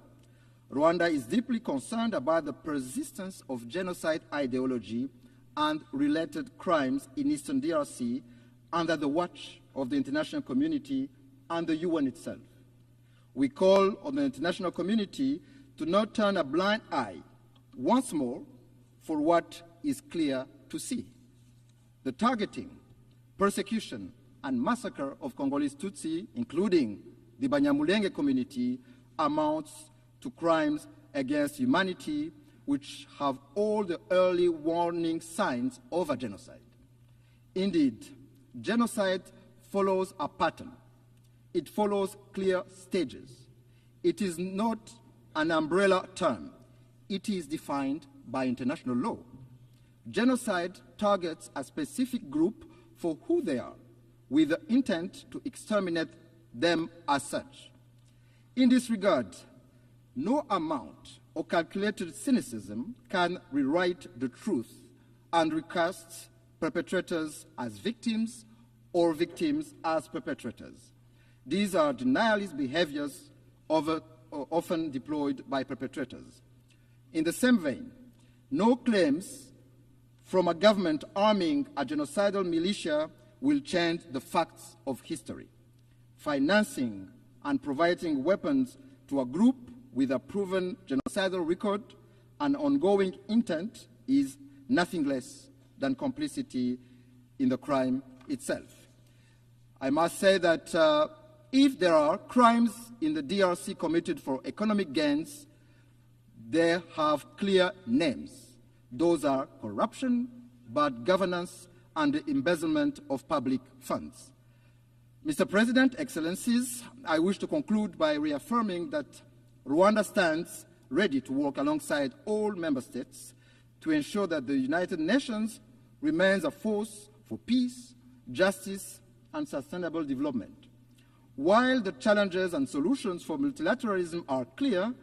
Rwanda is deeply concerned about the persistence of genocide ideology and related crimes in Eastern DRC under the watch of the international community and the UN itself. We call on the international community to not turn a blind eye once more for what is clear to see. The targeting, persecution, and massacre of Congolese Tutsi, including the Banyamulenge community, amounts to crimes against humanity which have all the early warning signs of a genocide. Indeed, genocide follows a pattern. It follows clear stages. It is not an umbrella term. It is defined by international law. Genocide targets a specific group for who they are, with the intent to exterminate them as such. In this regard, no amount of calculated cynicism can rewrite the truth and recast perpetrators as victims or victims as perpetrators. These are denialist behaviors often deployed by perpetrators. In the same vein, no claims from a government arming a genocidal militia will change the facts of history. Financing and providing weapons to a group with a proven genocidal record and ongoing intent is nothing less than complicity in the crime itself. I must say that if there are crimes in the DRC committed for economic gains, they have clear names. Those are corruption, bad governance, and the embezzlement of public funds. Mr. President, Excellencies, I wish to conclude by reaffirming that Rwanda stands ready to work alongside all member states to ensure that the United Nations remains a force for peace, justice, and sustainable development. While the challenges and solutions for multilateralism are clear,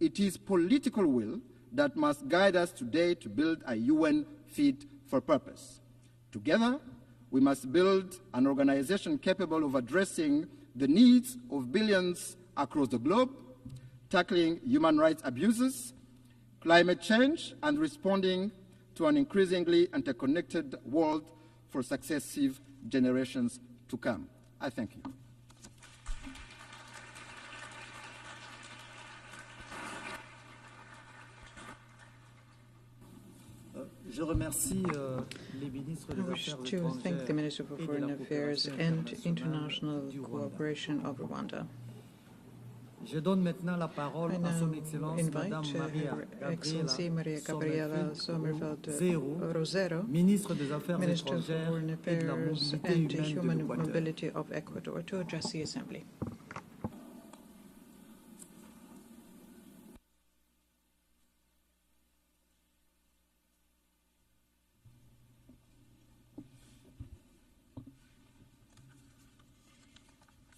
it is political will that must guide us today to build a UN fit for purpose. Together, we must build an organization capable of addressing the needs of billions across the globe, tackling human rights abuses, climate change, and responding to an increasingly interconnected world for successive generations to come. I thank you. Je remercie les ministres des Affaires étrangères. I wish to thank the Minister for Foreign Affairs and International Cooperation of Rwanda. Je donne maintenant la parole à Son Excellence Madame Her Excellency Maria Gabriela Sommerfeld-Rosero, Ministre des Affaires Minister of étrangères Foreign et de la Affairs mobilité and humaine de Human l'Équateur. Mobility of Ecuador, to address the Assembly.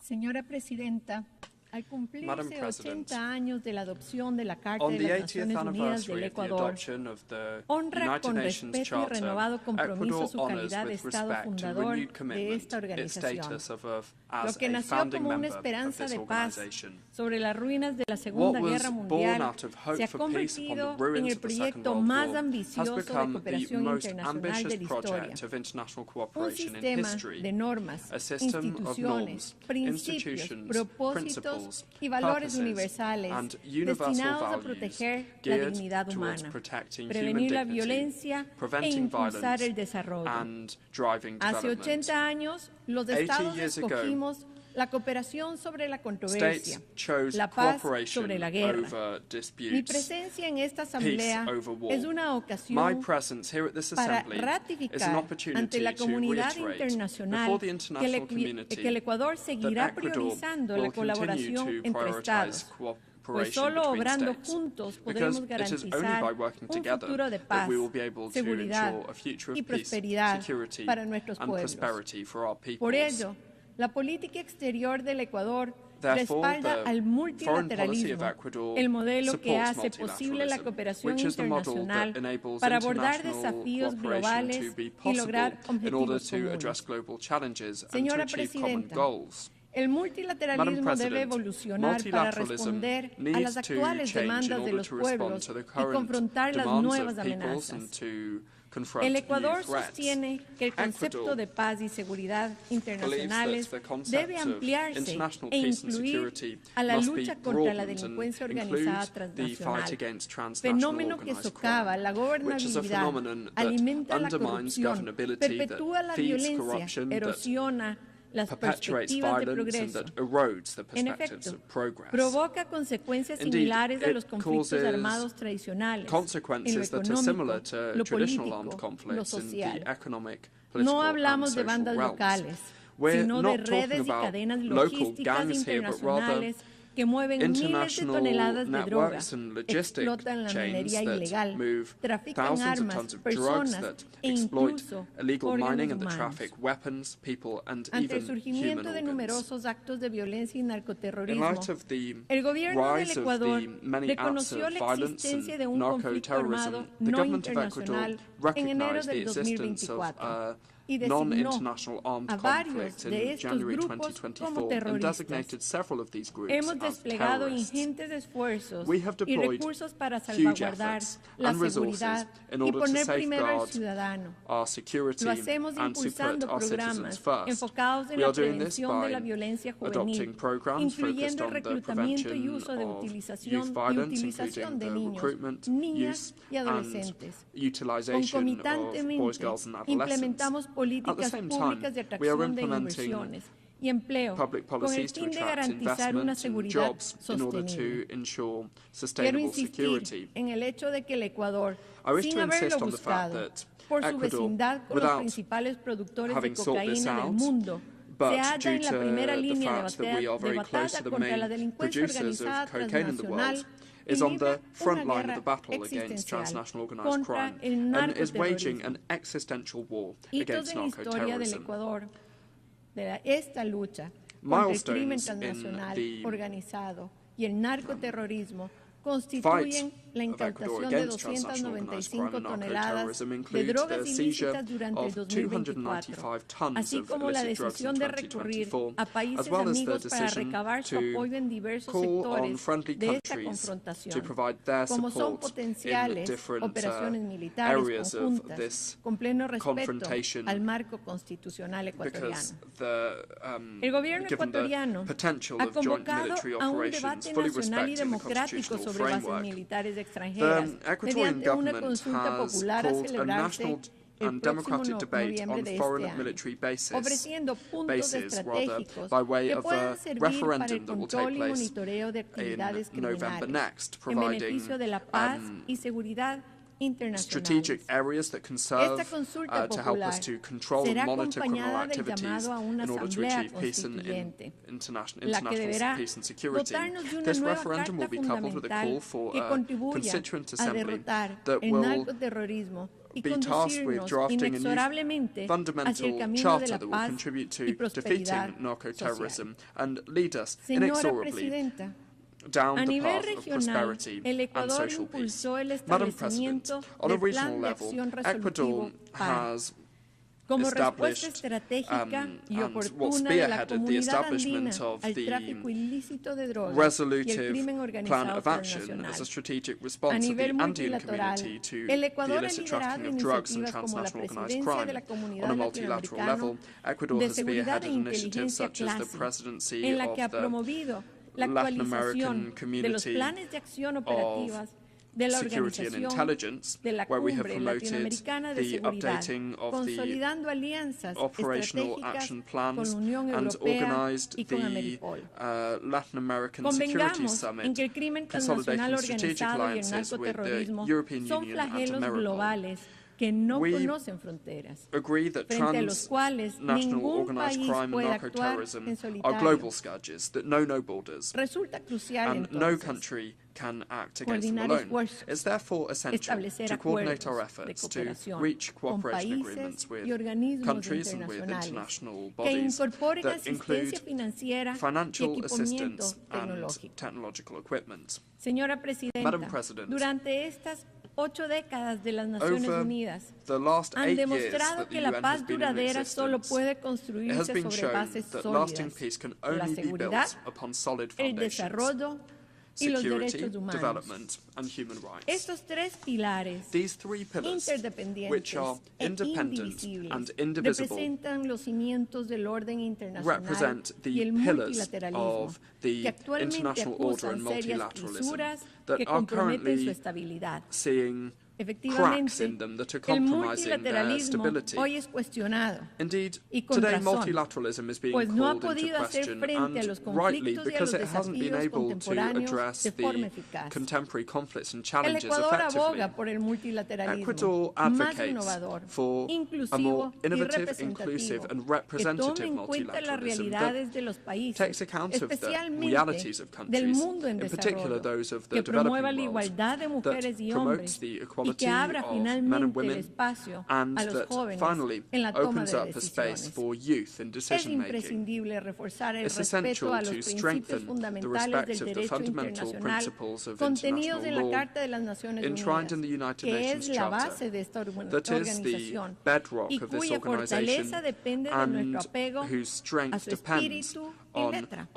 Señora Presidenta, al cumplirse Madam President, 80 años de la adopción de la Carta on de the las 80th Naciones Unidas anniversary del of the Ecuador, adoption of the honra United con Nations respeto y Charter, renovado compromiso Ecuador su honors calidad de with Estado respect and fundador renewed de commitment esta its organización. status Lo as que a nació founding como una member of esperanza this de paz organization. sobre las ruinas de la What Segunda was Guerra born Mundial out of hope se ha for peace upon the convertido en ruins el of the Second proyecto World más War has ambicioso de become the cooperación most internacional ambitious de la historia. project of international Un cooperation in sistema history, de normas, a system of instituciones, norms, principios, institutions, propósitos principles, y valores purposes, universales and universal destinados a values proteger la geared dignidad towards humana, protecting prevenir la human dignity, violencia e preventing impulsar violence, el desarrollo. and driving Hace development. 80 años, los 80 estados years ago, escogimos la cooperación sobre la controversia, States chose la paz cooperation sobre la guerra. over Mi disputes, presencia en esta peace asamblea over war. es una My ocasión presence here at this para assembly is an ratificar opportunity ante la to comunidad reiterate internacional before the que international community el Ecuador seguirá that Ecuador priorizando will la continue colaboración to entre prioritize estados, pues solo between obrando states, juntos because podremos it is only garantizar by working un together futuro de that paz, we will be able to seguridad ensure a future of y peace, prosperidad security, para nuestros and pueblos. prosperity for our peoples. Por ello, la política exterior del Ecuador Therefore, respalda the al foreign policy multilateralismo, of Ecuador el modelo que supports hace posible la multilateralism, cooperación which is the model internacional that enables para abordar international desafíos cooperation globales to be y possible lograr in order objetivos to address comunes. global challenges and to Señora achieve common Presidenta, goals. el Madam multilateralismo President, debe evolucionar para responder a needs las to actuales change in demandas de order los to respond pueblos to the y current confrontar las demands nuevas of peoples and amenazas. to confront El Ecuador new threats. sostiene que el concepto Ecuador de paz y seguridad believes internacionales that the concept debe of ampliarse international e peace and incluir security a la must be lucha contra la broadened and delincuencia include organizada the fight transnacional, against transnational fenómeno que organized socava crime, la which is a gobernabilidad, phenomenon that alimenta la undermines corrupción, governability, perpetúa la that feeds violencia, corruption, that erosiona las perpetuates perspectivas de violence, and progreso. that erodes the En perspectives efecto, of progress. provoca consecuencias Indeed, similares a it los conflictos causes armados tradicionales, en lo consequences that are similar económico, to lo traditional político, armed lo conflicts in social. the economic, No political, hablamos and de social bandas realms. locales, We're sino de not talking redes y about cadenas local logísticas gangs here, but rather internacionales que mueven miles de international toneladas de droga, networks and logistic explotan la chains minería that ilegal, move trafican thousands of armas, tons of drugs personas that e exploit incluso illegal mining órganos and that humanos. traffic weapons, people, and Ante el even human surgimiento de organs. numerosos actos de violencia y In narcoterrorismo, light of the el gobierno del rise of Ecuador the many acts reconoció of la violence existencia and de un conflicto armado narco-terrorism, the no government of Ecuador internacional en enero recognized the del existence of 2024 y designó non-international armed a varios conflict de in estos January grupos como 2024 and terroristas. designated several of these groups Hemos as desplegado terrorists. ingentes esfuerzos We have y deployed recursos para huge salvaguardar efforts la and resources seguridad in y order to poner primero al safeguard ciudadano. our security Lo hacemos and to put impulsando our citizens programas first. enfocados en We la are doing this prevención de la by violencia adopting juvenil, programs focused incluyendo el on the reclutamiento y prevention uso de of youth utilización violence, de including the niños, recruitment, niñas use, y adolescentes. and utilization of boys, girls, and adolescents. Implementamos políticas At the same públicas de time, we are atracción de implementing inversiones y empleo public con el policies to fin de attract garantizar una investment and seguridad jobs in order sostenible. to ensure Quiero sustainable insistir security. en el hecho de que el Ecuador, I wish sin to haberlo insist on the fact buscado, that por su Ecuador, vecindad con los without principales productores de having sought this cocaína del out, mundo, but se halla due en la to primera the línea fact that we are very close to the contra la main delincuencia producers organizada of cocaine in the transnacional world, is on the libra front una line of guerra the battle against existencial transnational organized contra crime el and is waging narcoterrorismo. an existential war Hitos against en la historia del narco-terrorism. Ecuador, de esta lucha contra el crimen Milestones in transnacional the organizado y el narcoterrorismo constituyen la incautación de 295 toneladas de drogas ilícitas durante el 2024, así como la decisión de recurrir a países amigos para recabar su apoyo en diversos sectores de esta confrontación, como son potenciales operaciones militares conjuntas, con pleno respeto al marco constitucional ecuatoriano. El gobierno ecuatoriano ha convocado a un debate nacional y democrático sobre bases militares extranjeras mediante una consulta popular a celebrarse el próximo noviembre de este año, ofreciendo puntos estratégicos que puedan servir para el control y monitoreo de actividades criminales en beneficio de la paz y seguridad strategic areas that can serve to help us to control and monitor criminal activities in order to achieve peace and international peace and security. This referendum will be coupled with a call for a constituent assembly that will be tasked with drafting a new fundamental charter that will contribute to defeating narco-terrorism and lead us inexorably down the path of prosperity and social peace. Madam President, on a regional level, Ecuador has established and spearheaded the establishment of the resolutive plan of action as a strategic response of the Andean community to the illicit trafficking of drugs and transnational organized crime. On a multilateral level, Ecuador has spearheaded initiatives such as the presidency of the Latin American Community of Security and Intelligence, where we have promoted the updating of the operational action plans and organized the Latin American Security Summit, consolidating strategic alliances with the European Union and America. We agree that transnational organized crime and narco-terrorism are global scourges that know no borders, and no country can act against them alone. It's therefore essential to coordinate our efforts to reach cooperation agreements with countries and with international bodies that include financial assistance and technological equipment. Madam President, Ocho décadas de las Naciones Unidas han demostrado que la paz duradera solo puede construirse sobre bases sólidas: la seguridad, el desarrollo y los derechos humanos. Estos tres pilares, interdependientes e indivisibles, representan los cimientos del orden internacional y el multilateralismo, que actualmente acusan serias fisuras que comprometen su estabilidad. Efectivamente, el multilateralismo hoy es cuestionado, y con razón, pues no ha podido hacer frente a los conflictos y a los desafíos contemporáneos de forma eficaz. El Ecuador aboga por el multilateralismo más innovador, inclusivo y representativo, que tome en cuenta las realidades de los países, especialmente del mundo en desarrollo, que promueva la igualdad de mujeres y hombres, y que abra finalmente el espacio a los jóvenes en la toma de decisiones. Es imprescindible reforzar el respeto a los principios fundamentales del derecho internacional contenidos en la Carta de las Naciones Unidas, que es la base de esta organización y cuya fortaleza depende de nuestro apego a su espíritu y letra.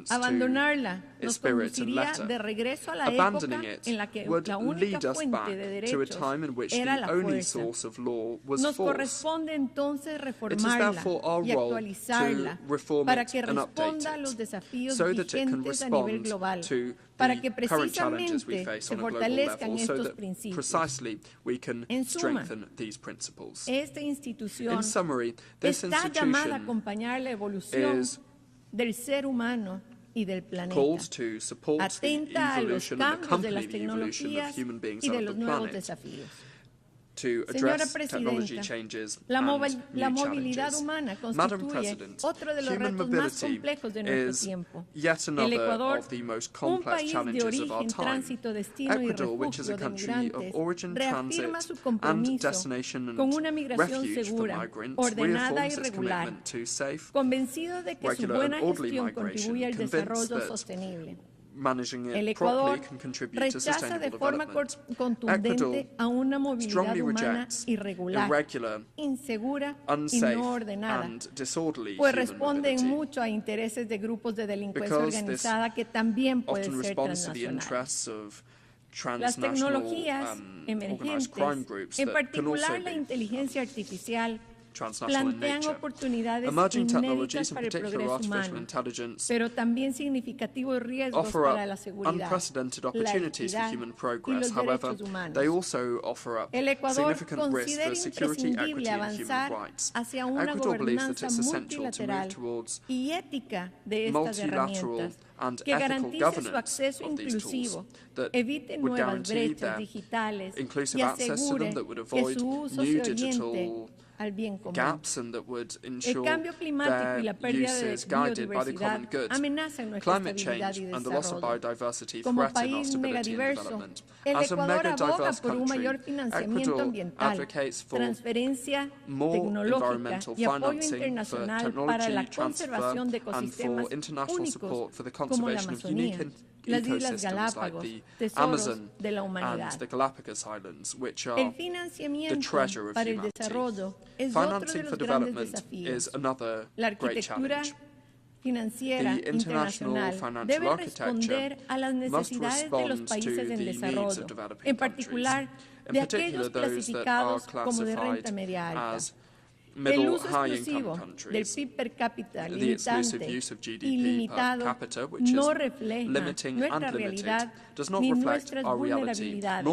Abandonarla nos conduciría de regreso a la época en la que la única fuente de derechos era la fuerza. Nos corresponde entonces reformarla y actualizarla para que responda a los desafíos vigentes a nivel global, para que precisamente se fortalezcan estos principios. En suma, esta institución está llamada a acompañar la evolución del ser humano y del planeta, atenta a los cambios de las tecnologías y de los nuevos desafíos. Señora Presidenta, la movilidad humana constituye otro de los retos más complejos de nuestro tiempo. El Ecuador, un país de origen, tránsito, destino y refugio de migrantes, reafirma su compromiso con una migración segura, ordenada y regular, convencido de que su buena gestión contribuye al desarrollo sostenible. El Ecuador rechaza de forma contundente a una movilidad humana irregular, insegura y no ordenada, pues responden mucho a intereses de grupos de delincuencia organizada que también pueden ser transnacionales. Las tecnologías emergentes, en particular la inteligencia artificial, plantean oportunidades inéditas para el progreso humano, pero también significativos riesgos para la seguridad, la equidad y los derechos humanos. El Ecuador considera imprescindible avanzar hacia una gobernanza multilateral y ética de estas herramientas que garantice su acceso inclusivo, evite nuevas brechas digitales y asegure que su uso se oriente al bien común. El cambio climático y la pérdida de biodiversidad amenazan nuestra estabilidad y desarrollo. Como país megadiverso, el Ecuador aboga por un mayor financiamiento ambiental, transferencia tecnológica y apoyo internacional para la conservación de ecosistemas únicos como la Amazonía, las Islas Galápagos, tesoros de la humanidad. El financiamiento para el desarrollo es otro de los grandes desafíos. La arquitectura financiera internacional debe responder a las necesidades de los países en desarrollo, en particular de aquellos clasificados como de renta media alta. El uso exclusivo del PIB per cápita limitante y limitado no refleja nuestra realidad ni nuestras vulnerabilidades.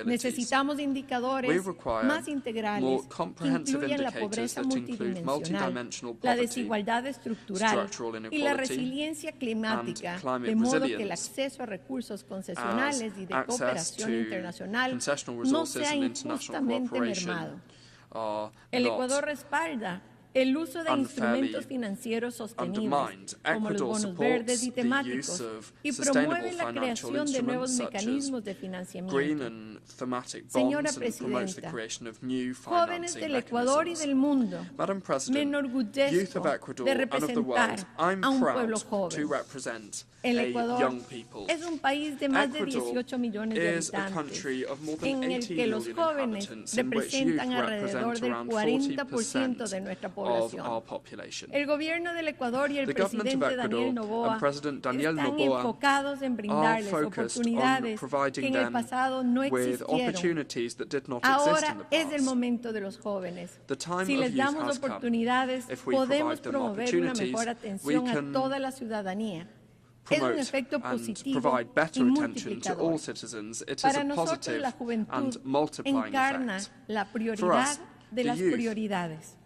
Necesitamos indicadores más integrales que incluyan la pobreza multidimensional, la desigualdad estructural y la resiliencia climática, de modo que el acceso a recursos concesionales y de cooperación internacional no sea injustamente mermado. El Ecuador respalda el uso de instrumentos financieros sostenibles, como los bonos verdes y temáticos, y promueve la creación de nuevos mecanismos de financiamiento. Señora Presidenta, jóvenes del Ecuador y del mundo, me enorgullezco de representar a un pueblo joven. El Ecuador es un país de más de 18 millones de habitantes, en el que los jóvenes representan alrededor del 40% de nuestra población. El gobierno del Ecuador y el presidente Daniel Noboa están enfocados en brindarles oportunidades que en el pasado no existieron. Ahora es el momento de los jóvenes. Si les damos oportunidades, podemos promover una mejor atención a toda la ciudadanía. Es un efecto positivo y multiplicador. Para nosotros la juventud encarna la prioridad de las prioridades.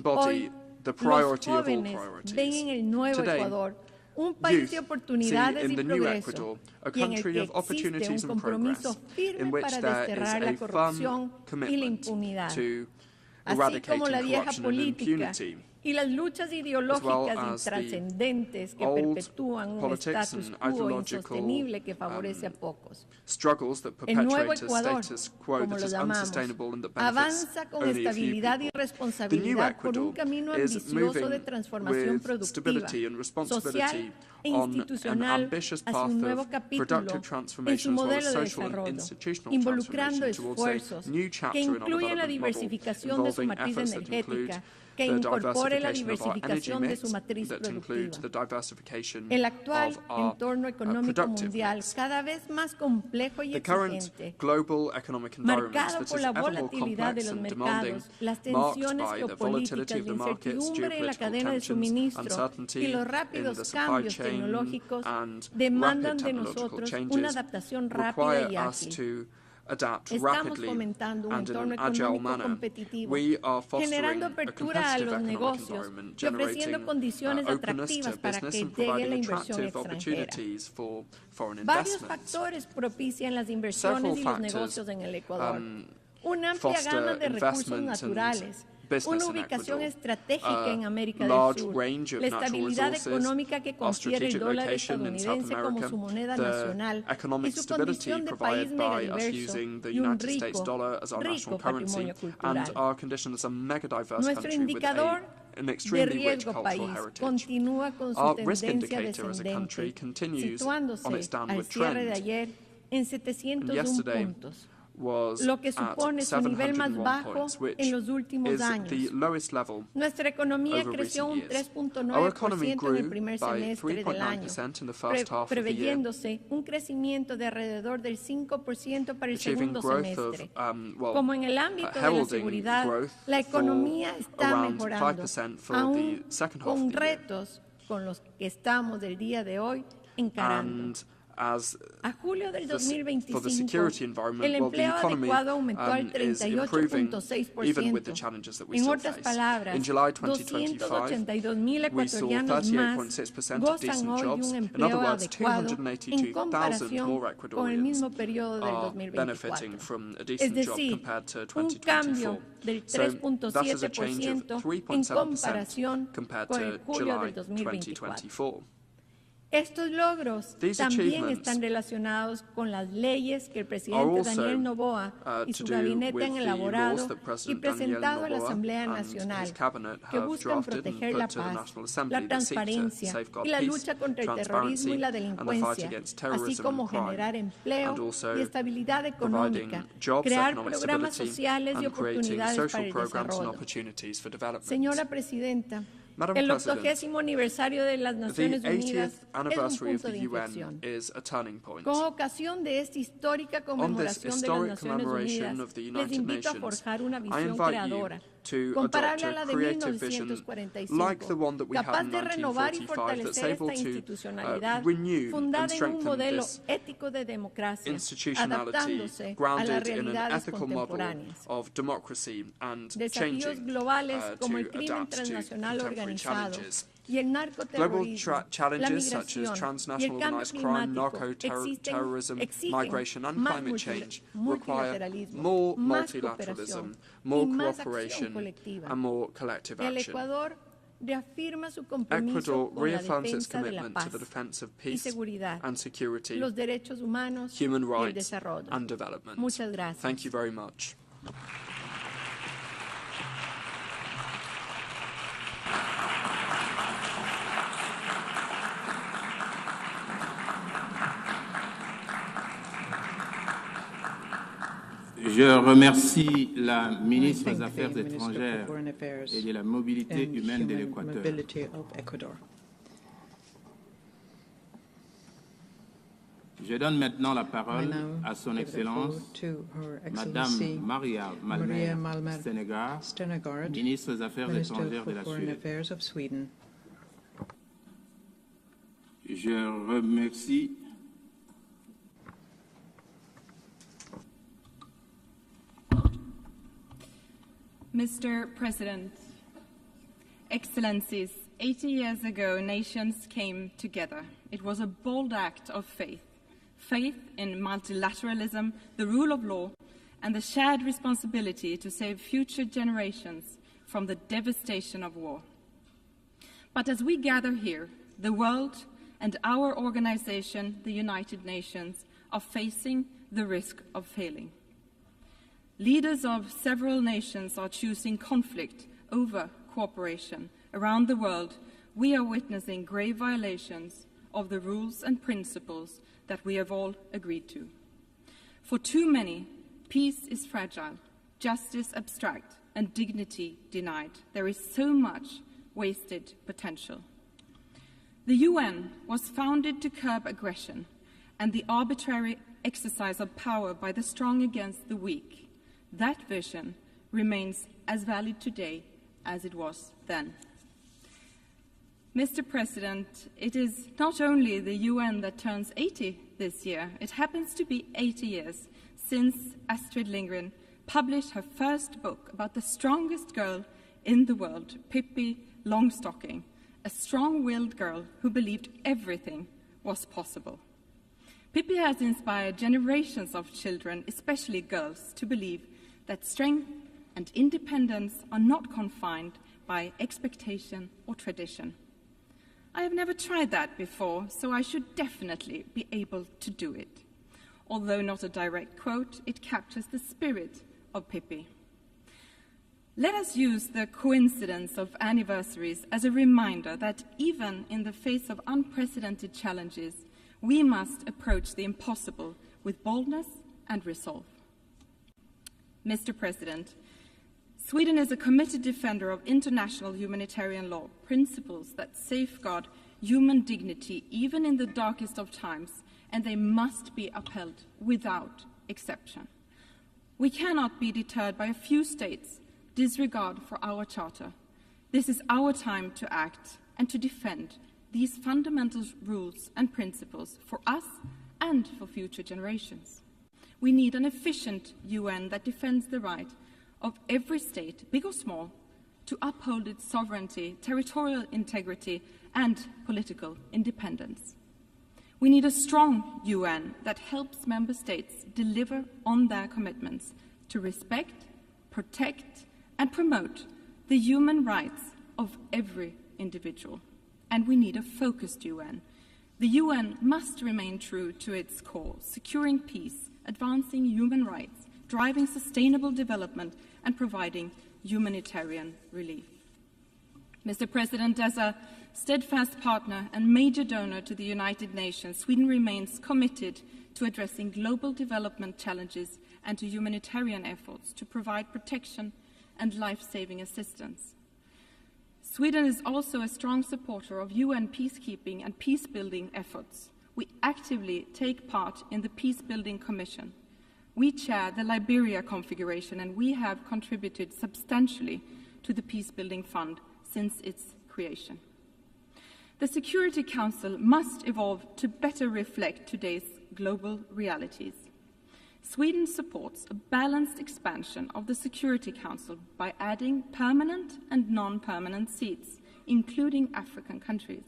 Hoy los jóvenes ven en el nuevo Ecuador un país de oportunidades y progreso, y en el que existe un compromiso firme para desterrar la corrupción y la impunidad, así como la vieja política y las luchas ideológicas intrascendentes que perpetúan un status quo insostenible que favorece a pocos. El nuevo Ecuador, como lo llamamos, avanza con estabilidad y responsabilidad por un camino ambicioso de transformación productiva, social e institucional hacia un nuevo capítulo en su modelo de desarrollo, involucrando esfuerzos que incluyen la diversificación de su matriz energética, que incorpore la diversificación de su matriz productiva. El actual entorno económico mundial, cada vez más complejo y exigente, marcado por la volatilidad de los mercados, las tensiones geopolíticas, la incertidumbre en la cadena de suministro y los rápidos cambios tecnológicos, demandan de nosotros una adaptación rápida y ágil. Estamos fomentando un entorno económico competitivo, generando apertura a los negocios y ofreciendo condiciones atractivas para que llegue la inversión extranjera. Varios factores propician las inversiones y los negocios en el Ecuador. Una amplia gama de recursos naturales, una ubicación estratégica en América del Sur, la estabilidad económica que confiere el dólar estadounidense como su moneda nacional y su condición de país megadiverso y un rico patrimonio cultural. Nuestro indicador an extremely rich cultural heritage. Our risk indicator as a country continues on its downward trend. And yesterday was lo que supone su nivel más bajo en los últimos años. Nuestra economía creció un 3.9% en el primer semestre del año, preveyéndose un crecimiento de alrededor del 5% para el segundo semestre. Como en el ámbito de la seguridad, la economía está mejorando, aún con retos con los que estamos del día de hoy encarando. A julio del 2025, el empleo adecuado aumentó al 38.6%. En otras palabras, 282,000 ecuatorianos más gozan hoy de un empleo adecuado en comparación con el mismo periodo del 2024. Es decir, un cambio del 3.7% en comparación con el julio del 2024. Estos logros también están relacionados con las leyes que el presidente Daniel Noboa y su gabinete han elaborado y presentado a la Asamblea Nacional, que buscan proteger la paz, la transparencia y la lucha contra el terrorismo y la delincuencia, así como generar empleo y estabilidad económica, crear programas sociales y oportunidades para el desarrollo. Señora Presidenta, el 80º aniversario de las Naciones Unidas es un punto de inflexión. Con ocasión de esta histórica conmemoración de las Naciones Unidas, les invito a forjar una visión creadora, comparable a la de 1945, capaz de renovar y fortalecer esta institucionalidad fundada en un modelo ético de democracia, adaptándose a las realidades contemporáneas. Desafíos globales como el crimen transnacional organizado y el narcoterrorismo, la migración y el cambio climático exigen más multilateralismo, más cooperación y más acción colectiva. El Ecuador reafirma su compromiso con la defensa de la paz y seguridad, los derechos humanos y el desarrollo. Muchas gracias. Thank you very much. Je remercie la ministre des Affaires étrangères et de la mobilité humaine de l'Équateur. Je donne maintenant la parole à son Excellence, Madame Maria Malmer Stenegard, ministre des Affaires étrangères de la Suède. Je remercie Mr. President, Excellencies, 80 years ago, nations came together. It was a bold act of faith. Faith in multilateralism, the rule of law, and the shared responsibility to save future generations from the devastation of war. But as we gather here, the world and our organization, the United Nations, are facing the risk of failing. Leaders of several nations are choosing conflict over cooperation. Around the world, we are witnessing grave violations of the rules and principles that we have all agreed to. For too many, peace is fragile, justice abstract, and dignity denied. There is so much wasted potential. The UN was founded to curb aggression and the arbitrary exercise of power by the strong against the weak. That vision remains as valid today as it was then. Mr. President, it is not only the UN that turns 80 this year, it happens to be 80 years since Astrid Lindgren published her first book about the strongest girl in the world, Pippi Longstocking, a strong-willed girl who believed everything was possible. Pippi has inspired generations of children, especially girls, to believe that strength and independence are not confined by expectation or tradition. I have never tried that before, so I should definitely be able to do it. Although not a direct quote, it captures the spirit of Pippi. Let us use the coincidence of anniversaries as a reminder that even in the face of unprecedented challenges, we must approach the impossible with boldness and resolve. Mr. President, Sweden is a committed defender of international humanitarian law, principles that safeguard human dignity even in the darkest of times, and they must be upheld without exception. We cannot be deterred by a few states' disregard for our charter. This is our time to act and to defend these fundamental rules and principles for us and for future generations. We need an efficient UN that defends the right of every state, big or small, to uphold its sovereignty, territorial integrity, and political independence. We need a strong UN that helps member states deliver on their commitments to respect, protect, and promote the human rights of every individual. And we need a focused UN. The UN must remain true to its core, securing peace, advancing human rights, driving sustainable development, and providing humanitarian relief. Mr. President, as a steadfast partner and major donor to the United Nations, Sweden remains committed to addressing global development challenges and to humanitarian efforts to provide protection and life-saving assistance. Sweden is also a strong supporter of UN peacekeeping and peace-building efforts. We actively take part in the Peace-Building Commission. We chair the Liberia configuration, and we have contributed substantially to the Peace-Building Fund since its creation. The Security Council must evolve to better reflect today's global realities. Sweden supports a balanced expansion of the Security Council by adding permanent and non-permanent seats, including African countries.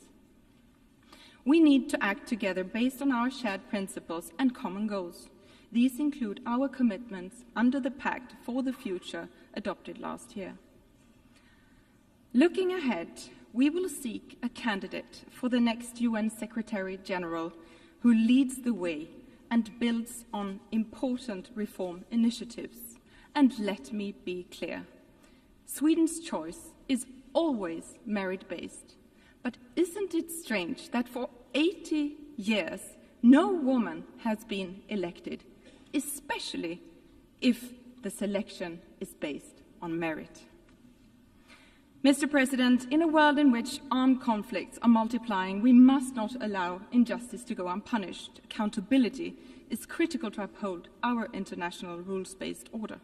We need to act together based on our shared principles and common goals. These include our commitments under the Pact for the Future adopted last year. Looking ahead, we will seek a candidate for the next UN Secretary General who leads the way and builds on important reform initiatives. And let me be clear, Sweden's choice is always merit-based. But isn't it strange that for 80 years no woman has been elected, especially if the selection is based on merit? Mr. President, in a world in which armed conflicts are multiplying, we must not allow injustice to go unpunished. Accountability is critical to uphold our international rules-based order.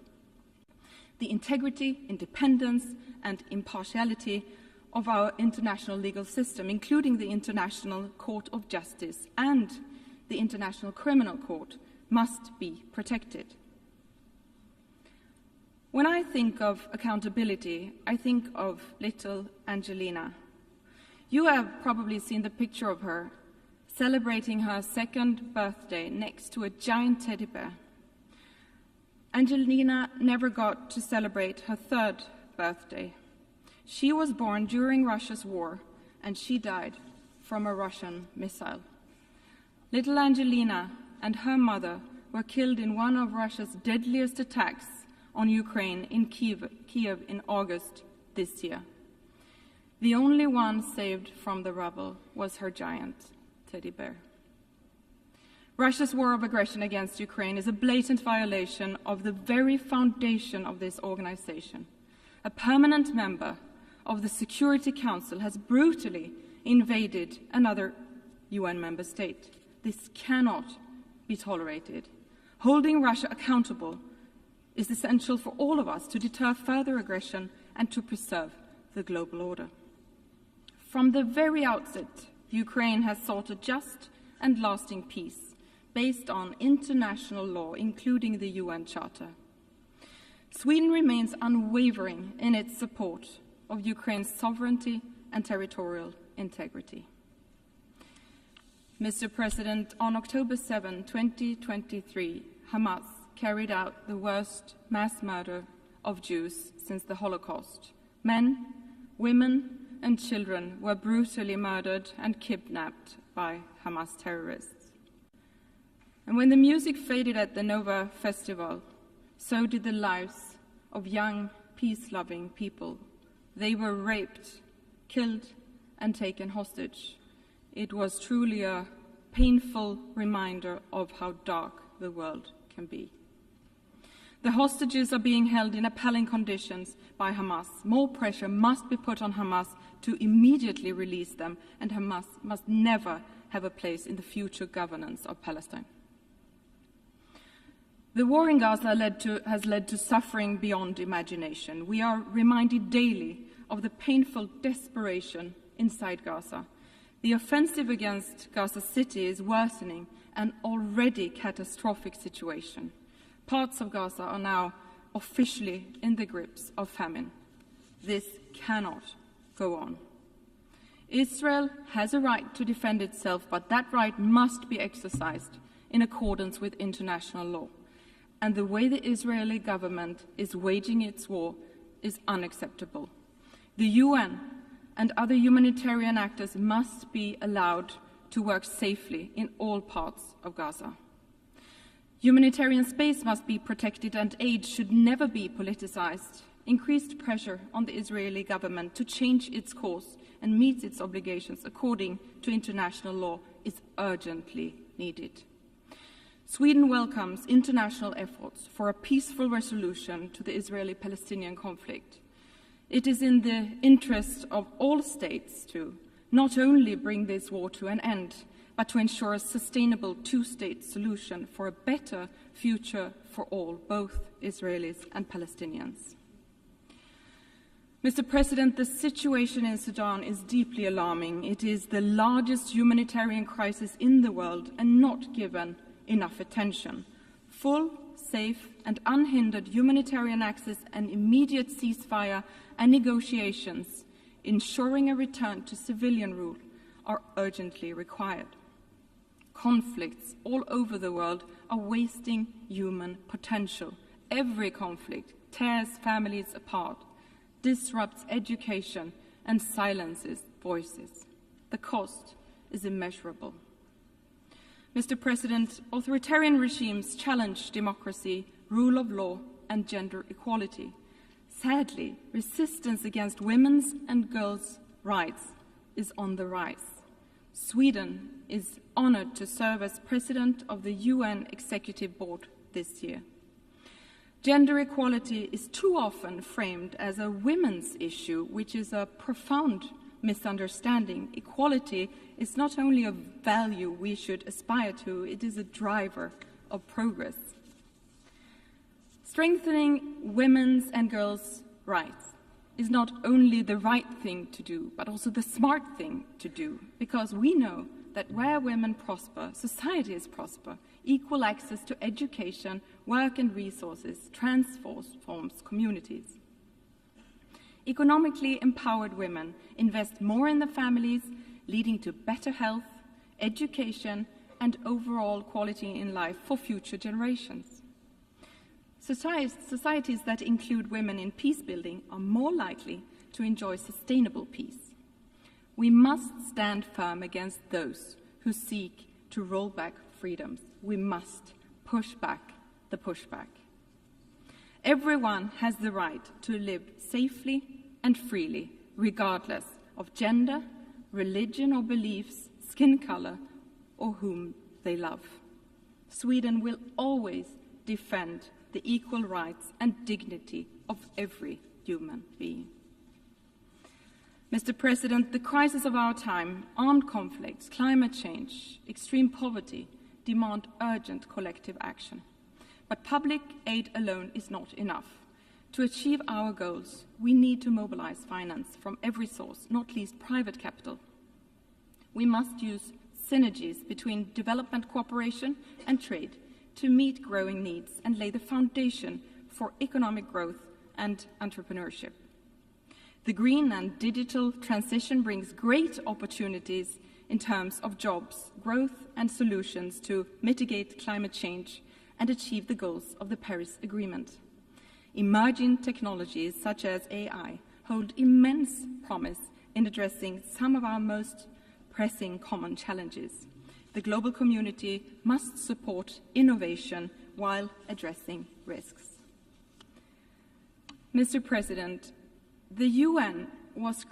The integrity, independence, and impartiality of our international legal system, including the International Court of Justice and the International Criminal Court, must be protected. When I think of accountability, I think of little Angelina. You have probably seen the picture of her celebrating her 2nd birthday next to a giant teddy bear. Angelina never got to celebrate her 3rd birthday. She was born during Russia's war, and she died from a Russian missile. Little Angelina and her mother were killed in one of Russia's deadliest attacks on Ukraine in Kiev in August this year. The only one saved from the rubble was her giant teddy bear. Russia's war of aggression against Ukraine is a blatant violation of the very foundation of this organization. A permanent member of the Security Council has brutally invaded another UN member state. This cannot be tolerated. Holding Russia accountable is essential for all of us to deter further aggression and to preserve the global order. From the very outset, Ukraine has sought a just and lasting peace based on international law, including the UN Charter. Sweden remains unwavering in its support of Ukraine's sovereignty and territorial integrity. Mr. President, on October 7, 2023, Hamas carried out the worst mass murder of Jews since the Holocaust. Men, women, and children were brutally murdered and kidnapped by Hamas terrorists. And when the music faded at the Nova Festival, so did the lives of young peace-loving people. They were raped, killed, and taken hostage. It was truly a painful reminder of how dark the world can be. The hostages are being held in appalling conditions by Hamas. More pressure must be put on Hamas to immediately release them, and Hamas must never have a place in the future governance of Palestine. The war in Gaza has led to suffering beyond imagination. We are reminded daily of the painful desperation inside Gaza. The offensive against Gaza City is worsening an already catastrophic situation. Parts of Gaza are now officially in the grips of famine. This cannot go on. Israel has a right to defend itself, but that right must be exercised in accordance with international law. And the way the Israeli government is waging its war is unacceptable. The UN and other humanitarian actors must be allowed to work safely in all parts of Gaza. Humanitarian space must be protected, and aid should never be politicized. Increased pressure on the Israeli government to change its course and meet its obligations according to international law is urgently needed. Sweden welcomes international efforts for a peaceful resolution to the Israeli-Palestinian conflict. It is in the interest of all states to not only bring this war to an end, but to ensure a sustainable two-state solution for a better future for all, both Israelis and Palestinians. Mr. President, the situation in Sudan is deeply alarming. It is the largest humanitarian crisis in the world and not given enough attention. Full, safe, and unhindered humanitarian access and immediate ceasefire and negotiations, ensuring a return to civilian rule, are urgently required. Conflicts all over the world are wasting human potential. Every conflict tears families apart, disrupts education, and silences voices. The cost is immeasurable. Mr. President, authoritarian regimes challenge democracy, rule of law, and gender equality. Sadly, resistance against women's and girls' rights is on the rise. Sweden is honored to serve as President of the UN Executive Board this year. Gender equality is too often framed as a women's issue, which is a profound misunderstanding. Equality is not only a value we should aspire to, it is a driver of progress. Strengthening women's and girls' rights is not only the right thing to do, but also the smart thing to do, because we know that where women prosper, societies prosper. Equal access to education, work and resources transforms communities. Economically empowered women invest more in their families, leading to better health, education, and overall quality in life for future generations. Societies that include women in peace building are more likely to enjoy sustainable peace. We must stand firm against those who seek to roll back freedoms. We must push back the pushback. Everyone has the right to live safely and freely, regardless of gender, religion or beliefs, skin color, or whom they love. Sweden will always defend the equal rights and dignity of every human being. Mr. President, the crisis of our time, armed conflicts, climate change, extreme poverty, demand urgent collective action. But public aid alone is not enough. To achieve our goals, we need to mobilize finance from every source, not least private capital. We must use synergies between development cooperation and trade to meet growing needs and lay the foundation for economic growth and entrepreneurship. The green and digital transition brings great opportunities in terms of jobs, growth, and solutions to mitigate climate change and achieve the goals of the Paris Agreement. Emerging technologies such as AI hold immense promise in addressing some of our most pressing common challenges. The global community must support innovation while addressing risks. Mr. President, the UN was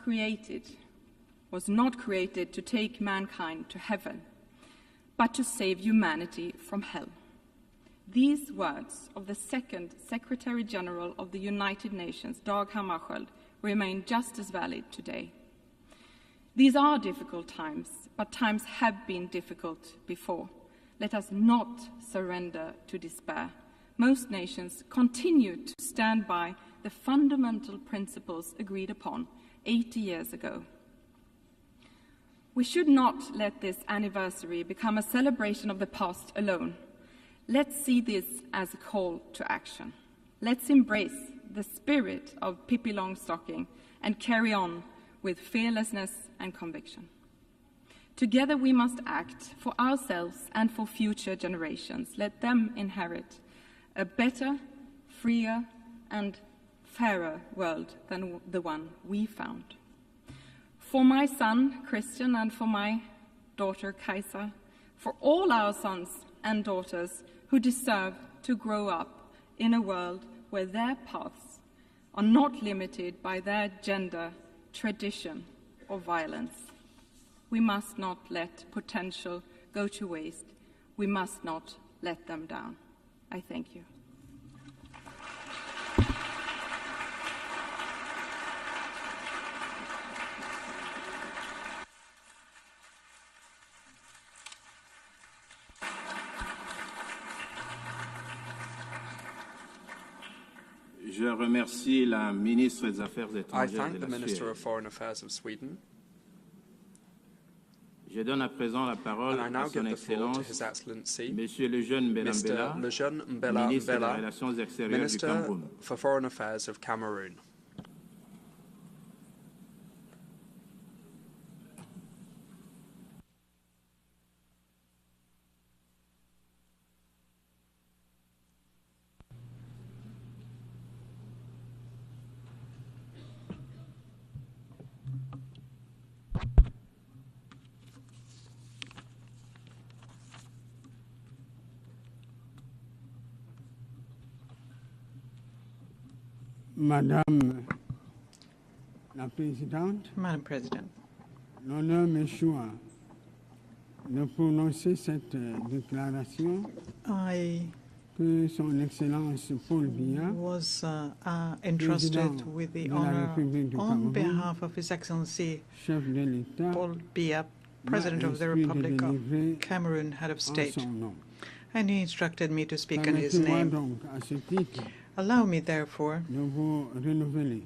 not created to take mankind to heaven, but to save humanity from hell. These words of the second Secretary General of the United Nations, Dag Hammarskjöld, remain just as valid today. These are difficult times, but times have been difficult before. Let us not surrender to despair. Most nations continue to stand by the fundamental principles agreed upon 80 years ago. We should not let this anniversary become a celebration of the past alone. Let's see this as a call to action. Let's embrace the spirit of Pippi Longstocking and carry on with fearlessness and conviction. Together we must act for ourselves and for future generations. Let them inherit a better, freer, and fairer world than the one we found. For my son, Christian, and for my daughter, Kajsa, for all our sons and daughters who deserve to grow up in a world where their paths are not limited by their gender, tradition, or violence. We must not let potential go to waste. We must not let them down. I thank you. Je remercie la ministre des Affaires I étrangères thank de the la Minister Suède. of Foreign Affairs of Sweden. Je donne à présent la parole And I now à son give the floor to Excellence, His Excellency, Monsieur Lejeune Mr. Mbela, Lejeune Mbela ministre des Mbela, Relations extérieures du Minister Cameroun. for Foreign Affairs of Cameroon. Madame la Présidente, Madam President, l'honneur m'échoit de prononcer cette déclaration que Son Excellence Paul Biya was entrusted with the honor on behalf of His Excellency chef de l'État, Paul Biya, President of the Republic of Cameroon, Head of State, and he instructed me to speak in his name. Donc, à ce titre, Allow me, therefore, de vous renouveler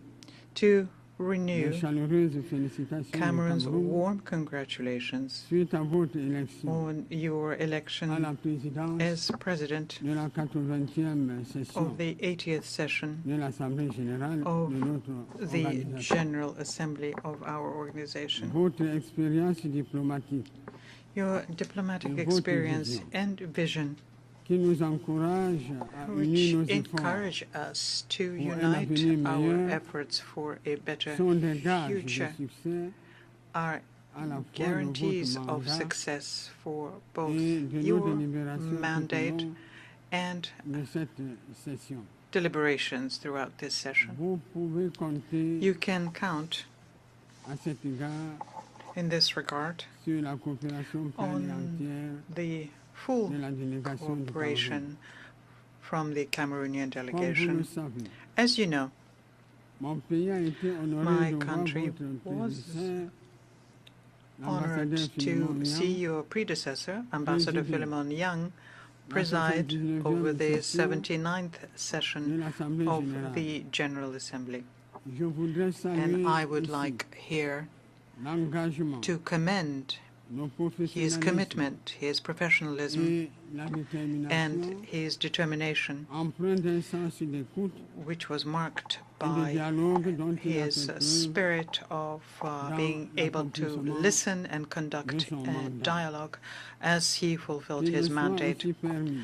to les renew chaleureuses félicitations du Cameroon's Cameroun warm congratulations suite à votre élection on your à election la présidence as President de la 80e session of the 80th session de l'Assemblée générale of de notre the organisation. General Assembly of our organization. Votre expérience diplomatique Your diplomatic votre experience vision and vision, qui nous encourage à which unir nos efforts encourage us to pour un unite avenir our meilleur, efforts for a better sont des gages de future, succès are à la fois de guarantees votre of mandat success for both et de nos your délibérations tout au mandate long and de cette session. deliberations throughout this session. Vous pouvez compter You can count à cet égard in this regard sur la coopération pleine et on entière the full de la délégation du Cameroun. cooperation from the Cameroonian Comme vous le delegation. savez, As you know, mon pays a été honoré my de voir country votre was prédécesseur, honored l'ambassadeur to Philemon see Yang, your predecessor, Ambassador présider Philemon Young, la preside 79e over the session 79th de session l'Assemblée of générale. the General Assembly. Je voudrais saluer And I would ici like here l'engagement, to commend le his professionnalisme commitment, his professionalism, et la détermination and his determination, empreint d'un sens d'écoute which was marked et de by dialogue dont il a his fait preuve spirit of being able to l'accomplissement listen and de conduct son a mandat. dialogue as he fulfilled Qu'il me his soit mandate. aussi permis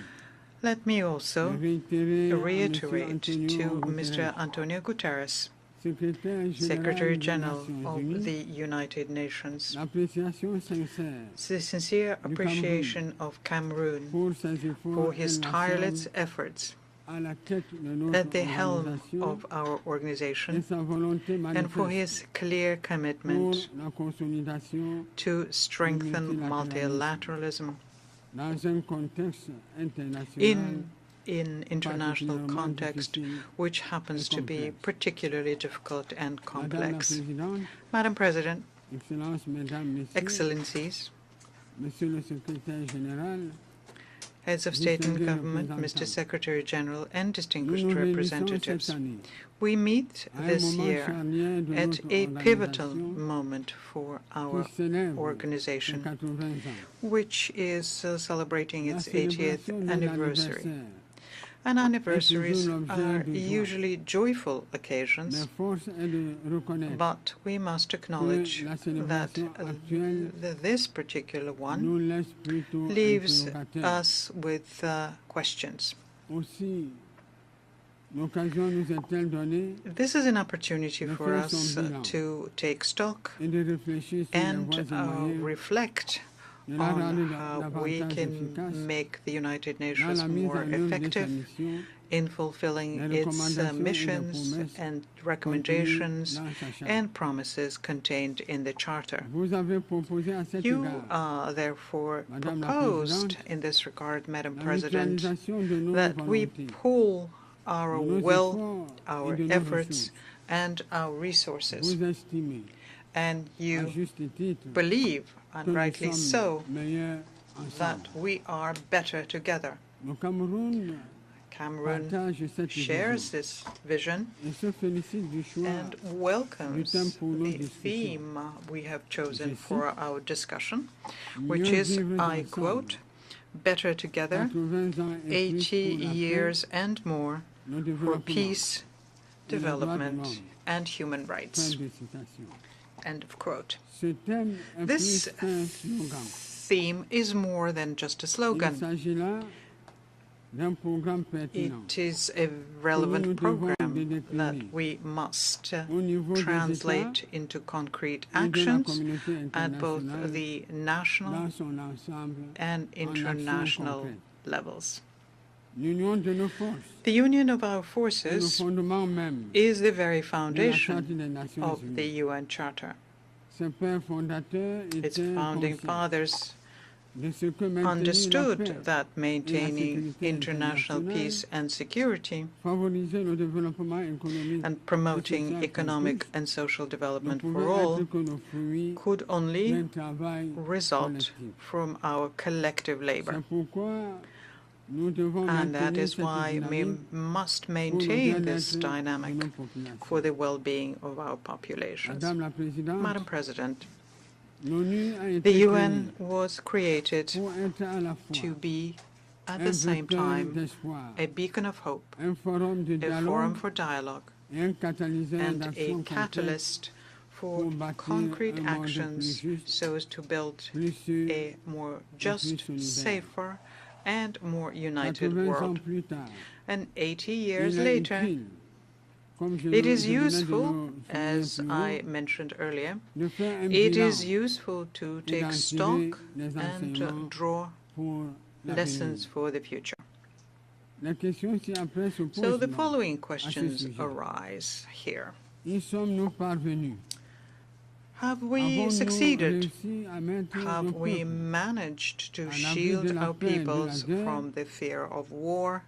Let me de also réitérer à M. reiterate to António Mr. Guterres, Antonio Guterres, Secrétaire Secretary général des General Nations of Unies, the United Nations, l'appréciation sincère the sincere appreciation of Cameroon pour ses efforts for his tireless inlassables efforts at the helm of our organization and for his clear commitment to strengthen multilateralism in international context, which happens to be particularly difficult and complex. Madam President, Excellencies, Heads of State and Government, Mr. Secretary General, and distinguished representatives, we meet this year at a pivotal moment for our organization, which is celebrating its 80th anniversary. And anniversaries are usually joyful occasions, but we must acknowledge that this particular one leaves us with questions. This is an opportunity for us to take stock and reflect on how we can make the United Nations more effective in fulfilling its missions and recommendations and promises contained in the Charter. You therefore proposed in this regard, Madam President, that we pool our will, our efforts, and our resources. And you believe, and rightly so, that we are better together. Cameroon shares this vision and welcomes the theme we have chosen for our discussion, which is, I quote, "Better together, 80 years and more for peace, development, and human rights." End of quote. This theme is more than just a slogan. It is a relevant program that we must translate into concrete actions at both the national and international levels. The union of our forces is the very foundation of the UN Charter. Its founding fathers understood that maintaining international peace and security and promoting economic and social development for all could only result from our collective labor. And that is why we must maintain this dynamic for the well-being of our populations. Madam President, the UN was created to be, at the same time, a beacon of hope, a forum for dialogue, and a catalyst for concrete actions so as to build a more just, safer, and more united world. And 80 years later, it is useful, as I mentioned earlier, it is useful to take stock and draw lessons for the future. So the following questions arise here. Have we succeeded? Have we managed to shield our peoples from the fear of war?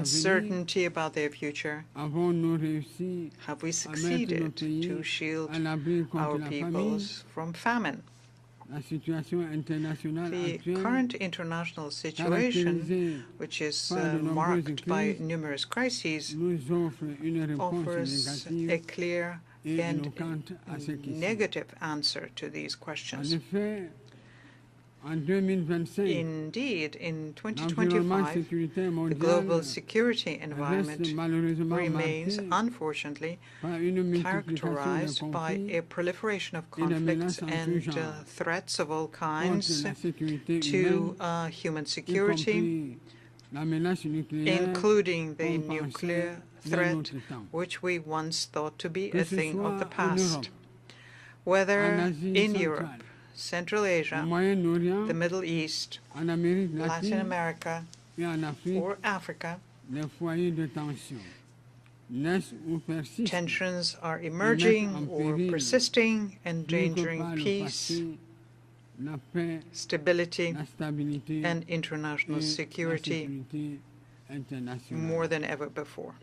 Uncertainty about their future? Have we succeeded to shield our peoples from famine? The current international situation, which is marked by numerous crises, offers a clear and negative answer to these questions. Indeed, in 2025, the global security environment remains, unfortunately, characterized by a proliferation of conflicts and threats of all kinds to human security, including the nuclear threat, which we once thought to be a thing of the past. Whether in Europe, Central Asia, the Middle East, Latin America, or Africa, tensions are emerging or persisting, endangering peace, stability, and international security more than ever before.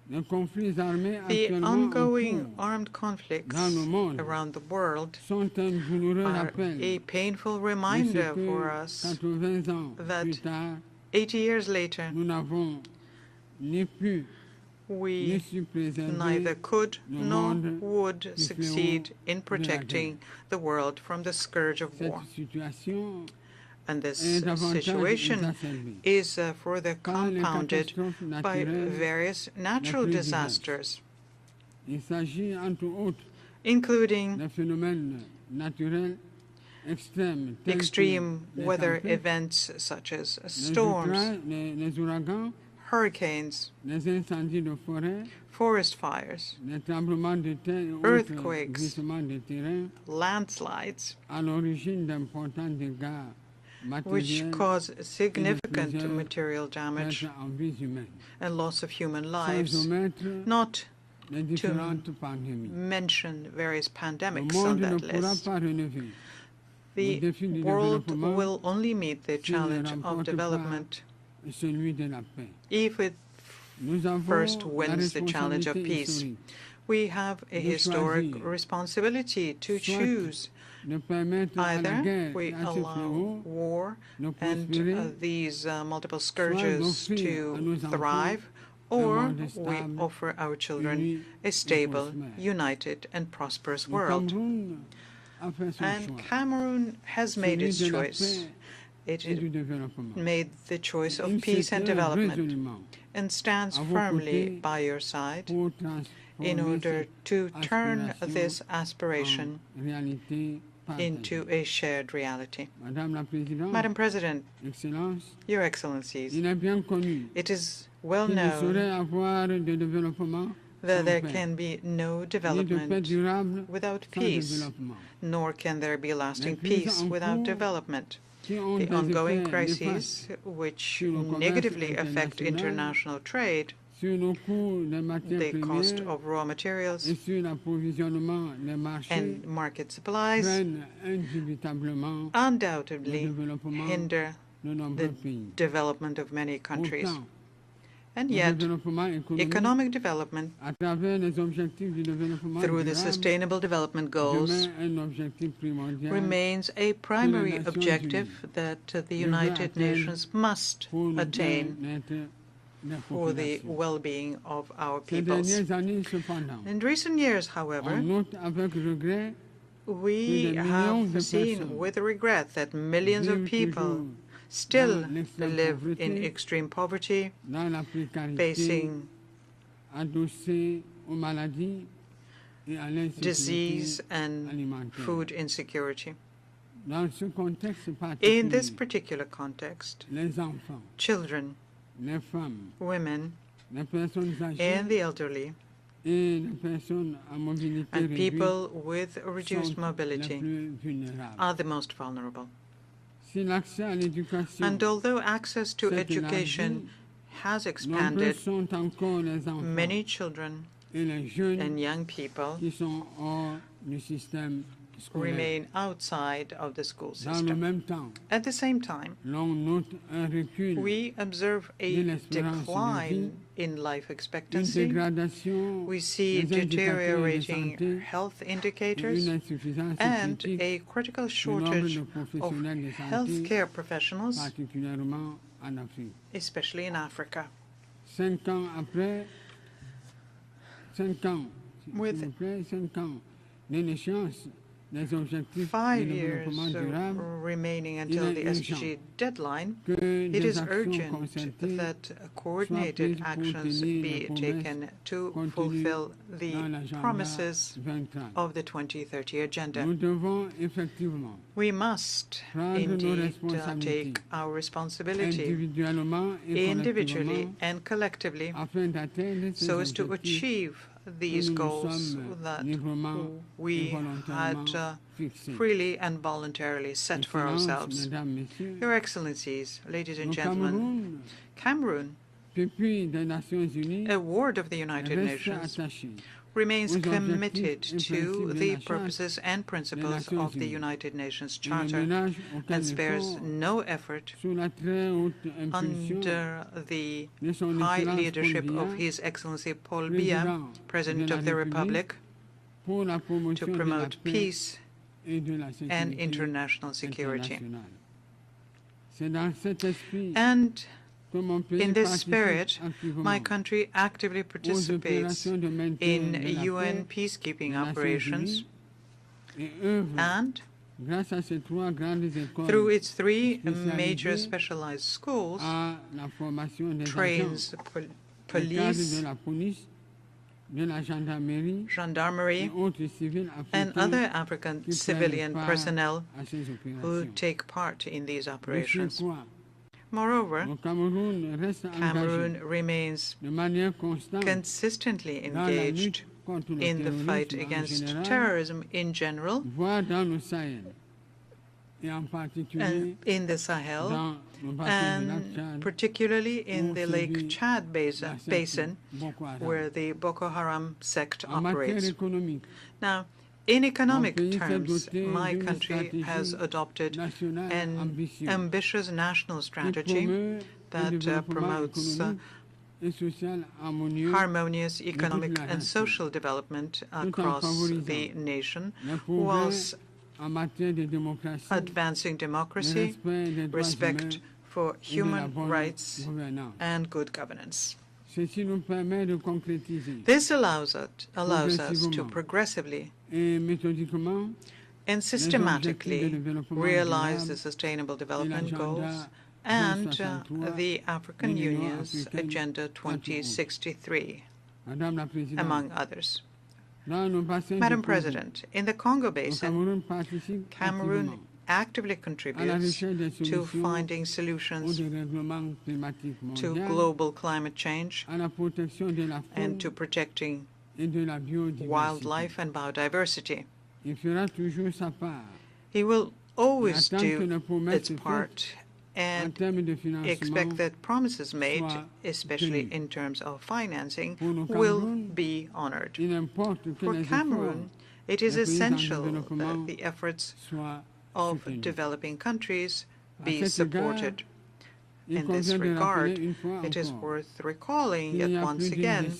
The ongoing armed conflicts around the world are a painful reminder for us that 80 years later, we neither could nor would succeed in protecting the world from the scourge of war. And this situation is further compounded by various natural disasters, including extreme weather events such as storms, hurricanes, forest fires, earthquakes, landslides, which cause significant material damage and loss of human lives, not to mention various pandemics on that list. The world will only meet the challenge of development if it first wins the challenge of peace. We have a historic responsibility to choose. Either we allow war and these multiple scourges to thrive, or we offer our children a stable, united, and prosperous world. And Cameroon has made its choice. It made the choice of peace and development and stands firmly by your side in order to turn this aspiration into a shared reality. Madam President, Your Excellencies, it is well known that there can be no development without peace, nor can there be lasting peace without development. The ongoing crises, which negatively affect international trade, the cost of raw materials, and market supplies, undoubtedly hinder the development of many countries. And yet, economic development through the Sustainable Development Goals remains a primary objective that the United Nations must attain for the well-being of our peoples. In recent years, however, we have seen with regret that millions of people still live in extreme poverty, facing disease and food insecurity. In this particular context, children, women, and the elderly, and people with reduced mobility are the most vulnerable. And although access to education has expanded, many children and young people remain outside of the school system. At the same time, we observe a decline in life expectancy. We see deteriorating health indicators and a critical shortage of healthcare professionals, especially in Africa. With 5 years remaining until the SDG deadline, it is urgent that coordinated actions be taken to fulfill the promises of the 2030 Agenda. We must indeed take our responsibility individually and collectively so as to achieve these goals that we had freely and voluntarily set for ourselves. Your Excellencies, ladies and gentlemen, Cameroon, a ward of the United Nations, remains committed to the purposes and principles of the United Nations Charter and spares no effort under the high leadership of His Excellency Paul Biya, President of the Republic, to promote peace and international security. And in this spirit, my country actively participates in UN peacekeeping operations and, through its three major specialized schools, trains police, gendarmerie, and other African civilian personnel who take part in these operations. Moreover, Cameroon remains consistently engaged in the fight against terrorism in general, and in the Sahel, and particularly in the Lake Chad basin, where the Boko Haram sect operates. Now, in economic terms, my country has adopted an ambitious national strategy that promotes harmonious economic and social development across the nation, whilst advancing democracy, respect for human rights, and good governance. This allows us to progressively and systematically realize the Sustainable Development Goals and the African Union's Agenda 2063, among others. Madam President, in the Congo Basin, Cameroon actively contributes to finding solutions to global climate change and to protecting wildlife and biodiversity. He will always do its part and expect that promises made, especially in terms of financing, will be honored. For Cameroon, it is essential that the efforts of developing countries be supported. In this regard, it is worth recalling yet once again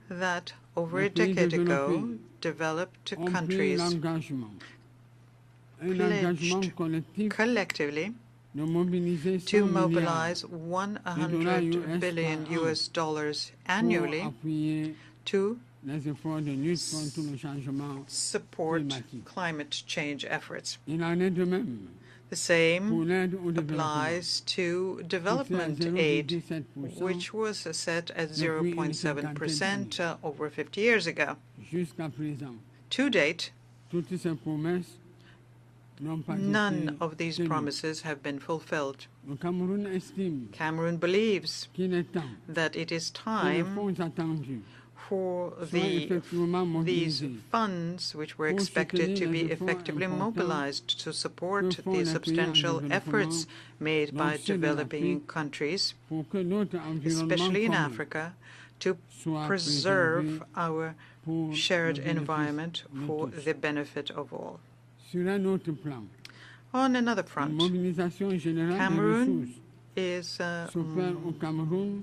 that over a decade ago, developed countries pledged collectively to mobilize $100 billion annually to support climate change efforts. The same applies to development aid, which was set at 0.7% over 50 years ago. To date, none of these promises have been fulfilled. Cameroon believes that it is time for these funds, which were expected to be effectively mobilized to support the substantial efforts made by developing countries, especially in Africa, to preserve our shared environment for the benefit of all. On another front, Cameroon is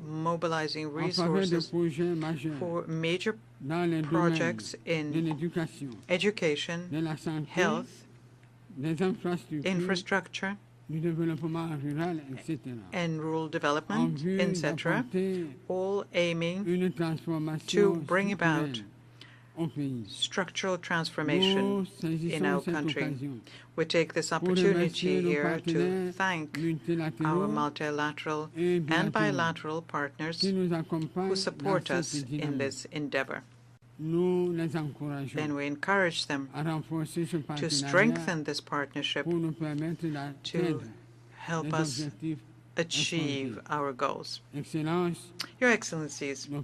mobilizing resources for major projects in education, health, infrastructure, and rural development, etc., all aiming to bring about structural transformation in our country. We take this opportunity here to thank our multilateral and bilateral partners who support us in this endeavor. And we encourage them to strengthen this partnership to help us achieve our goals. Your Excellencies, the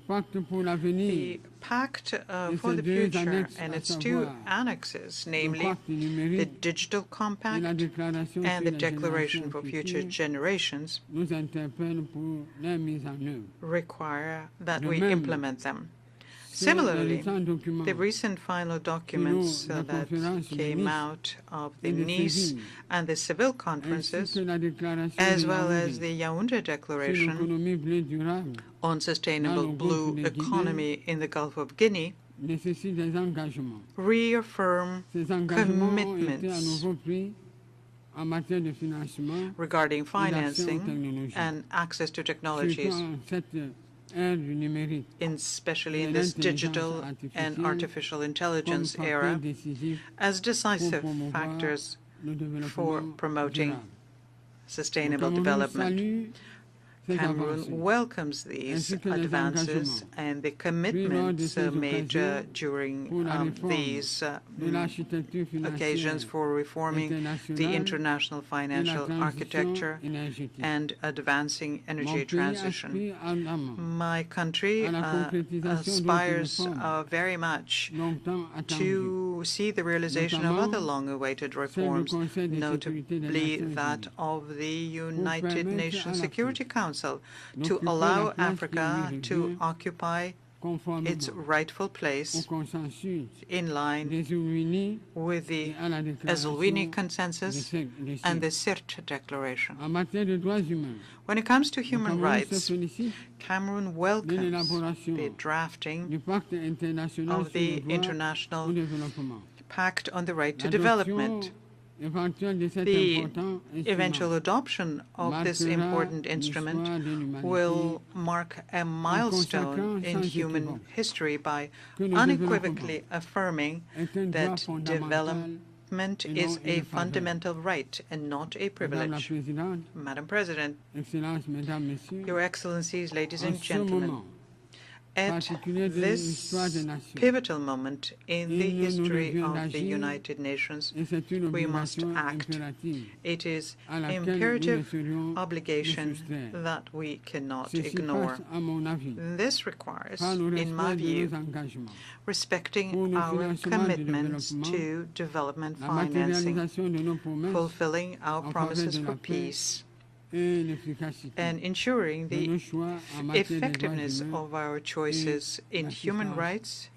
Pact for the Future and its two annexes, namely the Digital Compact and the Declaration for Future Generations, require that we implement them. Similarly, the recent final documents that came out of the Nice and the Seville conferences, as well as the Yaoundé Declaration on Sustainable Blue Economy in the Gulf of Guinea, reaffirm commitments regarding financing and access to technologies, especially in this digital and artificial intelligence era, as decisive factors for promoting sustainable development. Cameroon welcomes these advances and the commitments made during these occasions for reforming the international financial architecture and advancing energy transition. My country aspires very much to see the realization of other long-awaited reforms, notably that of the United Nations Security Council, to allow Africa to occupy its rightful place in line with the Eswatini Consensus and the Sirte Declaration. When it comes to human rights, Cameroon welcomes the drafting of the International Pact on the Right to Development. The eventual adoption of this important instrument will mark a milestone in human history by unequivocally affirming that development is a fundamental right and not a privilege. Madam President, Your Excellencies, ladies and gentlemen, at this pivotal moment in the history of the United Nations, we must act. It is an imperative obligation that we cannot ignore. This requires, in my view, respecting our commitments to development financing, fulfilling our promises for peace, and ensuring the effectiveness of our choices in human rights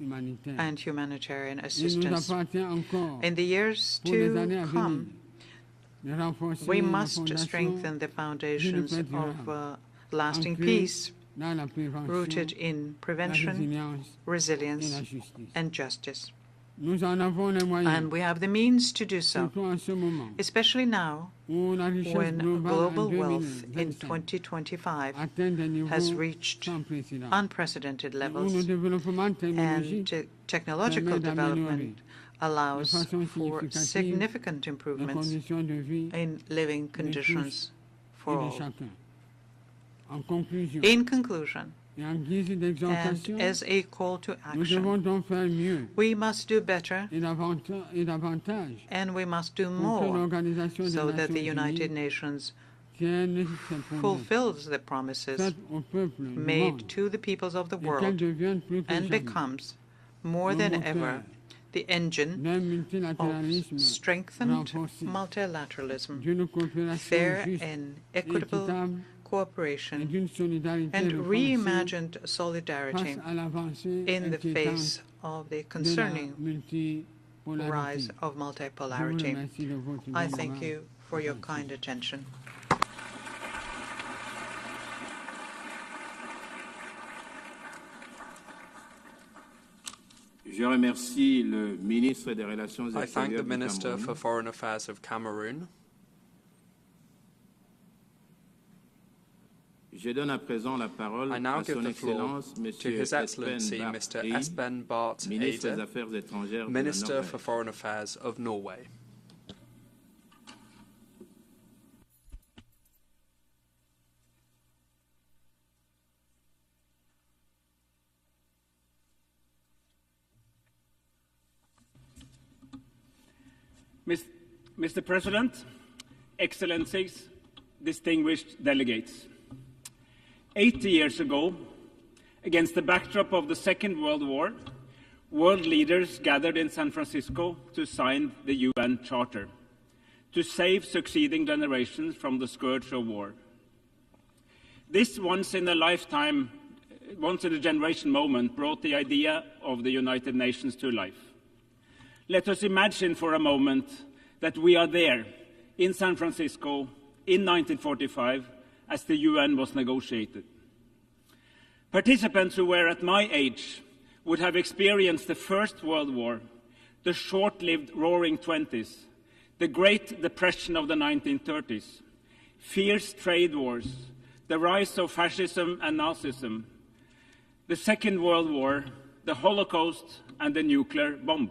and humanitarian assistance. In the years to come, we must strengthen the foundations of lasting peace, rooted in prevention, resilience, and justice. And we have the means to do so, especially now when global wealth in 2025 has reached unprecedented levels and technological development allows for significant improvements in living conditions for all. In conclusion, and as a call to action, we must do better and we must do more so that the United Nations fulfills the promises made to the peoples of the world and becomes, more than ever, the engine of strengthened multilateralism, fair and equitable cooperation, and reimagined solidarity in the face of the concerning rise of multipolarity. I thank you for your kind attention. I thank the Minister for Foreign Affairs of Cameroon. I now give the floor to His Excellency Mr. Espen Barth Eide, Minister for Foreign Affairs of Norway. Mr. President, Excellencies, distinguished delegates. 80 years ago, against the backdrop of the Second World War, world leaders gathered in San Francisco to sign the UN Charter, to save succeeding generations from the scourge of war. This once-in-a-generation moment brought the idea of the United Nations to life. Let us imagine for a moment that we are there in San Francisco in 1945 as the UN was negotiated. Participants who were at my age would have experienced the First World War, the short-lived Roaring Twenties, the Great Depression of the 1930s, fierce trade wars, the rise of fascism and Nazism, the Second World War, the Holocaust, and the nuclear bomb.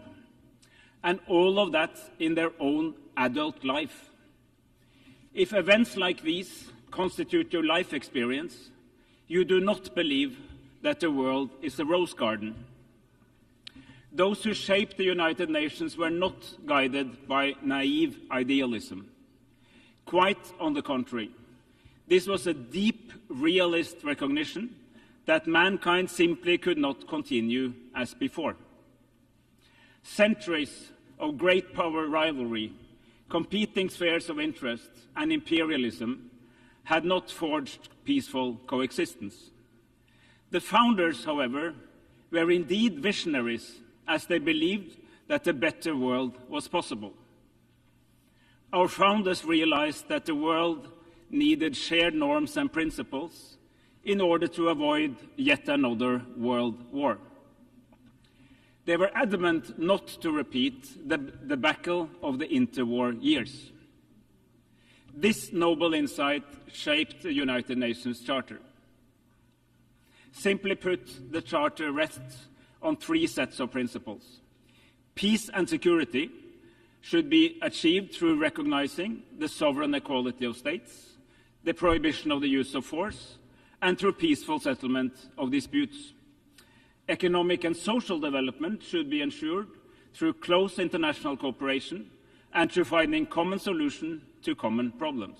And all of that in their own adult life. If events like these constitute your life experience, you do not believe that the world is a rose garden. Those who shaped the United Nations were not guided by naive idealism. Quite on the contrary, this was a deep realist recognition that mankind simply could not continue as before. Centuries of great power rivalry, competing spheres of interest, and imperialism had not forged peaceful coexistence. The founders, however, were indeed visionaries, as they believed that a better world was possible. Our founders realized that the world needed shared norms and principles in order to avoid yet another world war. They were adamant not to repeat the debacle of the interwar years. This noble insight shaped the United Nations Charter. Simply put, the Charter rests on three sets of principles. Peace and security should be achieved through recognizing the sovereign equality of states, the prohibition of the use of force, and through peaceful settlement of disputes. Economic and social development should be ensured through close international cooperation and through finding common solutions to common problems.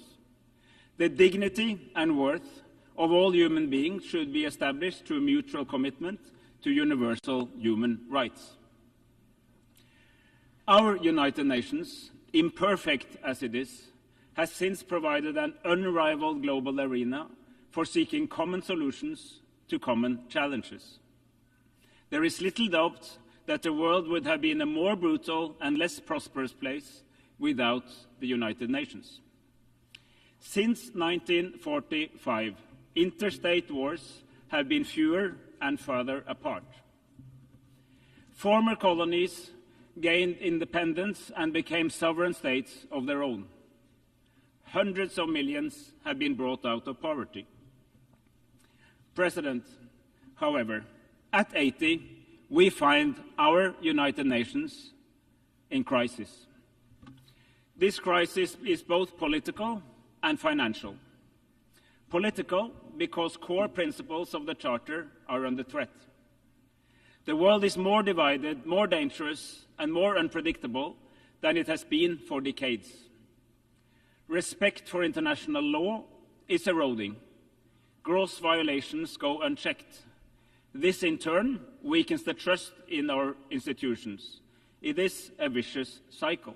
The dignity and worth of all human beings should be established through mutual commitment to universal human rights. Our United Nations, imperfect as it is, has since provided an unrivaled global arena for seeking common solutions to common challenges. There is little doubt that the world would have been a more brutal and less prosperous place without the United Nations. Since 1945, interstate wars have been fewer and farther apart. Former colonies gained independence and became sovereign states of their own. Hundreds of millions have been brought out of poverty. President, however, at 80, we find our United Nations in crisis. This crisis is both political and financial. Political, because core principles of the Charter are under threat. The world is more divided, more dangerous, and more unpredictable than it has been for decades. Respect for international law is eroding. Gross violations go unchecked. This, in turn, weakens the trust in our institutions. It is a vicious cycle.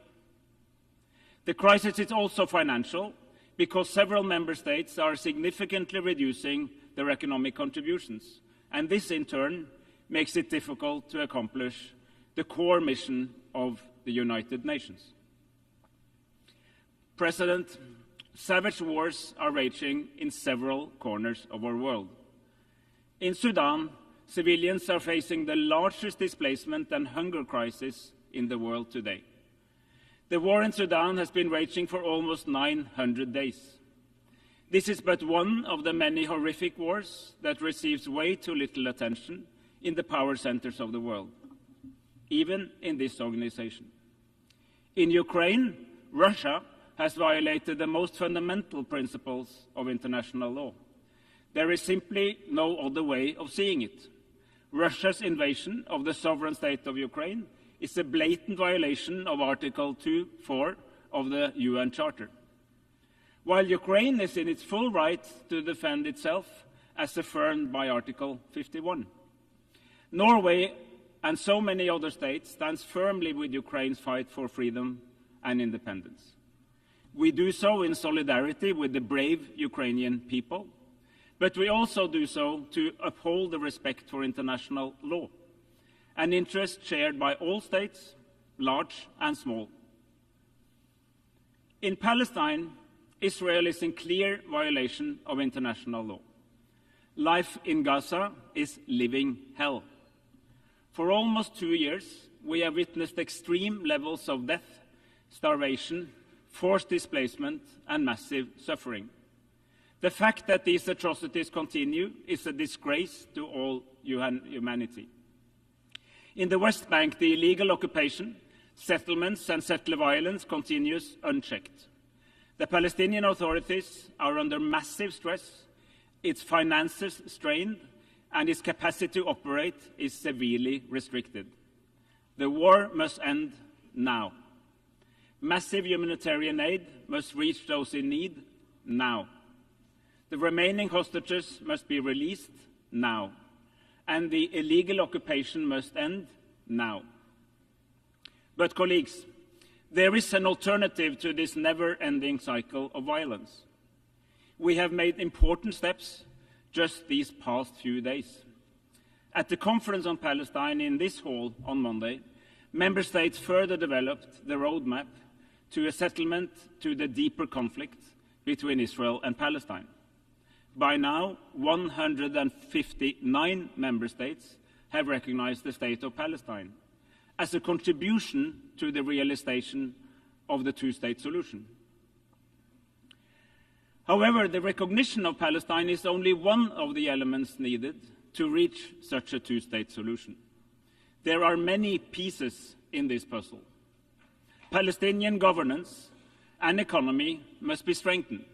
The crisis is also financial, because several member states are significantly reducing their economic contributions, and this, in turn, makes it difficult to accomplish the core mission of the United Nations. President, savage wars are raging in several corners of our world. In Sudan, civilians are facing the largest displacement and hunger crisis in the world today. The war in Sudan has been raging for almost 900 days. This is but one of the many horrific wars that receives way too little attention in the power centers of the world, even in this organization. In Ukraine, Russia has violated the most fundamental principles of international law. There is simply no other way of seeing it. Russia's invasion of the sovereign state of Ukraine is a blatant violation of Article 2.4 of the UN Charter. while Ukraine is in its full right to defend itself as affirmed by Article 51. Norway and so many other states stand firmly with Ukraine's fight for freedom and independence. We do so in solidarity with the brave Ukrainian people, but we also do so to uphold the respect for international law, an interest shared by all states, large and small. In Palestine, Israel is in clear violation of international law. Life in Gaza is living hell. For almost 2 years, we have witnessed extreme levels of death, starvation, forced displacement, and massive suffering. The fact that these atrocities continue is a disgrace to all humanity. In the West Bank, the illegal occupation, settlements, and settler violence continues unchecked. The Palestinian authorities are under massive stress, its finances strained, and its capacity to operate is severely restricted. The war must end now. Massive humanitarian aid must reach those in need now. The remaining hostages must be released now, and the illegal occupation must end now. But colleagues, there is an alternative to this never-ending cycle of violence. We have made important steps just these past few days. At the conference on Palestine in this hall on Monday, member states further developed the roadmap to a settlement to the deeper conflict between Israel and Palestine. By now, 159 member states have recognized the state of Palestine as a contribution to the realization of the two-state solution. However, the recognition of Palestine is only one of the elements needed to reach such a two-state solution. There are many pieces in this puzzle. Palestinian governance and economy must be strengthened.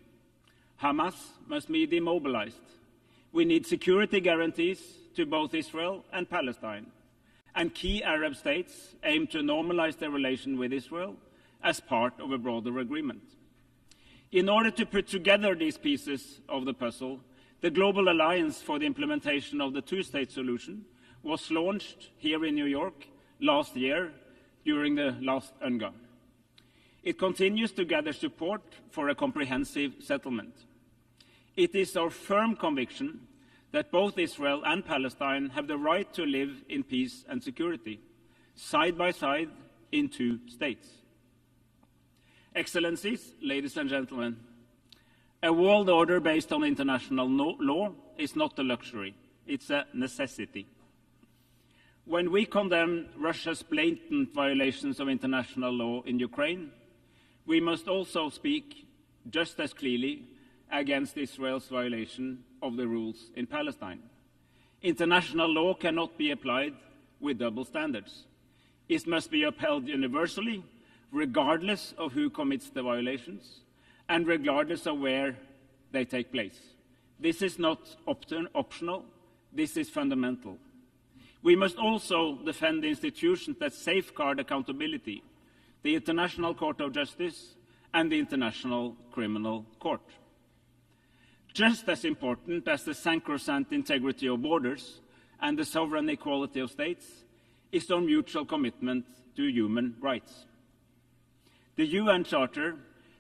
Hamas must be demobilized. We need security guarantees to both Israel and Palestine. And key Arab states aim to normalize their relation with Israel as part of a broader agreement. In order to put together these pieces of the puzzle, the Global Alliance for the Implementation of the Two-State Solution was launched here in New York last year during the last UNGA. It continues to gather support for a comprehensive settlement. It is our firm conviction that both Israel and Palestine have the right to live in peace and security, side by side in two states. Excellencies, ladies and gentlemen, a world order based on international law is not a luxury, it's a necessity. When we condemn Russia's blatant violations of international law in Ukraine, we must also speak just as clearly against Israel's violation of the rules in Palestine. International law cannot be applied with double standards. It must be upheld universally, regardless of who commits the violations and regardless of where they take place. This is not optional, this is fundamental. We must also defend the institutions that safeguard accountability, the International Court of Justice and the International Criminal Court. Just as important as the sacrosanct integrity of borders and the sovereign equality of states is our mutual commitment to human rights. The UN Charter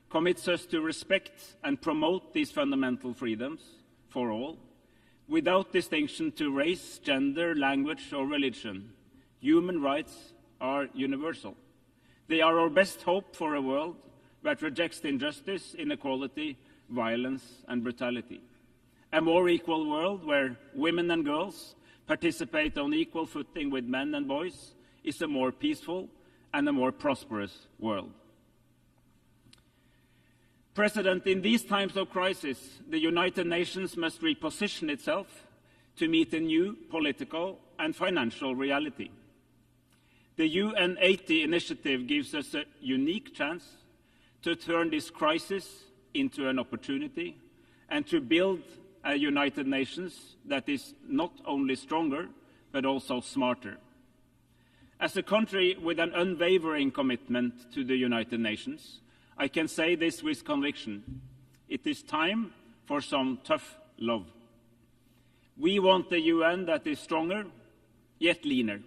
commits us to respect and promote these fundamental freedoms for all, without distinction to race, gender, language, or religion. Human rights are universal. They are our best hope for a world that rejects injustice, inequality, violence, and brutality. A more equal world where women and girls participate on equal footing with men and boys is a more peaceful and a more prosperous world. President, in these times of crisis, the United Nations must reposition itself to meet a new political and financial reality. The UN80 initiative gives us a unique chance to turn this crisis into an opportunity and to build a United Nations that is not only stronger, but also smarter. As a country with an unwavering commitment to the United Nations, I can say this with conviction. It is time for some tough love. We want a UN that is stronger, yet leaner.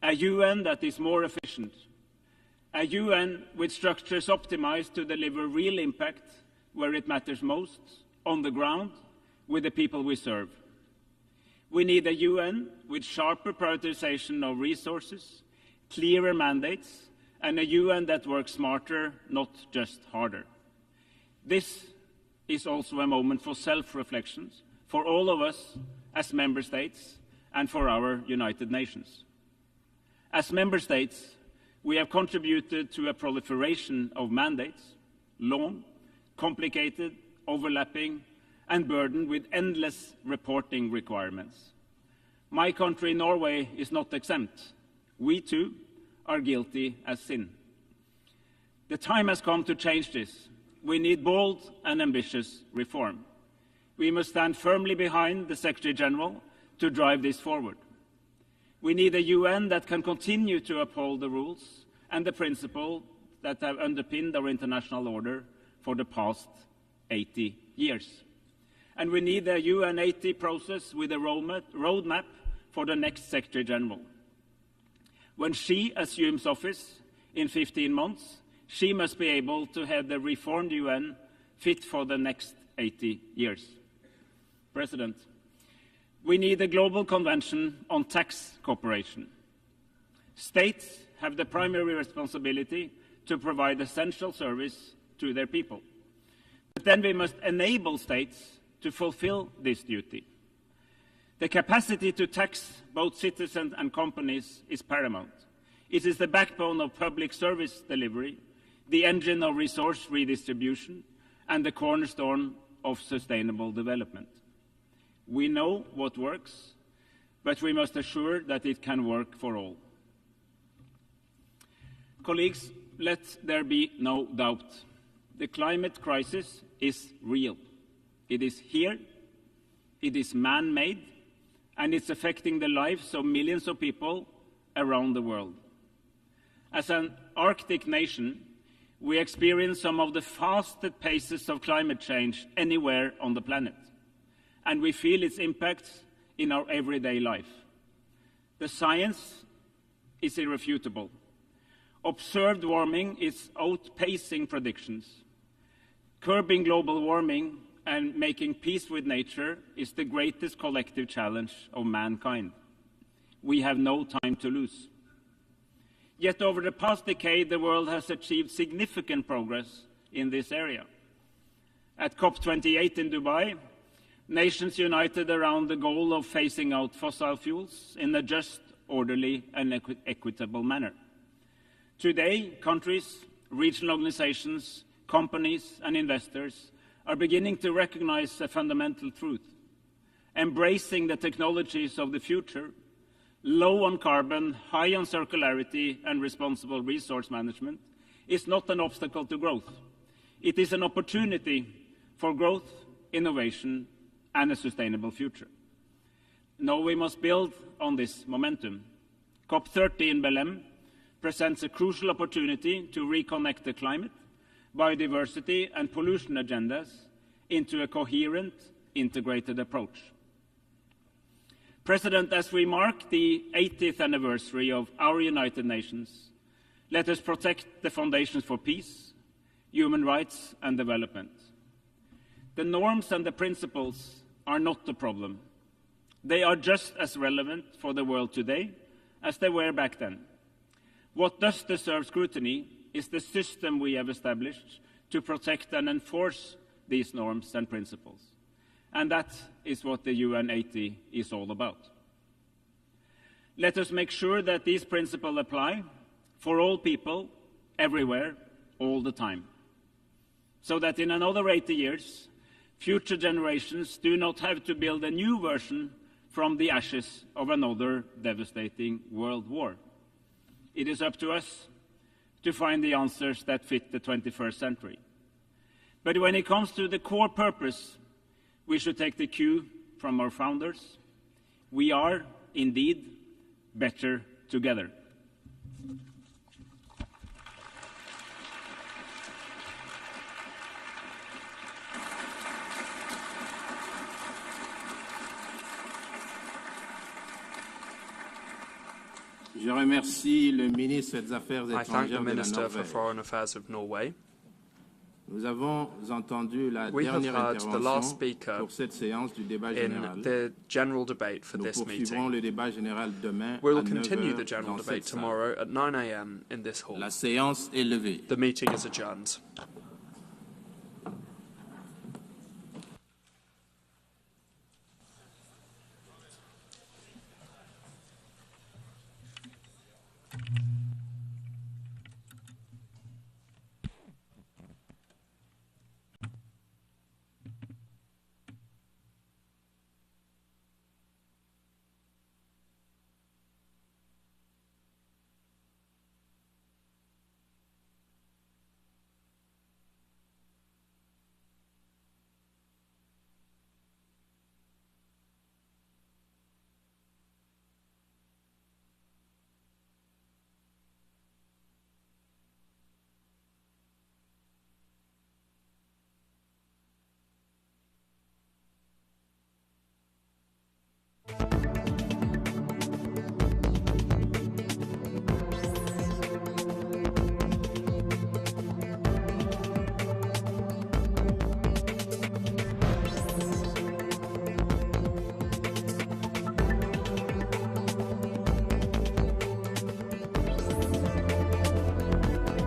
A UN that is more efficient. A UN with structures optimized to deliver real impact where it matters most, on the ground, with the people we serve. We need a UN with sharper prioritization of resources, clearer mandates, and a UN that works smarter, not just harder. This is also a moment for self-reflections for all of us as member states and for our United Nations. As member states, we have contributed to a proliferation of mandates, long, complicated, overlapping, and burdened with endless reporting requirements. My country, Norway, is not exempt. We too are guilty as sin. The time has come to change this. We need bold and ambitious reform. We must stand firmly behind the Secretary General to drive this forward. We need a UN that can continue to uphold the rules and the principles that have underpinned our international order for the past 80 years. And we need a UN 80 process with a roadmap for the next Secretary General. When she assumes office in 15 months, she must be able to have the reformed UN fit for the next 80 years. President, we need a global convention on tax cooperation. States have the primary responsibility to provide essential service to their people. But then we must enable states to fulfill this duty. The capacity to tax both citizens and companies is paramount. It is the backbone of public service delivery, the engine of resource redistribution, and the cornerstone of sustainable development. We know what works, but we must assure that it can work for all. Colleagues, let there be no doubt. The climate crisis is real. It is here, it is man-made, and it's affecting the lives of millions of people around the world. As an Arctic nation, we experience some of the fastest paces of climate change anywhere on the planet, and we feel its impacts in our everyday life. The science is irrefutable. Observed warming is outpacing predictions. Curbing global warming and making peace with nature is the greatest collective challenge of mankind. We have no time to lose. Yet over the past decade, the world has achieved significant progress in this area. At COP28 in Dubai, nations united around the goal of phasing out fossil fuels in a just, orderly, and equitable manner. Today, countries, regional organizations, companies, and investors are beginning to recognize a fundamental truth. Embracing the technologies of the future, low on carbon, high on circularity, and responsible resource management, is not an obstacle to growth. It is an opportunity for growth, innovation, and a sustainable future. Now we must build on this momentum. COP30 in Belém presents a crucial opportunity to reconnect the climate, biodiversity, and pollution agendas into a coherent, integrated approach. President, as we mark the 80th anniversary of our United Nations, let us protect the foundations for peace, human rights, and development. The norms and the principles are not the problem. They are just as relevant for the world today as they were back then. What does deserve scrutiny is the system we have established to protect and enforce these norms and principles. And that is what the UN 80 is all about. Let us make sure that these principles apply for all people, everywhere, all the time, so that in another 80 years, future generations do not have to build a new version from the ashes of another devastating world war. It is up to us to find the answers that fit the 21st century. But when it comes to the core purpose, we should take the cue from our founders. We are, indeed, better together. Je remercie le ministre des Affaires I thank the étrangères de la Minister for Norvège. Foreign Affairs of Norway. Nous avons entendu la We have dernière heard the last intervention speaker pour cette séance du débat in général. the general debate for Nous this poursuivrons meeting. le débat général demain We will à 9 continue heures the general dans debate cette salle. tomorrow at 9 a.m. in this hall. La séance est levée. The meeting is adjourned.